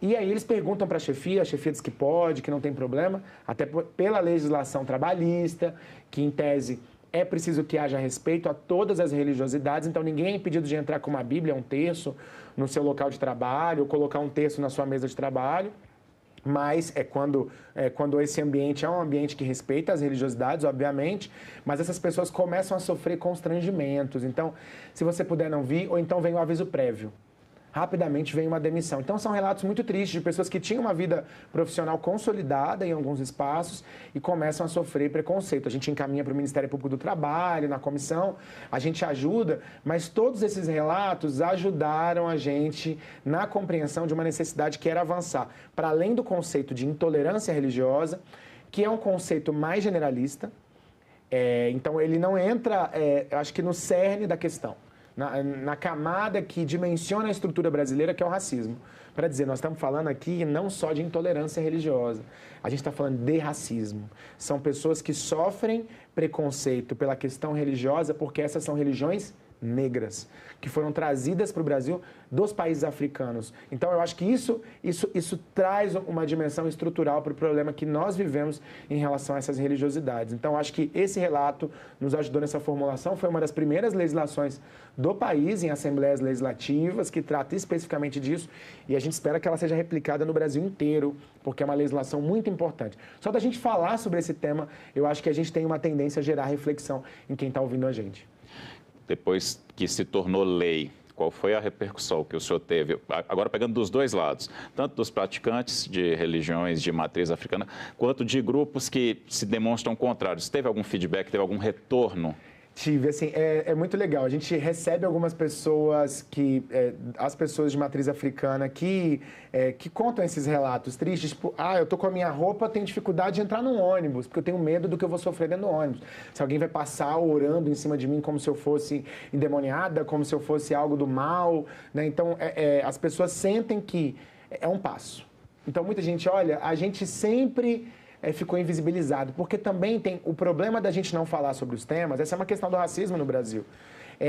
Speaker 25: E aí eles perguntam para a chefia diz que pode, que não tem problema, até pela legislação trabalhista, que em tese é preciso que haja respeito a todas as religiosidades, então ninguém é impedido de entrar com uma Bíblia, um terço, no seu local de trabalho, ou colocar um terço na sua mesa de trabalho, mas quando esse ambiente é um ambiente que respeita as religiosidades, obviamente, mas essas pessoas começam a sofrer constrangimentos. Então, se você puder não vir, ou então vem o aviso prévio. Rapidamente vem uma demissão. Então, são relatos muito tristes de pessoas que tinham uma vida profissional consolidada em alguns espaços e começam a sofrer preconceito. A gente encaminha para o Ministério Público do Trabalho, na comissão, a gente ajuda, mas todos esses relatos ajudaram a gente na compreensão de uma necessidade que era avançar para além do conceito de intolerância religiosa, que é um conceito mais generalista. Então, ele não entra, acho que no cerne da questão. Na camada que dimensiona a estrutura brasileira, que é o racismo. Para dizer, nós estamos falando aqui não só de intolerância religiosa, a gente está falando de racismo. São pessoas que sofrem preconceito pela questão religiosa porque essas são religiões negras, que foram trazidas para o Brasil dos países africanos. Então, eu acho que isso traz uma dimensão estrutural para o problema que nós vivemos em relação a essas religiosidades. Então, eu acho que esse relato nos ajudou nessa formulação, foi uma das primeiras legislações do país em assembleias legislativas que trata especificamente disso, e a gente espera que ela seja replicada no Brasil inteiro, porque é uma legislação muito importante. Só da gente falar sobre esse tema, eu acho que a gente tem uma tendência a gerar reflexão em quem está ouvindo a gente.
Speaker 24: Depois que se tornou lei, qual foi a repercussão que o senhor teve? Agora pegando dos dois lados, tanto dos praticantes de religiões de matriz africana, quanto de grupos que se demonstram contrários. Teve algum feedback, teve algum retorno?
Speaker 25: Tive, assim, é muito legal. A gente recebe algumas pessoas as pessoas de matriz africana que contam esses relatos tristes, tipo, eu tô com a minha roupa, tenho dificuldade de entrar num ônibus, porque eu tenho medo do que eu vou sofrer dentro do ônibus. Se alguém vai passar orando em cima de mim como se eu fosse endemoniada, como se eu fosse algo do mal, né? Então, as pessoas sentem que é um passo. Então, muita gente, olha, a gente sempre ficou invisibilizado, porque também tem o problema da gente não falar sobre os temas, essa é uma questão do racismo no Brasil.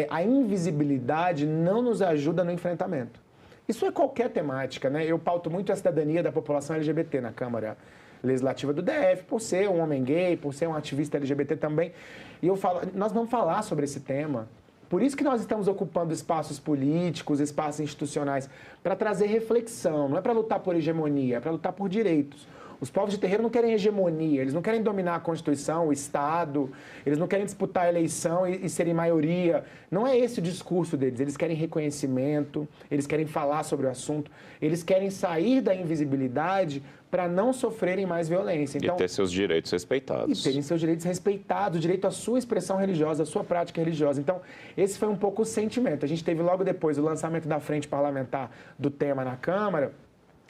Speaker 25: A invisibilidade não nos ajuda no enfrentamento. Isso é qualquer temática, né? Eu pauto muito a cidadania da população LGBT na Câmara Legislativa do DF, por ser um homem gay, por ser um ativista LGBT também. E eu falo, nós vamos falar sobre esse tema. Por isso que nós estamos ocupando espaços políticos, espaços institucionais, para trazer reflexão, não é para lutar por hegemonia, é para lutar por direitos. Os povos de terreiro não querem hegemonia, eles não querem dominar a Constituição, o Estado, eles não querem disputar a eleição e serem maioria. Não é esse o discurso deles, eles querem reconhecimento, eles querem falar sobre o assunto, eles querem sair da invisibilidade para não sofrerem mais violência.
Speaker 24: Então, e ter seus direitos respeitados.
Speaker 25: E terem seus direitos respeitados, o direito à sua expressão religiosa, à sua prática religiosa. Então, esse foi um pouco o sentimento. A gente teve logo depois o lançamento da frente parlamentar do tema na Câmara.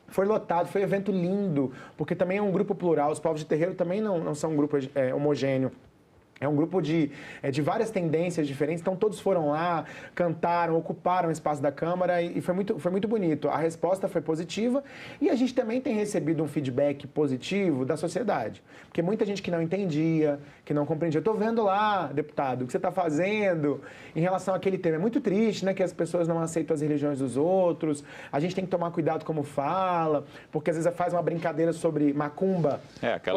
Speaker 25: Foi lotado, foi um evento lindo, porque também é um grupo plural, os povos de terreiro também não são um grupo homogêneo. É um grupo de várias tendências diferentes, então todos foram lá, cantaram, ocuparam o espaço da Câmara e foi muito bonito. A resposta foi positiva e a gente também tem recebido um feedback positivo da sociedade. Porque muita gente que não entendia, que não compreendia. Eu estou vendo lá, deputado, o que você está fazendo em relação àquele tema. É muito triste, né, que as pessoas não aceitam as religiões dos outros. A gente tem que tomar cuidado como fala, porque às vezes faz uma brincadeira sobre macumba.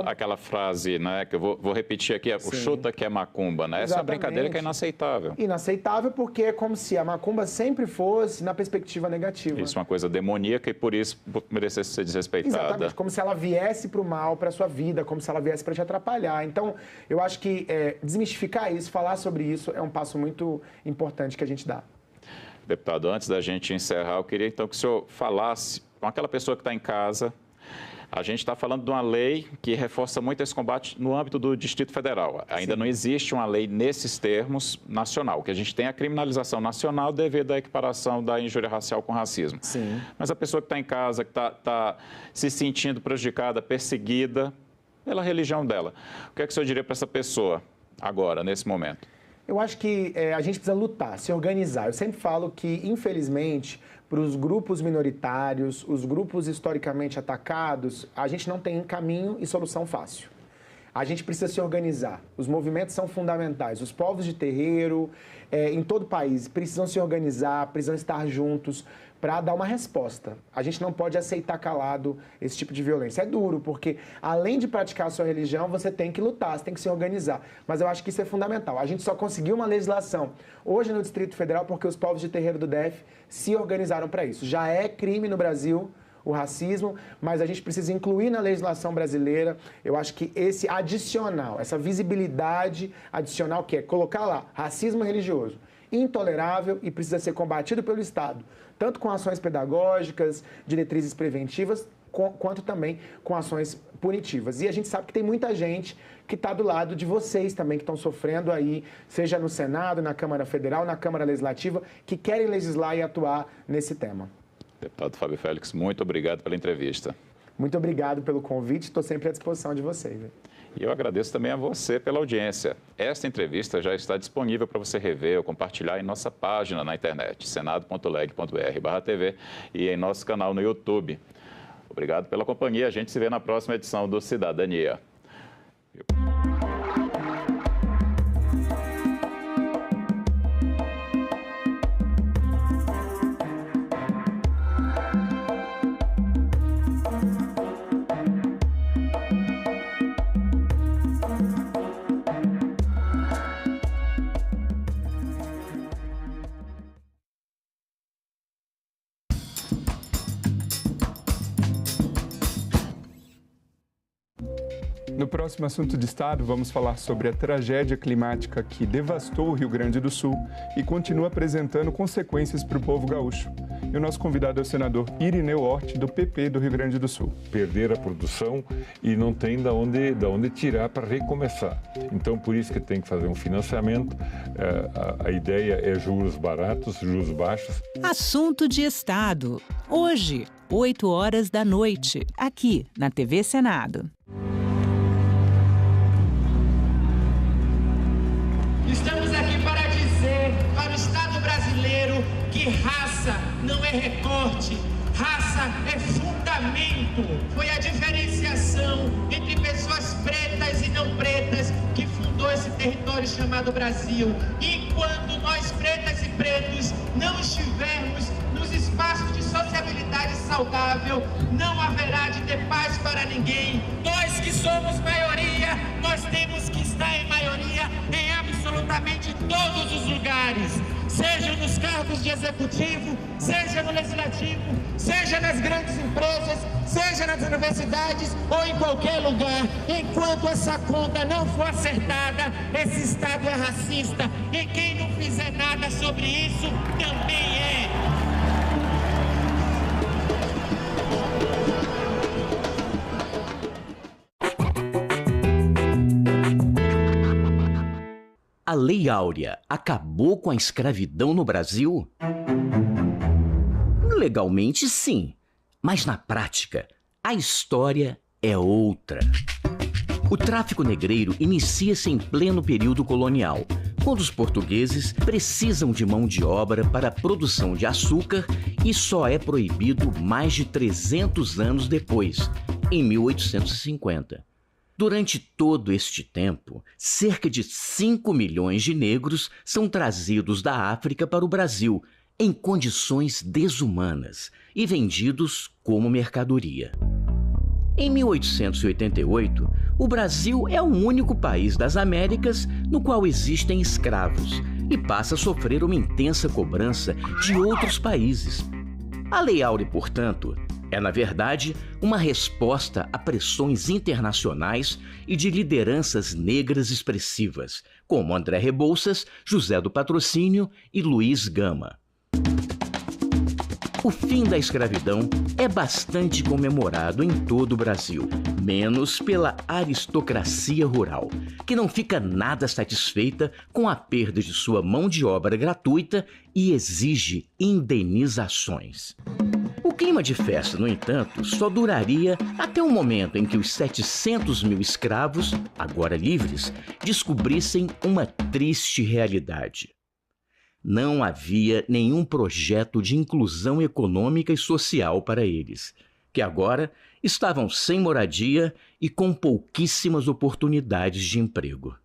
Speaker 24: Aquela frase, né, que eu vou repetir aqui, o chuta que é macumba, né? Essa é uma brincadeira que é inaceitável.
Speaker 25: Inaceitável porque é como se a macumba sempre fosse na perspectiva negativa.
Speaker 24: Isso é uma coisa demoníaca e por isso merecesse ser desrespeitada.
Speaker 25: Exatamente, como se ela viesse para o mal, para a sua vida, como se ela viesse para te atrapalhar. Então, eu acho que desmistificar isso, falar sobre isso é um passo muito importante que a gente dá.
Speaker 24: Deputado, antes da gente encerrar, eu queria então que o senhor falasse com aquela pessoa que está em casa. A gente está falando de uma lei que reforça muito esse combate no âmbito do Distrito Federal. Ainda não existe uma lei nesses termos nacional. O que a gente tem é a criminalização nacional devido à equiparação da injúria racial com racismo.
Speaker 25: Sim.
Speaker 24: Mas a pessoa que está em casa, que está se sentindo prejudicada, perseguida pela religião dela, o que é que o senhor diria para essa pessoa agora, nesse momento?
Speaker 25: Eu acho que a gente precisa lutar, se organizar. Eu sempre falo que, infelizmente, para os grupos minoritários, os grupos historicamente atacados, a gente não tem caminho e solução fácil. A gente precisa se organizar. Os movimentos são fundamentais. Os povos de terreiro, em todo o país, precisam se organizar, precisam estar juntos para dar uma resposta. A gente não pode aceitar calado esse tipo de violência. É duro, porque além de praticar a sua religião, você tem que lutar, você tem que se organizar. Mas eu acho que isso é fundamental. A gente só conseguiu uma legislação hoje no Distrito Federal porque os povos de terreiro do DF se organizaram para isso. Já é crime no Brasil o racismo, mas a gente precisa incluir na legislação brasileira, eu acho que esse adicional, essa visibilidade adicional que é colocar lá, racismo religioso, intolerável e precisa ser combatido pelo Estado, tanto com ações pedagógicas, diretrizes preventivas, quanto também com ações punitivas. E a gente sabe que tem muita gente que está do lado de vocês também, que estão sofrendo aí, seja no Senado, na Câmara Federal, na Câmara Legislativa, que querem legislar e atuar nesse tema.
Speaker 24: Deputado Fábio Félix, muito obrigado pela entrevista.
Speaker 25: Muito obrigado pelo convite, estou sempre à disposição de vocês.
Speaker 24: E eu agradeço também a você pela audiência. Esta entrevista já está disponível para você rever ou compartilhar em nossa página na internet, senado.leg.br/TV e em nosso canal no YouTube. Obrigado pela companhia, a gente se vê na próxima edição do Cidadania.
Speaker 5: No próximo Assunto de Estado, vamos falar sobre a tragédia climática que devastou o Rio Grande do Sul e continua apresentando consequências para o povo gaúcho. E o nosso convidado é o senador Irineu Hort, do PP do Rio Grande do Sul.
Speaker 6: Perder a produção e não tem da onde tirar para recomeçar. Então, por isso que tem que fazer um financiamento. A ideia é juros baratos, juros baixos.
Speaker 28: Assunto de Estado. Hoje, 8 horas da noite, aqui na TV Senado.
Speaker 3: Estamos aqui para dizer para o Estado brasileiro que raça não é recorte, raça é fundamento. Foi a diferenciação entre pessoas pretas e não pretas que fundou esse território chamado Brasil. E quando nós pretas e pretos não estivermos nos espaços de sociabilidade saudável, não haverá de ter paz para ninguém. Nós que somos maioria, nós temos que estar em maioria em absolutamente todos os lugares, seja nos cargos de executivo, seja no legislativo, seja nas grandes empresas, seja nas universidades ou em qualquer lugar. Enquanto essa conta não for acertada, esse Estado é racista, e quem não fizer nada sobre isso também é.
Speaker 4: A Lei Áurea acabou com a escravidão no Brasil? Legalmente, sim, mas na prática, a história é outra. O tráfico negreiro inicia-se em pleno período colonial, quando os portugueses precisam de mão de obra para a produção de açúcar e só é proibido mais de 300 anos depois, em 1850. Durante todo este tempo, cerca de 5 milhões de negros são trazidos da África para o Brasil em condições desumanas e vendidos como mercadoria. Em 1888, o Brasil é o único país das Américas no qual existem escravos e passa a sofrer uma intensa cobrança de outros países. A Lei Áurea, portanto, é, na verdade, uma resposta a pressões internacionais e de lideranças negras expressivas, como André Rebouças, José do Patrocínio e Luiz Gama. O fim da escravidão é bastante comemorado em todo o Brasil, menos pela aristocracia rural, que não fica nada satisfeita com a perda de sua mão de obra gratuita e exige indenizações. O clima de festa, no entanto, só duraria até o momento em que os 700 mil escravos, agora livres, descobrissem uma triste realidade. Não havia nenhum projeto de inclusão econômica e social para eles, que agora estavam sem moradia e com pouquíssimas oportunidades de emprego.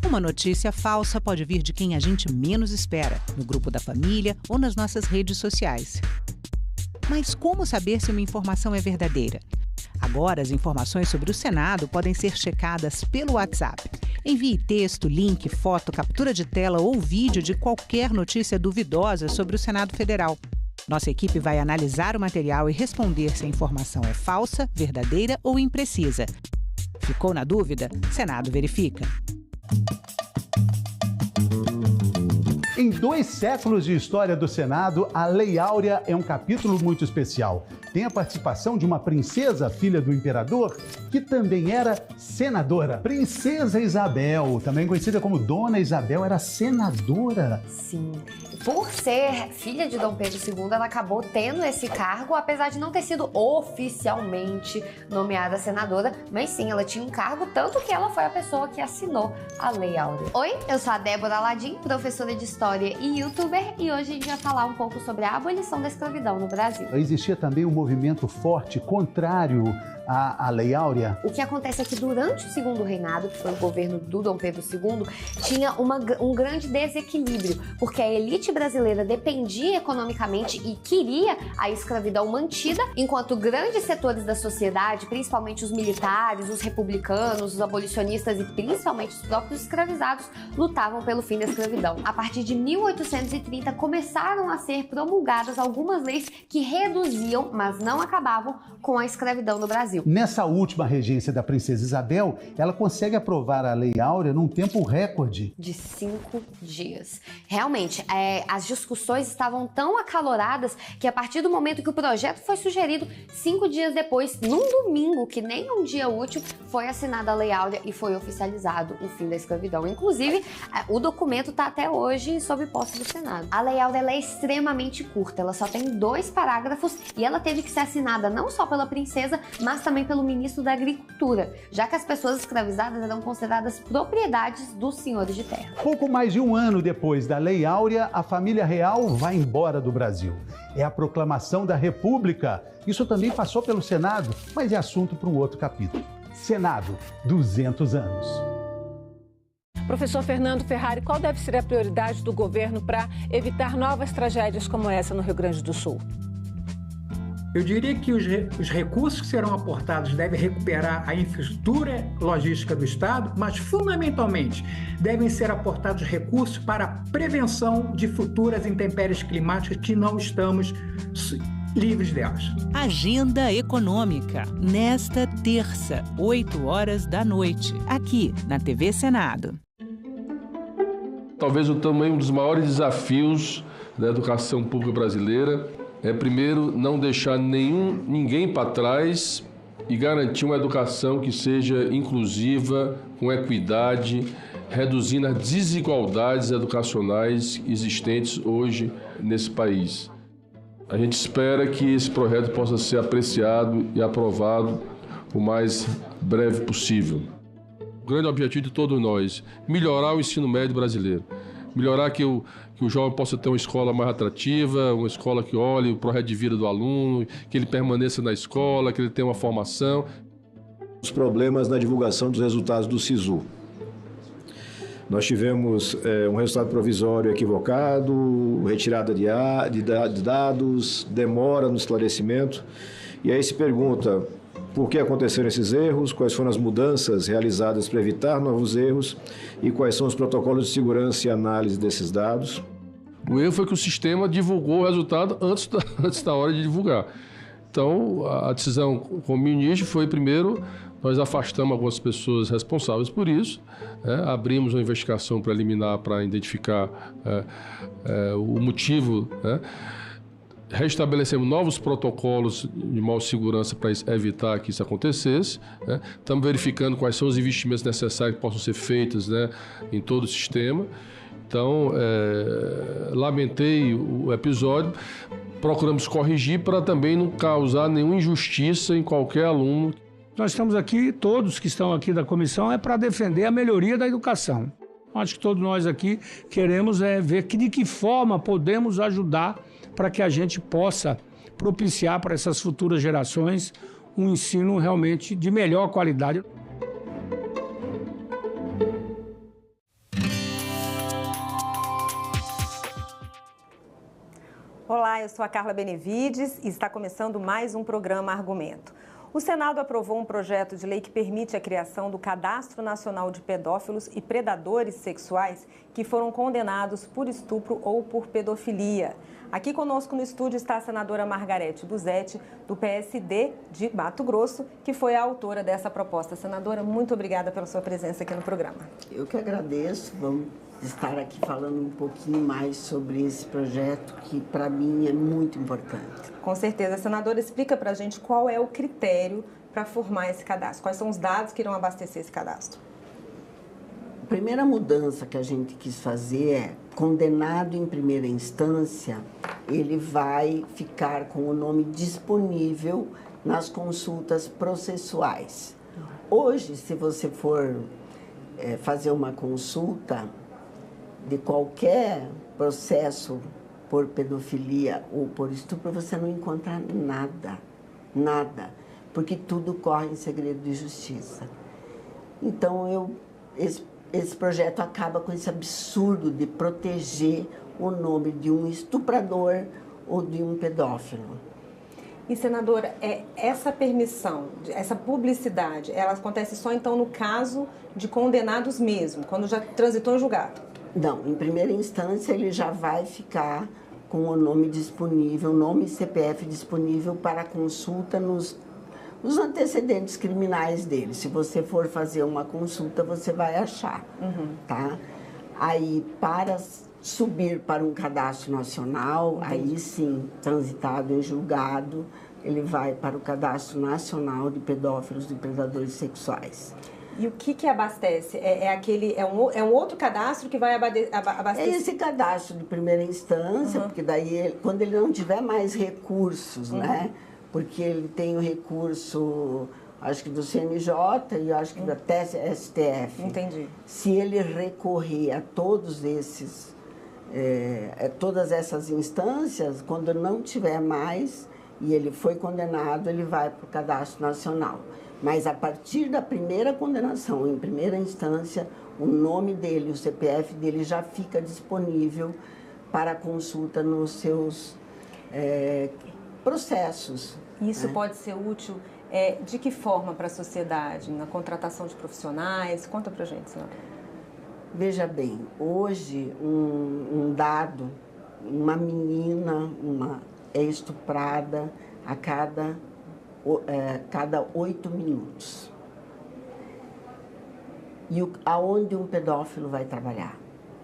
Speaker 28: Uma notícia falsa pode vir de quem a gente menos espera, no grupo da família ou nas nossas redes sociais. Mas como saber se uma informação é verdadeira? Agora, as informações sobre o Senado podem ser checadas pelo WhatsApp. Envie texto, link, foto, captura de tela ou vídeo de qualquer notícia duvidosa sobre o Senado Federal. Nossa equipe vai analisar o material e responder se a informação é falsa, verdadeira ou imprecisa. Ficou na dúvida? Senado verifica.
Speaker 11: Em 2 séculos de história do Senado, a Lei Áurea é um capítulo muito especial. Tem a participação de uma princesa, filha do imperador, que também era senadora. Princesa Isabel, também conhecida como Dona Isabel, era senadora.
Speaker 13: Sim. Por ser filha de Dom Pedro II, ela acabou tendo esse cargo, apesar de não ter sido oficialmente nomeada senadora, mas sim, ela tinha um cargo, tanto que ela foi a pessoa que assinou a Lei Áurea. Oi, eu sou a Débora Aladim, professora de História e youtuber, e hoje a gente vai falar um pouco sobre a abolição da escravidão no Brasil.
Speaker 11: Existia também um movimento forte contrário a Lei Áurea?
Speaker 13: O que acontece é que durante o segundo reinado, que foi o governo do Dom Pedro II, tinha um grande desequilíbrio, porque a elite brasileira dependia economicamente e queria a escravidão mantida, enquanto grandes setores da sociedade, principalmente os militares, os republicanos, os abolicionistas e principalmente os próprios escravizados, lutavam pelo fim da escravidão. A partir de 1830, começaram a ser promulgadas algumas leis que reduziam, mas não acabavam, com a escravidão no Brasil.
Speaker 11: Nessa última regência da princesa Isabel, ela consegue aprovar a Lei Áurea num tempo recorde.
Speaker 13: De 5 dias. Realmente, as discussões estavam tão acaloradas que a partir do momento que o projeto foi sugerido, 5 dias depois, num domingo, que nem um dia útil, foi assinada a Lei Áurea e foi oficializado o fim da escravidão. Inclusive, o documento está até hoje sob posse do Senado. A Lei Áurea ela é extremamente curta, ela só tem 2 parágrafos e ela teve que ser assinada não só pela princesa, mas também pelo ministro da Agricultura, já que as pessoas escravizadas eram consideradas propriedades dos senhores de terra.
Speaker 11: Pouco mais de um ano depois da Lei Áurea, a família real vai embora do Brasil. É a proclamação da República. Isso também passou pelo Senado, mas é assunto para um outro capítulo. Senado, 200 anos.
Speaker 1: Professor Fernando Ferrari, qual deve ser a prioridade do governo para evitar novas tragédias como essa no Rio Grande do Sul?
Speaker 7: Eu diria que os recursos que serão aportados devem recuperar a infraestrutura logística do Estado, mas, fundamentalmente, devem ser aportados recursos para a prevenção de futuras intempéries climáticas que não estamos livres delas.
Speaker 28: Agenda Econômica, nesta terça, 20h, aqui na TV Senado.
Speaker 12: Talvez também um dos maiores desafios da educação pública brasileira é, primeiro, não deixar ninguém para trás e garantir uma educação que seja inclusiva, com equidade, reduzindo as desigualdades educacionais existentes hoje nesse país. A gente espera que esse projeto possa ser apreciado e aprovado o mais breve possível. O grande objetivo de todos nós, melhorar o ensino médio brasileiro. Melhorar que o jovem possa ter uma escola mais atrativa, uma escola que olhe o projeto de vida do aluno, que ele permaneça na escola, que ele tenha uma formação.
Speaker 14: Os problemas na divulgação dos resultados do SISU. Nós tivemos um resultado provisório equivocado, retirada de dados, demora no esclarecimento. E aí se pergunta por que aconteceram esses erros, quais foram as mudanças realizadas para evitar novos erros e quais são os protocolos de segurança e análise desses dados.
Speaker 12: O erro foi que o sistema divulgou o resultado antes da hora de divulgar. Então, a decisão com o ministro foi, primeiro, nós afastamos algumas pessoas responsáveis por isso, abrimos uma investigação preliminar para identificar o motivo, restabelecemos novos protocolos de maior segurança para evitar que isso acontecesse. Estamos verificando quais são os investimentos necessários que possam ser feitos em todo o sistema. Então, lamentei o episódio, procuramos corrigir para também não causar nenhuma injustiça em qualquer aluno.
Speaker 15: Nós estamos aqui, todos que estão aqui da comissão, para defender a melhoria da educação. Acho que todos nós aqui queremos ver de que forma podemos ajudar para que a gente possa propiciar para essas futuras gerações um ensino realmente de melhor qualidade.
Speaker 16: Olá, eu sou a Carla Benevides e está começando mais um programa Argumento. O Senado aprovou um projeto de lei que permite a criação do Cadastro Nacional de Pedófilos e Predadores Sexuais que foram condenados por estupro ou por pedofilia. Aqui conosco no estúdio está a senadora Margarete Busetti, do PSD de Mato Grosso, que foi a autora dessa proposta. Senadora, muito obrigada pela sua presença aqui no programa.
Speaker 17: Eu que agradeço. Vamos estar aqui falando um pouquinho mais sobre esse projeto que, para mim, é muito importante.
Speaker 16: Com certeza. Senadora, explica para a gente qual é o critério para formar esse cadastro. Quais são os dados que irão abastecer esse cadastro?
Speaker 17: A primeira mudança que a gente quis fazer é, condenado em primeira instância, ele vai ficar com o nome disponível nas consultas processuais. Hoje, se você for fazer uma consulta de qualquer processo por pedofilia ou por estupro, você não encontra nada, nada. porque tudo corre em segredo de justiça. Então, esse projeto acaba com esse absurdo de proteger o nome de um estuprador ou de um pedófilo.
Speaker 16: E, senadora, essa permissão, essa publicidade, ela acontece só, então, no caso de condenados mesmo, quando já transitou em julgado?
Speaker 17: Não, em primeira instância ele já vai ficar com o nome disponível, nome e CPF disponível para consulta nos antecedentes criminais dele. Se você for fazer uma consulta, você vai achar, tá? Aí, para subir para um cadastro nacional, aí sim, transitado em julgado, ele vai para o Cadastro Nacional de Pedófilos e Predadores Sexuais.
Speaker 16: E o que abastece? É um outro cadastro que vai abastecer?
Speaker 17: É esse cadastro de primeira instância, porque daí, quando ele não tiver mais recursos, né? Porque ele tem o recurso, acho que do CNJ e acho que até STF.
Speaker 16: Entendi.
Speaker 17: Se ele recorrer a todos esses, todas essas instâncias, quando não tiver mais e ele foi condenado, ele vai para o Cadastro Nacional. Mas a partir da primeira condenação, em primeira instância, o nome dele, o CPF dele já fica disponível para consulta nos seus processos.
Speaker 16: Isso pode ser útil de que forma para a sociedade? Na contratação de profissionais? Conta pra gente, senhora.
Speaker 17: Veja bem, hoje um dado, uma menina é estuprada a cada 8 minutos. E aonde um pedófilo vai trabalhar?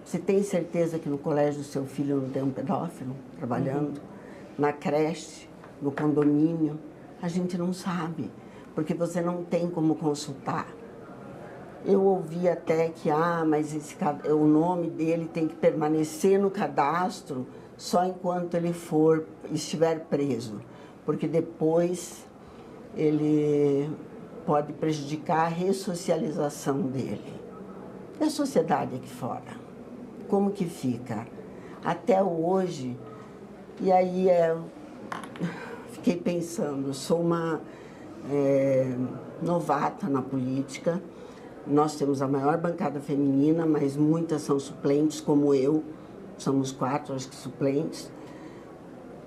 Speaker 17: Você tem certeza que no colégio do seu filho não tem um pedófilo trabalhando? Na creche, no condomínio? A gente não sabe, porque você não tem como consultar. Eu ouvi até que, mas o nome dele tem que permanecer no cadastro só enquanto ele estiver preso, porque depois ele pode prejudicar a ressocialização dele. E a sociedade aqui fora? Como que fica? Até hoje, e aí fiquei pensando, sou uma novata na política, nós temos a maior bancada feminina, mas muitas são suplentes, como eu, somos 4, acho que suplentes.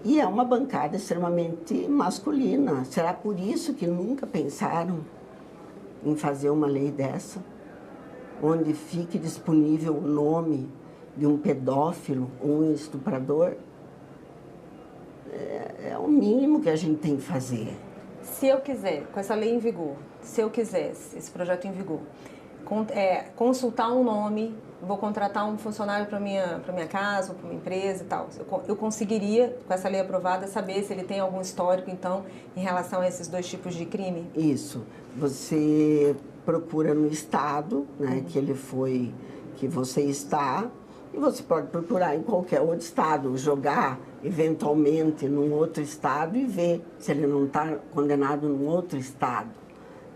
Speaker 17: E é uma bancada extremamente masculina. Será por isso que nunca pensaram em fazer uma lei dessa? Onde fique disponível o nome de um pedófilo ou um estuprador? É o mínimo que a gente tem que fazer.
Speaker 16: Se eu quiser, com essa lei em vigor, se eu quisesse, esse projeto em vigor, consultar um nome, vou contratar um funcionário para minha casa, para minha empresa e tal, eu conseguiria, com essa lei aprovada, saber se ele tem algum histórico, então, em relação a esses 2 tipos de crime?
Speaker 17: Isso. Você procura no estado, né, que você está, e você pode procurar em qualquer outro estado, jogar eventualmente num outro estado e ver se ele não está condenado num outro estado,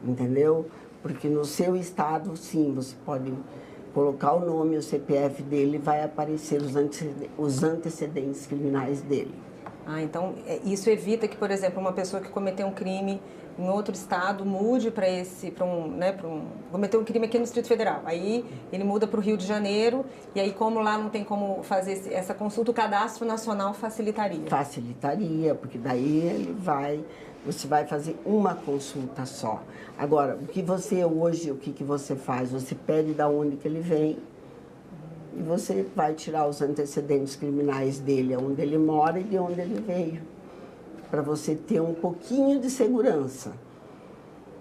Speaker 17: entendeu? Porque no seu estado, sim, você pode colocar o nome, o CPF dele, vai aparecer os antecedentes criminais dele.
Speaker 16: Então isso evita que, por exemplo, uma pessoa que cometeu um crime em outro estado mude cometeu um crime aqui no Distrito Federal. Aí ele muda para o Rio de Janeiro e aí, como lá não tem como fazer essa consulta, o Cadastro Nacional facilitaria.
Speaker 17: Facilitaria, porque daí você vai fazer uma consulta só. Agora, o que você faz? Você pede de onde que ele vem e você vai tirar os antecedentes criminais dele, onde ele mora e de onde ele veio, para você ter um pouquinho de segurança.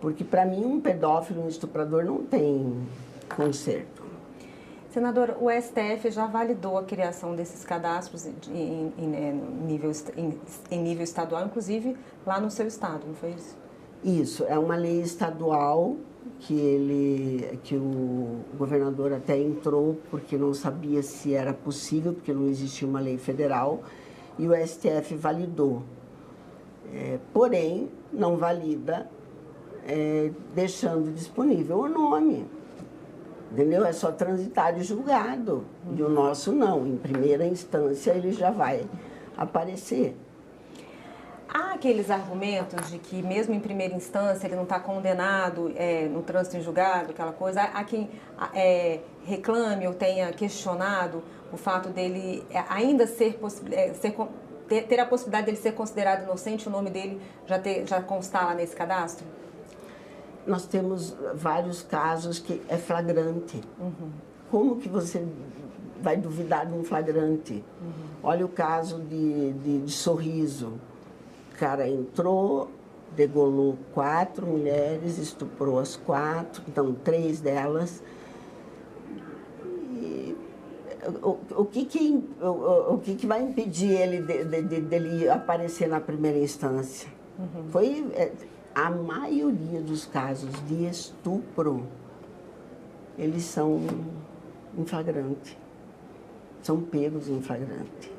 Speaker 17: Porque, para mim, um pedófilo, um estuprador não tem conserto.
Speaker 16: Senadora, o STF já validou a criação desses cadastros em nível estadual, inclusive lá no seu estado, não foi isso?
Speaker 17: Isso, é uma lei estadual que o governador até entrou porque não sabia se era possível, porque não existia uma lei federal, e o STF validou. Porém, não valida deixando disponível o nome. Entendeu? É só transitar de julgado. E o nosso não. Em primeira instância, ele já vai aparecer.
Speaker 16: Há aqueles argumentos de que, mesmo em primeira instância, ele não está condenado no trânsito em julgado, aquela coisa. Há quem reclame ou tenha questionado o fato dele ainda ter a possibilidade dele ser considerado inocente, o nome dele já constar lá nesse cadastro?
Speaker 17: Nós temos vários casos que é flagrante.
Speaker 16: Uhum.
Speaker 17: Como que você vai duvidar de um flagrante?
Speaker 16: Uhum.
Speaker 17: Olha o caso de Sorriso. O cara entrou, degolou 4 mulheres, estuprou as 4, então 3 delas. E o que vai impedir ele dele aparecer na primeira instância?
Speaker 16: Uhum.
Speaker 17: A maioria dos casos de estupro, eles são em flagrante, são pegos em flagrante.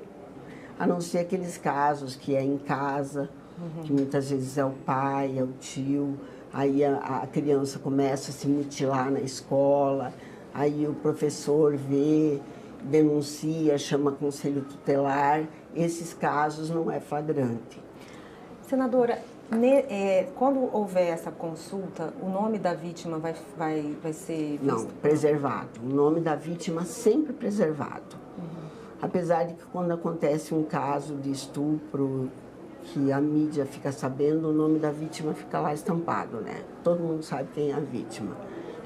Speaker 17: A não ser aqueles casos que é em casa, que muitas vezes é o pai, é o tio, aí a criança começa a se mutilar na escola, aí o professor vê, denuncia, chama conselho tutelar. Esses casos não é flagrante.
Speaker 16: Senadora, quando houver essa consulta, o nome da vítima vai ser visto?
Speaker 17: Não, preservado. O nome da vítima sempre preservado. Apesar de que quando acontece um caso de estupro, que a mídia fica sabendo, o nome da vítima fica lá estampado, né? Todo mundo sabe quem é a vítima.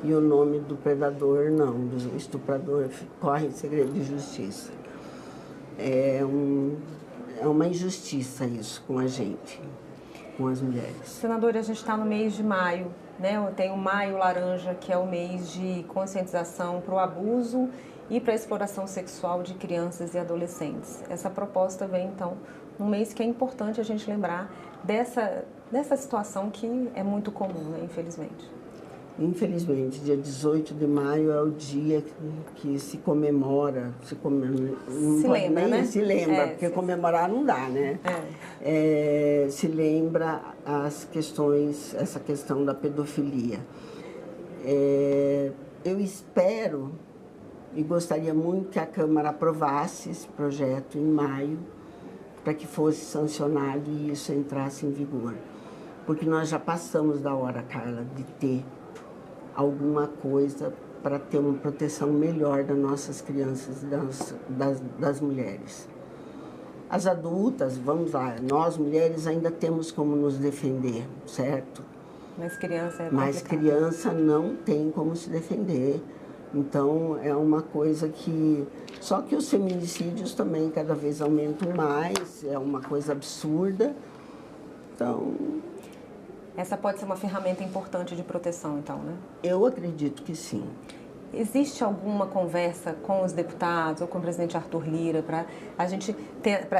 Speaker 17: E o nome do predador, não, do estuprador, corre em segredo de justiça. É uma injustiça isso com a gente, com as mulheres.
Speaker 16: Senadora, a gente está no mês de maio, né? Tem o Maio Laranja, que é o mês de conscientização para o abuso e para a exploração sexual de crianças e adolescentes. Essa proposta vem, então, num mês que é importante a gente lembrar dessa situação que é muito comum, né, infelizmente.
Speaker 17: Infelizmente, dia 18 de maio é o dia que se comemora, se lembra,
Speaker 16: né?
Speaker 17: Se lembra, porque comemorar não dá, né? Se lembra essa questão da pedofilia. Eu espero e gostaria muito que a Câmara aprovasse esse projeto em maio, para que fosse sancionado e isso entrasse em vigor. Porque nós já passamos da hora, Carla, de ter alguma coisa para ter uma proteção melhor das nossas crianças e das mulheres. As adultas, vamos lá, nós mulheres ainda temos como nos defender, certo?
Speaker 16: Mas criança é complicado.
Speaker 17: Mas criança não tem como se defender. Então, é uma coisa que... Só que os feminicídios também cada vez aumentam mais, é uma coisa absurda. Então...
Speaker 16: Essa pode ser uma ferramenta importante de proteção, então, né?
Speaker 17: Eu acredito que sim.
Speaker 16: Existe alguma conversa com os deputados ou com o presidente Arthur Lira para a gente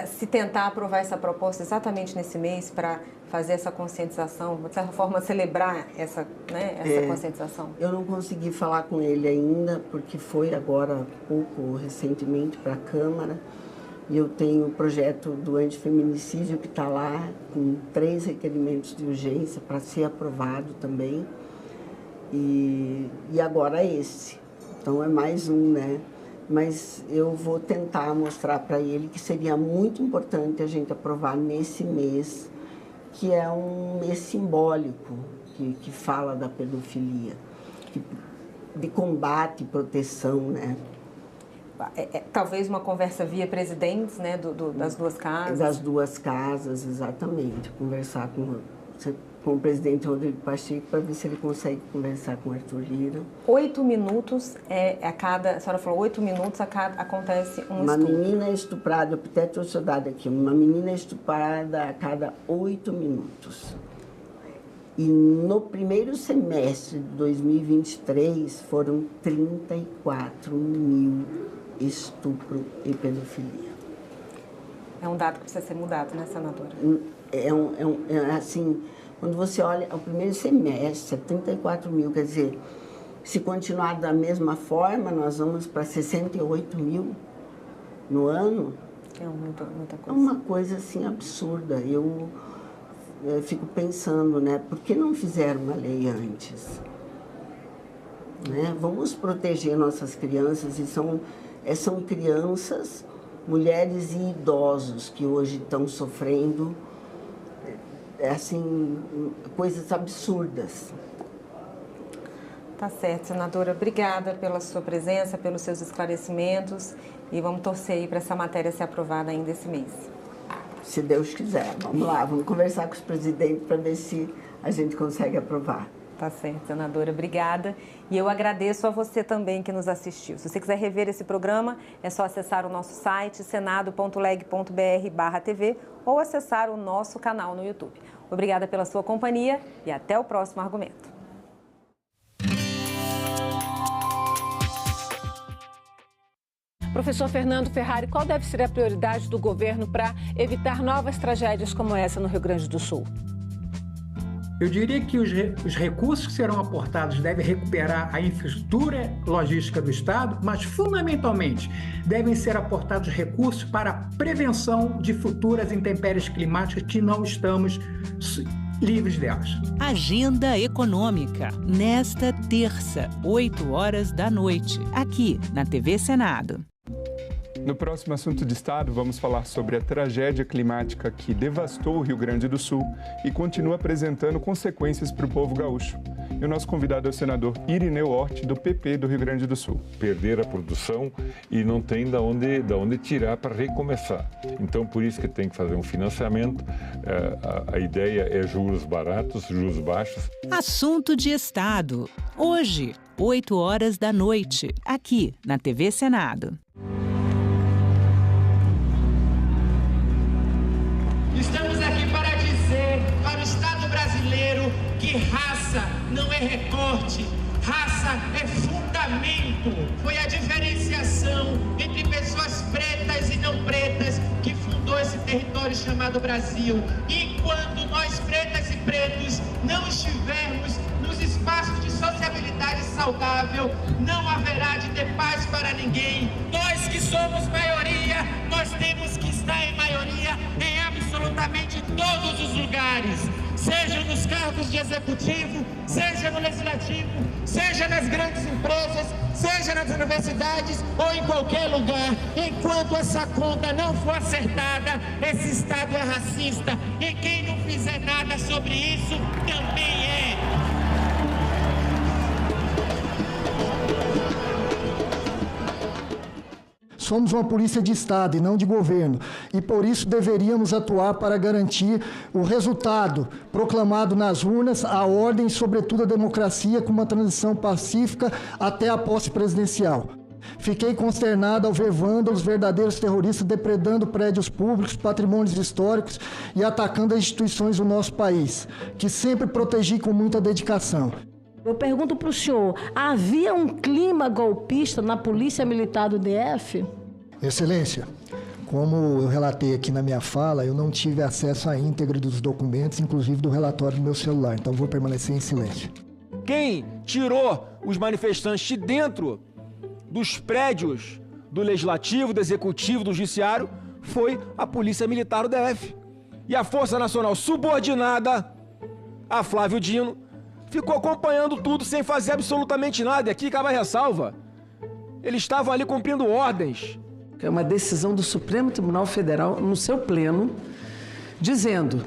Speaker 16: se tentar aprovar essa proposta exatamente nesse mês para fazer essa conscientização, de certa forma celebrar essa conscientização?
Speaker 17: Eu não consegui falar com ele ainda, porque foi agora recentemente para a Câmara, e eu tenho o projeto do antifeminicídio que está lá, com 3 requerimentos de urgência para ser aprovado também. E agora esse. Então é mais um, né? Mas eu vou tentar mostrar para ele que seria muito importante a gente aprovar nesse mês, que é um mês simbólico, que fala da pedofilia, de combate e proteção, né?
Speaker 16: Talvez uma conversa via presidentes, né, das duas casas.
Speaker 17: Das duas casas, exatamente. Conversar com o presidente Rodrigo Pacheco para ver se ele consegue conversar com o Arthur Lira.
Speaker 16: 8 minutos a senhora falou, 8 minutos acontece um
Speaker 17: Uma
Speaker 16: estupro.
Speaker 17: menina estuprada, eu até trouxe o dado aqui, uma menina estuprada a cada 8 minutos. E no primeiro semestre de 2023 foram 34 mil estupro e pedofilia.
Speaker 16: É um dado que precisa ser mudado, né, senadora?
Speaker 17: Assim, quando você olha o primeiro semestre, 34 mil, quer dizer, se continuar da mesma forma, nós vamos para 68 mil no ano.
Speaker 16: É muita coisa.
Speaker 17: É uma coisa, assim, absurda. Eu fico pensando, né, por que não fizeram uma lei antes? Né? Vamos proteger nossas crianças, e são crianças, mulheres e idosos que hoje estão sofrendo assim, coisas absurdas.
Speaker 16: Tá certo, senadora. Obrigada pela sua presença, pelos seus esclarecimentos e vamos torcer aí para essa matéria ser aprovada ainda esse mês.
Speaker 17: Se Deus quiser. Vamos lá, vamos conversar com os presidentes para ver se a gente consegue aprovar.
Speaker 16: Tá certo, senadora. Obrigada. E eu agradeço a você também que nos assistiu. Se você quiser rever esse programa, é só acessar o nosso site, senado.leg.br/TV, ou acessar o nosso canal no YouTube. Obrigada pela sua companhia e até o próximo argumento.
Speaker 1: Professor Fernando Ferrari, qual deve ser a prioridade do governo para evitar novas tragédias como essa no Rio Grande do Sul?
Speaker 10: Eu diria que os recursos que serão aportados devem recuperar a infraestrutura logística do Estado, mas, fundamentalmente, devem ser aportados recursos para a prevenção de futuras intempéries climáticas que não estamos livres delas.
Speaker 28: Agenda Econômica, nesta terça, 20h, aqui na TV Senado.
Speaker 5: No próximo assunto de Estado, vamos falar sobre a tragédia climática que devastou o Rio Grande do Sul e continua apresentando consequências para o povo gaúcho. E o nosso convidado é o senador Irineu Hort, do PP do Rio Grande do Sul.
Speaker 6: Perder a produção e não tem da onde tirar para recomeçar. Então, por isso que tem que fazer um financiamento. A ideia é juros baratos, juros baixos.
Speaker 28: Assunto de Estado, hoje, 20h, aqui na TV Senado.
Speaker 3: Estamos aqui para dizer para o Estado brasileiro que raça não é recorte, raça é fundamento. Foi a diferenciação entre pessoas pretas e não pretas que fundou esse território chamado Brasil. E enquanto nós pretas e pretos não estivermos nos espaços de sociabilidade saudável, não haverá de ter paz para ninguém. Nós que somos maioria, nós temos que estar em maioria em absolutamente todos os lugares, seja nos cargos de executivo, seja no legislativo, seja nas grandes empresas, seja nas universidades ou em qualquer lugar. Enquanto essa conta não for acertada, esse Estado é racista e quem não fizer nada sobre isso também é.
Speaker 18: Somos uma polícia de Estado e não de governo, e por isso deveríamos atuar para garantir o resultado proclamado nas urnas, a ordem e, sobretudo, a democracia, com uma transição pacífica até a posse presidencial. Fiquei consternado ao ver vândalos, verdadeiros terroristas, depredando prédios públicos, patrimônios históricos e atacando as instituições do nosso país, que sempre protegi com muita dedicação.
Speaker 19: Eu pergunto para o senhor, havia um clima golpista na Polícia Militar do DF?
Speaker 18: Excelência, como eu relatei aqui na minha fala, eu não tive acesso à íntegra dos documentos, inclusive do relatório do meu celular, então vou permanecer em silêncio.
Speaker 20: Quem tirou os manifestantes de dentro dos prédios do Legislativo, do Executivo, do Judiciário, foi a Polícia Militar do DF. E a Força Nacional subordinada a Flávio Dino ficou acompanhando tudo sem fazer absolutamente nada. E aqui cabe a ressalva. Eles estavam ali cumprindo ordens.
Speaker 19: É uma decisão do Supremo Tribunal Federal, no seu pleno, dizendo: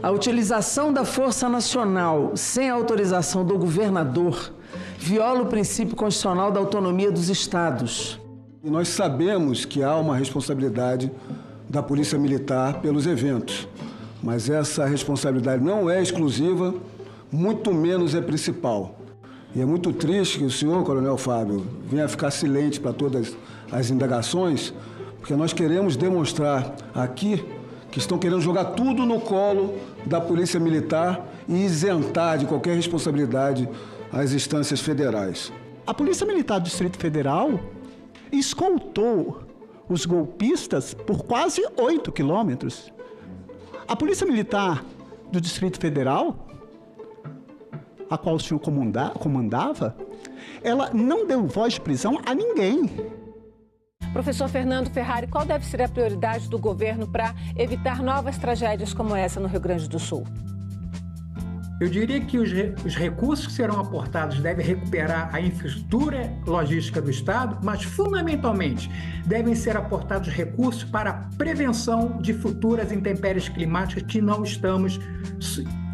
Speaker 19: a utilização da Força Nacional sem autorização do governador viola o princípio constitucional da autonomia dos estados.
Speaker 21: E nós sabemos que há uma responsabilidade da Polícia Militar pelos eventos, mas essa responsabilidade não é exclusiva, muito menos é principal. E é muito triste que o senhor, Coronel Fábio, venha ficar silente para todas as indagações, porque nós queremos demonstrar aqui que estão querendo jogar tudo no colo da Polícia Militar e isentar de qualquer responsabilidade as instâncias federais.
Speaker 23: A Polícia Militar do Distrito Federal escoltou os golpistas por quase 8 quilômetros. A Polícia Militar do Distrito Federal, a qual o senhor comandava, ela não deu voz de prisão a ninguém.
Speaker 1: Professor Fernando Ferrari, qual deve ser a prioridade do governo para evitar novas tragédias como essa no Rio Grande do Sul?
Speaker 10: Eu diria que os recursos que serão aportados devem recuperar a infraestrutura logística do Estado, mas, fundamentalmente, devem ser aportados recursos para a prevenção de futuras intempéries climáticas que não estamos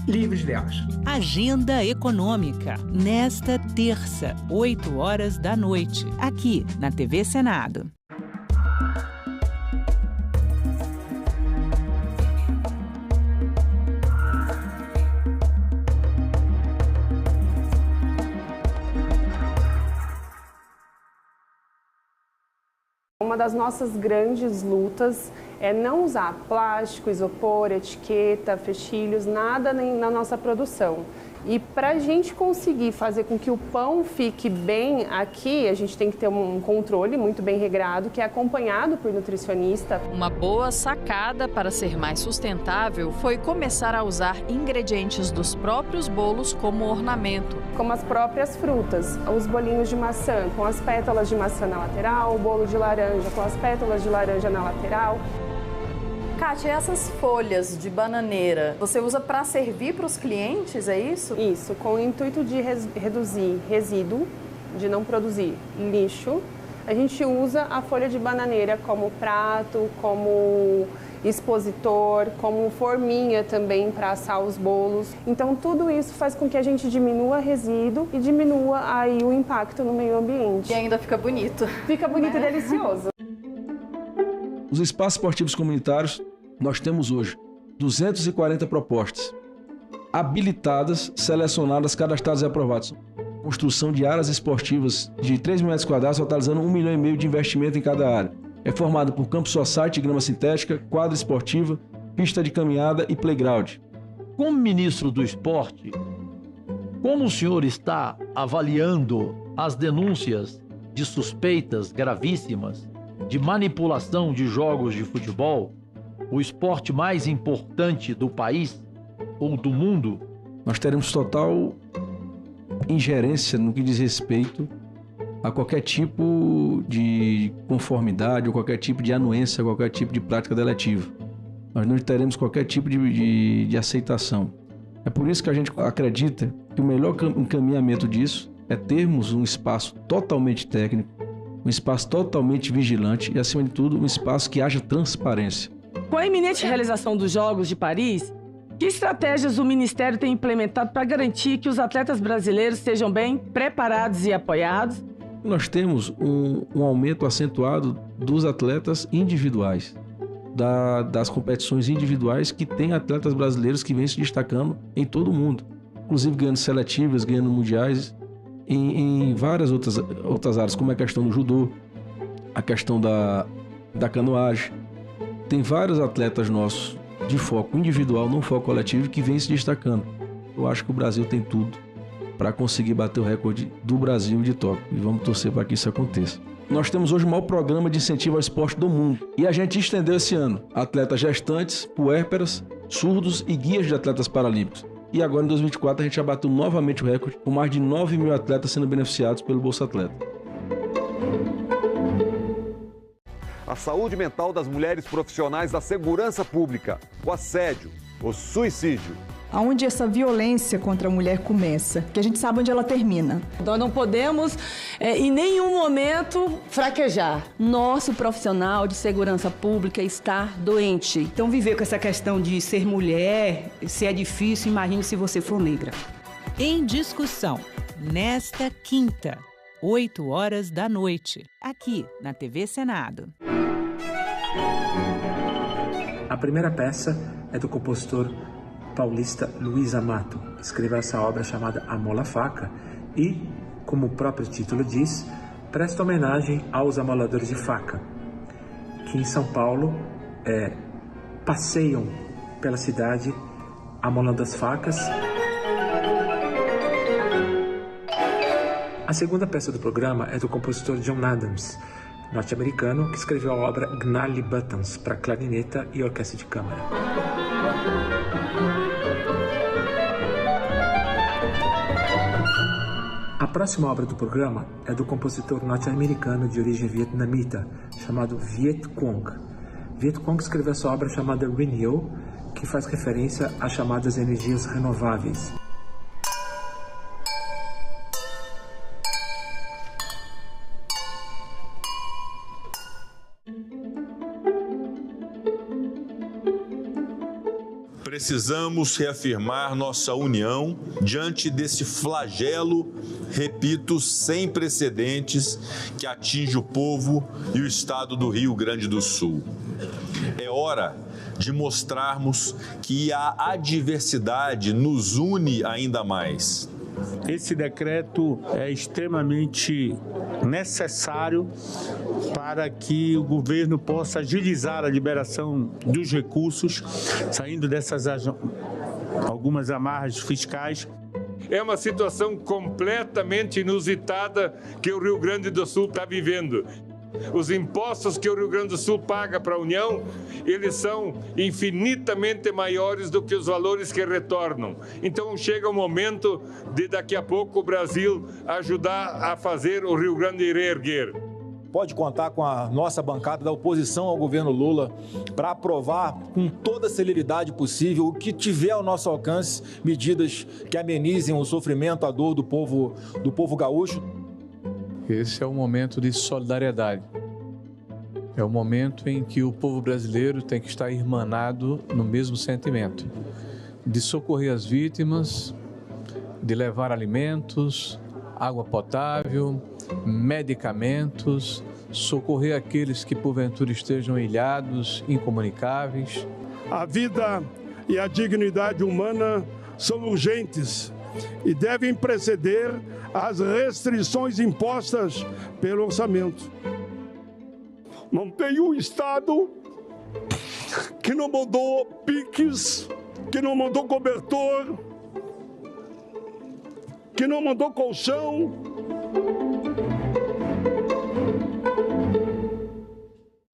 Speaker 10: livres delas.
Speaker 28: Agenda Econômica, nesta terça, 20h, aqui na TV Senado.
Speaker 2: Uma das nossas grandes lutas é não usar plástico, isopor, etiqueta, fechilhos, nada na nossa produção. E para a gente conseguir fazer com que o pão fique bem aqui, a gente tem que ter um controle muito bem regrado, que é acompanhado por nutricionista.
Speaker 8: Uma boa sacada para ser mais sustentável foi começar a usar ingredientes dos próprios bolos como ornamento.
Speaker 2: Como as próprias frutas, os bolinhos de maçã com as pétalas de maçã na lateral, o bolo de laranja com as pétalas de laranja na lateral.
Speaker 8: Kátia, essas folhas de bananeira, você usa para servir para os clientes, é isso?
Speaker 2: Isso, com o intuito de reduzir resíduo, de não produzir lixo. A gente usa a folha de bananeira como prato, como expositor, como forminha também para assar os bolos. Então tudo isso faz com que a gente diminua resíduo e diminua aí o impacto no meio ambiente.
Speaker 8: E ainda fica bonito.
Speaker 2: Fica bonito e delicioso.
Speaker 9: Os espaços esportivos comunitários, nós temos hoje 240 propostas, habilitadas, selecionadas, cadastradas e aprovadas. Construção de áreas esportivas de 3 mil metros quadrados, totalizando 1,5 milhão de investimento em cada área. É formado por campo society, grama sintética, quadra esportiva, pista de caminhada e playground.
Speaker 22: Como ministro do Esporte, como o senhor está avaliando as denúncias de suspeitas gravíssimas de manipulação de jogos de futebol, o esporte mais importante do país ou do mundo?
Speaker 9: Nós teremos total ingerência no que diz respeito a qualquer tipo de conformidade ou qualquer tipo de anuência, qualquer tipo de prática deletiva. Nós não teremos qualquer tipo de aceitação. É por isso que a gente acredita que o melhor encaminhamento disso é termos um espaço totalmente técnico, um espaço totalmente vigilante e, acima de tudo, um espaço que haja transparência.
Speaker 24: Com a iminente realização dos Jogos de Paris, que estratégias o Ministério tem implementado para garantir que os atletas brasileiros sejam bem preparados e apoiados?
Speaker 9: Nós temos um aumento acentuado dos atletas individuais, das competições individuais, que tem atletas brasileiros que vêm se destacando em todo o mundo, inclusive ganhando seletivas, ganhando mundiais, em várias outras áreas, como a questão do judô, a questão da canoagem. Tem vários atletas nossos de foco individual, não foco coletivo, que vêm se destacando. Eu acho que o Brasil tem tudo para conseguir bater o recorde do Brasil de Tóquio, e vamos torcer para que isso aconteça. Nós temos hoje o maior programa de incentivo ao esporte do mundo, e a gente estendeu esse ano atletas gestantes, puérperas, surdos e guias de atletas paralímpicos. E agora, em 2024, a gente já bateu novamente o recorde, com mais de 9 mil atletas sendo beneficiados pelo Bolsa Atleta.
Speaker 25: A saúde mental das mulheres profissionais da segurança pública, o assédio, o suicídio.
Speaker 26: Aonde essa violência contra a mulher começa, que a gente sabe onde ela termina.
Speaker 24: Nós não podemos, em nenhum momento, fraquejar.
Speaker 27: Nosso profissional de segurança pública está doente. Então, viver com essa questão de ser mulher, se é difícil, imagine se você for negra.
Speaker 28: Em discussão, nesta quinta, 20h, aqui na TV Senado.
Speaker 29: A primeira peça é do compositor paulista Luiz Amato. Escreveu essa obra chamada A Mola Faca e, como o próprio título diz, presta homenagem aos amoladores de faca, que em São Paulo passeiam pela cidade amolando as facas. A segunda peça do programa é do compositor John Adams, norte-americano, que escreveu a obra Gnarly Buttons para clarineta e orquestra de câmara. A próxima obra do programa é do compositor norte-americano de origem vietnamita, chamado Viet Cong. Viet Cong escreveu essa obra chamada Renewal, que faz referência às chamadas energias renováveis.
Speaker 4: Precisamos reafirmar nossa união diante desse flagelo, repito, sem precedentes, que atinge o povo e o estado do Rio Grande do Sul. É hora de mostrarmos que a adversidade nos une ainda mais.
Speaker 7: Esse decreto é extremamente necessário para que o governo possa agilizar a liberação dos recursos, saindo dessas algumas amarras fiscais.
Speaker 6: É uma situação completamente inusitada que o Rio Grande do Sul está vivendo. Os impostos que o Rio Grande do Sul paga para a União, eles são infinitamente maiores do que os valores que retornam. Então chega o momento de daqui a pouco o Brasil ajudar a fazer o Rio Grande reerguer.
Speaker 11: Pode contar com a nossa bancada da oposição ao governo Lula para aprovar com toda a celeridade possível o que tiver ao nosso alcance, medidas que amenizem o sofrimento, a dor do povo gaúcho.
Speaker 12: Esse é um momento de solidariedade. É um momento em que o povo brasileiro tem que estar irmanado no mesmo sentimento, de socorrer as vítimas, de levar alimentos, água potável, medicamentos, socorrer aqueles que porventura estejam ilhados, incomunicáveis.
Speaker 13: A vida e a dignidade humana são urgentes e devem preceder as restrições impostas pelo orçamento. Não tem um Estado que não mandou PIX, que não mandou cobertor, que não mandou colchão.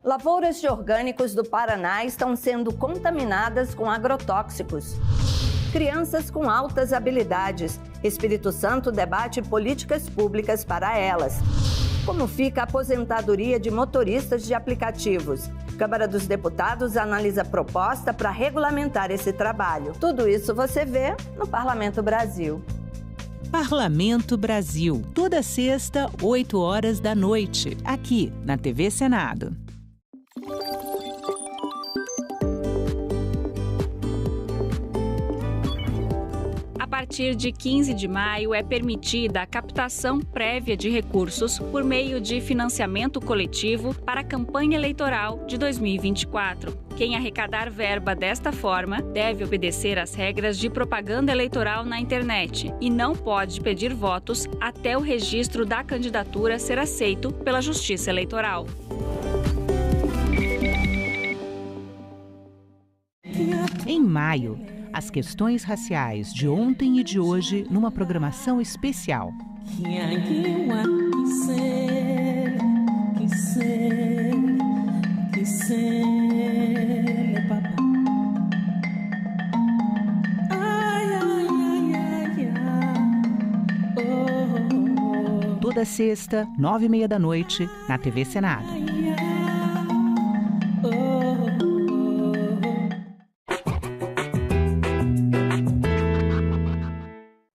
Speaker 14: Lavouras de orgânicos do Paraná estão sendo contaminadas com agrotóxicos. Crianças com altas habilidades. Espírito Santo debate políticas públicas para elas. Como fica a aposentadoria de motoristas de aplicativos? Câmara dos Deputados analisa proposta para regulamentar esse trabalho. Tudo isso você vê no Parlamento Brasil.
Speaker 28: Parlamento Brasil, toda sexta, 8 horas da noite, aqui na TV Senado.
Speaker 15: A partir de 15 de maio é permitida a captação prévia de recursos por meio de financiamento coletivo para a campanha eleitoral de 2024. Quem arrecadar verba desta forma deve obedecer às regras de propaganda eleitoral na internet e não pode pedir votos até o registro da candidatura ser aceito pela Justiça Eleitoral.
Speaker 28: Em maio, as questões raciais de ontem e de hoje numa programação especial. Toda sexta, 9h30 da noite, na TV Senado.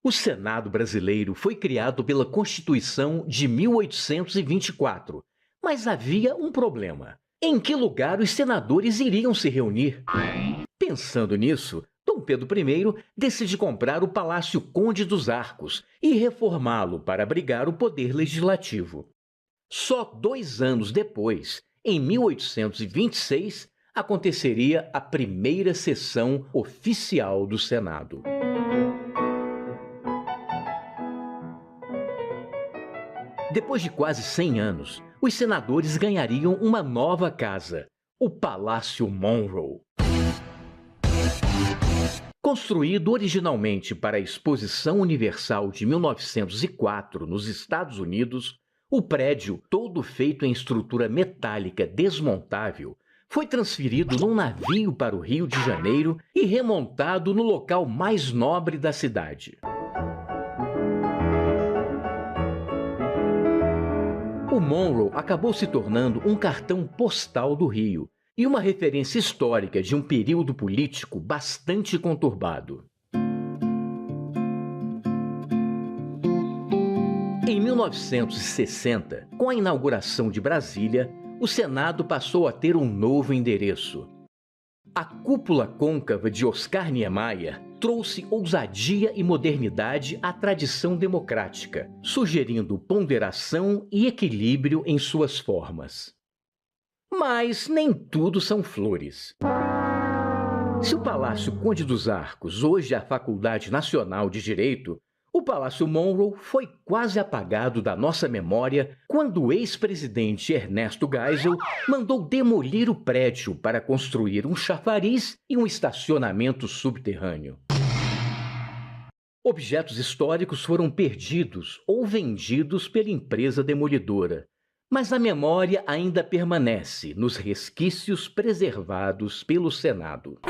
Speaker 16: O Senado brasileiro foi criado pela Constituição de 1824, mas havia um problema. Em que lugar os senadores iriam se reunir? Pensando nisso, Dom Pedro I decide comprar o Palácio Conde dos Arcos e reformá-lo para abrigar o poder legislativo. Só 2 anos depois, em 1826, aconteceria a primeira sessão oficial do Senado. Depois de quase 100 anos, os senadores ganhariam uma nova casa, o Palácio Monroe. Construído originalmente para a Exposição Universal de 1904 nos Estados Unidos, o prédio, todo feito em estrutura metálica desmontável, foi transferido num navio para o Rio de Janeiro e remontado no local mais nobre da cidade. O Monroe acabou se tornando um cartão postal do Rio e uma referência histórica de um período político bastante conturbado. Em 1960, com a inauguração de Brasília, o Senado passou a ter um novo endereço: A cúpula côncava de Oscar Niemeyer trouxe ousadia e modernidade à tradição democrática, sugerindo ponderação e equilíbrio em suas formas. Mas nem tudo são flores. Se o Palácio Conde dos Arcos hoje é a Faculdade Nacional de Direito, o Palácio Monroe foi quase apagado da nossa memória quando o ex-presidente Ernesto Geisel mandou demolir o prédio para construir um chafariz e um estacionamento subterrâneo. Objetos históricos foram perdidos ou vendidos pela empresa demolidora, mas a memória ainda permanece nos resquícios preservados pelo Senado.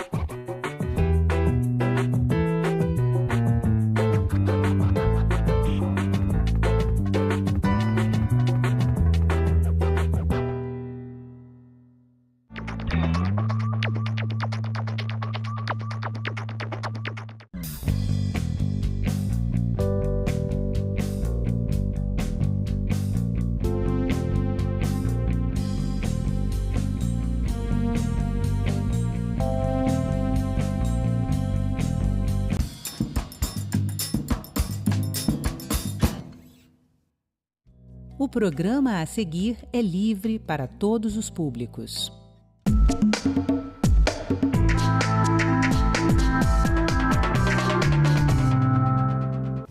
Speaker 28: O programa a seguir é livre para todos os públicos.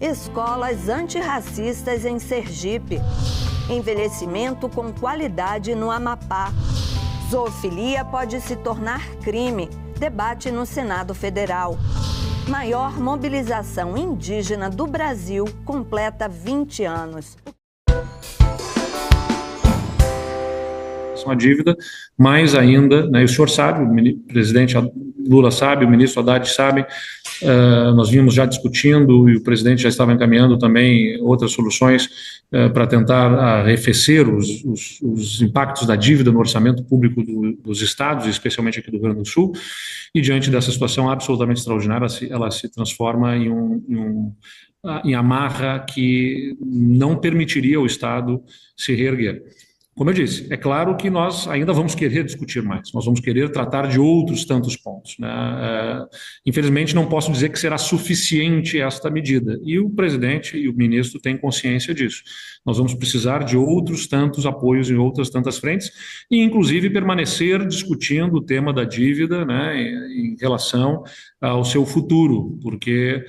Speaker 14: Escolas antirracistas em Sergipe. Envelhecimento com qualidade no Amapá. Zoofilia pode se tornar crime. Debate no Senado Federal. Maior mobilização indígena do Brasil completa 20 anos.
Speaker 1: A dívida, mais ainda, né, o senhor sabe, o presidente Lula sabe, o ministro Haddad sabe, nós vimos já discutindo e o presidente já estava encaminhando também outras soluções para tentar arrefecer os impactos da dívida no orçamento público dos estados, especialmente aqui do Rio Grande do Sul, e diante dessa situação absolutamente extraordinária, ela se transforma em amarra que não permitiria ao Estado se reerguer. Como eu disse, é claro que nós ainda vamos querer discutir mais, nós vamos querer tratar de outros tantos pontos, né? Infelizmente, não posso dizer que será suficiente esta medida, e o presidente e o ministro têm consciência disso. Nós vamos precisar de outros tantos apoios em outras tantas frentes, e inclusive permanecer discutindo o tema da dívida, né, em relação ao seu futuro, porque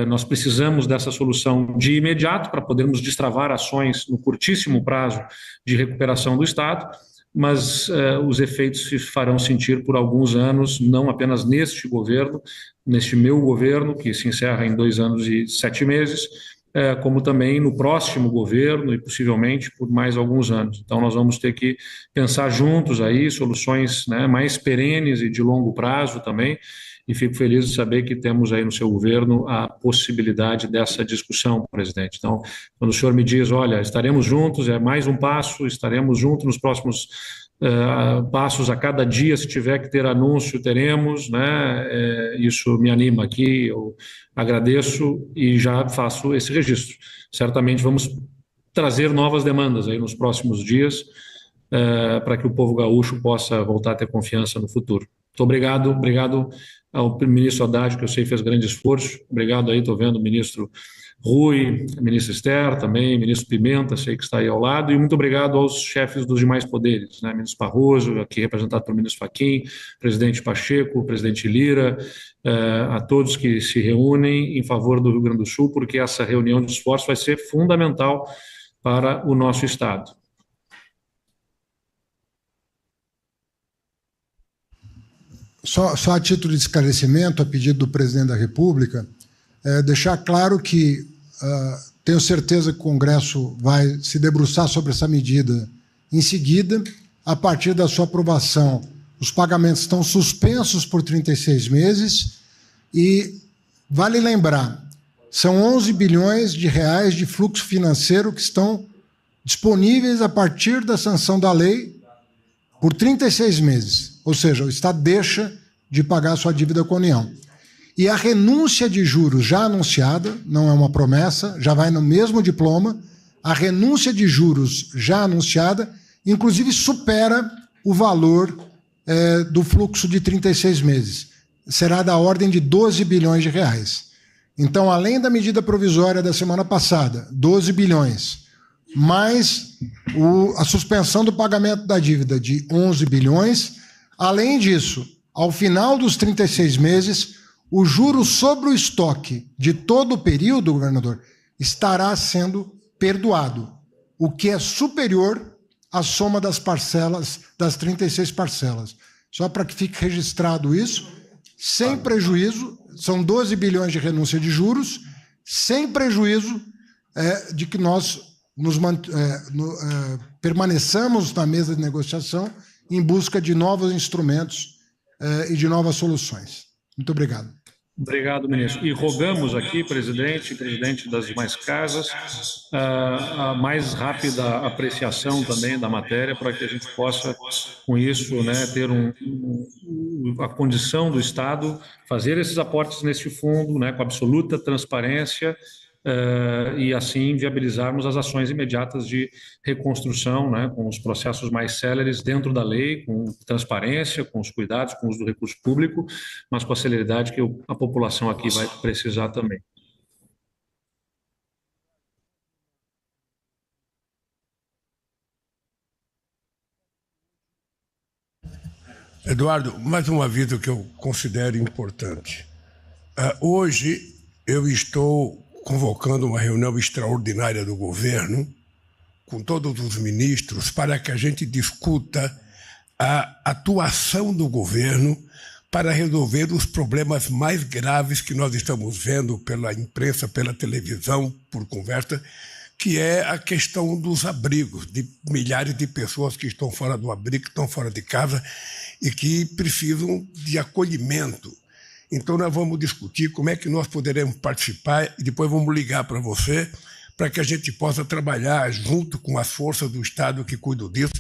Speaker 1: nós precisamos dessa solução de imediato para podermos destravar ações no curtíssimo prazo de recuperação do Estado, mas os efeitos se farão sentir por alguns anos, não apenas neste governo, neste meu governo, que se encerra em 2 anos e 7 meses, como também no próximo governo e possivelmente por mais alguns anos. Então nós vamos ter que pensar juntos aí soluções, né, mais perenes e de longo prazo também, e fico feliz de saber que temos aí no seu governo a possibilidade dessa discussão, presidente. Então, quando o senhor me diz, olha, estaremos juntos, é mais um passo, estaremos juntos nos próximos passos a cada dia, se tiver que ter anúncio, teremos, né? Isso me anima aqui, eu agradeço e já faço esse registro. Certamente vamos trazer novas demandas aí nos próximos dias para que o povo gaúcho possa voltar a ter confiança no futuro. Muito obrigado ao ministro Haddad, que eu sei fez grande esforço, obrigado aí, estou vendo o ministro Rui, a ministra Esther também, ministro Pimenta, sei que está aí ao lado, e muito obrigado aos chefes dos demais poderes, né, ministro Barroso, aqui representado pelo ministro Fachin, presidente Pacheco, presidente Lira, a todos que se reúnem em favor do Rio Grande do Sul, porque essa reunião de esforços vai ser fundamental para o nosso Estado.
Speaker 3: Só a título de esclarecimento, a pedido do presidente da República, deixar claro que tenho certeza que o Congresso vai se debruçar sobre essa medida em seguida. A partir da sua aprovação, os pagamentos estão suspensos por 36 meses e, vale lembrar, são 11 bilhões de reais de fluxo financeiro que estão disponíveis a partir da sanção da lei por 36 meses. Ou seja, o Estado deixa de pagar sua dívida com a União. E a renúncia de juros já anunciada, não é uma promessa, já vai no mesmo diploma, a renúncia de juros já anunciada, inclusive supera o valor do fluxo de 36 meses. Será da ordem de 12 bilhões de reais. Então, além da medida provisória da semana passada, 12 bilhões, mais a suspensão do pagamento da dívida de 11 bilhões, além disso, ao final dos 36 meses, o juro sobre o estoque de todo o período, governador, estará sendo perdoado, o que é superior à soma das parcelas, das 36 parcelas. Só para que fique registrado isso, sem prejuízo, são 12 bilhões de renúncia de juros, sem prejuízo de que nós permaneçamos na mesa de negociação em busca de novos instrumentos e de novas soluções. Muito obrigado.
Speaker 1: Obrigado, ministro. E rogamos aqui, presidente das demais casas, a mais rápida apreciação também da matéria, para que a gente possa, com isso, né, ter a condição do Estado fazer esses aportes neste fundo, né, com absoluta transparência, e assim viabilizarmos as ações imediatas de reconstrução, né, com os processos mais céleres dentro da lei, com transparência, com os cuidados, com o uso do recurso público, mas com a celeridade que a população aqui vai precisar também.
Speaker 5: Eduardo, mais um aviso que eu considero importante. Hoje eu estou convocando uma reunião extraordinária do governo com todos os ministros para que a gente discuta a atuação do governo para resolver os problemas mais graves que nós estamos vendo pela imprensa, pela televisão, por conversa, que é a questão dos abrigos, de milhares de pessoas que estão fora do abrigo, que estão fora de casa e que precisam de acolhimento. Então, nós vamos discutir como é que nós poderemos participar e depois vamos ligar para você para que a gente possa trabalhar junto com as forças do Estado que cuidam disso,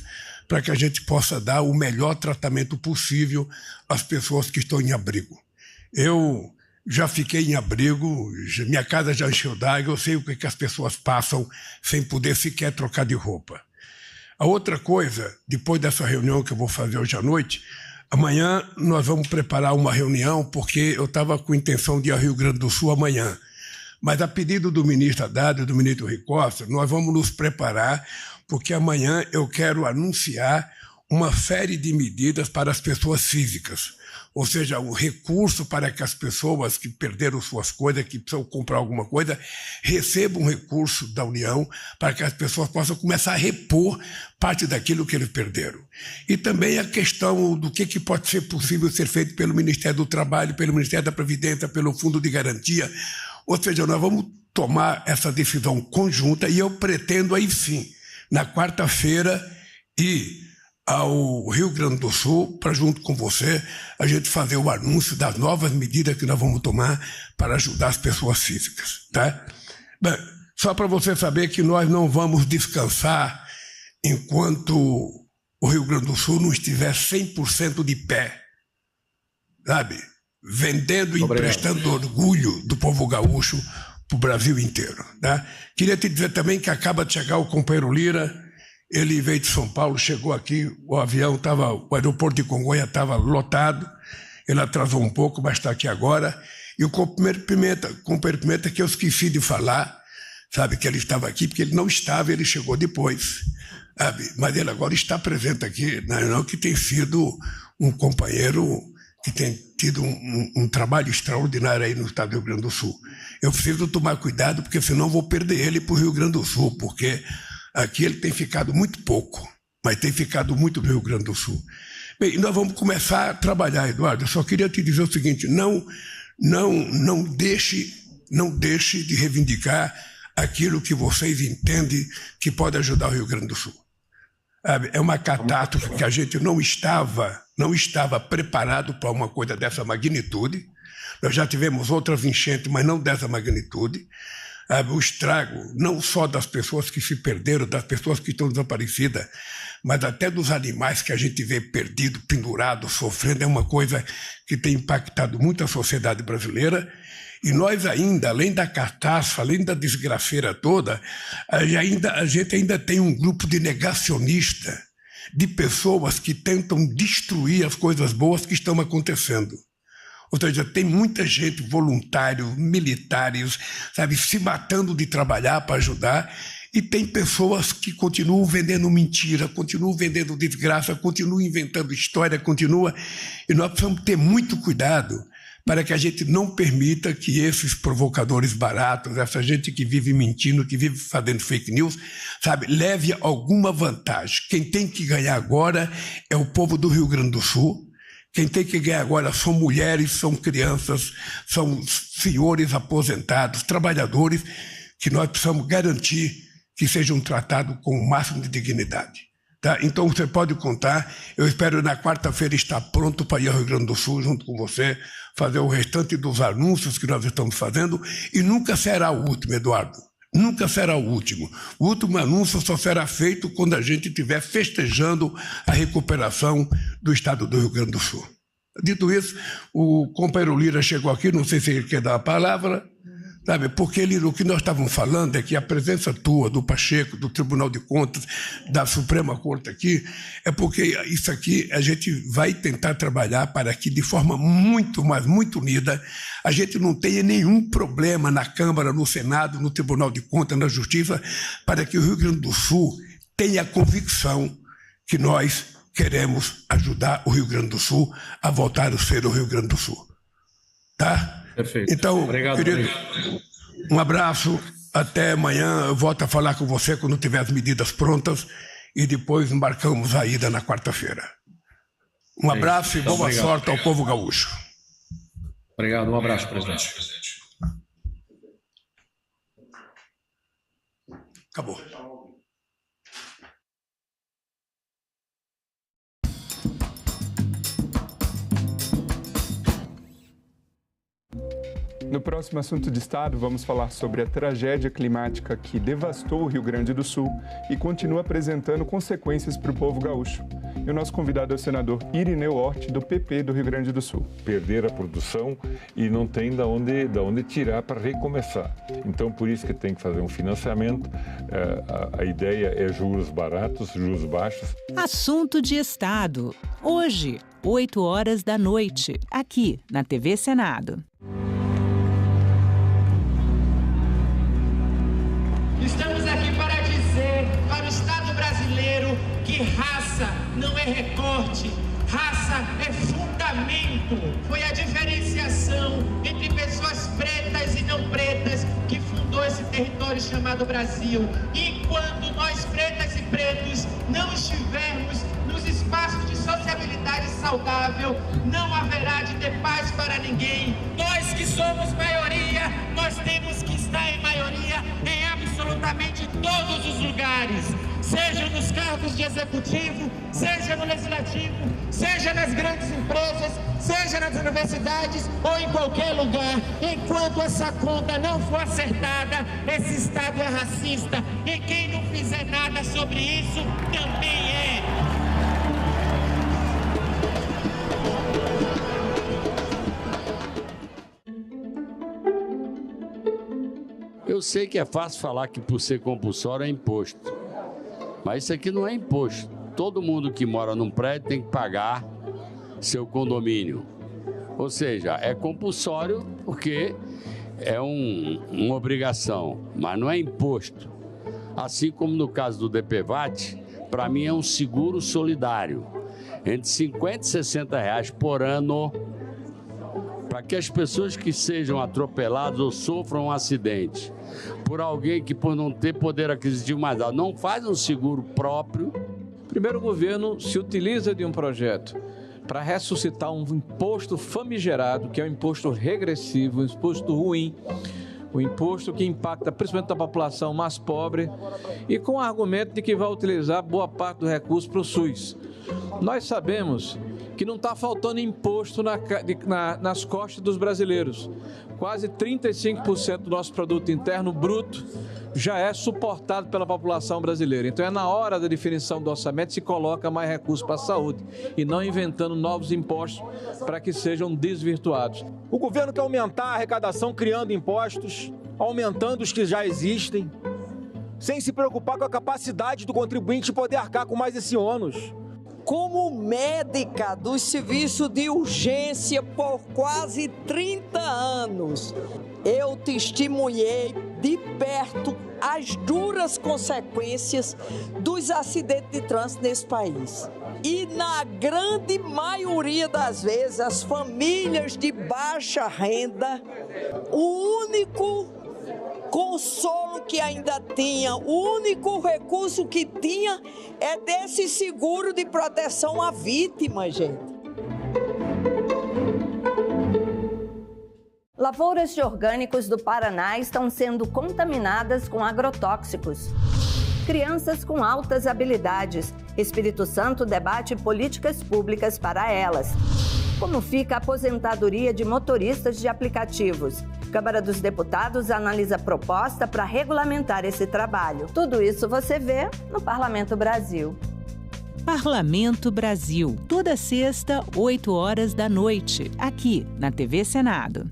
Speaker 5: para que a gente possa dar o melhor tratamento possível às pessoas que estão em abrigo. Eu já fiquei em abrigo, minha casa já encheu d'água, eu sei o que as pessoas passam sem poder sequer trocar de roupa. A outra coisa, depois dessa reunião que eu vou fazer hoje à noite, amanhã nós vamos preparar uma reunião, porque eu estava com intenção de ir ao Rio Grande do Sul amanhã. Mas a pedido do ministro Haddad e do ministro Rui Costa, nós vamos nos preparar, porque amanhã eu quero anunciar uma série de medidas para as pessoas físicas. Ou seja, um recurso para que as pessoas que perderam suas coisas, que precisam comprar alguma coisa, recebam um recurso da União para que as pessoas possam começar a repor parte daquilo que eles perderam. E também a questão do que pode ser possível ser feito pelo Ministério do Trabalho, pelo Ministério da Previdência, pelo Fundo de Garantia. Ou seja, nós vamos tomar essa decisão conjunta e eu pretendo, aí sim, na quarta-feira, ir ao Rio Grande do Sul, para junto com você, a gente fazer o anúncio das novas medidas que nós vamos tomar para ajudar as pessoas físicas, tá? Bem, só para você saber que nós não vamos descansar enquanto o Rio Grande do Sul não estiver 100% de pé, sabe? Vendendo e emprestando orgulho do povo gaúcho para o Brasil inteiro, tá? Queria te dizer também que acaba de chegar o companheiro Lira. Ele veio de São Paulo, chegou aqui, o aeroporto de Congonha estava lotado, ele atrasou um pouco, mas está aqui agora. E o companheiro Pimenta, que eu esqueci de falar, sabe, que ele estava aqui, porque ele não estava, ele chegou depois, sabe? Mas ele agora está presente aqui, não, que tem sido um companheiro que tem tido um trabalho extraordinário aí no estado do Rio Grande do Sul. Eu preciso tomar cuidado, porque senão vou perder ele para o Rio Grande do Sul, porque aqui ele tem ficado muito pouco, mas tem ficado muito no Rio Grande do Sul. Bem, nós vamos começar a trabalhar, Eduardo. Eu só queria te dizer o seguinte, não deixe de reivindicar aquilo que vocês entendem que pode ajudar o Rio Grande do Sul. É uma catástrofe que a gente não estava preparado para uma coisa dessa magnitude. Nós já tivemos outras enchentes, mas não dessa magnitude. O estrago, não só das pessoas que se perderam, das pessoas que estão desaparecidas, mas até dos animais que a gente vê perdido, pendurado, sofrendo, é uma coisa que tem impactado muito a sociedade brasileira. E nós ainda, além da catástrofe, além da desgraceira toda, a gente ainda tem um grupo de negacionistas de pessoas que tentam destruir as coisas boas que estão acontecendo. Ou seja, tem muita gente, voluntários, militares, sabe, se matando de trabalhar para ajudar, e tem pessoas que continuam vendendo mentira, continuam vendendo desgraça, continuam inventando história, e nós precisamos ter muito cuidado para que a gente não permita que esses provocadores baratos, essa gente que vive mentindo, que vive fazendo fake news, sabe, leve alguma vantagem. Quem tem que ganhar agora é o povo do Rio Grande do Sul. Quem tem que ganhar agora são mulheres, são crianças, são senhores aposentados, trabalhadores, que nós precisamos garantir que sejam tratados com o máximo de dignidade. Tá? Então você pode contar, eu espero na quarta-feira estar pronto para ir ao Rio Grande do Sul junto com você, fazer o restante dos anúncios que nós estamos fazendo, e nunca será o último, Eduardo. Nunca será o último. O último anúncio só será feito quando a gente estiver festejando a recuperação do estado do Rio Grande do Sul. Dito isso, o companheiro Lira chegou aqui, não sei se ele quer dar a palavra, sabe, porque o que nós estávamos falando é que a presença tua, do Pacheco, do Tribunal de Contas, da Suprema Corte aqui, é porque isso aqui a gente vai tentar trabalhar para que, de forma muito, mas muito unida, a gente não tenha nenhum problema na Câmara, no Senado, no Tribunal de Contas, na Justiça, para que o Rio Grande do Sul tenha a convicção que nós queremos ajudar o Rio Grande do Sul a voltar a ser o Rio Grande do Sul. Tá?
Speaker 1: Perfeito.
Speaker 5: Então,
Speaker 1: obrigado,
Speaker 5: querido, um abraço, até amanhã. Eu volto a falar com você quando tiver as medidas prontas e depois marcamos a ida na quarta-feira. Um abraço e boa sorte ao povo gaúcho.
Speaker 1: Obrigado, um abraço, presidente.
Speaker 5: Acabou.
Speaker 2: No próximo Assunto de Estado, vamos falar sobre a tragédia climática que devastou o Rio Grande do Sul e continua apresentando consequências para o povo gaúcho. E o nosso convidado é o senador Irineu Hort, do PP do Rio Grande do Sul.
Speaker 6: Perder a produção e não tem da onde tirar para recomeçar. Então, por isso que tem que fazer um financiamento. A ideia é juros baratos, juros baixos.
Speaker 28: Assunto de Estado. Hoje, 20h, aqui na TV Senado.
Speaker 8: Estamos aqui para dizer para o Estado brasileiro que raça não é recorte, raça é fundamento. Foi a diferenciação entre pessoas pretas e não pretas que fundou esse território chamado Brasil. E quando nós pretas e pretos não estivermos nos espaços de sociabilidade saudável, não haverá de ter paz para ninguém. Nós que somos maioria, nós temos que estar em maioria em absolutamente todos os lugares, seja nos cargos de executivo, seja no legislativo, seja nas grandes empresas, seja nas universidades ou em qualquer lugar. Enquanto essa conta não for acertada, esse Estado é racista, e quem não fizer nada sobre isso também é.
Speaker 10: Eu sei que é fácil falar que por ser compulsório é imposto, mas isso aqui não é imposto. Todo mundo que mora num prédio tem que pagar seu condomínio. Ou seja, é compulsório porque é uma obrigação, mas não é imposto. Assim como no caso do DPVAT, para mim é um seguro solidário, entre 50 e 60 reais por ano, para que as pessoas que sejam atropeladas ou sofram um acidente por alguém que, por não ter poder aquisitivo mais alto, não faz um seguro próprio.
Speaker 12: Primeiro, o governo se utiliza de um projeto para ressuscitar um imposto famigerado, que é um imposto regressivo, um imposto ruim, um imposto que impacta principalmente a população mais pobre, e com o argumento de que vai utilizar boa parte do recurso para o SUS. Nós sabemos que não está faltando imposto nas costas dos brasileiros. Quase 35% do nosso produto interno bruto já é suportado pela população brasileira. Então é na hora da definição do orçamento se coloca mais recursos para a saúde e não inventando novos impostos para que sejam desvirtuados.
Speaker 11: O governo quer aumentar a arrecadação criando impostos, aumentando os que já existem, sem se preocupar com a capacidade do contribuinte poder arcar com mais esse ônus.
Speaker 9: como médica do serviço de urgência por quase 30 anos, eu testemunhei de perto as duras consequências dos acidentes de trânsito nesse país. E na grande maioria das vezes, as famílias de baixa renda, o único consolo que ainda tinha, o único recurso que tinha é desse seguro de proteção à vítima, gente.
Speaker 14: Lavouras de orgânicos do Paraná estão sendo contaminadas com agrotóxicos. Crianças com altas habilidades. Espírito Santo debate políticas públicas para elas. Como fica a aposentadoria de motoristas de aplicativos? Câmara dos Deputados analisa proposta para regulamentar esse trabalho. Tudo isso você vê no Parlamento Brasil.
Speaker 28: Parlamento Brasil, toda sexta, 8 horas da noite, aqui na TV Senado.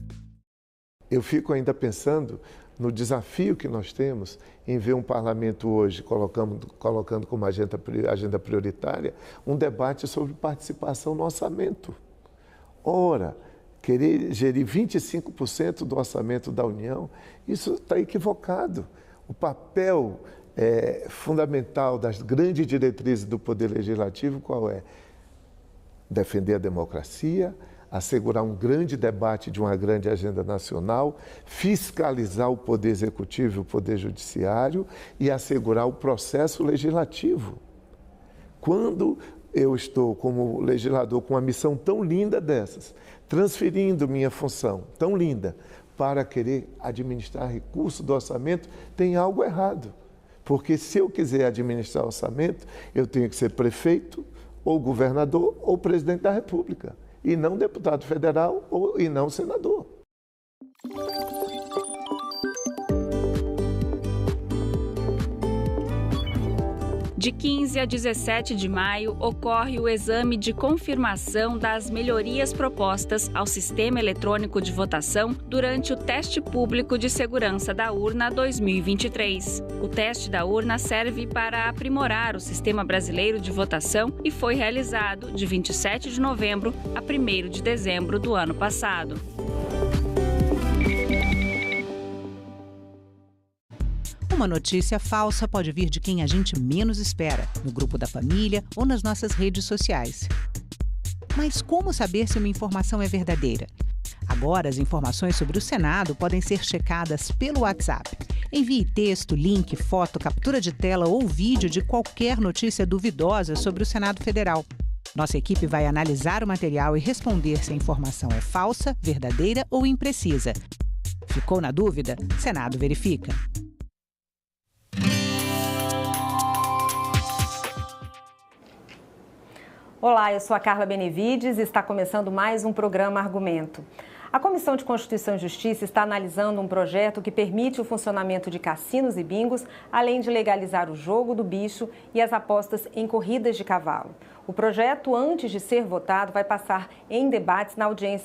Speaker 17: Eu fico ainda pensando no desafio que nós temos em ver um parlamento hoje colocando como agenda prioritária um debate sobre participação no orçamento. Ora, querer gerir 25% do orçamento da União, isso está equivocado. O papel fundamental das grandes diretrizes do Poder Legislativo qual é? Defender a democracia, assegurar um grande debate de uma grande agenda nacional, fiscalizar o Poder Executivo e o Poder Judiciário e assegurar o processo legislativo. Quando eu estou como legislador com uma missão tão linda dessas, transferindo minha função tão linda para querer administrar recursos do orçamento, tem algo errado. Porque se eu quiser administrar orçamento, eu tenho que ser prefeito, ou governador, ou presidente da República. E não deputado federal e não senador.
Speaker 15: De 15 a 17 de maio, ocorre o exame de confirmação das melhorias propostas ao Sistema Eletrônico de Votação durante o Teste Público de Segurança da Urna 2023. O teste da urna serve para aprimorar o Sistema Brasileiro de Votação e foi realizado de 27 de novembro a 1º de dezembro do ano passado.
Speaker 28: Uma notícia falsa pode vir de quem a gente menos espera, no grupo da família ou nas nossas redes sociais. Mas como saber se uma informação é verdadeira? Agora, as informações sobre o Senado podem ser checadas pelo WhatsApp. Envie texto, link, foto, captura de tela ou vídeo de qualquer notícia duvidosa sobre o Senado Federal. Nossa equipe vai analisar o material e responder se a informação é falsa, verdadeira ou imprecisa. Ficou na dúvida? Senado verifica.
Speaker 18: Olá, eu sou a Carla Benevides e está começando mais um programa Argumento. A Comissão de Constituição e Justiça está analisando um projeto que permite o funcionamento de cassinos e bingos, além de legalizar o jogo do bicho e as apostas em corridas de cavalo. O projeto, antes de ser votado, vai passar em debates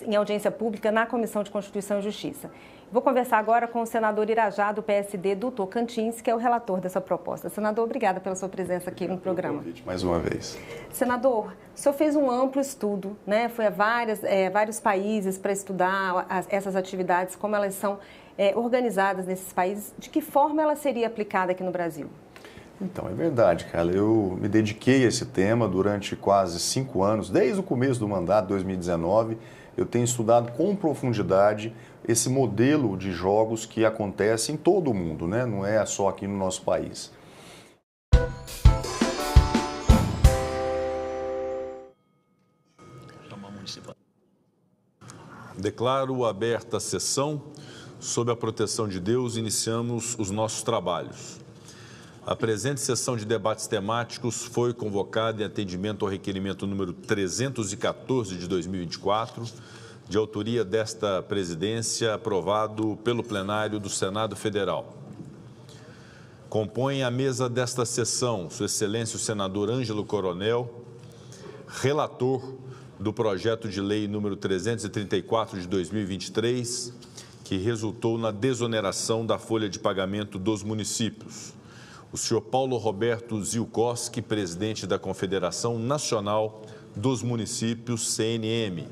Speaker 18: em audiência pública na Comissão de Constituição e Justiça. Vou conversar agora com o senador Irajá, do PSD do Tocantins, que é o relator dessa proposta. Senador, obrigada pela sua presença aqui no programa.
Speaker 19: Mais uma vez.
Speaker 18: Senador, o senhor fez um amplo estudo, né? Foi a vários países para estudar essas atividades, como elas são organizadas nesses países, de que forma ela seria aplicada aqui no Brasil?
Speaker 19: Então, é verdade, Carla. Eu me dediquei a esse tema durante quase 5 anos, desde o começo do mandato, 2019. Eu tenho estudado com profundidade esse modelo de jogos que acontece em todo o mundo, né? Não é só aqui no nosso país. Declaro aberta a sessão. Sob a proteção de Deus, iniciamos os nossos trabalhos. A presente sessão de debates temáticos foi convocada em atendimento ao requerimento número 314 de 2024, de autoria desta presidência, aprovado pelo plenário do Senado Federal. Compõem a mesa desta sessão Sua Excelência o senador Ângelo Coronel, relator do projeto de lei número 334 de 2023, que resultou na desoneração da folha de pagamento dos municípios. o senhor Paulo Roberto Ziukowski, presidente da Confederação Nacional dos Municípios, CNM,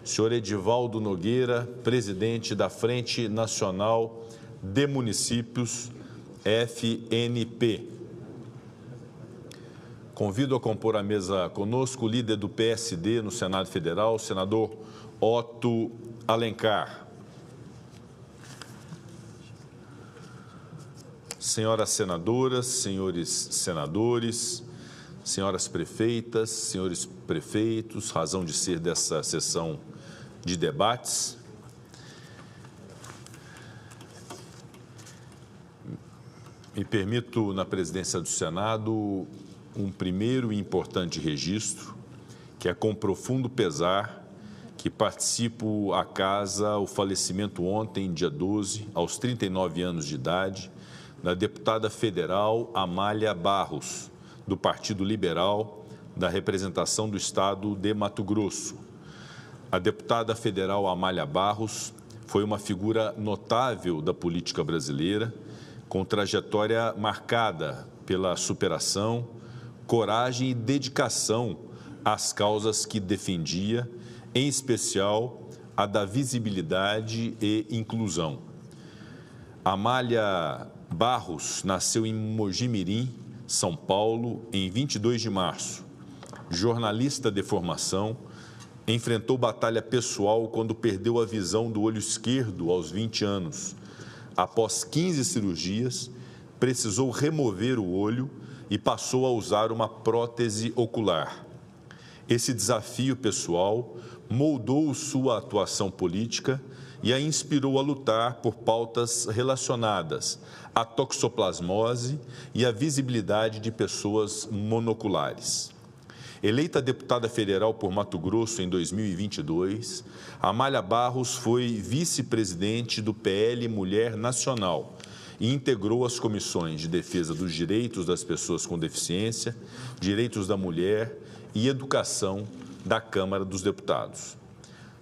Speaker 19: senhor Edivaldo Nogueira, presidente da Frente Nacional de Municípios, FNP. Convido a compor a mesa conosco o líder do PSD no Senado Federal, o senador Otto Alencar. Senhoras senadoras, senhores senadores, senhoras prefeitas, senhores prefeitos, razão de ser dessa sessão de debates. Me permito, na presidência do Senado, um primeiro e importante registro, que é com profundo pesar que participo à casa o falecimento ontem, dia 12, aos 39 anos de idade, da deputada federal Amália Barros, do Partido Liberal, da representação do Estado de Mato Grosso. A deputada federal Amália Barros foi uma figura notável da política brasileira, com trajetória marcada pela superação, coragem e dedicação às causas que defendia, em especial a da visibilidade e inclusão. Amália Barros nasceu em Mogi-mirim, São Paulo, em 22 de março. Jornalista de formação, enfrentou batalha pessoal quando perdeu a visão do olho esquerdo aos 20 anos. Após 15 cirurgias, precisou remover o olho e passou a usar uma prótese ocular. Esse desafio pessoal moldou sua atuação política e a inspirou a lutar por pautas relacionadas à toxoplasmose e à visibilidade de pessoas monoculares. Eleita deputada federal por Mato Grosso em 2022, Amália Barros foi vice-presidente do PL Mulher Nacional e integrou as comissões de defesa dos direitos das pessoas com deficiência, direitos da mulher e educação da Câmara dos Deputados.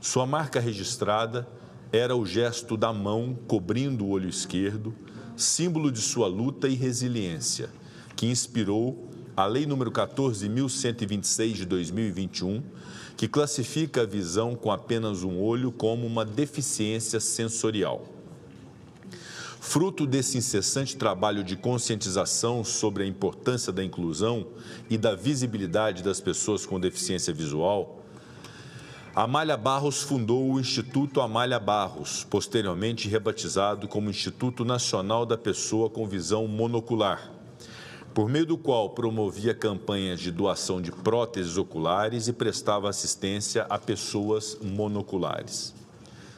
Speaker 19: Sua marca registrada era o gesto da mão cobrindo o olho esquerdo, símbolo de sua luta e resiliência, que inspirou a Lei nº 14.126 de 2021, que classifica a visão com apenas um olho como uma deficiência sensorial. Fruto desse incessante trabalho de conscientização sobre a importância da inclusão e da visibilidade das pessoas com deficiência visual, Amália Barros fundou o Instituto Amália Barros, posteriormente rebatizado como Instituto Nacional da Pessoa com Visão Monocular, por meio do qual promovia campanhas de doação de próteses oculares e prestava assistência a pessoas monoculares.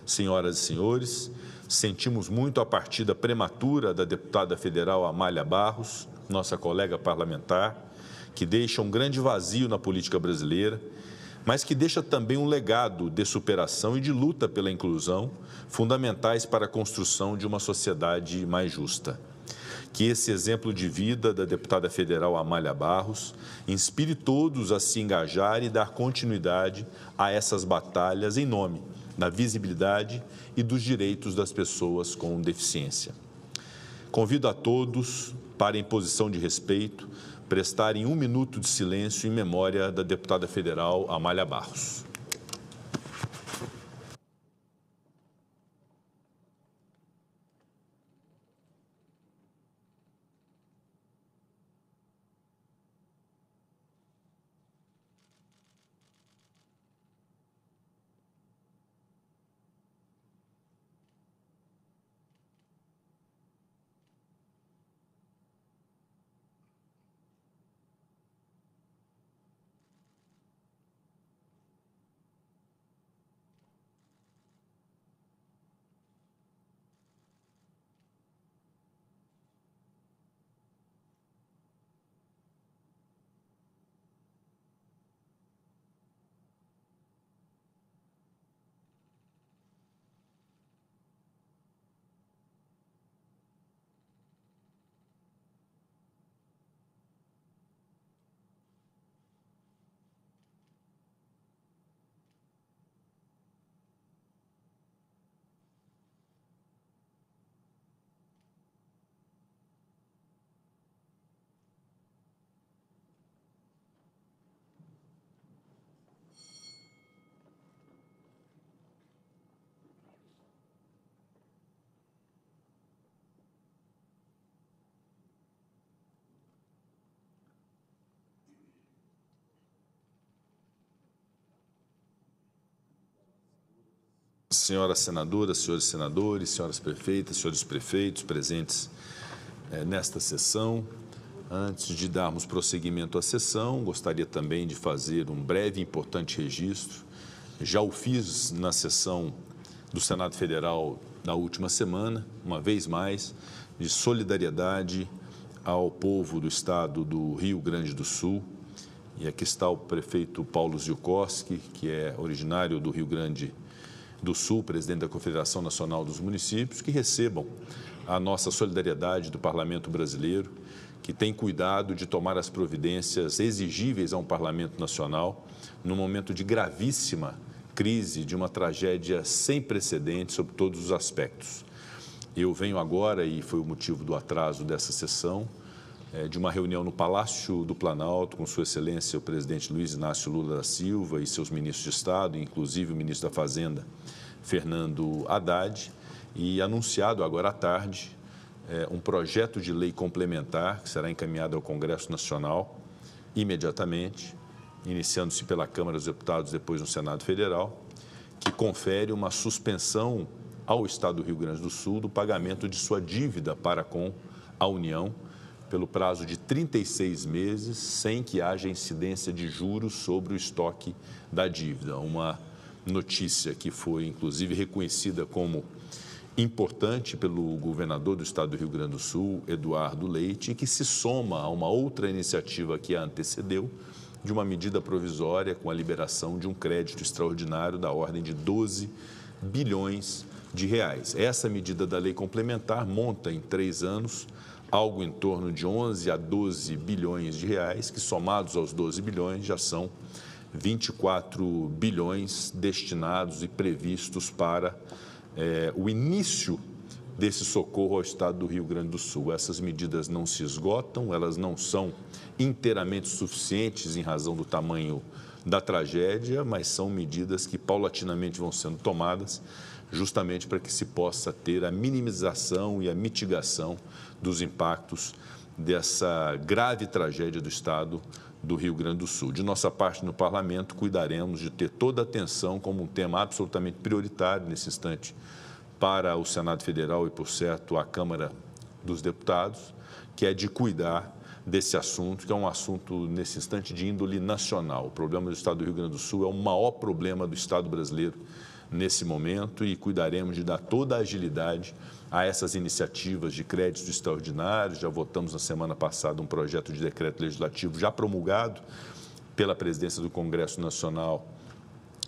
Speaker 19: Senhoras e senhores, sentimos muito a partida prematura da deputada federal Amália Barros, nossa colega parlamentar, que deixa um grande vazio na política brasileira, mas que deixa também um legado de superação e de luta pela inclusão, fundamentais para a construção de uma sociedade mais justa. Que esse exemplo de vida da deputada federal Amália Barros inspire todos a se engajar e dar continuidade a essas batalhas em nome da visibilidade e dos direitos das pessoas com deficiência. Convido a todos para, em posição de respeito, prestarem 1 minuto de silêncio em memória da deputada federal Amália Barros. senhoras senadoras, senhores senadores, senhoras prefeitas, senhores prefeitos presentes nesta sessão. Antes de darmos prosseguimento à sessão, gostaria também de fazer um breve e importante registro. Já o fiz na sessão do Senado Federal da última semana, uma vez mais, de solidariedade ao povo do estado do Rio Grande do Sul. E aqui está o prefeito Paulo Ziukoski, que é originário do Rio Grande do Sul, presidente da Confederação Nacional dos Municípios, que recebam a nossa solidariedade do Parlamento Brasileiro, que tem cuidado de tomar as providências exigíveis a um Parlamento Nacional num momento de gravíssima crise, de uma tragédia sem precedentes sob todos os aspectos. Eu venho agora, e foi o motivo do atraso dessa sessão, de uma reunião no Palácio do Planalto com Sua Excelência o presidente Luiz Inácio Lula da Silva e seus ministros de Estado, inclusive o ministro da Fazenda, Fernando Haddad, e anunciado agora à tarde um projeto de lei complementar que será encaminhado ao Congresso Nacional imediatamente, iniciando-se pela Câmara dos Deputados, depois no Senado Federal, que confere uma suspensão ao Estado do Rio Grande do Sul do pagamento de sua dívida para com a União pelo prazo de 36 meses, sem que haja incidência de juros sobre o estoque da dívida. Uma notícia que foi, inclusive, reconhecida como importante pelo governador do estado do Rio Grande do Sul, Eduardo Leite, e que se soma a uma outra iniciativa que a antecedeu, de uma medida provisória com a liberação de um crédito extraordinário da ordem de 12 bilhões de reais. Essa medida da lei complementar monta em 3 anos algo em torno de 11 a 12 bilhões de reais, que somados aos 12 bilhões já são 24 bilhões destinados e previstos para o início desse socorro ao estado do Rio Grande do Sul. Essas medidas não se esgotam, elas não são inteiramente suficientes em razão do tamanho da tragédia, mas são medidas que paulatinamente vão sendo tomadas justamente para que se possa ter a minimização e a mitigação dos impactos dessa grave tragédia do estado do Rio Grande do Sul. De nossa parte, no Parlamento, cuidaremos de ter toda a atenção como um tema absolutamente prioritário nesse instante para o Senado Federal e, por certo, a Câmara dos Deputados, que é de cuidar desse assunto, que é um assunto, nesse instante, de índole nacional. O problema do estado do Rio Grande do Sul é o maior problema do Estado brasileiro nesse momento e cuidaremos de dar toda a agilidade a essas iniciativas de créditos extraordinários. Já votamos na semana passada um projeto de decreto legislativo já promulgado pela presidência do Congresso Nacional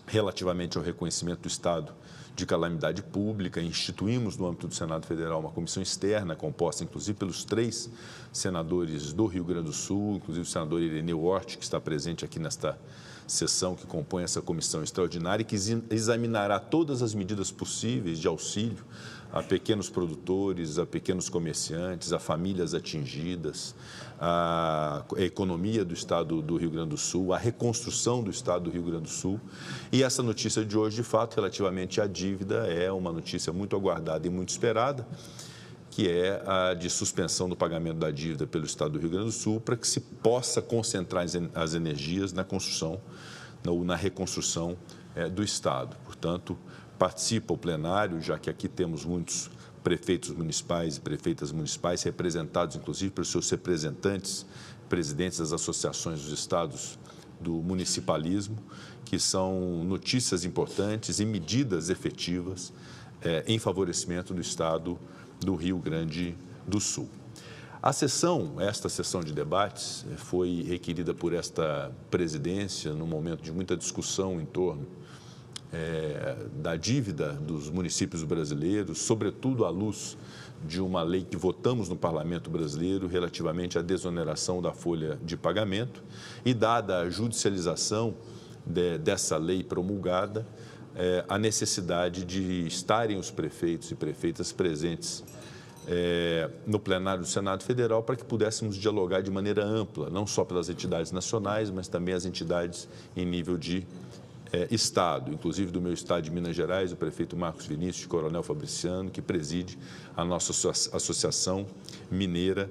Speaker 19: relativamente ao reconhecimento do estado de calamidade pública. Instituímos no âmbito do Senado Federal uma comissão externa composta inclusive pelos 3 senadores do Rio Grande do Sul, inclusive o senador Irineu Orti, que está presente aqui nesta sessão que compõe essa comissão extraordinária e que examinará todas as medidas possíveis de auxílio a pequenos produtores, a pequenos comerciantes, a famílias atingidas, a economia do estado do Rio Grande do Sul, a reconstrução do estado do Rio Grande do Sul. E essa notícia de hoje, de fato, relativamente à dívida, é uma notícia muito aguardada e muito esperada, que é a de suspensão do pagamento da dívida pelo estado do Rio Grande do Sul, para que se possa concentrar as energias na construção, na reconstrução do estado. Portanto, participa o plenário, já que aqui temos muitos prefeitos municipais e prefeitas municipais, representados inclusive pelos seus representantes, presidentes das associações dos estados do municipalismo, que são notícias importantes e medidas efetivas em favorecimento do estado do Rio Grande do Sul. Esta sessão de debates foi requerida por esta presidência num momento de muita discussão em torno da dívida dos municípios brasileiros, sobretudo à luz de uma lei que votamos no Parlamento brasileiro relativamente à desoneração da folha de pagamento, e dada a judicialização dessa lei promulgada, a necessidade de estarem os prefeitos e prefeitas presentes no plenário do Senado Federal para que pudéssemos dialogar de maneira ampla, não só pelas entidades nacionais, mas também as entidades em nível de Estado, inclusive do meu estado de Minas Gerais, o prefeito Marcos Vinícius, Coronel Fabriciano, que preside a nossa Associação Mineira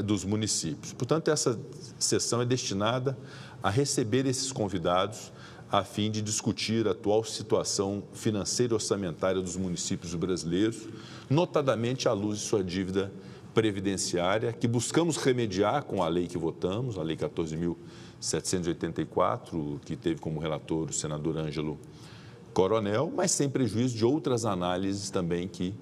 Speaker 19: dos Municípios. Portanto, essa sessão é destinada a receber esses convidados, a fim de discutir a atual situação financeira e orçamentária dos municípios brasileiros, notadamente à luz de sua dívida previdenciária, que buscamos remediar com a lei que votamos, a Lei 14.784, que teve como relator o senador Ângelo Coronel, mas sem prejuízo de outras análises também que,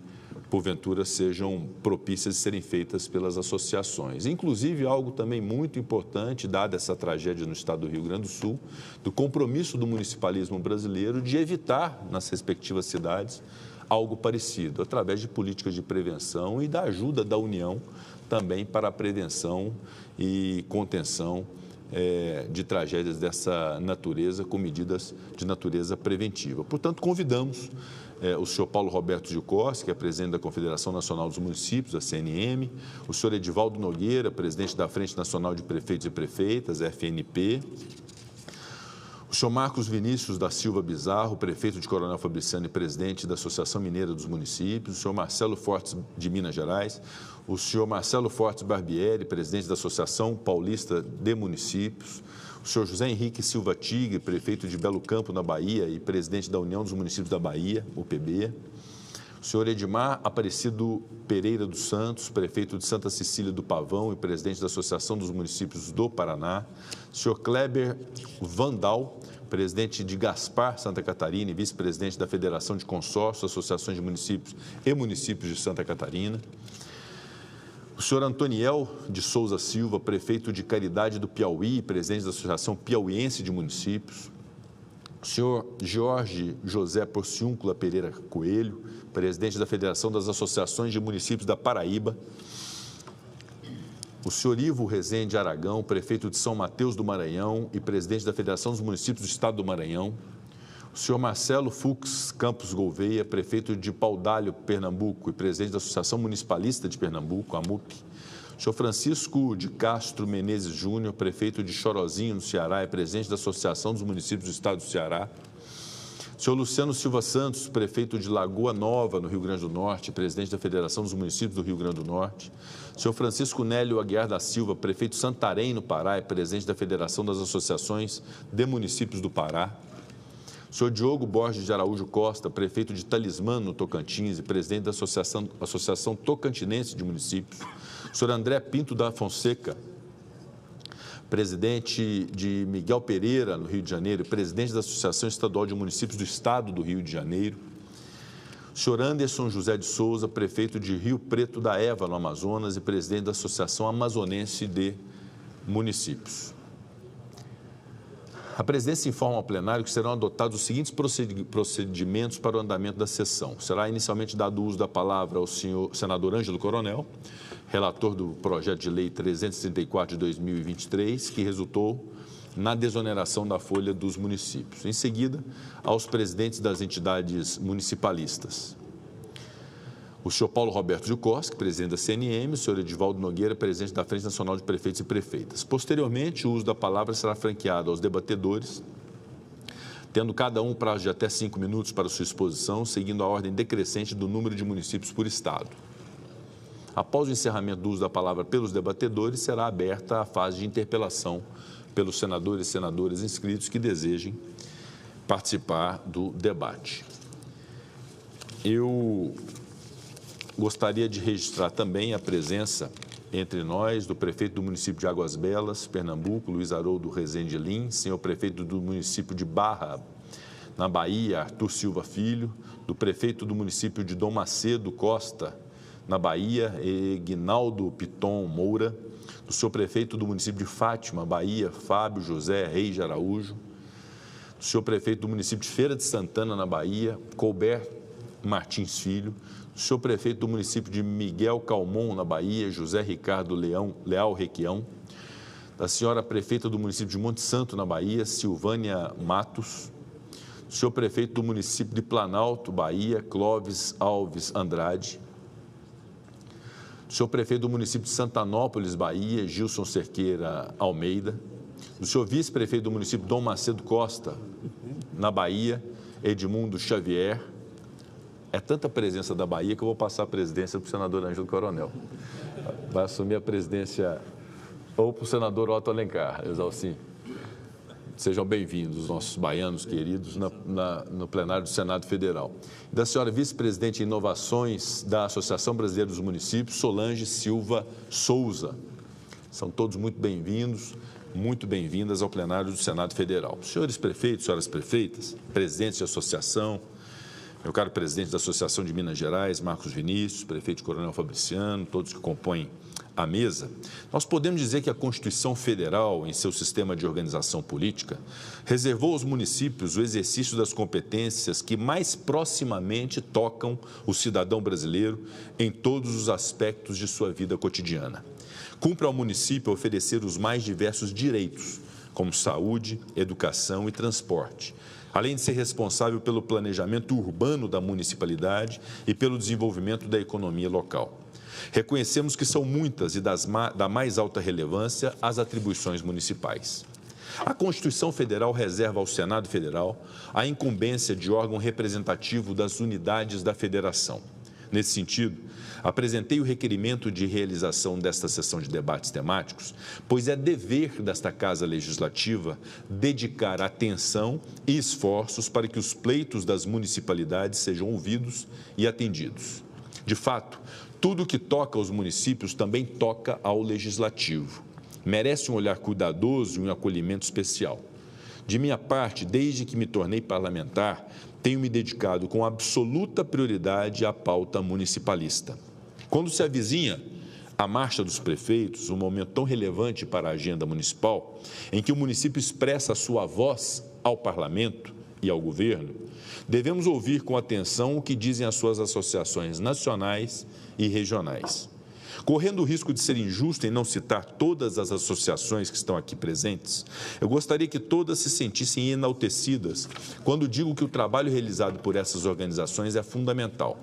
Speaker 19: porventura, sejam propícias de serem feitas pelas associações. Inclusive, algo também muito importante, dada essa tragédia no estado do Rio Grande do Sul, do compromisso do municipalismo brasileiro de evitar, nas respectivas cidades, algo parecido, através de políticas de prevenção e da ajuda da União também para a prevenção e contenção de tragédias dessa natureza, com medidas de natureza preventiva. Portanto, convidamos o senhor Paulo Roberto Gilcoski, que é presidente da Confederação Nacional dos Municípios, a CNM, o senhor Edivaldo Nogueira, presidente da Frente Nacional de Prefeitos e Prefeitas, FNP, o senhor Marcos Vinícius da Silva Bizarro, prefeito de Coronel Fabriciano e presidente da Associação Mineira dos Municípios, o senhor Marcelo Fortes de Minas Gerais, o senhor Marcelo Fortes Barbieri, presidente da Associação Paulista de Municípios, o senhor José Henrique Silva Tigre, prefeito de Belo Campo, na Bahia, e presidente da União dos Municípios da Bahia, UPB, o senhor Edmar Aparecido Pereira dos Santos, prefeito de Santa Cecília do Pavão e presidente da Associação dos Municípios do Paraná, o senhor Kleber Vandal, presidente de Gaspar, Santa Catarina e vice-presidente da Federação de Consórcios, Associações de Municípios e Municípios de Santa Catarina, o senhor Antoniel de Souza Silva, prefeito de Caridade do Piauí e presidente da Associação Piauiense de Municípios, o senhor Jorge José Porciúncula Pereira Coelho, presidente da Federação das Associações de Municípios da Paraíba, o senhor Ivo Rezende Aragão, prefeito de São Mateus do Maranhão e presidente da Federação dos Municípios do Estado do Maranhão, o senhor Marcelo Fux Campos Gouveia, prefeito de Paudalho, Pernambuco e presidente da Associação Municipalista de Pernambuco, a MUP, o senhor Francisco de Castro Menezes Júnior, prefeito de Chorozinho, no Ceará e presidente da Associação dos Municípios do Estado do Ceará, o senhor Luciano Silva Santos, prefeito de Lagoa Nova, no Rio Grande do Norte, presidente da Federação dos Municípios do Rio Grande do Norte, o senhor Francisco Nélio Aguiar da Silva, prefeito de Santarém, no Pará, e presidente da Federação das Associações de Municípios do Pará, o senhor Diogo Borges de Araújo Costa, prefeito de Talismã, no Tocantins, e presidente da Associação Tocantinense de Municípios, o senhor André Pinto da Fonseca, presidente de Miguel Pereira, no Rio de Janeiro, presidente da Associação Estadual de Municípios do Estado do Rio de Janeiro, o senhor Anderson José de Souza, prefeito de Rio Preto da Eva, no Amazonas, e presidente da Associação Amazonense de Municípios. A presidência informa ao plenário que serão adotados os seguintes procedimentos para o andamento da sessão. Será inicialmente dado uso da palavra ao senhor senador Ângelo Coronel, relator do projeto de lei 334 de 2023, que resultou na desoneração da folha dos municípios. Em seguida, aos presidentes das entidades municipalistas. O senhor Paulo Roberto Gilcoski, presidente da CNM, o senhor Edivaldo Nogueira, presidente da Frente Nacional de Prefeitos e Prefeitas. Posteriormente, o uso da palavra será franqueado aos debatedores, tendo cada um prazo de até 5 minutos para sua exposição, seguindo a ordem decrescente do número de municípios por estado. Após o encerramento do uso da palavra pelos debatedores, será aberta a fase de interpelação pelos senadores e senadoras inscritos que desejem participar do debate. Eu gostaria de registrar também a presença entre nós do prefeito do município de Águas Belas, Pernambuco, Luiz Haroldo Rezende Lins, senhor prefeito do município de Barra, na Bahia, Arthur Silva Filho, do prefeito do município de Dom Macedo Costa, na Bahia, Egnaldo Piton Moura, do senhor prefeito do município de Fátima, Bahia, Fábio José Reis de Araújo, do senhor prefeito do município de Feira de Santana, na Bahia, Colbert Martins Filho, do senhor prefeito do município de Miguel Calmon, na Bahia, José Ricardo Leal Requião, da senhora prefeita do município de Monte Santo, na Bahia, Silvânia Matos, do senhor prefeito do município de Planalto, Bahia, Clóvis Alves Andrade, do senhor prefeito do município de Santanópolis, Bahia, Gilson Cerqueira Almeida, do senhor vice-prefeito do município Dom Macedo Costa, na Bahia, Edmundo Xavier. É tanta presença da Bahia que eu vou passar a presidência para o senador Ângelo Coronel. Vai assumir a presidência ou para o senador Otto Alencar, Exalcim. Sejam bem-vindos, nossos baianos queridos, no plenário do Senado Federal. Da senhora vice-presidente de Inovações da Associação Brasileira dos Municípios, Solange Silva Souza. São todos muito bem-vindos, muito bem-vindas ao plenário do Senado Federal. Senhores prefeitos, senhoras prefeitas, presidentes de associação, meu caro presidente da Associação de Minas Gerais, Marcos Vinícius, prefeito Coronel Fabriciano, todos que compõem a mesa, nós podemos dizer que a Constituição Federal, em seu sistema de organização política, reservou aos municípios o exercício das competências que mais proximamente tocam o cidadão brasileiro em todos os aspectos de sua vida cotidiana. Cumpre ao município oferecer os mais diversos direitos, como saúde, educação e transporte, além de ser responsável pelo planejamento urbano da municipalidade e pelo desenvolvimento da economia local. Reconhecemos que são muitas e da mais alta relevância as atribuições municipais. A Constituição Federal reserva ao Senado Federal a incumbência de órgão representativo das unidades da Federação. Nesse sentido, apresentei o requerimento de realização desta sessão de debates temáticos, pois é dever desta Casa Legislativa dedicar atenção e esforços para que os pleitos das municipalidades sejam ouvidos e atendidos. De fato, tudo que toca aos municípios também toca ao Legislativo. Merece um olhar cuidadoso e um acolhimento especial. De minha parte, desde que me tornei parlamentar, tenho me dedicado com absoluta prioridade à pauta municipalista. Quando se avizinha a marcha dos prefeitos, um momento tão relevante para a agenda municipal, em que o município expressa a sua voz ao parlamento e ao governo, devemos ouvir com atenção o que dizem as suas associações nacionais e regionais. Correndo o risco de ser injusto em não citar todas as associações que estão aqui presentes, eu gostaria que todas se sentissem enaltecidas quando digo que o trabalho realizado por essas organizações é fundamental.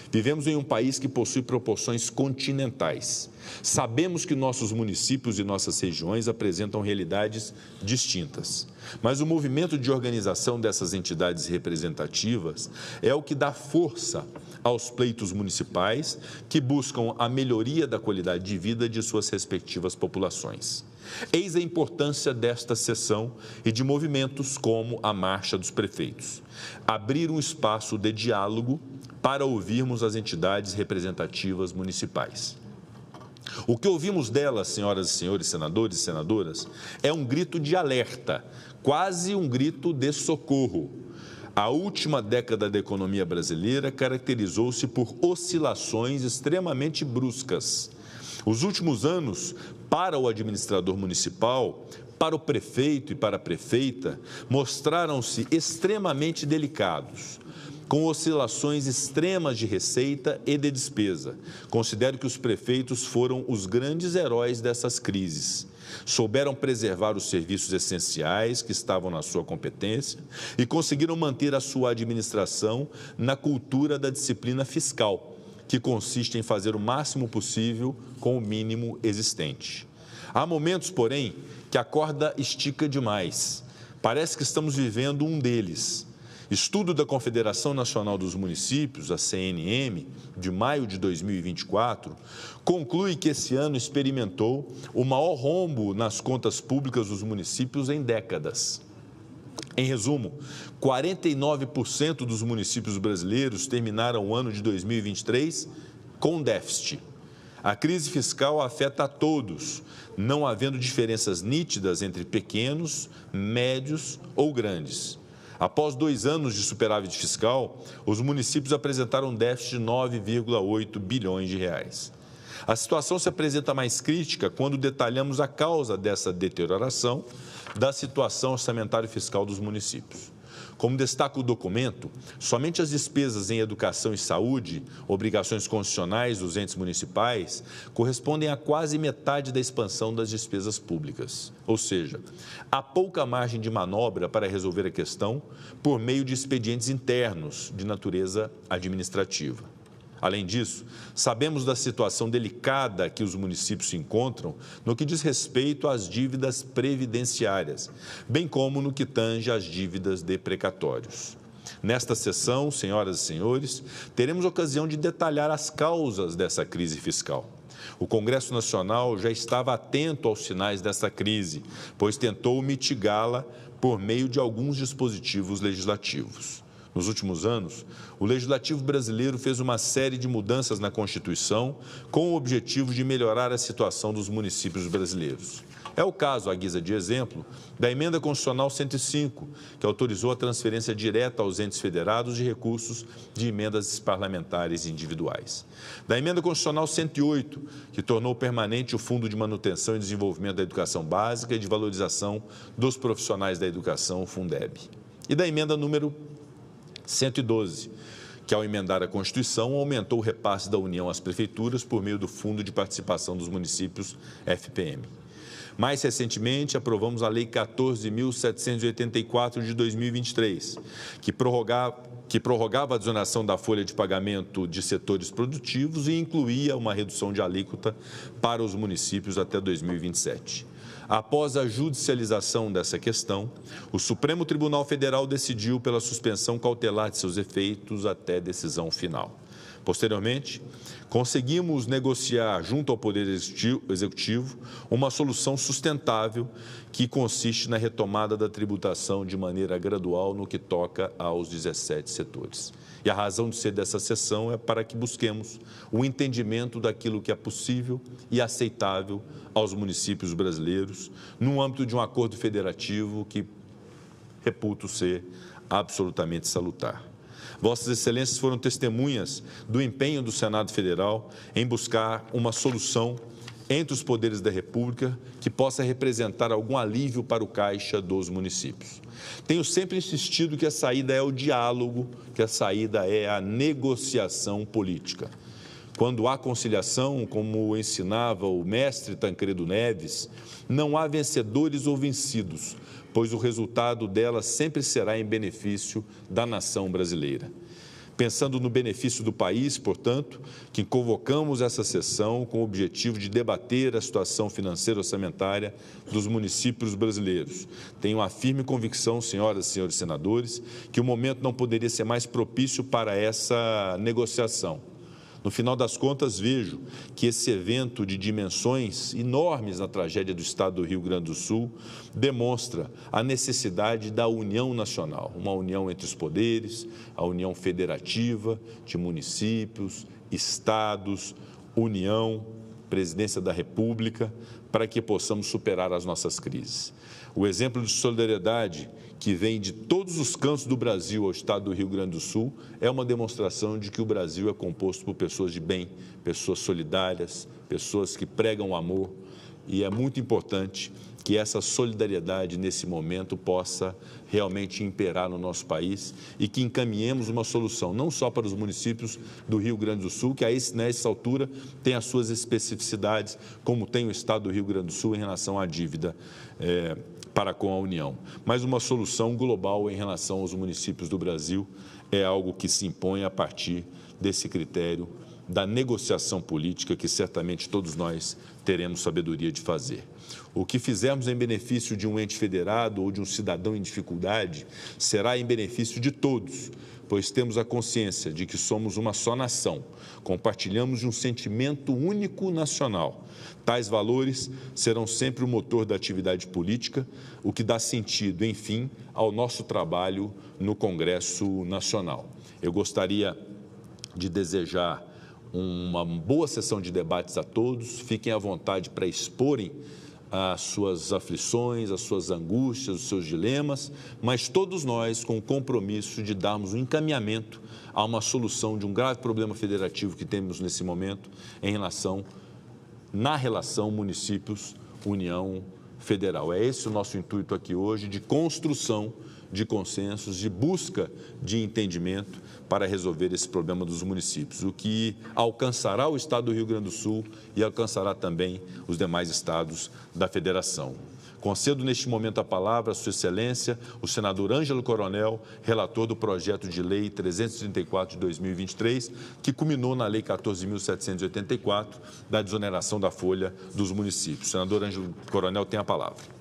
Speaker 19: Vivemos em um país que possui proporções continentais. Sabemos que nossos municípios e nossas regiões apresentam realidades distintas. Mas o movimento de organização dessas entidades representativas é o que dá força aos pleitos municipais que buscam a melhoria da qualidade de vida de suas respectivas populações. Eis a importância desta sessão e de movimentos como a Marcha dos Prefeitos. Abrir um espaço de diálogo para ouvirmos as entidades representativas municipais. O que ouvimos delas, senhoras e senhores senadores e senadoras, é um grito de alerta, quase um grito de socorro. A última década da economia brasileira caracterizou-se por oscilações extremamente bruscas. Os últimos anos, para o administrador municipal, para o prefeito e para a prefeita, mostraram-se extremamente delicados, com oscilações extremas de receita e de despesa. Considero que os prefeitos foram os grandes heróis dessas crises. Souberam preservar os serviços essenciais que estavam na sua competência e conseguiram manter a sua administração na cultura da disciplina fiscal, que consiste em fazer o máximo possível com o mínimo existente. Há momentos, porém, que a corda estica demais. Parece que estamos vivendo um deles. Estudo da Confederação Nacional dos Municípios, a CNM, de maio de 2024, conclui que esse ano experimentou o maior rombo nas contas públicas dos municípios em décadas. Em resumo, 49% dos municípios brasileiros terminaram o ano de 2023 com déficit. A crise fiscal afeta a todos, não havendo diferenças nítidas entre pequenos, médios ou grandes. Após 2 anos de superávit fiscal, os municípios apresentaram um déficit de 9,8 bilhões de reais. A situação se apresenta mais crítica quando detalhamos a causa dessa deterioração da situação orçamentária e fiscal dos municípios. Como destaca o documento, somente as despesas em educação e saúde, obrigações constitucionais dos entes municipais, correspondem a quase metade da expansão das despesas públicas. Ou seja, há pouca margem de manobra para resolver a questão por meio de expedientes internos de natureza administrativa. Além disso, sabemos da situação delicada que os municípios se encontram no que diz respeito às dívidas previdenciárias, bem como no que tange às dívidas de precatórios. Nesta sessão, senhoras e senhores, teremos ocasião de detalhar as causas dessa crise fiscal. O Congresso Nacional já estava atento aos sinais dessa crise, pois tentou mitigá-la
Speaker 4: por meio de alguns dispositivos legislativos. Nos últimos anos, o Legislativo brasileiro fez uma série de mudanças na Constituição com o objetivo de melhorar a situação dos municípios brasileiros. É o caso, à guisa de exemplo, da Emenda Constitucional 105, que autorizou a transferência direta aos entes federados de recursos de emendas parlamentares individuais. Da Emenda Constitucional 108, que tornou permanente o Fundo de Manutenção e Desenvolvimento da Educação Básica e de Valorização dos Profissionais da Educação, o Fundeb. E da Emenda número 112, que ao emendar a Constituição, aumentou o repasse da União às prefeituras por meio do Fundo de Participação dos Municípios, FPM. Mais recentemente, aprovamos a Lei 14.784 de 2023, que prorrogava a desoneраção da folha de pagamento de setores produtivos e incluía uma redução de alíquota para os municípios até 2027. Após a judicialização dessa questão, o Supremo Tribunal Federal decidiu pela suspensão cautelar de seus efeitos até decisão final. Posteriormente, conseguimos negociar junto ao Poder Executivo uma solução sustentável que consiste na retomada da tributação de maneira gradual no que toca aos 17 setores. E a razão de ser dessa sessão é para que busquemos o entendimento daquilo que é possível e aceitável aos municípios brasileiros no âmbito de um acordo federativo que reputo ser absolutamente salutar. Vossas Excelências foram testemunhas do empenho do Senado Federal em buscar uma solução entre os poderes da República que possa representar algum alívio para o caixa dos municípios. Tenho sempre insistido que a saída é o diálogo, que a saída é a negociação política. Quando há conciliação, como ensinava o mestre Tancredo Neves, não há vencedores ou vencidos, pois o resultado dela sempre será em benefício da nação brasileira. Pensando no benefício do país, portanto, que convocamos essa sessão com o objetivo de debater a situação financeira orçamentária dos municípios brasileiros. Tenho a firme convicção, senhoras e senhores senadores, que o momento não poderia ser mais propício para essa negociação. No final das contas, vejo que esse evento de dimensões enormes na tragédia do Estado do Rio Grande do Sul demonstra a necessidade da união nacional, uma união entre os poderes, a união federativa de municípios, estados, União, Presidência da República, para que possamos superar as nossas crises. O exemplo de solidariedade que vem de todos os cantos do Brasil ao estado do Rio Grande do Sul é uma demonstração de que o Brasil é composto por pessoas de bem, pessoas solidárias, pessoas que pregam o amor, e é muito importante que essa solidariedade nesse momento possa realmente imperar no nosso país e que encaminhemos uma solução não só para os municípios do Rio Grande do Sul, que nessa altura tem as suas especificidades, como tem o estado do Rio Grande do Sul em relação à dívida para com a União. Mas uma solução global em relação aos municípios do Brasil é algo que se impõe a partir desse critério da negociação política que certamente todos nós teremos sabedoria de fazer. O que fizermos em benefício de um ente federado ou de um cidadão em dificuldade será em benefício de todos, pois temos a consciência de que somos uma só nação, compartilhamos de um sentimento único nacional. Tais valores serão sempre o motor da atividade política, o que dá sentido, enfim, ao nosso trabalho no Congresso Nacional. Eu gostaria de desejar uma boa sessão de debates a todos, fiquem à vontade para exporem as suas aflições, as suas angústias, os seus dilemas, mas todos nós com o compromisso de darmos um encaminhamento a uma solução de um grave problema federativo que temos nesse momento na relação municípios-União Federal. É esse o nosso intuito aqui hoje, de construção de consensos, de busca de entendimento para resolver esse problema dos municípios, o que alcançará o estado do Rio Grande do Sul e alcançará também os demais estados da federação. Concedo neste momento a palavra à Sua Excelência, o senador Ângelo Coronel, relator do projeto de lei 334 de 2023, que culminou na lei 14.784 da desoneração da folha dos municípios. O senador Ângelo Coronel tem a palavra.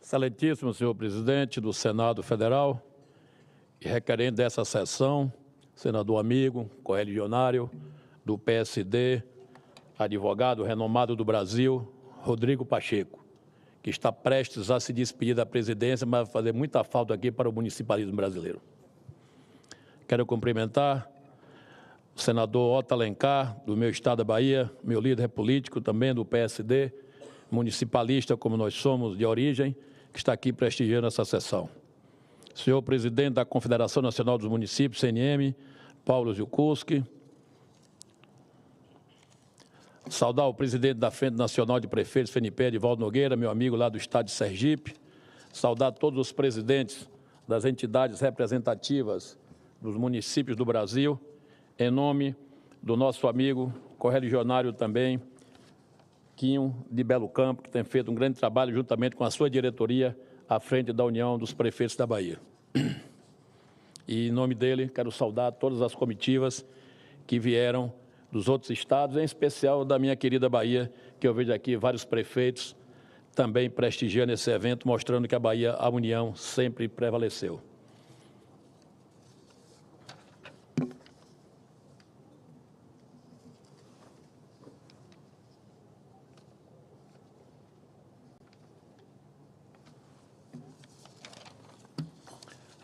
Speaker 20: Excelentíssimo senhor presidente do Senado Federal, e requerente dessa sessão, senador amigo, correligionário do PSD, advogado renomado do Brasil, Rodrigo Pacheco, que está prestes a se despedir da presidência, mas vai fazer muita falta aqui para o municipalismo brasileiro. Quero cumprimentar o senador Otto Alencar, do meu estado da Bahia, meu líder político também do PSD, municipalista como nós somos de origem, que está aqui prestigiando essa sessão. Senhor presidente da Confederação Nacional dos Municípios, CNM, Paulo Ziukuski. Saudar o presidente da Frente Nacional de Prefeitos, FNP, Edivaldo Nogueira, meu amigo lá do estado de Sergipe. Saudar todos os presidentes das entidades representativas dos municípios do Brasil, em nome do nosso amigo correligionário também, Quinho de Belo Campo, que tem feito um grande trabalho juntamente com a sua diretoria à frente da União dos Prefeitos da Bahia. E, em nome dele, quero saudar todas as comitivas que vieram dos outros estados, em especial da minha querida Bahia, que eu vejo aqui vários prefeitos também prestigiando esse evento, mostrando que a Bahia, a união, sempre prevaleceu.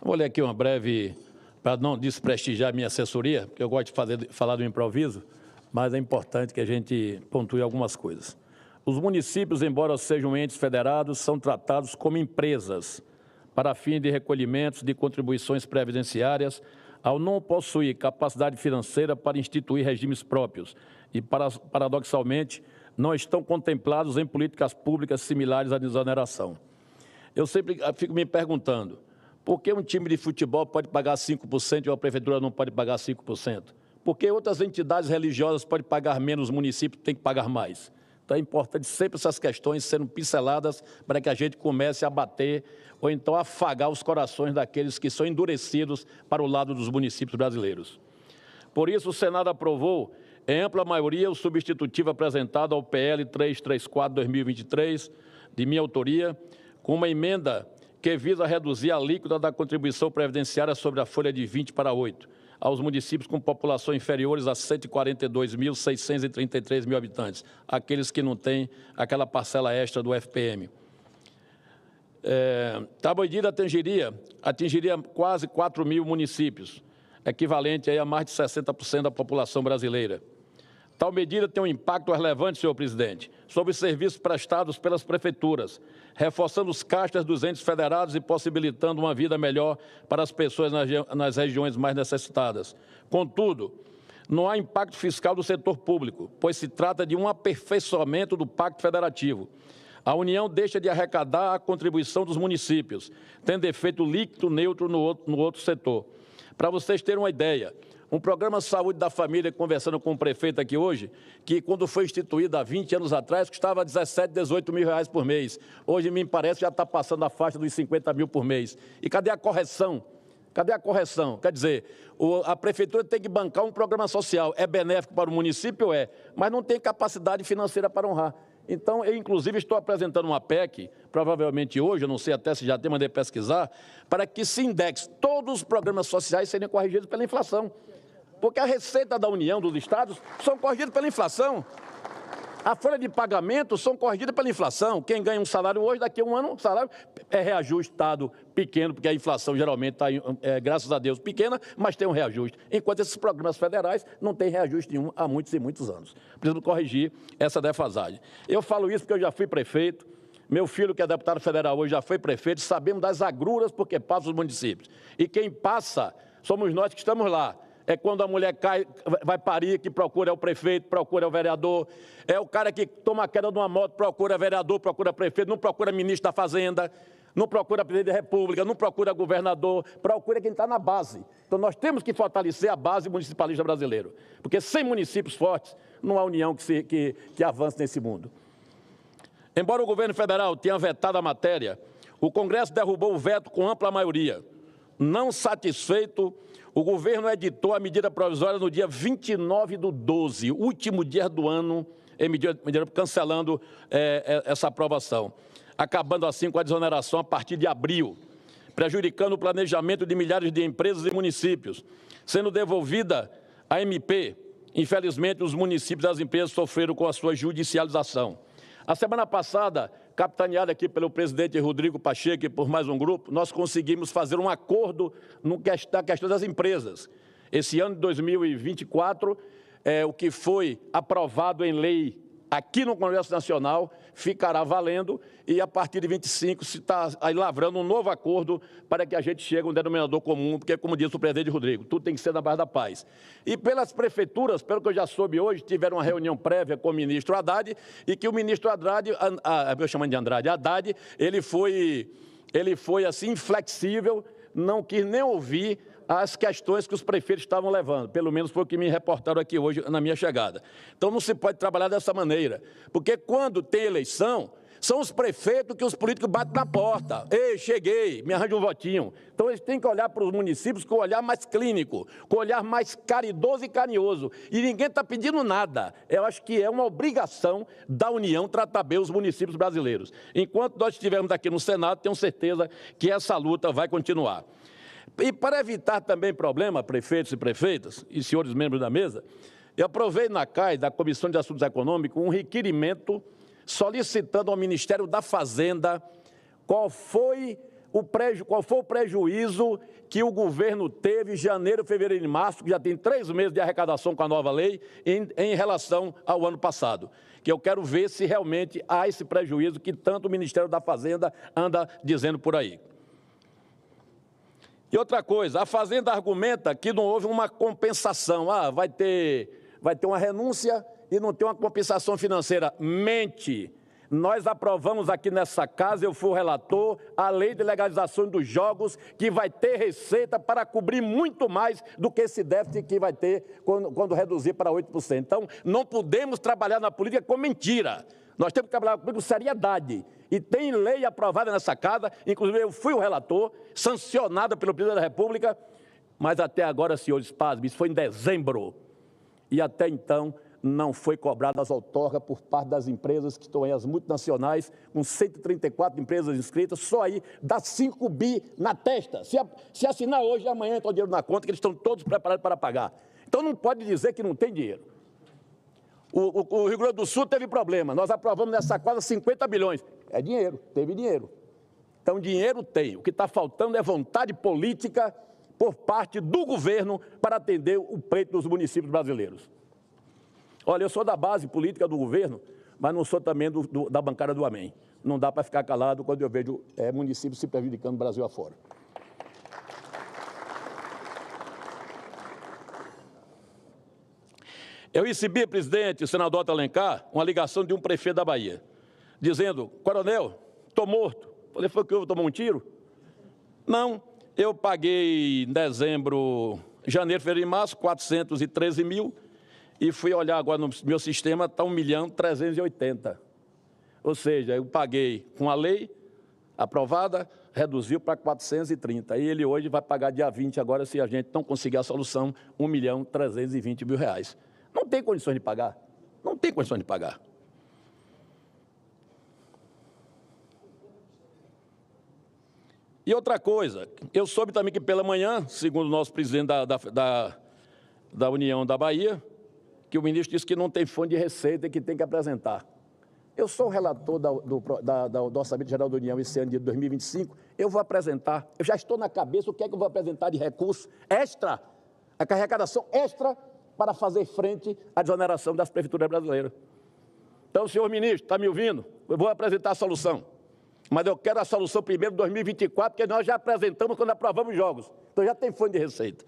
Speaker 20: Vou ler aqui uma breve, para não desprestigiar a minha assessoria, porque eu gosto de falar do improviso, mas é importante que a gente pontue algumas coisas. Os municípios, embora sejam entes federados, são tratados como empresas para fim de recolhimentos de contribuições previdenciárias, ao não possuir capacidade financeira para instituir regimes próprios e, paradoxalmente, não estão contemplados em políticas públicas similares à desoneração. Eu sempre fico me perguntando, por que um time de futebol pode pagar 5% e a prefeitura não pode pagar 5%? Por que outras entidades religiosas podem pagar menos, os municípios têm que pagar mais? Então é importante sempre essas questões sendo pinceladas para que a gente comece a bater ou então afagar os corações daqueles que são endurecidos para o lado dos municípios brasileiros. Por isso, o Senado aprovou, em ampla maioria, o substitutivo apresentado ao PL 334/2023, de minha autoria, com uma emenda que visa reduzir a alíquota da contribuição previdenciária sobre a folha de 20 para 8, aos municípios com população inferiores a 142.633 mil habitantes, aqueles que não têm aquela parcela extra do FPM. A medida atingiria quase 4 mil municípios, equivalente aí a mais de 60% da população brasileira. Tal medida tem um impacto relevante, senhor presidente, sobre os serviços prestados pelas prefeituras, reforçando os caixas dos entes federados e possibilitando uma vida melhor para as pessoas nas regiões mais necessitadas. Contudo, não há impacto fiscal do setor público, pois se trata de um aperfeiçoamento do Pacto Federativo. A União deixa de arrecadar a contribuição dos municípios, tendo efeito líquido neutro no outro setor. Para vocês terem uma ideia, um programa de saúde da família, conversando com o prefeito aqui hoje, que quando foi instituído há 20 anos atrás, custava 17, 18 mil reais por mês. Hoje, me parece, já está passando a faixa dos 50 mil por mês. E cadê a correção? Cadê a correção? Quer dizer, a prefeitura tem que bancar um programa social. É benéfico para o município? É, mas não tem capacidade financeira para honrar. Então, eu, inclusive, estou apresentando uma PEC, provavelmente hoje, eu não sei até se já tem, mandei pesquisar, para que se indexe todos os programas sociais serem corrigidos pela inflação. Porque a receita da União, dos estados, são corrigidas pela inflação. A folha de pagamento são corrigidas pela inflação. Quem ganha um salário hoje, daqui a um ano, o salário é reajustado pequeno, porque a inflação geralmente está, graças a Deus, pequena, mas tem um reajuste. Enquanto esses programas federais não têm reajuste nenhum há muitos e muitos anos. Preciso corrigir essa defasagem. Eu falo isso porque eu já fui prefeito, meu filho, que é deputado federal hoje, já foi prefeito, sabemos das agruras porque passam os municípios. E quem passa somos nós que estamos lá. É quando a mulher cai, vai parir, que procura o prefeito, procura o vereador. É o cara que toma a queda de uma moto, procura vereador, procura prefeito, não procura ministro da Fazenda, não procura presidente da República, não procura governador, procura quem está na base. Então, nós temos que fortalecer a base municipalista brasileira, porque sem municípios fortes, não há união que avance nesse mundo. Embora o governo federal tenha vetado a matéria, o Congresso derrubou o veto com ampla maioria. Não satisfeito, o governo editou a medida provisória no dia 29/12, último dia do ano, cancelando essa aprovação, acabando assim com a desoneração a partir de abril, prejudicando o planejamento de milhares de empresas e municípios, sendo devolvida a MP infelizmente, os municípios e as empresas sofreram com a sua judicialização. A semana passada, capitaneada aqui pelo presidente Rodrigo Pacheco e por mais um grupo, nós conseguimos fazer um acordo na questão das empresas. Esse ano de 2024, o que foi aprovado em lei aqui no Congresso Nacional ficará valendo e, a partir de 25, se está aí lavrando um novo acordo para que a gente chegue a um denominador comum, porque, como disse o presidente Rodrigo, tudo tem que ser na base da paz. E pelas prefeituras, pelo que eu já soube hoje, tiveram uma reunião prévia com o ministro Haddad e que o ministro Haddad, eu chamo de Haddad, ele foi assim, inflexível, não quis nem ouvir as questões que os prefeitos estavam levando, pelo menos foi o que me reportaram aqui hoje na minha chegada. Então não se pode trabalhar dessa maneira, porque quando tem eleição, são os prefeitos que os políticos batem na porta. Ei, cheguei, me arranja um votinho. Então eles têm que olhar para os municípios com um olhar mais clínico, com um olhar mais caridoso e carinhoso. E ninguém está pedindo nada. Eu acho que é uma obrigação da União tratar bem os municípios brasileiros. Enquanto nós estivermos aqui no Senado, tenho certeza que essa luta vai continuar. E para evitar também problema, prefeitos e prefeitas e senhores membros da mesa, eu aprovei na CAI, da Comissão de Assuntos Econômicos, um requerimento solicitando ao Ministério da Fazenda qual foi o prejuízo que o governo teve em janeiro, fevereiro e março, que já tem 3 meses de arrecadação com a nova lei, em relação ao ano passado. Que eu quero ver se realmente há esse prejuízo que tanto o Ministério da Fazenda anda dizendo por aí. E outra coisa, a Fazenda argumenta que não houve uma compensação. Vai ter uma renúncia e não tem uma compensação financeira. Mente! Nós aprovamos aqui nessa casa, eu fui o relator, a lei de legalização dos jogos, que vai ter receita para cobrir muito mais do que esse déficit que vai ter quando reduzir para 8%. Então, não podemos trabalhar na política com mentira. Nós temos que trabalhar com seriedade. E tem lei aprovada nessa casa, inclusive eu fui o relator, sancionada pelo presidente da República, mas até agora, senhores, pasmem, isso foi em dezembro. E até então não foi cobrada as outorgas por parte das empresas que estão aí, as multinacionais, com 134 empresas inscritas, só aí dá 5 bi na testa. Se assinar hoje, amanhã entra o dinheiro na conta, que eles estão todos preparados para pagar. Então não pode dizer que não tem dinheiro. O Rio Grande do Sul teve problema, nós aprovamos nessa casa 50 bilhões. É dinheiro, teve dinheiro. Então dinheiro tem, o que está faltando é vontade política por parte do governo para atender o pleito dos municípios brasileiros. Olha, eu sou da base política do governo, mas não sou também da bancada do Amém. Não dá para ficar calado quando eu vejo municípios se prejudicando no Brasil afora. Eu recebi, presidente, o senador Otto Alencar, uma ligação de um prefeito da Bahia, dizendo: coronel, estou morto. Falei: foi que eu tomei um tiro? Não, eu paguei em dezembro, janeiro, fevereiro e março, 413 mil, e fui olhar agora no meu sistema, está 1.380.000. Ou seja, eu paguei com a lei aprovada, reduziu para 430. E ele hoje vai pagar dia 20 agora, se a gente não conseguir a solução, 1.320.000 reais. Não tem condições de pagar. Não tem condições de pagar. E outra coisa, eu soube também que pela manhã, segundo o nosso presidente da União da Bahia, que o ministro disse que não tem fonte de receita e que tem que apresentar. Eu sou o relator do Orçamento Geral da União esse ano de 2025, eu vou apresentar, eu já estou na cabeça o que é que eu vou apresentar de recurso extra, a arrecadação extra, para fazer frente à desoneração das prefeituras brasileiras. Então, senhor ministro, está me ouvindo? Eu vou apresentar a solução. Mas eu quero a solução primeiro em 2024, porque nós já apresentamos quando aprovamos os jogos. Então, já tem fonte de receita.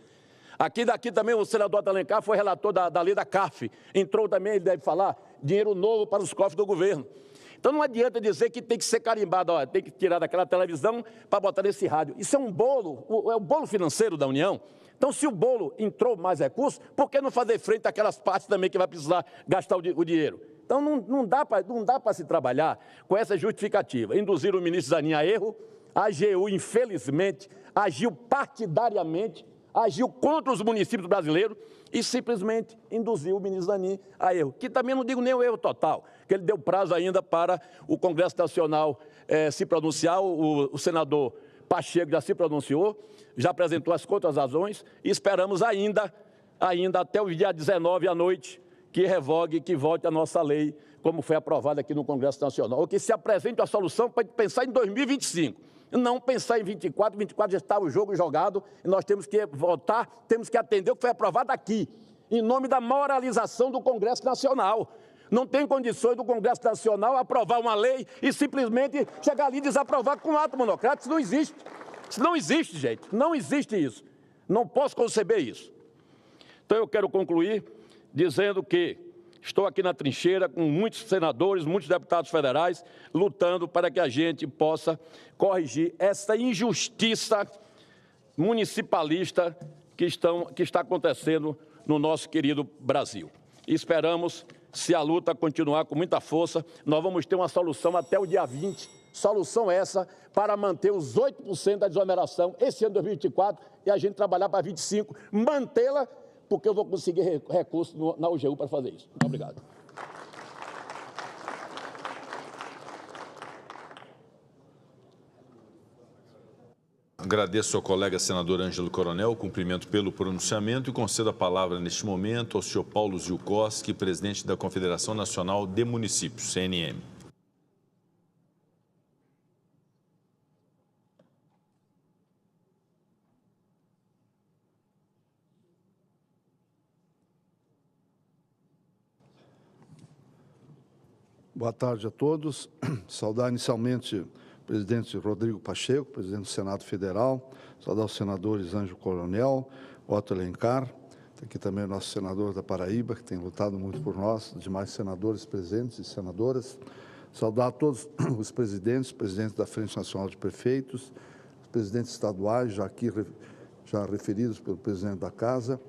Speaker 20: Daqui também o senador Otto Alencar foi relator da lei da CARF. Entrou também, ele deve falar, dinheiro novo para os cofres do governo. Então, não adianta dizer que tem que ser carimbado, tem que tirar daquela televisão para botar nesse rádio. Isso é um bolo, é o bolo financeiro da União. Então, se o bolo entrou mais recursos, por que não fazer frente àquelas partes também que vai precisar gastar o dinheiro? Então, não dá para se trabalhar com essa justificativa. Induzir o ministro Zanin a erro, a AGU, infelizmente, agiu partidariamente, agiu contra os municípios brasileiros e simplesmente induziu o ministro Zanin a erro. Que também não digo nem o erro total, que ele deu prazo ainda para o Congresso Nacional se pronunciar, o senador Pacheco já se pronunciou, já apresentou as contrarrazões e esperamos ainda ainda até o dia 19 à noite, que revogue, que volte a nossa lei, como foi aprovada aqui no Congresso Nacional, ou que se apresente a solução para pensar em 2025, não pensar em 24, 24 já está o jogo jogado, e nós temos que votar, temos que atender o que foi aprovado aqui, em nome da moralização do Congresso Nacional. Não tem condições do Congresso Nacional aprovar uma lei e simplesmente chegar ali e desaprovar com um ato monocrático. Isso não existe. Isso não existe, gente. Não existe isso. Não posso conceber isso. Então eu quero concluir dizendo que estou aqui na trincheira com muitos senadores, muitos deputados federais, lutando para que a gente possa corrigir essa injustiça municipalista que está acontecendo no nosso querido Brasil. E esperamos, se a luta continuar com muita força, nós vamos ter uma solução até o dia 20, solução essa para manter os 8% da desoneração esse ano de 2024 e a gente trabalhar para 25, mantê-la, porque eu vou conseguir recurso na UGU para fazer isso. Muito obrigado.
Speaker 19: Agradeço ao colega senador Ângelo Coronel o cumprimento pelo pronunciamento e concedo a palavra neste momento ao senhor Paulo Ziukoski, presidente da Confederação Nacional de Municípios, CNM.
Speaker 7: Boa tarde a todos. Saudar inicialmente o presidente Rodrigo Pacheco, presidente do Senado Federal, saudar os senadores Ângelo Coronel, Otto Alencar, tem aqui também o nosso senador da Paraíba, que tem lutado muito por nós, demais senadores presentes e senadoras, saudar todos os presidentes da Frente Nacional de Prefeitos, os presidentes estaduais, já referidos pelo presidente da Casa,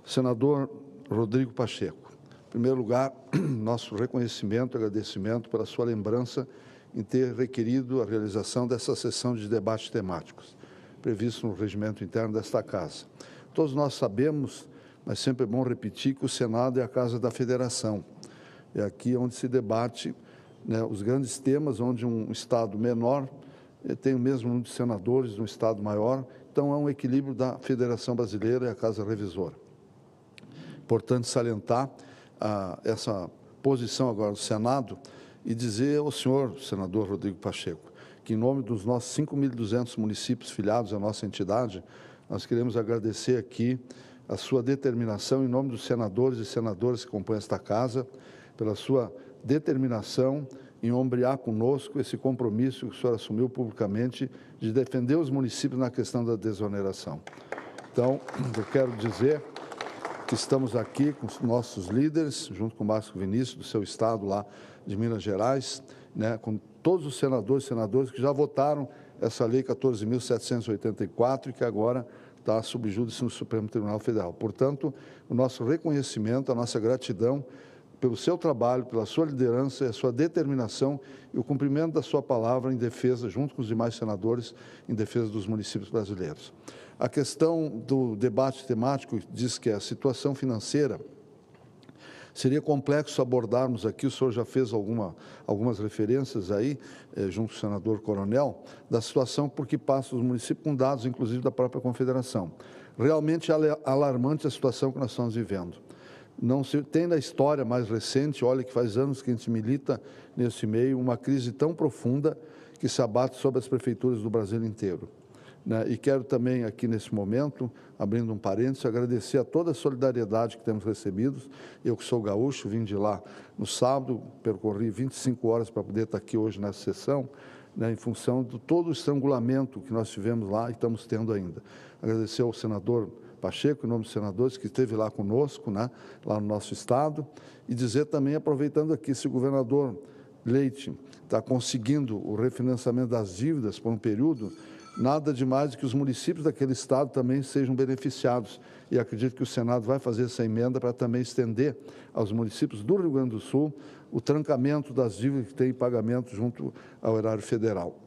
Speaker 7: senador Rodrigo Pacheco. Em primeiro lugar, nosso reconhecimento e agradecimento pela sua lembrança em ter requerido a realização dessa sessão de debates temáticos, previsto no regimento interno desta Casa. Todos nós sabemos, mas sempre é bom repetir, que o Senado é a Casa da Federação. É aqui onde se debate, né, os grandes temas, onde um Estado menor tem o mesmo número de senadores de um Estado maior, então é um equilíbrio da Federação Brasileira e a Casa Revisora. Importante salientar essa posição agora do Senado e dizer ao senhor, senador Rodrigo Pacheco, que em nome dos nossos 5.200 municípios filiados à nossa entidade, nós queremos agradecer aqui a sua determinação, em nome dos senadores e senadoras que compõem esta Casa, pela sua determinação em ombrear conosco esse compromisso que o senhor assumiu publicamente de defender os municípios na questão da desoneração. Então, eu quero dizer que estamos aqui com os nossos líderes, junto com o Márcio Vinícius, do seu estado lá de Minas Gerais, né, com todos os senadores e senadoras que já votaram essa lei 14.784 e que agora está sob júdice no Supremo Tribunal Federal. Portanto, o nosso reconhecimento, a nossa gratidão pelo seu trabalho, pela sua liderança, a sua determinação e o cumprimento da sua palavra em defesa, junto com os demais senadores, em defesa dos municípios brasileiros. A questão do debate temático diz que a situação financeira seria complexo abordarmos aqui, o senhor já fez algumas referências aí, junto com o senador Coronel, da situação por que passa os municípios com dados, inclusive, da própria Confederação. Realmente é alarmante a situação que nós estamos vivendo. Não se tem na história mais recente, olha que faz anos que a gente milita nesse meio, uma crise tão profunda que se abate sobre as prefeituras do Brasil inteiro. E quero também aqui nesse momento, abrindo um parênteses, agradecer a toda a solidariedade que temos recebido. Eu que sou gaúcho, vim de lá no sábado, percorri 25 horas para poder estar aqui hoje nessa sessão, em função de todo o estrangulamento que nós tivemos lá e estamos tendo ainda. Agradecer ao senador Pacheco, em nome dos senadores, que esteve lá conosco, lá no nosso estado, e dizer também, aproveitando aqui, se o governador Leite está conseguindo o refinanciamento das dívidas por um período, nada de mais do que os municípios daquele estado também sejam beneficiados. E acredito que o Senado vai fazer essa emenda para também estender aos municípios do Rio Grande do Sul o trancamento das dívidas que têm pagamento junto ao erário federal.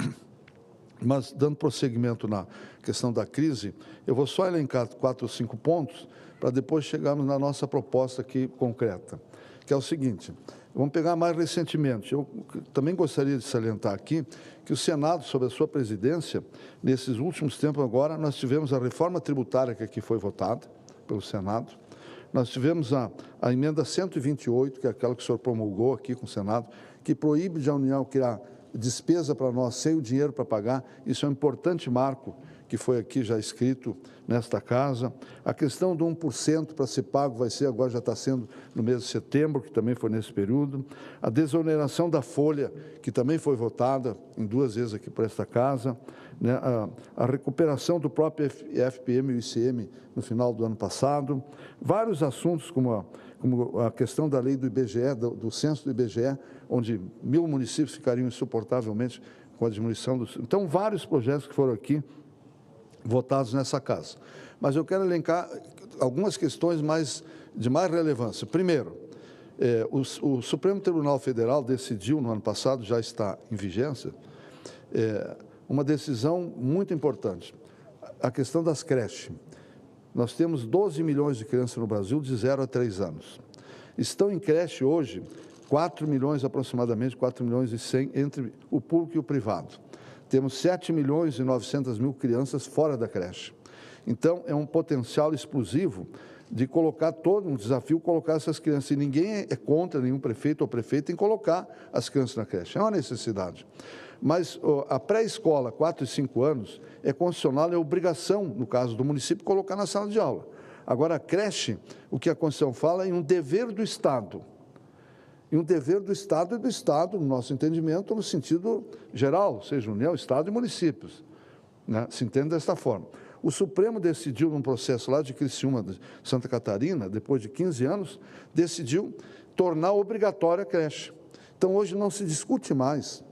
Speaker 7: Mas, dando prosseguimento na questão da crise, eu vou só elencar 4 ou 5 pontos para depois chegarmos na nossa proposta aqui concreta, que é o seguinte. Vamos pegar mais recentemente. Eu também gostaria de salientar aqui que o Senado, sob a sua presidência, nesses últimos tempos agora, nós tivemos a reforma tributária que aqui foi votada, pelo Senado. Nós tivemos a emenda 128, que é aquela que o senhor promulgou aqui com o Senado, que proíbe de a União criar despesa para nós sem o dinheiro para pagar. Isso é um importante marco que foi aqui já escrito nesta casa. A questão do 1% para ser pago vai ser, agora já está sendo no mês de setembro, que também foi nesse período. A desoneração da folha, que também foi votada em 2 vezes aqui por esta casa. Né? A recuperação do próprio FPM e o ICM no final do ano passado. Vários assuntos, como a questão da lei do IBGE, do censo do IBGE, onde 1.000 municípios ficariam insuportavelmente com a diminuição dos... Então, vários projetos que foram aqui votados nessa casa. Mas eu quero elencar algumas questões de mais relevância. Primeiro, o Supremo Tribunal Federal decidiu, no ano passado, já está em vigência, uma decisão muito importante, a questão das creches. Nós temos 12 milhões de crianças no Brasil de 0 a 3 anos. Estão em creche hoje 4 milhões aproximadamente, 4 milhões e 100 entre o público e o privado. Temos 7 milhões e 900 mil crianças fora da creche. Então, é um potencial explosivo de colocar todo um desafio, colocar essas crianças. E ninguém é contra, nenhum prefeito ou prefeita, em colocar as crianças na creche. É uma necessidade. Mas a pré-escola, 4 e 5 anos, é constitucional, é obrigação, no caso do município, colocar na sala de aula. Agora, a creche, o que a Constituição fala é um dever do Estado. E um dever do Estado e do Estado, no nosso entendimento, no sentido geral, ou seja, União, Estado e municípios. Né? Se entende desta forma. O Supremo decidiu, num processo lá de Criciúma, de Santa Catarina, depois de 15 anos, decidiu tornar obrigatória a creche. Então, hoje não se discute mais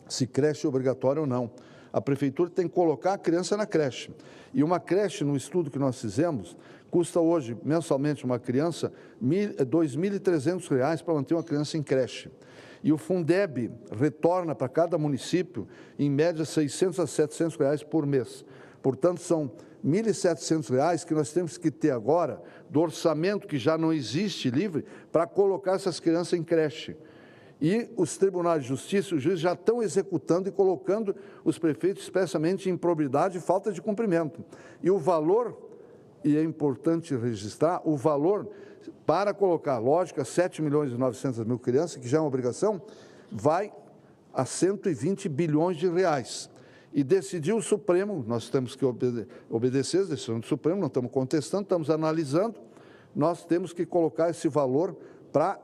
Speaker 7: se creche é obrigatória ou não. A Prefeitura tem que colocar a criança na creche. E uma creche, no estudo que nós fizemos, custa hoje, mensalmente, uma criança, R$ 2.300 para manter uma criança em creche. E o Fundeb retorna para cada município, em média, R$ 600 a R$ 700 por mês. Portanto, são R$ 1.700 que nós temos que ter agora, do orçamento que já não existe livre, para colocar essas crianças em creche. E os tribunais de justiça e os juízes já estão executando e colocando os prefeitos expressamente em improbidade e falta de cumprimento. E o valor, e é importante registrar, o valor para colocar, lógico, 7 milhões e 900 mil crianças, que já é uma obrigação, vai a 120 bilhões de reais. E decidiu o Supremo, nós temos que obedecer as decisões do Supremo, não estamos contestando, estamos analisando, nós temos que colocar esse valor para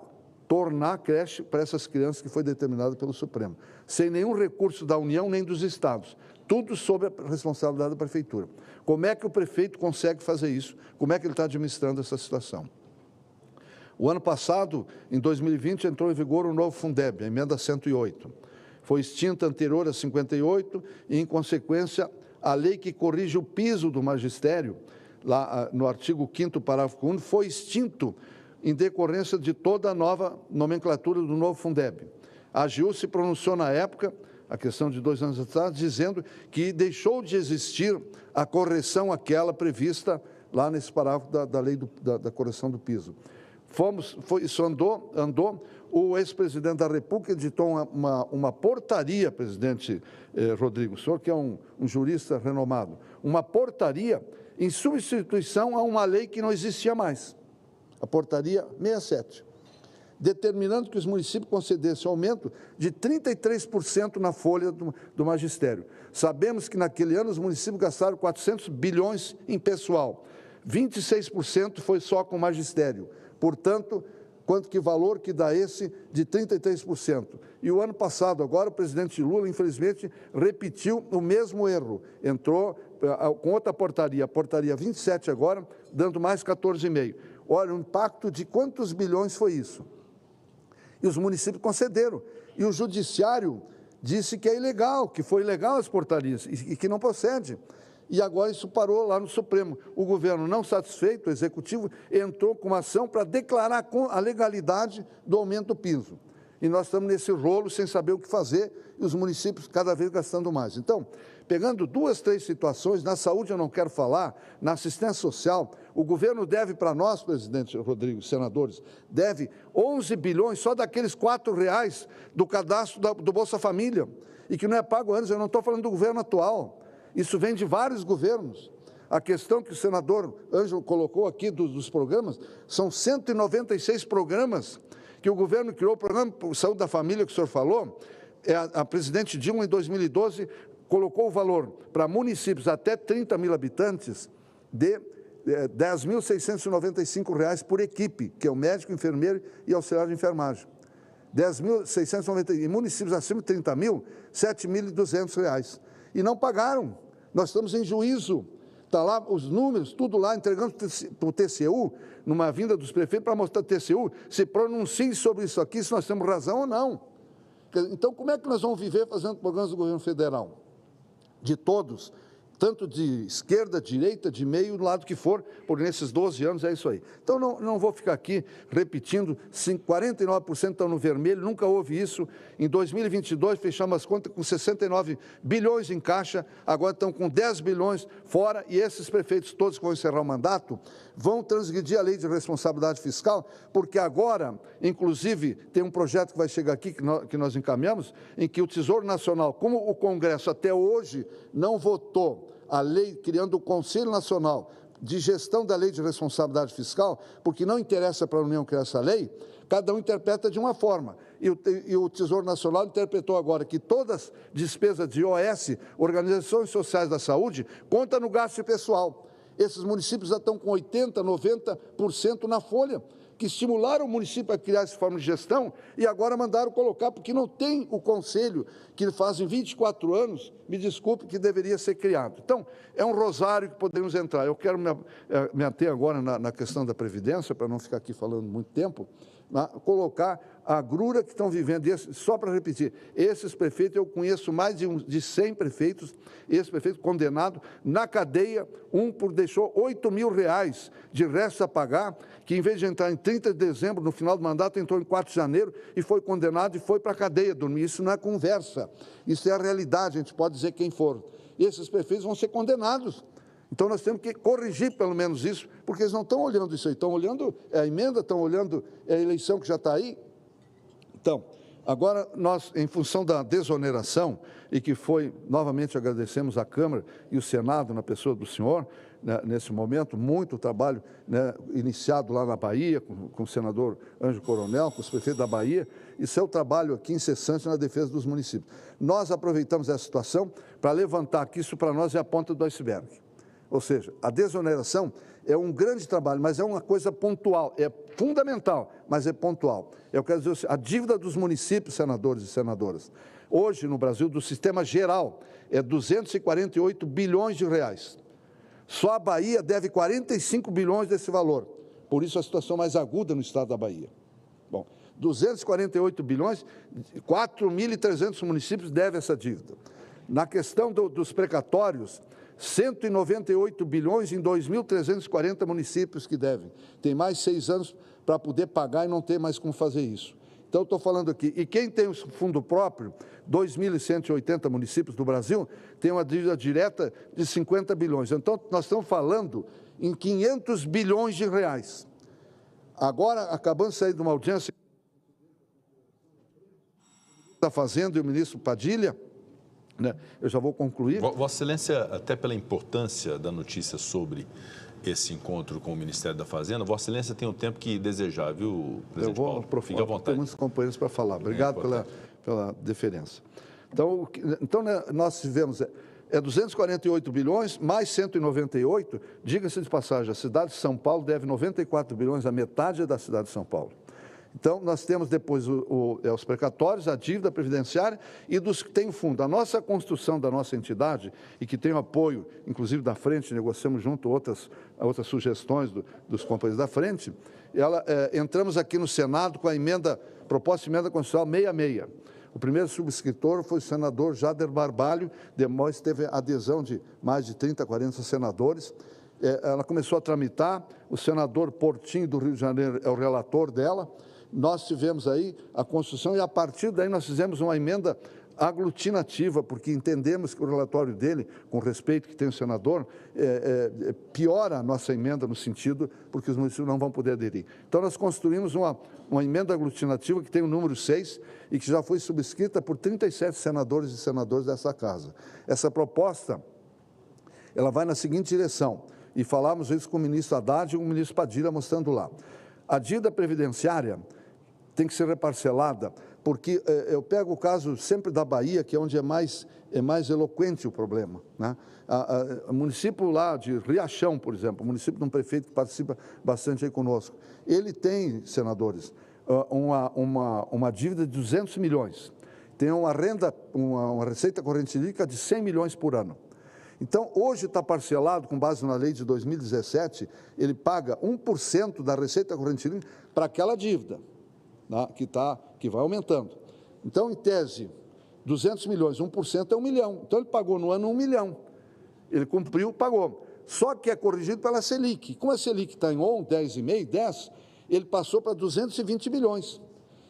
Speaker 7: tornar a creche para essas crianças que foi determinado pelo Supremo, sem nenhum recurso da União nem dos Estados, tudo sob a responsabilidade da Prefeitura. Como é que o prefeito consegue fazer isso? Como é que ele está administrando essa situação? O ano passado, em 2020, entrou em vigor o novo Fundeb, a emenda 108. Foi extinta a anterior a 58 e, em consequência, a lei que corrige o piso do magistério, lá no artigo 5º, parágrafo 1º, foi extinto em decorrência de toda a nova nomenclatura do novo Fundeb. A AGU se pronunciou na época, a questão de 2 anos atrás, dizendo que deixou de existir a correção aquela prevista lá nesse parágrafo da lei da correção do piso. Isso andou, o ex-presidente da República editou uma portaria, presidente Rodrigo, o senhor que é um jurista renomado, uma portaria em substituição a uma lei que não existia mais. A portaria 67, determinando que os municípios concedessem aumento de 33% na folha do magistério. Sabemos que naquele ano os municípios gastaram 400 bilhões em pessoal, 26% foi só com o magistério. Portanto, quanto que valor que dá esse de 33%? E o ano passado, agora, o presidente Lula, infelizmente, repetiu o mesmo erro. Entrou com outra portaria, a portaria 27 agora, dando mais 14,5%. Olha, o impacto de quantos bilhões foi isso? E os municípios concederam. E o judiciário disse que é ilegal, que foi ilegal as portarias e que não procede. E agora isso parou lá no Supremo. O governo, não satisfeito, o executivo, entrou com uma ação para declarar a legalidade do aumento do piso. E nós estamos nesse rolo sem saber o que fazer e os municípios cada vez gastando mais. Então, pegando 2, 3 situações, na saúde eu não quero falar, na assistência social, o governo deve para nós, presidente Rodrigo, senadores, deve 11 bilhões só daqueles R$4 do cadastro do Bolsa Família, e que não é pago antes, eu não estou falando do governo atual, isso vem de vários governos. A questão que o senador Ângelo colocou aqui dos programas, são 196 programas que o governo criou. O programa Saúde da Família, que o senhor falou, a presidente Dilma, em 2012, colocou o valor para municípios até 30 mil habitantes de R$ 10.695 por equipe, que é o médico, enfermeiro e auxiliar de enfermagem. 10.690, e municípios acima de 30 mil, R$ 7.200. E não pagaram. Nós estamos em juízo. Está lá os números, tudo lá, entregando para o TCU, numa vinda dos prefeitos, para mostrar ao TCU, se pronuncie sobre isso aqui, se nós temos razão ou não. Então, como é que nós vamos viver fazendo programas do governo federal? De todos, tanto de esquerda, direita, de meio, do lado que for, por nesses 12 anos, é isso aí. Então, não vou ficar aqui repetindo, 49% estão no vermelho, nunca houve isso. Em 2022, fechamos as contas com 69 bilhões em caixa, agora estão com 10 bilhões fora, e esses prefeitos todos que vão encerrar o mandato vão transgredir a lei de responsabilidade fiscal, porque agora, inclusive, tem um projeto que vai chegar aqui, que nós encaminhamos, em que o Tesouro Nacional, como o Congresso até hoje não votou a lei criando o Conselho Nacional de Gestão da Lei de Responsabilidade Fiscal, porque não interessa para a União criar essa lei, cada um interpreta de uma forma. E o Tesouro Nacional interpretou agora que todas as despesas de OS, Organizações Sociais da Saúde, conta no gasto pessoal. Esses municípios já estão com 80%, 90% na folha, que estimularam o município a criar essa forma de gestão e agora mandaram colocar, porque não tem o conselho que fazem 24 anos, me desculpe, que deveria ser criado. Então, é um rosário que podemos entrar. Eu quero me ater agora na questão da Previdência, para não ficar aqui falando muito tempo, colocar a agrura que estão vivendo. Só para repetir, esses prefeitos, eu conheço mais de 100 prefeitos, esse prefeito condenado na cadeia, deixou R$8 mil de resto a pagar, que em vez de entrar em 30 de dezembro, no final do mandato, entrou em 4 de janeiro e foi condenado e foi para a cadeia dormir. Isso não é conversa, isso é a realidade, a gente pode dizer quem for. Esses prefeitos vão ser condenados. Então, nós temos que corrigir pelo menos isso, porque eles não estão olhando isso aí, estão olhando a emenda, estão olhando a eleição que já está aí. Então, agora nós, em função da desoneração, e que foi, novamente agradecemos à Câmara e o Senado, na pessoa do senhor, né, nesse momento, muito trabalho, né, iniciado lá na Bahia, com o senador Ângelo Coronel, com os prefeitos da Bahia, e seu trabalho aqui incessante na defesa dos municípios. Nós aproveitamos essa situação para levantar aqui, isso para nós é a ponta do iceberg. Ou seja, a desoneração é um grande trabalho, mas é uma coisa pontual, é fundamental, mas é pontual. Eu quero dizer, a dívida dos municípios, senadores e senadoras, hoje no Brasil, do sistema geral, é 248 bilhões de reais. Só a Bahia deve 45 bilhões desse valor, por isso a situação mais aguda no estado da Bahia. Bom, 248 bilhões, 4.300 municípios devem essa dívida. Na questão dos precatórios, 198 bilhões em 2.340 municípios que devem. Tem mais 6 anos para poder pagar e não tem mais como fazer isso. Então, estou falando aqui. E quem tem o fundo próprio, 2.180 municípios do Brasil, tem uma dívida direta de 50 bilhões. Então, nós estamos falando em 500 bilhões de reais. Agora, acabando de sair de uma audiência da Fazenda e o ministro Padilha, né? Eu já vou concluir.
Speaker 19: Vossa Excelência, até pela importância da notícia sobre esse encontro com o Ministério da Fazenda, Vossa Excelência tem o tempo que desejar, viu, presidente Paulo?
Speaker 7: Eu vou aprofundar, tem muitos companheiros para falar. Obrigado pela deferência. Então né, nós tivemos 248 bilhões, mais 198, diga-se de passagem, a cidade de São Paulo deve 94 bilhões, a metade é da cidade de São Paulo. Então, nós temos depois os precatórios, a dívida previdenciária e dos que têm fundo. A nossa construção da nossa entidade, e que tem o apoio, inclusive da frente, negociamos junto outras sugestões dos companheiros da frente, entramos aqui no Senado com a proposta de emenda constitucional 66. O primeiro subscritor foi o senador Jader Barbalho, depois teve adesão de mais de 30, 40 senadores. Ela começou a tramitar, o senador Portinho do Rio de Janeiro é o relator dela. Nós tivemos aí a construção e, a partir daí, nós fizemos uma emenda aglutinativa, porque entendemos que o relatório dele, com respeito que tem o senador, piora a nossa emenda no sentido, porque os municípios não vão poder aderir. Então, nós construímos uma emenda aglutinativa que tem o número 6 e que já foi subscrita por 37 senadores e senadoras dessa casa. Essa proposta, ela vai na seguinte direção, e falamos isso com o ministro Haddad e com o ministro Padilha mostrando lá. A dívida previdenciária tem que ser reparcelada, porque eu pego o caso sempre da Bahia, que é onde é mais eloquente o problema, né? O município lá de Riachão, por exemplo, o município de um prefeito que participa bastante aí conosco, ele tem, senadores, uma dívida de 200 milhões, tem uma receita corrente líquida de 100 milhões por ano. Então, hoje está parcelado, com base na lei de 2017, ele paga 1% da receita corrente líquida para aquela dívida, né, que vai aumentando. Então, em tese, 200 milhões, 1% é 1 milhão. Então, ele pagou no ano 1 milhão. Ele cumpriu, pagou. Só que é corrigido pela Selic. Como a Selic está em 11, 10,5, 10, ele passou para 220 milhões.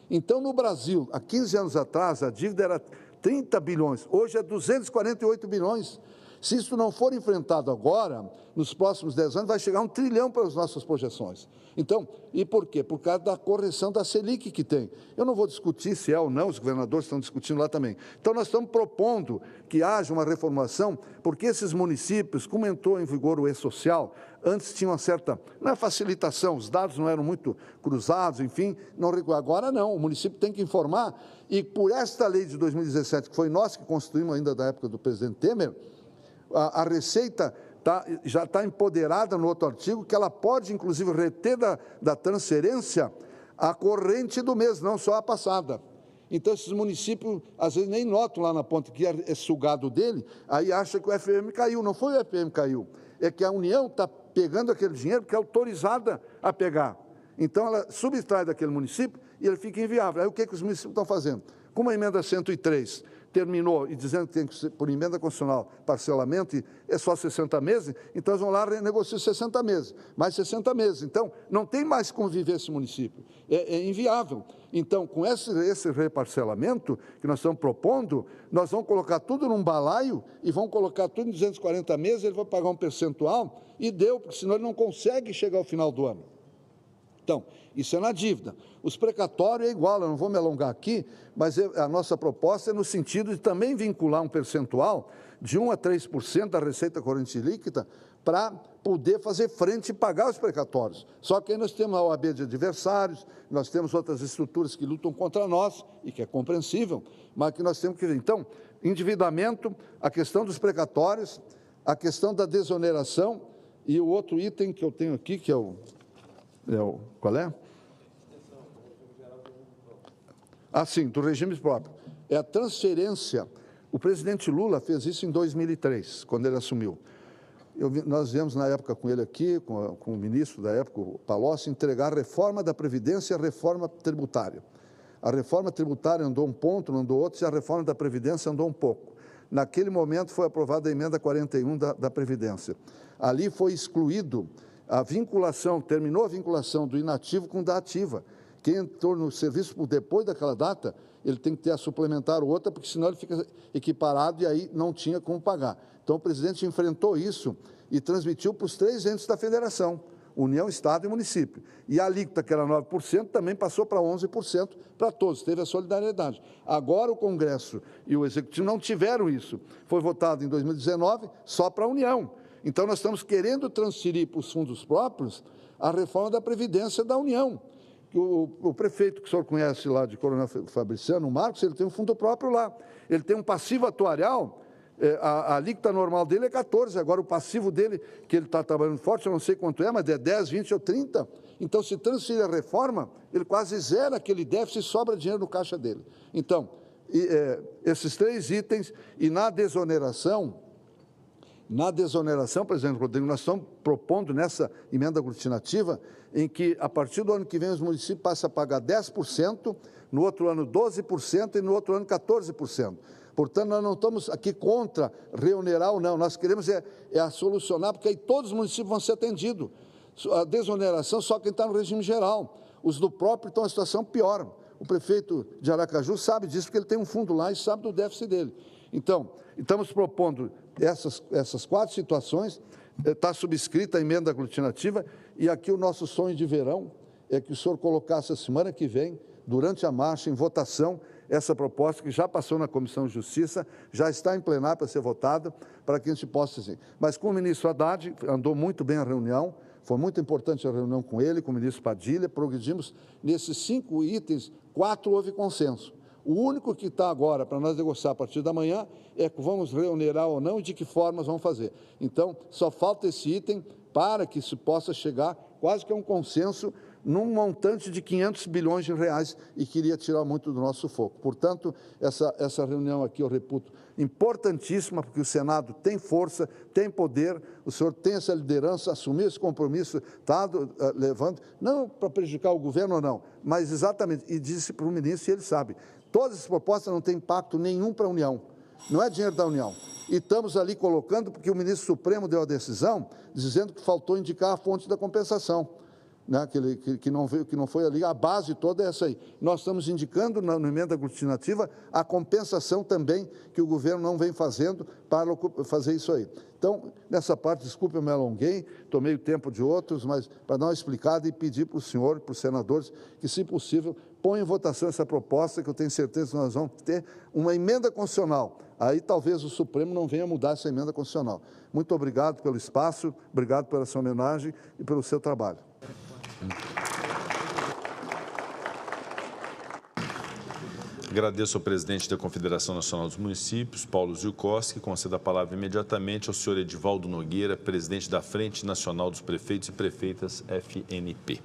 Speaker 7: Então, no Brasil, há 15 anos atrás, a dívida era 30 bilhões, hoje é 248 bilhões. Se isso não for enfrentado agora, nos próximos 10 anos, vai chegar a 1 trilhão pelas nossas projeções. Então, e por quê? Por causa da correção da Selic que tem. Eu não vou discutir se é ou não, os governadores estão discutindo lá também. Então, nós estamos propondo que haja uma reformulação, porque esses municípios, como entrou em vigor o E-Social, antes tinha uma certa, não é facilitação, os dados não eram muito cruzados, enfim, agora não, o município tem que informar, e por esta lei de 2017, que foi nós que construímos ainda da época do presidente Temer, a Receita já está empoderada no outro artigo, que ela pode, inclusive, reter da transferência a corrente do mês, não só a passada. Então, esses municípios, às vezes, nem notam lá na ponta que é sugado dele, aí acha que o FPM caiu. Não foi o FPM que caiu, é que a União está pegando aquele dinheiro que é autorizada a pegar. Então, ela subtrai daquele município e ele fica inviável. Aí, o que os municípios estão fazendo? Como a emenda 103 terminou e dizendo que tem que ser, por emenda constitucional, parcelamento, e é só 60 meses, então eles vão lá e renegociam 60 meses, mais 60 meses. Então, não tem mais como viver esse município, é inviável. Então, com esse reparcelamento que nós estamos propondo, nós vamos colocar tudo num balaio e vamos colocar tudo em 240 meses, ele vai pagar um percentual e deu, porque senão ele não consegue chegar ao final do ano. Então, isso é na dívida. Os precatórios é igual, eu não vou me alongar aqui, mas a nossa proposta é no sentido de também vincular um percentual de 1 a 3% da receita corrente líquida para poder fazer frente e pagar os precatórios. Só que aí nós temos a OAB de adversários, nós temos outras estruturas que lutam contra nós, e que é compreensível, mas que nós temos que ver. Então, endividamento, a questão dos precatórios, a questão da desoneração, e o outro item que eu tenho aqui, que é o qual é? Sim, do regime próprio. É a transferência. O presidente Lula fez isso em 2003, quando ele assumiu. Nós viemos na época com ele aqui, com o ministro da época, o Palocci, entregar a reforma da Previdência e a reforma tributária. A reforma tributária andou um ponto, não andou outro, e a reforma da Previdência andou um pouco. Naquele momento foi aprovada a emenda 41 da Previdência. Ali foi excluído a vinculação, terminou a vinculação do inativo com da ativa. Quem entrou no serviço depois daquela data, ele tem que ter a suplementar outra, porque senão ele fica equiparado e aí não tinha como pagar. Então, o presidente enfrentou isso e transmitiu para os 3 entes da federação, União, Estado e município. E a alíquota, que era 9%, também passou para 11% para todos, teve a solidariedade. Agora o Congresso e o Executivo não tiveram isso. Foi votado em 2019 só para a União. Então, nós estamos querendo transferir para os fundos próprios a reforma da Previdência da União. O prefeito que o senhor conhece lá de Coronel Fabriciano, o Marcos, ele tem um fundo próprio lá. Ele tem um passivo atuarial, a alíquota normal dele é 14%, agora o passivo dele, que ele está trabalhando forte, eu não sei quanto é, mas é 10, 20 ou 30%. Então, se transferir a reforma, ele quase zera aquele déficit e sobra dinheiro no caixa dele. Então, esses 3 itens, e na desoneração, presidente Rodrigo, nós estamos propondo nessa emenda aglutinativa em que, a partir do ano que vem, os municípios passam a pagar 10%, no outro ano 12% e no outro ano 14%. Portanto, nós não estamos aqui contra reonerar ou não, nós queremos a solucionar, porque aí todos os municípios vão ser atendidos. A desoneração só quem está no regime geral. Os do próprio estão em situação pior. O prefeito de Aracaju sabe disso, porque ele tem um fundo lá e sabe do déficit dele. Então, estamos propondo essas 4 situações, está subscrita a emenda aglutinativa, e aqui o nosso sonho de verão é que o senhor colocasse a semana que vem, durante a marcha, em votação, essa proposta que já passou na Comissão de Justiça, já está em plenário para ser votada, para que a gente possa dizer. Mas com o ministro Haddad, andou muito bem a reunião, foi muito importante a reunião com ele, com o ministro Padilha, progredimos nesses 5 itens, 4 houve consenso. O único que está agora para nós negociar a partir da manhã é que vamos reonerar ou não e de que forma nós vamos fazer. Então, só falta esse item para que se possa chegar quase que a um consenso num montante de 500 bilhões de reais e queria tirar muito do nosso sufoco. Portanto, essa reunião aqui eu reputo importantíssima, porque o Senado tem força, tem poder, o senhor tem essa liderança, assumir esse compromisso, está levando, não para prejudicar o governo ou não, mas exatamente, e disse para o ministro, e ele sabe, todas as propostas não têm impacto nenhum para a União, não é dinheiro da União. E estamos ali colocando, porque o ministro Supremo deu a decisão, dizendo que faltou indicar a fonte da compensação. Né, que não foi ali, a base toda é essa aí. Nós estamos indicando na emenda aglutinativa a compensação também que o governo não vem fazendo para fazer isso aí. Então, nessa parte, desculpe, eu me alonguei, tomei o tempo de outros, mas para dar uma explicada e pedir para o senhor, para os senadores, que, se possível, ponham em votação essa proposta, que eu tenho certeza que nós vamos ter uma emenda constitucional. Aí talvez o Supremo não venha mudar essa emenda constitucional. Muito obrigado pelo espaço, obrigado pela sua homenagem e pelo seu trabalho.
Speaker 19: Agradeço ao presidente da Confederação Nacional dos Municípios, Paulo Ziukowski, conceda a palavra imediatamente ao senhor Edivaldo Nogueira, presidente da Frente Nacional dos Prefeitos e Prefeitas, FNP.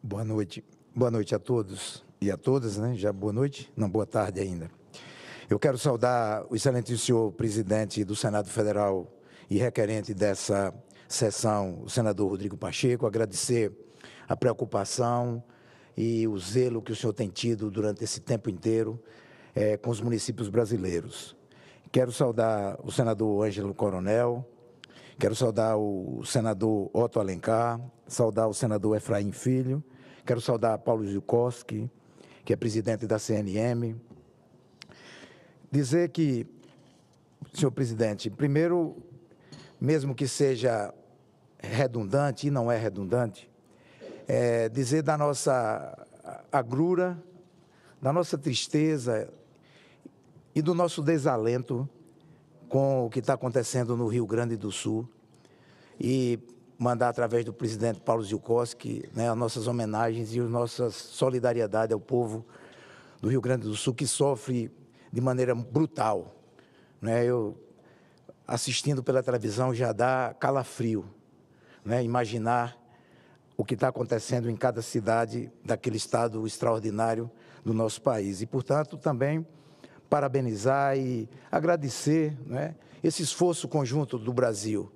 Speaker 13: Boa noite a todos e a todas, né? Já boa noite? Não, boa tarde ainda. Eu quero saudar o excelente senhor presidente do Senado Federal e requerente dessa sessão, o senador Rodrigo Pacheco, agradecer a preocupação e o zelo que o senhor tem tido durante esse tempo inteiro com os municípios brasileiros. Quero saudar o senador Ângelo Coronel, quero saudar o senador Otto Alencar, saudar o senador Efraim Filho, quero saudar Paulo Ziukowski, que é presidente da CNM. Dizer que, senhor presidente, primeiro, mesmo que seja redundante, e não é redundante, dizer da nossa agrura, da nossa tristeza e do nosso desalento com o que está acontecendo no Rio Grande do Sul e mandar, através do presidente Paulo Ziukowski, né, as nossas homenagens e a nossa solidariedade ao povo do Rio Grande do Sul, que sofre de maneira brutal. Né? Eu, assistindo pela televisão, já dá calafrio, né? Imaginar o que está acontecendo em cada cidade daquele estado extraordinário do nosso país. E, portanto, também parabenizar e agradecer, né, esse esforço conjunto do Brasil.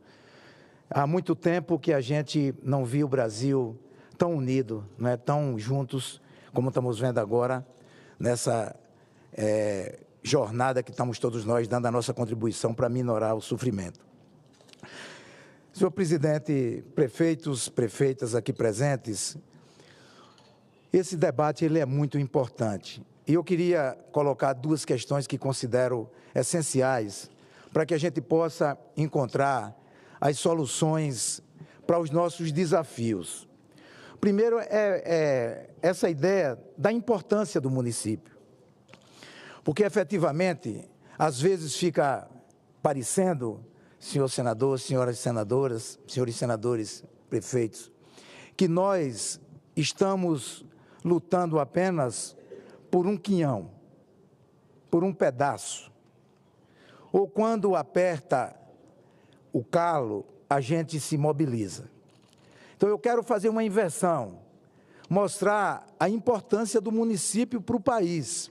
Speaker 13: Há muito tempo que a gente não viu o Brasil tão unido, né, tão juntos, como estamos vendo agora, nessa jornada que estamos todos nós dando a nossa contribuição para minorar o sofrimento. Senhor presidente, prefeitos, prefeitas aqui presentes, esse debate ele é muito importante. E eu queria colocar 2 questões que considero essenciais para que a gente possa encontrar as soluções para os nossos desafios. Primeiro é essa ideia da importância do município. Porque, efetivamente, às vezes fica parecendo, senhor senador, senhoras senadoras, senhores senadores, prefeitos, que nós estamos lutando apenas por um quinhão, por um pedaço. Ou quando aperta o calo, a gente se mobiliza. Então, eu quero fazer uma inversão, mostrar a importância do município para o país.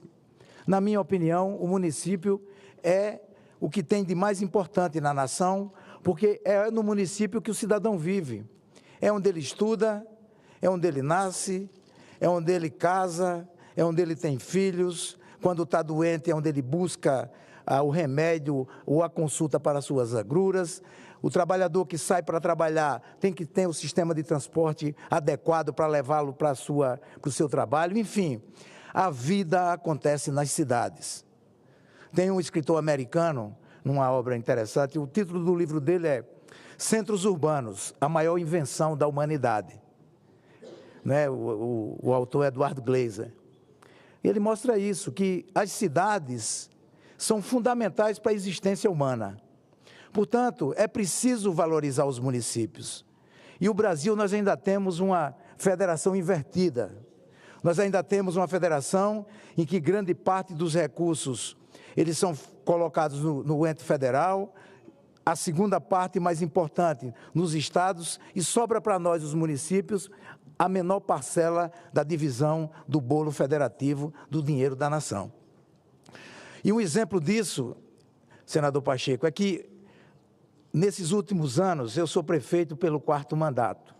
Speaker 13: Na minha opinião, o município é o que tem de mais importante na nação, porque é no município que o cidadão vive. É onde ele estuda, é onde ele nasce, é onde ele casa, é onde ele tem filhos. Quando está doente, é onde ele busca o remédio ou a consulta para as suas agruras. O trabalhador que sai para trabalhar tem que ter o sistema de transporte adequado para levá-lo para o seu trabalho. Enfim, a vida acontece nas cidades. Tem um escritor americano, numa obra interessante. O título do livro dele é Centros Urbanos, a maior invenção da humanidade. Né? O autor é Eduardo Gleiser. Ele mostra isso, que as cidades são fundamentais para a existência humana. Portanto, é preciso valorizar os municípios. E o Brasil, nós ainda temos uma federação invertida. Nós ainda temos uma federação em que grande parte dos recursos eles são colocados no ente federal, a segunda parte mais importante nos estados, e sobra para nós, os municípios, a menor parcela da divisão do bolo federativo do dinheiro da nação. E um exemplo disso, senador Pacheco, é que, nesses últimos anos, eu sou prefeito pelo 4º mandato.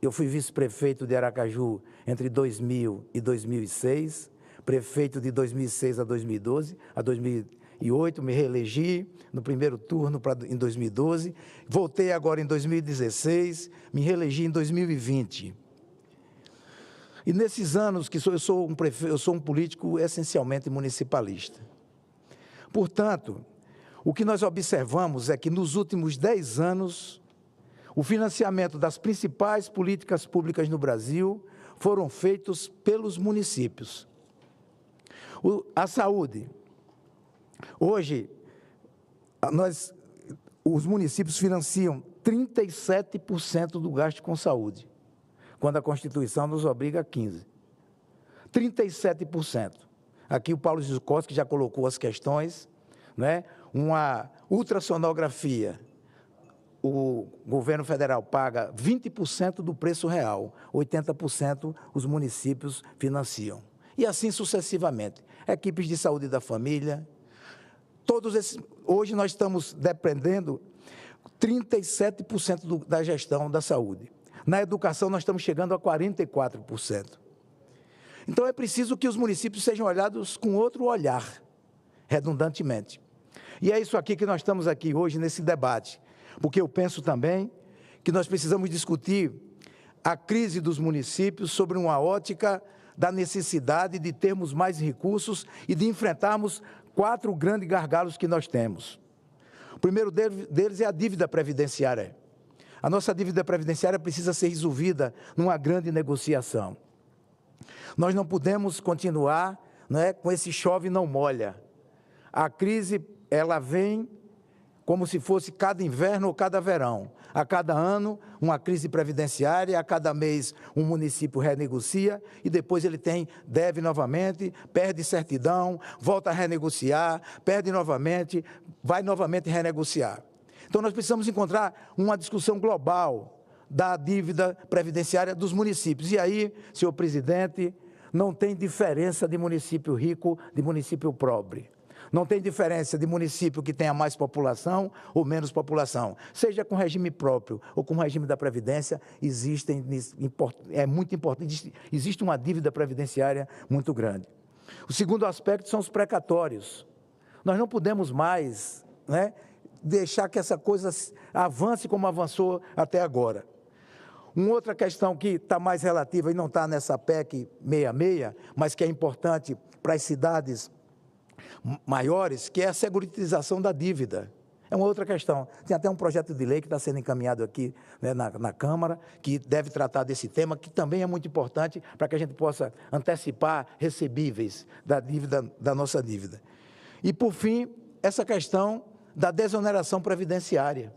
Speaker 13: Eu fui vice-prefeito de Aracaju entre 2000 e 2006, prefeito de 2006 a 2012, a 2008, me reelegi no primeiro turno em 2012, voltei agora em 2016, me reelegi em 2020. E nesses anos que eu sou um político essencialmente municipalista. Portanto, o que nós observamos é que nos últimos 10 anos, o financiamento das principais políticas públicas no Brasil foram feitos pelos municípios. A saúde. Hoje, os municípios financiam 37% do gasto com saúde, quando a Constituição nos obriga a 15%. 37%. Aqui o Paulo Zilkowski já colocou as questões, né? Uma ultrassonografia, o governo federal paga 20% do preço real, 80% os municípios financiam. E assim sucessivamente. Equipes de saúde da família, hoje nós estamos dependendo 37% da gestão da saúde. Na educação nós estamos chegando a 44%. Então é preciso que os municípios sejam olhados com outro olhar, redundantemente. E é isso aqui que nós estamos aqui hoje nesse debate, porque eu penso também que nós precisamos discutir a crise dos municípios sobre uma ótica da necessidade de termos mais recursos e de enfrentarmos 4 grandes gargalos que nós temos. O primeiro deles é a dívida previdenciária. A nossa dívida previdenciária precisa ser resolvida numa grande negociação. Nós não podemos continuar, né, com esse chove não molha. A crise, ela vem como se fosse cada inverno ou cada verão. A cada ano, uma crise previdenciária, a cada mês um município renegocia e depois ele deve novamente, perde certidão, volta a renegociar, perde novamente, vai novamente renegociar. Então nós precisamos encontrar uma discussão global da dívida previdenciária dos municípios. E aí, senhor presidente, não tem diferença de município rico, de município pobre. Não tem diferença de município que tenha mais população ou menos população. Seja com regime próprio ou com regime da Previdência, é muito importante, existe uma dívida previdenciária muito grande. O segundo aspecto são os precatórios. Nós não podemos mais, né, deixar que essa coisa avance como avançou até agora. Uma outra questão que está mais relativa e não está nessa PEC 66, mas que é importante para as cidades maiores, que é a seguritização da dívida. É uma outra questão. Tem até um projeto de lei que está sendo encaminhado aqui, né, na Câmara, que deve tratar desse tema, que também é muito importante para que a gente possa antecipar recebíveis da dívida, da nossa dívida. E, por fim, essa questão da desoneração previdenciária.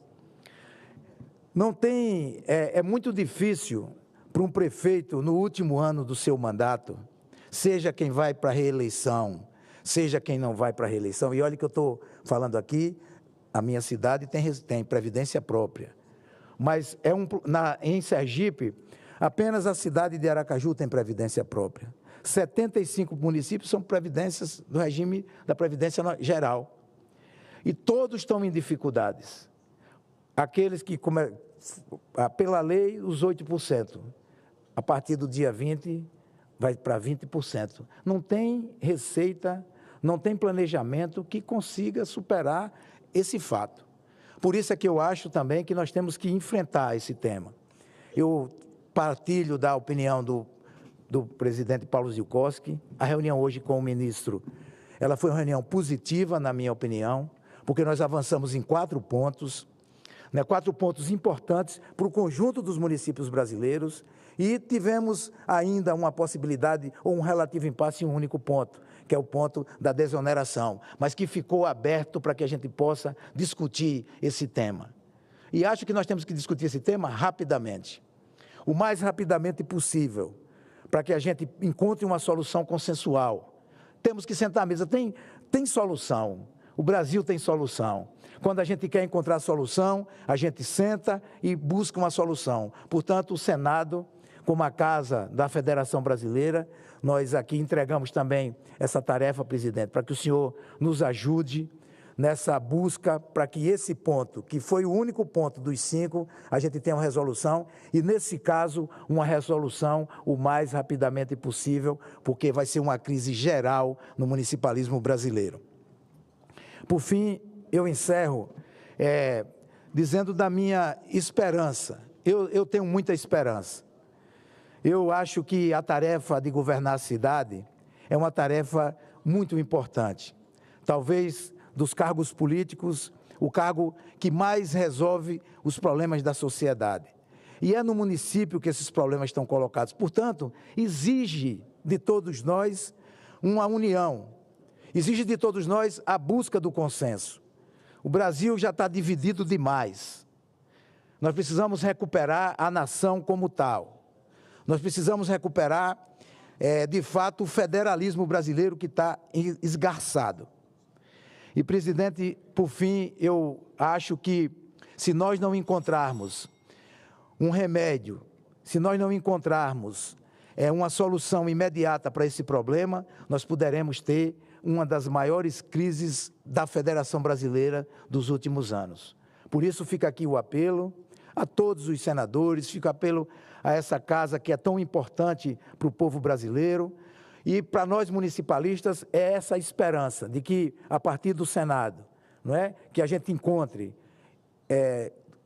Speaker 13: Não tem, é muito difícil para um prefeito, no último ano do seu mandato, seja quem vai para a reeleição, seja quem não vai para a reeleição, e olha que eu estou falando aqui, a minha cidade tem previdência própria, mas em Sergipe, apenas a cidade de Aracaju tem previdência própria. 75 municípios são previdências do regime da Previdência Geral. E todos estão em dificuldades. Aqueles que, pela lei, os 8%. A partir do dia 20, vai para 20%. Não tem receita, não tem planejamento que consiga superar esse fato. Por isso é que eu acho também que nós temos que enfrentar esse tema. Eu partilho da opinião do presidente Paulo Zilkowski. A reunião hoje com o ministro, ela foi uma reunião positiva, na minha opinião, porque nós avançamos em 4 pontos, né, 4 pontos importantes para o conjunto dos municípios brasileiros, e tivemos ainda uma possibilidade ou um relativo impasse em um único ponto, que é o ponto da desoneração, mas que ficou aberto para que a gente possa discutir esse tema. E acho que nós temos que discutir esse tema rapidamente, o mais rapidamente possível, para que a gente encontre uma solução consensual. Temos que sentar à mesa, tem solução, o Brasil tem solução. Quando a gente quer encontrar a solução, a gente senta e busca uma solução. Portanto, o Senado, como a Casa da Federação Brasileira, nós aqui entregamos também essa tarefa, presidente, para que o senhor nos ajude nessa busca para que esse ponto, que foi o único ponto dos 5, a gente tenha uma resolução, e nesse caso, uma resolução o mais rapidamente possível, porque vai ser uma crise geral no municipalismo brasileiro. Por fim, eu encerro dizendo da minha esperança. Eu tenho muita esperança. Eu acho que a tarefa de governar a cidade é uma tarefa muito importante. Talvez dos cargos políticos, o cargo que mais resolve os problemas da sociedade. E é no município que esses problemas estão colocados. Portanto, exige de todos nós uma união. Exige de todos nós a busca do consenso. O Brasil já está dividido demais. Nós precisamos recuperar a nação como tal. Nós precisamos recuperar, de fato, o federalismo brasileiro que está esgarçado. E, presidente, por fim, eu acho que se nós não encontrarmos um remédio, se nós não encontrarmos uma solução imediata para esse problema, nós poderemos ter uma das maiores crises da Federação Brasileira dos últimos anos. Por isso fica aqui o apelo a todos os senadores, fica o apelo a essa casa que é tão importante para o povo brasileiro, e para nós municipalistas é essa esperança de que, a partir do Senado, não é, que a gente encontre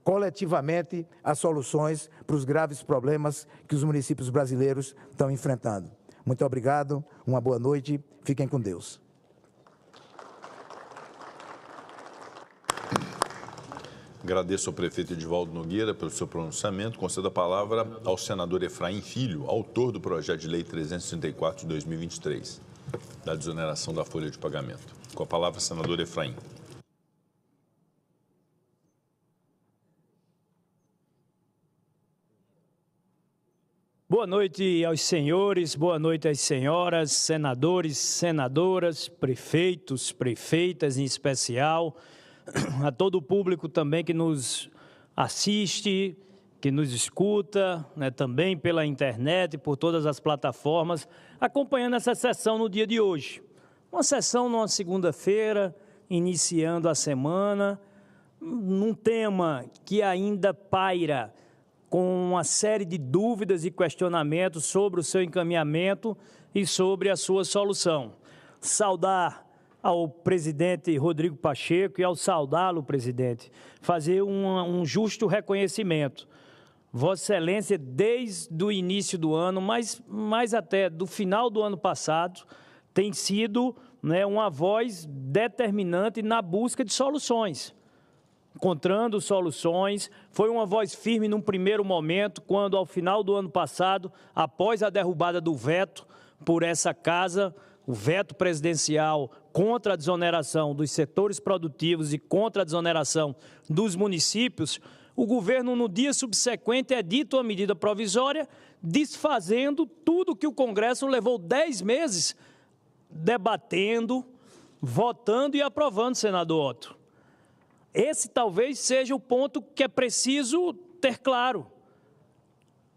Speaker 13: coletivamente as soluções para os graves problemas que os municípios brasileiros estão enfrentando. Muito obrigado, uma boa noite, fiquem com Deus.
Speaker 4: Agradeço ao prefeito Edivaldo Nogueira pelo seu pronunciamento. Concedo a palavra ao senador Efraim Filho, autor do projeto de lei 334 de 2023, da desoneração da folha de pagamento. Com a palavra, senador Efraim.
Speaker 16: Boa noite aos senhores, boa noite às senhoras, senadores, senadoras, prefeitos, prefeitas em especial, a todo o público também que nos assiste, que nos escuta, né, também pela internet, por todas as plataformas, acompanhando essa sessão no dia de hoje. Uma sessão numa segunda-feira, iniciando a semana, num tema que ainda paira com uma série de dúvidas e questionamentos sobre o seu encaminhamento e sobre a sua solução. Saudar ao presidente Rodrigo Pacheco e ao saudá-lo, presidente, fazer um justo reconhecimento. Vossa Excelência, desde o início do ano, mais até do final do ano passado, tem sido, né, uma voz determinante na busca de soluções. Encontrando soluções, foi uma voz firme num primeiro momento, quando ao final do ano passado, após a derrubada do veto por essa casa, o veto presidencial contra a desoneração dos setores produtivos e contra a desoneração dos municípios, o governo, no dia subsequente, edita uma medida provisória, desfazendo tudo que o Congresso levou 10 meses debatendo, votando e aprovando, senador Otto. Esse talvez seja o ponto que é preciso ter claro.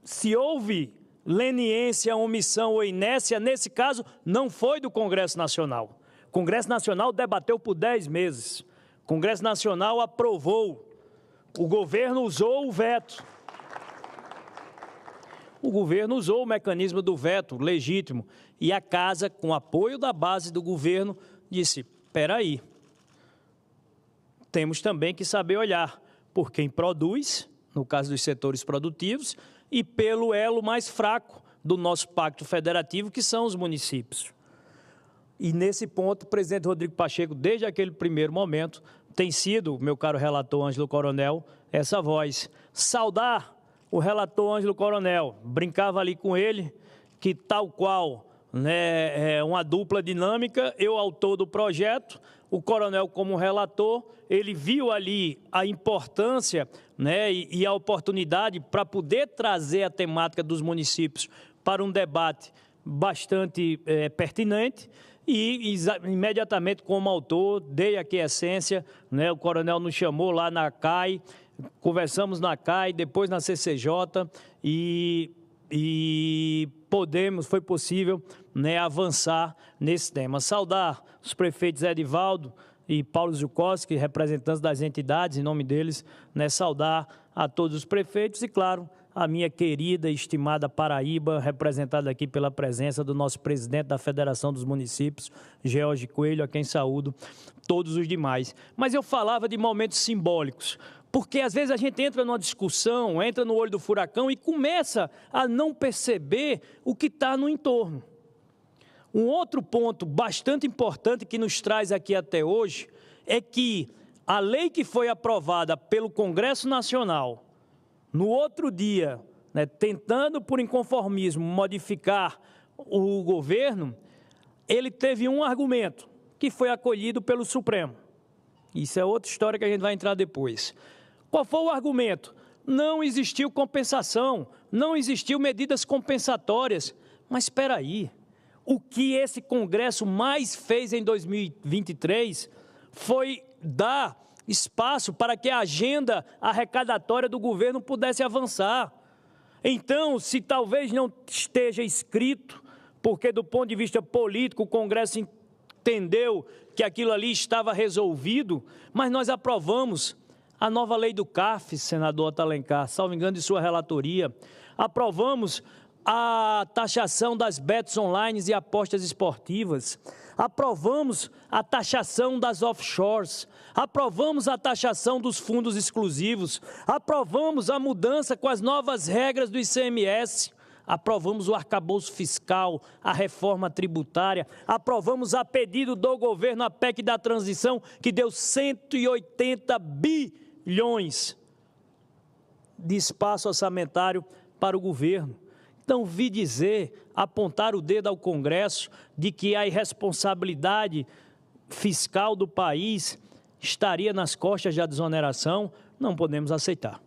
Speaker 16: Se houve leniência, omissão ou inércia, nesse caso, não foi do Congresso Nacional. O Congresso Nacional debateu por 10 meses. O Congresso Nacional aprovou. O governo usou o veto. O governo usou o mecanismo do veto legítimo. E a casa, com apoio da base do governo, disse, espera aí. Temos também que saber olhar por quem produz, no caso dos setores produtivos, e pelo elo mais fraco do nosso pacto federativo, que são os municípios. E nesse ponto, o presidente Rodrigo Pacheco, desde aquele primeiro momento, tem sido, meu caro relator Ângelo Coronel, essa voz. Saudar o relator Ângelo Coronel, brincava ali com ele, que tal qual, né, uma dupla dinâmica, eu autor do projeto, o coronel como relator, ele viu ali a importância, né, e a oportunidade para poder trazer a temática dos municípios para um debate bastante pertinente, e imediatamente como autor, dei aqui a essência, né, o coronel nos chamou lá na CAI, conversamos na CAI, depois na CCJ, e foi possível, né, avançar nesse tema. Saudar os prefeitos Edivaldo e Paulo Zukowski, representantes das entidades, em nome deles, né, saudar a todos os prefeitos e, claro, a minha querida e estimada Paraíba, representada aqui pela presença do nosso presidente da Federação dos Municípios, George Coelho, a quem saúdo, todos os demais. Mas eu falava de momentos simbólicos, porque às vezes a gente entra numa discussão, entra no olho do furacão e começa a não perceber o que está no entorno. Um outro ponto bastante importante que nos traz aqui até hoje é que a lei que foi aprovada pelo Congresso Nacional, no outro dia, né, tentando por inconformismo modificar o governo, ele teve um argumento que foi acolhido pelo Supremo. Isso é outra história que a gente vai entrar depois. Qual foi o argumento? Não existiu compensação, não existiu medidas compensatórias. Mas espera aí, o que esse Congresso mais fez em 2023 foi dar espaço para que a agenda arrecadatória do governo pudesse avançar. Então, se talvez não esteja escrito, porque do ponto de vista político o Congresso entendeu que aquilo ali estava resolvido, mas nós aprovamos a nova lei do CARF, senador Alencar, salvo engano de sua relatoria, aprovamos a taxação das bets online e apostas esportivas, aprovamos a taxação das offshores, aprovamos a taxação dos fundos exclusivos, aprovamos a mudança com as novas regras do ICMS, aprovamos o arcabouço fiscal, a reforma tributária, aprovamos a pedido do governo a PEC da transição, que deu 180 bilhões de espaço orçamentário para o governo. Então, vi dizer, apontar o dedo ao Congresso de que a irresponsabilidade fiscal do país estaria nas costas da desoneração, não podemos aceitar.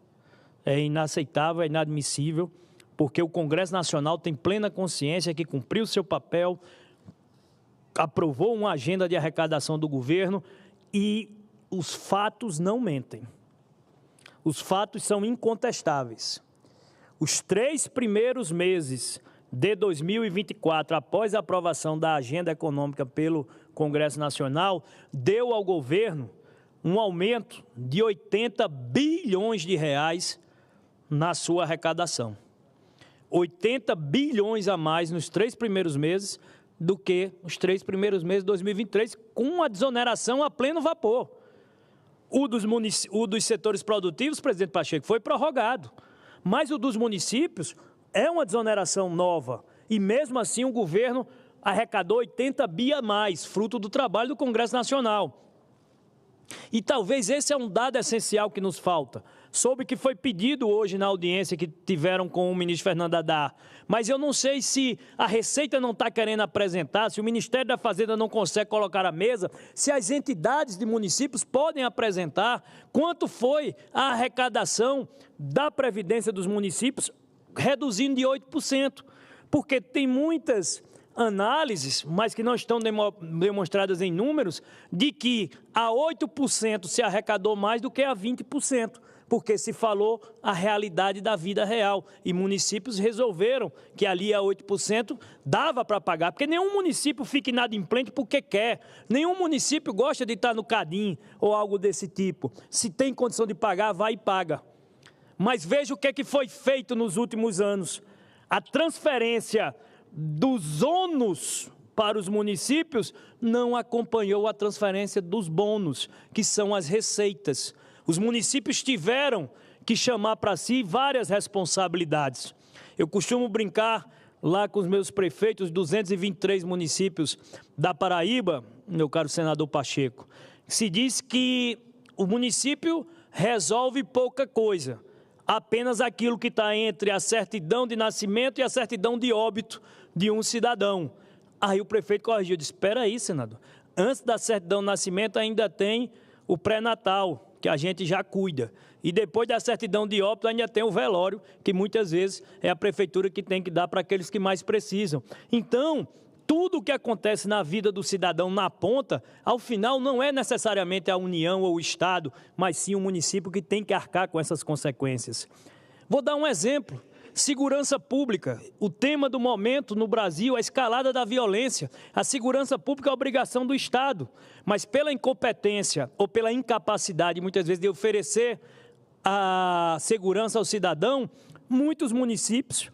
Speaker 16: É inaceitável, é inadmissível, porque o Congresso Nacional tem plena consciência que cumpriu seu papel, aprovou uma agenda de arrecadação do governo e os fatos não mentem. Os fatos são incontestáveis. Os 3 primeiros meses de 2024, após a aprovação da agenda econômica pelo Congresso Nacional, deu ao governo um aumento de 80 bilhões de reais na sua arrecadação. 80 bilhões a mais nos 3 primeiros meses do que os 3 primeiros meses de 2023, com a desoneração a pleno vapor. O dos setores produtivos, presidente Pacheco, foi prorrogado. Mas o dos municípios é uma desoneração nova. E mesmo assim o governo arrecadou 80 bi a mais, fruto do trabalho do Congresso Nacional. E talvez esse é um dado essencial que nos falta. Soube que foi pedido hoje na audiência que tiveram com o ministro Fernando Haddad. Mas eu não sei se a Receita não está querendo apresentar, se o Ministério da Fazenda não consegue colocar à mesa, se as entidades de municípios podem apresentar quanto foi a arrecadação da Previdência dos municípios, reduzindo de 8%. Porque tem muitas análises, mas que não estão demonstradas em números, de que a 8% se arrecadou mais do que a 20%, porque se falou a realidade da vida real, e municípios resolveram que ali a 8% dava para pagar, porque nenhum município fica inadimplente porque quer, nenhum município gosta de estar no CADIM ou algo desse tipo. Se tem condição de pagar, vai e paga. Mas veja o que é que foi feito nos últimos anos. A transferência dos ônus para os municípios não acompanhou a transferência dos bônus, que são as receitas. Os municípios tiveram que chamar para si várias responsabilidades. Eu costumo brincar lá com os meus prefeitos, 223 municípios da Paraíba, meu caro senador Pacheco, se diz que o município resolve pouca coisa, apenas aquilo que está entre a certidão de nascimento e a certidão de óbito de um cidadão. Aí o prefeito corrigiu, disse, espera aí, senador, antes da certidão de nascimento ainda tem o pré-natal, que a gente já cuida. E depois da certidão de óbito ainda tem o velório, que muitas vezes é a prefeitura que tem que dar para aqueles que mais precisam. Então, tudo o que acontece na vida do cidadão na ponta, ao final não é necessariamente a União ou o Estado, mas sim o município que tem que arcar com essas consequências. Vou dar um exemplo. Segurança pública, o tema do momento no Brasil, a escalada da violência. A segurança pública é a obrigação do Estado, mas pela incompetência ou pela incapacidade, muitas vezes, de oferecer a segurança ao cidadão, muitos municípios,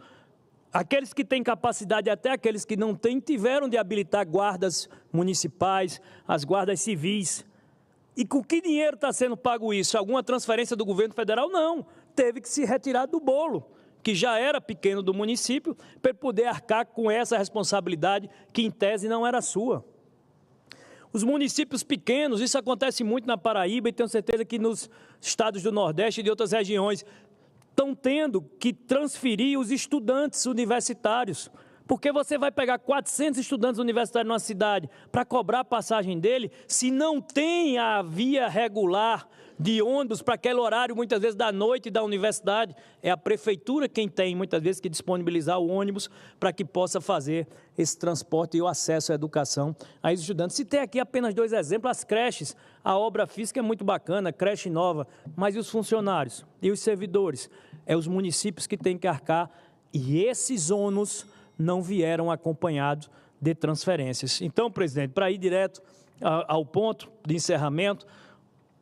Speaker 16: aqueles que têm capacidade, até aqueles que não têm, tiveram de habilitar guardas municipais, as guardas civis. E com que dinheiro está sendo pago isso? Alguma transferência do governo federal? Não, teve que se retirar do bolo, que já era pequeno do município, para poder arcar com essa responsabilidade que, em tese, não era sua. Os municípios pequenos, isso acontece muito na Paraíba e tenho certeza que nos estados do Nordeste e de outras regiões, estão tendo que transferir os estudantes universitários, porque você vai pegar 400 estudantes universitários numa cidade para cobrar a passagem dele, se não tem a via regular de ônibus para aquele horário, muitas vezes da noite da universidade, é a prefeitura quem tem, muitas vezes, que disponibilizar o ônibus para que possa fazer esse transporte e o acesso à educação aos estudantes. Citei aqui apenas 2 exemplos, as creches, a obra física é muito bacana, creche nova, mas e os funcionários? E os servidores? É os municípios que têm que arcar, e esses ônus não vieram acompanhados de transferências. Então, presidente, para ir direto ao ponto de encerramento,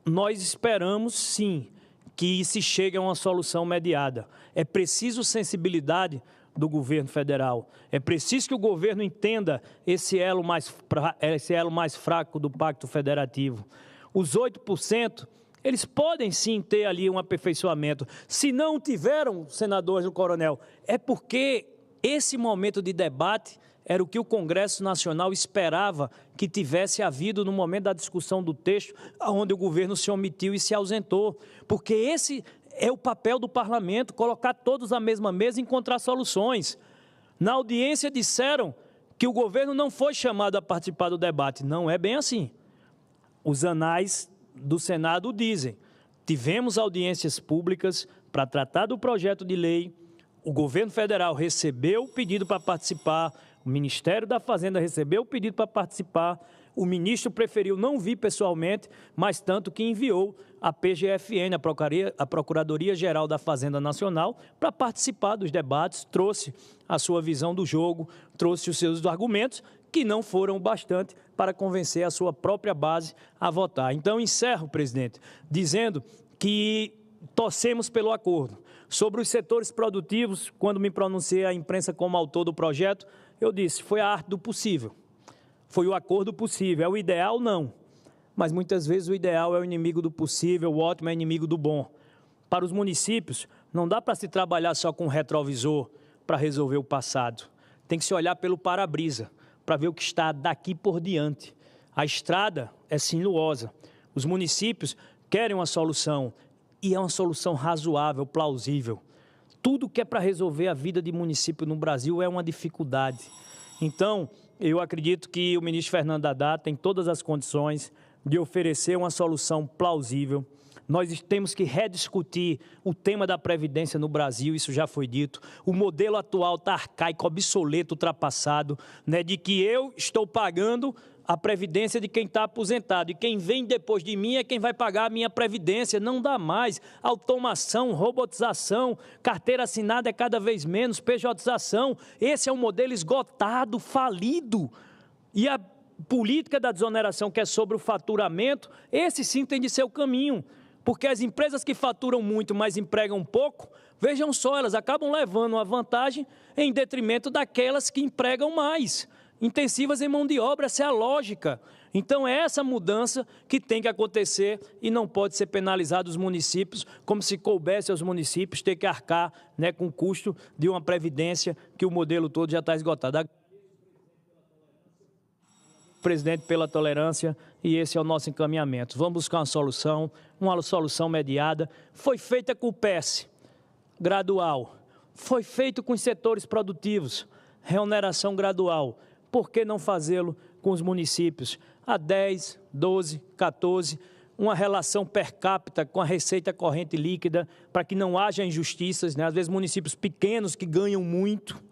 Speaker 16: nós esperamos, sim, que se chegue a uma solução mediada. É preciso sensibilidade do governo federal. É preciso que o governo entenda esse elo mais fraco do Pacto Federativo. Os 8%, eles podem, sim, ter ali um aperfeiçoamento. Se não tiveram, senadores do Coronel, é porque esse momento de debate era o que o Congresso Nacional esperava que tivesse havido no momento da discussão do texto, onde o governo se omitiu e se ausentou. Porque esse é o papel do parlamento, colocar todos à mesma mesa e encontrar soluções. Na audiência disseram que o governo não foi chamado a participar do debate. Não é bem assim. Os anais do Senado dizem. Tivemos audiências públicas para tratar do projeto de lei, o governo federal recebeu o pedido para participar, o Ministério da Fazenda recebeu o pedido para participar, o ministro preferiu não vir pessoalmente, mas tanto que enviou a PGFN, a Procuradoria-Geral da Fazenda Nacional, para participar dos debates, trouxe a sua visão do jogo, trouxe os seus argumentos, que não foram bastante para convencer a sua própria base a votar. Então, encerro, presidente, dizendo que torcemos pelo acordo. Sobre os setores produtivos, quando me pronunciei à imprensa como autor do projeto, eu disse, foi a arte do possível, foi o acordo possível, é o ideal não, mas muitas vezes o ideal é o inimigo do possível, o ótimo é inimigo do bom. Para os municípios, não dá para se trabalhar só com retrovisor para resolver o passado, tem que se olhar pelo para-brisa, para ver o que está daqui por diante. A estrada é sinuosa, os municípios querem uma solução, e é uma solução razoável, plausível. Tudo que é para resolver a vida de município no Brasil é uma dificuldade. Então, eu acredito que o ministro Fernando Haddad tem todas as condições de oferecer uma solução plausível. Nós temos que rediscutir o tema da Previdência no Brasil, isso já foi dito. O modelo atual está arcaico, obsoleto, ultrapassado, né, de que eu estou pagando a previdência de quem está aposentado e quem vem depois de mim é quem vai pagar a minha previdência. Não dá mais. Automação, robotização, carteira assinada é cada vez menos, pejotização. Esse é um modelo esgotado, falido. E a política da desoneração, que é sobre o faturamento, esse sim tem de ser o caminho. Porque as empresas que faturam muito, mas empregam pouco, vejam só, elas acabam levando uma vantagem em detrimento daquelas que empregam mais. intensivas em mão de obra, essa é a lógica. Então, é essa mudança que tem que acontecer e não pode ser penalizado os municípios, como se coubesse aos municípios ter que arcar, né, com o custo de uma previdência que o modelo todo já está esgotado. Presidente, pela tolerância, e esse é o nosso encaminhamento. Vamos buscar uma solução mediada. Foi feita com o PES, gradual. Foi feito com os setores produtivos, reoneração gradual. Por que não fazê-lo com os municípios? A 10, 12, 14, uma relação per capita com a receita corrente líquida, para que não haja injustiças, né? Às vezes municípios pequenos que ganham muito.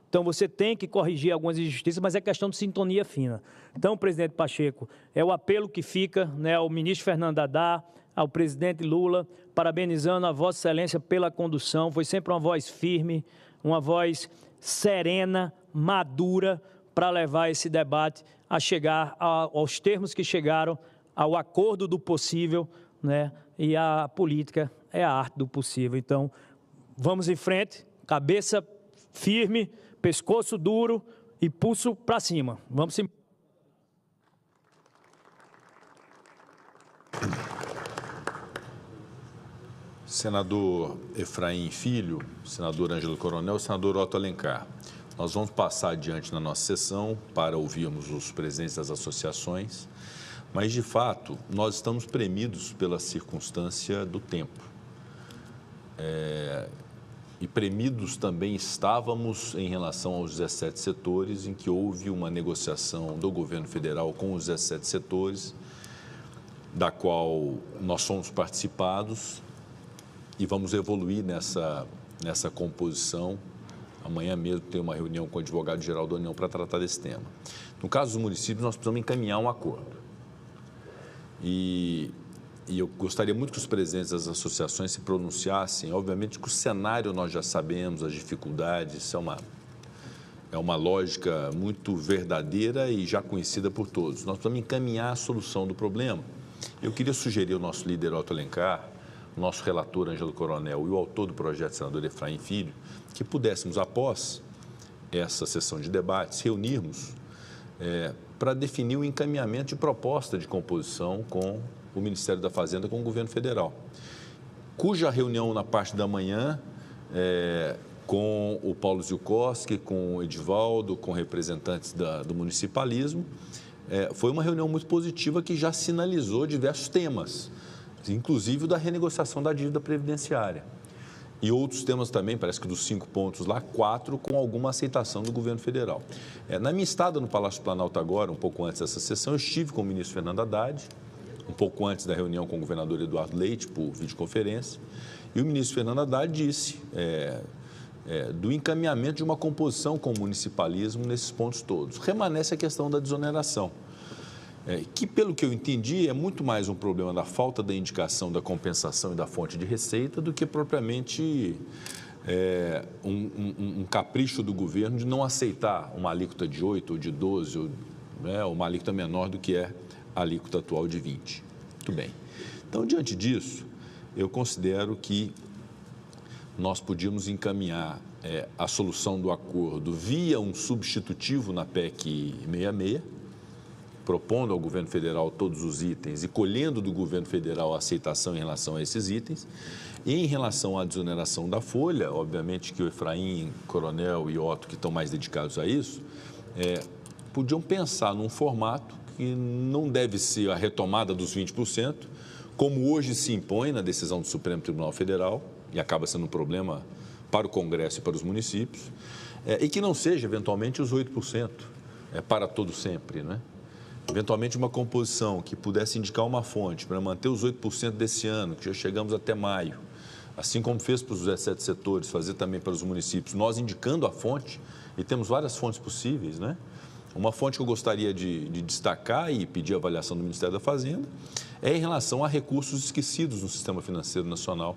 Speaker 16: Então, você tem que corrigir algumas injustiças, mas é questão de sintonia fina. Então, presidente Pacheco, é o apelo que fica, né, ao ministro Fernando Haddad, ao presidente Lula, parabenizando a Vossa Excelência pela condução. Foi sempre uma voz firme, uma voz serena, madura, para levar esse debate a chegar aos termos que chegaram, ao acordo do possível, né? E a política é a arte do possível. Então, vamos em frente, cabeça firme, pescoço duro e pulso para cima. Vamos embora.
Speaker 4: Senador Efraim Filho, senador Ângelo Coronel, senador Otto Alencar. Nós vamos passar adiante na nossa sessão para ouvirmos os presidentes das associações, mas, de fato, nós estamos premidos pela circunstância do tempo. E premidos também estávamos em relação aos 17 setores, em que houve uma negociação do governo federal com os 17 setores, da qual nós fomos participados e vamos evoluir nessa composição. Amanhã mesmo tem uma reunião com o advogado-geral da União para tratar desse tema. No caso dos municípios, nós precisamos encaminhar um acordo. E eu gostaria muito que os presidentes das associações se pronunciassem. Obviamente que o cenário nós já sabemos, as dificuldades, isso é uma lógica muito verdadeira e já conhecida por todos. Nós precisamos encaminhar a solução do problema. Eu queria sugerir ao nosso líder Otto Alencar, o nosso relator Ângelo Coronel e o autor do projeto, senador Efraim Filho, que pudéssemos, após essa sessão de debates, reunirmos para definir o encaminhamento de proposta de composição com o Ministério da Fazenda, com o governo federal, cuja reunião na parte da manhã, com o Paulo Ziukoski, com o Edivaldo, com representantes do municipalismo, foi uma reunião muito positiva que já sinalizou diversos temas, inclusive o da renegociação da dívida previdenciária. E outros temas também, parece que dos 5 pontos lá, 4 com alguma aceitação do governo federal. Na minha estada no Palácio do Planalto agora, um pouco antes dessa sessão, eu estive com o ministro Fernando Haddad, um pouco antes da reunião com o governador Eduardo Leite, por videoconferência, e o ministro Fernando Haddad disse do encaminhamento de uma composição com o municipalismo nesses pontos todos. Remanesce a questão da desoneração, que, pelo que eu entendi, é muito mais um problema da falta da indicação da compensação e da fonte de receita do que propriamente um capricho do governo de não aceitar uma alíquota de 8% ou de 12%, ou uma alíquota menor do que é a alíquota atual de 20%. Muito bem. Então, diante disso, eu considero que nós podíamos encaminhar a solução do acordo via um substitutivo na PEC 66, propondo ao governo federal todos os itens e colhendo do governo federal a aceitação em relação a esses itens. E em relação à desoneração da folha, obviamente que o Efraim, Coronel e Otto, que estão mais dedicados a isso, podiam pensar num formato que não deve ser a retomada dos 20%, como hoje se impõe na decisão do Supremo Tribunal Federal, e acaba sendo um problema para o Congresso e para os municípios, e que não seja, eventualmente, os 8%, para todo sempre, né? Eventualmente, uma composição que pudesse indicar uma fonte para manter os 8% desse ano, que já chegamos até maio, assim como fez para os 17 setores, fazer também para os municípios, nós indicando a fonte, e temos várias fontes possíveis, né? Uma fonte que eu gostaria de destacar e pedir avaliação do Ministério da Fazenda é em relação a recursos esquecidos no sistema financeiro nacional,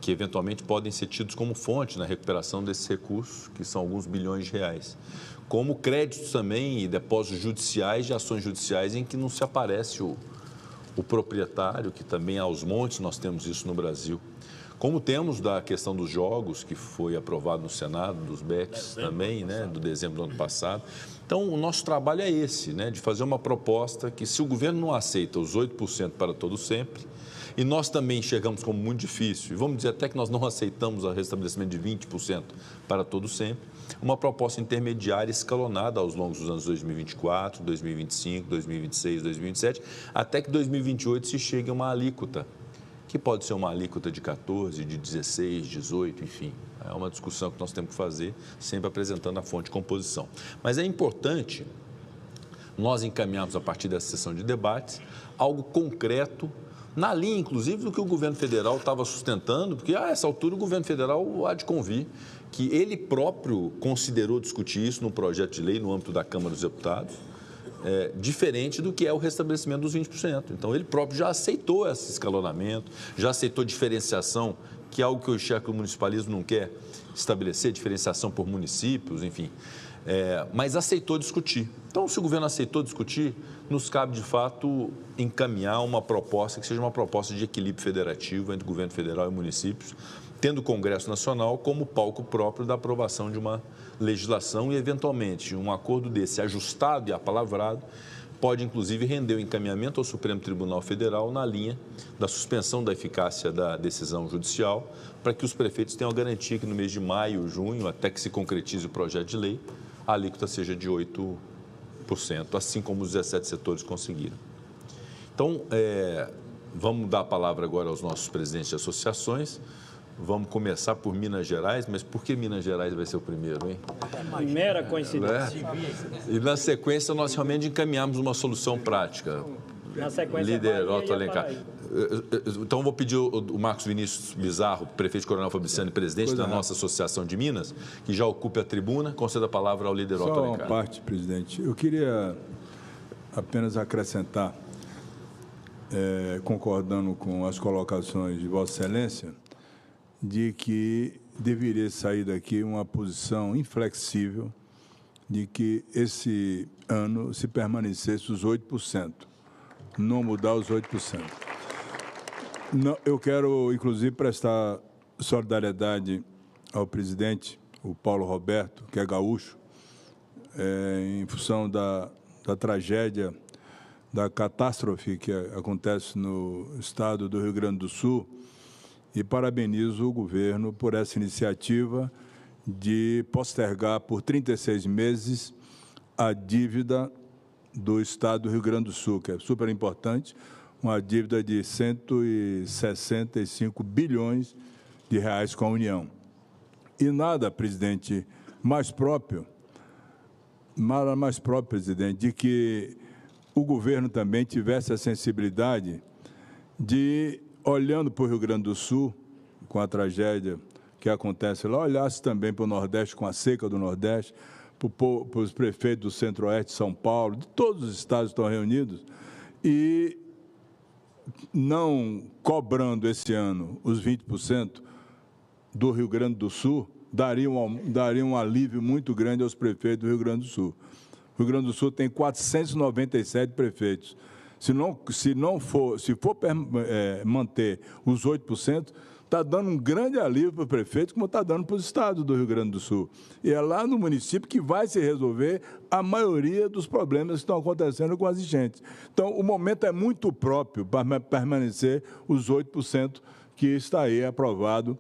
Speaker 4: que eventualmente podem ser tidos como fonte na recuperação desses recursos, que são alguns bilhões de reais, como créditos também e depósitos judiciais de ações judiciais em que não se aparece o proprietário, que também aos montes nós temos isso no Brasil, Como temos da questão dos jogos, que foi aprovado no Senado, dos BEPs também, né, do dezembro do ano passado. Então, o nosso trabalho é esse, né, de fazer uma proposta que, se o governo não aceita os 8% para todo sempre, e nós também enxergamos como muito difícil, e vamos dizer até que nós não aceitamos o restabelecimento de 20% para todo sempre, uma proposta intermediária escalonada aos longos dos anos 2024, 2025, 2026, 2027, até que 2028 se chegue a uma alíquota, que pode ser uma alíquota de 14, de 16, 18, enfim. É uma discussão que nós temos que fazer, sempre apresentando a fonte de composição. Mas é importante nós encaminharmos, a partir dessa sessão de debates, algo concreto, na linha, inclusive, do que o governo federal estava sustentando, porque a essa altura o governo federal há de convir que ele próprio considerou discutir isso num projeto de lei no âmbito da Câmara dos Deputados, diferente do que é o restabelecimento dos 20%. Então, ele próprio já aceitou esse escalonamento, já aceitou diferenciação, que é algo que eu enxergo que o municipalismo não quer estabelecer, diferenciação por municípios, enfim, mas aceitou discutir. Então, se o governo aceitou discutir, nos cabe, de fato, encaminhar uma proposta que seja uma proposta de equilíbrio federativo entre o governo federal e municípios, tendo o Congresso Nacional como palco próprio da aprovação de uma legislação e, eventualmente, um acordo desse ajustado e apalavrado pode, inclusive, render o encaminhamento ao Supremo Tribunal Federal na linha da suspensão da eficácia da decisão judicial, para que os prefeitos tenham a garantia que no mês de maio, junho, até que se concretize o projeto de lei, a alíquota seja de 8%, assim como os 17 setores conseguiram. Então, vamos dar a palavra agora aos nossos presidentes de associações. Vamos começar por Minas Gerais, mas por que Minas Gerais vai ser o primeiro, hein?
Speaker 16: Mera coincidência.
Speaker 4: E na sequência nós realmente encaminhamos uma solução prática.
Speaker 16: Na sequência,
Speaker 4: líder Otto Alencar. Então, vou pedir o Marcos Vinícius Bizarro, prefeito de Coronel Fabriciano e presidente da nossa Associação de Minas, que já ocupe a tribuna. Conceda a palavra ao líder Otto Alencar.
Speaker 3: Só uma parte, presidente. Eu queria apenas acrescentar, concordando com as colocações de Vossa Excelência, de que deveria sair daqui uma posição inflexível de que esse ano se permanecesse os 8%, não mudar os 8%. Não, eu quero, inclusive, prestar solidariedade ao presidente, o Paulo Roberto, que é gaúcho, em função da tragédia, da catástrofe que acontece no estado do Rio Grande do Sul, e parabenizo o governo por essa iniciativa de postergar por 36 meses a dívida do estado do Rio Grande do Sul, que é super importante, uma dívida de 165 bilhões de reais com a União. E nada, presidente, mais próprio, presidente, de que o governo também tivesse a sensibilidade de, olhando para o Rio Grande do Sul, com a tragédia que acontece lá, olhasse também para o Nordeste, com a seca do Nordeste, para os prefeitos do Centro-Oeste de São Paulo, de todos os estados que estão reunidos, e não cobrando esse ano os 20% do Rio Grande do Sul, daria um alívio muito grande aos prefeitos do Rio Grande do Sul. O Rio Grande do Sul tem 497 prefeitos. Se for manter os 8%, está dando um grande alívio para o prefeito, como está dando para os estados do Rio Grande do Sul. E é lá no município que vai se resolver a maioria dos problemas que estão acontecendo com as enchentes. Então, o momento é muito próprio para permanecer os 8% que está aí aprovado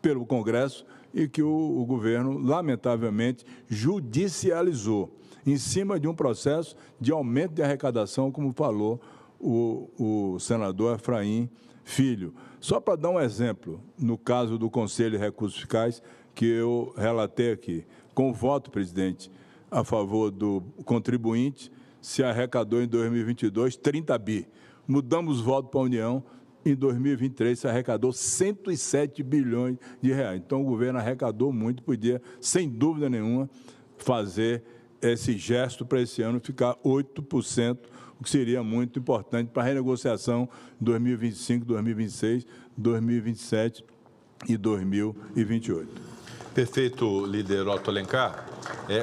Speaker 3: pelo Congresso e que o governo, lamentavelmente, judicializou em cima de um processo de aumento de arrecadação, como falou o senador Efraim Filho. Só para dar um exemplo, no caso do Conselho de Recursos Fiscais, que eu relatei aqui, com o voto, presidente, a favor do contribuinte, se arrecadou em 2022 30 bi. Mudamos o voto para a União, em 2023 se arrecadou 107 bilhões de reais. Então, o governo arrecadou muito, podia, sem dúvida nenhuma, fazer esse gesto para esse ano ficar 8%, o que seria muito importante para a renegociação 2025, 2026, 2027 e 2028.
Speaker 4: Perfeito, líder Otto Alencar.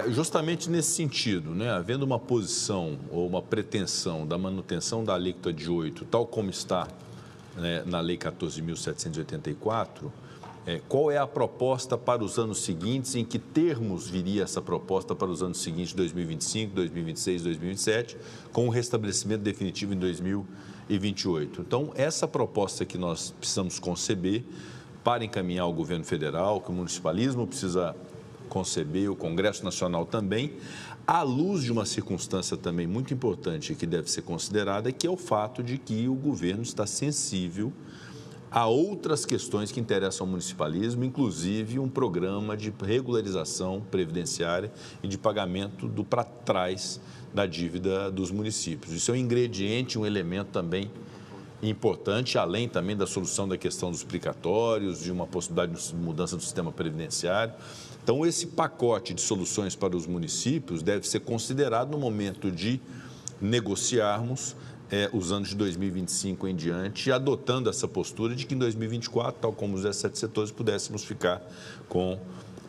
Speaker 4: Justamente nesse sentido, né, havendo uma posição ou uma pretensão da manutenção da alíquota de 8%, tal como está né, na Lei 14.784, qual é a proposta para os anos seguintes, em que termos viria essa proposta para os anos seguintes, 2025, 2026, 2027, com o restabelecimento definitivo em 2028. Então, essa proposta que nós precisamos conceber para encaminhar ao governo federal, que o municipalismo precisa conceber, o Congresso Nacional também, à luz de uma circunstância também muito importante que deve ser considerada, que é o fato de que o governo está sensível a outras questões que interessam ao municipalismo, inclusive um programa de regularização previdenciária e de pagamento do para trás da dívida dos municípios. Isso é um ingrediente, um elemento também importante, além também da solução da questão dos precatórios, de uma possibilidade de mudança do sistema previdenciário. Então, esse pacote de soluções para os municípios deve ser considerado no momento de negociarmos os anos de 2025 em diante, adotando essa postura de que em 2024, tal como os 17 setores, pudéssemos ficar com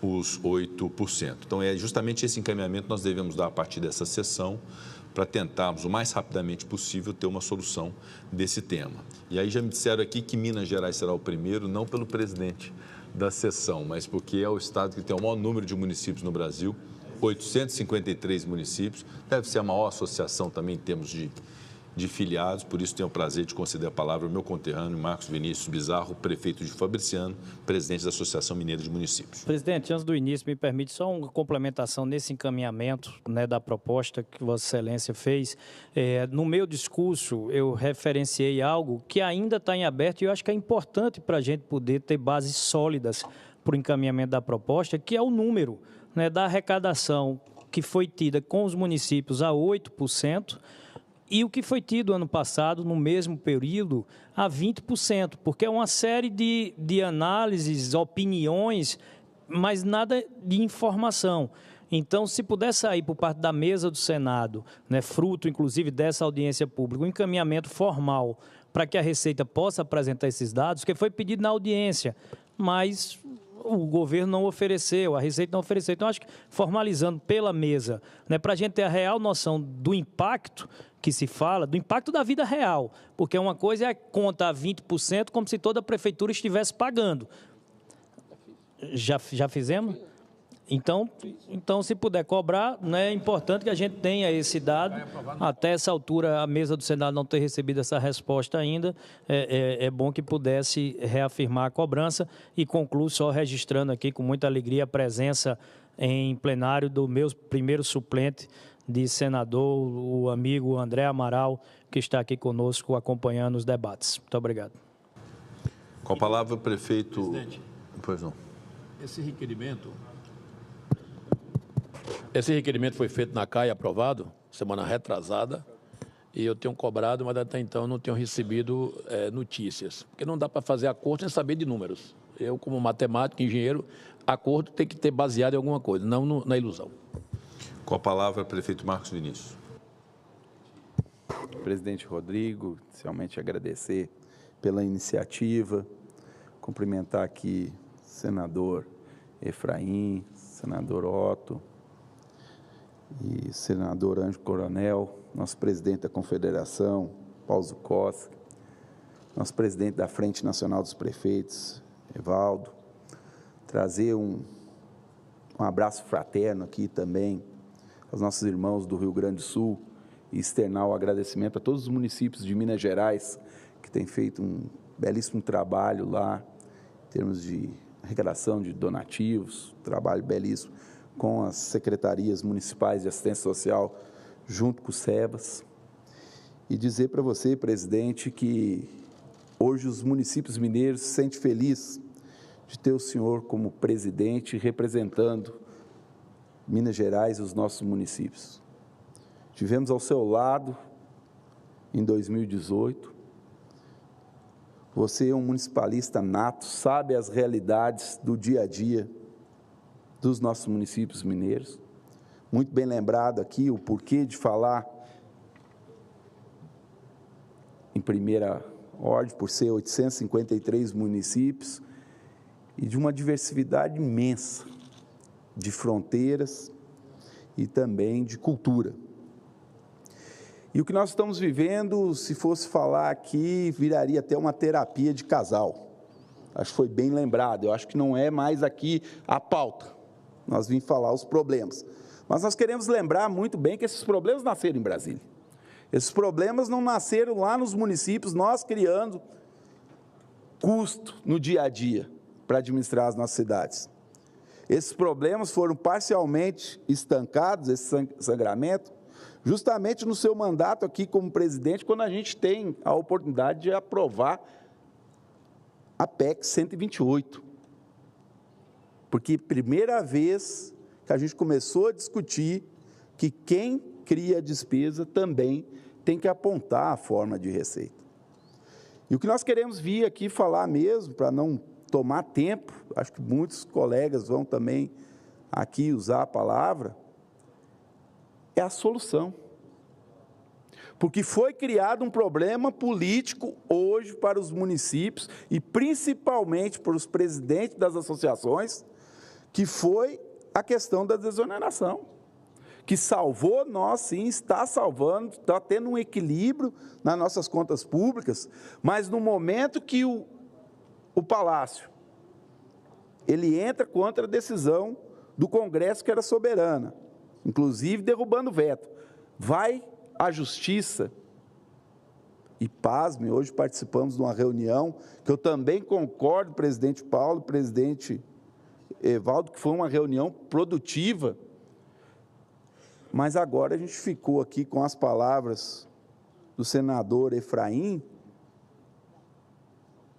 Speaker 4: os 8%. Então, é justamente esse encaminhamento que nós devemos dar a partir dessa sessão para tentarmos, o mais rapidamente possível, ter uma solução desse tema. E aí já me disseram aqui que Minas Gerais será o primeiro, não pelo presidente da sessão, mas porque é o estado que tem o maior número de municípios no Brasil, 853 municípios, deve ser a maior associação também em termos de filiados, por isso tenho o prazer de conceder a palavra ao meu conterrâneo Marcos Vinícius Bizarro, prefeito de Fabriciano, presidente da Associação Mineira de Municípios.
Speaker 16: Presidente, antes do início, me permite só uma complementação nesse encaminhamento, né, da proposta que Vossa Excelência fez. No meu discurso, eu referenciei algo que ainda está em aberto e eu acho que é importante para a gente poder ter bases sólidas para o encaminhamento da proposta, que é o número, né, da arrecadação que foi tida com os municípios a 8%, e o que foi tido ano passado, no mesmo período, a 20%, porque é uma série de análises, opiniões, mas nada de informação. Então, se puder sair por parte da mesa do Senado, né, fruto, inclusive, dessa audiência pública, um encaminhamento formal para que a Receita possa apresentar esses dados, que foi pedido na audiência, mas o governo não ofereceu, a Receita não ofereceu. Então, acho que formalizando pela mesa, né, para a gente ter a real noção do impacto que se fala, do impacto da vida real, porque uma coisa é contar 20% como se toda a prefeitura estivesse pagando. Já fizemos? Então, se puder cobrar, né, é importante que a gente tenha esse dado. Até essa altura, a mesa do Senado não ter recebido essa resposta ainda. É bom que pudesse reafirmar a cobrança e concluo só registrando aqui com muita alegria a presença em plenário do meu primeiro suplente de senador, o amigo André Amaral, que está aqui conosco acompanhando os debates. Muito obrigado.
Speaker 4: Com a palavra, o prefeito...
Speaker 20: Presidente,
Speaker 4: pois não.
Speaker 20: Esse requerimento foi feito na CAI, aprovado, semana retrasada, e eu tenho cobrado, mas até então não tenho recebido notícias, porque não dá para fazer acordo sem saber de números. Eu, como matemático, engenheiro, acordo tem que ter baseado em alguma coisa, não na ilusão.
Speaker 4: Com a palavra, prefeito Marcos Vinícius.
Speaker 1: Presidente Rodrigo, inicialmente agradecer pela iniciativa, cumprimentar aqui senador Efraim, senador Otto e senador Ângelo Coronel, nosso presidente da Confederação, Paulo Costa, nosso presidente da Frente Nacional dos Prefeitos, Evaldo, trazer um abraço fraterno aqui também aos nossos irmãos do Rio Grande do Sul e externar o agradecimento a todos os municípios de Minas Gerais que têm feito um belíssimo trabalho lá, em termos de arrecadação de donativos, trabalho belíssimo com as secretarias municipais de assistência social, junto com o SEBAS. E dizer para você, presidente, que hoje os municípios mineiros se sentem felizes de ter o senhor como presidente representando Minas Gerais e os nossos municípios. Tivemos ao seu lado em 2018. Você é um municipalista nato, sabe as realidades do dia a dia dos nossos municípios mineiros. Muito bem lembrado aqui o porquê de falar em primeira ordem, por ser 853 municípios e de uma diversidade imensa de fronteiras e também de cultura. E o que nós estamos vivendo, se fosse falar aqui, viraria até uma terapia de casal. Acho que foi bem lembrado, eu acho que não é mais aqui a pauta. Nós vimos falar os problemas. Mas nós queremos lembrar muito bem que esses problemas nasceram em Brasília. Esses problemas não nasceram lá nos municípios, nós criando custo no dia a dia para administrar as nossas cidades. Esses problemas foram parcialmente estancados, esse sangramento, justamente no seu mandato aqui como presidente, quando a gente tem a oportunidade de aprovar a PEC 128. Porque primeira vez que a gente começou a discutir que quem cria despesa também tem que apontar a forma de receita. E o que nós queremos vir aqui falar mesmo, para não tomar tempo, acho que muitos colegas vão também aqui usar a palavra, é a solução. Porque foi criado um problema político hoje para os municípios e principalmente para os presidentes das associações, que foi a questão da desoneração, que salvou nós, sim, está salvando, está tendo um equilíbrio nas nossas contas públicas, mas no momento que o Palácio, ele entra contra a decisão do Congresso, que era soberana, inclusive derrubando o veto, vai à Justiça, e pasme, hoje participamos de uma reunião, que eu também concordo, presidente Paulo, presidente Evaldo, que foi uma reunião produtiva, mas agora a gente ficou aqui com as palavras do senador Efraim,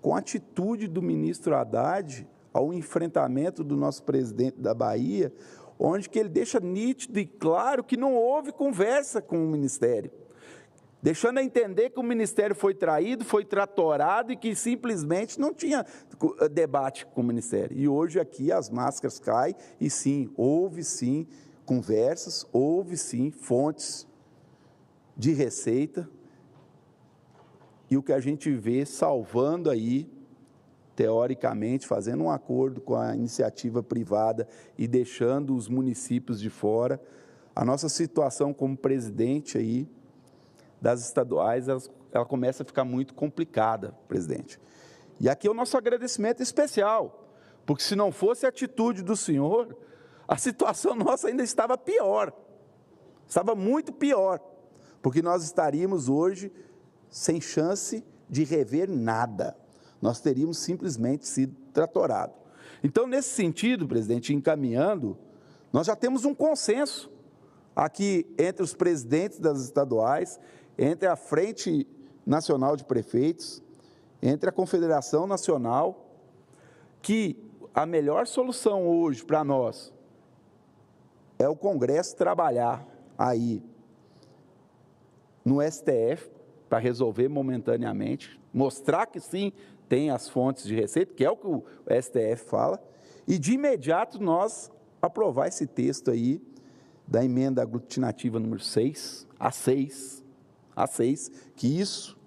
Speaker 1: com a atitude do ministro Haddad ao enfrentamento do nosso presidente da Bahia, onde que ele deixa nítido e claro que não houve conversa com o Ministério, deixando a entender que o Ministério foi traído, foi tratorado e que simplesmente não tinha debate com o Ministério. E hoje aqui as máscaras caem e sim, houve sim conversas, houve sim fontes de receita e o que a gente vê salvando aí, teoricamente, fazendo um acordo com a iniciativa privada e deixando os municípios de fora, a nossa situação como presidente aí das estaduais, ela começa a ficar muito complicada, presidente. E aqui é o nosso agradecimento especial, porque se não fosse a atitude do senhor, a situação nossa ainda estava pior, estava muito pior, porque nós estaríamos hoje sem chance de rever nada. Nós teríamos simplesmente sido tratorados. Então, nesse sentido, presidente, encaminhando, nós já temos um consenso aqui entre os presidentes das estaduais, entre a Frente Nacional de Prefeitos, entre a Confederação Nacional, que a melhor solução hoje para nós é o Congresso trabalhar aí no STF para resolver momentaneamente, mostrar que sim, tem as fontes de receita, que é o que o STF fala, e de imediato nós aprovar esse texto aí da emenda aglutinativa número 6, a 6, que isso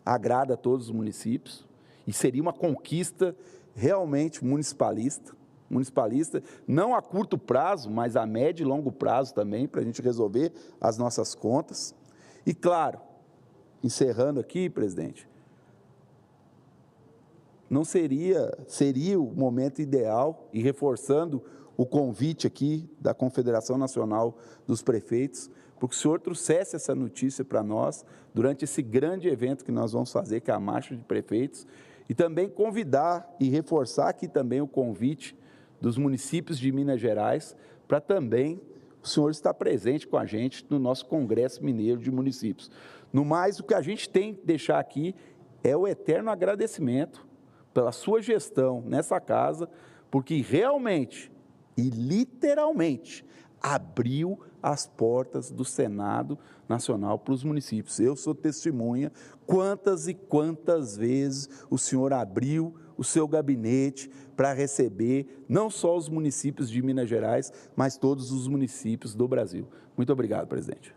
Speaker 1: agrada a todos os municípios e seria uma conquista realmente municipalista, não a curto prazo, mas a médio e longo prazo também, para a gente resolver as nossas contas. E claro, encerrando aqui, presidente, não seria o momento ideal, e reforçando o convite aqui da Confederação Nacional dos Prefeitos, porque o senhor trouxesse essa notícia para nós, durante esse grande evento que nós vamos fazer, que é a Marcha de Prefeitos, e também convidar e reforçar aqui também o convite dos municípios de Minas Gerais, para também o senhor estar presente com a gente no nosso Congresso Mineiro de Municípios. No mais, o que a gente tem que deixar aqui é o eterno agradecimento pela sua gestão nessa casa, porque realmente e literalmente abriu as portas do Senado Nacional para os municípios. Eu sou testemunha quantas e quantas vezes o senhor abriu o seu gabinete para receber não só os municípios de Minas Gerais, mas todos os municípios do Brasil. Muito obrigado, presidente.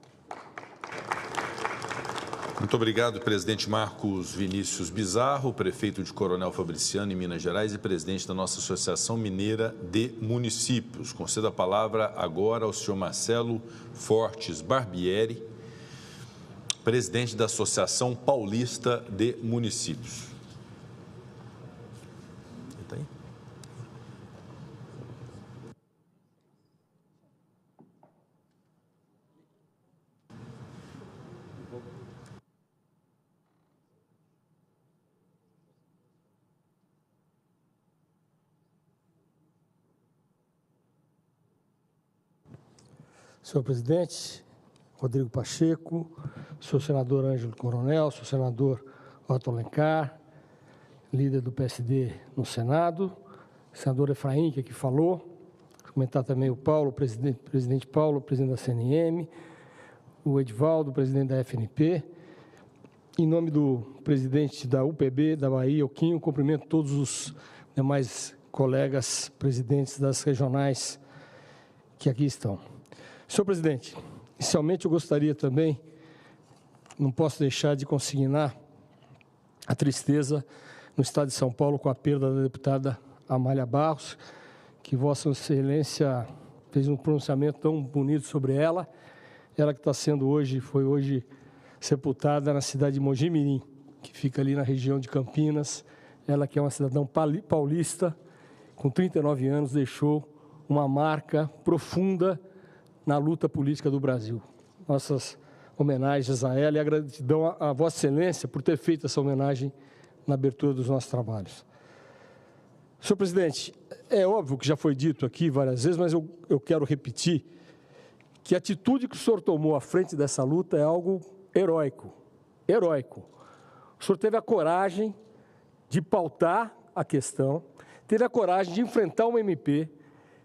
Speaker 19: Muito obrigado, presidente Marcos Vinícius Bizarro, prefeito de Coronel Fabriciano, em Minas Gerais, e presidente da nossa Associação Mineira de Municípios. Concedo a palavra agora ao senhor Marcelo Fortes Barbieri, presidente da Associação Paulista de Municípios. Está aí?
Speaker 5: Senhor presidente, Rodrigo Pacheco, senhor senador Ângelo Coronel, senhor senador Otto Alencar, líder do PSD no Senado, senador Efraim, que aqui falou, vou comentar também o Paulo, presidente Paulo, presidente da CNM, o Edivaldo, presidente da FNP. Em nome do presidente da UPB, da Bahia, o Quinho, cumprimento todos os demais colegas presidentes das regionais que aqui estão. Senhor presidente, inicialmente eu gostaria também, não posso deixar de consignar a tristeza no estado de São Paulo com a perda da deputada Amália Barros, que Vossa Excelência fez um pronunciamento tão bonito sobre ela, ela que está sendo hoje, foi hoje sepultada na cidade de Mojimirim, que fica ali na região de Campinas, ela que é uma cidadã paulista, com 39 anos, deixou uma marca profunda na luta política do Brasil. Nossas homenagens a ela e a gratidão a Vossa Excelência por ter feito essa homenagem na abertura dos nossos trabalhos. Senhor presidente, é óbvio que já foi dito aqui várias vezes, mas eu quero repetir que a atitude que o senhor tomou à frente dessa luta é algo heróico, heróico. O senhor teve a coragem de pautar a questão, teve a coragem de enfrentar uma MP,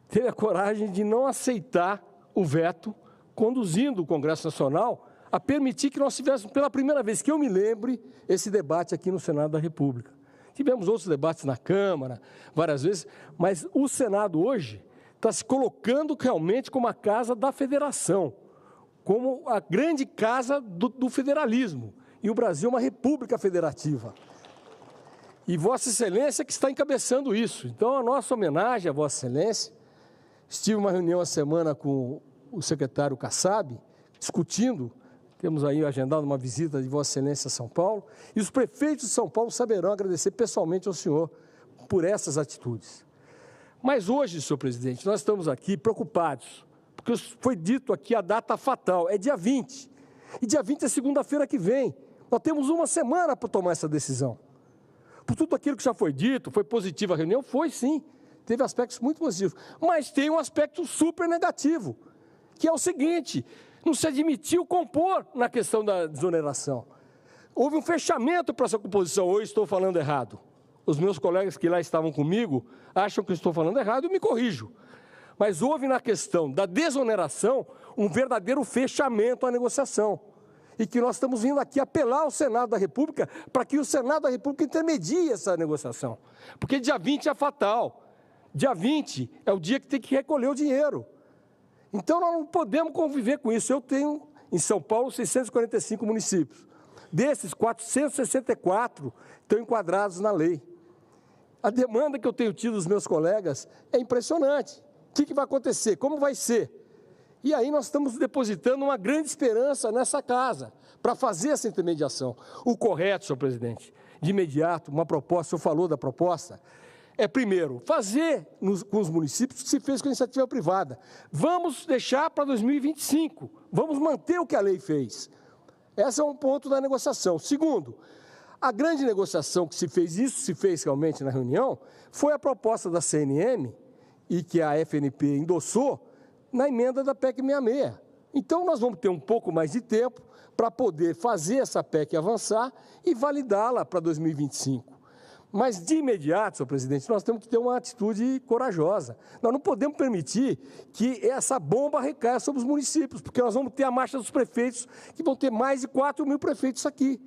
Speaker 5: teve a coragem de não aceitar o veto, conduzindo o Congresso Nacional a permitir que nós tivéssemos, pela primeira vez que eu me lembre, esse debate aqui no Senado da República. Tivemos outros debates na Câmara, várias vezes, mas o Senado hoje está se colocando realmente como a casa da federação, como a grande casa do federalismo. E o Brasil é uma república federativa. E Vossa Excelência que está encabeçando isso. Então, a nossa homenagem a Vossa Excelência. Estive em uma reunião a semana com o secretário Kassab, discutindo, temos aí agendado uma visita de Vossa Excelência a São Paulo, e os prefeitos de São Paulo saberão agradecer pessoalmente ao senhor por essas atitudes. Mas hoje, senhor presidente, nós estamos aqui preocupados, porque foi dito aqui a data fatal, é dia 20, e dia 20 é segunda-feira que vem. Nós temos uma semana para tomar essa decisão. Por tudo aquilo que já foi dito, foi positiva a reunião? Foi sim. Teve aspectos muito positivos, mas tem um aspecto super negativo, que é o seguinte: não se admitiu compor na questão da desoneração. Houve um fechamento para essa composição, ou estou falando errado. Os meus colegas que lá estavam comigo acham que eu estou falando errado, eu me corrijo. Mas houve na questão da desoneração um verdadeiro fechamento à negociação. E que nós estamos vindo aqui apelar ao Senado da República para que o Senado da República intermedie essa negociação. Porque dia 20 é fatal. Dia 20 é o dia que tem que recolher o dinheiro. Então, nós não podemos conviver com isso. Eu tenho, em São Paulo, 645 municípios. Desses, 464 estão enquadrados na lei. A demanda que eu tenho tido dos meus colegas é impressionante. O que vai acontecer? Como vai ser? E aí nós estamos depositando uma grande esperança nessa casa para fazer essa intermediação. O correto, senhor presidente, de imediato, uma proposta, o senhor falou da proposta, é, primeiro, fazer com os municípios o que se fez com a iniciativa privada. Vamos deixar para 2025, vamos manter o que a lei fez. Esse é um ponto da negociação. Segundo, a grande negociação que se fez, isso se fez realmente na reunião, foi a proposta da CNM, e que a FNP endossou, na emenda da PEC 66. Então, nós vamos ter um pouco mais de tempo para poder fazer essa PEC avançar e validá-la para 2025. Mas, de imediato, senhor presidente, nós temos que ter uma atitude corajosa. Nós não podemos permitir que essa bomba recaia sobre os municípios, porque nós vamos ter a marcha dos prefeitos, que vão ter mais de 4 mil prefeitos aqui.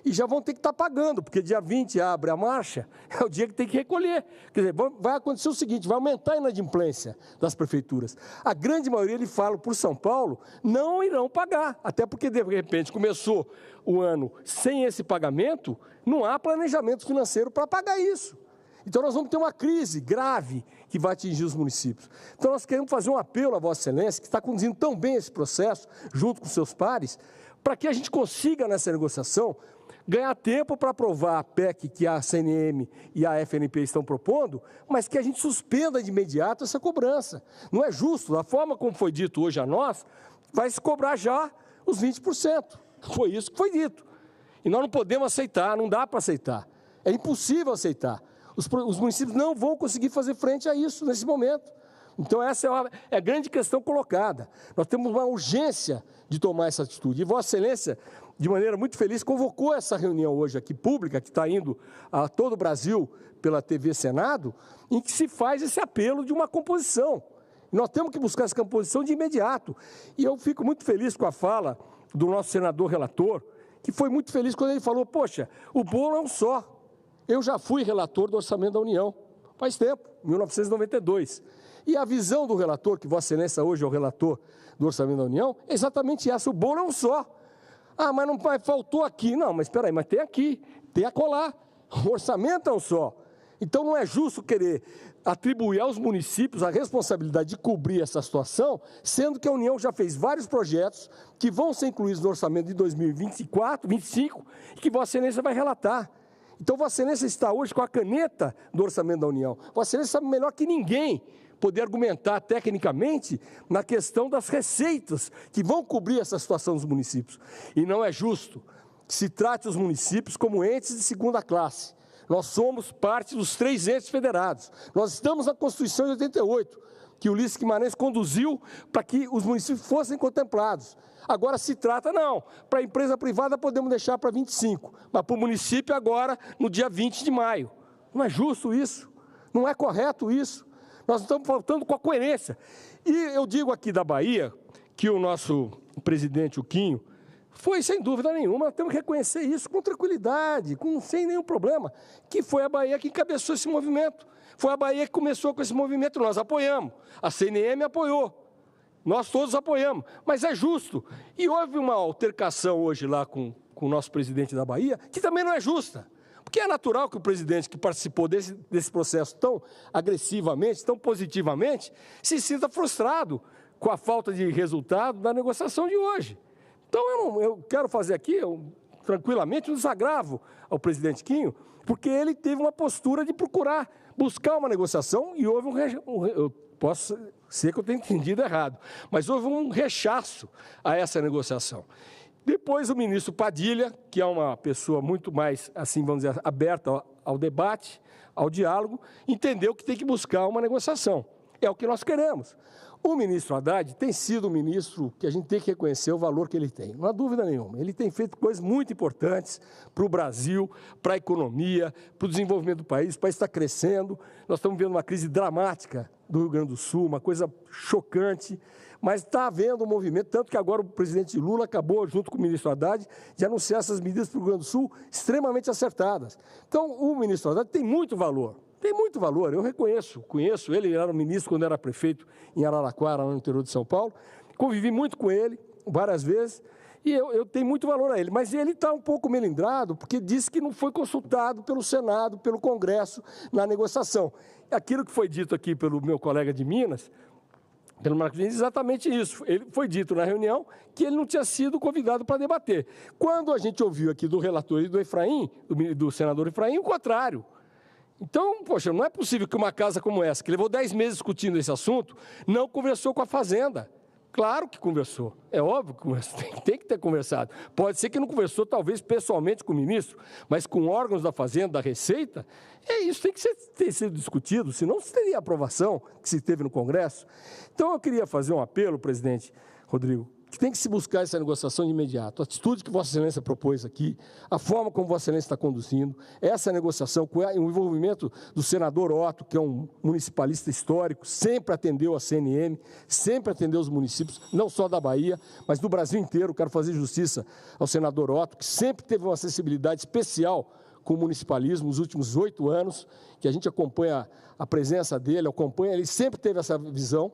Speaker 5: E já vão ter que estar pagando, porque dia 20 abre a marcha, é o dia que tem que recolher. Quer dizer, vai acontecer o seguinte, vai aumentar a inadimplência das prefeituras. A grande maioria, ele fala por São Paulo, não irão pagar, até porque, de repente, começou o ano sem esse pagamento, não há planejamento financeiro para pagar isso. Então, nós vamos ter uma crise grave que vai atingir os municípios. Então, nós queremos fazer um apelo à Vossa Excelência, que está conduzindo tão bem esse processo, junto com seus pares, para que a gente consiga, nessa negociação, ganhar tempo para aprovar a PEC que a CNM e a FNP estão propondo, mas que a gente suspenda de imediato essa cobrança. Não é justo, da forma como foi dito hoje a nós, vai se cobrar já os 20%. Foi isso que foi dito. E nós não podemos aceitar, não dá para aceitar. É impossível aceitar. Os municípios não vão conseguir fazer frente a isso nesse momento. Então, essa é a grande questão colocada. Nós temos uma urgência de tomar essa atitude. E Vossa Excelência, de maneira muito feliz, convocou essa reunião hoje aqui pública, que está indo a todo o Brasil pela TV Senado, em que se faz esse apelo de uma composição. Nós temos que buscar essa composição de imediato. E eu fico muito feliz com a fala do nosso senador relator, que foi muito feliz quando ele falou, poxa, o bolo é um só. Eu já fui relator do Orçamento da União, faz tempo, 1992. E a visão do relator, que Vossa Excelência hoje é o relator do Orçamento da União, é exatamente essa, o bolo é um só. Ah, mas não faltou aqui. Não, mas espera aí, mas tem aqui, tem acolá. O orçamento é um só. Então não é justo querer atribuir aos municípios a responsabilidade de cobrir essa situação, sendo que a União já fez vários projetos que vão ser incluídos no orçamento de 2024, 2025, e que Vossa Excelência vai relatar. Então Vossa Excelência está hoje com a caneta do Orçamento da União. Vossa Excelência sabe melhor que ninguém poder argumentar tecnicamente na questão das receitas que vão cobrir essa situação dos municípios. E não é justo que se trate os municípios como entes de segunda classe. Nós somos parte dos 3 entes federados. Nós estamos na Constituição de 88, que o Ulisses Guimarães conduziu para que os municípios fossem contemplados. Agora se trata, não, para a empresa privada podemos deixar para 25, mas para o município agora, no dia 20 de maio. Não é justo isso, não é correto isso. Nós estamos faltando com a coerência. E eu digo aqui da Bahia, que o nosso presidente, o Quinho, foi sem dúvida nenhuma, nós temos que reconhecer isso com tranquilidade, sem nenhum problema, que foi a Bahia que encabeçou esse movimento. Foi a Bahia que começou com esse movimento, nós apoiamos, a CNM apoiou, nós todos apoiamos, mas é justo. E houve uma altercação hoje lá com o nosso presidente da Bahia, que também não é justa. Porque é natural que o presidente que participou desse processo tão agressivamente, tão positivamente, se sinta frustrado com a falta de resultado da negociação de hoje. Então, eu quero fazer aqui, tranquilamente, um desagravo ao presidente Quinho, porque ele teve uma postura de procurar buscar uma negociação e houve eu posso ser que eu tenha entendido errado, mas houve um rechaço a essa negociação. Depois o ministro Padilha, que é uma pessoa muito mais, assim, vamos dizer, aberta ao debate, ao diálogo, entendeu que tem que buscar uma negociação. É o que nós queremos. O ministro Haddad tem sido um ministro que a gente tem que reconhecer o valor que ele tem, não há dúvida nenhuma. Ele tem feito coisas muito importantes para o Brasil, para a economia, para o desenvolvimento do país. O país está crescendo, nós estamos vendo uma crise dramática do Rio Grande do Sul, uma coisa chocante, mas está havendo um movimento, tanto que agora o presidente Lula acabou, junto com o ministro Haddad, de anunciar essas medidas para o Rio Grande do Sul extremamente acertadas. Então, o ministro Haddad tem muito valor. Tem muito valor, eu conheço ele era ministro quando era prefeito em Araraquara, no interior de São Paulo, convivi muito com ele várias vezes, e eu tenho muito valor a ele, mas ele está um pouco melindrado, porque disse que não foi consultado pelo Senado, pelo Congresso, na negociação. Aquilo que foi dito aqui pelo meu colega de Minas, pelo Marcos Vinicius, exatamente isso. Ele foi dito na reunião que ele não tinha sido convidado para debater. Quando a gente ouviu aqui do relator e do Efraim, do senador Efraim, o contrário. Então, poxa, não é possível que uma casa como essa, que levou 10 meses discutindo esse assunto, não conversou com a Fazenda. Claro que conversou, é óbvio que conversou, tem que ter conversado. Pode ser que não conversou, talvez, pessoalmente com o ministro, mas com órgãos da Fazenda, da Receita, isso tem que ter sido discutido, senão se teria aprovação que se teve no Congresso. Então, eu queria fazer um apelo, presidente Rodrigo, que tem que se buscar essa negociação de imediato. A atitude que Vossa Excelência propôs aqui, a forma como Vossa Excelência está conduzindo, essa negociação com o envolvimento do senador Otto, que é um municipalista histórico, sempre atendeu a CNM, sempre atendeu os municípios, não só da Bahia, mas do Brasil inteiro. Quero fazer justiça ao senador Otto, que sempre teve uma sensibilidade especial com o municipalismo nos últimos 8 anos, que a gente acompanha a presença dele, ele sempre teve essa visão.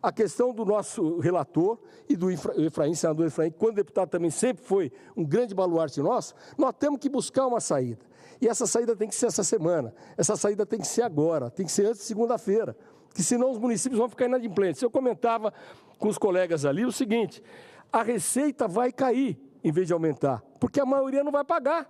Speaker 5: A questão do nosso relator e do Efraim, senador Efraim, quando deputado também sempre foi um grande baluarte nosso, nós temos que buscar uma saída. E essa saída tem que ser essa semana, essa saída tem que ser agora, tem que ser antes de segunda-feira, porque senão os municípios vão ficar inadimplentes. Eu comentava com os colegas ali o seguinte, a receita vai cair, em vez de aumentar? Porque a maioria não vai pagar.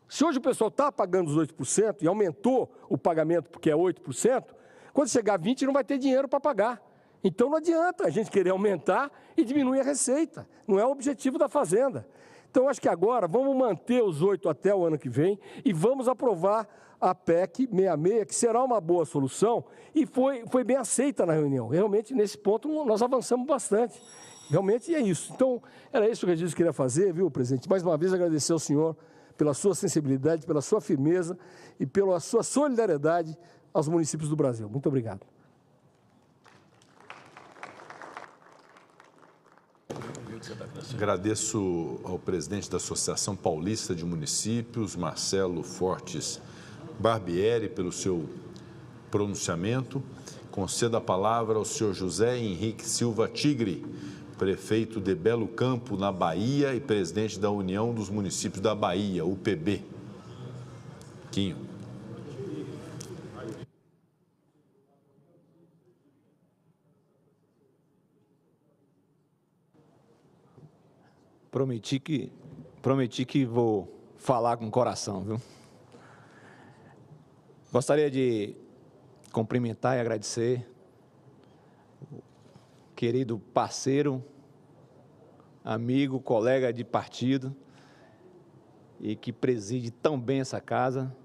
Speaker 5: Se hoje o pessoal está pagando os 8% e aumentou o pagamento porque é 8%, quando chegar a 20% não vai ter dinheiro para pagar. Então não adianta a gente querer aumentar e diminuir a receita. Não é o objetivo da Fazenda. Então acho que agora vamos manter os 8% até o ano que vem e vamos aprovar a PEC 66, que será uma boa solução e foi bem aceita na reunião. Realmente, nesse ponto, nós avançamos bastante. Realmente é isso. Então, era isso que a gente queria fazer, viu, presidente? Mais uma vez, agradecer ao senhor pela sua sensibilidade, pela sua firmeza e pela sua solidariedade aos municípios do Brasil. Muito obrigado.
Speaker 4: Agradeço ao presidente da Associação Paulista de Municípios, Marcelo Fortes Barbieri, pelo seu pronunciamento. Concedo a palavra ao senhor José Henrique Silva Tigre, prefeito de Belo Campo, na Bahia, e presidente da União dos Municípios da Bahia, UPB. Quinho.
Speaker 2: Prometi que vou falar com o coração, viu? Gostaria de cumprimentar e agradecer o querido parceiro, amigo, colega de partido e que preside tão bem essa casa,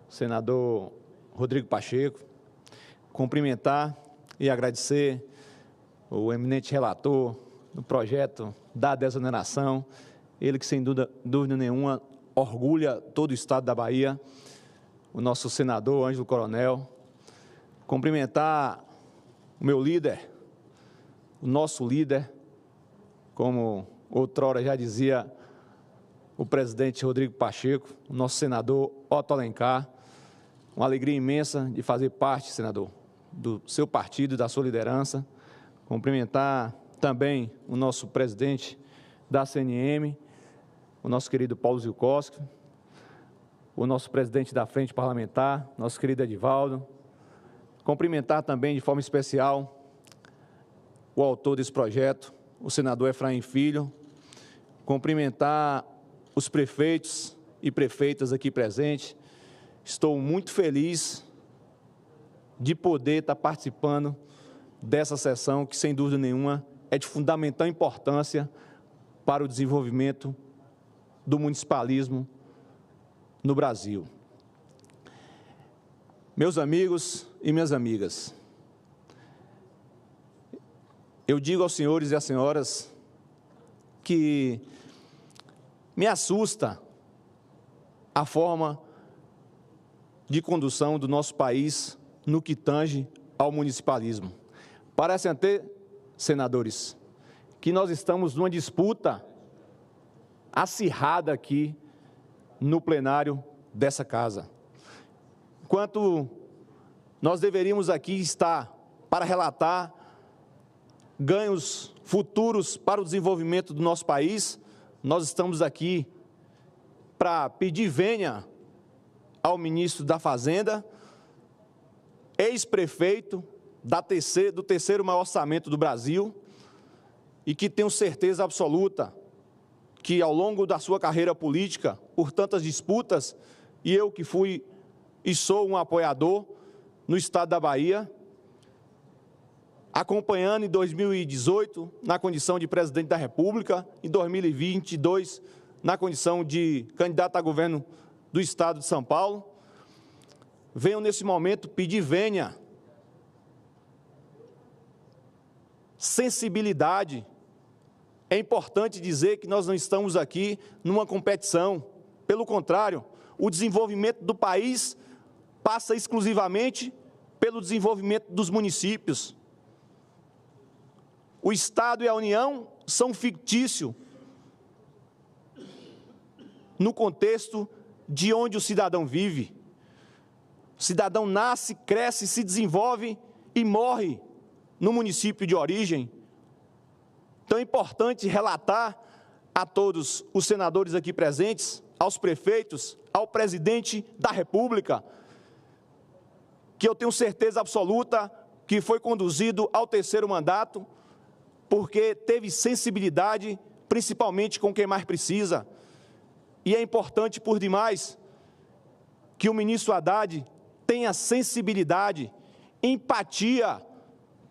Speaker 2: o senador Rodrigo Pacheco. Cumprimentar e agradecer o eminente relator do projeto da desoneração, ele que, sem dúvida nenhuma, orgulha todo o estado da Bahia, o nosso senador Ângelo Coronel. Cumprimentar o meu líder, o nosso líder, como outrora já dizia o presidente Rodrigo Pacheco, o nosso senador Otto Alencar. Uma alegria imensa de fazer parte, senador, do seu partido e da sua liderança. Cumprimentar também o nosso presidente da CNM, o nosso querido Paulo Zilkowski, o nosso presidente da Frente Parlamentar, nosso querido Edivaldo. Cumprimentar também, de forma especial, o autor desse projeto, o senador Efraim Filho. Cumprimentar os prefeitos e prefeitas aqui presentes. Estou muito feliz de poder estar participando dessa sessão que, sem dúvida nenhuma, é de fundamental importância para o desenvolvimento do municipalismo no Brasil. Meus amigos e minhas amigas, eu digo aos senhores e às senhoras que me assusta a forma de condução do nosso país no que tange ao municipalismo. Parece até, senadores, que nós estamos numa disputa acirrada aqui no plenário dessa casa. Enquanto nós deveríamos aqui estar para relatar ganhos futuros para o desenvolvimento do nosso país, nós estamos aqui para pedir vênia ao ministro da Fazenda, ex-prefeito do terceiro maior orçamento do Brasil, e que tenho certeza absoluta que, ao longo da sua carreira política, por tantas disputas, e eu que fui e sou um apoiador no estado da Bahia, acompanhando em 2018 na condição de presidente da República, em 2022 na condição de candidato a governo do estado de São Paulo, venho nesse momento pedir vênia, sensibilidade. É importante dizer que nós não estamos aqui numa competição. Pelo contrário, o desenvolvimento do país passa exclusivamente pelo desenvolvimento dos municípios. O Estado e a União são fictícios no contexto de onde o cidadão vive. O cidadão nasce, cresce, se desenvolve e morre no município de origem. Então é importante relatar a todos os senadores aqui presentes, aos prefeitos, ao presidente da República, que eu tenho certeza absoluta que foi conduzido ao terceiro mandato, porque teve sensibilidade,
Speaker 6: principalmente com quem mais precisa. E é importante por demais que o ministro Haddad tenha sensibilidade, empatia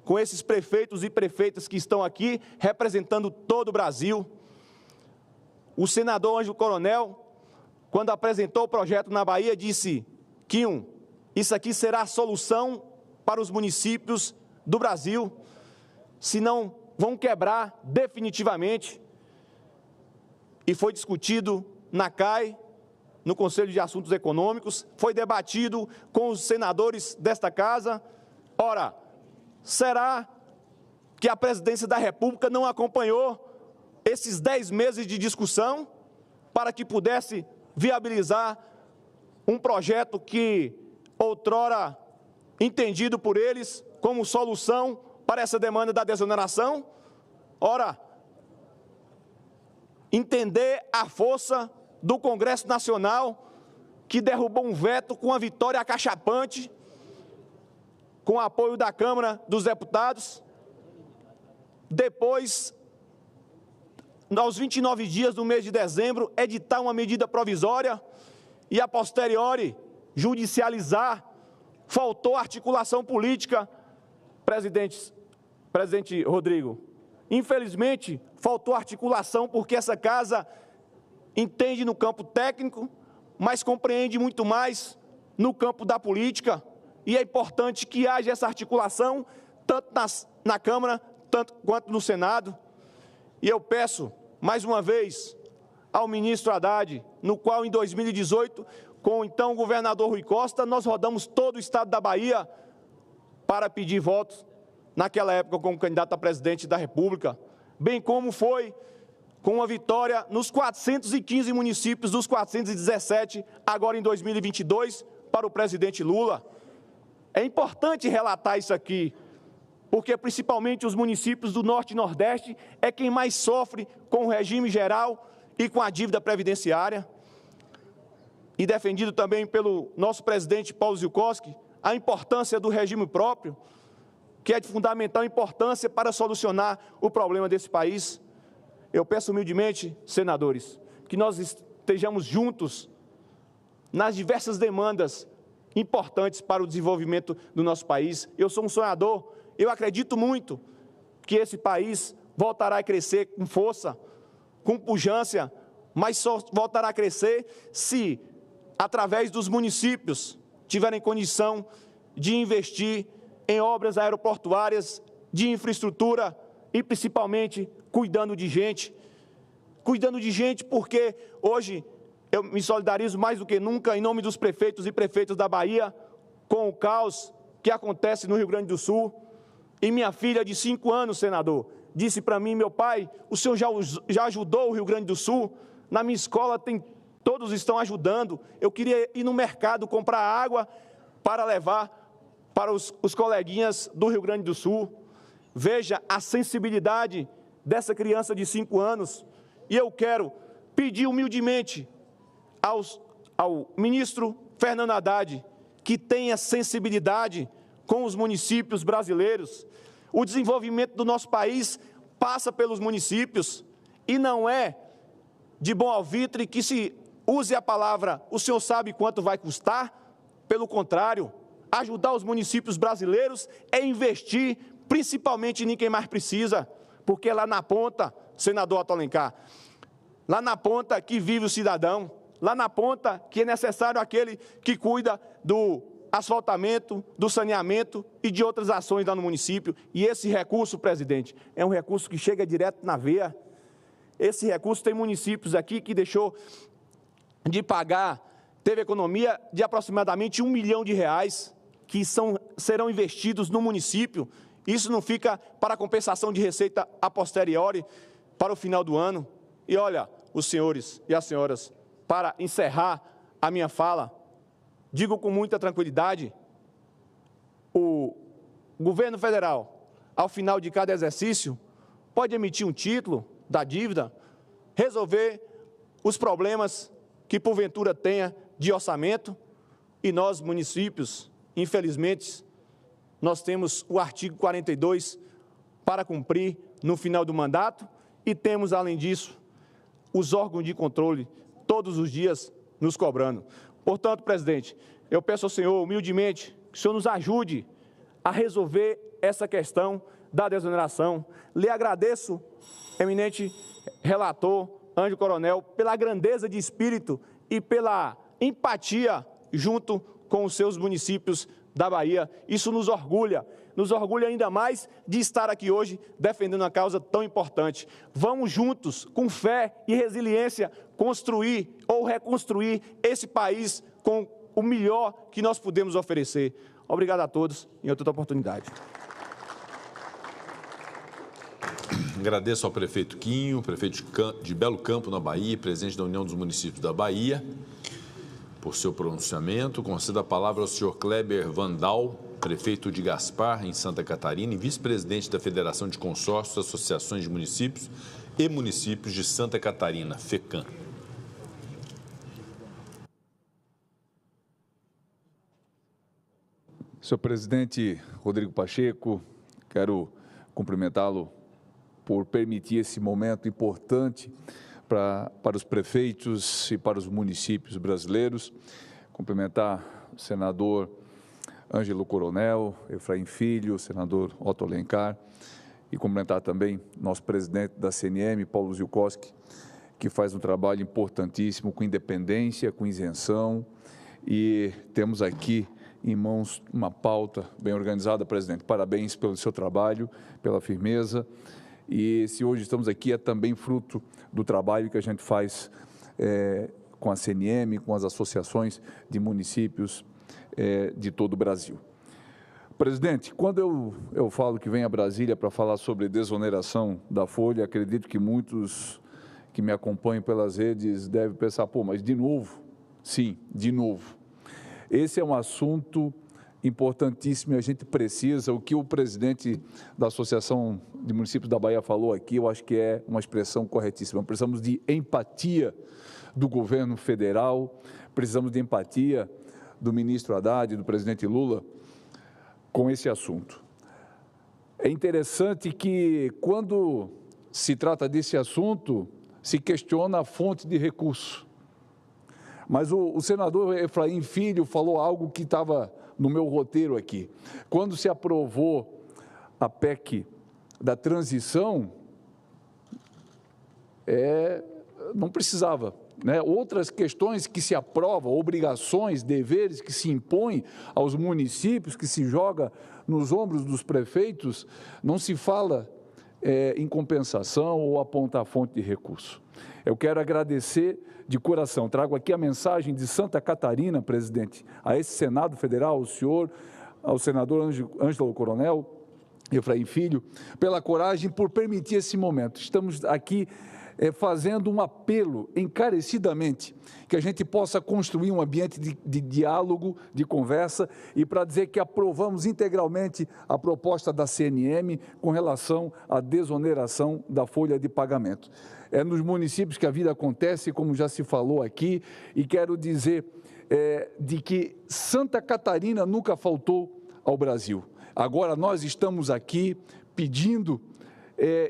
Speaker 6: com esses prefeitos e prefeitas que estão aqui representando todo o Brasil. O senador Ângelo Coronel, quando apresentou o projeto na Bahia, disse: Quinho, isso aqui será a solução para os municípios do Brasil, senão vão quebrar definitivamente. E foi discutido na CAI, no Conselho de Assuntos Econômicos, foi debatido com os senadores desta casa. Ora, será que a presidência da República não acompanhou esses 10 meses de discussão para que pudesse viabilizar um projeto que outrora entendido por eles como solução para essa demanda da desoneração? Ora, entender a força do Congresso Nacional, que derrubou um veto com a vitória acachapante, com o apoio da Câmara dos Deputados, depois, aos 29 dias do mês de dezembro, editar uma medida provisória e, a posteriori, judicializar. Faltou articulação política, presidente Rodrigo. Infelizmente, faltou articulação porque essa casa entende no campo técnico, mas compreende muito mais no campo da política. E é importante que haja essa articulação, tanto na Câmara, tanto quanto no Senado. E eu peço, mais uma vez, ao ministro Haddad, no qual, em 2018, com então o governador Rui Costa, nós rodamos todo o estado da Bahia para pedir votos, naquela época como candidato a presidente da República, bem como foi com uma vitória nos 415 municípios dos 417, agora em 2022, para o presidente Lula. É importante relatar isso aqui, porque principalmente os municípios do Norte e Nordeste é quem mais sofre com o regime geral e com a dívida previdenciária. E defendido também pelo nosso presidente Paulo Zilkowski, a importância do regime próprio, que é de fundamental importância para solucionar o problema desse país. Eu peço humildemente, senadores, que nós estejamos juntos nas diversas demandas importantes para o desenvolvimento do nosso país. Eu sou um sonhador, eu acredito muito que esse país voltará a crescer com força, com pujança, mas só voltará a crescer se, através dos municípios, tiverem condição de investir em obras aeroportuárias, de infraestrutura e, principalmente, cuidando de gente. Cuidando de gente porque hoje eu me solidarizo mais do que nunca, em nome dos prefeitos e prefeitas da Bahia, com o caos que acontece no Rio Grande do Sul. E minha filha de 5 anos, senador, disse para mim: meu pai, o senhor já ajudou o Rio Grande do Sul? Na minha escola todos estão ajudando. Eu queria ir no mercado comprar água para levar para os coleguinhas do Rio Grande do Sul. Veja a sensibilidade dessa criança de 5 anos. E eu quero pedir humildemente ao ministro Fernando Haddad que tenha sensibilidade com os municípios brasileiros. O desenvolvimento do nosso país passa pelos municípios e não é de bom alvitre que se use a palavra "o senhor sabe quanto vai custar". Pelo contrário, ajudar os municípios brasileiros é investir principalmente em quem mais precisa, porque lá na ponta, senador Otto Alencar, lá na ponta que vive o cidadão, lá na ponta que é necessário aquele que cuida do asfaltamento, do saneamento e de outras ações lá no município. E esse recurso, presidente, é um recurso que chega direto na veia. Esse recurso tem municípios aqui que deixou de pagar, teve economia de aproximadamente R$1 milhão que serão investidos no município. Isso não fica para compensação de receita a posteriori, para o final do ano. E olha, os senhores e as senhoras, para encerrar a minha fala, digo com muita tranquilidade, o governo federal, ao final de cada exercício, pode emitir um título da dívida, resolver os problemas que porventura tenha de orçamento, e nós, municípios, infelizmente, nós temos o artigo 42 para cumprir no final do mandato, e temos, além disso, os órgãos de controle todos os dias nos cobrando. Portanto, presidente, eu peço ao senhor, humildemente, que o senhor nos ajude a resolver essa questão da desoneração. Lhe agradeço, eminente relator Ângelo Coronel, pela grandeza de espírito e pela empatia junto com os seus municípios da Bahia. Isso nos orgulha ainda mais de estar aqui hoje defendendo uma causa tão importante. Vamos juntos, com fé e resiliência, construir ou reconstruir esse país com o melhor que nós podemos oferecer. Obrigado a todos em outra oportunidade.
Speaker 19: Agradeço ao prefeito Quinho, prefeito de Belo Campo, na Bahia, presidente da União dos Municípios da Bahia, por seu pronunciamento. Concedo a palavra ao senhor Kleber Vandal, prefeito de Gaspar, em Santa Catarina, e vice-presidente da Federação de Consórcios, Associações de Municípios e Municípios de Santa Catarina, FECAM.
Speaker 3: Senhor presidente Rodrigo Pacheco, quero cumprimentá-lo por permitir esse momento importante para os prefeitos e para os municípios brasileiros. Cumprimentar o senador Ângelo Coronel, Efraim Filho, o senador Otto Alencar, e cumprimentar também nosso presidente da CNM, Paulo Zielkowski, que faz um trabalho importantíssimo, com independência, com isenção, e temos aqui em mãos uma pauta bem organizada, presidente. Parabéns pelo seu trabalho, pela firmeza. E se hoje estamos aqui é também fruto do trabalho que a gente faz com a CNM, com as associações de municípios de todo o Brasil. Presidente, quando eu falo que venho a Brasília para falar sobre desoneração da folha, acredito que muitos que me acompanham pelas redes devem pensar, pô, mas de novo? Sim, de novo. Esse é um assunto importantíssimo e a gente precisa, o que o presidente da Associação de Municípios da Bahia falou aqui, eu acho que é uma expressão corretíssima. Precisamos de empatia do governo federal, precisamos de empatia do ministro Haddad e do presidente Lula com esse assunto. É interessante que, quando se trata desse assunto, se questiona a fonte de recurso. Mas o senador Efraim Filho falou algo que estava no meu roteiro aqui. Quando se aprovou a PEC da transição, não precisava, né? Outras questões que se aprovam, obrigações, deveres que se impõem aos municípios, que se joga nos ombros dos prefeitos, não se fala em compensação ou apontar fonte de recurso. Eu quero agradecer de coração, trago aqui a mensagem de Santa Catarina, presidente, a esse Senado Federal, ao senhor, ao senador Ângelo Coronel, Efraim Filho, pela coragem, por permitir esse momento. Estamos aqui fazendo um apelo encarecidamente, que a gente possa construir um ambiente de diálogo, de conversa, e para dizer que aprovamos integralmente a proposta da CNM com relação à desoneração da folha de pagamento. É nos municípios que a vida acontece, como já se falou aqui, e quero dizer de que Santa Catarina nunca faltou ao Brasil. Agora nós estamos aqui pedindo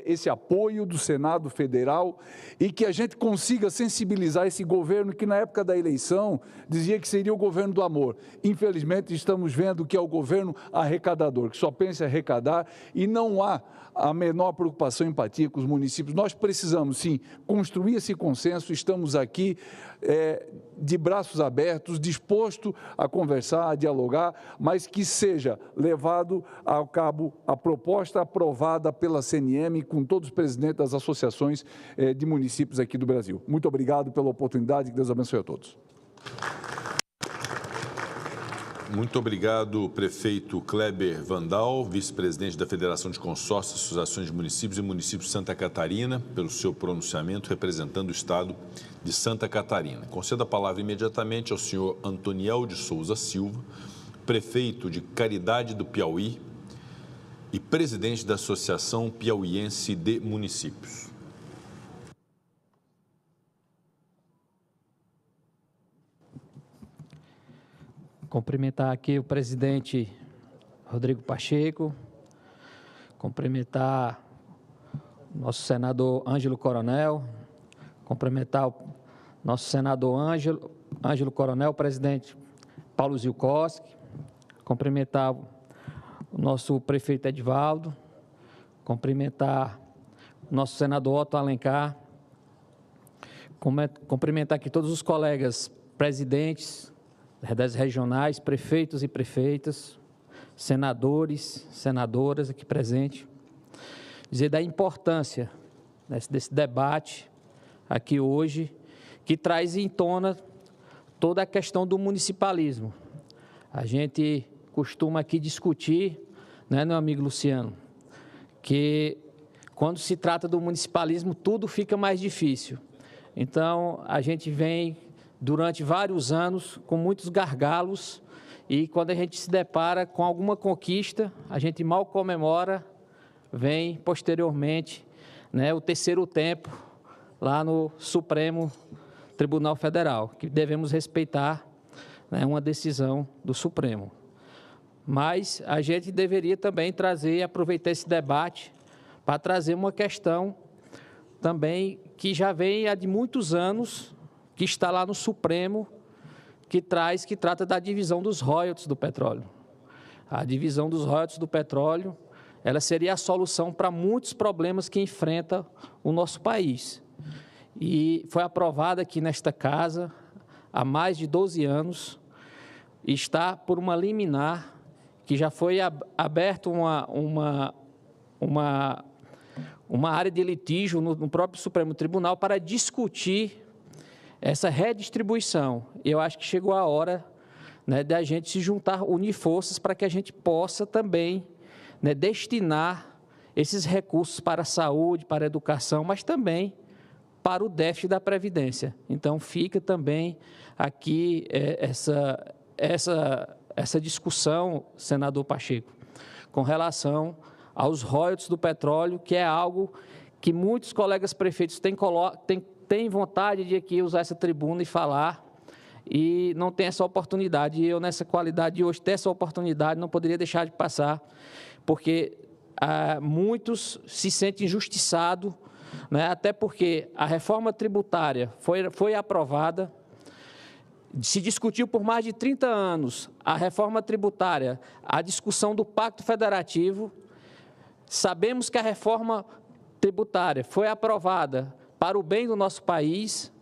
Speaker 3: esse apoio do Senado Federal e que a gente consiga sensibilizar esse governo que na época da eleição dizia que seria o governo do amor. Infelizmente estamos vendo que é o governo arrecadador, que só pensa em arrecadar e não há a menor preocupação e empatia com os municípios. Nós precisamos, sim, construir esse consenso. Estamos aqui de braços abertos, disposto a conversar, a dialogar, mas que seja levado a cabo a proposta aprovada pela CNM com todos os presidentes das associações de municípios aqui do Brasil. Muito obrigado pela oportunidade, que Deus abençoe a todos.
Speaker 19: Muito obrigado, prefeito Kleber Vandal, vice-presidente da Federação de Consórcios, Associações de Municípios e Municípios de Santa Catarina, pelo seu pronunciamento representando o Estado de Santa Catarina. Concedo a palavra imediatamente ao senhor Antoniel de Souza Silva, prefeito de Caridade do Piauí e presidente da Associação Piauiense de Municípios.
Speaker 8: Cumprimentar aqui o presidente Rodrigo Pacheco, cumprimentar nosso senador Ângelo Coronel, cumprimentar o nosso senador Ângelo Coronel, presidente Paulo Zilkowski, cumprimentar o nosso prefeito Edivaldo, cumprimentar o nosso senador Otto Alencar, cumprimentar aqui todos os colegas presidentes das regionais, prefeitos e prefeitas, senadores, senadoras aqui presentes, dizer da importância desse debate aqui hoje, que traz em tona toda a questão do municipalismo. A gente costuma aqui discutir, né, meu amigo Luciano, que quando se trata do municipalismo, tudo fica mais difícil. Então, a gente vem, durante vários anos, com muitos gargalos, e quando a gente se depara com alguma conquista, a gente mal comemora, vem posteriormente, né, o terceiro tempo, lá no Supremo Tribunal Federal, que devemos respeitar, né, uma decisão do Supremo. Mas a gente deveria também trazer, aproveitar esse debate, para trazer uma questão também que já vem há de muitos anos, que está lá no Supremo, que trata da divisão dos royalties do petróleo. A divisão dos royalties do petróleo, ela seria a solução para muitos problemas que enfrenta o nosso país. E foi aprovada aqui nesta casa há mais de 12 anos, e está por uma liminar, que já foi aberta uma área de litígio no próprio Supremo Tribunal para discutir essa redistribuição. Eu acho que chegou a hora, né, de a gente se juntar, unir forças para que a gente possa também, né, destinar esses recursos para a saúde, para a educação, mas também para o déficit da Previdência. Então, fica também aqui essa discussão, senador Pacheco, com relação aos royalties do petróleo, que é algo que muitos colegas prefeitos têm vontade de aqui usar essa tribuna e falar, e não tem essa oportunidade. E eu, nessa qualidade de hoje, ter essa oportunidade, não poderia deixar de passar, porque muitos se sentem injustiçados, né? Até porque a reforma tributária foi aprovada, se discutiu por mais de 30 anos a reforma tributária, a discussão do Pacto Federativo. Sabemos que a reforma tributária foi aprovada para o bem do nosso país,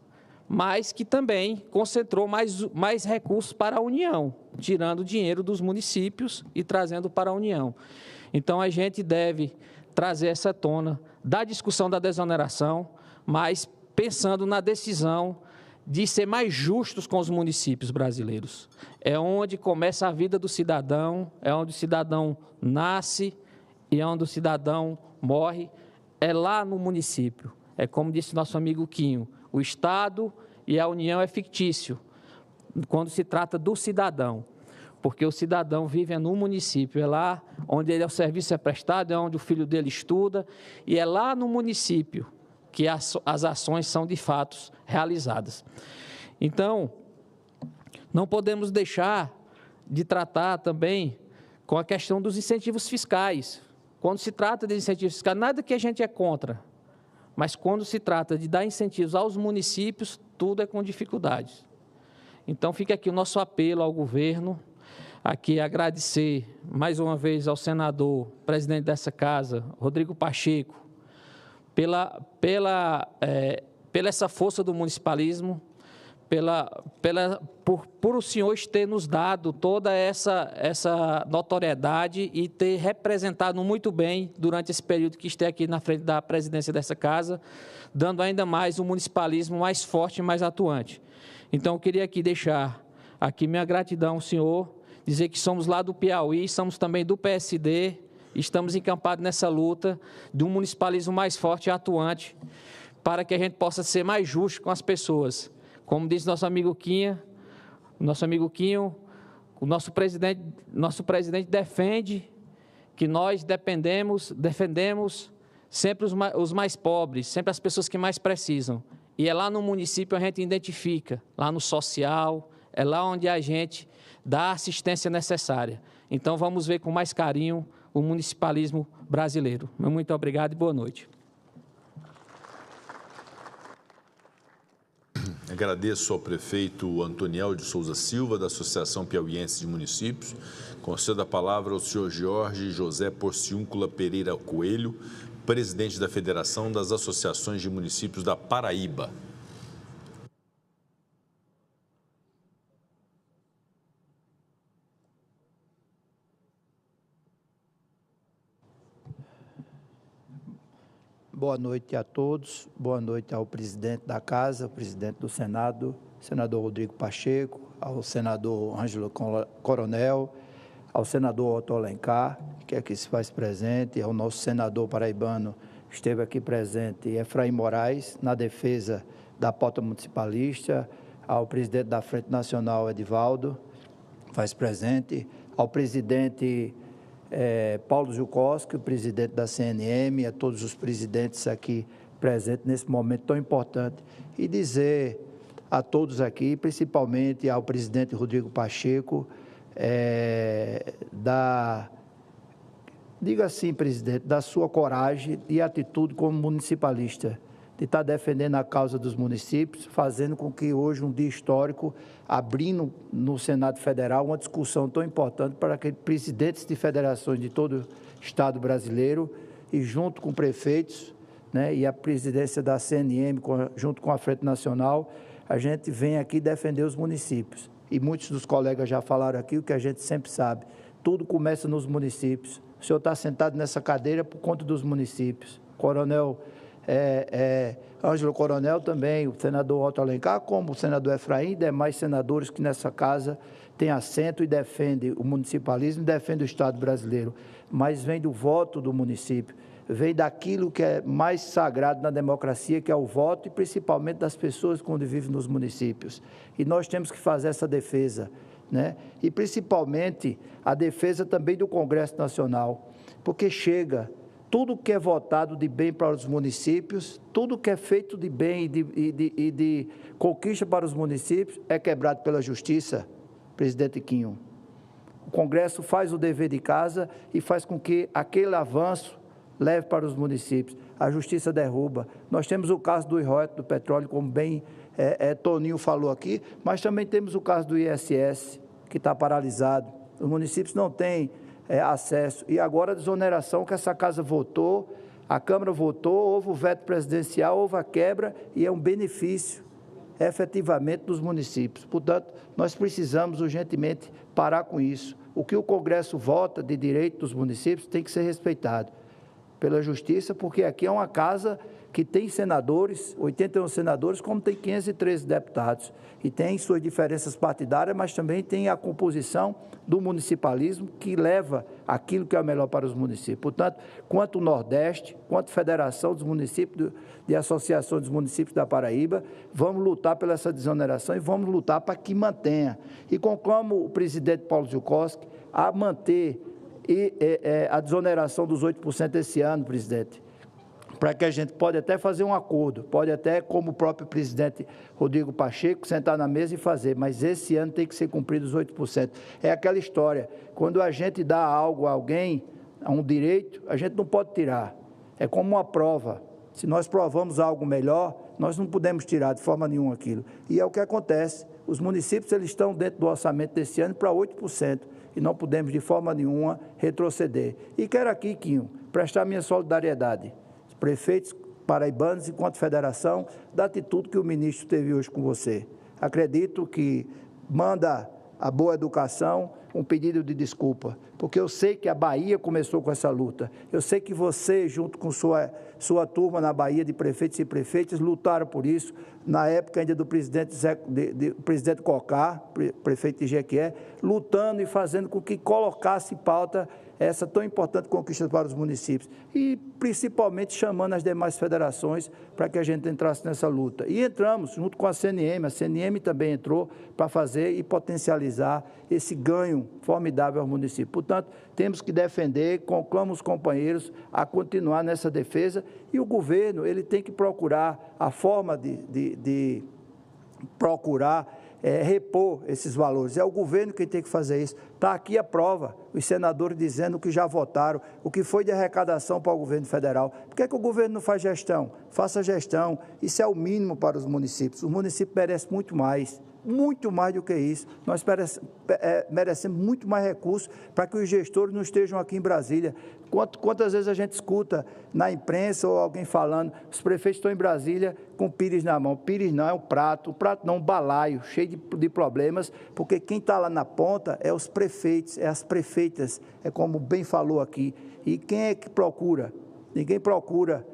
Speaker 8: mas que também concentrou mais recursos para a União, tirando dinheiro dos municípios e trazendo para a União. Então, a gente deve trazer essa tona da discussão da desoneração, mas pensando na decisão de ser mais justos com os municípios brasileiros. É onde começa a vida do cidadão, é onde o cidadão nasce e é onde o cidadão morre, é lá no município. É como disse nosso amigo Quinho, o Estado e a União é fictício, quando se trata do cidadão, porque o cidadão vive no município, é lá onde o serviço é prestado, é onde o filho dele estuda, e é lá no município que as ações são de fato realizadas. Então, não podemos deixar de tratar também com a questão dos incentivos fiscais. Quando se trata de incentivos fiscais, nada que a gente é contra, mas quando se trata de dar incentivos aos municípios, tudo é com dificuldades. Então, fica aqui o nosso apelo ao governo, aqui agradecer mais uma vez ao senador, presidente dessa casa, Rodrigo Pacheco, pela essa força do municipalismo, por o senhor ter nos dado toda essa notoriedade e ter representado muito bem durante esse período que esteve aqui na frente da presidência dessa casa, dando ainda mais um municipalismo mais forte e mais atuante. Então, eu queria aqui deixar aqui minha gratidão ao senhor, dizer que somos lá do Piauí, somos também do PSD, estamos encampados nessa luta de um municipalismo mais forte e atuante, para que a gente possa ser mais justo com as pessoas. Como disse nosso amigo Quinho, o nosso presidente defende que nós defendemos sempre os mais pobres, sempre as pessoas que mais precisam. E é lá no município a gente identifica, lá no social, é lá onde a gente dá a assistência necessária. Então, vamos ver com mais carinho o municipalismo brasileiro. Muito obrigado e boa noite.
Speaker 19: Agradeço ao prefeito Antoniel de Souza Silva, da Associação Piauiense de Municípios. Concedo a palavra ao senhor Jorge José Porciúncula Pereira Coelho, presidente da Federação das Associações de Municípios da Paraíba.
Speaker 10: Boa noite a todos, boa noite ao presidente da Casa, ao presidente do Senado, senador Rodrigo Pacheco, ao senador Ângelo Coronel, ao senador Otto Alencar, que aqui se faz presente, ao nosso senador paraibano, que esteve aqui presente, Efraim Moraes, na defesa da pauta municipalista, ao presidente da Frente Nacional, Edivaldo, faz presente, ao presidente Paulo Zukoski, o presidente da CNM, a todos os presidentes aqui presentes nesse momento tão importante, e dizer a todos aqui, principalmente ao presidente Rodrigo Pacheco, diga assim, presidente, da sua coragem e atitude como municipalista, de estar defendendo a causa dos municípios, fazendo com que hoje, um dia histórico, abrindo no Senado Federal uma discussão tão importante para que presidentes de federações de todo o Estado brasileiro e junto com prefeitos, né, e a presidência da CNM, junto com a Frente Nacional, a gente vem aqui defender os municípios. E muitos dos colegas já falaram aqui o que a gente sempre sabe, tudo começa nos municípios. O senhor está sentado nessa cadeira por conta dos municípios. Coronel Ângelo Coronel também, o senador Otto Alencar, como o senador Efraim e demais senadores que nessa casa têm assento e defendem o municipalismo, defendem o Estado brasileiro, mas vem do voto do município, vem daquilo que é mais sagrado na democracia, que é o voto, e principalmente das pessoas quando vivem nos municípios. E nós temos que fazer essa defesa, né? E principalmente a defesa também do Congresso Nacional, porque chega tudo que é votado de bem para os municípios, tudo que é feito de bem e de conquista para os municípios é quebrado pela Justiça, presidente Quinho. O Congresso faz o dever de casa e faz com que aquele avanço leve para os municípios. A Justiça derruba. Nós temos o caso do royalties do petróleo, como bem Toninho falou aqui, mas também temos o caso do ISS, que está paralisado. Os municípios não têm acesso. E agora a desoneração que essa casa votou, a Câmara votou, houve o veto presidencial, houve a quebra e é um benefício efetivamente dos municípios. Portanto, nós precisamos urgentemente parar com isso. O que o Congresso vota de direito dos municípios tem que ser respeitado pela Justiça, porque aqui é uma casa que tem senadores, 81 senadores, como tem 513 deputados, e tem suas diferenças partidárias, mas também tem a composição do municipalismo que leva aquilo que é o melhor para os municípios. Portanto, quanto o Nordeste, quanto a Federação dos Municípios, de Associações dos Municípios da Paraíba, vamos lutar pela essa desoneração e vamos lutar para que mantenha. E conclamo o presidente Paulo Zukoski a manter a desoneração dos 8% esse ano, presidente, para que a gente pode até fazer um acordo, pode até, como o próprio presidente Rodrigo Pacheco, sentar na mesa e fazer, mas esse ano tem que ser cumprido os 8%. É aquela história, quando a gente dá algo a alguém, a um direito, a gente não pode tirar. É como uma prova. Se nós provamos algo melhor, nós não podemos tirar de forma nenhuma aquilo. E é o que acontece. Os municípios eles estão dentro do orçamento desse ano para 8%, e não podemos de forma nenhuma retroceder. E quero aqui, Quinho, prestar minha solidariedade. Prefeitos paraibanos, enquanto federação, da atitude que o ministro teve hoje com você. Acredito que manda a boa educação um pedido de desculpa, porque eu sei que a Bahia começou com essa luta. Eu sei que você, junto com sua turma na Bahia de prefeitos e prefeitas, lutaram por isso, na época ainda do presidente presidente Cocar, prefeito de Jequié, lutando e fazendo com que colocasse em pauta essa tão importante conquista para os municípios e principalmente chamando as demais federações para que a gente entrasse nessa luta. E entramos junto com a CNM também entrou para fazer e potencializar esse ganho formidável ao município. Portanto, temos que defender, conclamo os companheiros a continuar nessa defesa e o governo ele tem que procurar a forma de procurar repor esses valores. É o governo quem tem que fazer isso. Está aqui a prova, os senadores dizendo que já votaram, o que foi de arrecadação para o governo federal. Por que o governo não faz gestão? Faça gestão, isso é o mínimo para os municípios. Os municípios merecem muito mais do que isso. Nós merecemos muito mais recursos para que os gestores não estejam aqui em Brasília. Quantas vezes a gente escuta na imprensa ou alguém falando, os prefeitos estão em Brasília com o pires na mão. Pires não é um prato não um balaio, cheio de problemas, porque quem está lá na ponta é os prefeitos, é as prefeitas, é como bem falou aqui. E quem é que procura? Ninguém procura.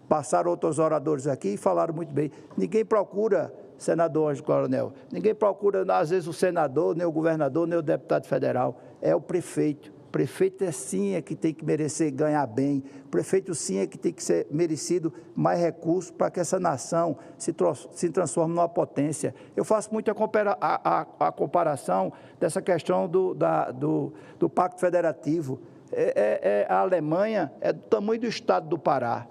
Speaker 10: Passaram outros oradores aqui e falaram muito bem. Ninguém procura, senador Ângelo Coronel, ninguém procura, às vezes, o senador, nem o governador, nem o deputado federal. É o prefeito. O prefeito sim é que tem que merecer ganhar bem. O prefeito sim é que tem que ser merecido mais recursos para que essa nação se transforme numa potência. Eu faço muito a comparação dessa questão do Pacto Federativo. A Alemanha é do tamanho do estado do Pará,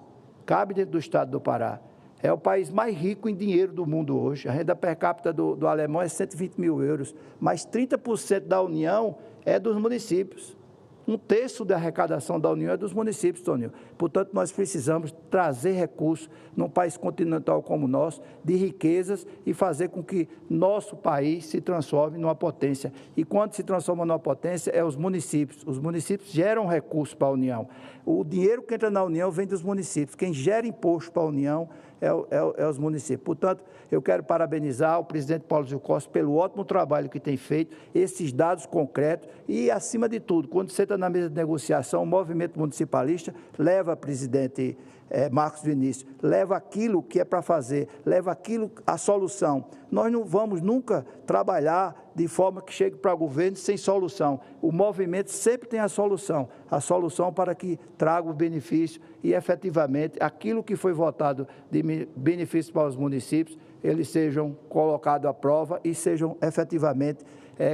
Speaker 10: cabe dentro do estado do Pará. É o país mais rico em dinheiro do mundo hoje. A renda per capita do alemão é 120 mil euros, mas 30% da União é dos municípios. 1/3 da arrecadação da União é dos municípios, Toninho. Portanto, nós precisamos trazer recursos num país continental como o nosso, de riquezas, e fazer com que nosso país se transforme numa potência. E quando se transforma numa potência, é os municípios. Os municípios geram recursos para a União. O dinheiro que entra na União vem dos municípios. Quem gera imposto para a União é os municípios. Portanto, eu quero parabenizar o presidente Paulo Gil Costa pelo ótimo trabalho que tem feito, esses dados concretos e, acima de tudo, quando você está na mesa de negociação, o movimento municipalista leva, presidente Marcos Vinícius, leva aquilo que é para fazer, leva aquilo, a solução. Nós não vamos nunca trabalhar de forma que chegue para o governo sem solução. O movimento sempre tem a solução para que traga o benefício e, efetivamente, aquilo que foi votado de benefício para os municípios, eles sejam colocados à prova e sejam efetivamente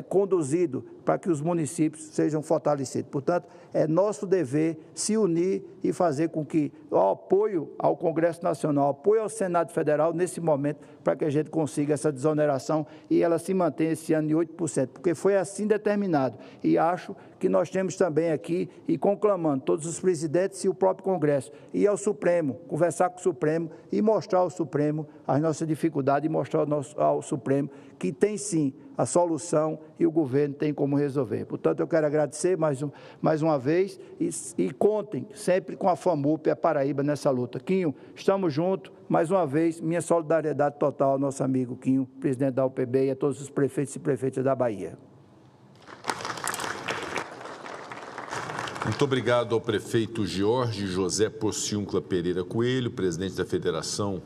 Speaker 10: conduzidos para que os municípios sejam fortalecidos. Portanto, é nosso dever se unir e fazer com que o apoio ao Congresso Nacional, apoio ao Senado Federal, nesse momento, para que a gente consiga essa desoneração e ela se mantenha esse ano de 8%, porque foi assim determinado. E acho que nós temos também aqui, e conclamando todos os presidentes e o próprio Congresso, ir ao Supremo, conversar com o Supremo e mostrar ao Supremo as nossas dificuldades e mostrar ao Supremo que tem sim a solução e o governo tem como resolver. Portanto, eu quero agradecer mais uma vez e contem sempre com a FAMUP e a Paraíba nessa luta. Quinho, estamos juntos. Mais uma vez, minha solidariedade total ao nosso amigo Quinho, presidente da UPB, e a todos os prefeitos e prefeitas da Bahia.
Speaker 4: Muito obrigado ao prefeito Jorge José Pociuncla Pereira Coelho, presidente da Federação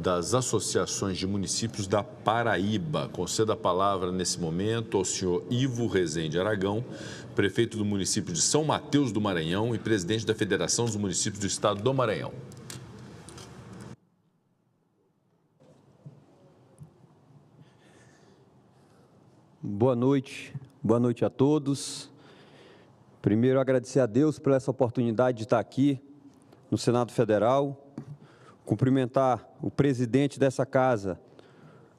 Speaker 4: das Associações de Municípios da Paraíba. Concedo a palavra nesse momento ao senhor Ivo Rezende Aragão, prefeito do município de São Mateus do Maranhão e presidente da Federação dos Municípios do Estado do Maranhão.
Speaker 12: Boa noite a todos. Primeiro, agradecer a Deus por essa oportunidade de estar aqui no Senado Federal, cumprimentar o presidente dessa casa,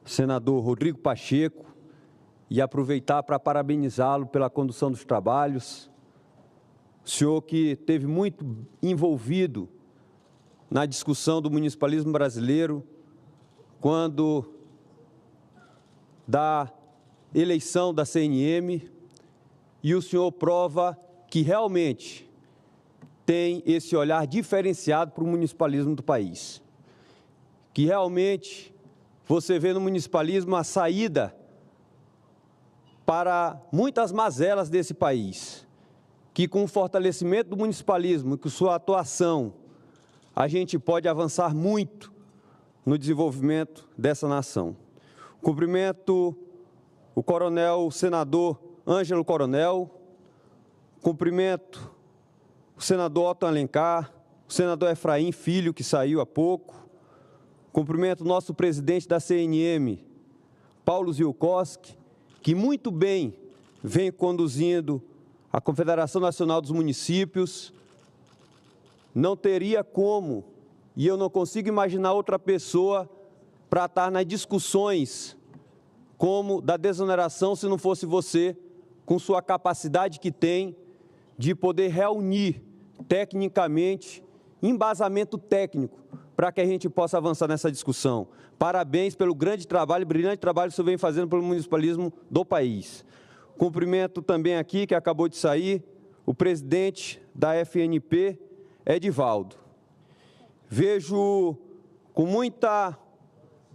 Speaker 12: o senador Rodrigo Pacheco, e aproveitar para parabenizá-lo pela condução dos trabalhos. O senhor que esteve muito envolvido na discussão do municipalismo brasileiro, quando da eleição da CNM, e o senhor prova que realmente tem esse olhar diferenciado para o municipalismo do país. Que realmente você vê no municipalismo a saída para muitas mazelas desse país. Que com o fortalecimento do municipalismo e com sua atuação, a gente pode avançar muito no desenvolvimento dessa nação. Cumprimento o coronel, o senador Ângelo Coronel, cumprimento o senador Otto Alencar, o senador Efraim Filho, que saiu há pouco, cumprimento o nosso presidente da CNM, Paulo Zilkowski, que muito bem vem conduzindo a Confederação Nacional dos Municípios. Não teria como, e eu não consigo imaginar outra pessoa para estar nas discussões como da desoneração se não fosse você, com sua capacidade que tem de poder reunir tecnicamente, embasamento técnico, para que a gente possa avançar nessa discussão. Parabéns pelo grande trabalho, brilhante trabalho que você vem fazendo pelo municipalismo do país. Cumprimento também aqui, que acabou de sair, o presidente da FNP, Edivaldo. Vejo com muita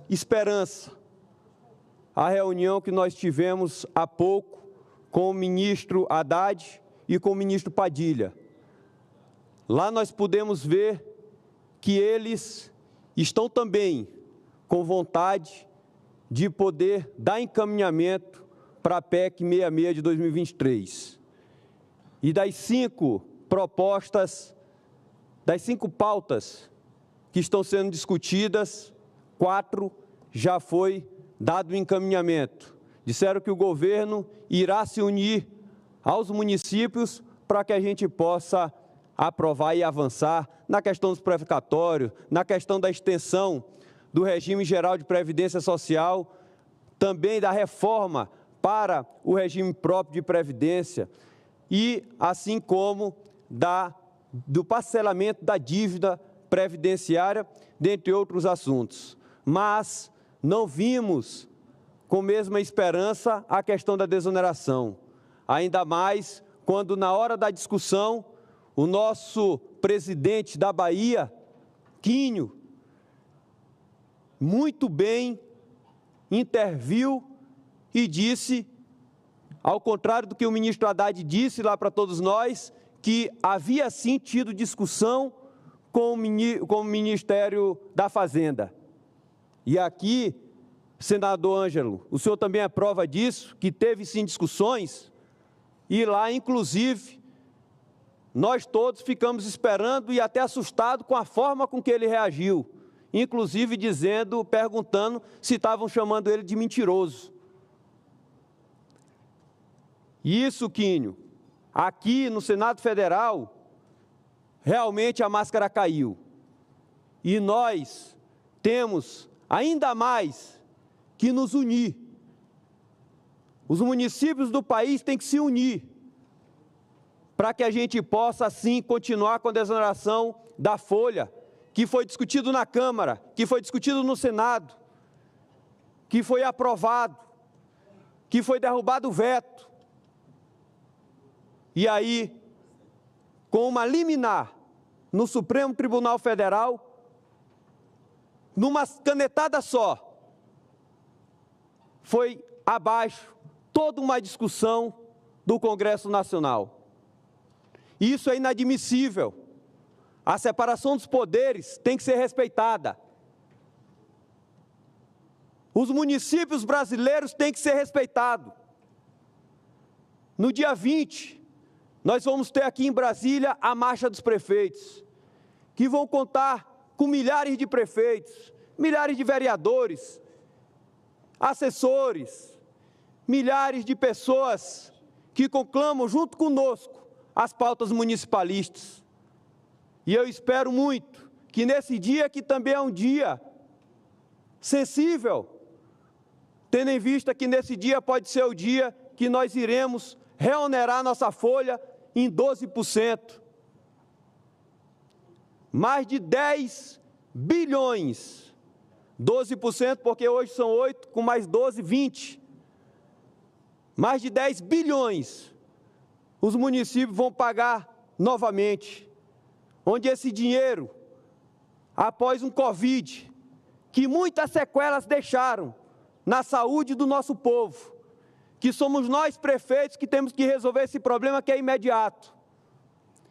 Speaker 12: esperança a reunião que nós tivemos há pouco com o ministro Haddad e com o ministro Padilha. Lá nós pudemos ver que eles estão também com vontade de poder dar encaminhamento para a PEC 66 de 2023. E das 5 propostas, das 5 pautas que estão sendo discutidas, 4 já foi dado o encaminhamento. Disseram que o governo irá se unir aos municípios para que a gente possa aprovar e avançar na questão dos precatórios, na questão da extensão do regime geral de previdência social, também da reforma para o regime próprio de previdência e assim como do parcelamento da dívida previdenciária, dentre outros assuntos. Mas não vimos com a mesma esperança a questão da desoneração, ainda mais quando, na hora da discussão, o nosso presidente da Bahia, Quinho, muito bem interviu e disse, ao contrário do que o ministro Haddad disse lá para todos nós, que havia sim tido discussão com o Ministério da Fazenda. E aqui, senador Ângelo, o senhor também é prova disso, que teve sim discussões, e lá, inclusive, nós todos ficamos esperando e até assustados com a forma com que ele reagiu, inclusive perguntando se estavam chamando ele de mentiroso. Isso, Quinho, aqui no Senado Federal, realmente a máscara caiu. E nós temos ainda mais que nos unir. Os municípios do país têm que se unir para que a gente possa, assim, continuar com a desoneração da folha, que foi discutido na Câmara, que foi discutido no Senado, que foi aprovado, que foi derrubado o veto. E aí, com uma liminar no Supremo Tribunal Federal, numa canetada só, foi abaixo toda uma discussão do Congresso Nacional. Isso é inadmissível. A separação dos poderes tem que ser respeitada. Os municípios brasileiros têm que ser respeitados. No dia 20, nós vamos ter aqui em Brasília a Marcha dos Prefeitos, que vão contar com milhares de prefeitos, milhares de vereadores, assessores, milhares de pessoas que conclamam junto conosco as pautas municipalistas. E eu espero muito que nesse dia, que também é um dia sensível, tendo em vista que nesse dia pode ser o dia que nós iremos reonerar nossa folha em 12%. Mais de 10 bilhões. 12% porque hoje são 8, com mais 12, 20. Mais de 10 bilhões os municípios vão pagar novamente. Onde esse dinheiro, após um Covid, que muitas sequelas deixaram na saúde do nosso povo, que somos nós, prefeitos, que temos que resolver esse problema que é imediato,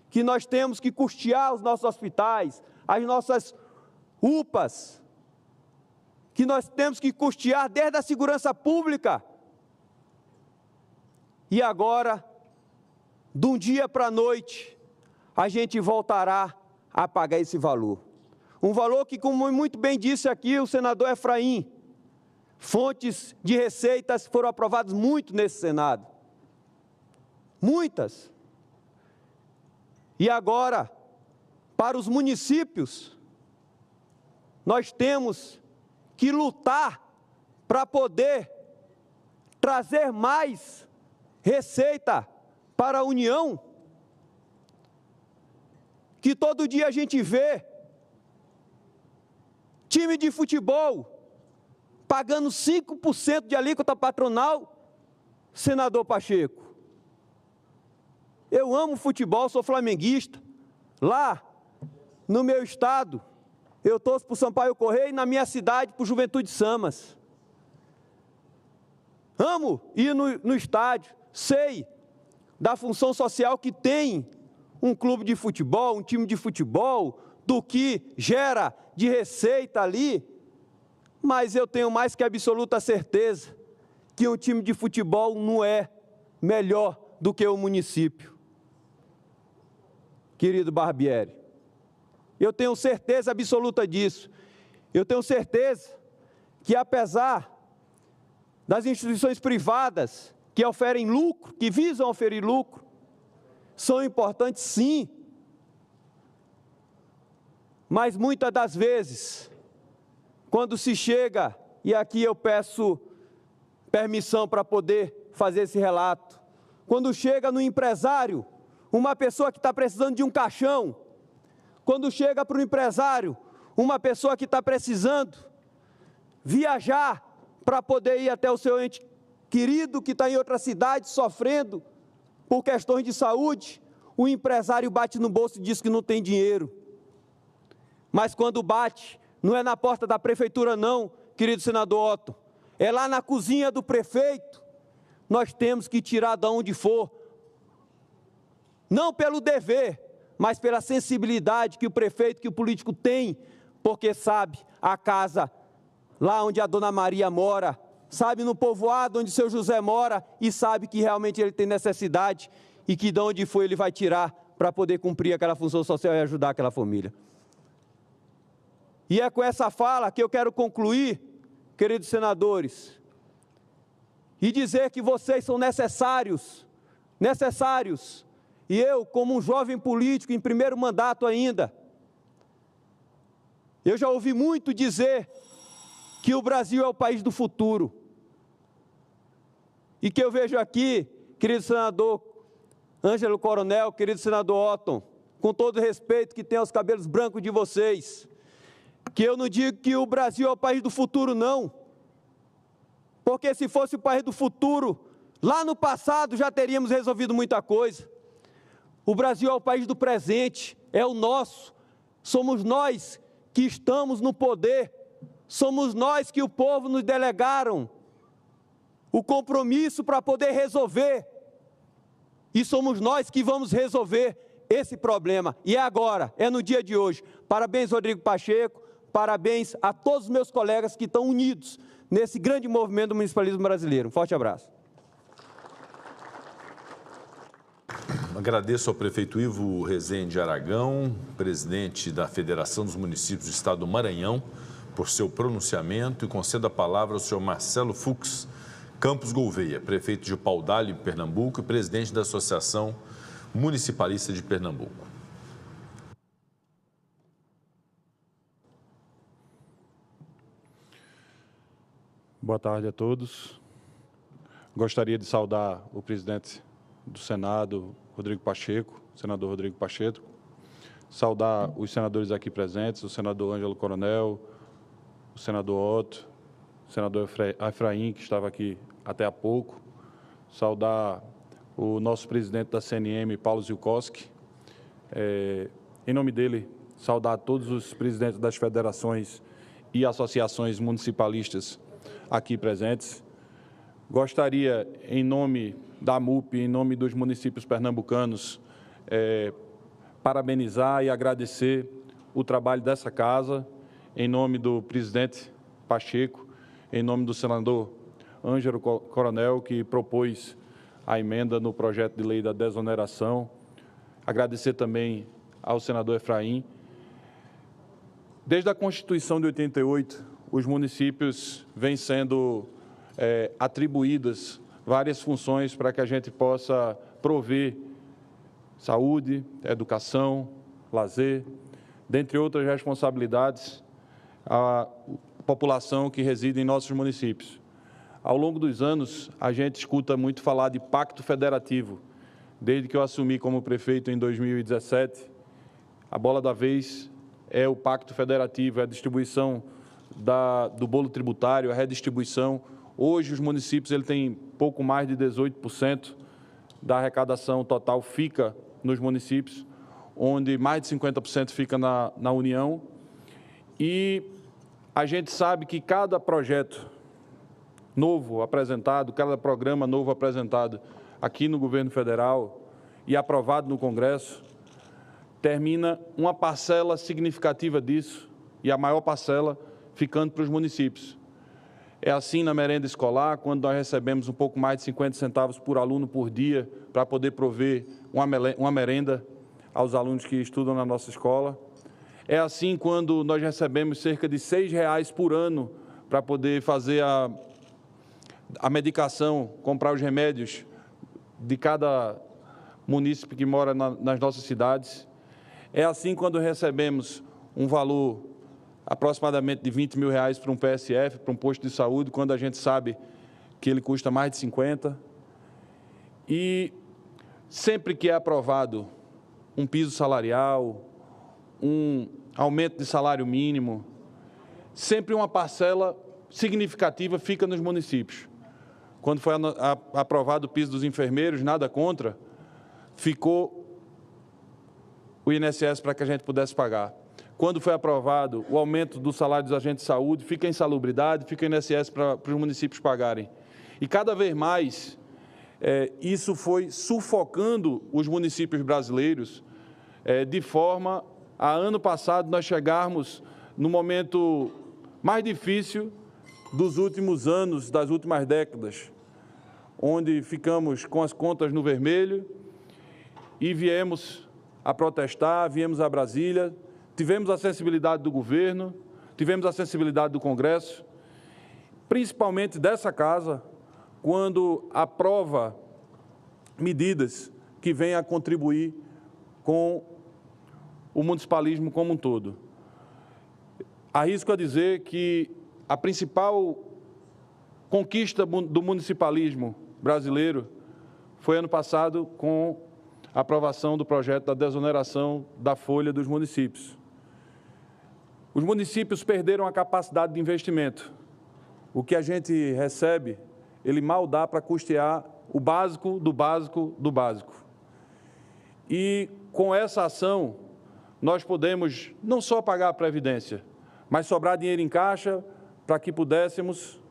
Speaker 12: que nós temos que custear os nossos hospitais, as nossas UPAs, que nós temos que custear desde a segurança pública. E agora, de um dia para a noite, a gente voltará a pagar esse valor. Um valor que, como muito bem disse aqui o senador Efraim, fontes de receitas foram aprovadas muito nesse Senado. Muitas. E agora, para os municípios, nós temos que lutar para poder trazer mais receita para a União, que todo dia a gente vê time de futebol pagando 5% de alíquota patronal, senador Pacheco. Eu amo futebol, sou flamenguista. Lá, no meu estado, eu torço para o Sampaio Corrêa e na minha cidade, para o Juventude Samas. Amo ir no estádio, sei da função social que tem um clube de futebol, um time de futebol, do que gera de receita ali, mas eu tenho mais que absoluta certeza que um time de futebol não é melhor do que o município. Querido Barbieri, eu tenho certeza absoluta disso. Eu tenho certeza que, apesar das instituições privadas que oferem lucro, que visam oferir lucro, são importantes sim, mas muitas das vezes, quando se chega, e aqui eu peço permissão para poder fazer esse relato, quando chega no empresário, uma pessoa que está precisando de um caixão, quando chega para o empresário, uma pessoa que está precisando viajar para poder ir até o seu ente querido que está em outra cidade sofrendo por questões de saúde, o empresário bate no bolso e diz que não tem dinheiro. Mas quando bate, não é na porta da prefeitura não, querido senador Otton, é lá na cozinha do prefeito. Nós temos que tirar de onde for, não pelo dever, mas pela sensibilidade que o prefeito, que o político tem, porque sabe a casa lá onde a dona Maria mora, sabe no povoado onde o seu José mora e sabe que realmente ele tem necessidade e que de onde for ele vai tirar para poder cumprir aquela função social e ajudar aquela família. E é com essa fala que eu quero concluir, queridos senadores, e dizer que vocês são necessários, e eu, como um jovem político em primeiro mandato ainda, eu já ouvi muito dizer que o Brasil é o país do futuro. E que eu vejo aqui, querido senador Ângelo Coronel, querido senador Otton, com todo o respeito que tem aos cabelos brancos de vocês, que eu não digo que o Brasil é o país do futuro, não. Porque se fosse o país do futuro, lá no passado já teríamos resolvido muita coisa. O Brasil é o país do presente, é o nosso. Somos nós que estamos no poder, somos nós que o povo nos delegaram o compromisso para poder resolver. E somos nós que vamos resolver esse problema. E é agora, é no dia de hoje. Parabéns, Rodrigo Pacheco, parabéns a todos os meus colegas que estão unidos nesse grande movimento do municipalismo brasileiro. Um forte abraço.
Speaker 4: Agradeço ao prefeito Ivo Rezende Aragão, presidente da Federação dos Municípios do Estado do Maranhão, por seu pronunciamento, e concedo a palavra ao senhor Marcelo Fux Campos Gouveia, prefeito de Paudalho, Pernambuco, e presidente da Associação Municipalista de Pernambuco.
Speaker 11: Boa tarde a todos. Gostaria de saudar o presidente do Senado, Rodrigo Pacheco, senador Rodrigo Pacheco, saudar os senadores aqui presentes, o senador Ângelo Coronel, o senador Otto, o senador Efraim, que estava aqui até há pouco, saudar o nosso presidente da CNM, Paulo Zilkowski, em nome dele, saudar todos os presidentes das federações e associações municipalistas aqui presentes. Gostaria, em nome da MUP, em nome dos municípios pernambucanos, parabenizar e agradecer o trabalho dessa casa, em nome do presidente Pacheco, em nome do senador Ângelo Coronel, que propôs a emenda no projeto de lei da desoneração. Agradecer também ao senador Efraim. Desde a Constituição de 88, os municípios vêm sendo atribuídas várias funções para que a gente possa prover saúde, educação, lazer, dentre outras responsabilidades, à população que reside em nossos municípios. Ao longo dos anos, a gente escuta muito falar de pacto federativo. Desde que eu assumi como prefeito em 2017, a bola da vez é o pacto federativo, é a distribuição do bolo tributário, a redistribuição. Hoje, os municípios têm pouco mais de 18% da arrecadação total fica nos municípios, onde mais de 50% fica na União. E a gente sabe que cada projeto novo apresentado, cada programa novo apresentado aqui no governo federal e aprovado no Congresso, termina uma parcela significativa disso e a maior parcela ficando para os municípios. É assim na merenda escolar, quando nós recebemos um pouco mais de 50 centavos por aluno por dia para poder prover uma merenda aos alunos que estudam na nossa escola. É assim quando nós recebemos cerca de R$ 6 por ano para poder fazer a medicação, comprar os remédios de cada munícipe que mora nas nossas cidades. É assim quando recebemos um valor aproximadamente de R$ 20 mil para um PSF, para um posto de saúde, quando a gente sabe que ele custa mais de 50. E sempre que é aprovado um piso salarial, um aumento de salário mínimo, sempre uma parcela significativa fica nos municípios. Quando foi aprovado o piso dos enfermeiros, nada contra, ficou o INSS para que a gente pudesse pagar. Quando foi aprovado o aumento do salário dos agentes de saúde, fica a insalubridade, fica o INSS para os municípios pagarem. E cada vez mais, isso foi sufocando os municípios brasileiros, de forma a ano passado nós chegarmos no momento mais difícil dos últimos anos, das últimas décadas, onde ficamos com as contas no vermelho e viemos a protestar, viemos a Brasília, tivemos a sensibilidade do governo, tivemos a sensibilidade do Congresso, principalmente dessa casa, quando aprova medidas que venham a contribuir com o municipalismo como um todo. Arrisco a dizer que a principal conquista do municipalismo brasileiro foi ano passado com a aprovação do projeto da desoneração da folha dos municípios. Os municípios perderam a capacidade de investimento. O que a gente recebe, ele mal dá para custear o básico do básico do básico. E com essa ação, nós podemos não só pagar a Previdência, mas sobrar dinheiro em caixa para que pudéssemos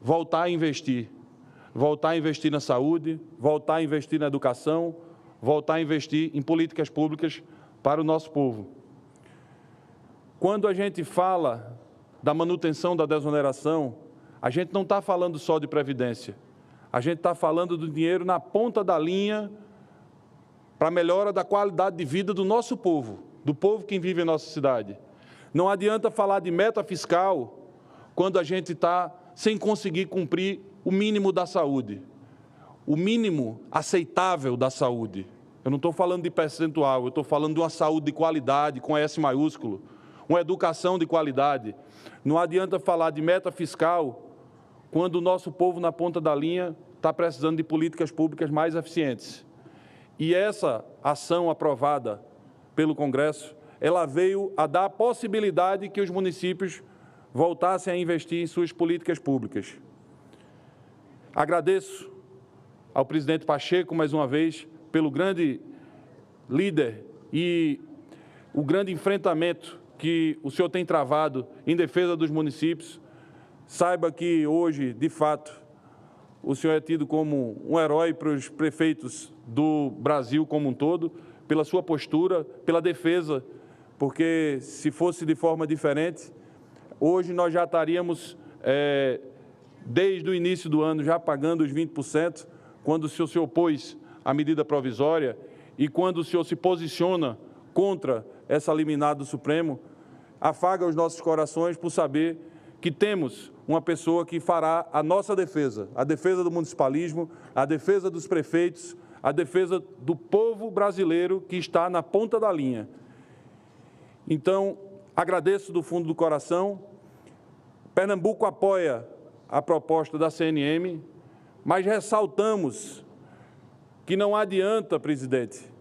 Speaker 11: voltar a investir na saúde, voltar a investir na educação, voltar a investir em políticas públicas para o nosso povo. Quando a gente fala da manutenção da desoneração, a gente não está falando só de Previdência, a gente está falando do dinheiro na ponta da linha para a melhora da qualidade de vida do nosso povo, do povo que vive em nossa cidade. Não adianta falar de meta fiscal quando a gente está sem conseguir cumprir o mínimo da saúde, o mínimo aceitável da saúde. Eu não estou falando de percentual, eu estou falando de uma saúde de qualidade, com S maiúsculo, uma educação de qualidade. Não adianta falar de meta fiscal quando o nosso povo na ponta da linha está precisando de políticas públicas mais eficientes. E essa ação aprovada pelo Congresso, ela veio a dar a possibilidade que os municípios voltassem a investir em suas políticas públicas. Agradeço ao presidente Pacheco, mais uma vez, pelo grande líder e o grande enfrentamento que o senhor tem travado em defesa dos municípios. Saiba que hoje, de fato, o senhor é tido como um herói para os prefeitos do Brasil como um todo, pela sua postura, pela defesa, porque se fosse de forma diferente, hoje nós já estaríamos, desde o início do ano, já pagando os 20%, quando o senhor se opôs à medida provisória e quando o senhor se posiciona contra essa liminar do Supremo, afaga os nossos corações por saber que temos uma pessoa que fará a nossa defesa, a defesa do municipalismo, a defesa dos prefeitos, a defesa do povo brasileiro que está na ponta da linha. Então, agradeço do fundo do coração. Pernambuco apoia a proposta da CNM, mas ressaltamos que não adianta, presidente,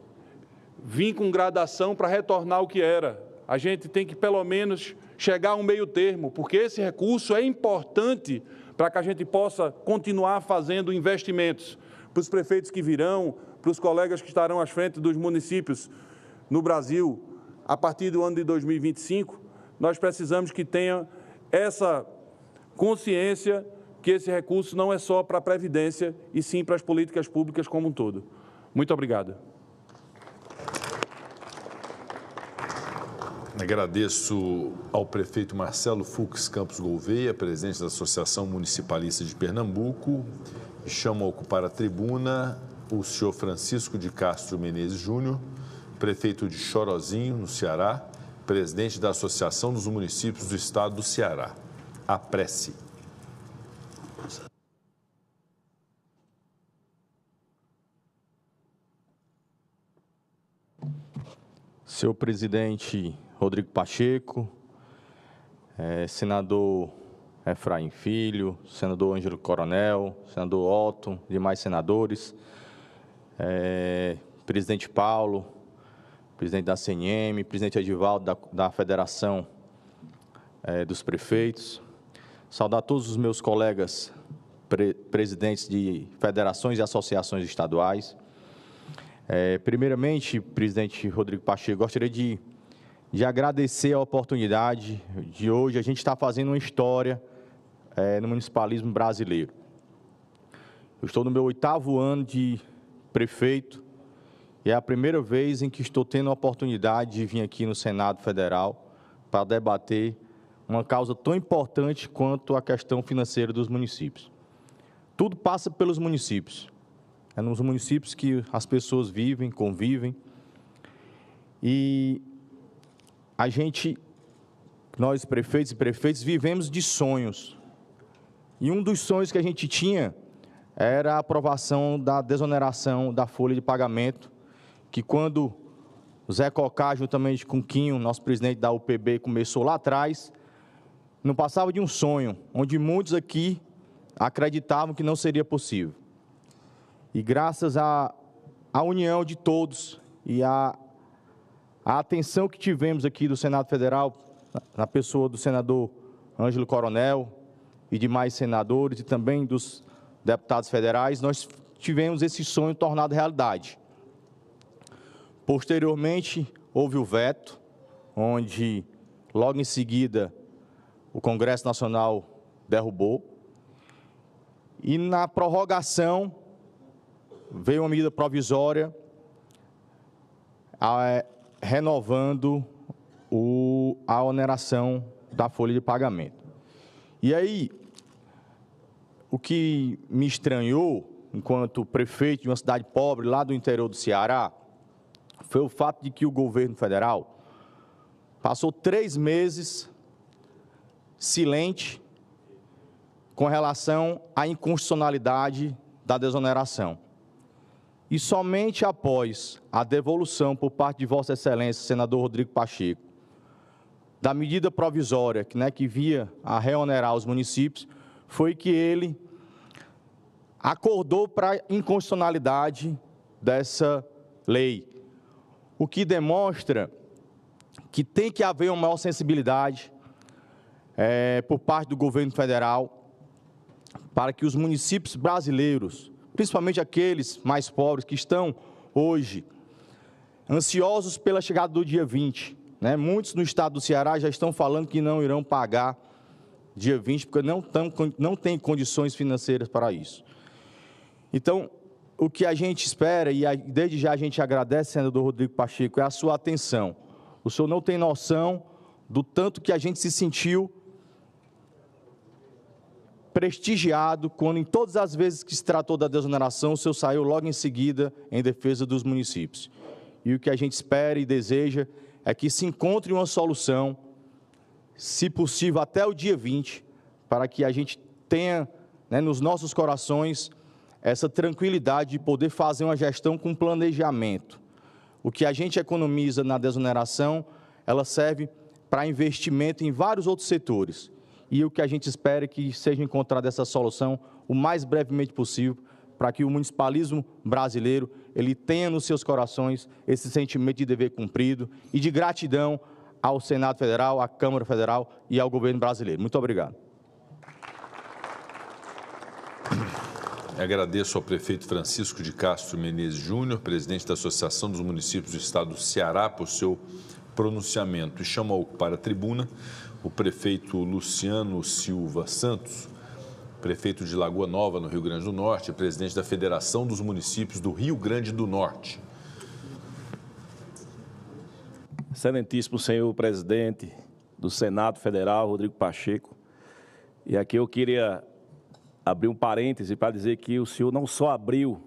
Speaker 11: vir com gradação para retornar o que era. A gente tem que, pelo menos, chegar a um meio termo, porque esse recurso é importante para que a gente possa continuar fazendo investimentos para os prefeitos que virão, para os colegas que estarão à frente dos municípios no Brasil a partir do ano de 2025, nós precisamos que tenha essa consciência que esse recurso não é só para a Previdência, e sim para as políticas públicas como um todo. Muito obrigado.
Speaker 4: Agradeço ao prefeito Marcelo Fux Campos Gouveia, presidente da Associação Municipalista de Pernambuco, e chamo a ocupar a tribuna o senhor Francisco de Castro Menezes Júnior, prefeito de Chorozinho, no Ceará, presidente da Associação dos Municípios do Estado do Ceará. A prece.
Speaker 9: Senhor presidente Rodrigo Pacheco, senador Efraim Filho, senador Ângelo Coronel, senador Otto, demais senadores, presidente Paulo, presidente da CNM, presidente Edivaldo da Federação dos Prefeitos, saudar todos os meus colegas presidentes de federações e associações estaduais. Primeiramente, presidente Rodrigo Pacheco, gostaria de agradecer a oportunidade de hoje. A gente está fazendo uma história no municipalismo brasileiro. Eu estou no meu 8º ano de prefeito e é a primeira vez em que estou tendo a oportunidade de vir aqui no Senado Federal para debater uma causa tão importante quanto a questão financeira dos municípios. Tudo passa pelos municípios. É nos municípios que as pessoas vivem, convivem. E nós prefeitos e prefeitas, vivemos de sonhos. E um dos sonhos que a gente tinha era a aprovação da desoneração da folha de pagamento, que quando o Zé Cocá, juntamente com o Quinho, nosso presidente da UPB, começou lá atrás, não passava de um sonho, onde muitos aqui acreditavam que não seria possível. E graças à união de todos e à atenção que tivemos aqui do Senado Federal, na pessoa do senador Ângelo Coronel e demais senadores e também dos deputados federais, nós tivemos esse sonho tornado realidade. Posteriormente, houve o veto, onde logo em seguida o Congresso Nacional derrubou. E na prorrogação veio uma medida provisória renovando a oneração da folha de pagamento. E aí, o que me estranhou, enquanto prefeito de uma cidade pobre lá do interior do Ceará, foi o fato de que o governo federal passou 3 meses silente com relação à inconstitucionalidade da desoneração. E somente após a devolução por parte de Vossa Excelência, senador Rodrigo Pacheco, da medida provisória que via a reonerar os municípios, foi que ele acordou para a inconstitucionalidade dessa lei, o que demonstra que tem que haver uma maior sensibilidade por parte do governo federal para que os municípios brasileiros, principalmente aqueles mais pobres que estão hoje ansiosos pela chegada do dia 20, muitos no estado do Ceará já estão falando que não irão pagar dia 20 porque não têm condições financeiras para isso. Então, o que a gente espera, e desde já a gente agradece, senador Rodrigo Pacheco, é a sua atenção. O senhor não tem noção do tanto que a gente se sentiu prestigiado quando, em todas as vezes que se tratou da desoneração, o senhor saiu logo em seguida em defesa dos municípios. E o que a gente espera e deseja é que se encontre uma solução, se possível até o dia 20, para que a gente tenha nos nossos corações essa tranquilidade de poder fazer uma gestão com planejamento. O que a gente economiza na desoneração, ela serve para investimento em vários outros setores. e o que a gente espera é que seja encontrada essa solução o mais brevemente possível, para que o municipalismo brasileiro ele tenha nos seus corações esse sentimento de dever cumprido e de gratidão ao Senado Federal, à Câmara Federal e ao governo brasileiro. Muito obrigado.
Speaker 19: Agradeço ao prefeito Francisco de Castro Menezes Júnior, presidente da Associação dos Municípios do Estado do Ceará, por seu pronunciamento. E chamo a ocupar a tribuna o prefeito Luciano Silva Santos, prefeito de Lagoa Nova, no Rio Grande do Norte, e presidente da Federação dos Municípios do Rio Grande do Norte.
Speaker 14: Excelentíssimo senhor presidente do Senado Federal, Rodrigo Pacheco, e aqui eu queria abrir um parêntese para dizer que o senhor não só abriu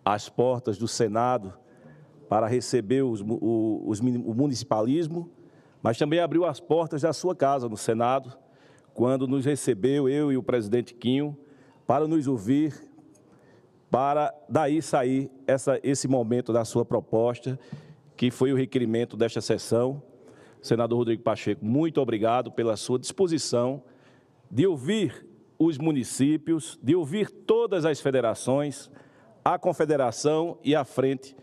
Speaker 14: as portas do Senado para receber o municipalismo, mas também abriu as portas da sua casa no Senado, quando nos recebeu, eu e o presidente Quinho, para nos ouvir, para daí sair esse momento da sua proposta, que foi o requerimento desta sessão. Senador Rodrigo Pacheco, muito obrigado pela sua disposição de ouvir os municípios, de ouvir todas as federações, a Confederação e a Frente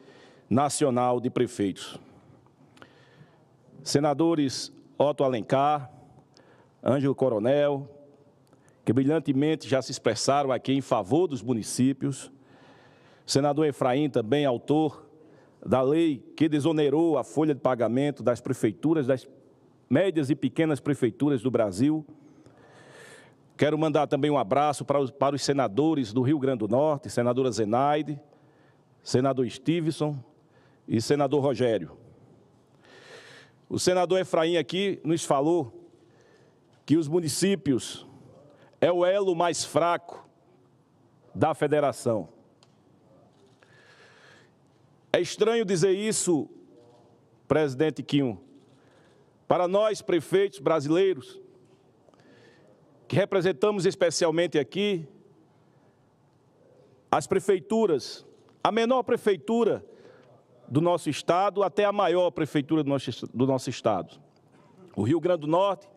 Speaker 14: Nacional de Prefeitos. Senadores Otto Alencar, Ângelo Coronel, que brilhantemente já se expressaram aqui em favor dos municípios. Senador Efraim, também autor da lei que desonerou a folha de pagamento das prefeituras, das médias e pequenas prefeituras do Brasil. Quero mandar também um abraço para os senadores do Rio Grande do Norte, senadora Zenaide, senador Stevenson e senador Rogério. O senador Efraim aqui nos falou que os municípios é o elo mais fraco da federação. É estranho dizer isso, presidente Quinho, para nós, prefeitos brasileiros, que representamos especialmente aqui as prefeituras, a menor prefeitura do nosso estado até a maior prefeitura do nosso estado. O Rio Grande do Norte,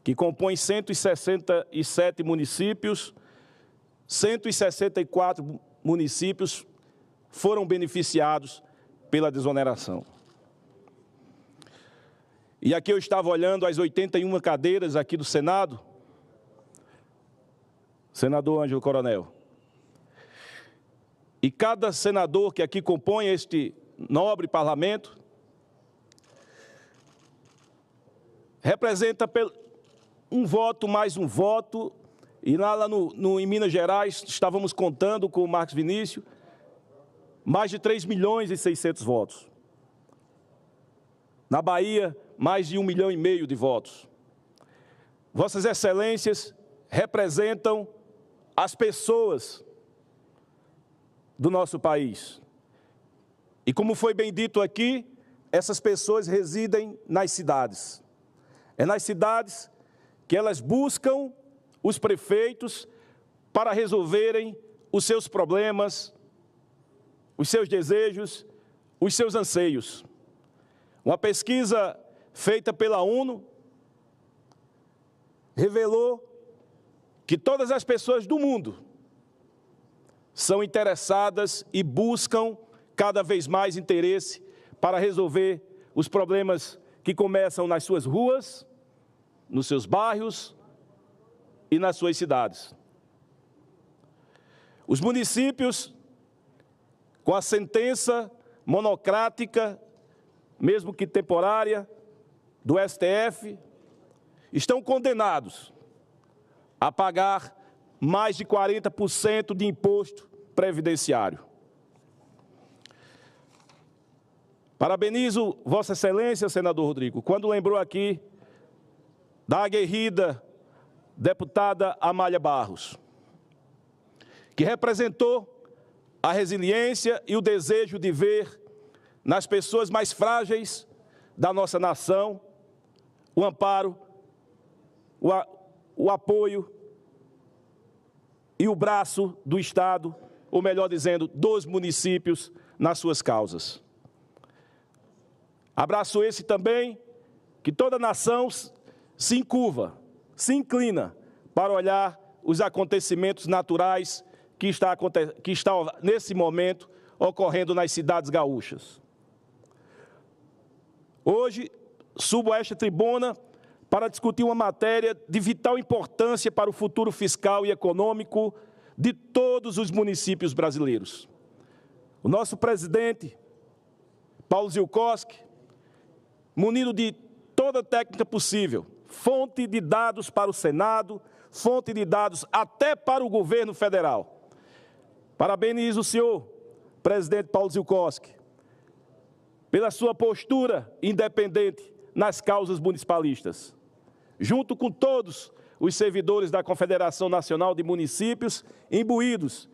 Speaker 14: que compõe 167 municípios, 164 municípios foram beneficiados pela desoneração. E aqui eu estava olhando as 81 cadeiras aqui do Senado, senador Ângelo Coronel, e cada senador que aqui compõe este nobre parlamento representa um voto mais um voto, e lá em Minas Gerais estávamos contando com o Marcos Vinícius, mais de 3.600.000 votos. Na Bahia, mais de 1,5 milhão de votos. Vossas Excelências representam as pessoas do nosso país. E como foi bem dito aqui, essas pessoas residem nas cidades. É nas cidades que elas buscam os prefeitos para resolverem os seus problemas, os seus desejos, os seus anseios. Uma pesquisa feita pela ONU revelou que todas as pessoas do mundo são interessadas e buscam cada vez mais interesse para resolver os problemas que começam nas suas ruas, nos seus bairros e nas suas cidades. Os municípios, com a sentença monocrática, mesmo que temporária, do STF, estão condenados a pagar mais de 40% de imposto previdenciário. Parabenizo Vossa Excelência, senador Rodrigo, quando lembrou aqui da aguerrida deputada Amália Barros, que representou a resiliência e o desejo de ver nas pessoas mais frágeis da nossa nação o amparo, o apoio e o braço do Estado, ou melhor dizendo, dos municípios nas suas causas. Abraço esse também que toda nação se encurva se inclina para olhar os acontecimentos naturais que está nesse momento ocorrendo nas cidades gaúchas. Hoje, subo a esta tribuna para discutir uma matéria de vital importância para o futuro fiscal e econômico de todos os municípios brasileiros. O nosso presidente, Paulo Zielkowski, munido de toda a técnica possível, fonte de dados para o Senado, fonte de dados até para o governo federal. Parabenizo o senhor, presidente Paulo Zielkowski, pela sua postura independente nas causas municipalistas, junto com todos os servidores da Confederação Nacional de Municípios, imbuídos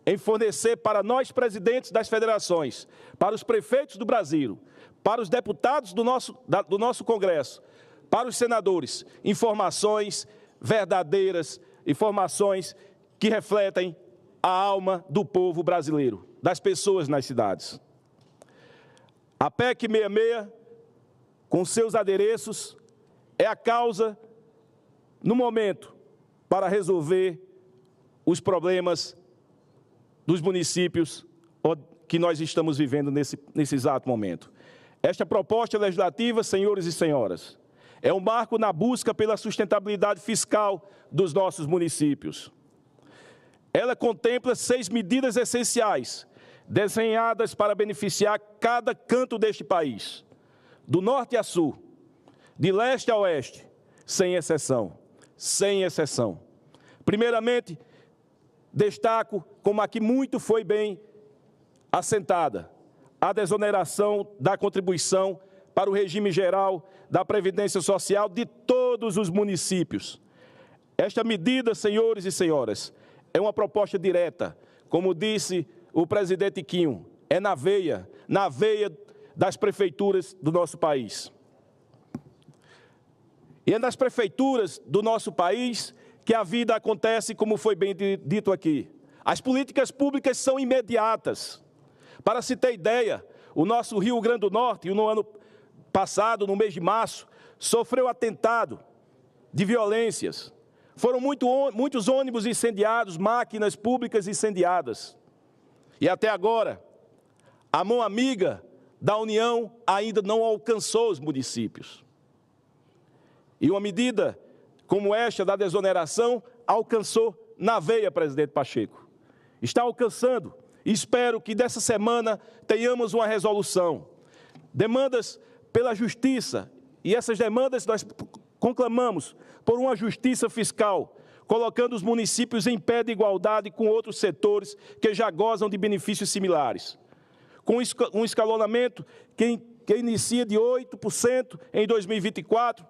Speaker 14: em fornecer para nós, presidentes das federações, para os prefeitos do Brasil, para os deputados do nosso Congresso, para os senadores, informações verdadeiras, informações que refletem a alma do povo brasileiro, das pessoas nas cidades. A PEC 66, com seus adereços, é a causa, no momento, para resolver os problemas dos municípios que nós estamos vivendo nesse exato momento. Esta proposta legislativa, senhores e senhoras, é um marco na busca pela sustentabilidade fiscal dos nossos municípios. Ela contempla 6 medidas essenciais, desenhadas para beneficiar cada canto deste país, do norte a sul, de leste a oeste, sem exceção, sem exceção. Primeiramente, destaco, como aqui muito foi bem assentada, a desoneração da contribuição para o regime geral da Previdência Social de todos os municípios. Esta medida, senhores e senhoras, é uma proposta direta, como disse o presidente Quinho, é na veia das prefeituras do nosso país. E é nas prefeituras do nosso país que a vida acontece, como foi bem dito aqui. As políticas públicas são imediatas. Para se ter ideia, o nosso Rio Grande do Norte, no ano passado, no mês de março, sofreu atentado de violências. Foram muitos ônibus incendiados, máquinas públicas incendiadas. E até agora, a mão amiga da União ainda não alcançou os municípios. E uma medida como esta da desoneração alcançou na veia, presidente Pacheco. Está alcançando. E espero que dessa semana tenhamos uma resolução. Demandas pela justiça, e essas demandas nós conclamamos por uma justiça fiscal, colocando os municípios em pé de igualdade com outros setores que já gozam de benefícios similares. Com um escalonamento que inicia de 8% em 2024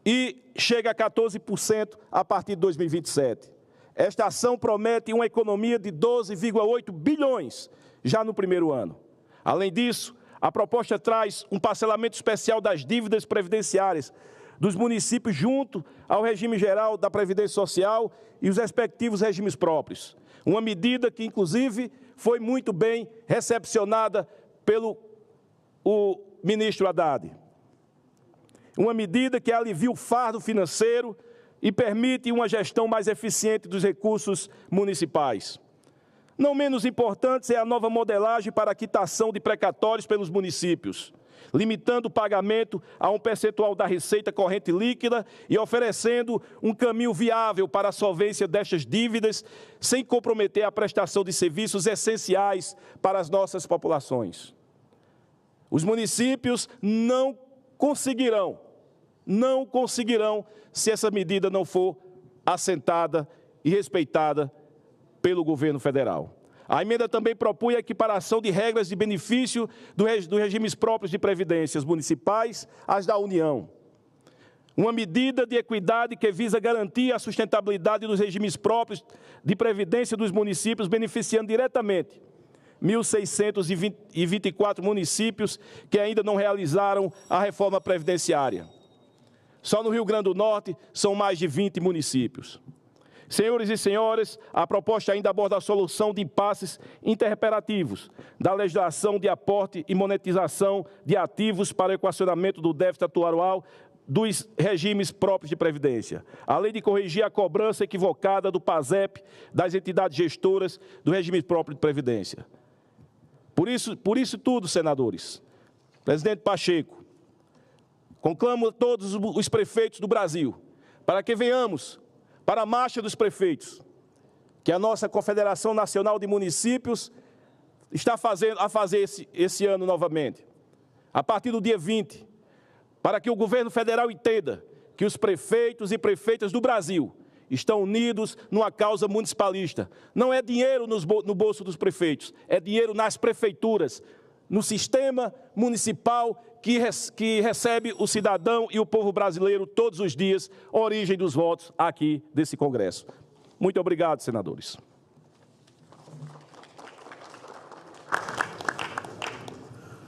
Speaker 14: e chega a 14% a partir de 2027. Esta ação promete uma economia de 12,8 bilhões já no primeiro ano. Além disso, a proposta traz um parcelamento especial das dívidas previdenciárias dos municípios junto ao regime geral da Previdência Social e os respectivos regimes próprios. Uma medida que, inclusive, foi muito bem recepcionada pelo ministro Haddad. Uma medida que alivia o fardo financeiro e permite uma gestão mais eficiente dos recursos municipais. Não menos importante é a nova modelagem para a quitação de precatórios pelos municípios, limitando o pagamento a um percentual da receita corrente líquida e oferecendo um caminho viável para a solvência destas dívidas, sem comprometer a prestação de serviços essenciais para as nossas populações. Os municípios não conseguirão, se essa medida não for assentada e respeitada pelo governo federal. A emenda também propõe a equiparação de regras de benefício dos regimes próprios de previdências municipais às da União. Uma medida de equidade que visa garantir a sustentabilidade dos regimes próprios de previdência dos municípios, beneficiando diretamente 1.624 municípios que ainda não realizaram a reforma previdenciária. Só no Rio Grande do Norte são mais de 20 municípios. Senhores e senhoras, a proposta ainda aborda a solução de impasses interoperativos da legislação de aporte e monetização de ativos para o equacionamento do déficit atuarial dos regimes próprios de previdência, além de corrigir a cobrança equivocada do PASEP, das entidades gestoras do regime próprio de previdência. Por isso tudo, senadores, presidente Pacheco, conclamo todos os prefeitos do Brasil para que venhamos para a Marcha dos Prefeitos, que a nossa Confederação Nacional de Municípios está a fazer esse ano novamente, a partir do dia 20, para que o governo federal entenda que os prefeitos e prefeitas do Brasil estão unidos numa causa municipalista. Não é dinheiro no bolso dos prefeitos, é dinheiro nas prefeituras, no sistema municipal que recebe o cidadão e o povo brasileiro todos os dias, origem dos votos aqui desse Congresso. Muito obrigado, senadores.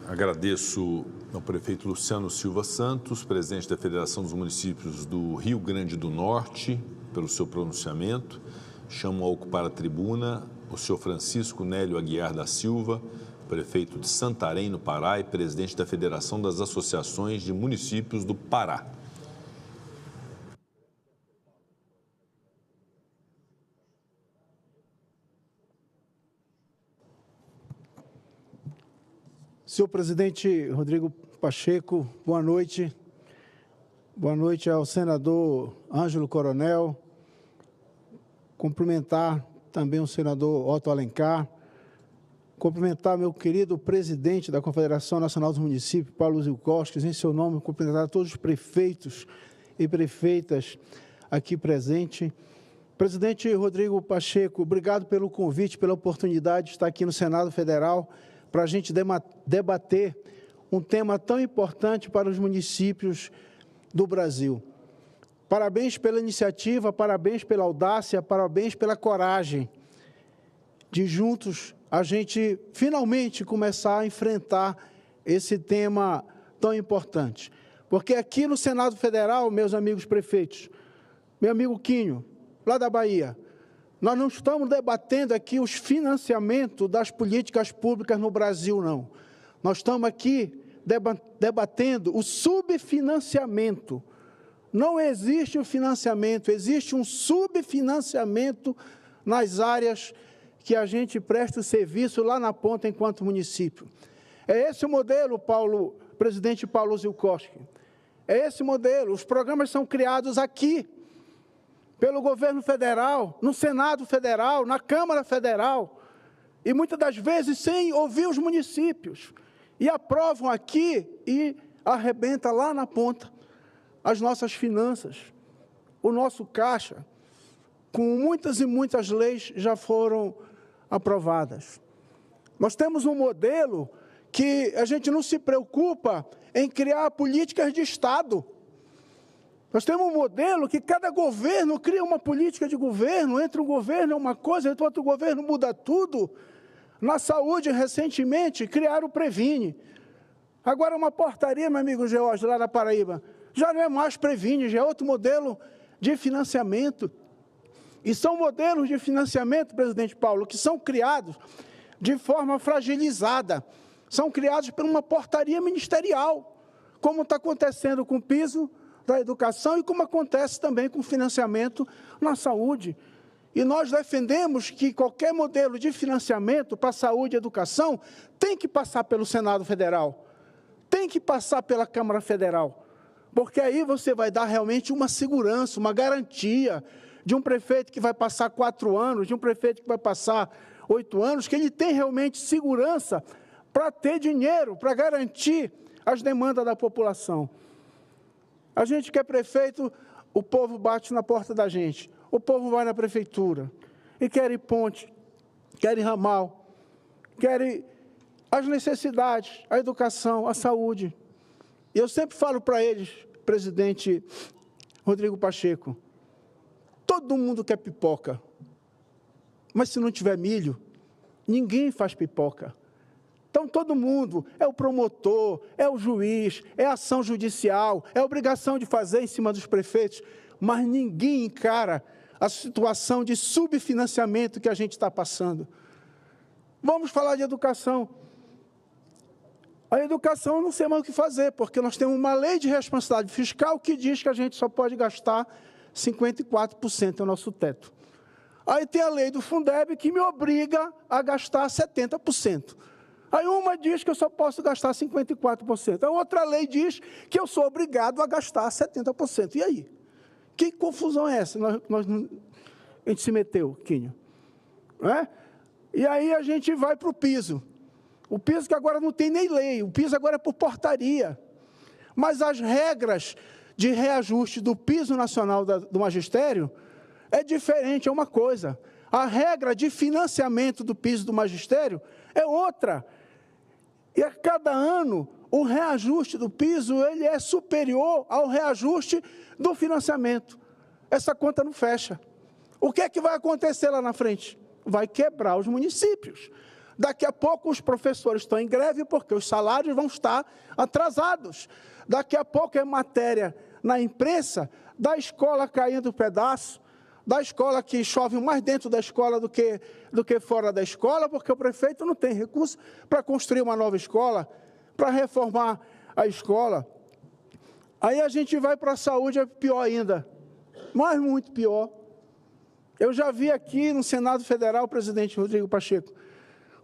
Speaker 19: Agradeço ao prefeito Luciano Silva Santos, presidente da Federação dos Municípios do Rio Grande do Norte, pelo seu pronunciamento. Chamo a ocupar a tribuna o senhor Francisco Nélio Aguiar da Silva, prefeito de Santarém, no Pará, e presidente da Federação das Associações de Municípios do Pará.
Speaker 17: Senhor presidente Rodrigo Pacheco, boa noite. Boa noite ao senador Ângelo Coronel. Cumprimentar também o senador Otto Alencar. Cumprimentar meu querido presidente da Confederação Nacional dos Municípios, Paulo Zilkowski, em seu nome, cumprimentar todos os prefeitos e prefeitas aqui presentes. Presidente Rodrigo Pacheco, obrigado pelo convite, pela oportunidade de estar aqui no Senado Federal para a gente debater um tema tão importante para os municípios do Brasil. Parabéns pela iniciativa, parabéns pela audácia, parabéns pela coragem de juntos a gente finalmente começar a enfrentar esse tema tão importante. Porque aqui no Senado Federal, meus amigos prefeitos, meu amigo Quinho, lá da Bahia, nós não estamos debatendo aqui os financiamentos das políticas públicas no Brasil, não. Nós estamos aqui debatendo o subfinanciamento. Não existe o financiamento, existe um subfinanciamento nas áreas que a gente presta o serviço lá na ponta enquanto município. É esse o modelo, presidente Paulo Zilkowski. É esse o modelo. Os programas são criados aqui, pelo governo federal, no Senado Federal, na Câmara Federal, e muitas das vezes sem ouvir os municípios. E aprovam aqui e arrebenta lá na ponta as nossas finanças, o nosso caixa, com muitas e muitas leis já foram aprovadas. Nós temos um modelo que a gente não se preocupa em criar políticas de Estado. Nós temos um modelo que cada governo cria uma política de governo, entre um governo é uma coisa, entre outro governo muda tudo. Na saúde, recentemente, criaram o Previne. Agora, uma portaria, meu amigo George, lá na Paraíba, já não é mais Previne, já é outro modelo de financiamento. E são modelos de financiamento, presidente Paulo, que são criados de forma fragilizada. São criados por uma portaria ministerial, como está acontecendo com o piso da educação e como acontece também com o financiamento na saúde. E nós defendemos que qualquer modelo de financiamento para saúde e educação tem que passar pelo Senado Federal, tem que passar pela Câmara Federal, porque aí você vai dar realmente uma segurança, uma garantia de um prefeito que vai passar 4 anos, de um prefeito que vai passar 8 anos, que ele tem realmente segurança para ter dinheiro, para garantir as demandas da população. A gente que é prefeito, o povo bate na porta da gente, o povo vai na prefeitura e quer ponte, quer ramal, quer as necessidades, a educação, a saúde. E eu sempre falo para eles, presidente Rodrigo Pacheco, todo mundo quer pipoca, mas se não tiver milho, ninguém faz pipoca. Então, todo mundo, é o promotor, é o juiz, é a ação judicial, é a obrigação de fazer em cima dos prefeitos, mas ninguém encara a situação de subfinanciamento que a gente está passando. Vamos falar de educação. A educação eu não sei mais o que fazer, porque nós temos uma lei de responsabilidade fiscal que diz que a gente só pode gastar 54% é o nosso teto. Aí tem a lei do Fundeb que me obriga a gastar 70%. Aí uma diz que eu só posso gastar 54%. A outra lei diz que eu sou obrigado a gastar 70%. E aí? Que confusão é essa? A gente se meteu, Quinho. Não é? E aí a gente vai para o piso. O piso que agora não tem nem lei, o piso agora é por portaria. Mas as regras de reajuste do piso nacional do magistério é diferente, é uma coisa. A regra de financiamento do piso do magistério é outra. E a cada ano, o reajuste do piso ele é superior ao reajuste do financiamento. Essa conta não fecha. O que é que vai acontecer lá na frente? Vai quebrar os municípios. Daqui a pouco os professores estão em greve porque os salários vão estar atrasados. Daqui a pouco é matéria na imprensa da escola caindo pedaço, da escola que chove mais dentro da escola do que fora da escola, porque o prefeito não tem recurso para construir uma nova escola, para reformar a escola. Aí a gente vai para a saúde, é pior ainda, mas muito pior. Eu já vi aqui no Senado Federal, o presidente Rodrigo Pacheco,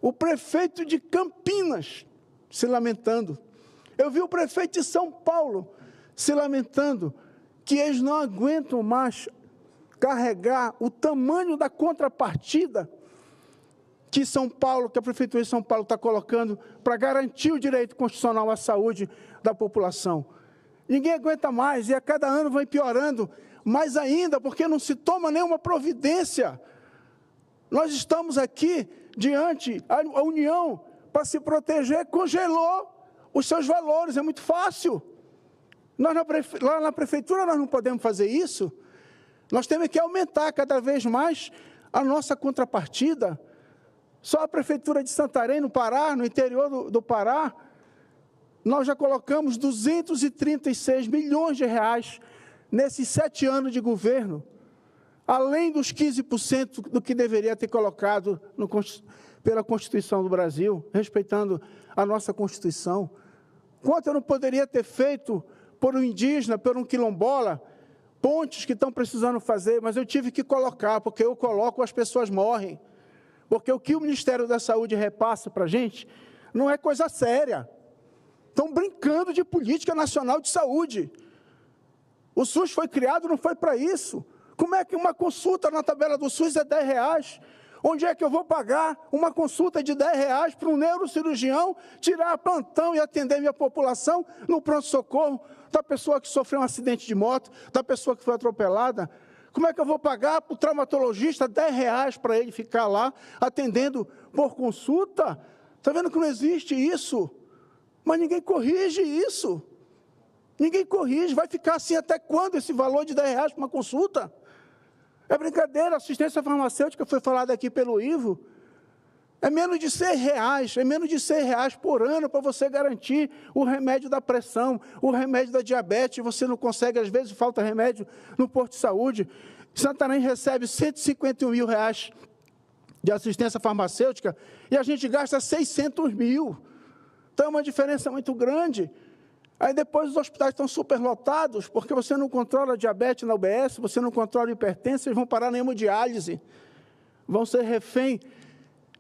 Speaker 17: o prefeito de Campinas se lamentando. Eu vi o prefeito de São Paulo se lamentando que eles não aguentam mais carregar o tamanho da contrapartida que São Paulo, que a Prefeitura de São Paulo está colocando para garantir o direito constitucional à saúde da população. Ninguém aguenta mais e a cada ano vai piorando mais ainda, porque não se toma nenhuma providência. Nós estamos aqui diante, a União, para se proteger, congelou os seus valores, é muito fácil. Lá na Prefeitura nós não podemos fazer isso. Nós temos que aumentar cada vez mais a nossa contrapartida. Só a Prefeitura de Santarém, no Pará, no interior do Pará, nós já colocamos 236 milhões de reais nesses 7 anos de governo, além dos 15% do que deveria ter colocado pela Constituição do Brasil, respeitando a nossa Constituição. Quanto eu não poderia ter feito por um indígena, por um quilombola, pontes que estão precisando fazer, mas eu tive que colocar, porque eu coloco, as pessoas morrem. Porque o que o Ministério da Saúde repassa para a gente não é coisa séria. Estão brincando de política nacional de saúde. O SUS foi criado, não foi para isso. Como é que uma consulta na tabela do SUS é R$10? Onde é que eu vou pagar uma consulta de R$10 para um neurocirurgião tirar plantão e atender minha população no pronto-socorro da pessoa que sofreu um acidente de moto, da pessoa que foi atropelada? Como é que eu vou pagar para o traumatologista R$10 para ele ficar lá atendendo por consulta? Está vendo que não existe isso? Mas ninguém corrige isso. Ninguém corrige. Vai ficar assim até quando esse valor de R$10 para uma consulta? É brincadeira, a assistência farmacêutica foi falada aqui pelo Ivo. É menos de R$6, é menos de R$6 por ano para você garantir o remédio da pressão, o remédio da diabetes, você não consegue, às vezes falta remédio no posto de saúde. Santarém recebe R$151 mil de assistência farmacêutica e a gente gasta 600 mil. Então é uma diferença muito grande. Aí depois os hospitais estão superlotados, porque você não controla a diabetes na UBS, você não controla a hipertensão, eles vão parar na hemodiálise. Vão ser refém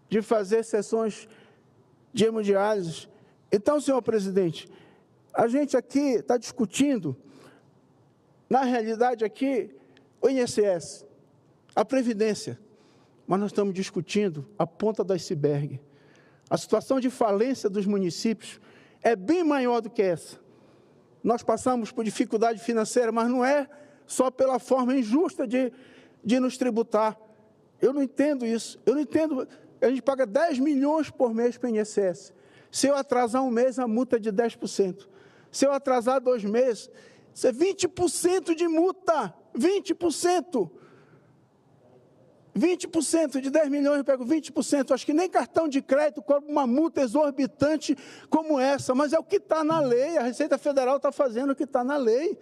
Speaker 17: de fazer sessões de hemodiálise. Então, senhor presidente, a gente aqui está discutindo, na realidade aqui, o INSS, a Previdência, mas nós estamos discutindo a ponta do iceberg. A situação de falência dos municípios é bem maior do que essa. Nós passamos por dificuldade financeira, mas não é só pela forma injusta de nos tributar. Eu não entendo isso. Eu não entendo. A gente paga 10 milhões por mês para o INSS. Se eu atrasar um mês, a multa é de 10%. Se eu atrasar 2 meses, isso é 20% de multa. 20%. 20% de 10 milhões, eu pego 20%. Acho que nem cartão de crédito cobra uma multa exorbitante como essa, mas é o que está na lei. A Receita Federal está fazendo o que está na lei.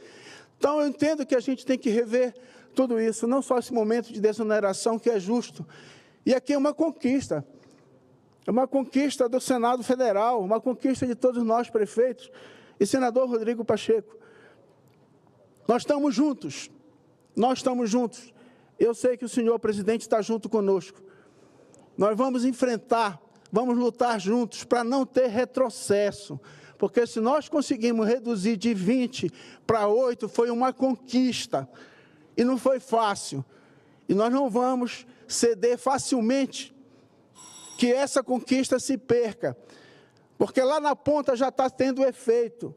Speaker 17: Então, eu entendo que a gente tem que rever tudo isso, não só esse momento de desoneração, que é justo. E aqui é uma conquista. é uma conquista do Senado Federal, uma conquista de todos nós, prefeitos, e senador Rodrigo Pacheco. Nós estamos juntos, nós estamos juntos. Eu sei que o senhor presidente está junto conosco. Nós vamos enfrentar, vamos lutar juntos para não ter retrocesso, porque se nós conseguimos reduzir de 20 para 8, foi uma conquista, e não foi fácil. E nós não vamos ceder facilmente que essa conquista se perca, porque lá na ponta já está tendo efeito.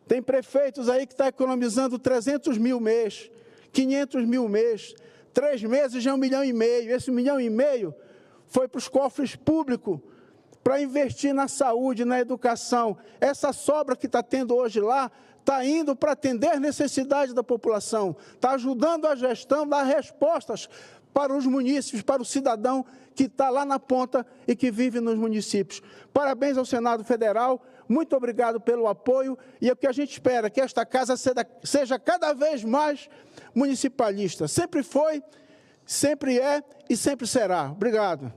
Speaker 17: Tem prefeitos aí que estão economizando 300 mil mês, 500 mil mês, 3 meses já é 1,5 milhão. Esse 1,5 milhão foi para os cofres públicos, para investir na saúde, na educação. Essa sobra que está tendo hoje lá, está indo para atender as necessidades da população, está ajudando a gestão, dar respostas para os munícipes, para o cidadão que está lá na ponta e que vive nos municípios. Parabéns ao Senado Federal, muito obrigado pelo apoio, e é o que a gente espera, que esta casa seja cada vez mais municipalista. Sempre foi, sempre é e sempre será. Obrigado.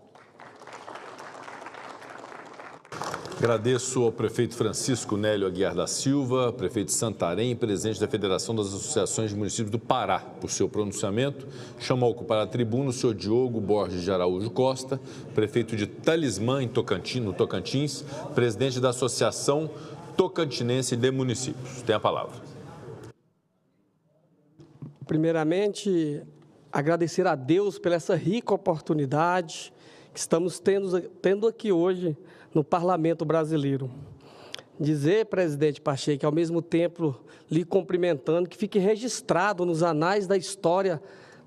Speaker 19: Agradeço ao prefeito Francisco Nélio Aguiar da Silva, prefeito de Santarém e presidente da Federação das Associações de Municípios do Pará, por seu pronunciamento. Chamo a ocupar a tribuna o senhor Diogo Borges de Araújo Costa, prefeito de Talismã, no Tocantins, presidente da Associação Tocantinense de Municípios. Tem a palavra.
Speaker 15: Primeiramente, agradecer a Deus pela essa rica oportunidade que estamos tendo aqui hoje no Parlamento Brasileiro. Dizer, presidente Pacheco, ao mesmo tempo lhe cumprimentando, que fique registrado nos anais da história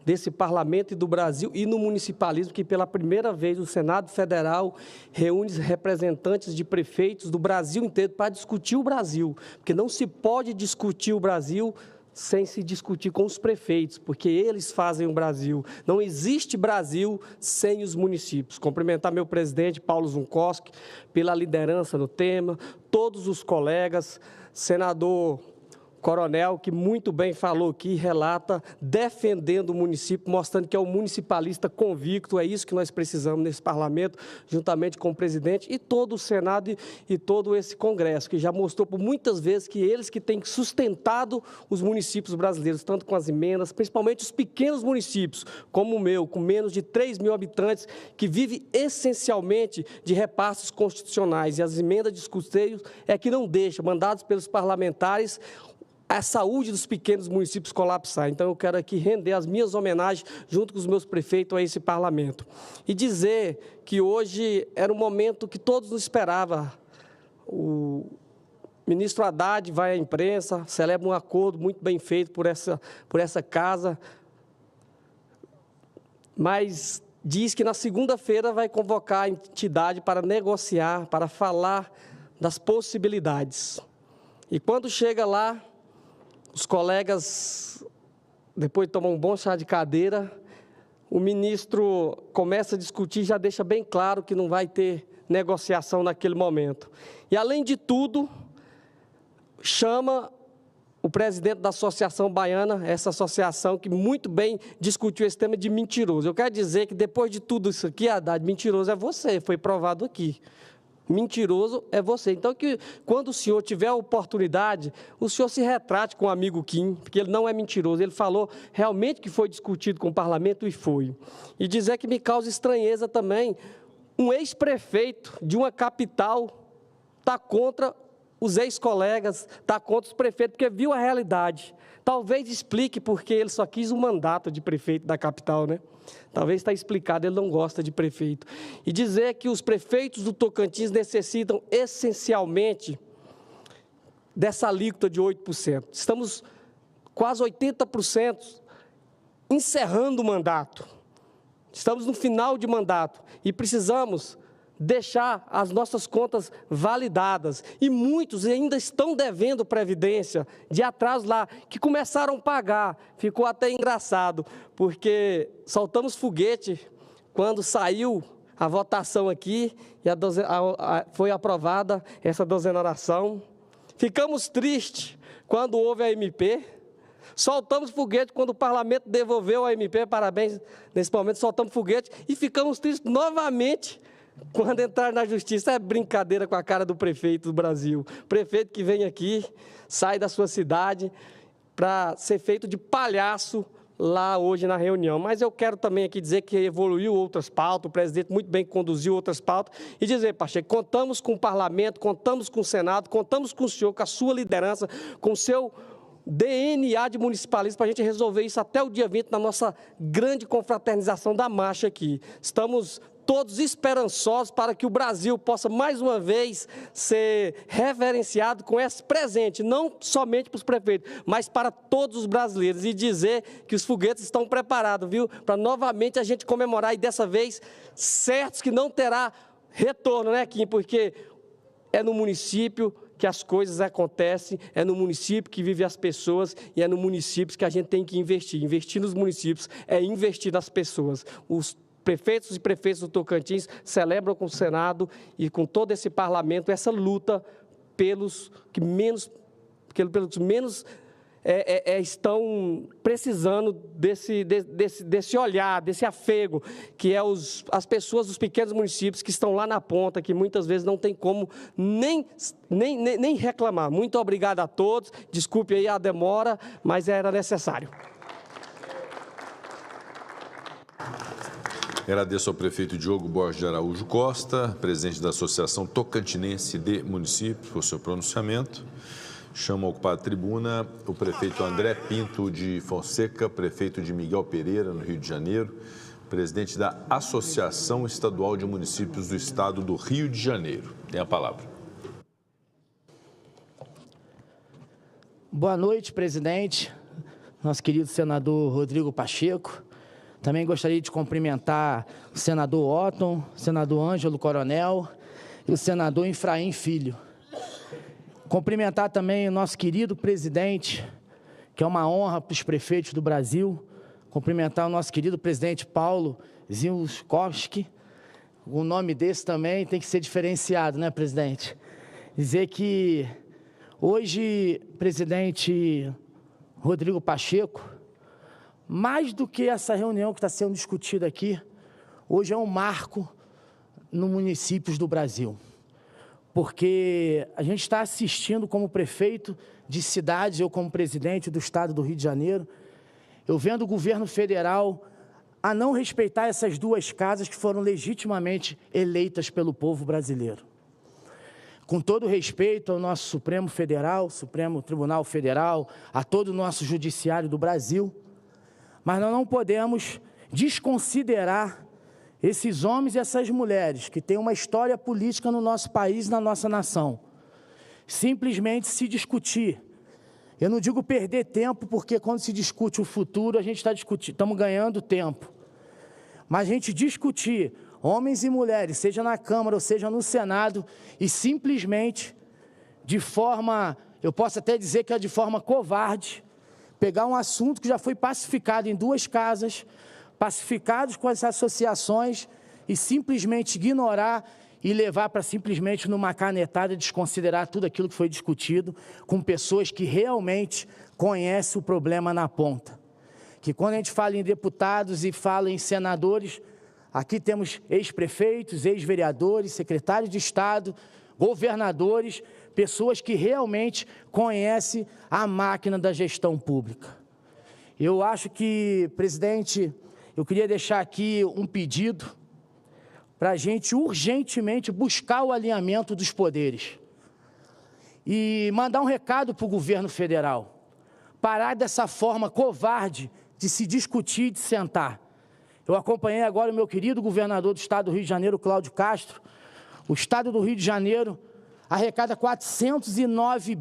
Speaker 15: desse Parlamento e do Brasil e no municipalismo, que pela primeira vez o Senado Federal reúne representantes de prefeitos do Brasil inteiro para discutir o Brasil, porque não se pode discutir o Brasil sem se discutir com os prefeitos, porque eles fazem o Brasil. Não existe Brasil sem os municípios. Cumprimentar meu presidente, Paulo Zunkoski, pela liderança no tema, todos os colegas, senador Coronel, que muito bem falou aqui, relata, defendendo o município, mostrando que é um municipalista convicto, é isso que nós precisamos nesse parlamento, juntamente com o presidente e todo o Senado e todo esse Congresso, que já mostrou por muitas vezes que eles que têm sustentado os municípios brasileiros, tanto com as emendas, principalmente os pequenos municípios, como o meu, com menos de 3 mil habitantes, que vive essencialmente de repasses constitucionais, e as emendas de custeio é que não deixa, mandados pelos parlamentares, a saúde dos pequenos municípios colapsar. Então, eu quero aqui render as minhas homenagens, junto com os meus prefeitos, a esse parlamento. E dizer que hoje era um momento que todos nos esperavam. O ministro Haddad vai à imprensa, celebra um acordo muito bem feito por essa casa, mas diz que na segunda-feira vai convocar a entidade para negociar, para falar das possibilidades. E quando chega lá, os colegas, depois de tomar um bom chá de cadeira, o ministro começa a discutir, já deixa bem claro que não vai ter negociação naquele momento. E, além de tudo, chama o presidente da Associação Baiana, essa associação que muito bem discutiu esse tema, de mentiroso. Eu quero dizer que, depois de tudo isso aqui, Haddad, mentiroso é você, foi provado aqui. Mentiroso é você. Então, que quando o senhor tiver a oportunidade, o senhor se retrate com o amigo Kim, porque ele não é mentiroso. Ele falou realmente que foi discutido com o parlamento e foi. E dizer que me causa estranheza também, um ex-prefeito de uma capital está contra os ex-colegas, está contra os prefeitos, porque viu a realidade. Talvez explique porque ele só quis um mandato de prefeito da capital, né? Talvez está explicado, ele não gosta de prefeito. E dizer que os prefeitos do Tocantins necessitam essencialmente dessa alíquota de 8%. Estamos quase 80% encerrando o mandato. Estamos no final de mandato e precisamos deixar as nossas contas validadas. E muitos ainda estão devendo previdência de atraso lá, que começaram a pagar. Ficou até engraçado, porque soltamos foguete quando saiu a votação aqui e foi aprovada essa desoneраção. Ficamos tristes quando houve a MP. Soltamos foguete quando o parlamento devolveu a MP. Parabéns, nesse momento soltamos foguete. E ficamos tristes novamente quando entrar na justiça é brincadeira com a cara do prefeito do Brasil. Prefeito que vem aqui, sai da sua cidade para ser feito de palhaço lá hoje na reunião. Mas eu quero também aqui dizer que evoluiu outras pautas, o presidente muito bem conduziu outras pautas, e dizer, Pacheco, contamos com o parlamento, contamos com o Senado, contamos com o senhor, com a sua liderança, com o seu DNA de municipalismo para a gente resolver isso até o dia 20 na nossa grande confraternização da marcha aqui. Estamos todos esperançosos para que o Brasil possa, mais uma vez, ser reverenciado com esse presente, não somente para os prefeitos, mas para todos os brasileiros, e dizer que os foguetes estão preparados, viu? Para novamente a gente comemorar, e dessa vez, certos que não terá retorno, né, Kim? Porque é no município que as coisas acontecem, é no município que vivem as pessoas, e é no município que a gente tem que investir. Investir nos municípios é investir nas pessoas. Os prefeitos e prefeitos do Tocantins celebram com o Senado e com todo esse parlamento essa luta pelos que menos estão precisando desse olhar, desse afego, que é as pessoas dos pequenos municípios que estão lá na ponta, que muitas vezes não tem como nem reclamar. Muito obrigado a todos, desculpe aí a demora, mas era necessário.
Speaker 19: Agradeço ao prefeito Diogo Borges de Araújo Costa, presidente da Associação Tocantinense de Municípios, por seu pronunciamento. Chamo a ocupar a tribuna o prefeito André Pinto de Fonseca, prefeito de Miguel Pereira, no Rio de Janeiro, presidente da Associação Estadual de Municípios do Estado do Rio de Janeiro. Tem a palavra.
Speaker 21: Boa noite, presidente, nosso querido senador Rodrigo Pacheco. Também gostaria de cumprimentar o senador Otton, o senador Ângelo Coronel e o senador Efraim Filho. Cumprimentar também o nosso querido presidente, que é uma honra para os prefeitos do Brasil. Cumprimentar o nosso querido presidente Paulo Zimskowski. O nome desse também tem que ser diferenciado, né, presidente? Dizer que hoje, presidente Rodrigo Pacheco, mais do que essa reunião que está sendo discutida aqui, hoje é um marco nos municípios do Brasil. Porque a gente está assistindo como prefeito de cidades, eu como presidente do Estado do Rio de Janeiro, eu vendo o governo federal a não respeitar essas duas casas que foram legitimamente eleitas pelo povo brasileiro. Com todo respeito ao nosso Supremo Federal, Supremo Tribunal Federal, a todo o nosso judiciário do Brasil, mas nós não podemos desconsiderar esses homens e essas mulheres que têm uma história política no nosso país e na nossa nação. Simplesmente se discutir. Eu não digo perder tempo, porque quando se discute o futuro, a gente está discutindo, estamos ganhando tempo. Mas a gente discutir, homens e mulheres, seja na Câmara ou seja no Senado, e simplesmente, de forma, eu posso até dizer que é de forma covarde, pegar um assunto que já foi pacificado em duas casas, pacificados com as associações, e simplesmente ignorar e levar para simplesmente numa canetada desconsiderar tudo aquilo que foi discutido com pessoas que realmente conhecem o problema na ponta. Que quando a gente fala em deputados e fala em senadores, aqui temos ex-prefeitos, ex-vereadores, secretários de Estado, governadores, pessoas que realmente conhecem a máquina da gestão pública. Eu acho que, presidente, eu queria deixar aqui um pedido para a gente urgentemente buscar o alinhamento dos poderes e mandar um recado para o governo federal, parar dessa forma covarde de se discutir e de sentar. Eu acompanhei agora o meu querido governador do Estado do Rio de Janeiro, Cláudio Castro. O Estado do Rio de Janeiro arrecada 409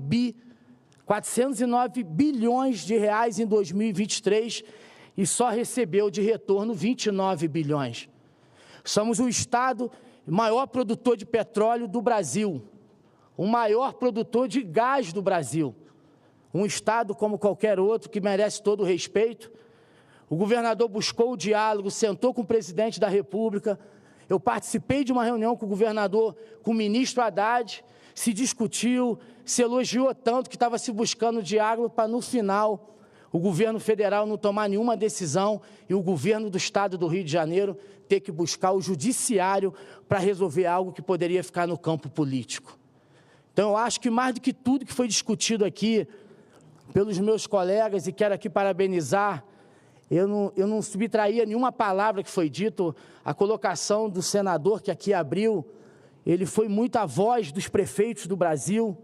Speaker 21: bilhões de reais em 2023 e só recebeu de retorno 29 bilhões. Somos o estado maior produtor de petróleo do Brasil, o maior produtor de gás do Brasil. Um estado como qualquer outro que merece todo o respeito. O governador buscou o diálogo, sentou com o presidente da República. Eu participei de uma reunião com o governador, com o ministro Haddad, se discutiu, se elogiou tanto que estava se buscando diálogo para, no final, o governo federal não tomar nenhuma decisão e o governo do estado do Rio de Janeiro ter que buscar o judiciário para resolver algo que poderia ficar no campo político. Então, eu acho que mais do que tudo que foi discutido aqui pelos meus colegas, e quero aqui parabenizar, eu não subtraía nenhuma palavra que foi dito, a colocação do senador que aqui abriu, ele foi muito a voz dos prefeitos do Brasil.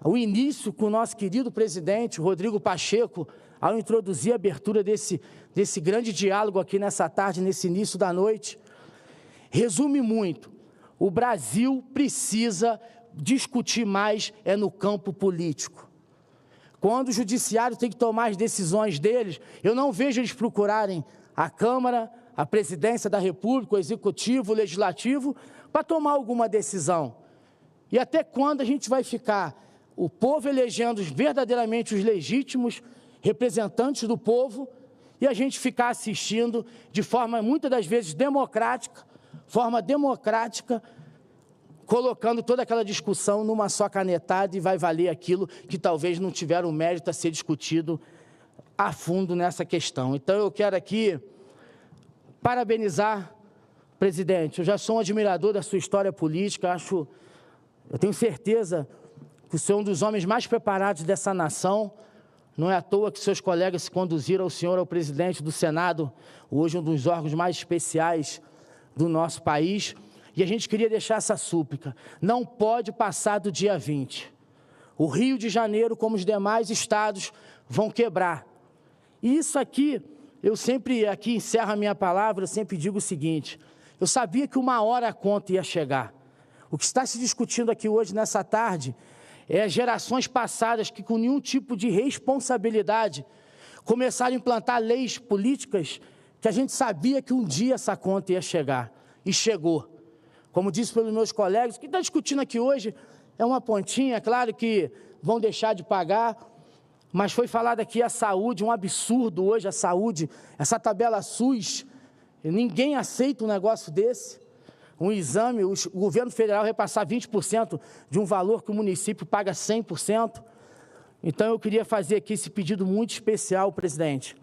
Speaker 21: O início com o nosso querido presidente, Rodrigo Pacheco, ao introduzir a abertura desse grande diálogo aqui nessa tarde, nesse início da noite, resume muito. O Brasil precisa discutir mais no campo político. Quando o judiciário tem que tomar as decisões deles, eu não vejo eles procurarem a Câmara, a Presidência da República, o Executivo, o Legislativo, para tomar alguma decisão. E até quando a gente vai ficar o povo elegendo verdadeiramente os legítimos representantes do povo e a gente ficar assistindo de forma, muitas das vezes, democrática, colocando toda aquela discussão numa só canetada e vai valer aquilo que talvez não tiveram mérito a ser discutido a fundo nessa questão. Então, eu quero aqui parabenizar, presidente, eu já sou um admirador da sua história política, eu tenho certeza que o senhor é um dos homens mais preparados dessa nação, não é à toa que seus colegas se conduziram ao senhor, ao presidente do Senado, hoje um dos órgãos mais especiais do nosso país. E a gente queria deixar essa súplica, não pode passar do dia 20. O Rio de Janeiro, como os demais estados, vão quebrar. E isso aqui, eu sempre, aqui encerro a minha palavra, eu sempre digo o seguinte, eu sabia que uma hora a conta ia chegar. O que está se discutindo aqui hoje, nessa tarde, é gerações passadas que com nenhum tipo de responsabilidade começaram a implantar leis políticas que a gente sabia que um dia essa conta ia chegar. E chegou. Como disse pelos meus colegas, o que está discutindo aqui hoje é uma pontinha, claro que vão deixar de pagar, mas foi falado aqui a saúde, um absurdo hoje a saúde, essa tabela SUS, ninguém aceita um negócio desse, um exame, o governo federal repassar 20% de um valor que o município paga 100%. Então eu queria fazer aqui esse pedido muito especial, presidente,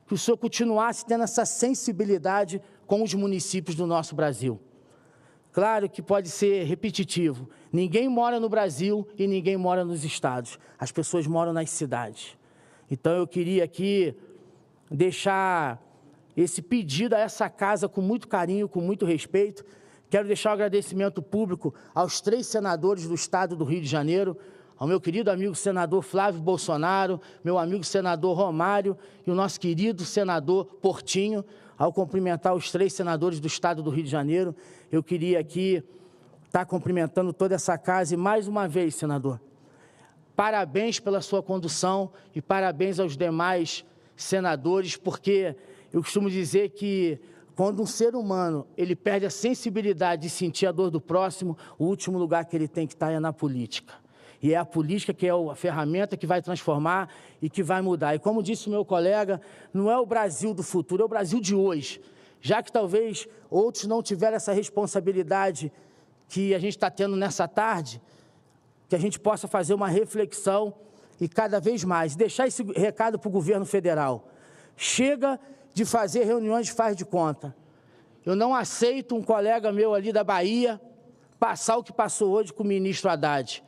Speaker 21: que o senhor continuasse tendo essa sensibilidade com os municípios do nosso Brasil. Claro que pode ser repetitivo. Ninguém mora no Brasil e ninguém mora nos estados. As pessoas moram nas cidades. Então, eu queria aqui deixar esse pedido a essa casa com muito carinho, com muito respeito. Quero deixar um agradecimento público aos 3 senadores do estado do Rio de Janeiro, ao meu querido amigo senador Flávio Bolsonaro, meu amigo senador Romário e o nosso querido senador Portinho. Ao cumprimentar os 3 senadores do estado do Rio de Janeiro, eu queria aqui estar cumprimentando toda essa casa e mais uma vez, senador, parabéns pela sua condução e parabéns aos demais senadores, porque eu costumo dizer que quando um ser humano ele perde a sensibilidade de sentir a dor do próximo, o último lugar que ele tem que estar é na política. E é a política que é a ferramenta que vai transformar e que vai mudar. E como disse o meu colega, não é o Brasil do futuro, é o Brasil de hoje. Já que talvez outros não tiveram essa responsabilidade que a gente está tendo nessa tarde, que a gente possa fazer uma reflexão e cada vez mais deixar esse recado para o governo federal. Chega de fazer reuniões de faz de conta. Eu não aceito um colega meu ali da Bahia passar o que passou hoje com o ministro Haddad.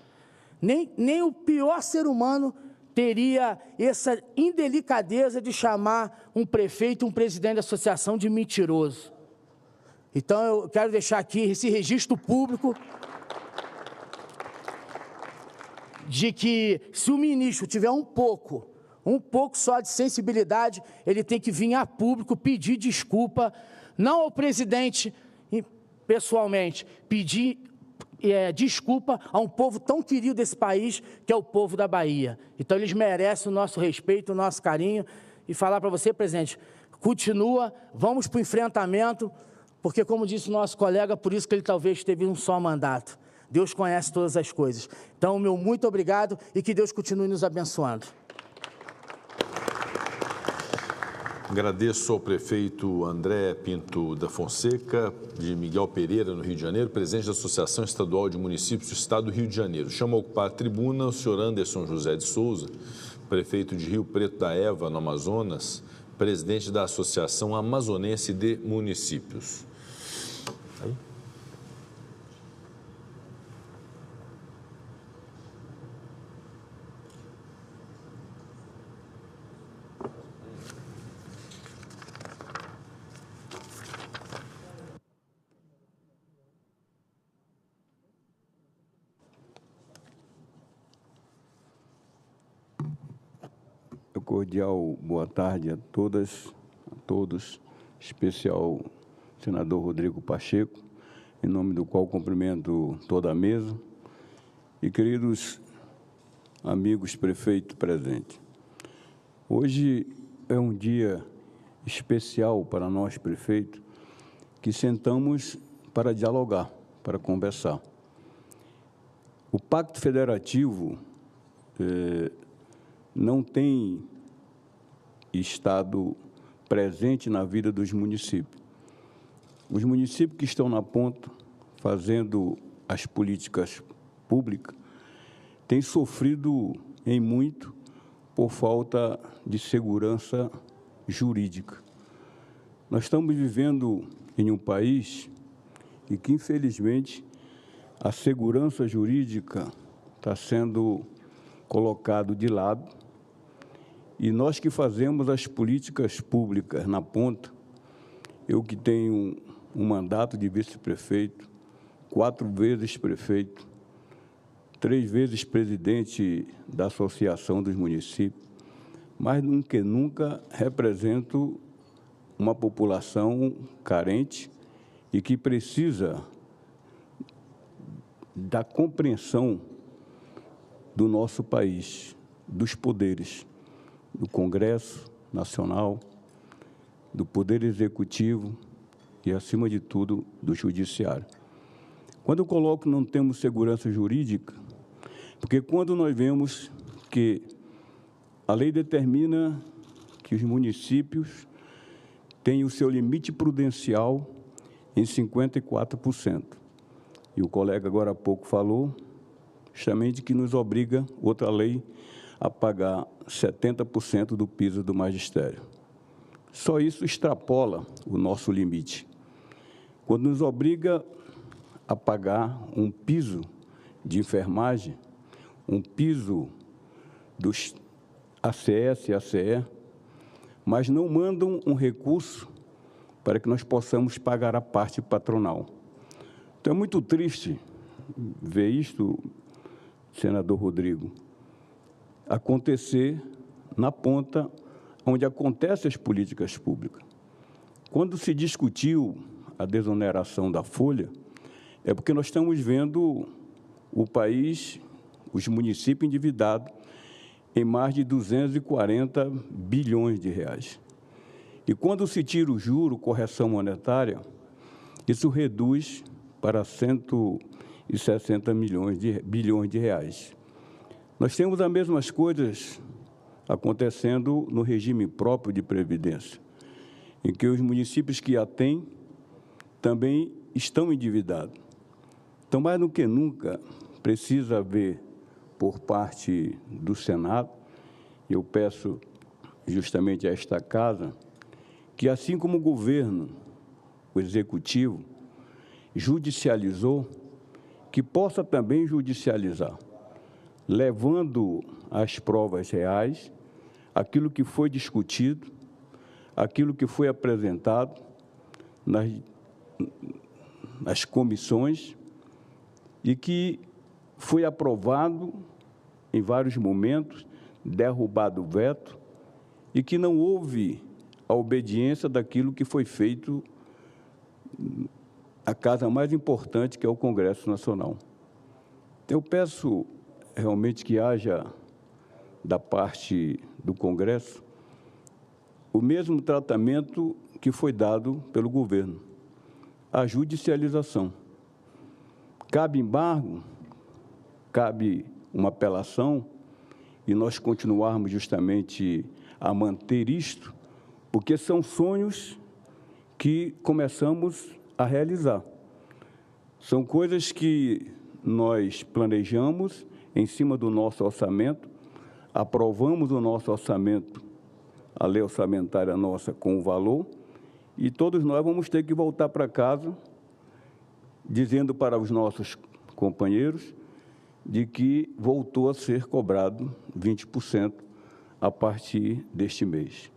Speaker 21: Nem o pior ser humano teria essa indelicadeza de chamar um prefeito, um presidente da associação de mentiroso. Então, eu quero deixar aqui esse registro público de que, se o ministro tiver um pouco só de sensibilidade, ele tem que vir a público pedir desculpa, não ao presidente pessoalmente, pedir desculpa a um povo tão querido desse país, que é o povo da Bahia. Então, eles merecem o nosso respeito, o nosso carinho, e falar para você, presidente, continua, vamos para o enfrentamento, porque, como disse o nosso colega, por isso que ele talvez teve um só mandato. Deus conhece todas as coisas. Então, meu muito obrigado e que Deus continue nos abençoando.
Speaker 4: Agradeço ao prefeito André Pinto da Fonseca, de Miguel Pereira, no Rio de Janeiro, presidente da Associação Estadual de Municípios do Estado do Rio de Janeiro. Chamo a ocupar a tribuna o senhor Anderson José de Souza,
Speaker 19: prefeito de Rio Preto da Eva, no Amazonas, presidente da Associação Amazonense de Municípios.
Speaker 18: Cordial boa tarde a todas, a todos, em especial senador Rodrigo Pacheco, em nome do qual cumprimento toda a mesa, e queridos amigos prefeitos presentes. Hoje é um dia especial para nós, prefeitos, que sentamos para dialogar, para conversar. O Pacto Federativo não tem estado presente na vida dos municípios. Os municípios que estão na ponta, fazendo as políticas públicas, têm sofrido em muito por falta de segurança jurídica. Nós estamos vivendo em um país em que, infelizmente, a segurança jurídica está sendo colocado de lado, e nós que fazemos as políticas públicas na ponta, eu que tenho um mandato de vice-prefeito, 4 vezes prefeito, 3 vezes presidente da Associação dos Municípios, mais do que nunca represento uma população carente e que precisa da compreensão do nosso país, dos poderes, do Congresso Nacional, do Poder Executivo e, acima de tudo, do Judiciário. Quando eu coloco que não temos segurança jurídica, porque quando nós vemos que a lei determina que os municípios têm o seu limite prudencial em 54%, e o colega agora há pouco falou, justamente que nos obriga, outra lei, a pagar 70% do piso do magistério. Só isso extrapola o nosso limite. Quando nos obriga a pagar um piso de enfermagem, um piso dos ACS e ACE, mas não mandam um recurso para que nós possamos pagar a parte patronal. Então, é muito triste ver isto, senador Rodrigo, acontecer na ponta onde acontecem as políticas públicas. Quando se discutiu a desoneração da folha, é porque nós estamos vendo o país, os municípios endividados em mais de 240 bilhões de reais. E quando se tira o juro, correção monetária, isso reduz para 160 bilhões de reais. Nós temos as mesmas coisas acontecendo no regime próprio de previdência, em que os municípios que a têm também estão endividados. Então, mais do que nunca, precisa haver, por parte do Senado, eu peço justamente a esta Casa, que assim como o governo, o Executivo, judicializou, que possa também judicializar, levando às provas reais aquilo que foi discutido, aquilo que foi apresentado nas comissões e que foi aprovado em vários momentos, derrubado o veto, e que não houve a obediência daquilo que foi feito a casa mais importante, que é o Congresso Nacional. Eu peço realmente que haja, da parte do Congresso, o mesmo tratamento que foi dado pelo governo, a judicialização. Cabe embargo, cabe uma apelação, e nós continuarmos justamente a manter isto, porque são sonhos que começamos a realizar. São coisas que nós planejamos em cima do nosso orçamento, aprovamos o nosso orçamento, a lei orçamentária nossa com o valor, e todos nós vamos ter que voltar para casa dizendo para os nossos companheiros de que voltou a ser cobrado 20% a partir deste mês.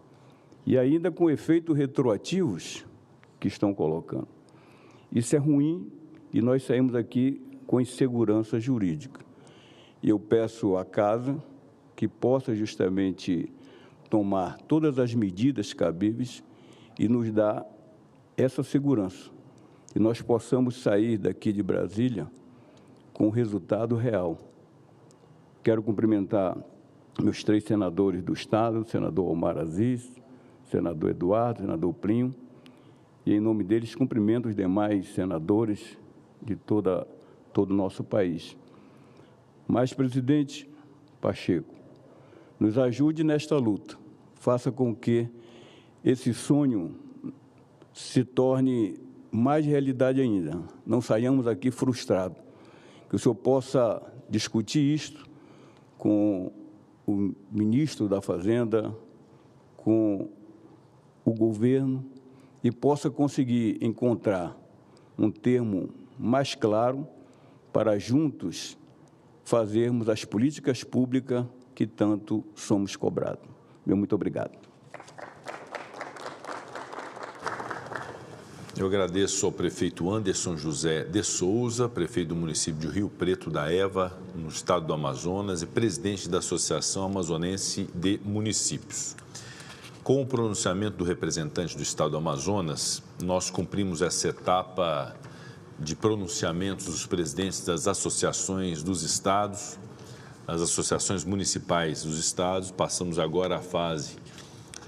Speaker 18: E ainda com efeitos retroativos que estão colocando. Isso é ruim e nós saímos aqui com insegurança jurídica. E eu peço à Casa que possa justamente tomar todas as medidas cabíveis e nos dar essa segurança. E nós possamos sair daqui de Brasília com resultado real. Quero cumprimentar meus 3 senadores do Estado, o senador Omar Aziz, o senador Eduardo, o senador Plinio, e, em nome deles, cumprimento os demais senadores de todo o nosso país. Mas, presidente Pacheco, nos ajude nesta luta. Faça com que esse sonho se torne mais realidade ainda. Não saiamos aqui frustrados. Que o senhor possa discutir isto com o ministro da Fazenda, com o governo, e possa conseguir encontrar um termo mais claro para juntos fazermos as políticas públicas que tanto somos cobrados. Meu muito obrigado.
Speaker 19: Eu agradeço ao prefeito Anderson José de Souza, prefeito do município de Rio Preto da Eva, no estado do Amazonas, e presidente da Associação Amazonense de Municípios. Com o pronunciamento do representante do estado do Amazonas, nós cumprimos essa etapa de pronunciamentos dos presidentes das associações dos estados, as associações municipais dos estados. Passamos agora à fase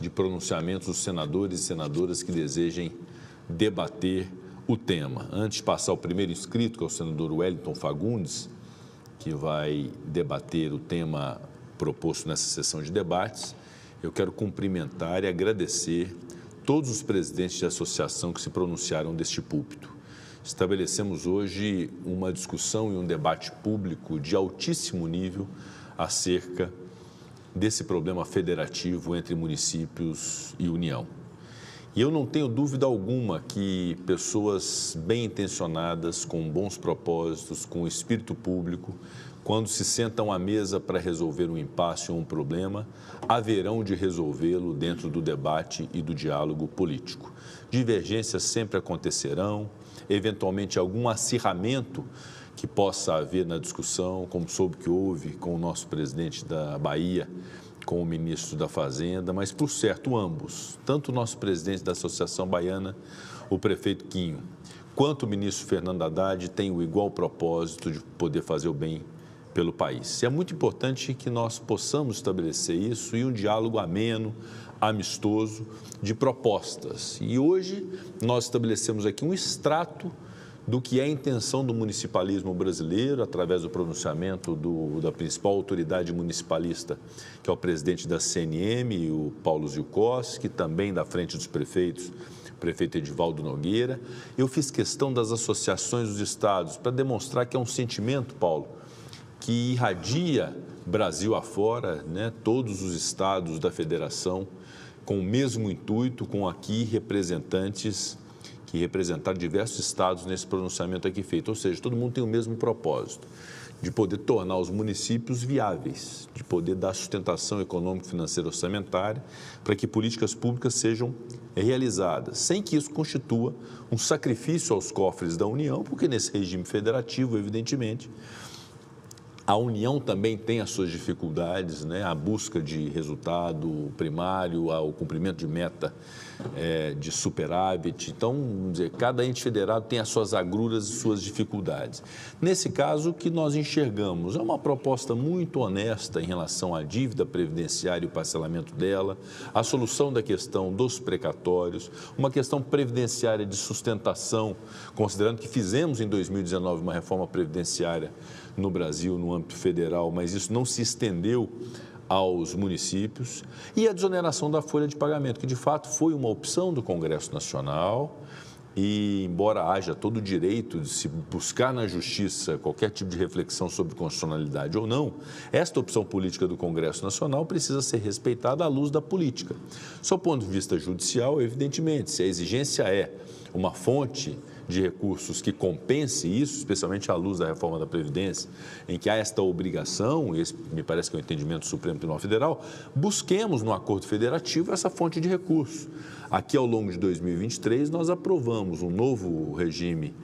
Speaker 19: de pronunciamentos dos senadores e senadoras que desejem debater o tema. Antes de passar o primeiro inscrito, que é o senador Wellington Fagundes, que vai debater o tema proposto nessa sessão de debates, eu quero cumprimentar e agradecer todos os presidentes de associação que se pronunciaram deste púlpito. Estabelecemos hoje uma discussão e um debate público de altíssimo nível acerca desse problema federativo entre municípios e União. E eu não tenho dúvida alguma que pessoas bem intencionadas, com bons propósitos, com espírito público, quando se sentam à mesa para resolver um impasse ou um problema, haverão de resolvê-lo dentro do debate e do diálogo político. Divergências sempre acontecerão, eventualmente algum acirramento que possa haver na discussão, como soube que houve com o nosso presidente da Bahia, com o ministro da Fazenda, mas, por certo, ambos, tanto o nosso presidente da Associação Baiana, o prefeito Quinho, quanto o ministro Fernando Haddad, têm o igual propósito de poder fazer o bem pelo país. E é muito importante que nós possamos estabelecer isso e um diálogo ameno, amistoso, de propostas. E hoje nós estabelecemos aqui um extrato do que é a intenção do municipalismo brasileiro, através do pronunciamento da principal autoridade municipalista, que é o presidente da CNM, o Paulo Zilkowski, também da Frente dos Prefeitos, o prefeito Edivaldo Nogueira. Eu fiz questão das associações dos estados para demonstrar que é um sentimento, Paulo, que irradia Brasil afora, né? Todos os estados da federação com o mesmo intuito, com aqui representantes que representaram diversos estados nesse pronunciamento aqui feito. Ou seja, todo mundo tem o mesmo propósito, de poder tornar os municípios viáveis, de poder dar sustentação econômica, financeira, orçamentária, para que políticas públicas sejam realizadas, sem que isso constitua um sacrifício aos cofres da União, porque nesse regime federativo, evidentemente, a União também tem as suas dificuldades, né? A busca de resultado primário, o cumprimento de meta de superávit. Então, vamos dizer, cada ente federado tem as suas agruras e suas dificuldades. Nesse caso, o que nós enxergamos é uma proposta muito honesta em relação à dívida previdenciária e o parcelamento dela, a solução da questão dos precatórios, uma questão previdenciária de sustentação, considerando que fizemos em 2019 uma reforma previdenciária no Brasil, no âmbito federal, mas isso não se estendeu aos municípios, e a desoneração da folha de pagamento, que de fato foi uma opção do Congresso Nacional,
Speaker 4: E, embora haja todo o direito de se buscar na Justiça qualquer tipo de reflexão sobre constitucionalidade ou não, esta opção política do Congresso Nacional precisa ser respeitada à luz da política. Sob o ponto de vista judicial, evidentemente, se a exigência é uma fonte de recursos que compense isso, especialmente à luz da reforma da Previdência, em que há esta obrigação, esse me parece que é o entendimento do Supremo Tribunal Federal, busquemos no acordo federativo essa fonte de recursos. Aqui, ao longo de 2023, nós aprovamos um novo regime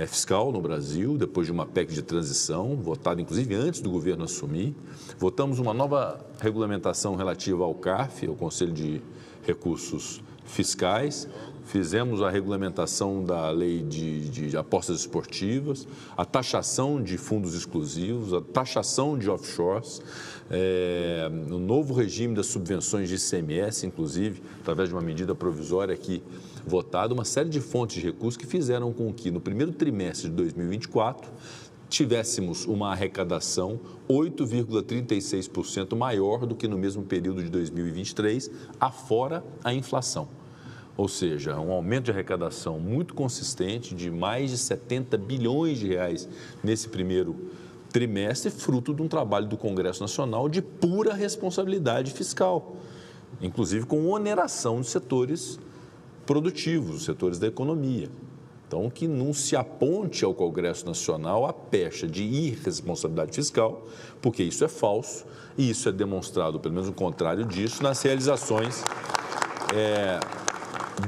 Speaker 4: fiscal no Brasil, depois de uma PEC de transição, votada inclusive antes do governo assumir. Votamos uma nova regulamentação relativa ao CARF, ao Conselho de Recursos Fiscais. Fizemos a regulamentação da lei de apostas esportivas, a taxação de fundos exclusivos, a taxação de offshores, o novo regime das subvenções de ICMS, inclusive, através de uma medida provisória aqui votada, uma série de fontes de recursos que fizeram com que, no primeiro trimestre de 2024, tivéssemos uma arrecadação 8,36% maior do que no mesmo período de 2023, afora a inflação. Ou seja, um aumento de arrecadação muito consistente de mais de 70 bilhões de reais nesse primeiro trimestre, fruto de um trabalho do Congresso Nacional de pura responsabilidade fiscal, inclusive com oneração de setores produtivos, setores da economia. Então, que não se aponte ao Congresso Nacional a pecha de irresponsabilidade fiscal, porque isso é falso e isso é demonstrado, pelo menos o contrário disso, nas realizações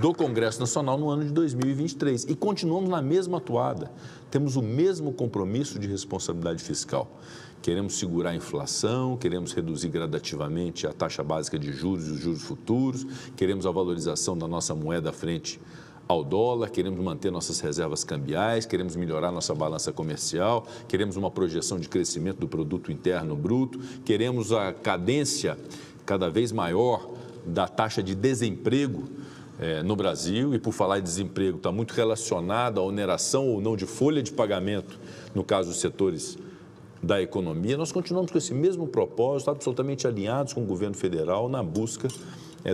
Speaker 4: do Congresso Nacional no ano de 2023. E continuamos na mesma atuada. Temos o mesmo compromisso de responsabilidade fiscal. Queremos segurar a inflação, queremos reduzir gradativamente a taxa básica de juros e os juros futuros, queremos a valorização da nossa moeda frente ao dólar, queremos manter nossas reservas cambiais, queremos melhorar nossa balança comercial, queremos uma projeção de crescimento do produto interno bruto, queremos a cadência cada vez maior da taxa de desemprego no Brasil, e por falar em desemprego, está muito relacionado à oneração ou não de folha de pagamento, no caso dos setores da economia. Nós continuamos com esse mesmo propósito, absolutamente alinhados com o governo federal na busca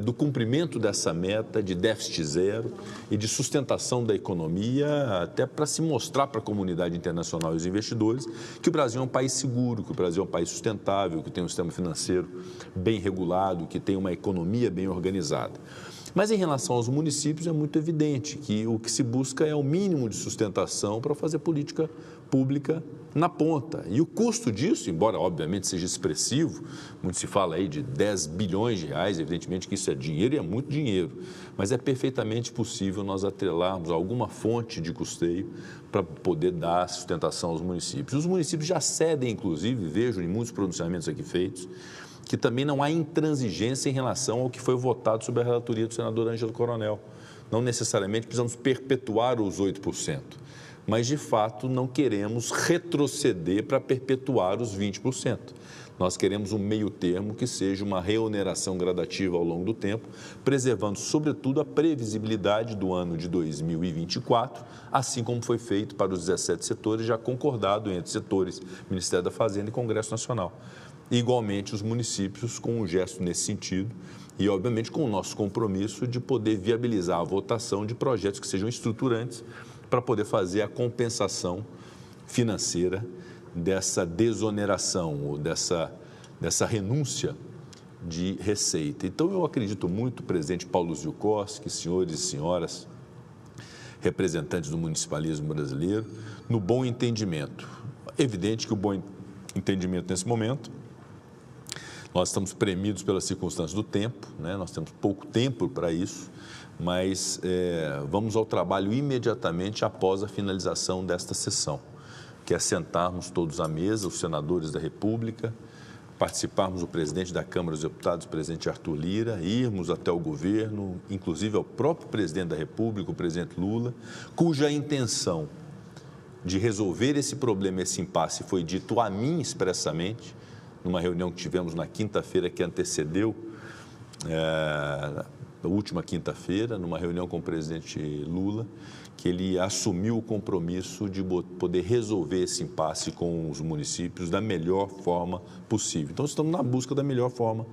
Speaker 4: do cumprimento dessa meta de déficit zero e de sustentação da economia, até para se mostrar para a comunidade internacional e os investidores que o Brasil é um país seguro, que o Brasil é um país sustentável, que tem um sistema financeiro bem regulado, que tem uma economia bem organizada. Mas em relação aos municípios é muito evidente que o que se busca é o mínimo de sustentação para fazer política pública na ponta. E o custo disso, embora obviamente seja expressivo, muito se fala aí de 10 bilhões de reais, evidentemente que isso é dinheiro e é muito dinheiro, mas é perfeitamente possível nós atrelarmos alguma fonte de custeio para poder dar sustentação aos municípios. Os municípios já cedem, inclusive, vejo em muitos pronunciamentos aqui feitos, que também não há intransigência em relação ao que foi votado sob a relatoria do senador Ângelo Coronel. Não necessariamente precisamos perpetuar os 8%, mas, de fato, não queremos retroceder para perpetuar os 20%. Nós queremos um meio termo que seja uma reoneração gradativa ao longo do tempo, preservando, sobretudo, a previsibilidade do ano de 2024, assim como foi feito para os 17 setores, já concordado entre setores, Ministério da Fazenda e Congresso Nacional. E, igualmente, os municípios com um gesto nesse sentido e, obviamente, com o nosso compromisso de poder viabilizar a votação de projetos que sejam estruturantes para poder fazer a compensação financeira dessa desoneração ou dessa renúncia de receita. Então, eu acredito muito, presidente Paulo Ziukoski, senhores e senhoras, representantes do municipalismo brasileiro, no bom entendimento. É evidente que o bom entendimento nesse momento, nós estamos premidos pelas circunstâncias do tempo, né? Nós temos pouco tempo para isso, mas vamos ao trabalho imediatamente após a finalização desta sessão, que é sentarmos todos à mesa, os senadores da República, participarmos o presidente da Câmara dos Deputados, o presidente Arthur Lira, irmos até o governo, inclusive ao próprio presidente da República, o presidente Lula, cuja intenção de resolver esse problema, esse impasse, foi dito a mim expressamente, numa reunião que tivemos na quinta-feira que antecedeu a última quinta-feira, numa reunião com o presidente Lula, que ele assumiu o compromisso de poder resolver esse impasse com os municípios da melhor forma possível. Então, estamos na busca da melhor forma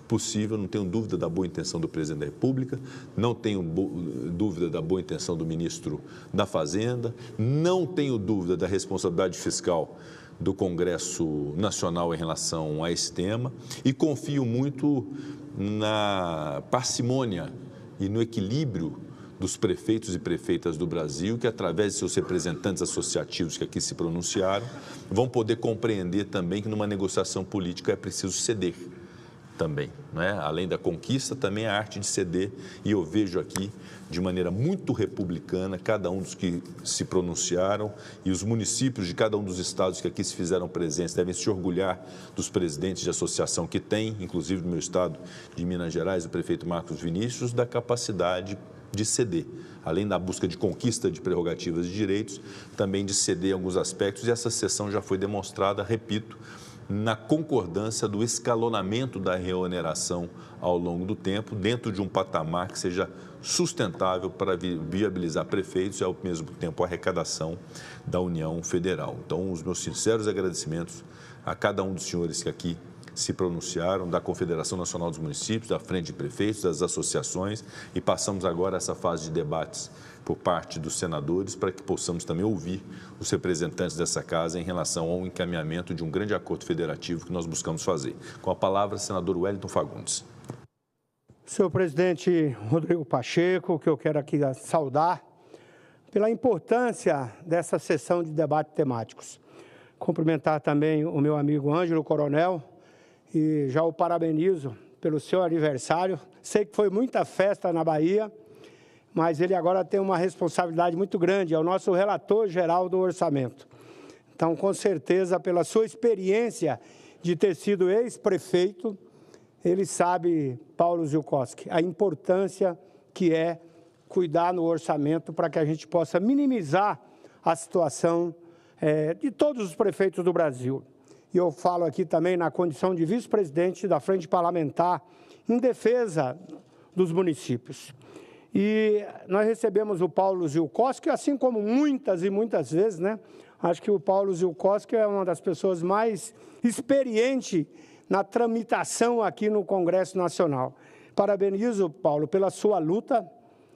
Speaker 4: possível. Não tenho dúvida da boa intenção do presidente da República, não tenho dúvida da boa intenção do ministro da Fazenda, não tenho dúvida da responsabilidade fiscal do Congresso Nacional em relação a esse tema e confio muito na parcimônia e no equilíbrio dos prefeitos e prefeitas do Brasil, que através de seus representantes associativos que aqui se pronunciaram, vão poder compreender também que numa negociação política é preciso ceder também, né? Além da conquista, também a arte de ceder, e eu vejo aqui de maneira muito republicana cada um dos que se pronunciaram, e os municípios de cada um dos estados que aqui se fizeram presentes devem se orgulhar dos presidentes de associação que tem, inclusive do meu estado de Minas Gerais, o prefeito Marcos Vinícius, da capacidade de ceder, além da busca de conquista de prerrogativas e direitos, também de ceder em alguns aspectos, e essa sessão já foi demonstrada, repito, na concordância do escalonamento da reoneração ao longo do tempo, dentro de um patamar que seja sustentável para viabilizar prefeitos e, ao mesmo tempo, a arrecadação da União Federal. Então, os meus sinceros agradecimentos a cada um dos senhores que aqui se pronunciaram, da Confederação Nacional dos Municípios, da Frente de Prefeitos, das associações, e passamos agora a essa fase de debates por parte dos senadores, para que possamos também ouvir os representantes dessa casa em relação ao encaminhamento de um grande acordo federativo que nós buscamos fazer. Com a palavra, senador Wellington Fagundes.
Speaker 7: Senhor presidente Rodrigo Pacheco, que eu quero aqui saudar pela importância dessa sessão de debate temáticos. Cumprimentar também o meu amigo Ângelo Coronel e já o parabenizo pelo seu aniversário. Sei que foi muita festa na Bahia, mas ele agora tem uma responsabilidade muito grande, é o nosso relator geral do orçamento. Então, com certeza, pela sua experiência de ter sido ex-prefeito, ele sabe, Paulo Zielkowski, a importância que é cuidar no orçamento para que a gente possa minimizar a situação de todos os prefeitos do Brasil. E eu falo aqui também na condição de vice-presidente da Frente Parlamentar em defesa dos municípios. E nós recebemos o Paulo Zielkowski, assim como muitas e muitas vezes, né? Acho que o Paulo Zielkowski é uma das pessoas mais experientes na tramitação aqui no Congresso Nacional. Parabenizo, Paulo, pela sua luta,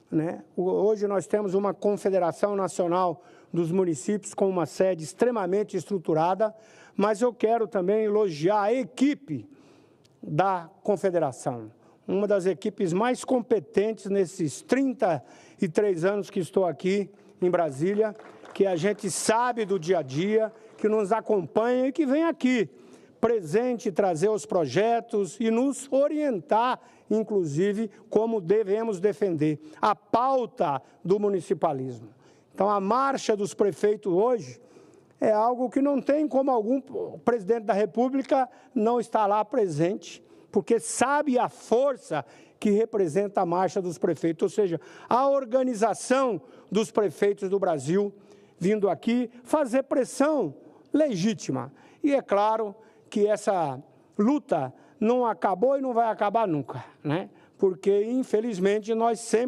Speaker 7: né? Hoje nós temos uma Confederação Nacional dos Municípios com uma sede extremamente estruturada, mas eu quero também elogiar a equipe da Confederação, uma das equipes mais competentes nesses 33 anos que estou aqui em Brasília, que a gente sabe do dia a dia, que nos acompanha e que vem aqui presente, trazer os projetos e nos orientar, inclusive, como devemos defender a pauta do municipalismo. Então, a marcha dos prefeitos hoje é algo que não tem como algum presidente da República não estar lá presente, porque sabe a força que representa a marcha dos prefeitos, ou seja, a organização dos prefeitos do Brasil vindo aqui fazer pressão legítima. E é claro que essa luta não acabou e não vai acabar nunca, né? Porque, infelizmente, nós sempre